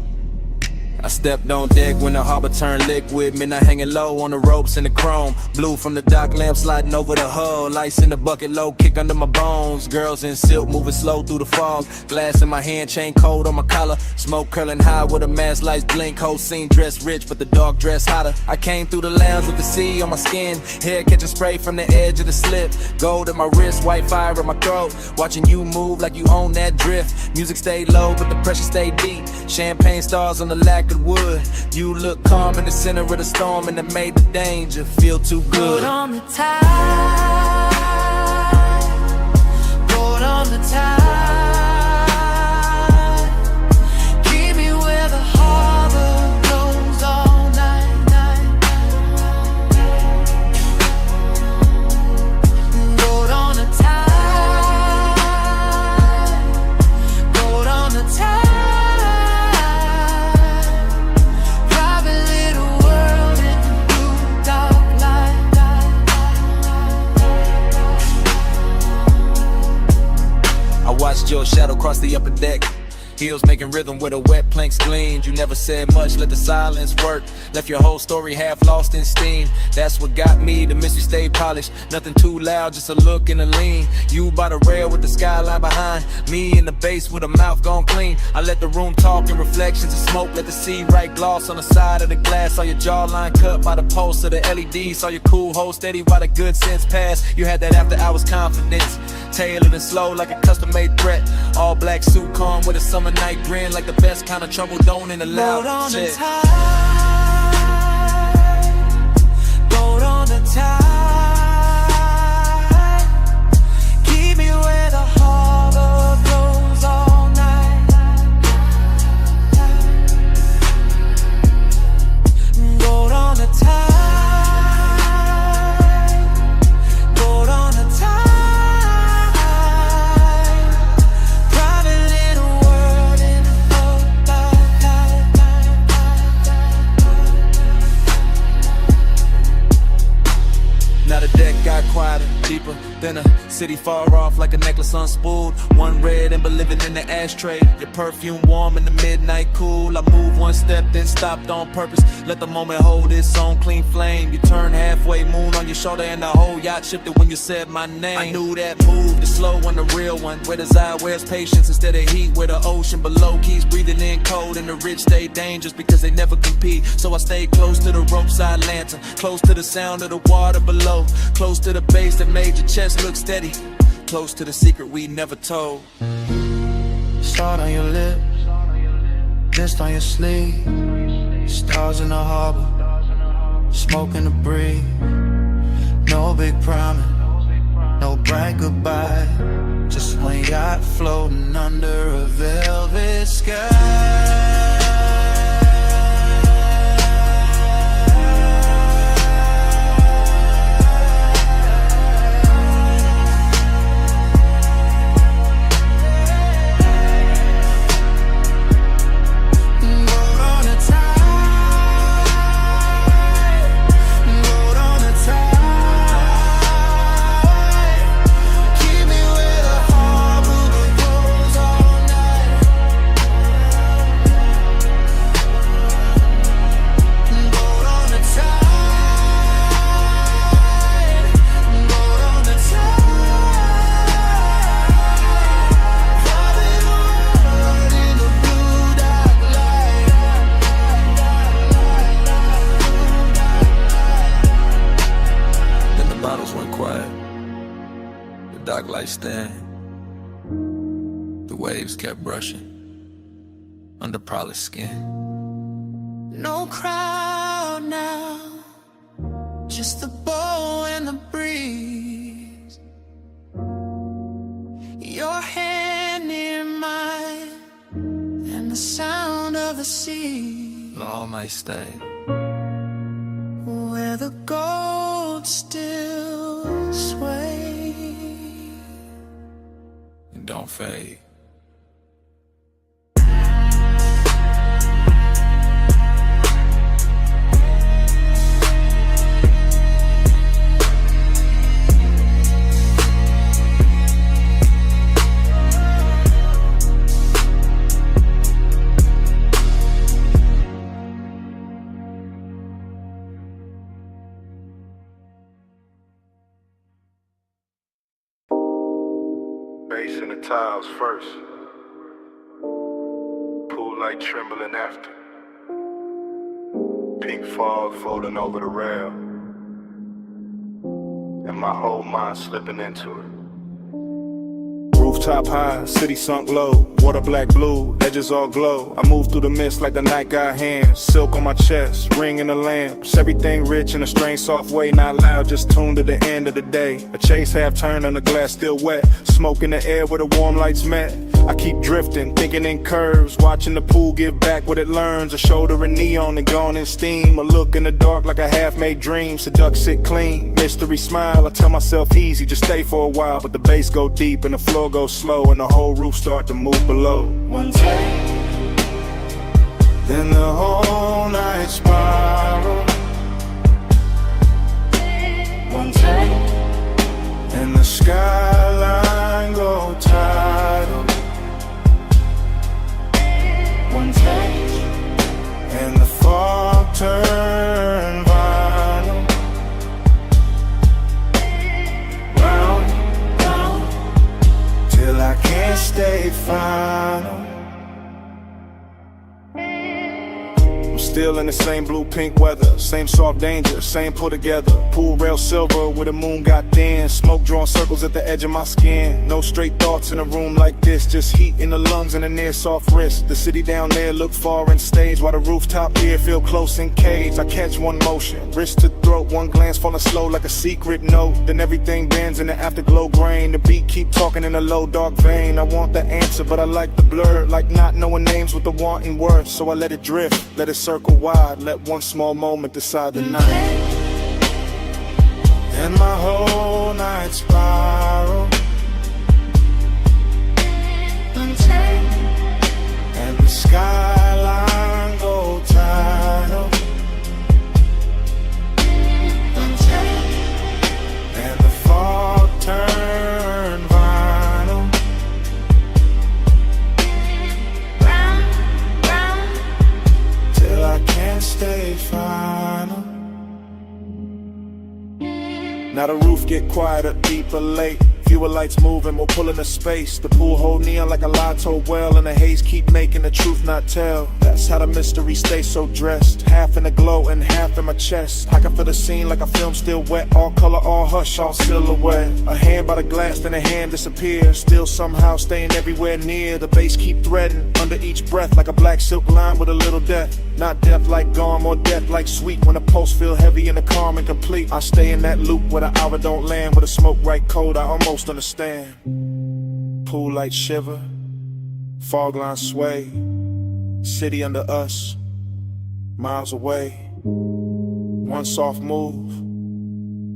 I stepped on deck when the harbor turned liquid. Midnight hanging low on the ropes and the chrome. Blue from the dock lamp sliding over the hull. Lights in the bucket low, kick under my bones. Girls in silk moving slow through the fog. Glass in my hand, chain cold on my collar. Smoke curling high with the mask lights blink. Whole scene dressed rich, but the dark dress hotter. I came through the lounge with the sea on my skin. Hair catching spray from the edge of the slip. Gold at my wrist, white fire in my throat. Watching you move like you own that drift. Music stayed low, but the pressure stayed deep. Champagne stars on the lacquered wood. You look calm in the center of the storm, and it made the danger feel too good. Gold on the tide, gold on the tide. Keep me where the harbor goes all night, night. Gold on the tide, gold on the tide. Watched your shadow cross the upper deck. Heels making rhythm where the wet planks gleamed. You never said much, let the silence work. Left your whole story half lost in steam. That's what got me, the mystery stayed polished. Nothing too loud, just a look and a lean. You by the rail with the skyline behind. Me in the base with a mouth gone clean. I let the room talk in reflections of smoke. Let the sea write gloss on the side of the glass. Saw your jawline cut by the pulse of the LED. Saw your cool hold steady while the good sense passed. You had that after hours confidence. Tailored and slow like a custom-made threat. All black suit calm with a summer night grin. Like the best kind of trouble don't in the loud. Boat on the tide. Boat on the tide. Keep me where the harbor goes all night. Boat on the tide. Now the deck got quieter, deeper than a city far off, like a necklace unspooled. One red ember living in the ashtray. Your perfume warm in the midnight cool. I moved one step, then stopped on purpose. Let the moment hold its own clean flame. You turn halfway, moon on your shoulder, and the whole yacht shifted when you said my name. I knew that move, the slow one, the real one. Where desire wears patience instead of heat. Where the ocean below keeps breathing in cold, and the rich stay dangerous because they never compete. So I stayed close to the rope side lantern, close to the sound of the water below, close to the base that made your chest look steady, close to the secret we never told. Salt on your lips, mist on your sleeve, stars in the harbor, smoke in the breeze. No big promise, no bright goodbye, just one yacht floating under a velvet sky. Stand. The waves kept brushing under polished skin. No crowd now, just the bow and the breeze. Your hand near mine, and the sound of the sea. All might stay where the gold still sways. Don't fade. Bass in the tiles first. Pool light trembling after. Pink fog floating over the rail. And my whole mind slipping into it. Rooftop high, city sunk low. Water black blue, edges all glow. I move through the mist like the night got hands. Silk on my chest, ring in the lamps. Everything rich in a strange soft way. Not loud, just tuned to the end of the day. A chase half turned on the glass still wet. Smoke in the air where the warm lights met. I keep drifting, thinking in curves. Watching the pool give back what it learns. A shoulder in neon and gone in steam. A look in the dark like a half-made dream. Seduct sit clean, mystery smile. I tell myself easy, just stay for a while. But the bass go deep and the floor goes slow. And the whole roof start to move below. One take, then the whole night spiral. One take, and the skyline go tidal. final. Still in the same blue pink weather, same soft danger, same put together. Pool rail silver where the moon got thin. Smoke drawing circles at the edge of my skin. No straight thoughts in a room like this, just heat in the lungs and a near soft wrist. The city down there look far and stage, while the rooftop here feel close and caged. I catch one motion, wrist to throat, one glance falling slow like a secret note. Then everything bends in the afterglow grain. The beat keep talking in a low dark vein. I want the answer but I like the blur, like not knowing names with the wanting words. So I let it drift, let it circle wide, let one small moment decide the night. And my whole night spiral, and the skyline go tidal, and the fog turn vinyl. Till I can't stay final. Now the roof get quieter, deeper late. Fewer lights moving, more pulling the space. The pool hold neon like a lie told well, and the haze keep making the truth not tell. That's how the mystery stays so dressed, half in the glow and half in my chest. I can feel the scene like a film still wet, all color, all hush, all silhouette. A hand by the glass, then a hand disappears, still somehow staying everywhere near. The bass keep threading under each breath like a black silk line with a little death. Not death like gone, more death like sweet. When the pulse feel heavy and the calm and complete, I stay in that loop where the hour don't land, where the smoke right cold, I almost understand. Pool light shiver, fog line sway, city under us, miles away. One soft move,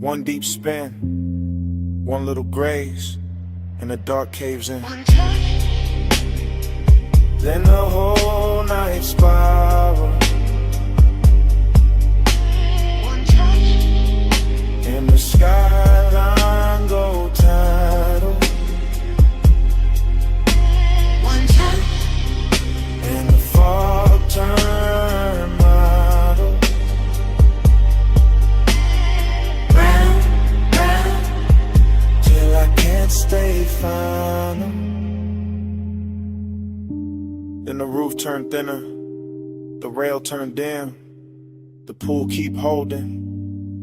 one deep spin, one little graze, and the dark caves in. Then the whole night spiral, and the skyline go tidal, and the fog turn model. Round, round, till I can't stay final. Then the roof turned thinner, the rail turned dim. The pool keep holding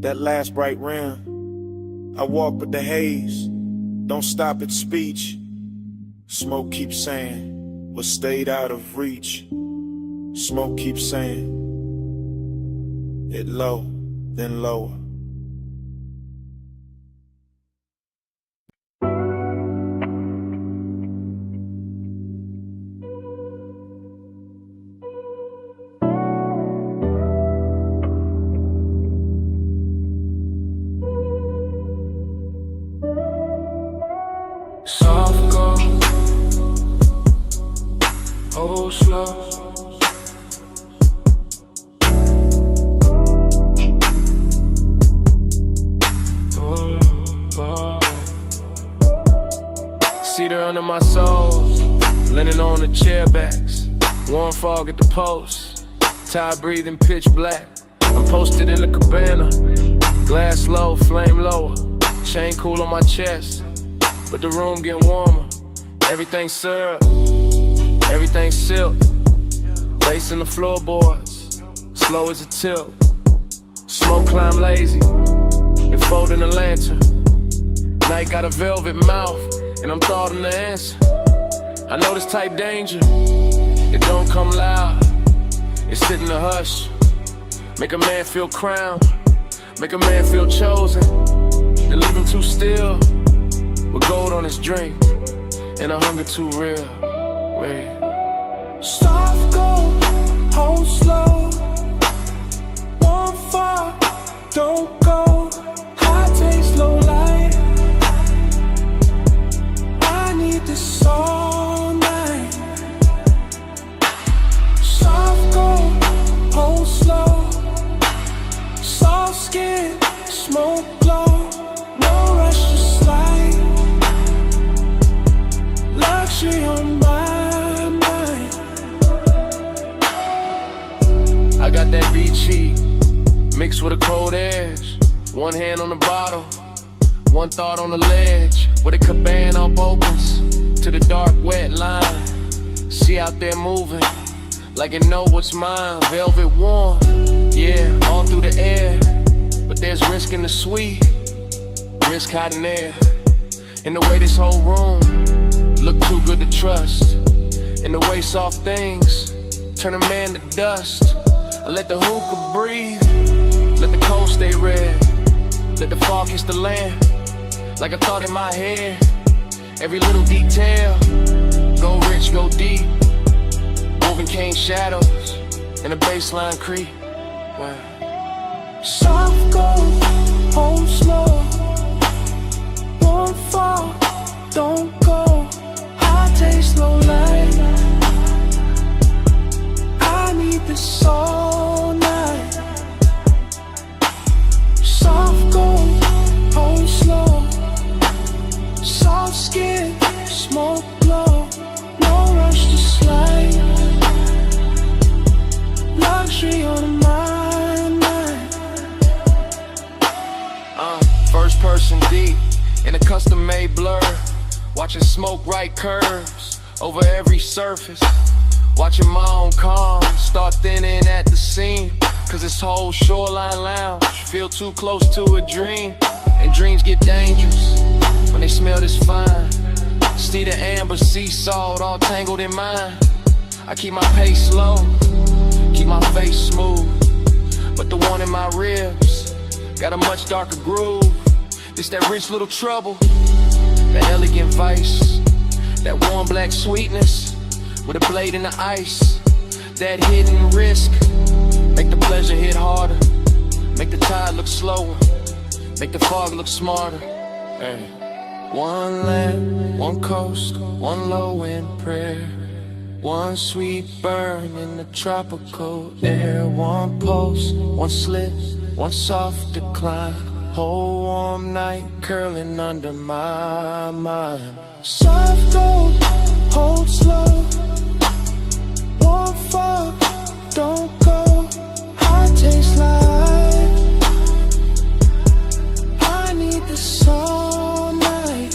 that last bright rim. I walk with the haze, don't stop at speech. Smoke keeps saying what stayed out of reach. Smoke keeps saying it low, then lower. Soft go, oh slow. Cedar under my soles, linen on the chair backs, warm fog at the post, tired breathing pitch black. I'm posted in the cabana, glass low, flame lower, chain cool on my chest. But the room getting warmer, everything syrup, everything silk. Lace in the floorboards, slow as a tilt. Smoke climb lazy, and folding the lantern. Night got a velvet mouth, and I'm thoughting the answer. I know this type danger, it don't come loud. It's sit in the hush, make a man feel crowned, make a man feel chosen, then leave him too still. With gold on his drink, and a hunger too real. Wait. Soft go, hold slow. One far, don't go. High taste, low light. I need this all night. Soft go, hold slow. Soft skin, smoke glow. No rush to slide. Luxury on my mind. I got that beachy mixed with a cold edge. One hand on the bottle, one thought on the ledge. With a cabana up opens, to the dark, wet line. See out there moving, like it know what's mine. Velvet warm, yeah, all through the air. But there's risk in the sweet, risk hiding there. In the way this whole room look too good to trust. In the way soft things turn a man to dust. I let the hookah breathe, let the cold stay red. Let the fog kiss the land, like a thought in my head. Every little detail, go rich, go deep. Moving cane shadows, and the baseline creep. Wow. Soft go, home slow. Won't fall, don't go. High taste, low light. I need this all night. Soft go, home slow. Soft skin, smoke glow. No rush to slide. Luxury on my mind. First person deep in a custom-made blur. Watching smoke right curves over every surface. Watching my own calm start thinning at the seam. Cause this whole shoreline lounge feel too close to a dream. And dreams get dangerous when they smell this fine. See the amber sea salt all tangled in mine. I keep my pace low, keep my face smooth. But the one in my ribs got a much darker groove. It's that rich little trouble, that elegant vice, that warm black sweetness with a blade in the ice. That hidden risk, make the pleasure hit harder, make the tide look slower, make the fog look smarter. Hey. One land, one coast, one low end prayer. One sweet burn in the tropical air. One pulse, one slip, one soft decline. Whole warm night curling under my mind. Soft gold, hold slow. Won't fall, don't go. High taste like I need this all night.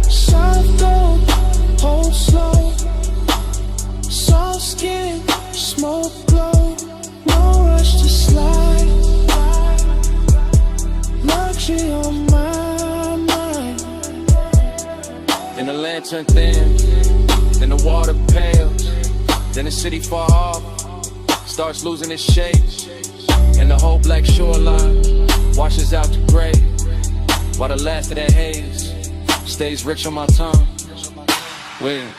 Soft gold, hold slow. Soft skin, smoke glow. No rush to slide. Luxury on my mind. Then the lantern thins, then the water pales. Then the city far off starts losing its shape. And the whole black shoreline washes out to gray. While the last of that haze stays rich on my tongue. Weird.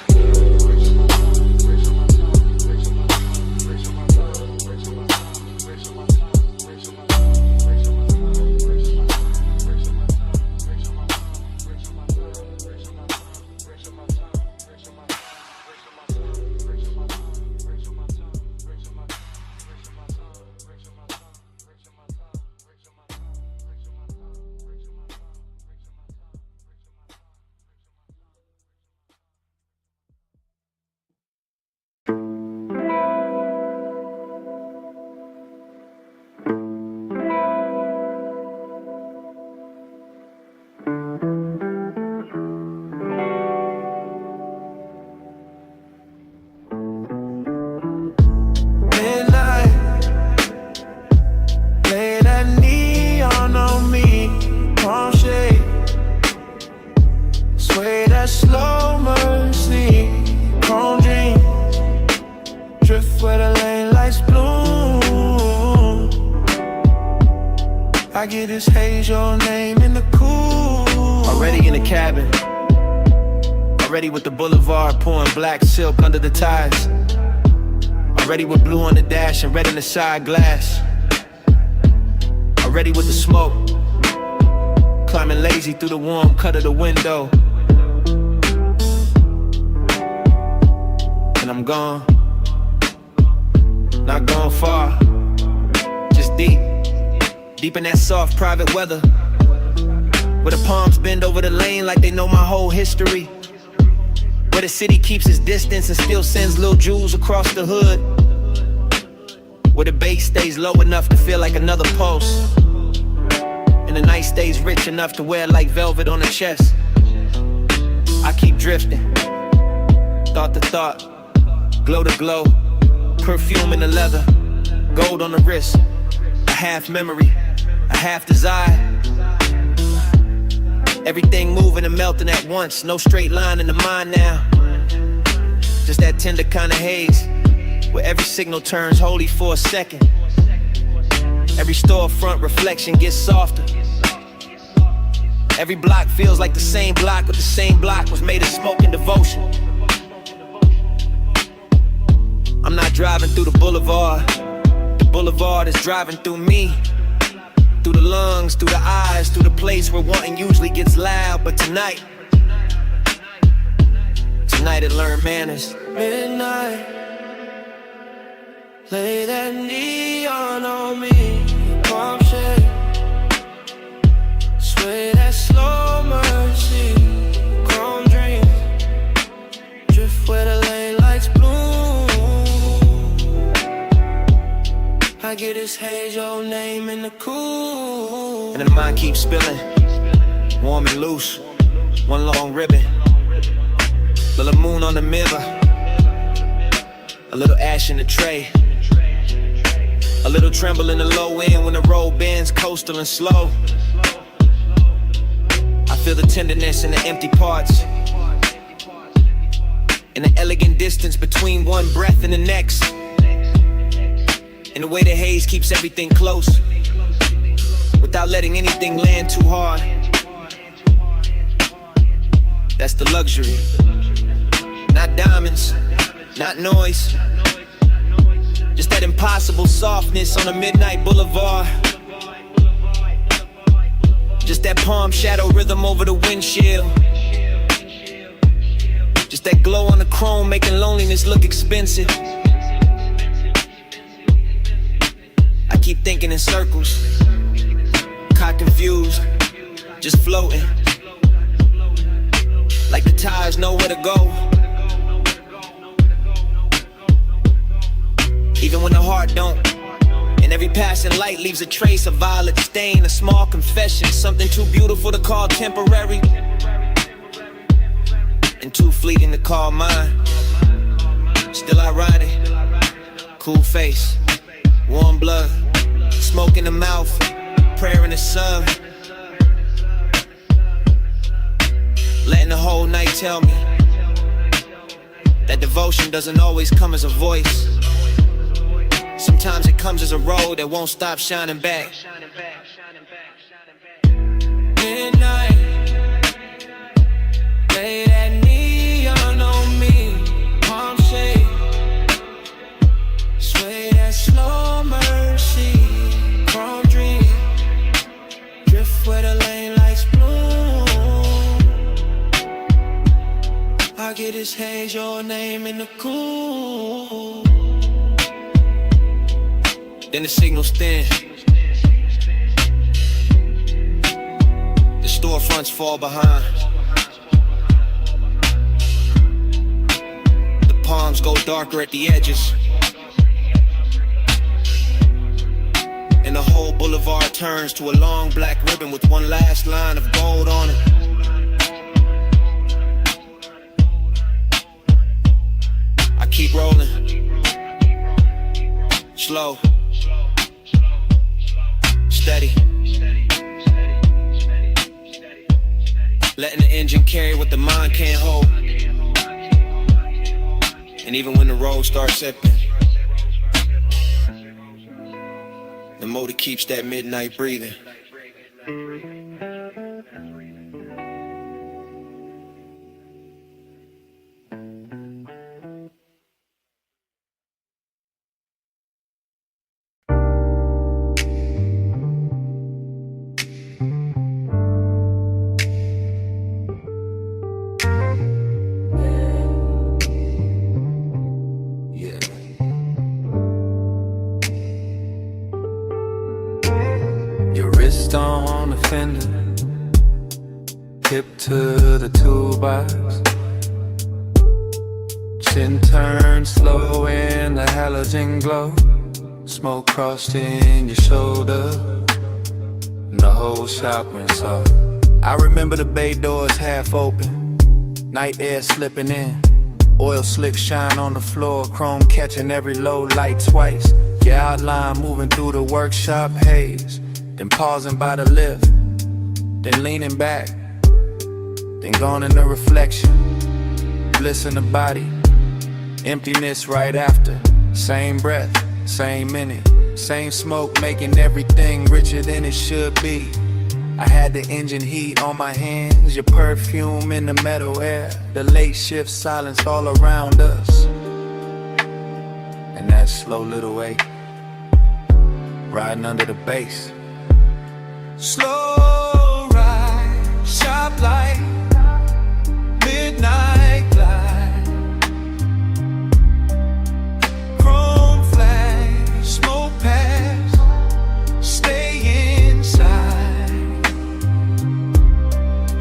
I get this haze, your name in the cool. Already in the cabin, already with the boulevard pouring black silk under the ties. Already with blue on the dash and red in the side glass. Already with the smoke, climbing lazy through the warm cut of the window. And I'm gone, not gone far, just deep. Deep in that soft private weather, where the palms bend over the lane like they know my whole history. Where the city keeps its distance and still sends little jewels across the hood. Where the bass stays low enough to feel like another pulse, and the night stays rich enough to wear like velvet on the chest. I keep drifting, thought to thought, glow to glow, perfume in the leather, gold on the wrist, a half memory, a half desire. Everything moving and melting at once, no straight line in the mind now. Just that tender kind of haze, where every signal turns holy for a second. Every storefront reflection gets softer. Every block feels like the same block, but the same block was made of smoke and devotion. I'm not driving through the boulevard is driving through me. Through the lungs, through the eyes, through the place where wanting usually gets loud. But tonight it learned manners. Midnight, lay that neon on me, palm shade, sway that slow mercy, chrome dreams, drift where the lane lights bloom. I get this haze, your name in the cool. And the mind keeps spilling, warm and loose, one long ribbon, little moon on the mirror, a little ash in the tray, a little tremble in the low end when the road bends, coastal and slow. I feel the tenderness in the empty parts, in the elegant distance between one breath and the next, and the way the haze keeps everything close, without letting anything land too hard. That's the luxury. Not diamonds, not noise, just that impossible softness on a midnight boulevard. Just that palm shadow rhythm over the windshield. Just that glow on the chrome making loneliness look expensive. I keep thinking in circles, caught confused, just floating, like the tires know where to go. Even when the heart don't, and every passing light leaves a trace, a violet stain, a small confession, something too beautiful to call temporary, and too fleeting to call mine. Still ironic, cool face, warm blood, smoke in the mouth, prayer in the sun, letting the whole night tell me that devotion doesn't always come as a voice. Sometimes it comes as a road that won't stop shining back. Midnight, lay that neon on me, palm shade, sway that slow mercy, chrome dream, drift where the lane lights bloom. I get this haze, your name in the cool. Then the signals thin, the storefronts fall behind, the palms go darker at the edges, and the whole boulevard turns to a long black ribbon with one last line of gold on it. I keep rolling, slow, steady, letting the engine carry what the mind can't hold. And even when the road starts slipping, the motor keeps that midnight breathing. On the fender, hip to the toolbox, chin turned slow in the halogen glow, smoke crossed in your shoulder, and the whole shop went soft. I remember the bay doors half open, Night air slipping in, oil slick shine on the floor, chrome catching every low light twice. Your outline moving through the workshop haze, then pausing by the lift, then leaning back, then gone in the reflection, bliss in the body, emptiness right after. Same breath, same minute, same smoke making everything richer than it should be. I had the engine heat on my hands, your perfume in the metal air, the late shift silence all around us, and that slow little wake, riding under the bass. Slow ride, sharp light, midnight glide, chrome flash, smoke pass, stay inside.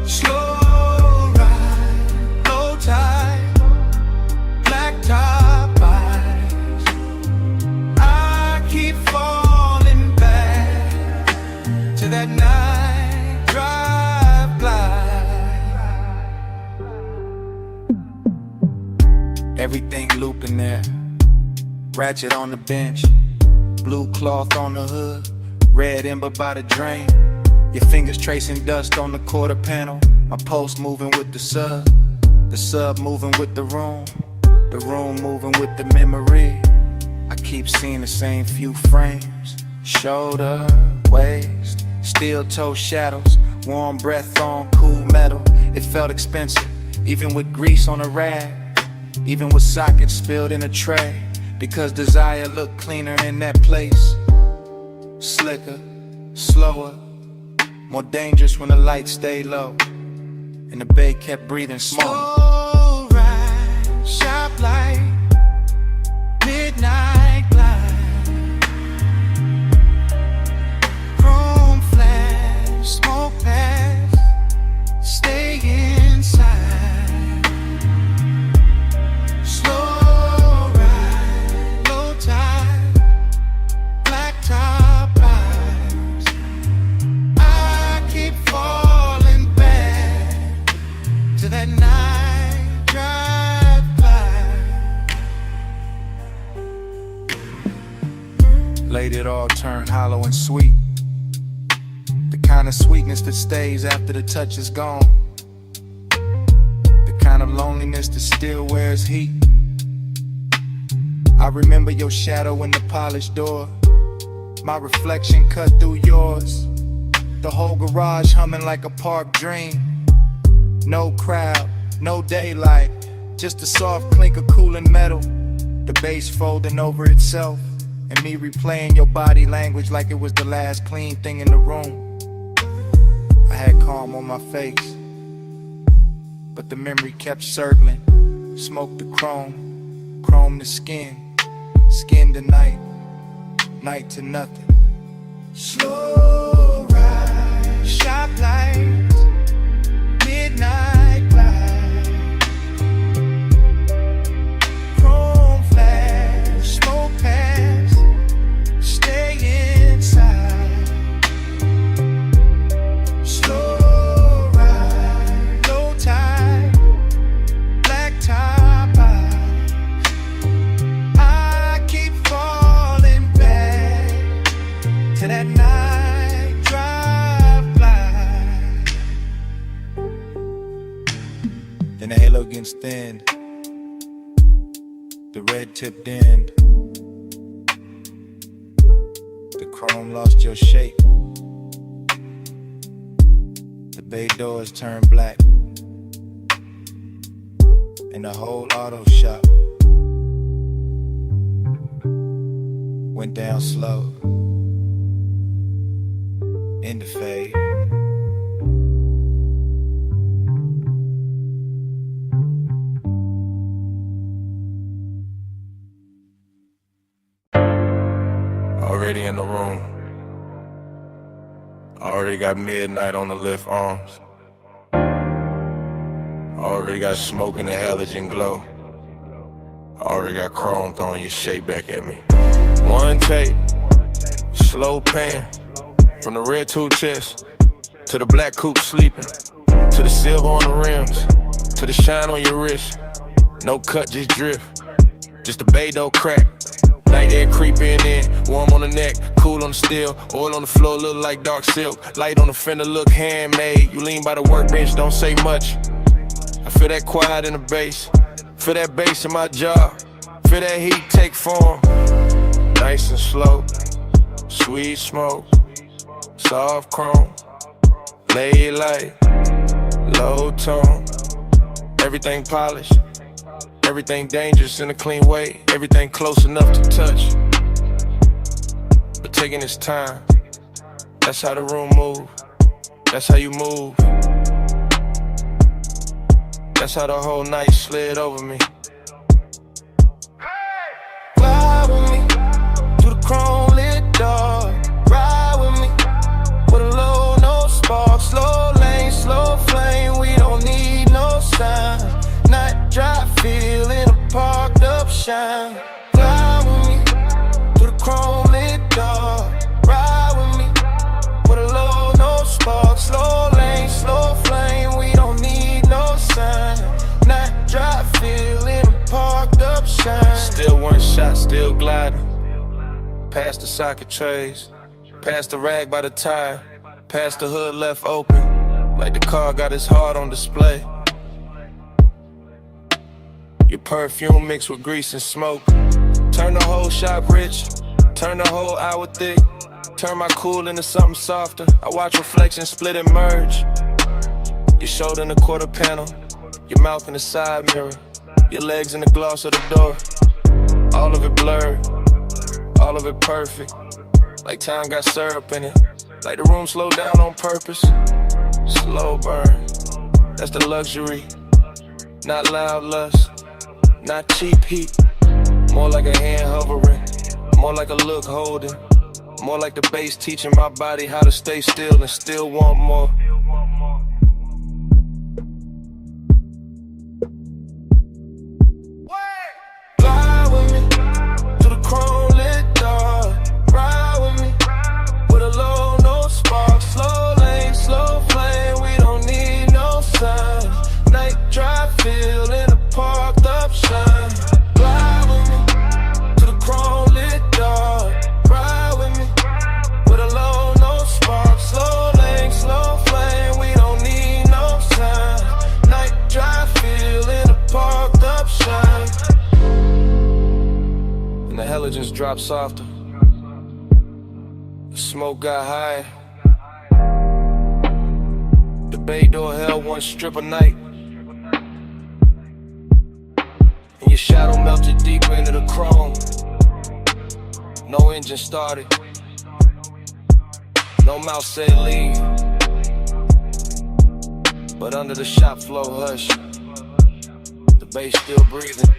Slow ride, low tide, black top eyes. I keep falling back to that night drive glide. Everything looping there, ratchet on the bench, blue cloth on the hood, red ember by the drain. Your fingers tracing dust on the quarter panel, my pulse moving with the sub moving with the room moving with the memory. I keep seeing the same few frames, shoulder, waist, steel toe shadows, warm breath on cool metal. It felt expensive, even with grease on a rag, even with sockets spilled in a tray, because desire looked cleaner in that place. Slicker, slower, more dangerous when the lights stayed low, and the bay kept breathing small. Slow ride, sharp light, midnight glide, chrome flash, smoke pass, stay inside. Slow ride, low tide, black top eyes. I keep falling back to that night drive by. Late it all turned hollow and sweet, the kind of sweetness that stays after the touch is gone, the kind of loneliness that still wears heat. I remember your shadow in the polished door, my reflection cut through yours, the whole garage humming like a park dream. No crowd, no daylight, just a soft clink of cooling metal, the bass folding over itself, and me replaying your body language like it was the last clean thing in the room. I had calm on my face, but the memory kept circling. Smoke the chrome, chrome the skin, skin to night, night to nothing. Slow ride, sharp light, midnight glide, chrome flash, smoke pass, stay inside. Slow ride, low tide, black top eyes. I keep falling back to that night drive glide. Then the halo gets thinned, the red tipped end, the chrome lost your shape, the bay doors turned black, and the whole auto shop went down slow, in the fade. Already in the room. Already got midnight on the lift arms. Already got smoke in the halogen glow. Already got chrome throwing your shape back at me. One take, slow pan, from the red two chest to the black coupe sleeping, to the silver on the rims, to the shine on your wrist. No cut, just drift. Just a Beto crack. Night air creeping in, warm on the neck, cool on the steel. Oil on the floor, look like dark silk. Light on the fender, look handmade. You lean by the workbench, don't say much. I feel that quiet in the bass. Feel that bass in my jaw. Feel that heat take form. Nice and slow. Sweet smoke. Soft chrome. Lay light. Low tone. Everything polished. Everything dangerous in a clean way. Everything close enough to touch. But taking its time. That's how the room move. That's how you move. That's how the whole night slid over me. Ride with me through the chrome lit door. Ride with me with a low, no spark. Slow lane, slow flame. We don't need no sign. Not dry, feeling a parked up shine. Ride with me through the chrome lit door. Ride with me with a low, no spark. Slow lane, slow flame. We don't need no sign. Not dry, feeling a parked up shine. Still one shot, still gliding. Past the socket trays. Past the rag by the tire. Past the hood left open. Like the car got its heart on display. Your perfume mixed with grease and smoke. Turn the whole shop rich. Turn the whole hour thick. Turn my cool into something softer. I watch reflections split and merge. Your shoulder in the quarter panel. Your mouth in the side mirror. Your legs in the gloss of the door. All of it blurred. All of it perfect. Like time got syrup in it. Like the room slowed down on purpose. Slow burn. That's the luxury. Not loud lust. Not cheap heat. More like a hand hovering. More like a look holding. More like the bass teaching my body how to stay still and still want more. Ride with me through the chrome lit door. Ride with me with a low, no spark. Slow lane, slow flame. We don't need no sign. Night drive, feeling a parked up shine. Ride with me to the chrome lit door. Ride with me with a low, no spark. Slow lane, slow flame. We don't need no sign. Night drive, feeling a parked up shine. And the halogens dropped softer. The smoke got higher. The bay door held one strip of night. And your shadow melted deeper into the chrome. No engine started. No mouth said leave. But under the shop floor hush, the bass still breathing.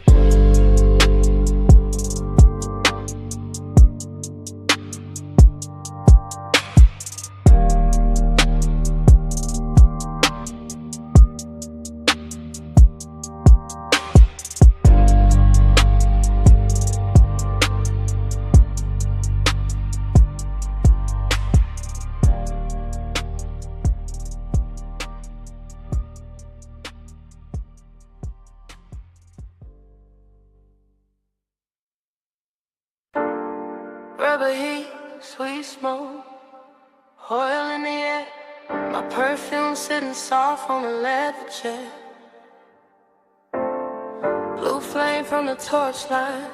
Rubber heat, sweet smoke, oil in the air. My perfume sitting soft on the leather chair. Blue flame from the torchlight,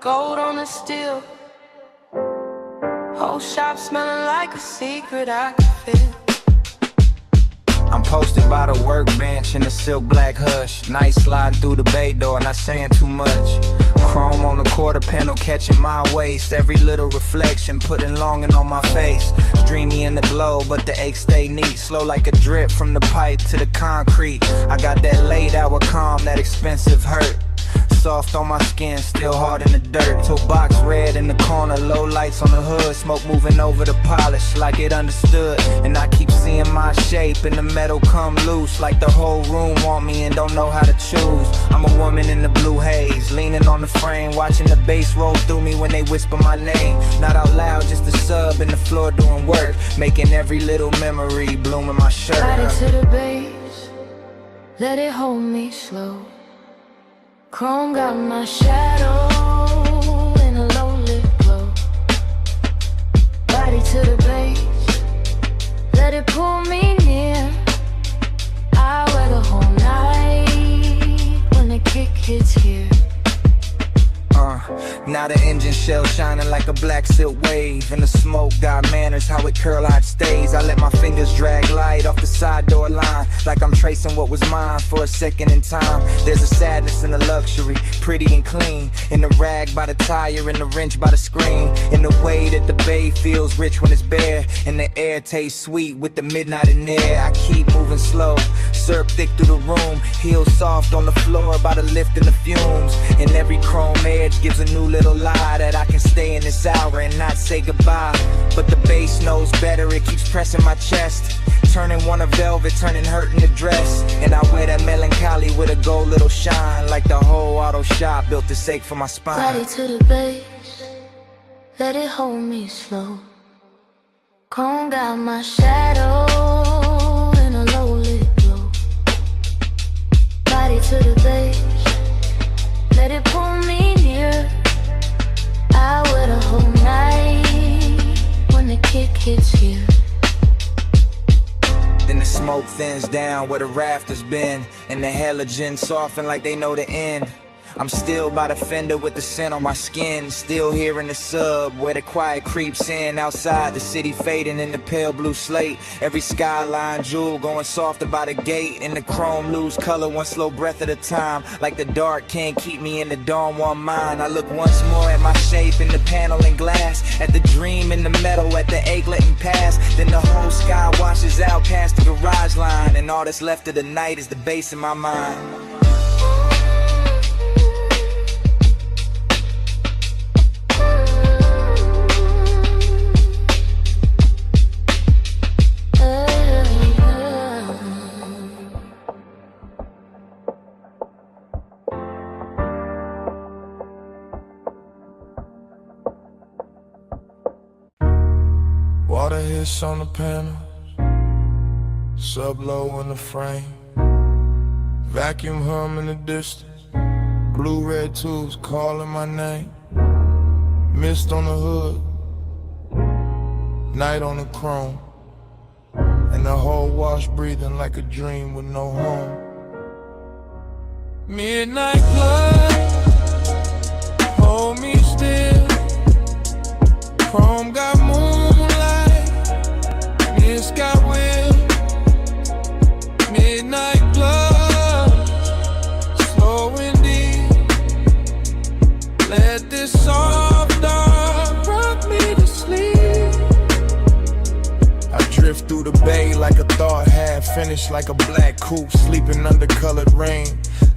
gold on the steel. Whole shop smelling like a secret I can feel. I'm posted by the workbench in the silk black hush. Night sliding through the bay door, not saying too much. Chrome on the quarter panel catching my waist. Every little reflection putting longing on my face. It's dreamy in the glow, but the aches stay neat. Slow like a drip from the pipe to the concrete. I got that late hour calm, that expensive hurt. Soft on my skin, still hard in the dirt. Till box red in the corner, low lights on the hood. Smoke moving over the polish like it understood. And I keep seeing my shape and the metal come loose. Like the whole room want me and don't know how to choose. I'm a woman in the blue haze, leaning on the frame, watching the bass roll through me when they whisper my name. Not out loud, just a sub in the floor doing work. Making every little memory bloom in my shirt. Body to the bass, let it hold me slow. Chrome got my shadow in a low lit glow. Body to the base, let it pull me near. I wear the whole night when the kick hits here. Now the engine shell shining like a black silk wave, and the smoke got manners, how it curl out stays. I let my fingers drag light off the side door line, like I'm tracing what was mine for a second in time. There's a sadness in the luxury, pretty and clean, in the rag by the tire, in the wrench by the screen, in the way that the bay feels rich when it's bare, and the air tastes sweet with the midnight in there. I keep moving slow, syrup thick through the room, heels soft on the floor by the lift and the fumes, and every chrome edge gives a new little lie that I can stay in this hour and not say goodbye. But the bass knows better, it keeps pressing my chest, turning one of velvet, turning hurt in the dress. And I wear that melancholy with a gold little shine, like the whole auto shop built to sake for my spine. Body to the base, let it hold me slow. Chrome got my shadow in a low lit glow. Body to the base, let it pull me near. I wear the whole night when the kick hits here. Then the smoke thins down where the rafters been, and the halogens soften like they know the end. I'm still by the fender with the scent on my skin, still here in the sub where the quiet creeps in. Outside the city fading in the pale blue slate, every skyline jewel going softer by the gate, and the chrome lose color one slow breath at a time, like the dark can't keep me in the dawn one mind. I look once more at my shape in the panel and glass, at the dream in the metal, at the ache letting pass. Then the whole sky washes out past the garage line, and all that's left of the night is the bass in my mind. Water hits on the panels, sub-low in the frame, vacuum hum in the distance, blue-red tubes calling my name, mist on the hood, night on the chrome, and the whole wash breathing like a dream with no home. Midnight blood, hold me still, chrome got moonlight, mist got will, midnight blood, slow and deep, let this soft dark rock me to sleep. I drift through the bay like a thought half finished, like a black coupe sleeping under colored rain,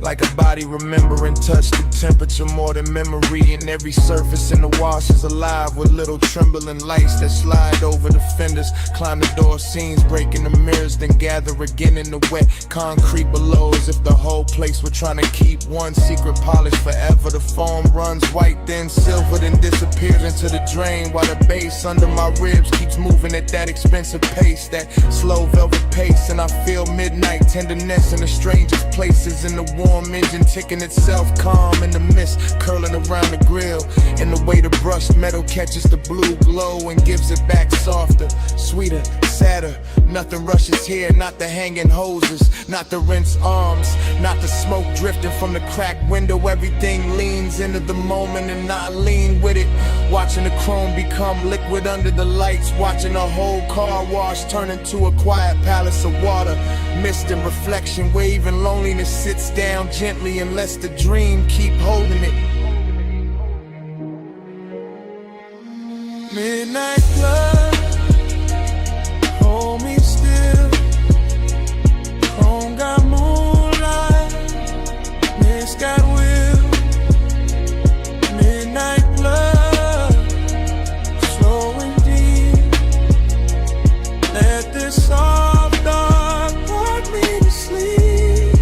like a body remembering touch the temperature more than memory, and every surface in the wash is alive with little trembling lights that slide over the fenders, climb the door seams, breaking the mirrors, then gather again in the wet concrete below, as if the whole place were trying to keep one secret polish forever. The foam runs white, then silver, then disappears into the drain, while the bass under my ribs keeps moving at that expensive pace, that slow velvet pace, and I feel midnight tenderness in the strangest places, in the warm engine ticking itself calm in the mist curling around the grill, and the way the brushed metal catches the blue glow and gives it back softer, sweeter, sadder. Nothing rushes here, not the hanging hoses, not the rinse arms, not the smoke drifting from the cracked window. Everything leans into the moment and I lean with it, watching the chrome become liquid under the lights, watching a whole car wash turn into a quiet palace of water, mist and reflection where even loneliness sits down gently and lets the dream keep holding it. Midnight blood, hold me still, chrome got moonlight, mist got will, midnight blood, slow and deep, let this soft dark rock me to sleep.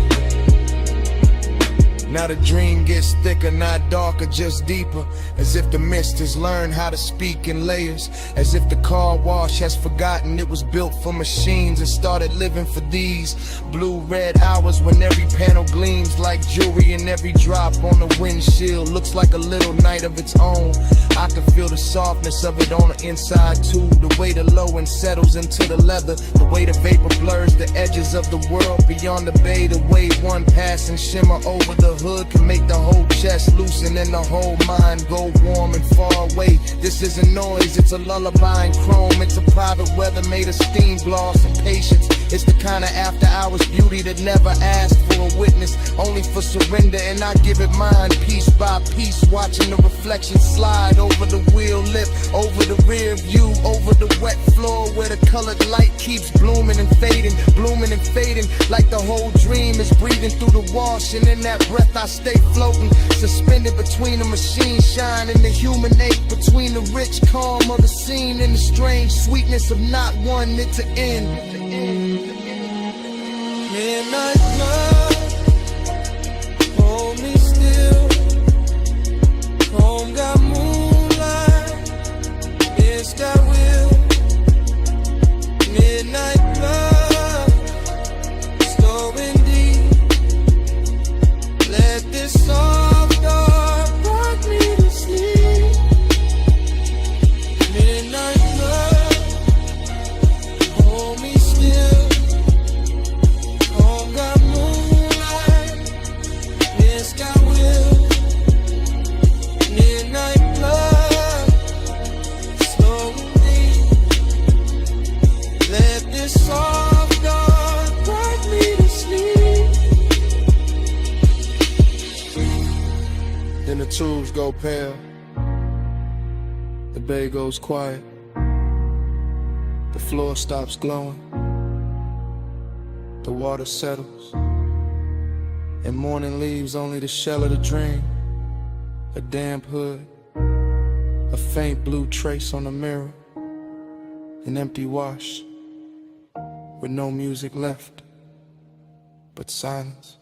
Now the dream gets thicker, not darker, just deeper. As if the mist has learned how to speak in layers. As if the car wash has forgotten it was built for machines and started living for these blue-red hours when every panel gleams like jewelry and every drop on the windshield looks like a little night of its own. I can feel the softness of it on the inside too. The way the low end settles into the leather. The way the vapor blurs the edges of the world beyond the bay. The way one passing shimmer over the hood can make the whole chest loosen and the whole mind go warm and far away. This isn't noise, it's a lullaby in chrome. It's a private weather made of steam gloss and patience. It's the kind of after hours beauty that never asked for a witness, only for surrender, and I give it mine piece by piece, watching the reflection slide over the wheel lip, over the rear view, over the wet floor where the colored light keeps blooming and fading, like the whole dream is breathing through the wash, and in that breath I stay floating, suspended between the machine shine and the human ache, between the rich calm of the scene and the strange sweetness of not wanting it to end. Midnight love, hold me still. Home got moonlight, it's got will. Midnight love, slow and deep. Let this soft dark rock me to sleep. Midnight love, hold me still. Home got moonlight, it's got will. Midnight love, slow and deep. Let this soft dark rock me to sleep. Then the tubes go pale, the bay goes quiet, the floor stops glowing, the water settles, and morning leaves only the shell of the dream. A damp hood, a faint blue trace on the mirror, an empty wash with no music left but silence.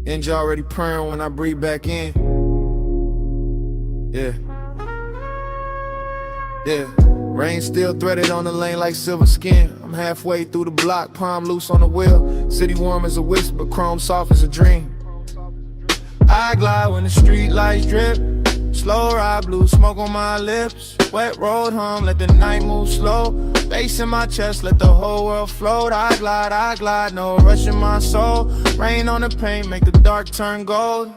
Angel already praying when I breathe back in. Yeah. Rain still threaded on the lane like silver skin. I'm halfway through the block, palm loose on the wheel. City warm as a whisper, chrome soft as a dream. I glide when the street lights drip. Slow ride, blue smoke on my lips. Wet road hum, let the night move slow. Bass in my chest, let the whole world float. I glide, no rush in my soul. Rain on the paint, make the dark turn gold.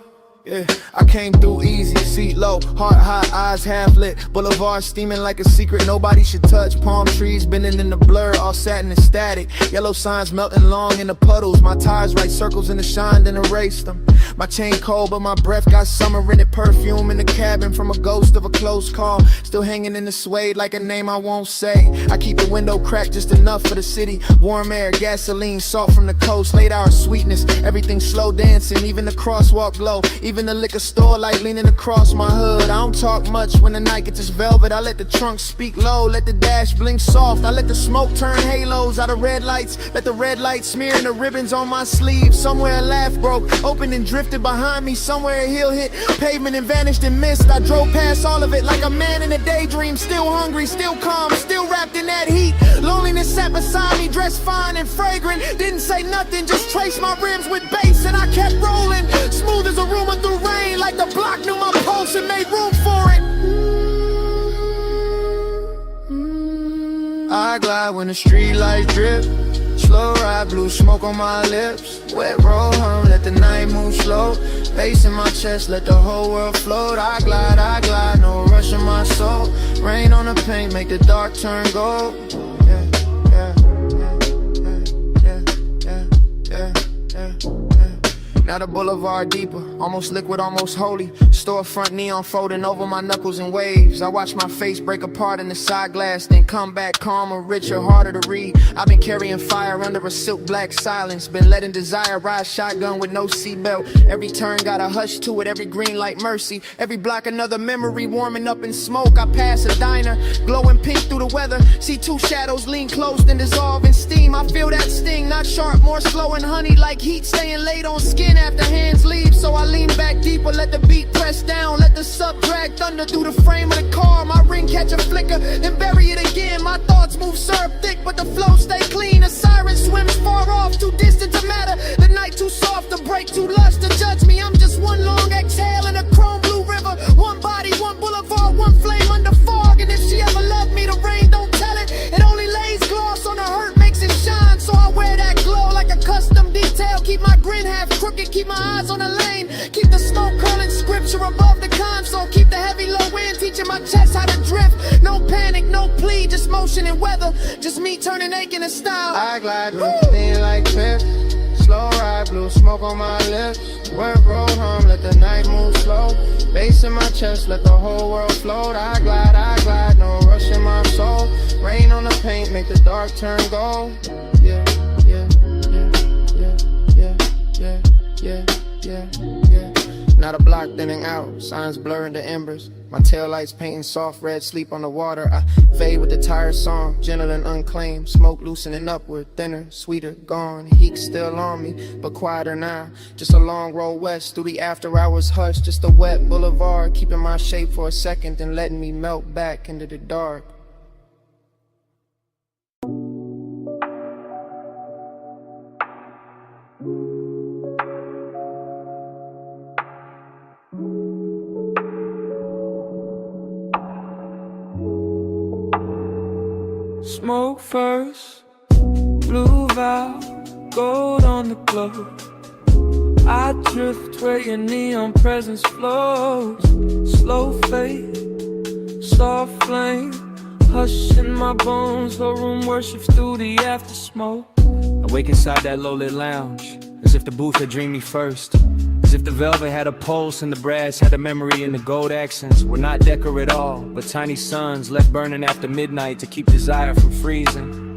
Yeah, I came through easy, seat low, heart hot, eyes half lit. Boulevard steaming like a secret nobody should touch. Palm trees bending in the blur, all satin and static. Yellow signs melting long in the puddles. My tires write circles in the shine, then erase them. My chain cold, but my breath got summer in it. Perfume in the cabin from a ghost of a close call. Still hanging in the suede like a name I won't say. I keep the window cracked just enough for the city. Warm air, gasoline, salt from the coast. Late hour sweetness, everything slow dancing. Even the crosswalk glow, even the liquor store light leaning across my hood. I don't talk much when the night gets this velvet. I let the trunk speak low, let the dash blink soft. I let the smoke turn halos out of red lights. Let the red light smear in the ribbons on my sleeve. Somewhere a laugh broke, opened and drifted behind me. Somewhere a heel hit pavement and vanished in mist. I drove past all of it like a man in a daydream. Still hungry, still calm, still wrapped in that heat. Loneliness sat beside me, dressed fine and fragrant. Didn't say nothing, just traced my rims with bass. And I kept rolling, smooth as a rumor through rain. Like the block knew my pulse and made room for it. I glide when the street lights drip. Slow ride, blue smoke on my lips. Wet road hum, let the night move slow. Bass in my chest, let the whole world float. I glide, no rush in my soul. Rain on the paint, make the dark turn gold. Now the boulevard deeper, almost liquid, almost holy. Storefront neon folding over my knuckles in waves. I watch my face break apart in the side glass, then come back calmer, richer, harder to read. I've been carrying fire under a silk black silence. Been letting desire ride shotgun with no seatbelt. Every turn got a hush to it, every green light mercy. Every block another memory warming up in smoke. I pass a diner, glowing pink through the weather. See two shadows lean close, then dissolve in steam. I feel that sting, not sharp, more slow and honey, like heat staying late on skin after hands leave. So I lean back deeper, let the beat press down, let the sub drag thunder through the frame of the car. My ring catch a flicker, then bury it again. My thoughts move syrup thick, but the flow stay clean. A siren swims far off, too distant to matter. The night too soft to break, too lush to judge me. I'm just one long exhale in a chrome blue river. One body, one boulevard, one flame under fog. And if she ever loved me, the rain don't tell it. It only lays gloss on the hurt, makes it shine. So I wear that glow like a custom detail. Keep my grin half crooked, keep my eyes on the lane. Keep the smoke curling, scripture above the console. Keep the heavy low wind, teaching my chest how to drift. No panic, no plea, just motion and weather. Just me turning aching to style. I glide with thin like Pip. Slow ride, blue smoke on my lips. Work road home, let the night move slow. Bass in my chest, let the whole world float. I glide, no rush in my soul. Rain on the paint, make the dark turn gold. Yeah, yeah, yeah, yeah, yeah, yeah, yeah. Now the block thinning out, signs blurring the embers. My taillights painting soft red sleep on the water. I fade with the tired song, gentle and unclaimed. Smoke loosening upward, thinner, sweeter, gone. Heat still on me, but quieter now. Just a long roll west through the after hours hush. Just a wet boulevard, keeping my shape for a second, then letting me melt back into the dark. Smoke first, blue vow, gold on the glow. I drift where your neon presence flows. Slow fade, soft flame, hush in my bones. Whole room worships through the after smoke. I wake inside that low-lit lounge, as if the booth had dreamed me first. As if the velvet had a pulse and the brass had a memory and the gold accents were not decor at all, but tiny suns left burning after midnight to keep desire from freezing.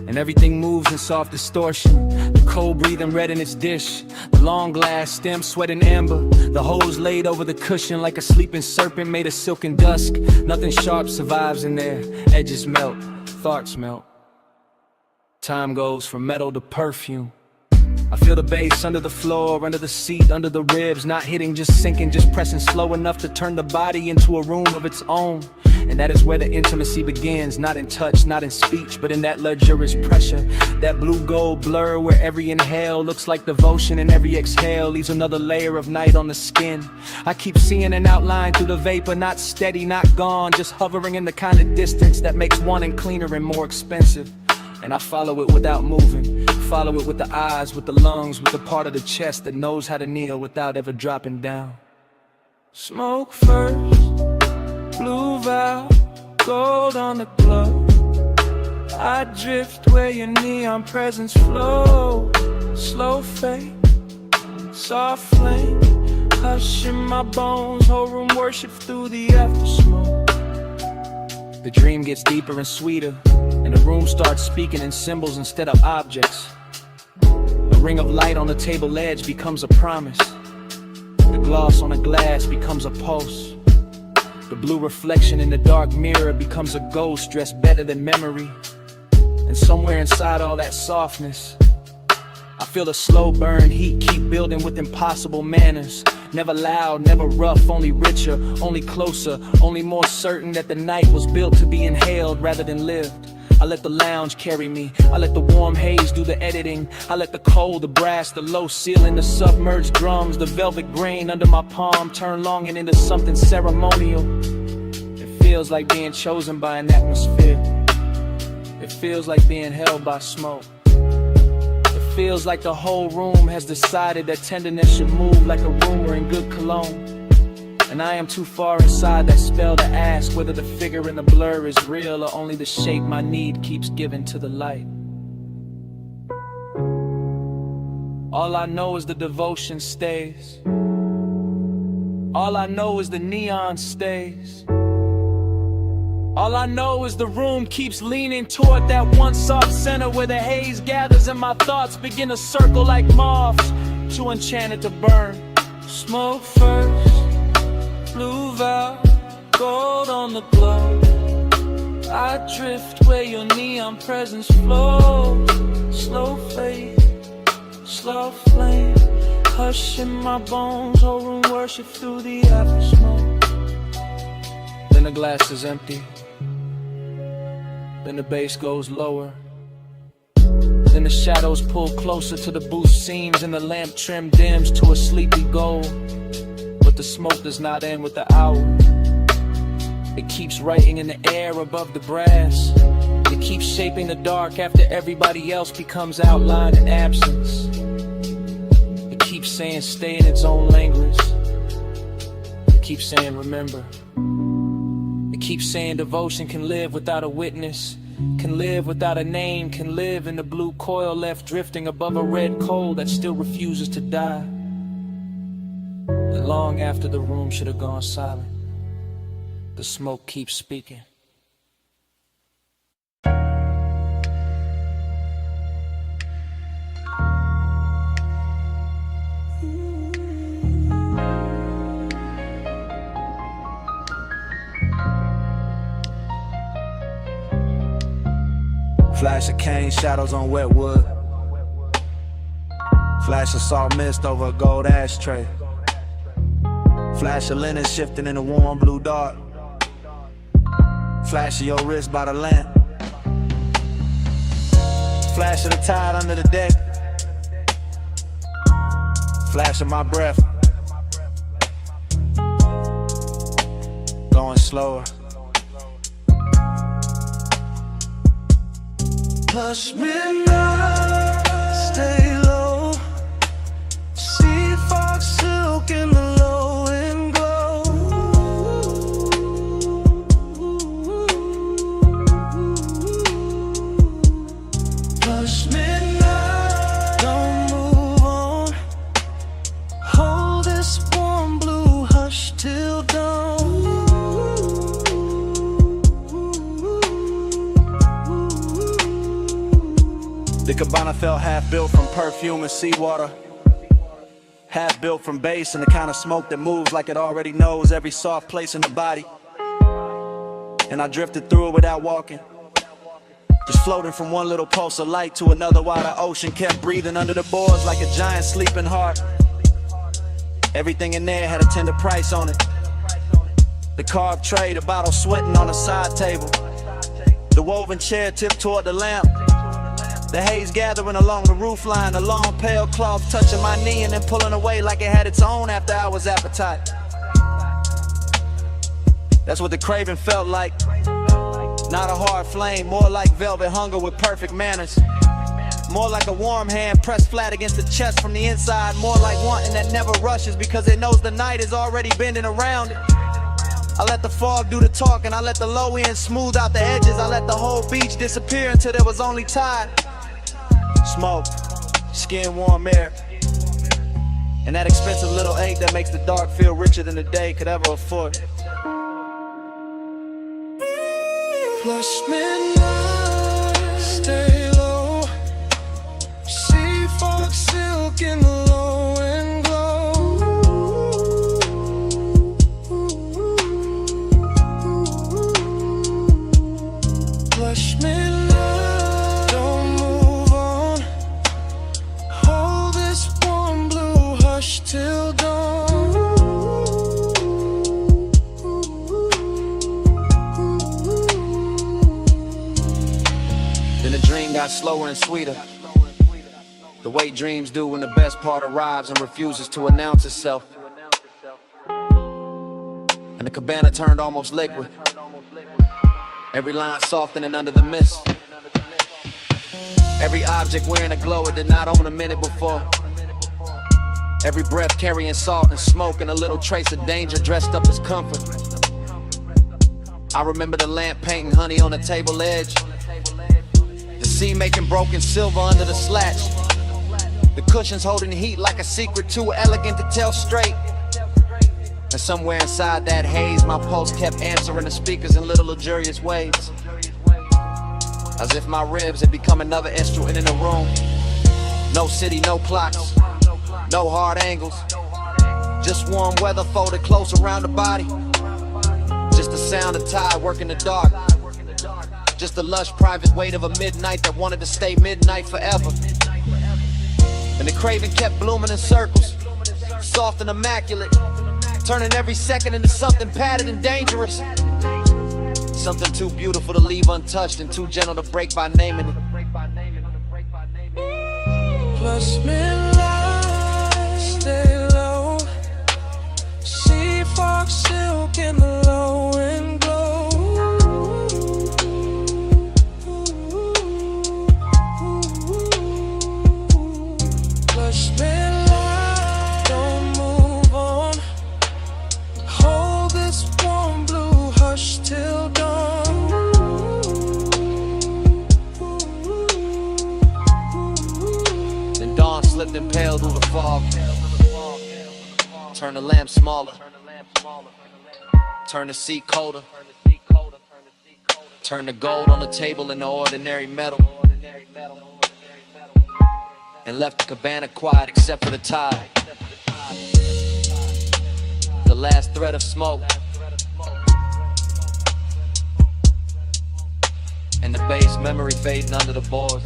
And everything moves in soft distortion, the cold breathing red in its dish, the long glass stem sweating amber, the hose laid over the cushion like a sleeping serpent made of silken dusk. Nothing sharp survives in there, edges melt, thoughts melt. Time goes from metal to perfume. I feel the bass under the floor, under the seat, under the ribs. Not hitting, just sinking, just pressing slow enough to turn the body into a room of its own. And that is where the intimacy begins. Not in touch, not in speech, but in that luxurious pressure. That blue gold blur where every inhale looks like devotion, and every exhale leaves another layer of night on the skin. I keep seeing an outline through the vapor, not steady, not gone, just hovering in the kind of distance that makes wanting cleaner and more expensive. And I follow it without moving, follow it with the eyes, with the lungs, with the part of the chest that knows how to kneel without ever dropping down. Smoke first, blue vow, gold on the glow. I drift where your neon presence flow. Slow fade, soft flame, hush in my bones. Whole room worship through the after smoke. The dream gets deeper and sweeter, and the room starts speaking in symbols instead of objects. A ring of light on the table edge becomes a promise. The gloss on the glass becomes a pulse. The blue reflection in the dark mirror becomes a ghost dressed better than memory. And somewhere inside all that softness, I feel a slow burn heat keep building with impossible manners. Never loud, never rough, only richer, only closer, only more certain that the night was built to be inhaled rather than lived. I let the lounge carry me, I let the warm haze do the editing, I let the cold, the brass, the low ceiling, the submerged drums, the velvet grain under my palm turn longing into something ceremonial. It feels like being chosen by an atmosphere. It feels like being held by smoke. It feels like the whole room has decided that tenderness should move like a rumor in good cologne. And I am too far inside that spell to ask whether the figure in the blur is real or only the shape my need keeps giving to the light. All I know is the devotion stays. All I know is the neon stays. All I know is the room keeps leaning toward that one soft center where the haze gathers and my thoughts begin to circle like moths, too enchanted to burn. Smoke first, blue valve, gold on the glow. I drift where your neon presence flows. Slow fade, slow flame, hush in my bones, whole room worship through the after smoke. Then the glass is empty. Then the bass goes lower. Then the shadows pull closer to the booth seams and the lamp trim dims to a sleepy gold. But the smoke does not end with the hour. It keeps writing in the air above the brass. It keeps shaping the dark after everybody else becomes outlined in absence. It keeps saying stay in its own language. It keeps saying remember. It keeps saying devotion can live without a witness, can live without a name, can live in the blue coil left drifting above a red coal that still refuses to die. And long after the room should have gone silent, the smoke keeps speaking. Flash of cane, shadows on wet wood. Flash of salt mist over a gold ashtray. Flash of linen shifting in a warm blue dark. Flash of your wrist by the lamp. Flash of the tide under the deck. Flash of my breath. Going slower. Hush midnight, stay low. Sea fox silk in the low and glow. Hush midnight, don't move on. Hold this warm blue hush till dawn. The cabana felt half built from perfume and seawater, half built from bass and the kind of smoke that moves like it already knows every soft place in the body. And I drifted through it without walking, just floating from one little pulse of light to another while the ocean kept breathing under the boards like a giant sleeping heart. Everything in there had a tender price on it. The carved tray, the bottle sweating on the side table, the woven chair tipped toward the lamp. The haze gathering along the roofline, the long pale cloth touching my knee and then pulling away like it had its own after hours appetite. That's what the craving felt like. Not a hard flame, more like velvet hunger with perfect manners. More like a warm hand pressed flat against the chest from the inside. More like wanting that never rushes because it knows the night is already bending around it. I let the fog do the talking, I let the low end smooth out the edges. I let the whole beach disappear until there was only tide. Smoke, skin warm air, and that expensive little ache that makes the dark feel richer than the day could ever afford. Flush midnight, stay low. Sea fox silk in the low and glow. Flush midnight, don't move on. Hold this warm blue hush till dawn. Then the dream got slower and sweeter, the way dreams do when the best part arrives and refuses to announce itself. And the cabana turned almost liquid, every line softening under the mist. Every object wearing a glow it did not own a minute before. Every breath carrying salt and smoke and a little trace of danger dressed up as comfort. I remember the lamp painting honey on the table edge, the sea making broken silver under the slatch. The cushions holding the heat like a secret too elegant to tell straight. And somewhere inside that haze, my pulse kept answering the speakers in little luxurious ways. As if my ribs had become another instrument in the room. No city, no clocks, no hard angles. Just warm weather folded close around the body. Just the sound of tide working the dark. Just the lush private weight of a midnight that wanted to stay midnight forever. And the craving kept blooming in circles, soft and immaculate, turning every second into something padded and dangerous. Something too beautiful to leave untouched and too gentle to break by naming it. Plus midnight, stay low. Sea fox silk in the low and glow. Plus midnight, don't move on. Hold this warm blue hush till dawn. Then dawn slipped and paled through the fog. Turn the lamp smaller. Turn the seat colder. Turn the gold on the table into ordinary metal. And left the cabana quiet except for the tide. The last thread of smoke. And the bass memory fading under the boards.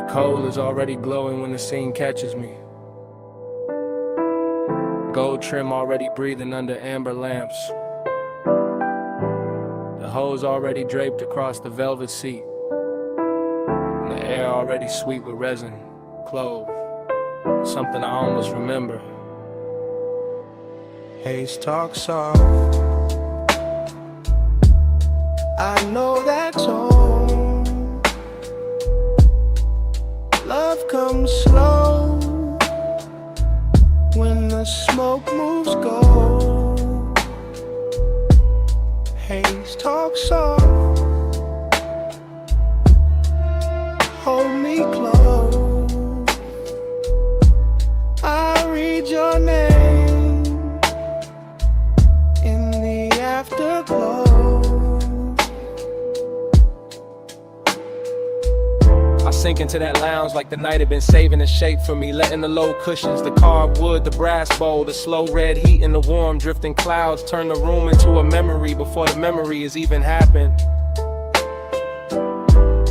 Coal is already glowing when the scene catches me. Gold trim already breathing under amber lamps. The hose already draped across the velvet seat. And the air already sweet with resin, clove. Something I almost remember. Haze talk soft. I know that tone. Love comes slow when the smoke moves gold. Haze talk soft. Hold me close. I read your name in the afterglow. I sink into that lounge like the night had been saving the shape for me, letting the low cushions, the carved wood, the brass bowl, the slow red heat and the warm drifting clouds turn the room into a memory before the memory has even happened.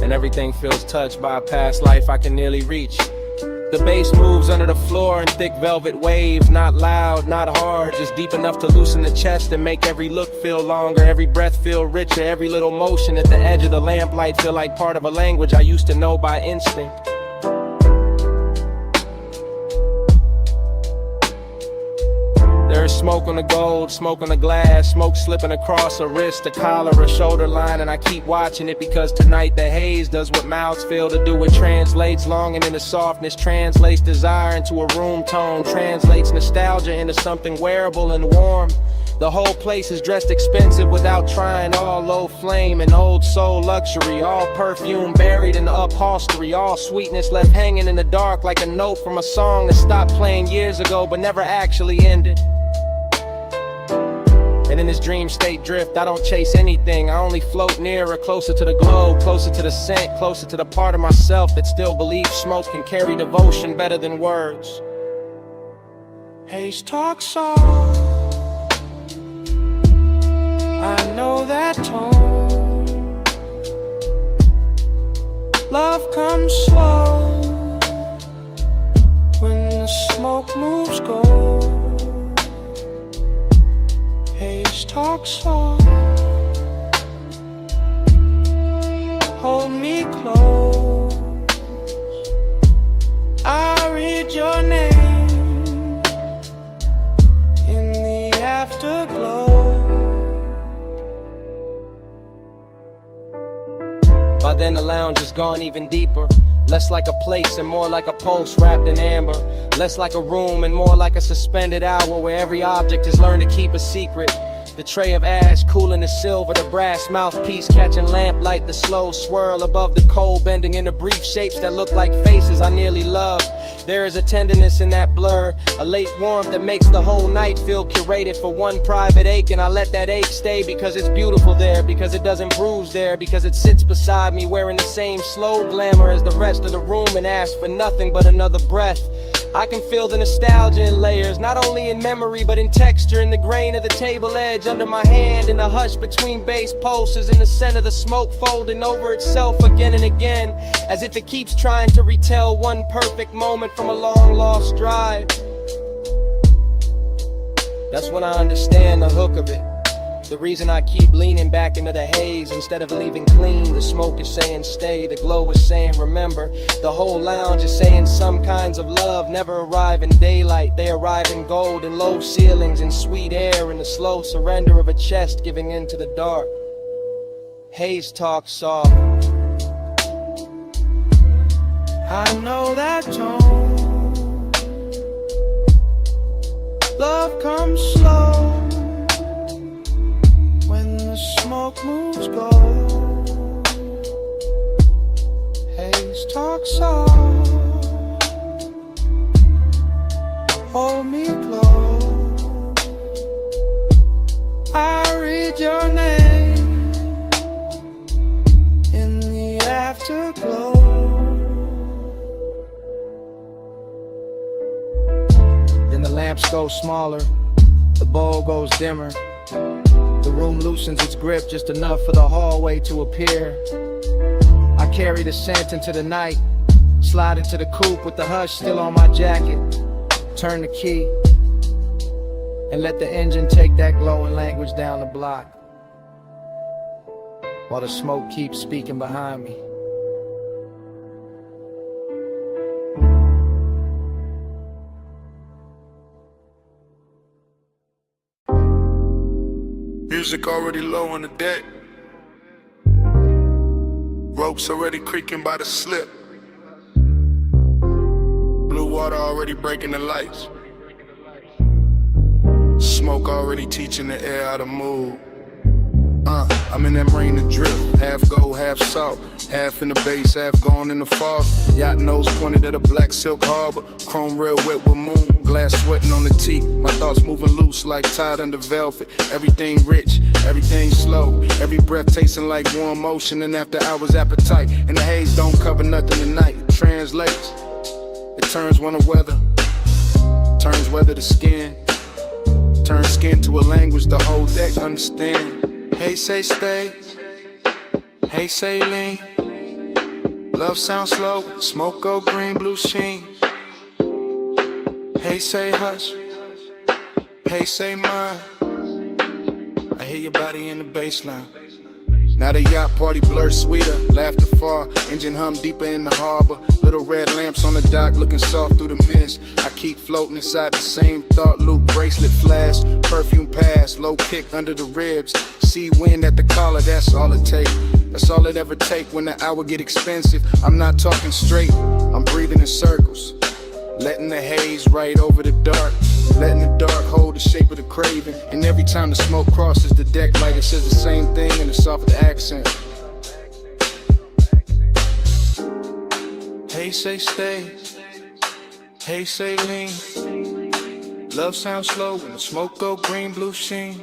And everything feels touched by a past life I can nearly reach. The bass moves under the floor in thick velvet waves, not loud, not hard, just deep enough to loosen the chest and make every look feel longer, every breath feel richer, every little motion at the edge of the lamplight feel like part of a language I used to know by instinct. There's smoke on the gold, smoke on the glass, smoke slipping across a wrist, a collar, a shoulder line, and I keep watching it because tonight the haze does what mouths fail to do. It translates longing into softness, translates desire into a room tone, translates nostalgia into something wearable and warm. The whole place is dressed expensive without trying, all low flame and old soul luxury, all perfume buried in the upholstery, all sweetness left hanging in the dark like a note from a song that stopped playing years ago but never actually ended. And in this dream state drift. I don't chase anything, I only float nearer, closer to the globe, closer to the scent, closer to the part of myself that still believes smoke can carry devotion better than words. Haze talk soft, I know that tone. Love comes slow when the smoke moves gold. Haze talk soft, hold me close. I read your name in the afterglow. By then the lounge is gone even deeper. Less like a place and more like a pulse wrapped in amber. Less like a room and more like a suspended hour where every object has learned to keep a secret. The tray of ash cooling the silver, the brass mouthpiece catching lamplight, the slow swirl above the coal bending into brief shapes that look like faces I nearly love. There is a tenderness in that blur, a late warmth that makes the whole night feel curated for one private ache, and I let that ache stay because it's beautiful there, because it doesn't bruise there, because it sits beside me wearing the same slow glamour as the rest of the room and asks for nothing but another breath. I can feel the nostalgia in layers, not only in memory but in texture, in the grain of the table edge under my hand, in the hush between bass pulses, in the scent of the smoke folding over itself again and again, as if it keeps trying to retell one perfect moment from a long lost drive. That's when I understand the hook of it. The reason I keep leaning back into the haze instead of leaving clean. The smoke is saying stay, the glow is saying remember. The whole lounge is saying some kinds of love never arrive in daylight. They arrive in gold and low ceilings and sweet air, and the slow surrender of a chest giving in to the dark. Haze talk soft, I know that tone. Love comes slow when the smoke moves gold. Haze talk soft, hold me close. I read your name in the afterglow. then the lamps go smaller, the bowl goes dimmer. The room loosens its grip just enough for the hallway to appear. I carry the scent into the night, slide into the coupe with the hush still on my jacket. Turn the key, and let the engine take that glowing language down the block, while the smoke keeps speaking behind me. Music already low on the deck. Ropes already creaking by the slip. Blue water already breaking the lights. Smoke already teaching the air how to move. I'm in that marina drift, half gold, half salt, half in the base, half gone in the fog. Yacht nose pointed at a black silk harbor, chrome rail wet with moon, glass sweating on the teak. My thoughts moving loose like tied under velvet. Everything rich, everything slow, every breath tasting like warm motion and after hours appetite. And the haze don't cover nothing tonight. It translates, it turns one to weather, turns weather to skin, turns skin to a language the whole deck understand. Hey, say stay. Hey, say lean. Love sounds slow. Smoke go green, blue sheen. Hey, say hush. Hey, say mine. I hear your body in the baseline. Now the yacht party blur sweeter, laughter far, engine hum deeper in the harbor. Little red lamps on the dock looking soft through the mist. I keep floating inside the same thought loop, bracelet flash, perfume pass, low kick under the ribs. Sea wind at the collar, that's all it take. That's all it ever take when the hour get expensive. I'm not talking straight, I'm breathing in circles. Letting the haze right over the dark, letting the dark hold the shape of the craving. And every time the smoke crosses the deck light, it says the same thing in a softer accent. Hey, say stay. Hey, say lean. Love sounds slow when the smoke go green, blue sheen.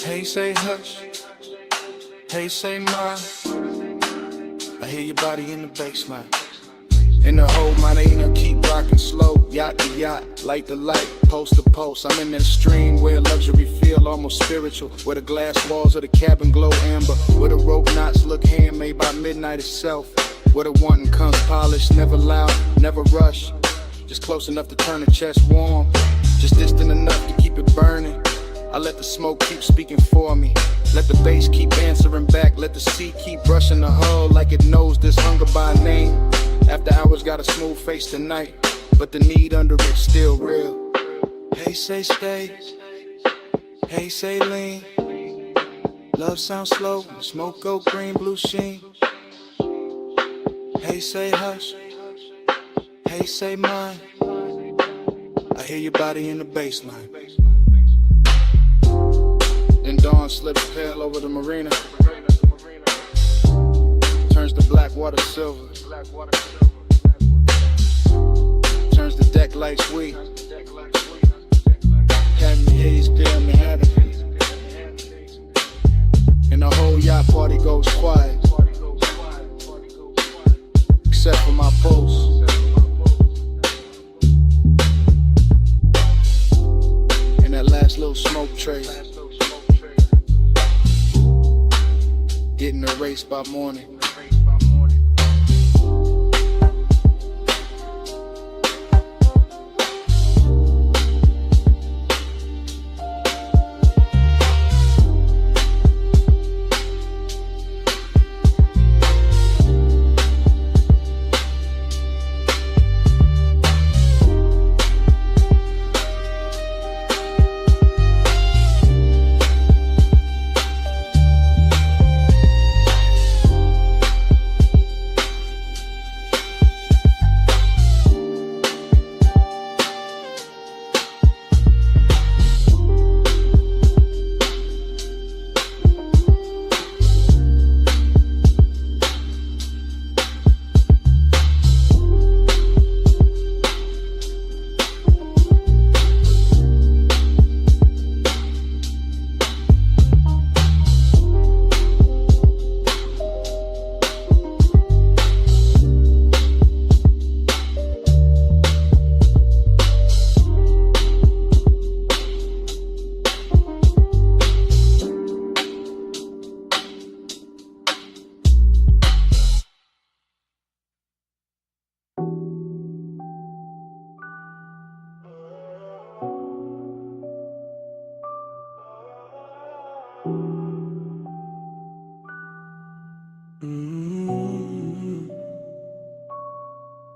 Hey, say hush. Hey, say my. I hear your body in the baseline. In the hole, my name, keep rocking slow. Yacht to yacht, light to light, post to post. I'm in that stream where luxury feel almost spiritual. Where the glass walls of the cabin glow amber. Where the rope knots look handmade by midnight itself. Where the wanting comes polished, never loud, never rush. Just close enough to turn the chest warm. Just distant enough to keep it burning. I let the smoke keep speaking for me. Let the bass keep answering back. Let the sea keep brushing the hull like it knows this hunger by name. After hours got a smooth face tonight, but the need under it's still real. Hey, say stay. Hey, say lean. Love sounds slow, smoke go green, blue sheen. Hey, say hush. Hey, say mine. I hear your body in the baseline. Then dawn slips pale over the marina. Turns the black water silver. Turns the deck like sweet. Having haze, still Manhattan. And the whole yacht party goes quiet. Except for my pulse. And that last little smoke trace. Getting erased by morning.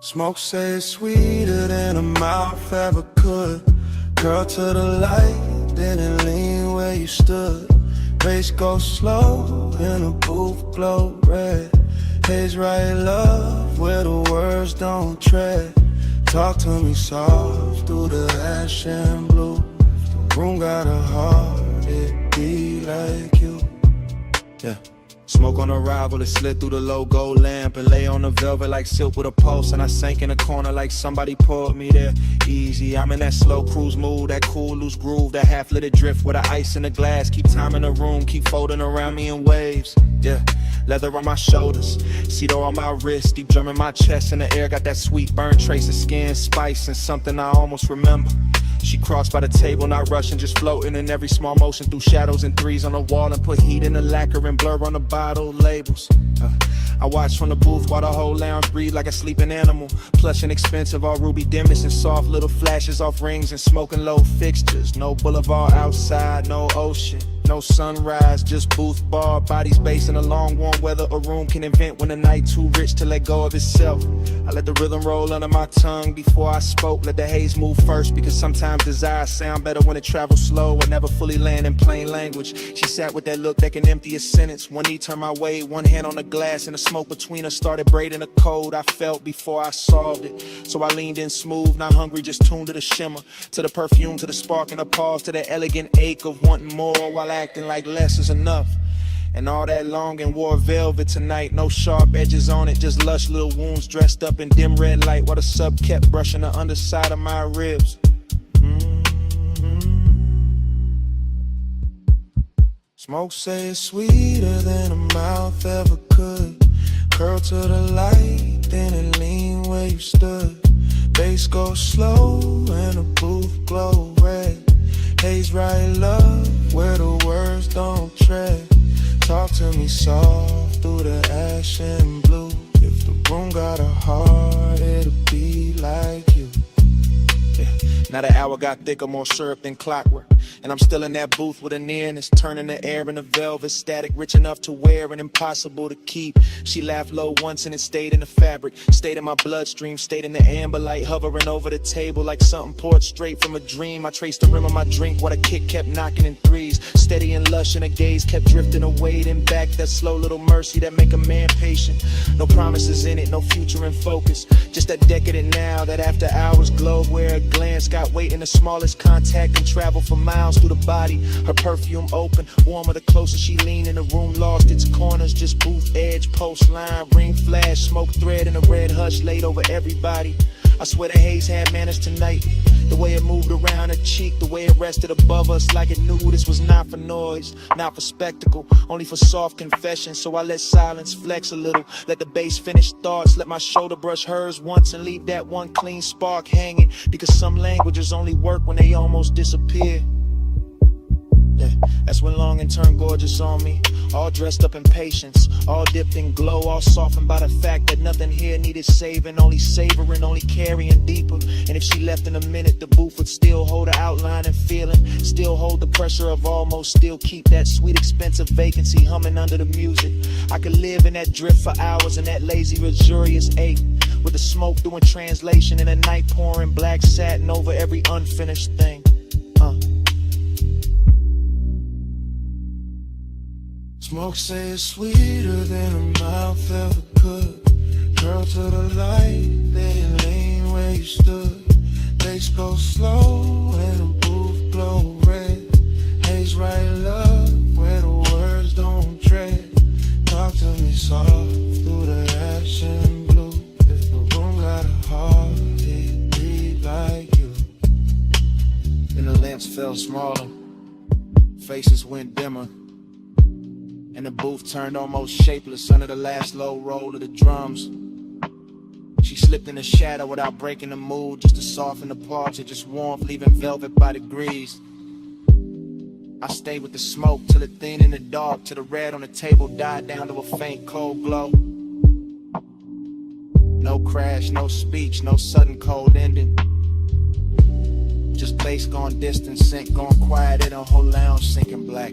Smoke says sweeter than a mouth ever could. Girl to the light, didn't lean where you stood. Bass goes slow in a booth, glow red. Haze right love where the words don't tread. Talk to me soft through the ash and blue. The room got a heart, it be like you. Yeah. Smoke on arrival, it slid through the low gold lamp and lay on the velvet like silk with a pulse. And I sank in a corner like somebody pulled me there. Easy, I'm in that slow cruise mood, that cool loose groove, that half-lit drift with the ice in the glass. Keep time in the room, keep folding around me in waves. Yeah, leather on my shoulders, cedar on my wrist, deep drum in my chest. In the air, got that sweet burn trace of skin, spice, and something I almost remember. She crossed by the table, not rushing, just floating in every small motion through shadows and threes on the wall and put heat in the lacquer and blur on the bottle labels. I watch from the booth while the whole lounge breathe like a sleeping animal. Plush and expensive, all ruby dimmest and soft little flashes off rings and smoking low fixtures. No boulevard outside, no ocean, no sunrise, just booth bar, bodies based in a long warm weather a room can invent when the night too rich to let go of itself. I let the rhythm roll under my tongue before I spoke, let the haze move first, because sometimes desire sound better when it travels slow and never fully land in plain language. She sat with that look that can empty a sentence. One knee turned my way, one hand on the glass, and the smoke between us started braiding a code I felt before I solved it. So I leaned in smooth, not hungry, just tuned to the shimmer, to the perfume, to the spark and the pause, to the elegant ache of wanting more while acting like less is enough. And all that long and wore velvet tonight, no sharp edges on it, just lush little wounds dressed up in dim red light, while the sub kept brushing the underside of my ribs. Smoke say it's sweeter than a mouth ever could. Curl to the light, then it lean where you stood. Bass go slow and the booth glow red. Haze right love where the words don't tread. Talk to me soft through the ash and blue. If the room got a heart, it'll be like you. Now the hour got thicker, more syrup than clockwork. And I'm still in that booth with a nearness, turning the air into velvet, static rich enough to wear and impossible to keep. She laughed low once and it stayed in the fabric, stayed in my bloodstream, stayed in the amber light, hovering over the table like something poured straight from a dream. I traced the rim of my drink while the kick kept knocking in threes, steady and lush, and the gaze kept drifting away, then back. That slow little mercy that make a man patient. No promises in it, no future in focus, just that decadent now, that after hours glow where a glance got weight in the smallest contact and travel for miles through the body. Her perfume open, warmer the closer she leaned, in the room lost its corners, just booth edge, post line, ring flash, smoke thread, and a red hush laid over everybody. I swear the haze had manners tonight. The way it moved around her cheek, the way it rested above us, like it knew this was not for noise, not for spectacle, only for soft confession. So I let silence flex a little, let the bass finish thoughts, let my shoulder brush hers once and leave that one clean spark hanging. Because some languages only work when they almost disappear. Yeah, that's when longing turned gorgeous on me. All dressed up in patience, all dipped in glow, all softened by the fact that nothing here needed saving, only savoring, only carrying deeper. And if she left in a minute, the booth would still hold her outline and feeling, still hold the pressure of almost, still keep that sweet expensive vacancy humming under the music. I could live in that drift for hours, in that lazy luxurious ache, with the smoke doing translation and the night pouring black satin over every unfinished thing. Smoke say it's sweeter than a mouth ever could. Curl to the light, then lean where you stood. Bass go slow and the booth glow red. Haze right love where the words don't tread. Talk to me soft through the ash and blue. If the room got a heart, it breathe like you. Then the lamps fell smaller, faces went dimmer, and the booth turned almost shapeless under the last low roll of the drums. She slipped in the shadow without breaking the mood, just to soften the parts, it just warmth, leaving velvet by degrees. I stayed with the smoke till it thinned in the dark, till the red on the table died down to a faint cold glow. No crash, no speech, no sudden cold ending. Just bass gone distant, sync gone quiet in a whole lounge sinking black.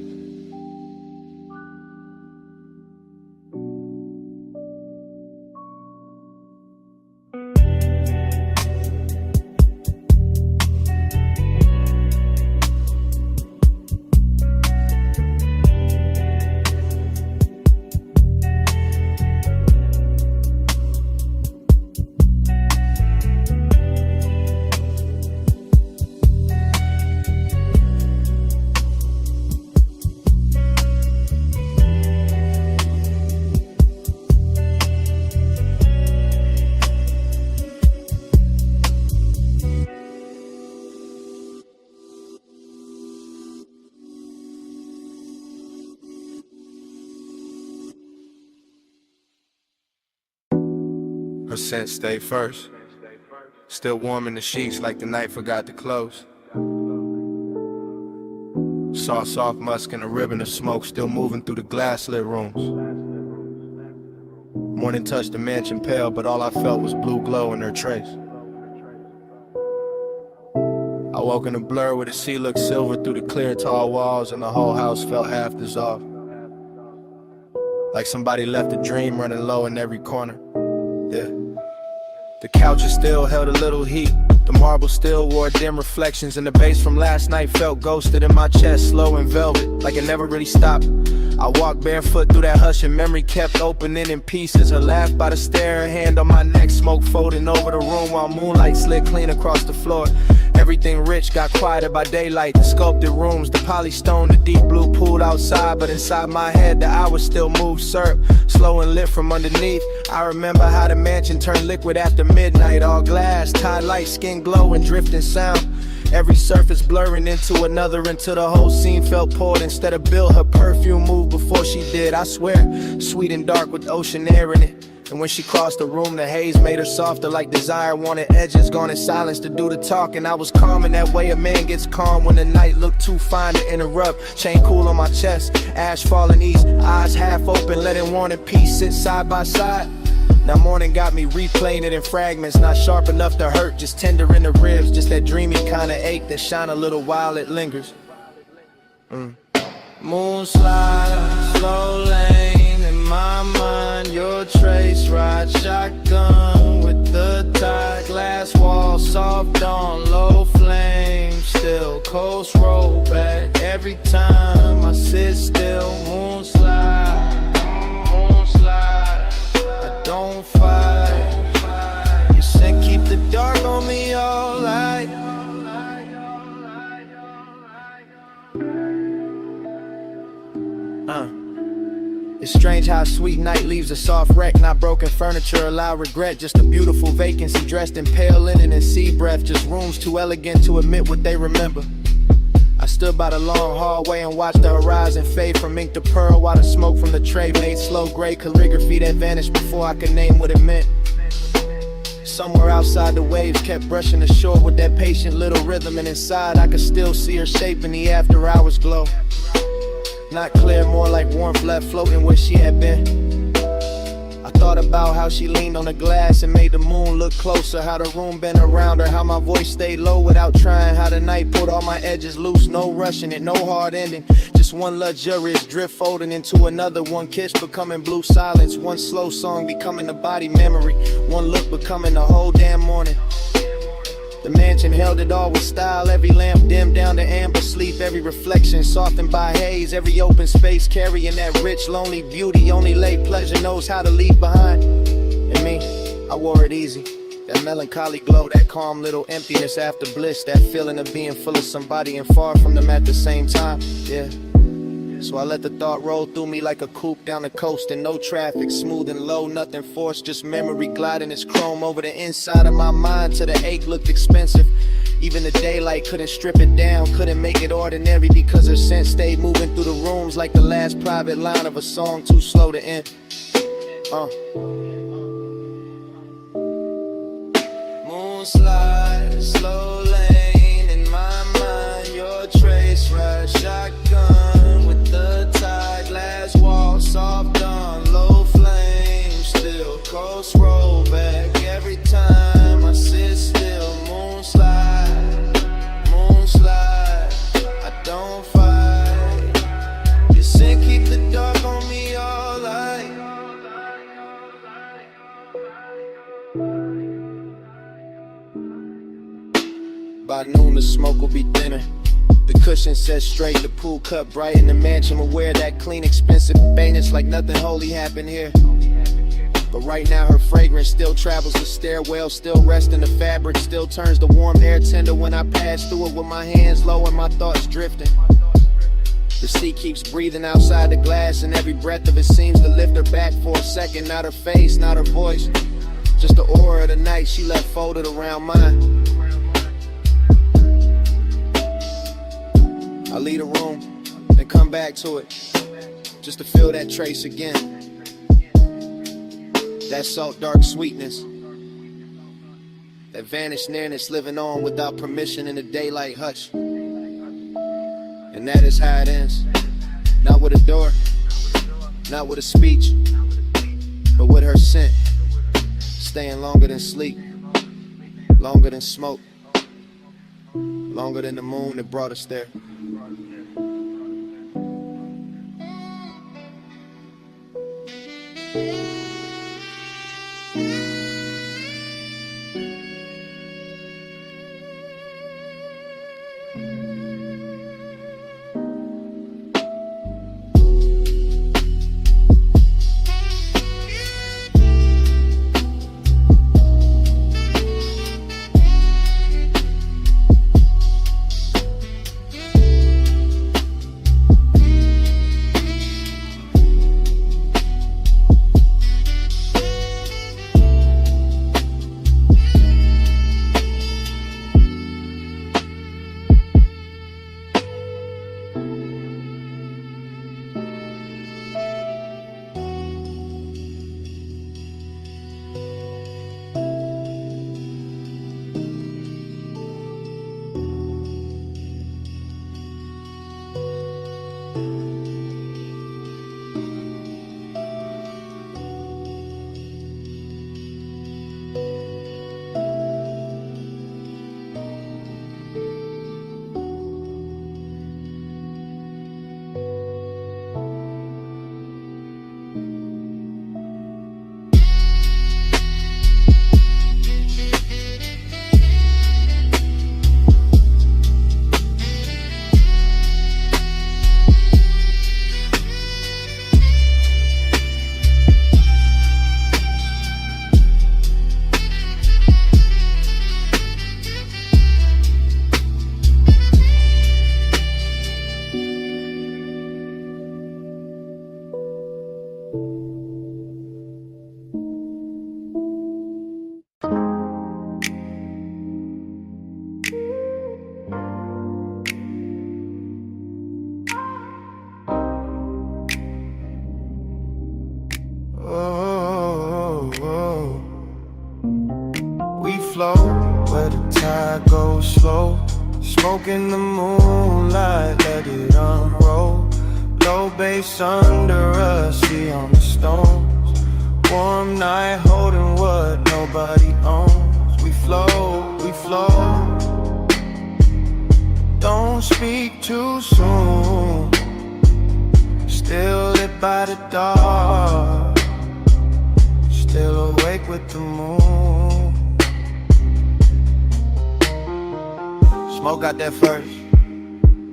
Her scent stayed first, still warm in the sheets like the night forgot to close. Saw soft musk and a ribbon of smoke still moving through the glass-lit rooms. Morning touched the mansion pale, but all I felt was blue glow in her trace. I woke in a blur where the sea looked silver through the clear tall walls, and the whole house felt half dissolved, like somebody left a dream running low in every corner. Yeah. The couches still held a little heat, the marble still wore dim reflections, and the bass from last night felt ghosted in my chest, slow and velvet, like it never really stopped. I walked barefoot through that hush and memory kept opening in pieces. Her laugh by the stair, her hand on my neck, smoke folding over the room while moonlight slid clean across the floor. Everything rich got quieter by daylight, the sculpted rooms, the polystone, the deep blue pool outside, but inside my head the hours still moved syrup, slow and lit from underneath. I remember how the mansion turned liquid after midnight, all glass, tie light, skin glow and drifting sound. Every surface blurring into another until the whole scene felt poured instead of built. Her perfume moved before she did, I swear. Sweet and dark with ocean air in it. And when she crossed the room, the haze made her softer like desire wanted edges, gone in silence to do the talking. I was calm in that way a man gets calm when the night looked too fine to interrupt. Chain cool on my chest, ash falling east, eyes half open, letting want and peace sit side by side. Now morning got me replaying it in fragments, not sharp enough to hurt, just tender in the ribs, just that dreamy kind of ache that shine a little while it lingers. Moonslide, slow lane in my mind, your trace ride shotgun with the tide, glass wall soft on low flame, still coast roll back every time I sit still. Moonslide, I don't fight. You said keep the dark on me all night. It's strange how a sweet night leaves a soft wreck. Not broken furniture, allow regret. Just a beautiful vacancy dressed in pale linen and sea breath. Just rooms too elegant to admit what they remember. I stood by the long hallway and watched the horizon fade from ink to pearl, while the smoke from the tray made slow gray calligraphy that vanished before I could name what it meant. Somewhere outside the waves kept brushing the shore with that patient little rhythm, and inside I could still see her shape in the after hours glow. Not clear, more like warmth left floating where she had been. I thought about how she leaned on the glass and made the moon look closer, how the room bent around her, how my voice stayed low without trying, how the night pulled all my edges loose, no rushing it, no hard ending, just one luxurious drift folding into another, one kiss becoming blue silence, one slow song becoming a body memory, one look becoming the whole damn morning. The mansion held it all with style, every lamp dimmed down to amber sleep, every reflection softened by haze, every open space carrying that rich, lonely beauty only late pleasure knows how to leave behind. And me, I wore it easy, that melancholy glow, that calm little emptiness after bliss, that feeling of being full of somebody and far from them at the same time, yeah. So I let the thought roll through me like a coupe down the coast, and no traffic, smooth and low, nothing forced, just memory gliding its chrome over the inside of my mind till the ache looked expensive. Even the daylight couldn't strip it down, couldn't make it ordinary, because her scent stayed moving through the rooms like the last private line of a song too slow to end. Moonslide, slow lane in my mind, your trace ride shotgun with the tide, glass wall soft on low flame, still coast roll back every time I sit still. Moonslide, I don't fight. You said keep the dark on me all night. By noon the smoke will be thinner, the cushion set straight, the pool cut bright, and the mansion will wear that clean, expensive maintenance like nothing holy happened here. But right now her fragrance still travels the stairwell, still rests in the fabric, still turns the warm air tender when I pass through it with my hands low and my thoughts drifting. The sea keeps breathing outside the glass, and every breath of it seems to lift her back for a second. Not her face, not her voice, just the aura of the night she left folded around mine. I leave the room, then come back to it, just to feel that trace again. That salt dark sweetness, that vanished nearness living on without permission in the daylight hush. And that is how it ends, not with a door, not with a speech, but with her scent, staying longer than sleep, longer than smoke, longer than the moon that brought us there. flow where the tide goes slow. Smoke in the moonlight, let it unroll. Low bass under us, see on the stones. Warm night holding what nobody owns. We flow, we flow. Don't speak too soon. Still lit by the dark. Still awake with the moon. Smoke got there first,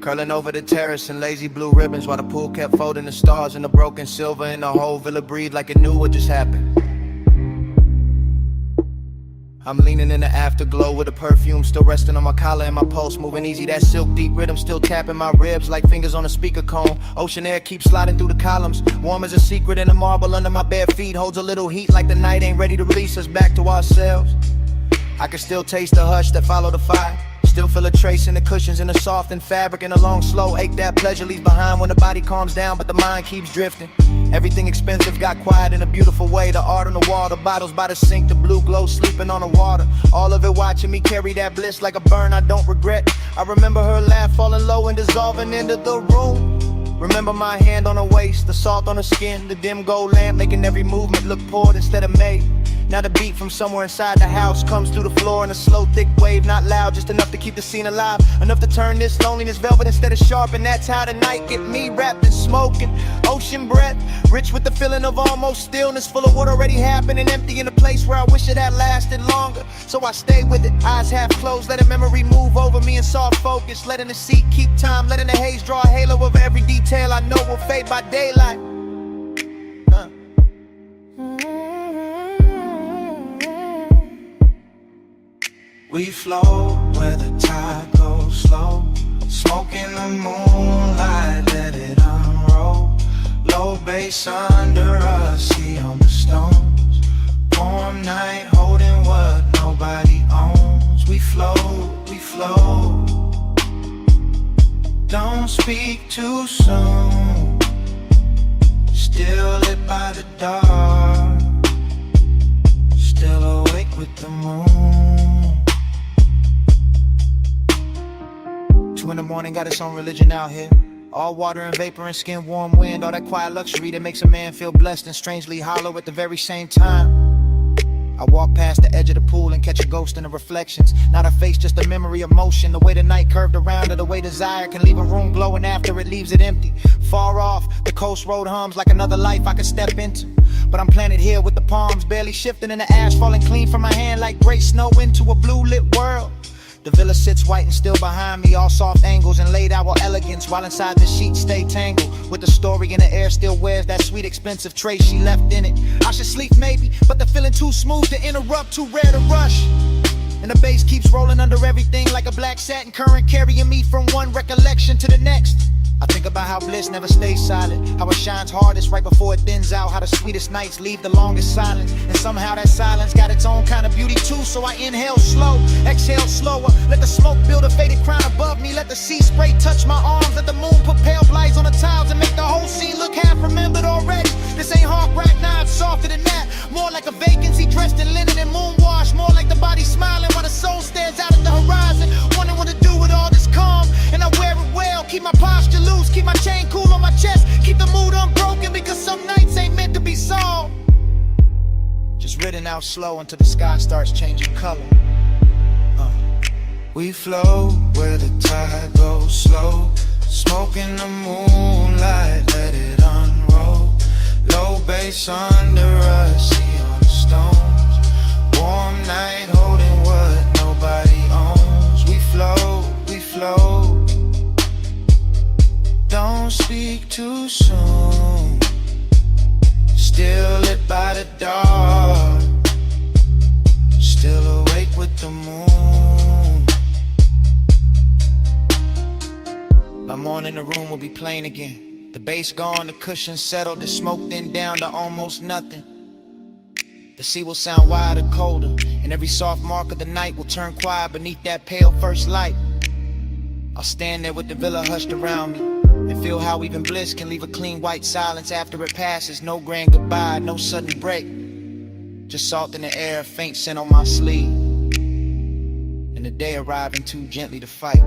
curling over the terrace in lazy blue ribbons, while the pool kept folding the stars and the broken silver, and the whole villa breathed like it knew what just happened. I'm leaning in the afterglow with the perfume still resting on my collar and my pulse moving easy. That silk deep rhythm still tapping my ribs like fingers on a speaker cone. Ocean air keeps sliding through the columns, warm as a secret, and the marble under my bare feet holds a little heat like the night ain't ready to release us back to ourselves. I can still taste the hush that followed the fire. Still feel a trace in the cushions, in the softened fabric, and a long slow ache that pleasure leaves behind when the body calms down but the mind keeps drifting. Everything expensive got quiet in a beautiful way. The art on the wall, the bottles by the sink, the blue glow sleeping on the water. All of it watching me carry that bliss like a burn I don't regret. I remember her laugh falling low and dissolving into the room. Remember my hand on her waist, the salt on her skin, the dim gold lamp making every movement look poured instead of made. Now the beat from somewhere inside the house comes through the floor in a slow thick wave, not loud, just enough to keep the scene alive, enough to turn this loneliness velvet instead of sharp. And that's how the night get me, wrapped in smoke and ocean breath, rich with the feeling of almost stillness, full of what already happened and empty in a place where I wish it had lasted longer. So I stay with it, eyes half closed, letting memory move over me in soft focus, letting the seat keep time, letting the haze draw a halo over every detail I know will fade by daylight. We flow where the tide goes slow. Smoke in the moonlight, let it unroll. Low bass under us, see on the stones. Warm night holding what nobody owns. We flow, we flow. Don't speak too soon. Still lit by the dark. Still awake with the moon. 2 in the morning, got its own religion out here. All water and vapor and skin warm wind, all that quiet luxury that makes a man feel blessed and strangely hollow at the very same time. I walk past the edge of the pool and catch a ghost in the reflections. Not a face, just a memory of motion. The way the night curved around her, the way desire can leave a room glowing after it leaves it empty. Far off, the coast road hums like another life I could step into. But I'm planted here with the palms barely shifting and the ash falling clean from my hand like gray snow into a blue lit world. The villa sits white and still behind me, all soft angles and laid out with elegance, while inside the sheets stay tangled with the story in the air still wears that sweet expensive trace she left in it. I should sleep maybe, but the feeling too smooth to interrupt, too rare to rush. And the bass keeps rolling under everything like a black satin current, carrying me from one recollection to the next. I think about how bliss never stays silent, how it shines hardest right before it thins out, how the sweetest nights leave the longest silence, and somehow that silence got its own kind of beauty too. So I inhale slow, exhale slower, let the smoke build a faded crown above me, let the sea spray touch my arms, let the moon put pale lights on the tiles and make the whole scene look half remembered already. This ain't hard rock, nah, it's softer than that, more like a vacancy dressed in linen and moon wash, more like the body smiling while the soul stares out at the horizon, wondering what to do with all this calm. And I wear it well, keep my posture loose, keep my chain cool on my chest, keep the mood unbroken, because some nights ain't meant to be solved. Just ridden out slow until the sky starts changing color. We flow where the tide goes slow, smoke in the moonlight, let it unroll. Low bass under us, see all the stones. Warm night holding what nobody owns. We flow. Don't speak too soon. Still lit by the dark, still awake with the moon. By morning the room will be plain again. The bass gone, the cushions settled, the smoke then down to almost nothing. The sea will sound wider, colder, and every soft mark of the night will turn quiet beneath that pale first light. I'll stand there with the villa hushed around me and feel how even bliss can leave a clean white silence after it passes. No grand goodbye, no sudden break, just salt in the air, faint scent on my sleeve, and the day arriving too gently to fight.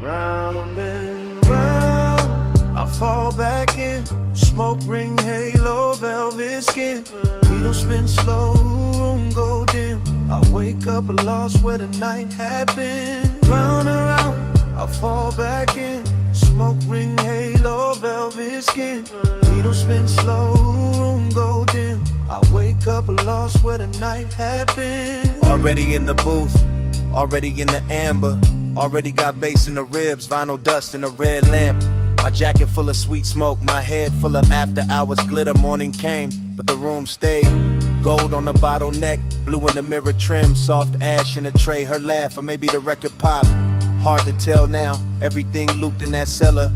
Round and round, I fall back in. Smoke ring, halo, velvet skin. Needle spin slow, room go dim. I wake up lost where the night had been. Round and round, I fall back in. Smoke ring, halo, velvet skin. Needle spin slow, room go dim. I wake up lost where the night had been. Already in the booth, already in the amber. Already got bass in the ribs, vinyl dust in a red lamp. My jacket full of sweet smoke, my head full of after hours glitter. Morning came, but the room stayed. Gold on the bottleneck, blue in the mirror trim, soft ash in a tray, her laugh, or maybe the record pop. Hard to tell now, everything looped in that cellar.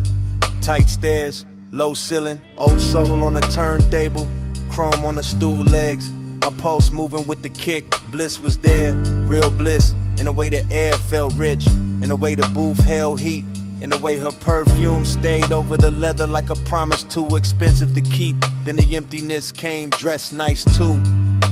Tight stairs, low ceiling, old soul on the turntable, chrome on the stool legs. My pulse moving with the kick, bliss was there, real bliss. In the way the air felt rich, in the way the booth held heat, in the way her perfume stayed over the leather like a promise too expensive to keep. Then the emptiness came, dressed nice too,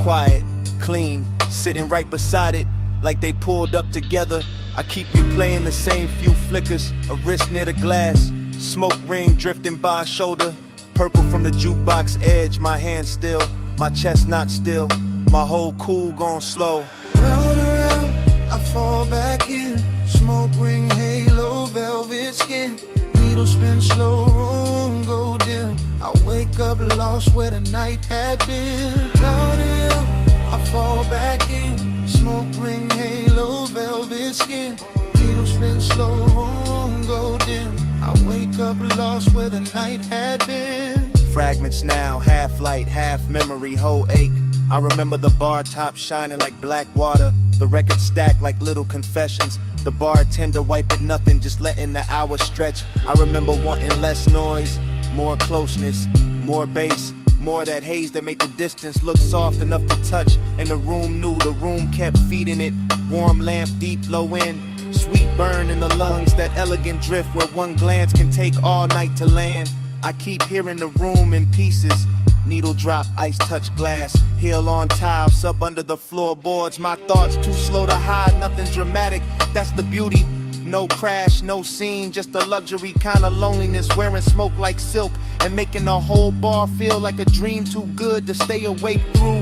quiet, clean, sitting right beside it like they pulled up together. I keep replaying the same few flickers, a wrist near the glass, smoke ring drifting by a shoulder, purple from the jukebox edge, my hand still, my chest not still, my whole cool gone slow. Round around, I fall back in. Smoke ring, halo, velvet skin. Needle spin slow, room go dim. I wake up lost where the night had been. Down hill, I fall back in. Smoke ring, halo, velvet skin. Needle spin slow, room go dim. I wake up lost where the night had been. Fragments now, half light, half memory, whole ache. I remember the bar top shining like black water, the record stacked like little confessions, the bartender wiping nothing, just letting the hours stretch. I remember wanting less noise, more closeness, more bass, more that haze that made the distance look soft enough to touch. And the room knew, the room kept feeding it, warm lamp deep low end, sweet burn in the lungs, that elegant drift where one glance can take all night to land. I keep hearing the room in pieces, needle drop, ice touch glass, heel on tile, sub under the floorboards. My thoughts too slow to hide, nothing dramatic, that's the beauty. No crash, no scene, just a luxury kind of loneliness. Wearing smoke like silk and making the whole bar feel like a dream too good to stay awake through.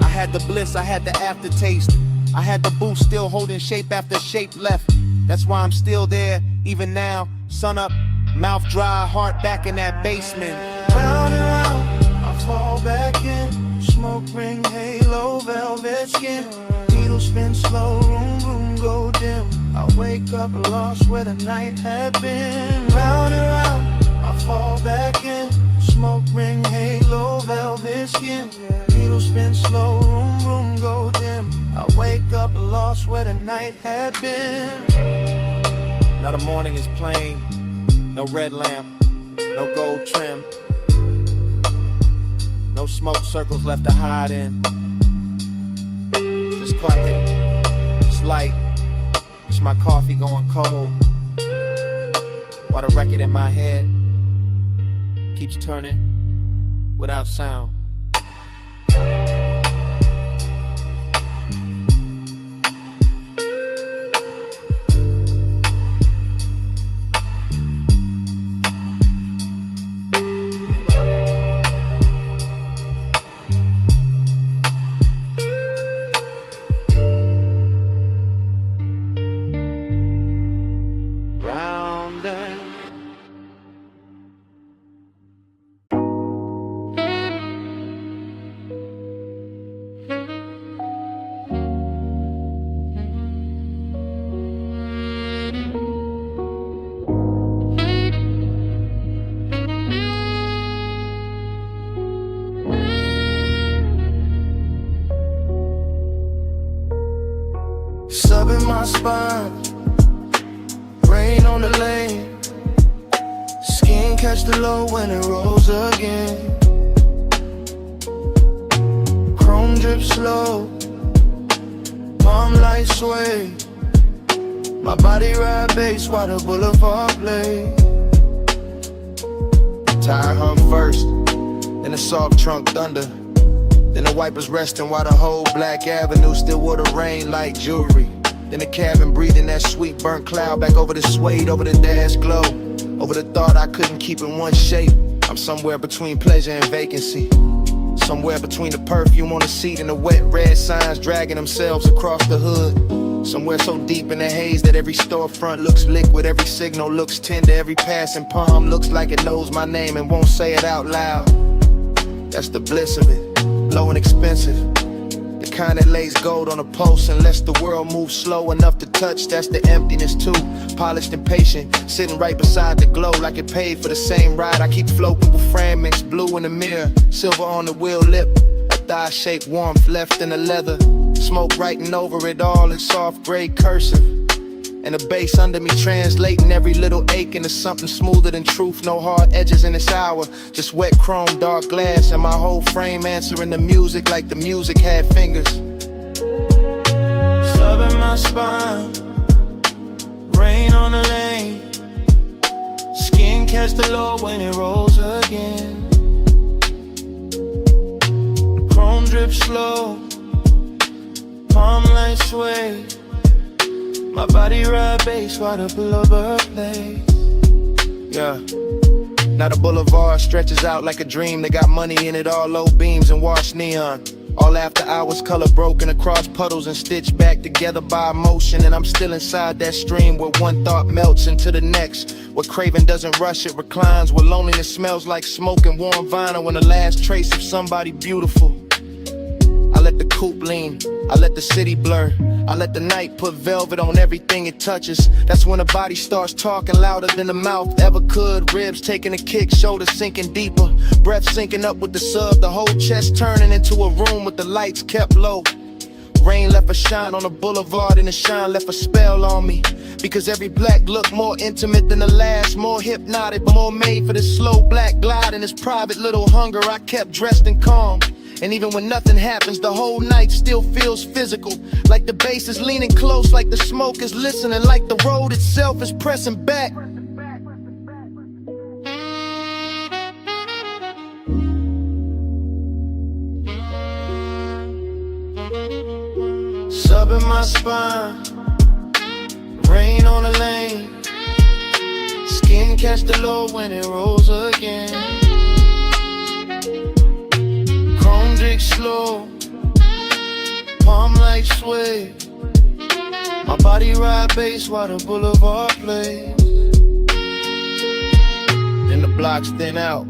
I had the bliss, I had the aftertaste. I had the boost still holding shape after shape left. That's why I'm still there, even now. Sun up, mouth dry, heart back in that basement. Round and round, I fall back in. Smoke ring, halo, velvet skin. Needle spin slow, room, room go dim. I wake up lost where the night had been. Round and round, I fall back in. Smoke ring, halo, velvet skin. Needle spin slow, room, room go dim. I wake up lost where the night had been. Now the morning is plain. No red lamp, no gold trim. No smoke circles left to hide in. Just quiet, it's light. It's my coffee going cold. While the record in my head keeps turning without sound. Sub in my spine, rain on the lane. Skin catch the low when it rolls again. Chrome drip slow, palm light sway. My body ride bass while the boulevard play. Tire hum first, then the soft trunk thunder. Then the wipers resting while the whole Black Avenue still wore the rain like jewelry. Then the cabin breathing that sweet burnt cloud back over the suede, over the dash glow, over the thought I couldn't keep in one shape. I'm somewhere between pleasure and vacancy, somewhere between the perfume on the seat and the wet red signs dragging themselves across the hood. Somewhere so deep in the haze that every storefront looks liquid, every signal looks tender, every passing palm looks like it knows my name and won't say it out loud. That's the bliss of it. Low and expensive, the kind that lays gold on a pulse and lets the world move slow enough to touch. That's the emptiness too, polished and patient, sitting right beside the glow like it paid for the same ride. I keep floating with fragments, blue in the mirror, silver on the wheel lip, a thigh-shaped warmth left in the leather. Smoke writing over it all in soft gray cursive, and the bass under me translating every little ache into something smoother than truth. No hard edges in this hour, just wet chrome, dark glass, and my whole frame answering the music like the music had fingers. Sub in my spine, rain on the lane. Skin catch the low when it rolls again. Chrome drip slow, palm light sway. My body ride bass while the boulevard plays. Yeah. Now the boulevard stretches out like a dream. They got money in it, all low beams and washed neon. All after hours, color broken across puddles and stitched back together by emotion. And I'm still inside that stream where one thought melts into the next. Where craving doesn't rush, it reclines. Where loneliness smells like smoke and warm vinyl. And the last trace of somebody beautiful. I let the coupe lean, I let the city blur, I let the night put velvet on everything it touches. That's when the body starts talking louder than the mouth ever could. Ribs taking a kick, shoulders sinking deeper, breath sinking up with the sub, the whole chest turning into a room with the lights kept low. Rain left a shine on the boulevard and the shine left a spell on me. Because every black look more intimate than the last, more hypnotic, but more made for this slow black glide and this private little hunger. I kept dressed and calm. And even when nothing happens, the whole night still feels physical. Like the bass is leaning close, like the smoke is listening, like the road itself is pressing back. Sub in my spine, rain Rain on the lane, skin catch the low when it rolls again. Chrome drink slow, palm like sway. My body ride bass while the boulevard plays. Then the blocks thin out,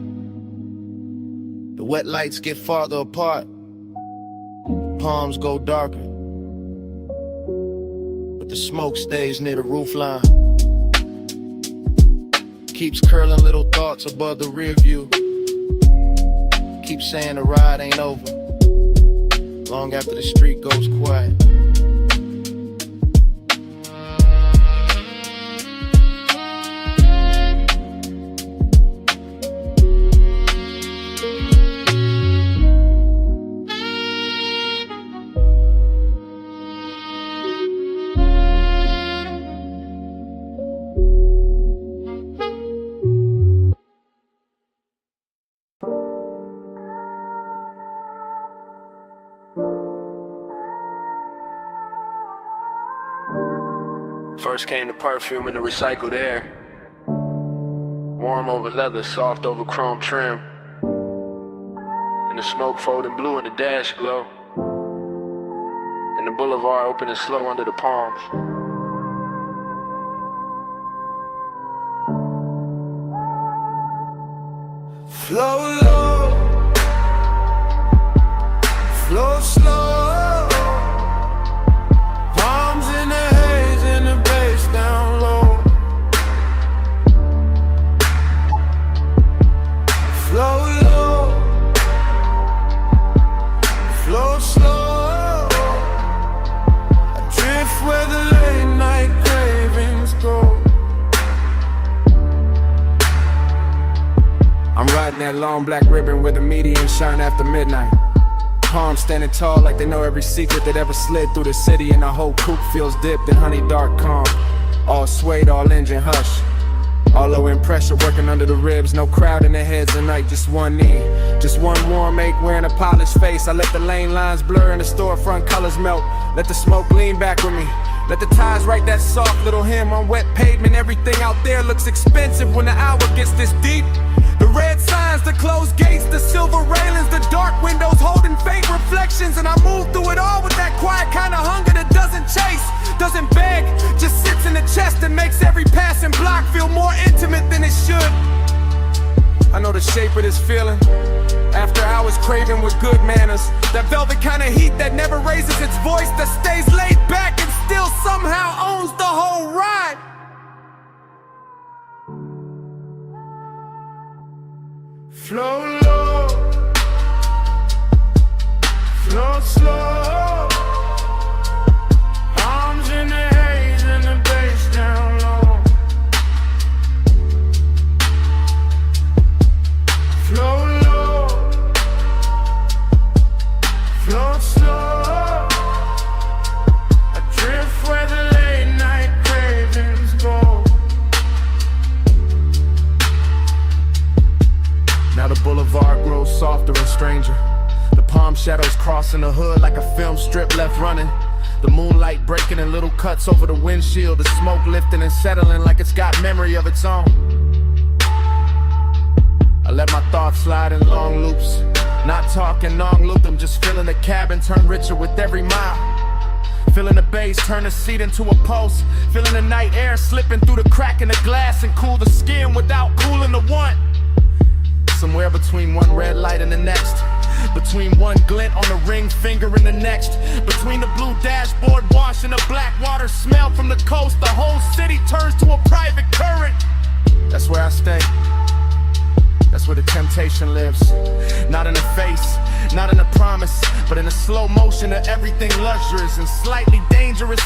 the wet lights get farther apart, palms go darker, but the smoke stays near the roofline. Keeps curling little thoughts above the rear view. Keep saying the ride ain't over, long after the street goes quiet. First came the perfume and the recycled air. Warm over leather, soft over chrome trim. And the smoke folding blue in the dash glow. And the boulevard opening slow under the palms. Flow low, flow slow. Palms in the haze and the bass down low. Flow low, flow slow. Adrift where the late night cravings go. I'm riding that long black ribbon where the median shine after midnight. Palms standing tall like they know every secret that ever slid through the city. And the whole coupe feels dipped in honey dark calm. All suede, all engine hush. All low in pressure working under the ribs. No crowd in their heads tonight, just one knee. Just one warm ache wearing a polished face. I let the lane lines blur and the storefront colors melt. Let the smoke lean back with me. Let the ties write that soft little hymn on wet pavement. Everything out there looks expensive when the hour gets this deep. The red signs, the closed gates, the silver railings, the dark windows holding faint reflections. And I move through it all with that quiet kind of hunger that doesn't chase, doesn't beg, just sits in the chest and makes every passing block feel more intimate than it should. I know the shape of this feeling. After hours craving with good manners. That velvet kind of heat that never raises its voice, that stays laid back and still somehow owns the whole ride. Flow low, flow slow. Arms in the haze and the bass down low. Flow low, flow slow. Adrift where the late night cravings go. Now the boulevard grows softer and stranger. The palm shadows crossing the hood like a film strip left running. The moonlight breaking in little cuts over the windshield. The smoke lifting and settling like it's got memory of its own. I let my thoughts slide in long loops. Not talking long loop them, just feeling the cabin turn richer with every mile. Feeling the bass turn the seat into a pulse. Feeling the night air slipping through the crack in the glass and cool the skin without cooling the one. Somewhere between one red light and the next. Between one glint on the ring finger and the next. Between the blue dashboard wash and the black water smell from the coast. The whole city turns to a private current. That's where I stay. That's where the temptation lives. Not in the face, not in the promise, but in the slow motion of everything luxurious and slightly dangerous.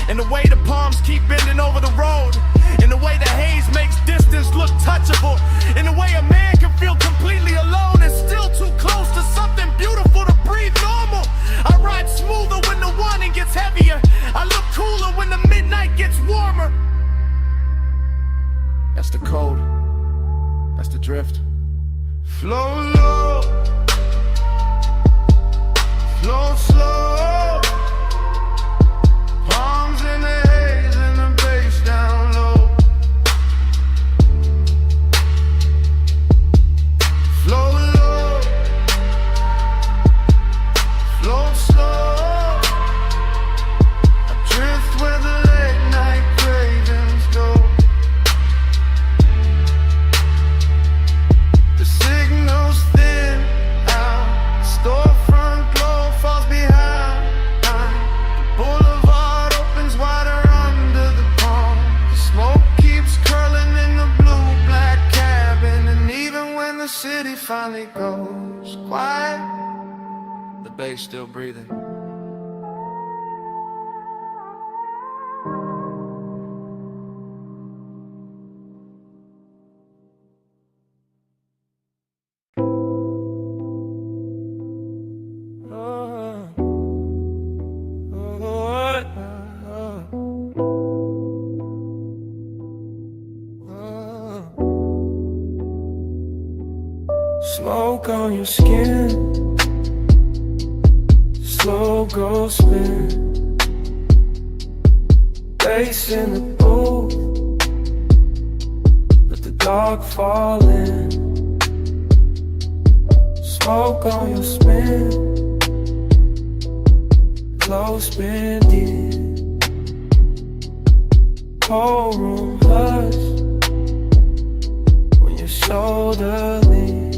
In the way the palms keep bending over the road. In the way the haze makes distance look touchable. In the way a man can feel completely alone and still too close to something beautiful to breathe normal. I ride smoother when the warning gets heavier. I look cooler when the midnight gets warmer. That's the code. That's the drift. Flow low, flow slow. Palms in the haze and the bass down. It's quiet, the bass still breathing. Smoke on your skin, slow go spin, bass in the booth, let the dark fall in. Smoke on your spin, close bend in, whole room hush when your shoulder leans.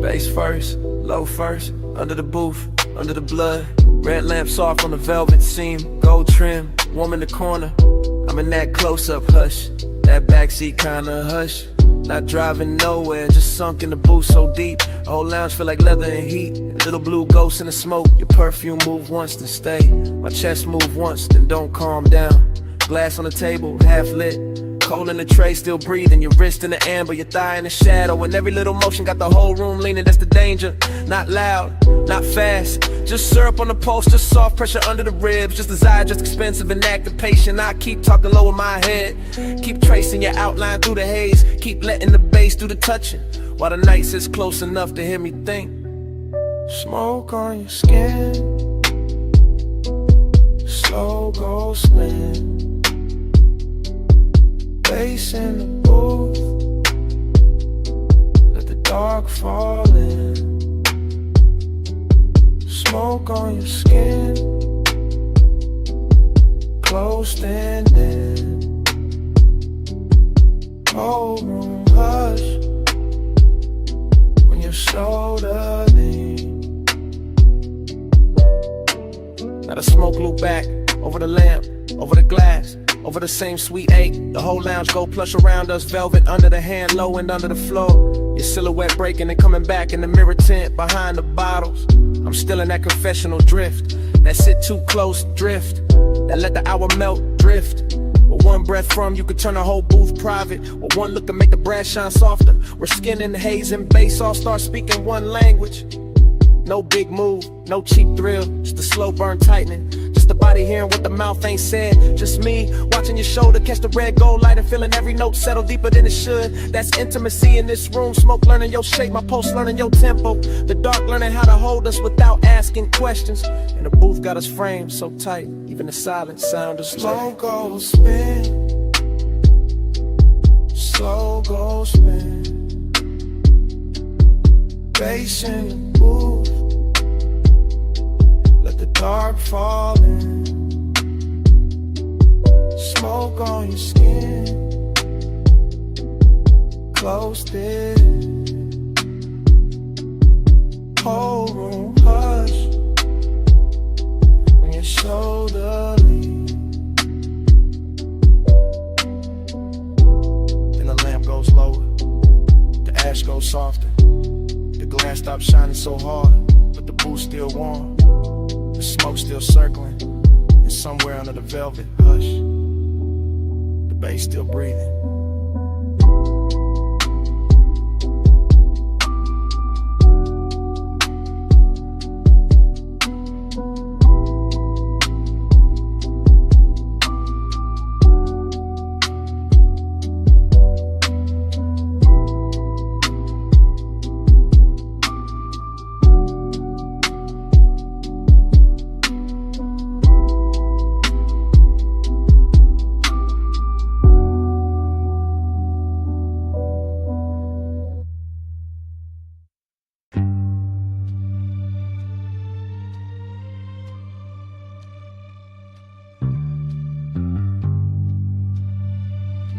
Bass first, low first, under the booth, under the blood. Red lamp soft on the velvet seam, gold trim, warm in the corner. I'm in that close-up hush, that backseat kinda hush. Not driving nowhere, just sunk in the booth so deep. The whole lounge feel like leather and heat. Little blue ghosts in the smoke, your perfume move once, then stay. My chest move once, then don't calm down. Glass on the table, half lit. Cold in the tray, still breathing. Your wrist in the amber, your thigh in the shadow. And every little motion got the whole room leaning, that's the danger. Not loud, not fast, just syrup on the pulse, just soft pressure under the ribs. Just desire, just expensive and active patient. I keep talking low in my head, keep tracing your outline through the haze. Keep letting the bass do the touching, while the night sits close enough to hear me think. Smoke on your skin, slow go spin, bass in the booth, let the dark fall in. Smoke on your skin, closed and in, whole room hush when your shoulder leans. Now the smoke loop back, over the lamp, over the glass, over the same sweet ache. The whole lounge go plush around us, velvet under the hand, low and under the floor. Your silhouette breaking and coming back in the mirror tint behind the bottles. I'm still in that confessional drift, that sit too close drift, that let the hour melt drift. With one breath from you could turn the whole booth private. With one look can make the brass shine softer. We're skin in the haze and bass all start speaking one language. No big move, no cheap thrill, just a slow burn tightening. Just the body hearing what the mouth ain't said. Just me watching your shoulder catch the red gold light and feeling every note settle deeper than it should. That's intimacy in this room. Smoke learning your shape, my pulse learning your tempo. The dark learning how to hold us without asking questions. And the booth got us framed so tight, even the silence sound is slow go spin, slow go spin, bass in the booth, let the dark fall in. Smoke on your skin, closed it, whole room hush when your shoulder leans. Then the lamp goes lower, the ash goes softer. The glass stops shining so hard, but the booth still warm. The smoke still circling, and somewhere under the velvet hush, the bass still breathing.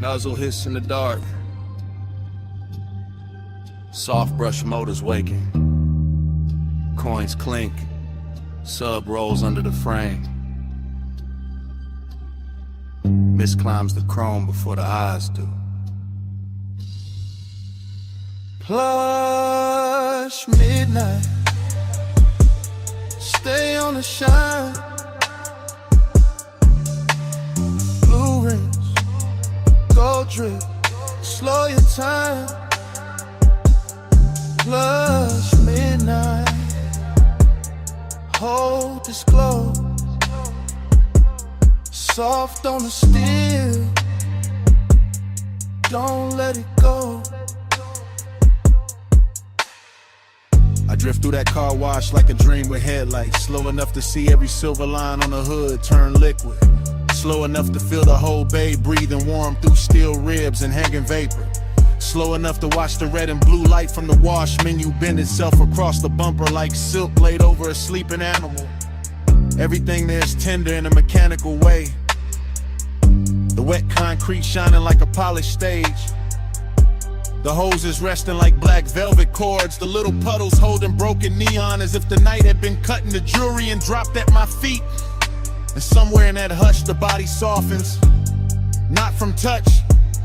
Nuzzle hiss in the dark. Soft brush motors waking. Coins clink. Sub rolls under the frame. Mist climbs the chrome before the eyes do. Plush midnight, stay on the shine. Blue rings, gold drip, slow your time. Plush midnight, hold this glow, soft on the steel, don't let it go. I drift through that car wash like a dream with headlights, slow enough to see every silver line on the hood turn liquid, slow enough to feel the whole bay breathing warm through steel ribs and hanging vapor, slow enough to watch the red and blue light from the wash menu bend itself across the bumper like silk laid over a sleeping animal. Everything there's tender in a mechanical way, the wet concrete shining like a polished stage, the hoses resting like black velvet cords, the little puddles holding broken neon as if the night had been cut into jewelry and dropped at my feet. And somewhere in that hush the body softens, not from touch,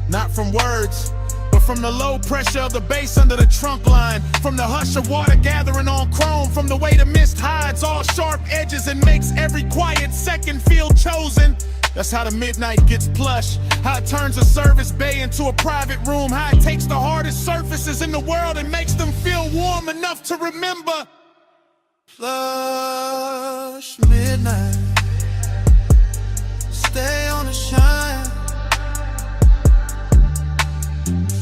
not from words, but from the low pressure of the bass under the trunk line, from the hush of water gathering on chrome, from the way the mist hides all sharp edges and makes every quiet second feel chosen. That's how the midnight gets plush, how it turns a service bay into a private room, how it takes the hardest surfaces in the world and makes them feel warm enough to remember. Plush midnight, stay on the shine.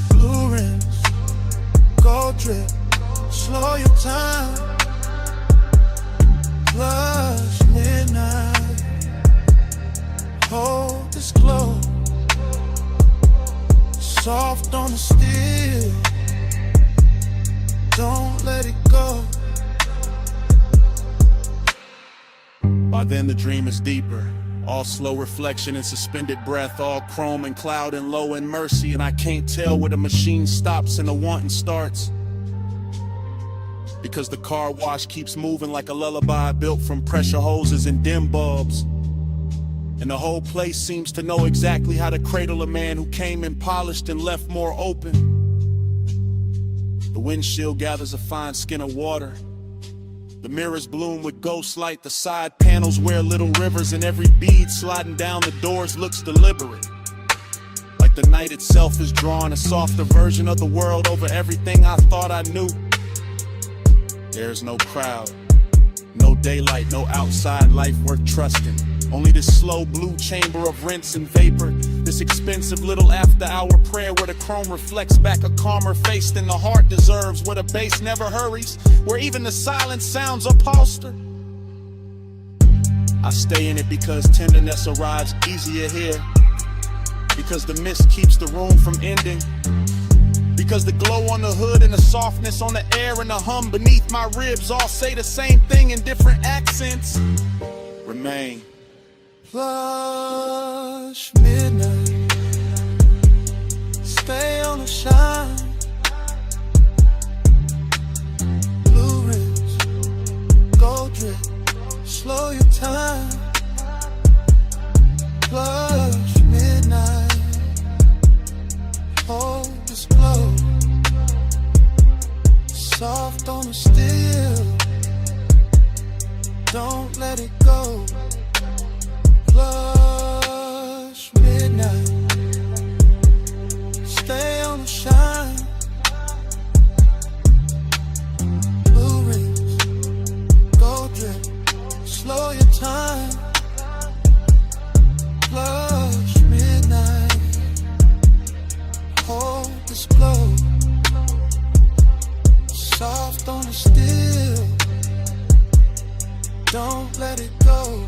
Blue rims, gold drip, slow your time. Plush midnight, hold this glow, soft on the steel, don't let it go. By then the dream is deeper, all slow reflection and suspended breath, all chrome and cloud and low and mercy, and I can't tell where the machine stops and the wanting starts, because the car wash keeps moving like a lullaby built from pressure hoses and dim bulbs, and the whole place seems to know exactly how to cradle a man who came in polished and left more open. The windshield gathers a fine skin of water, the mirrors bloom with ghost light, the side panels wear little rivers, and every bead sliding down the doors looks deliberate, like the night itself is drawing a softer version of the world over everything I thought I knew. There's no crowd, no daylight, no outside life worth trusting, only this slow blue chamber of rinse and vapor, this expensive little after-hour prayer where the chrome reflects back a calmer face than the heart deserves, where the bass never hurries, where even the silence sounds upholstered. I stay in it because tenderness arrives easier here, because the mist keeps the room from ending, because the glow on the hood and the softness on the air and the hum beneath my ribs all say the same thing in different accents. Remain. Plush midnight, stay on the shine. Blue rims, gold drip, slow your time. Plush midnight, hold this glow, soft on the steel, don't let it go. Plush midnight, stay on the shine. Blue rings, gold drip, slow your time. Plush midnight, hold this glow, soft on the steel, don't let it go.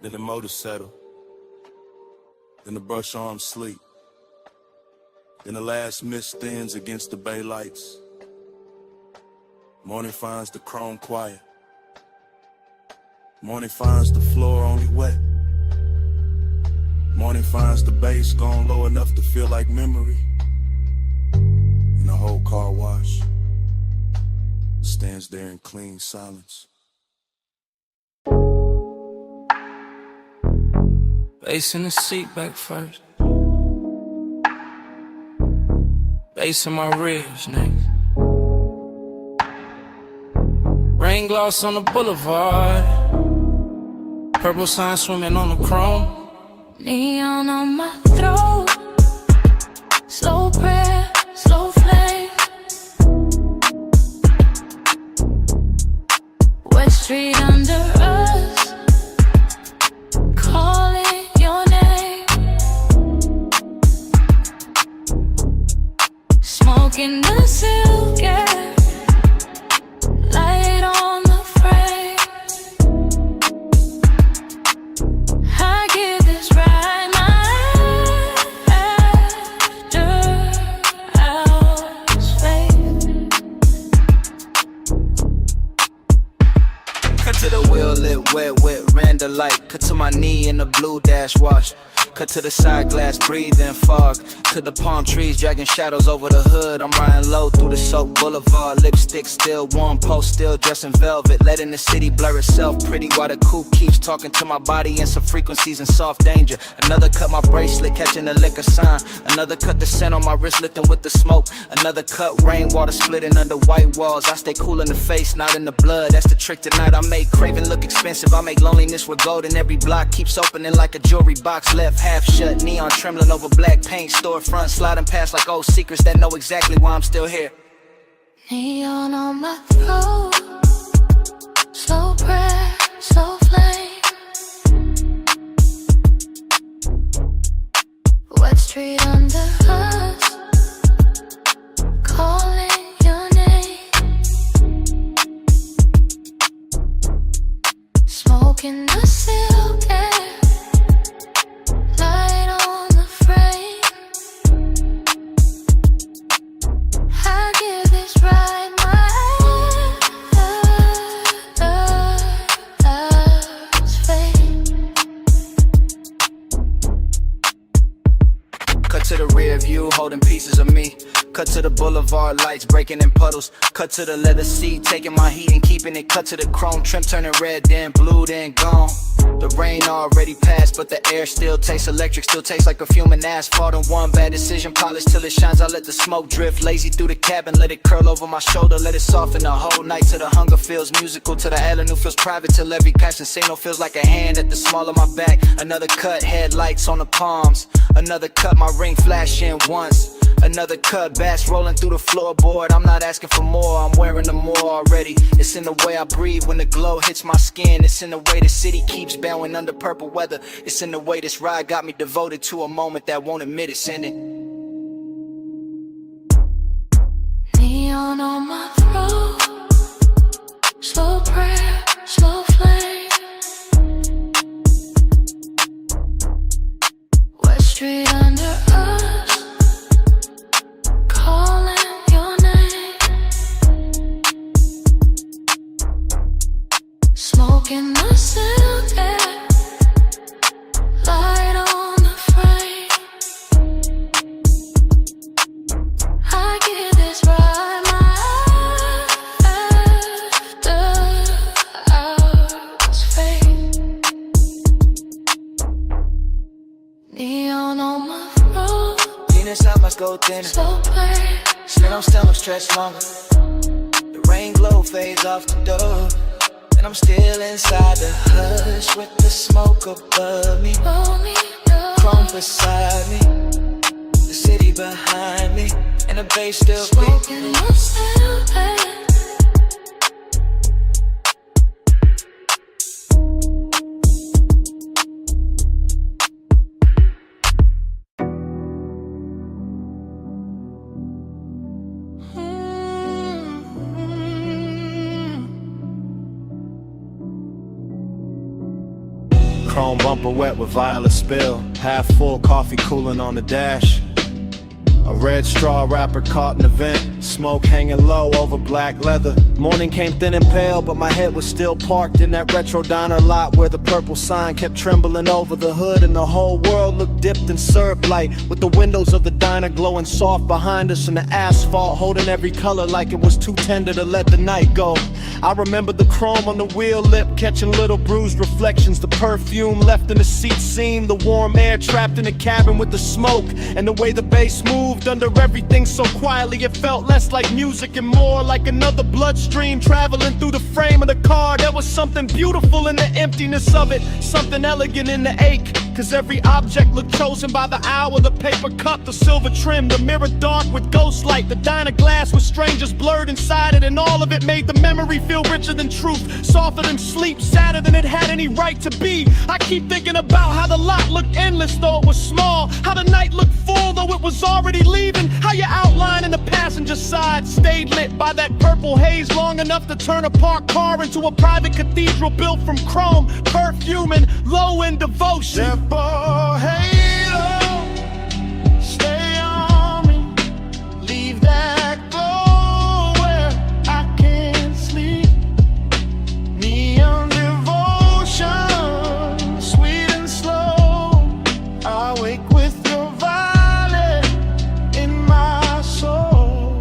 Then the motor settle, then the brush arms sleep, then the last mist thins against the bay lights. Morning finds the chrome quiet, morning finds the floor only wet, morning finds the bass gone low enough to feel like memory, and the whole car wash stands there in clean silence. Bass in the seat back first. bass in my ribs, nigga. Rain gloss on the boulevard, purple sign swimming on the chrome. Neon on my throat, slow prayer, slow flame. Wet street under us, calling your name. Smoking the silk air, light on the frame. I give this ride my after hours fade. Cut to the wheel lit wet with random light. Cut to my knee in the blue dash wash. Cut to the side glass, breathing fog. To the palm trees, dragging shadows over the hood. I'm riding low through the soap boulevard. Lipstick still warm, post still dressed in velvet. Letting the city blur itself pretty while the coupe keeps talking to my body in some frequencies in soft danger. Another cut my bracelet, catching the liquor sign. Another cut the scent on my wrist, lifting with the smoke. Another cut rainwater splitting under white walls. I stay cool in the face, not in the blood. That's the trick tonight. I make craving look expensive. I make loneliness with gold, and every block keeps opening like a jewelry box. Left half shut, neon trembling over black paint. Storefront sliding past like old secrets that know exactly why I'm still here. Neon on my throat, slow prayer, slow flame. Wet street under us, calling your name. Smoking the silk air, light on the frame. I give this ride my last fade. Cut to the rear view, holding pieces of me. Cut to the boulevard lights, breaking in puddles. Cut to the leather seat, taking my heat and keeping it. Cut to the chrome trim, turning red, then blue, then gone. The rain already passed, but the air still tastes electric. Still tastes like perfume and asphalt. And one bad decision, polish till it shines. I let the smoke drift, lazy through the cabin. Let it curl over my shoulder, let it soften the whole night. Till the hunger feels musical, till the avenue feels private. Till every passing signal feels like a hand at the small of my back. Another cut, headlights on the palms. Another cut, my ring flashing once. Another cut, bass rolling through the floorboard. I'm not asking for more, I'm wearing the more already. It's in the way I breathe when the glow hits my skin. It's in the way the city keeps bowing under purple weather. It's in the way this ride got me devoted to a moment that won't admit it's ending. Neon on my throat, slow prayer, slow flame. Wet street under us, calling your name. Smoking the silk air, light on the frame. I give this ride my after hours fade. Neon on my throat, Venus, I must go thinner. slow play. Slit on stomach stretch longer. The rain glow fades off the door, and I'm still inside the hush with the smoke above me. Chrome beside me, the city behind me, and the bass still Smoking the silk air. Chrome bumper wet with violet spill. Half full coffee cooling on the dash. A red straw wrapper caught in the vent. Smoke hanging low over black leather. Morning came thin and pale, but my head was still parked in that retro diner lot where the purple sign kept trembling over the hood, and the whole world looked dipped in syrup light, with the windows of the diner glowing soft behind us and the asphalt holding every color like it was too tender to let the night go. I remember the chrome on the wheel lip catching little bruised reflections, the perfume left in the seat seam, the warm air trapped in the cabin with the smoke, and the way the bass moved under everything so quietly it felt less like music and more like another bloodstream traveling through the frame of the car. There was something beautiful in the emptiness of it, something elegant in the ache, cause every object looked chosen by the hour, the paper cup, the silver trim, the mirror dark with ghost light, the diner glass with strangers blurred inside it, and all of it made the memory feel richer than truth, softer than sleep, sadder than it had any right to be. I keep thinking about how the lot looked endless though it was small, how the night looked full though it was already leaving, how your outline in the passenger side stayed lit by that purple haze long enough to turn a parked car into a private cathedral built from chrome, perfume, and low-end devotion. Simple halo, stay on me, leave that glow where I can't sleep. Neon devotion, sweet and slow, I wake with your violet in my soul.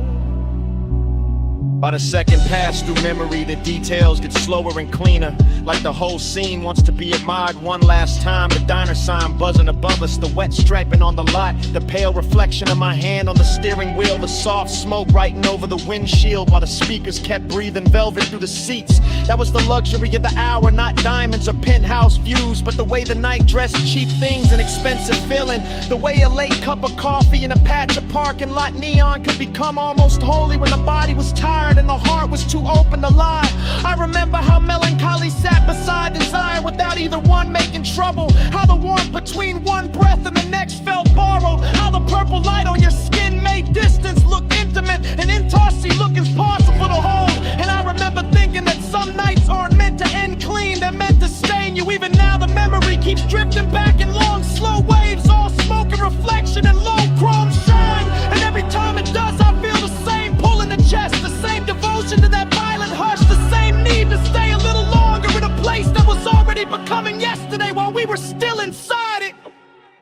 By the second pass through memory, the details get slower and cleaner, like the whole scene wants to be admired one last time. The diner sign buzzing above us, the wet striping on the lot, the pale reflection of my hand on the steering wheel, the soft smoke writing over the windshield while the speakers kept breathing velvet through the seats. That was the luxury of the hour, not diamonds or penthouse views, but the way the night dressed cheap things and expensive feeling, the way a late cup of coffee in a patch of parking lot neon could become almost holy when the body was tired and the heart was too open to lie. I remember how melancholy sat beside desire without either one making trouble, how the warmth between one breath and the next felt borrowed, how the purple light on your skin made distance look intimate and intimacy look impossible to hold. And I remember thinking that some nights aren't meant to end clean, they're meant to stain you. Even now the memory keeps drifting back in long slow waves, all smoke and reflection and low chrome shine, and every time it does I feel the same pull in the chest, the same devotion to that violent hush, the same need to stay a little longer in a place that was already becoming yesterday while we were still inside it.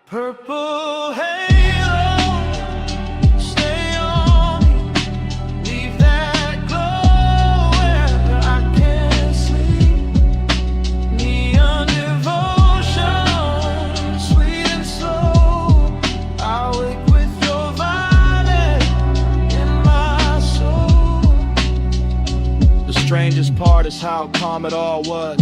Purple halo, stay on me, leave that glow where I can't sleep. Neon devotion, sweet and slow, I wake with your violet in my soul. The strangest part is how calm it all was,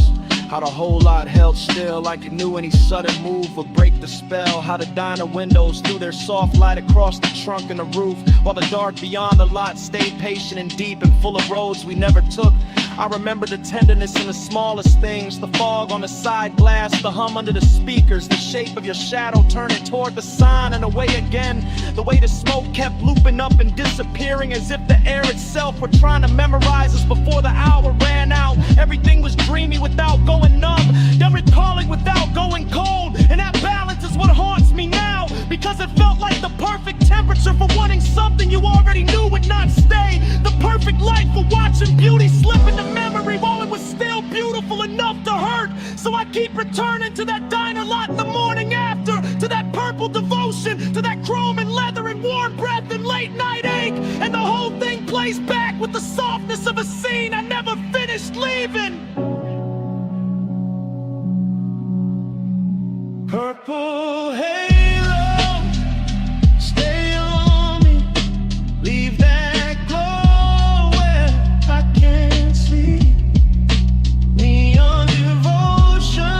how the whole lot held still like it knew any sudden move would break the spell, how the diner windows threw their soft light across the trunk and the roof, while the dark beyond the lot stayed patient and deep and full of roads we never took. I remember the tenderness in the smallest things, the fog on the side glass, the hum under the speakers, the shape of your shadow turning toward the sign and away again, the way the smoke kept looping up and disappearing as if the air itself were trying to memorize us before the hour ran out. Everything was dreamy without going numb, then recalling without going cold, and that balance is what haunts me now, because it felt like the perfect temperature for wanting something you already knew would not stay, the perfect light for watching beauty slip into memory while it was still beautiful enough to hurt. So I keep returning to that diner lot in the morning after, to that purple devotion, to that chrome and leather and warm breath and late night ache, and the whole thing plays back with the softness of a scene I never finished leaving. Purple halo, stay on me, leave that glow where I can't sleep. Neon devotion,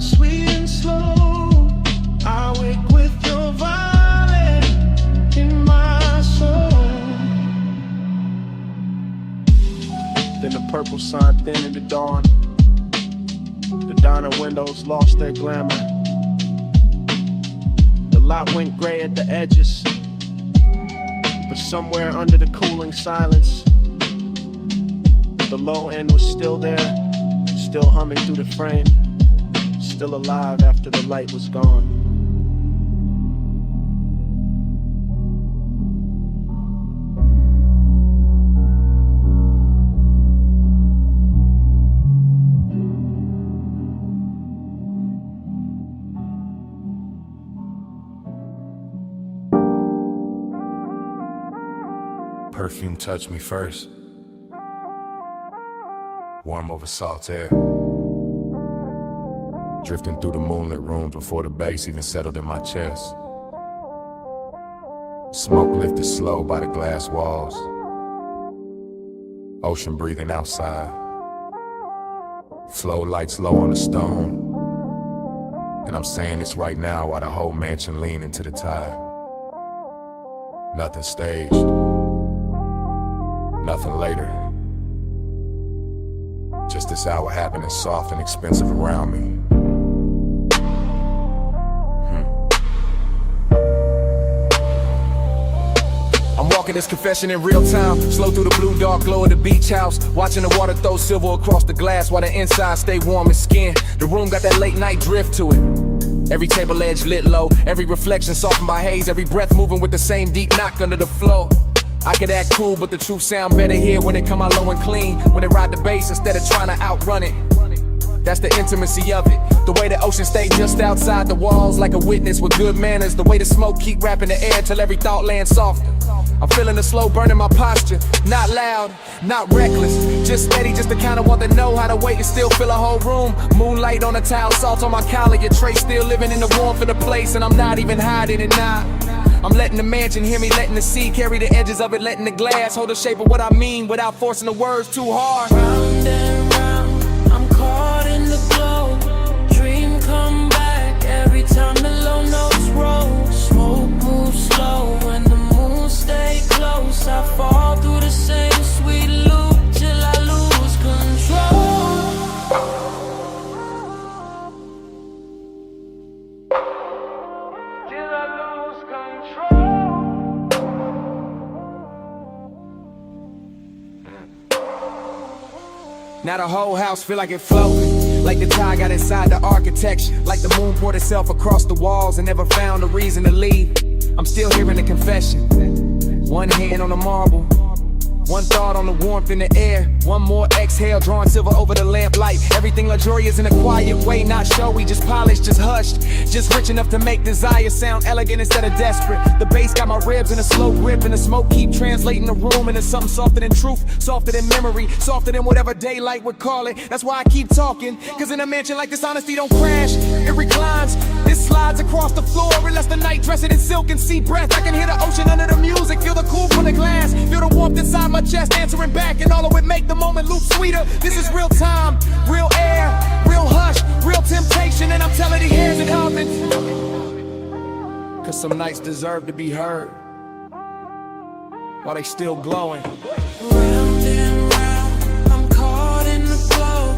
sweet and slow, I wake with your violet in my soul. Then the purple sign thin in the dawn, the diner windows lost their glamour, the lot went gray at the edges, but somewhere under the cooling silence, the low end was still there, still humming through the frame, still alive after the light was gone. perfume touched me first. Warm over salt air. Drifting through the moonlit rooms before the bass even settled in my chest. Smoke lifted slow by the glass walls. Ocean breathing outside. Flow lights low on the stone. And I'm saying this right now while the whole mansion lean into the tide. Nothing staged. Nothing later. Just this hour happening soft and expensive around me. I'm walking this confession in real time. Slow through the blue dark glow of the beach house. Watching the water throw silver across the glass while the inside stay warm and skin. The room got that late night drift to it. Every table edge lit low. Every reflection softened by haze. Every breath moving with the same deep knock under the flow. I could act cool, but the truth sound better here when it come out low and clean. When they ride the bass instead of trying to outrun it. That's the intimacy of it. The way the ocean stayed just outside the walls like a witness with good manners. The way the smoke keep wrapping the air till every thought lands softer. I'm feeling the slow burn in my posture. Not loud, not reckless. Just steady, just to kinda want to know how to wait and still fill a whole room. Moonlight on a towel, salt on my collar. Your tray still living in the warmth of the place, and I'm not even hiding it now. I'm letting the mansion hear me, letting the sea carry the edges of it, letting the glass hold the shape of what I mean without forcing the words too hard. Round and round, I'm caught in the glow. Dream come back every time the low notes roll. Smoke moves slow and the moon stay close. I fall through the same sweet loop till I lose control. Till I lose control. Now the whole house feel like it floating. Like the tide got inside the architecture. Like the moon poured itself across the walls and never found a reason to leave. I'm still hearing the confession. One hand on the marble. One thought on the warmth in the air. One more exhale, drawing silver over the lamplight. Everything luxurious in a quiet way, not showy, just polished, just hushed. Just rich enough to make desire sound elegant instead of desperate. The bass got my ribs in a slow grip, and the smoke keep translating the room into something softer than truth, softer than memory, softer than whatever daylight would call it. That's why I keep talking, cause in a mansion like this, honesty don't crash. It reclines, it slides across the floor. It lets the night dress it in silk and sea breath. I can hear the ocean under the music, feel the cool from the glass, feel the warmth inside my chest answering back, and all of it make the moment loop sweeter. This is real time, real air, real hush, real temptation, and I'm telling the airs it happens. Cause some nights deserve to be heard while they still glowing. Round and round, I'm caught in the flow.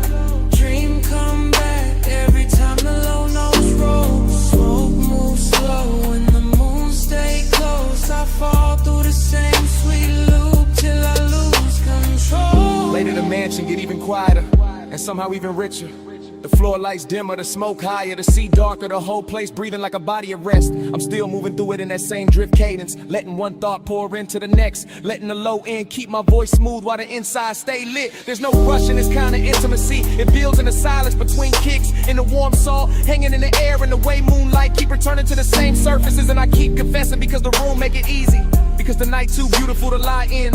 Dream come back every time the low notes roll. Smoke moves slow and the moon stay close. I fall through the same sweet loop till I lose control. Later the mansion get even quieter and somehow even richer. The floor lights dimmer, the smoke higher, the sea darker, the whole place breathing like a body of rest. I'm still moving through it in that same drift cadence, letting one thought pour into the next, letting the low end keep my voice smooth while the inside stay lit. There's no rush in this kind of intimacy. It builds in the silence between kicks, in the warm salt hanging in the air, and the way moonlight keep returning to the same surfaces. And I keep confessing because the room make it easy, because the night too beautiful to lie in,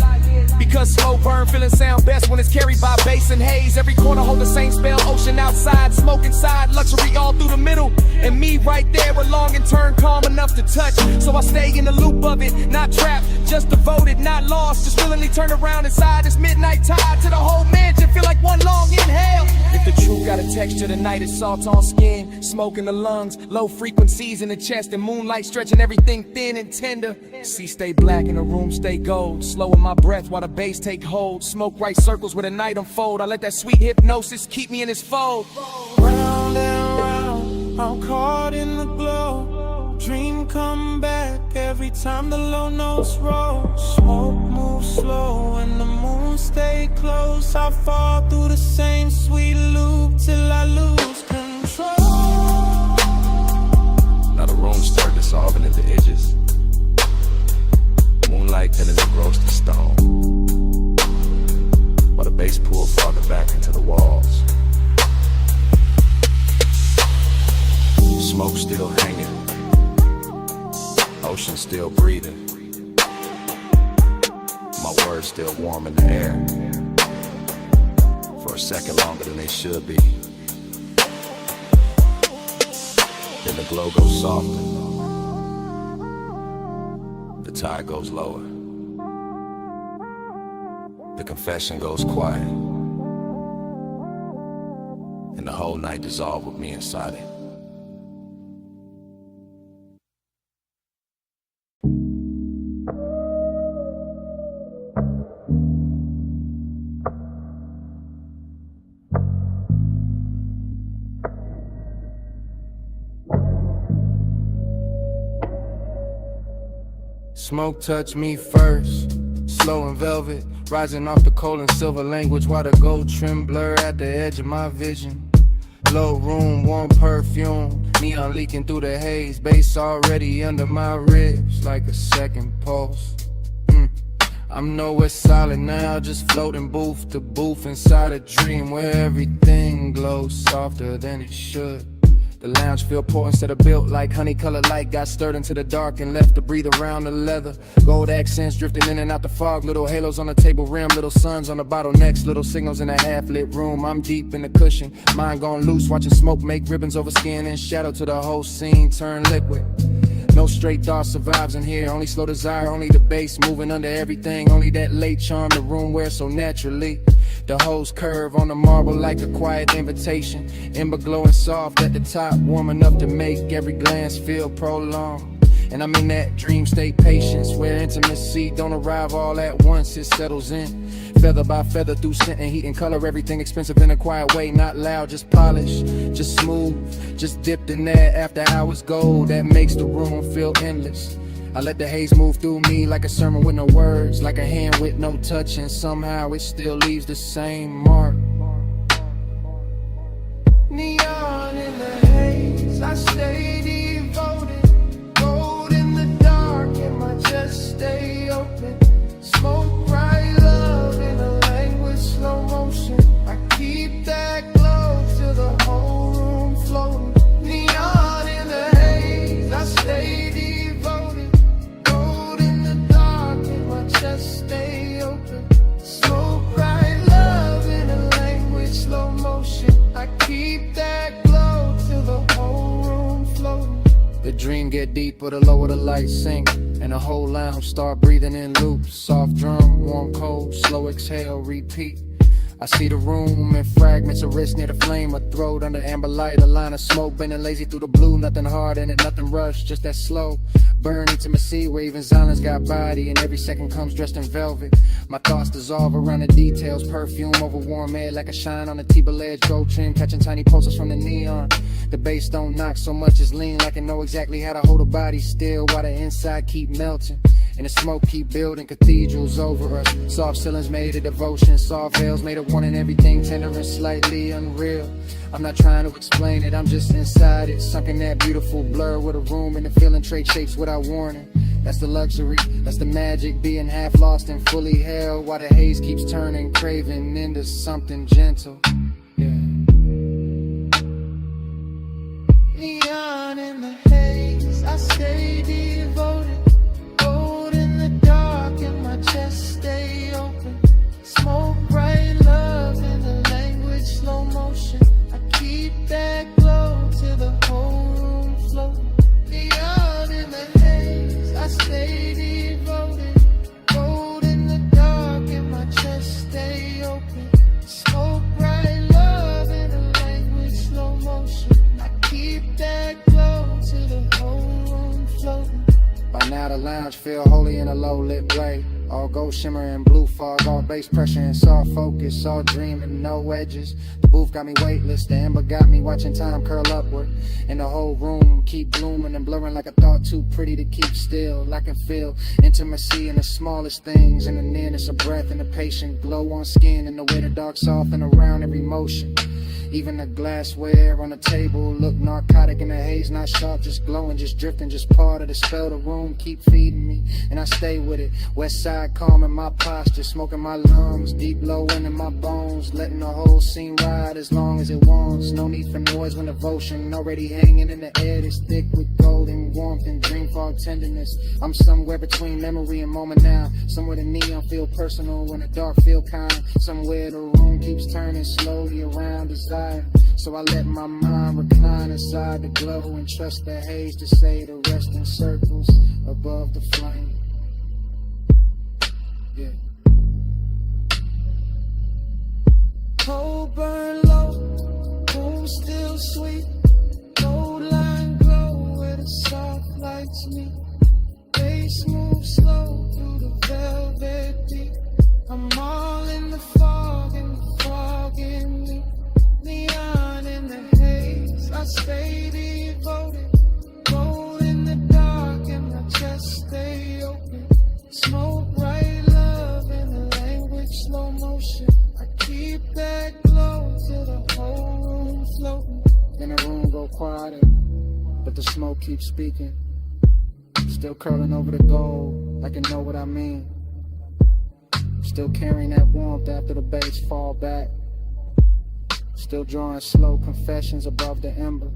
because slow burn feeling sound best when it's carried by bass and haze. Every corner hold the same spell, ocean outside, smoke inside, luxury all through the middle, and me right there along and turn calm enough to touch. So I stay in the loop of it, not trapped, just devoted, not lost, just willingly turn around inside this midnight tide to the whole mansion, feel like one long inhale. If the truth got a texture tonight, it's salt on skin, smoke in the lungs, low frequencies in the chest, and moonlight stretching everything thin and tender. Sea stay black and the room stay gold, slowing my breath while the bass take hold. Smoke right circles where the night unfold. I let that sweet hypnosis keep me in its fold. Round and round, I'm caught in the glow. Dream come back every time the low notes roll. Smoke moves slow and the moon stay close. I fall through the same sweet loop till I lose control. Now the room start dissolving at the edges. Moonlight turning to gross to stone, while the bass pulled farther back into the walls. Smoke still hanging, ocean still breathing. My my words still warm in the air. For a second longer than they should be. Then the glow goes softer. The tide goes lower. The confession goes quiet. And the whole night dissolved with me inside it. Smoke touched me first, slow and velvet, rising off the coal and silver language while the gold trim blur at the edge of my vision. Low room, warm perfume, neon leaking through the haze, bass already under my ribs like a second pulse. I'm nowhere solid now, just floating booth to booth inside a dream where everything glows softer than it should. The lounge feel poor instead of built like honey-colored light. Got stirred into the dark and left to breathe around the leather. Gold accents drifting in and out the fog. Little halos on the table rim, little suns on the bottlenecks. Little signals in a half-lit room. I'm deep in the cushion, mind gone loose. Watching smoke make ribbons over skin and shadow to the whole scene turn liquid. No straight thought survives in here. Only slow desire, only the bass moving under everything. Only that late charm the room wears so naturally. The hose curve on the marble like a quiet invitation. Ember glowing soft at the top, warm enough to make every glance feel prolonged. And I'm in that dream state patience where intimacy don't arrive all at once, it settles in. Feather by feather through scent and heat and color, everything expensive in a quiet way, not loud, just polished, just smooth, just dipped in that after hours gold that makes the room feel endless. I let the haze move through me like a sermon with no words, like a hand with no touch, and somehow it still leaves the same mark. Neon in the haze, I stay devoted. Gold in the dark and my chest stay open. Smoke bright love in a language slow motion. I keep that glow till the whole room floating. Neon in the haze, I stay devoted. Just stay open. Smoke bright love in a language slow motion. I keep that glow till the whole room floating. The dream get deeper the lower the lights sink, and the whole lounge start breathing in loops. Soft drum, warm cold, slow exhale, repeat. I see the room in fragments, a wrist near the flame, a throat under amber light, a line of smoke bending lazy through the blue. Nothing hard in it, nothing rushed, just that slow burn intimacy where even silence got body, and every second comes dressed in velvet. My thoughts dissolve around the details, perfume over warm air like a shine on a table edge, gold trim catching tiny pulses from the neon. The bass don't knock so much as lean, like I know exactly how to hold a body still while the inside keep melting. And the smoke keep building cathedrals over us. Soft ceilings made of devotion, soft veils made of wanting everything tender and slightly unreal. I'm not trying to explain it, I'm just inside it, sunk in that beautiful blur with a room and the feeling trade shapes without warning. That's the luxury, that's the magic, being half lost and fully held while the haze keeps turning, craving into something gentle. Yeah. Neon in the haze, I stay devoted. Gold in the dark and my chest stay open. Smoke bright love in the language slow motion. I keep that glow till the whole room floating. Neon in the haze, I stay devoted. Gold in the dark and my chest stay open. Smoke bright love in the language slow motion. I keep that glow till the whole room floating. By now the lounge feel holy in a low lit way. All gold shimmer and blue fog, all bass pressure and soft focus, all dreaming, no edges. The booth got me weightless, the ember got me watching time curl upward. And the whole room keep blooming and blurring like a thought too pretty to keep still. I can feel intimacy in the smallest things, in the nearness of breath and the patient glow on skin, and the way the dark soften around every motion. Even the glassware on the table look narcotic in the haze, not sharp, just glowing, just drifting, just part of the spell. The room keep feeding me, and I stay with it. West side calm in my posture, smoking my lungs, deep low in my bones, letting the whole scene ride as long as it wants. No need for noise when devotion already hanging in the air, it's thick with golden warmth and dream fog tenderness. I'm somewhere between memory and moment now. Somewhere the neon feel personal when the dark feel kind. Somewhere the room keeps turning slowly around desire. So I let my mind recline inside the glow and trust the haze to say the rest in circles above the flame. Yeah. Coal burn low, cool still sweet. Gold line glow where the soft lights meet. Bass move slow through the velvet deep. I'm all in the fog and the fog in me. Neon in the haze, I stay devoted. Gold in the dark and my chest stay open. Smoke bright love in the language slow motion. I keep that glow till the whole room floating. Then the room go quieter, but the smoke keeps speaking. Still curling over the gold, like it know what I mean. Still carrying that warmth after the bass fall back. Still drawing slow confessions above the ember.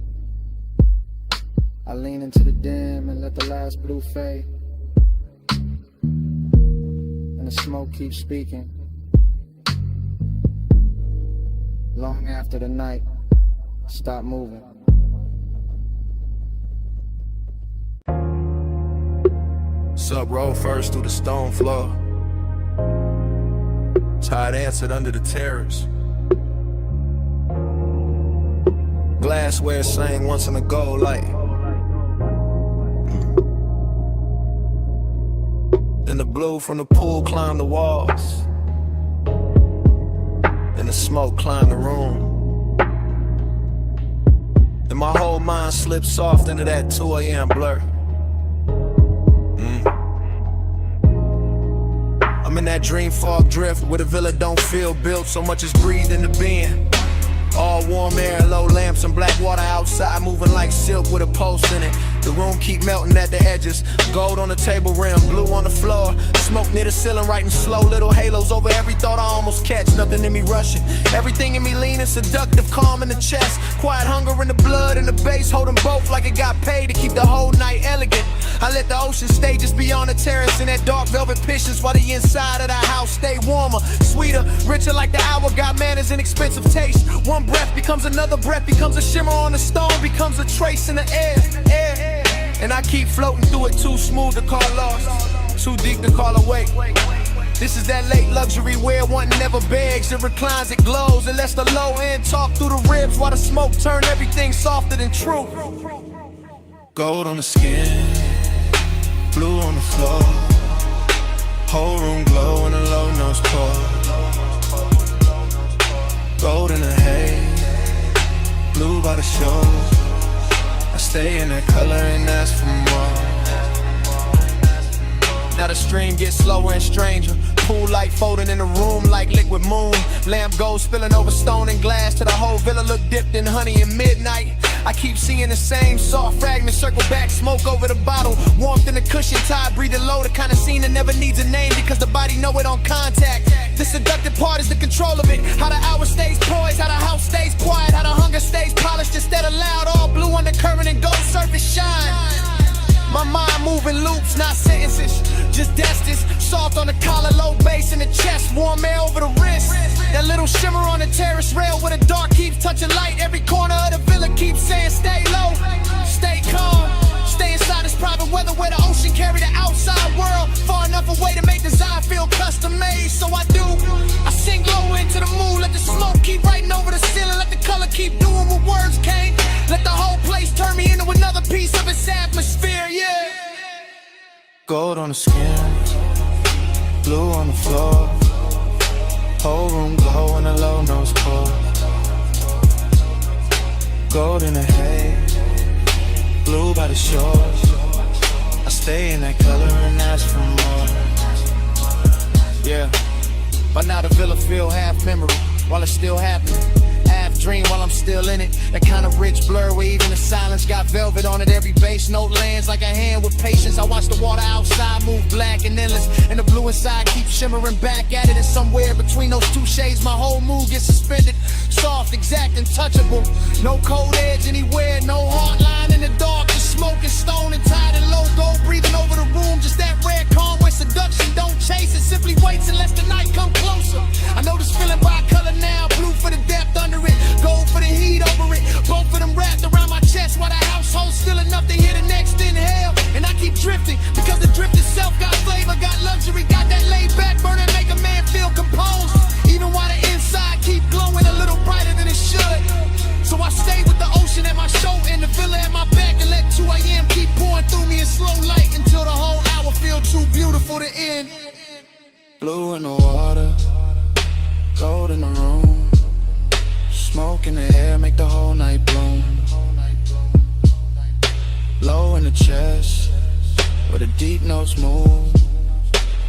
I lean into the dim and let the last blue fade. And the smoke keeps speaking. Long after the night, stop moving. Sup, roll first through the stone floor. Tired answered under the terrace. Glassware sang once in a gold light. Then the blue from the pool climbed the walls. Then the smoke climbed the room. Then my whole mind slipped soft into that 2 a.m. blur. I'm in that dream fog drift where the villa don't feel built, so much is breathed in the bin. All warm air, low lamps and black water outside, moving like silk with a pulse in it. The room keep melting at the edges. Gold on the table rim, blue on the floor. Smoke near the ceiling, writing slow little halos over every thought I almost catch. Nothing in me rushing, everything in me leaning, seductive, calm in the chest. Quiet hunger in the blood and the bass, holding both like it got paid to keep the whole night elegant. I let the ocean stay just beyond the terrace in that dark velvet pishes, while the inside of the house stay warmer, sweeter, richer like the hour. Got manners and expensive taste. One breath becomes another breath, becomes a shimmer on the stone, becomes a trace in the air. And I keep floating through it, too smooth to call lost, too deep to call awake. This is that late luxury where one never begs, it reclines, it glows, and lets the low end talk through the ribs while the smoke turn everything softer than truth. Gold on the skin, blue on the floor. Whole room glow in a low nose pour. Gold in the haze, blue by the shore. I stay in that color and ask for more. Now the stream gets slower and stranger. Pool light folding in the room like liquid moon. Lamp gold spilling over stone and glass till the whole villa look dipped in honey in midnight. I keep seeing the same soft fragments circle back, smoke over the bottle. Warmth in the cushion, tide breathing low. The kind of scene that never needs a name because the body know it on contact. The seductive part is the control of it. How the hour stays poised, how the house stays quiet, how the hunger stays polished instead of loud. All blue undercurrent and gold surface shine. My mind moving loops, not sentences, just destins. Soft on the collar, low bass in the chest, warm air over the wrist. That little shimmer on the terrace rail where the dark keeps touching light. Every corner of the villa keeps saying stay low, stay calm. Stay inside this private weather where the ocean carry the outside world. Far enough away to make design feel custom made. So I do, I sink low into the moon. Let the smoke keep writing over the ceiling. Let the color keep doing what words can't. Let the whole place turn me into another piece of its atmosphere, yeah. Gold on the skin, blue on the floor. Whole room glow in a low nose pour. Gold in the haze, blue by the shore. I stay in that color and ask for more. Yeah, by now the villa feel half memory while it's still happening. Half dream while I'm still in it. That kind of rich blur where even the silence got velvet on it. Every bass note lands like a hand with patience. I watch the water outside move black and endless, and the blue glow inside, keep shimmering back at it. And somewhere between those two shades, my whole mood gets suspended. Soft, exact, and touchable. No cold edge anywhere, no hard line in the dark. Just smoking, stone and tied and low gold, breathing over the room. Just that rare calm where seduction don't chase it, simply waits unless the night come closer. I know this feeling by color now, blue for the depth under it, gold for the heat over it. Both of them wrapped around my chest while the household's still enough to hear the next inhale. And I keep drifting because the drift itself got flavor, got luxury, got that laid back burner, make a man feel composed. Even while the inside keep glowing a little brighter than it should. So I stay with the ocean at my shoulder and the villa at my back, and let 2 a.m. keep pouring through me in slow light until the whole hour feel too beautiful to end. Blue in the water, gold in the room, smoke in the air make the whole night bloom. Low in the chest, where the deep notes move,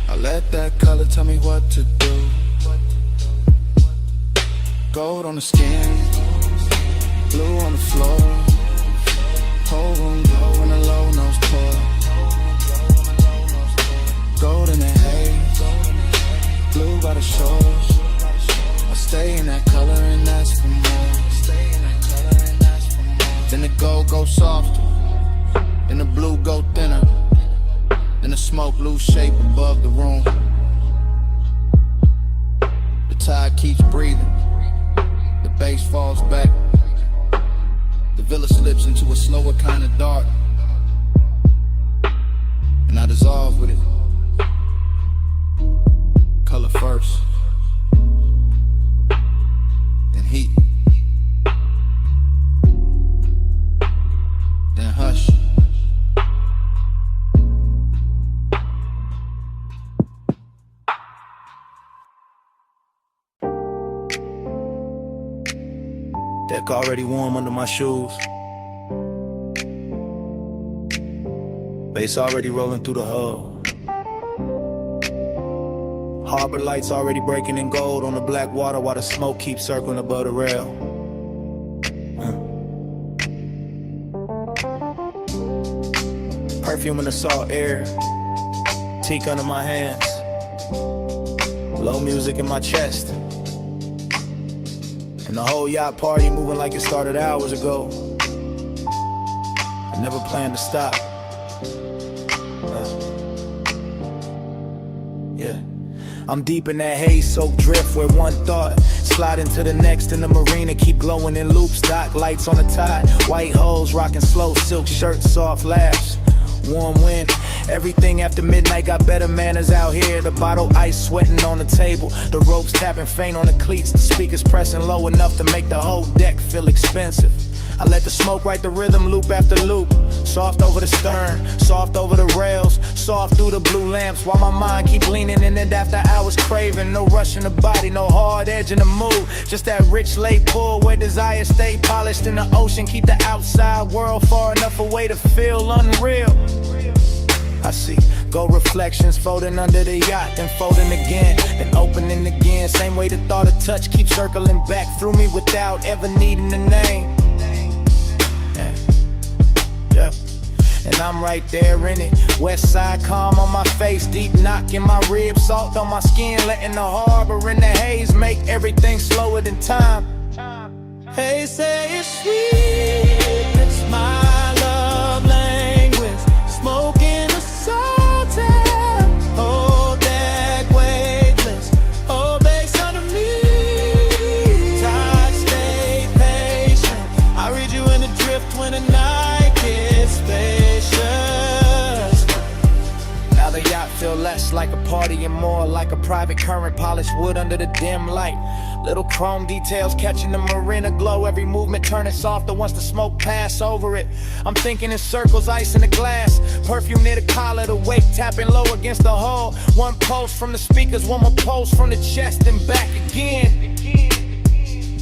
I let that color tell me what to do. Gold on the skin, blue on the floor, whole room glow in a low nose pour. Gold in the haze, blue by the shores, I stay in that color and ask for more. Then the gold goes softer, then the blue go thinner, then the smoke lose shape above the room. The tide keeps breathing, the bass falls back, the villa slips into a slower kind of dark, and I dissolve with it. Color first, then heat, then hush. Deck already warm under my shoes, bass already rolling through the hull. Harbor lights already breaking in gold on the black water while the smoke keeps circling above the rail. Perfume in the salt air, teak under my hands, low music in my chest, and the whole yacht party moving like it started hours ago. I never planned to stop. Yeah. I'm deep in that haze-soaked drift where one thought slide into the next in the marina, keep glowing in loops, dock lights on the tide, white hoes rocking slow, silk shirts, soft laughs, warm wind. Everything after midnight got better manners out here. The bottle ice sweating on the table, the ropes tapping faint on the cleats, the speakers pressing low enough to make the whole deck feel expensive. I let the smoke write the rhythm loop after loop, soft over the stern, soft over the rails, soft through the blue lamps, while my mind keep leaning in it after hours craving. No rush in the body, no hard edge in the mood, just that rich late pull where desire stay polished in the ocean. Keep the outside world far enough away to feel unreal. I see gold reflections folding under the yacht, then folding again, then opening again. Same way the thought of touch keeps circling back through me without ever needing a name. Yeah. And I'm right there in it, west side calm on my face, deep knock in my ribs, salt on my skin, letting the harbor and the haze make everything slower than time. Hey, say it's sweet, it's my love language, smoking the salt air, whole deck weightless, oh bass under me, tide stay patient, I read you in the drift when the night gets spacious. Now the yacht feel less like a party and more like a private current, polished wood under the dim light. Little chrome details catching the marina glow, every movement turning softer once the smoke pass over it. I'm thinking in circles, ice in the glass, perfume near the collar, the wake tapping low against the hull. One pulse from the speakers, one more pulse from the chest and back again.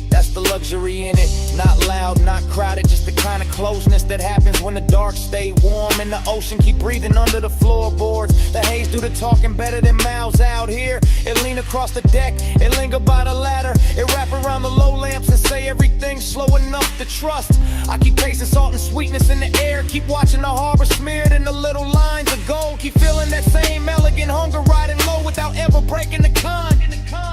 That's the luxury in it, not loud, not crowded, just the kind of closeness that happens when the dark stay warm and the ocean keep breathing under the floorboards. The haze do the talking better than mouths out here. It lean across the deck, it linger by the ladder, it wrap around the low lamps and say everything slow enough to trust. I keep tasting salt and sweetness in the air, keep watching the harbor smeared in the little lines of gold, keep feeling that same elegant hunger riding low with ever breaking the con.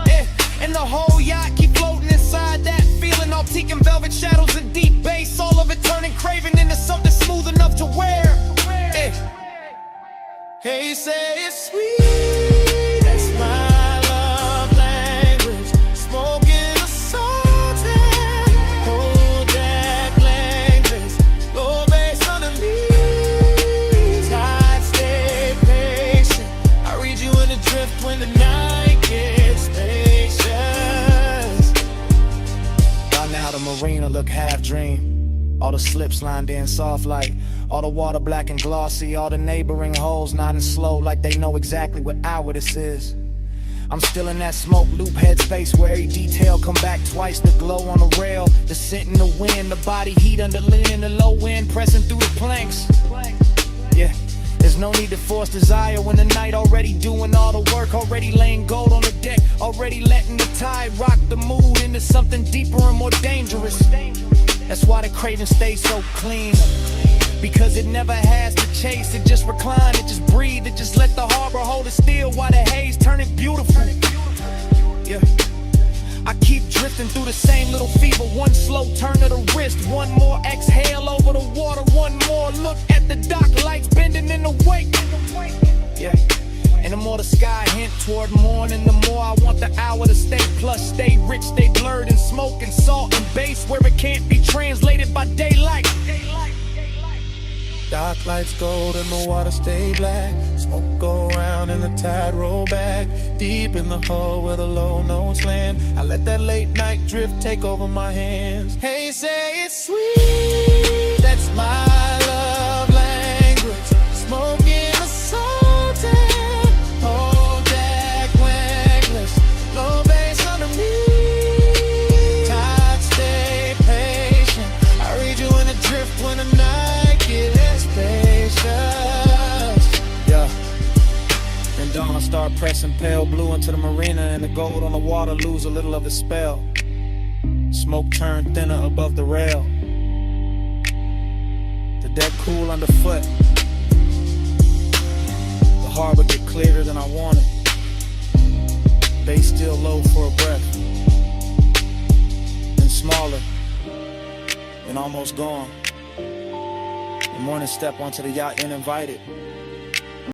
Yeah. And the whole yacht keep floating inside that feeling. All teak and velvet shadows and deep bass. All of it turning craving into something smooth enough to wear. Yeah. Hey, say it's sweet, that's my love language. Smoking a salty, hold that language. Low bass underneath, tight, stay patient. I read you in the drift when the night gets spacious. By now the marina look half dream. All the slips lined in soft light. All the water black and glossy. All the neighboring holes nodding slow like they know exactly what hour this is. I'm still in that smoke loop headspace where every detail come back twice. The glow on the rail, the scent in the wind, the body heat under lean, the low wind pressing through the planks. Yeah, there's no need to force desire when the night already doing all the work, already laying gold on the deck, already letting the tide rock the mood into something deeper and more dangerous. That's why the craving stays so clean, because it never has to chase. It just recline, it just breathe, it just let the harbor hold it still while the haze turn it beautiful. Yeah, I keep drifting through the same little fever. One slow turn of the wrist, one more exhale over the water, one more look at the dock lights bending in the wake. Yeah, and the more the sky hint toward morning, the more I want the hour to stay plush, stay rich, stay blurred in smoke and salt and bass where it can't be translated by daylight. Dark lights gold and the water stay black. Smoke go round and the tide roll back. Deep in the hole where the low notes land, I let that late night drift take over my hands. Hey, say it's sweet, that's my love language. Smoking a salty, hold that wangless. Low bass underneath, tide stay patient. I read you in the drift when the night gets spacious. Yeah. And dawn start pressing pale blue into the marina, and the gold on the water lose a little of its spell. Smoke turn thinner above the rail. The deck cool underfoot. The harbor get clearer than I wanted. Bass still low for a breath. And smaller. And almost gone. The morning step onto the yacht uninvited.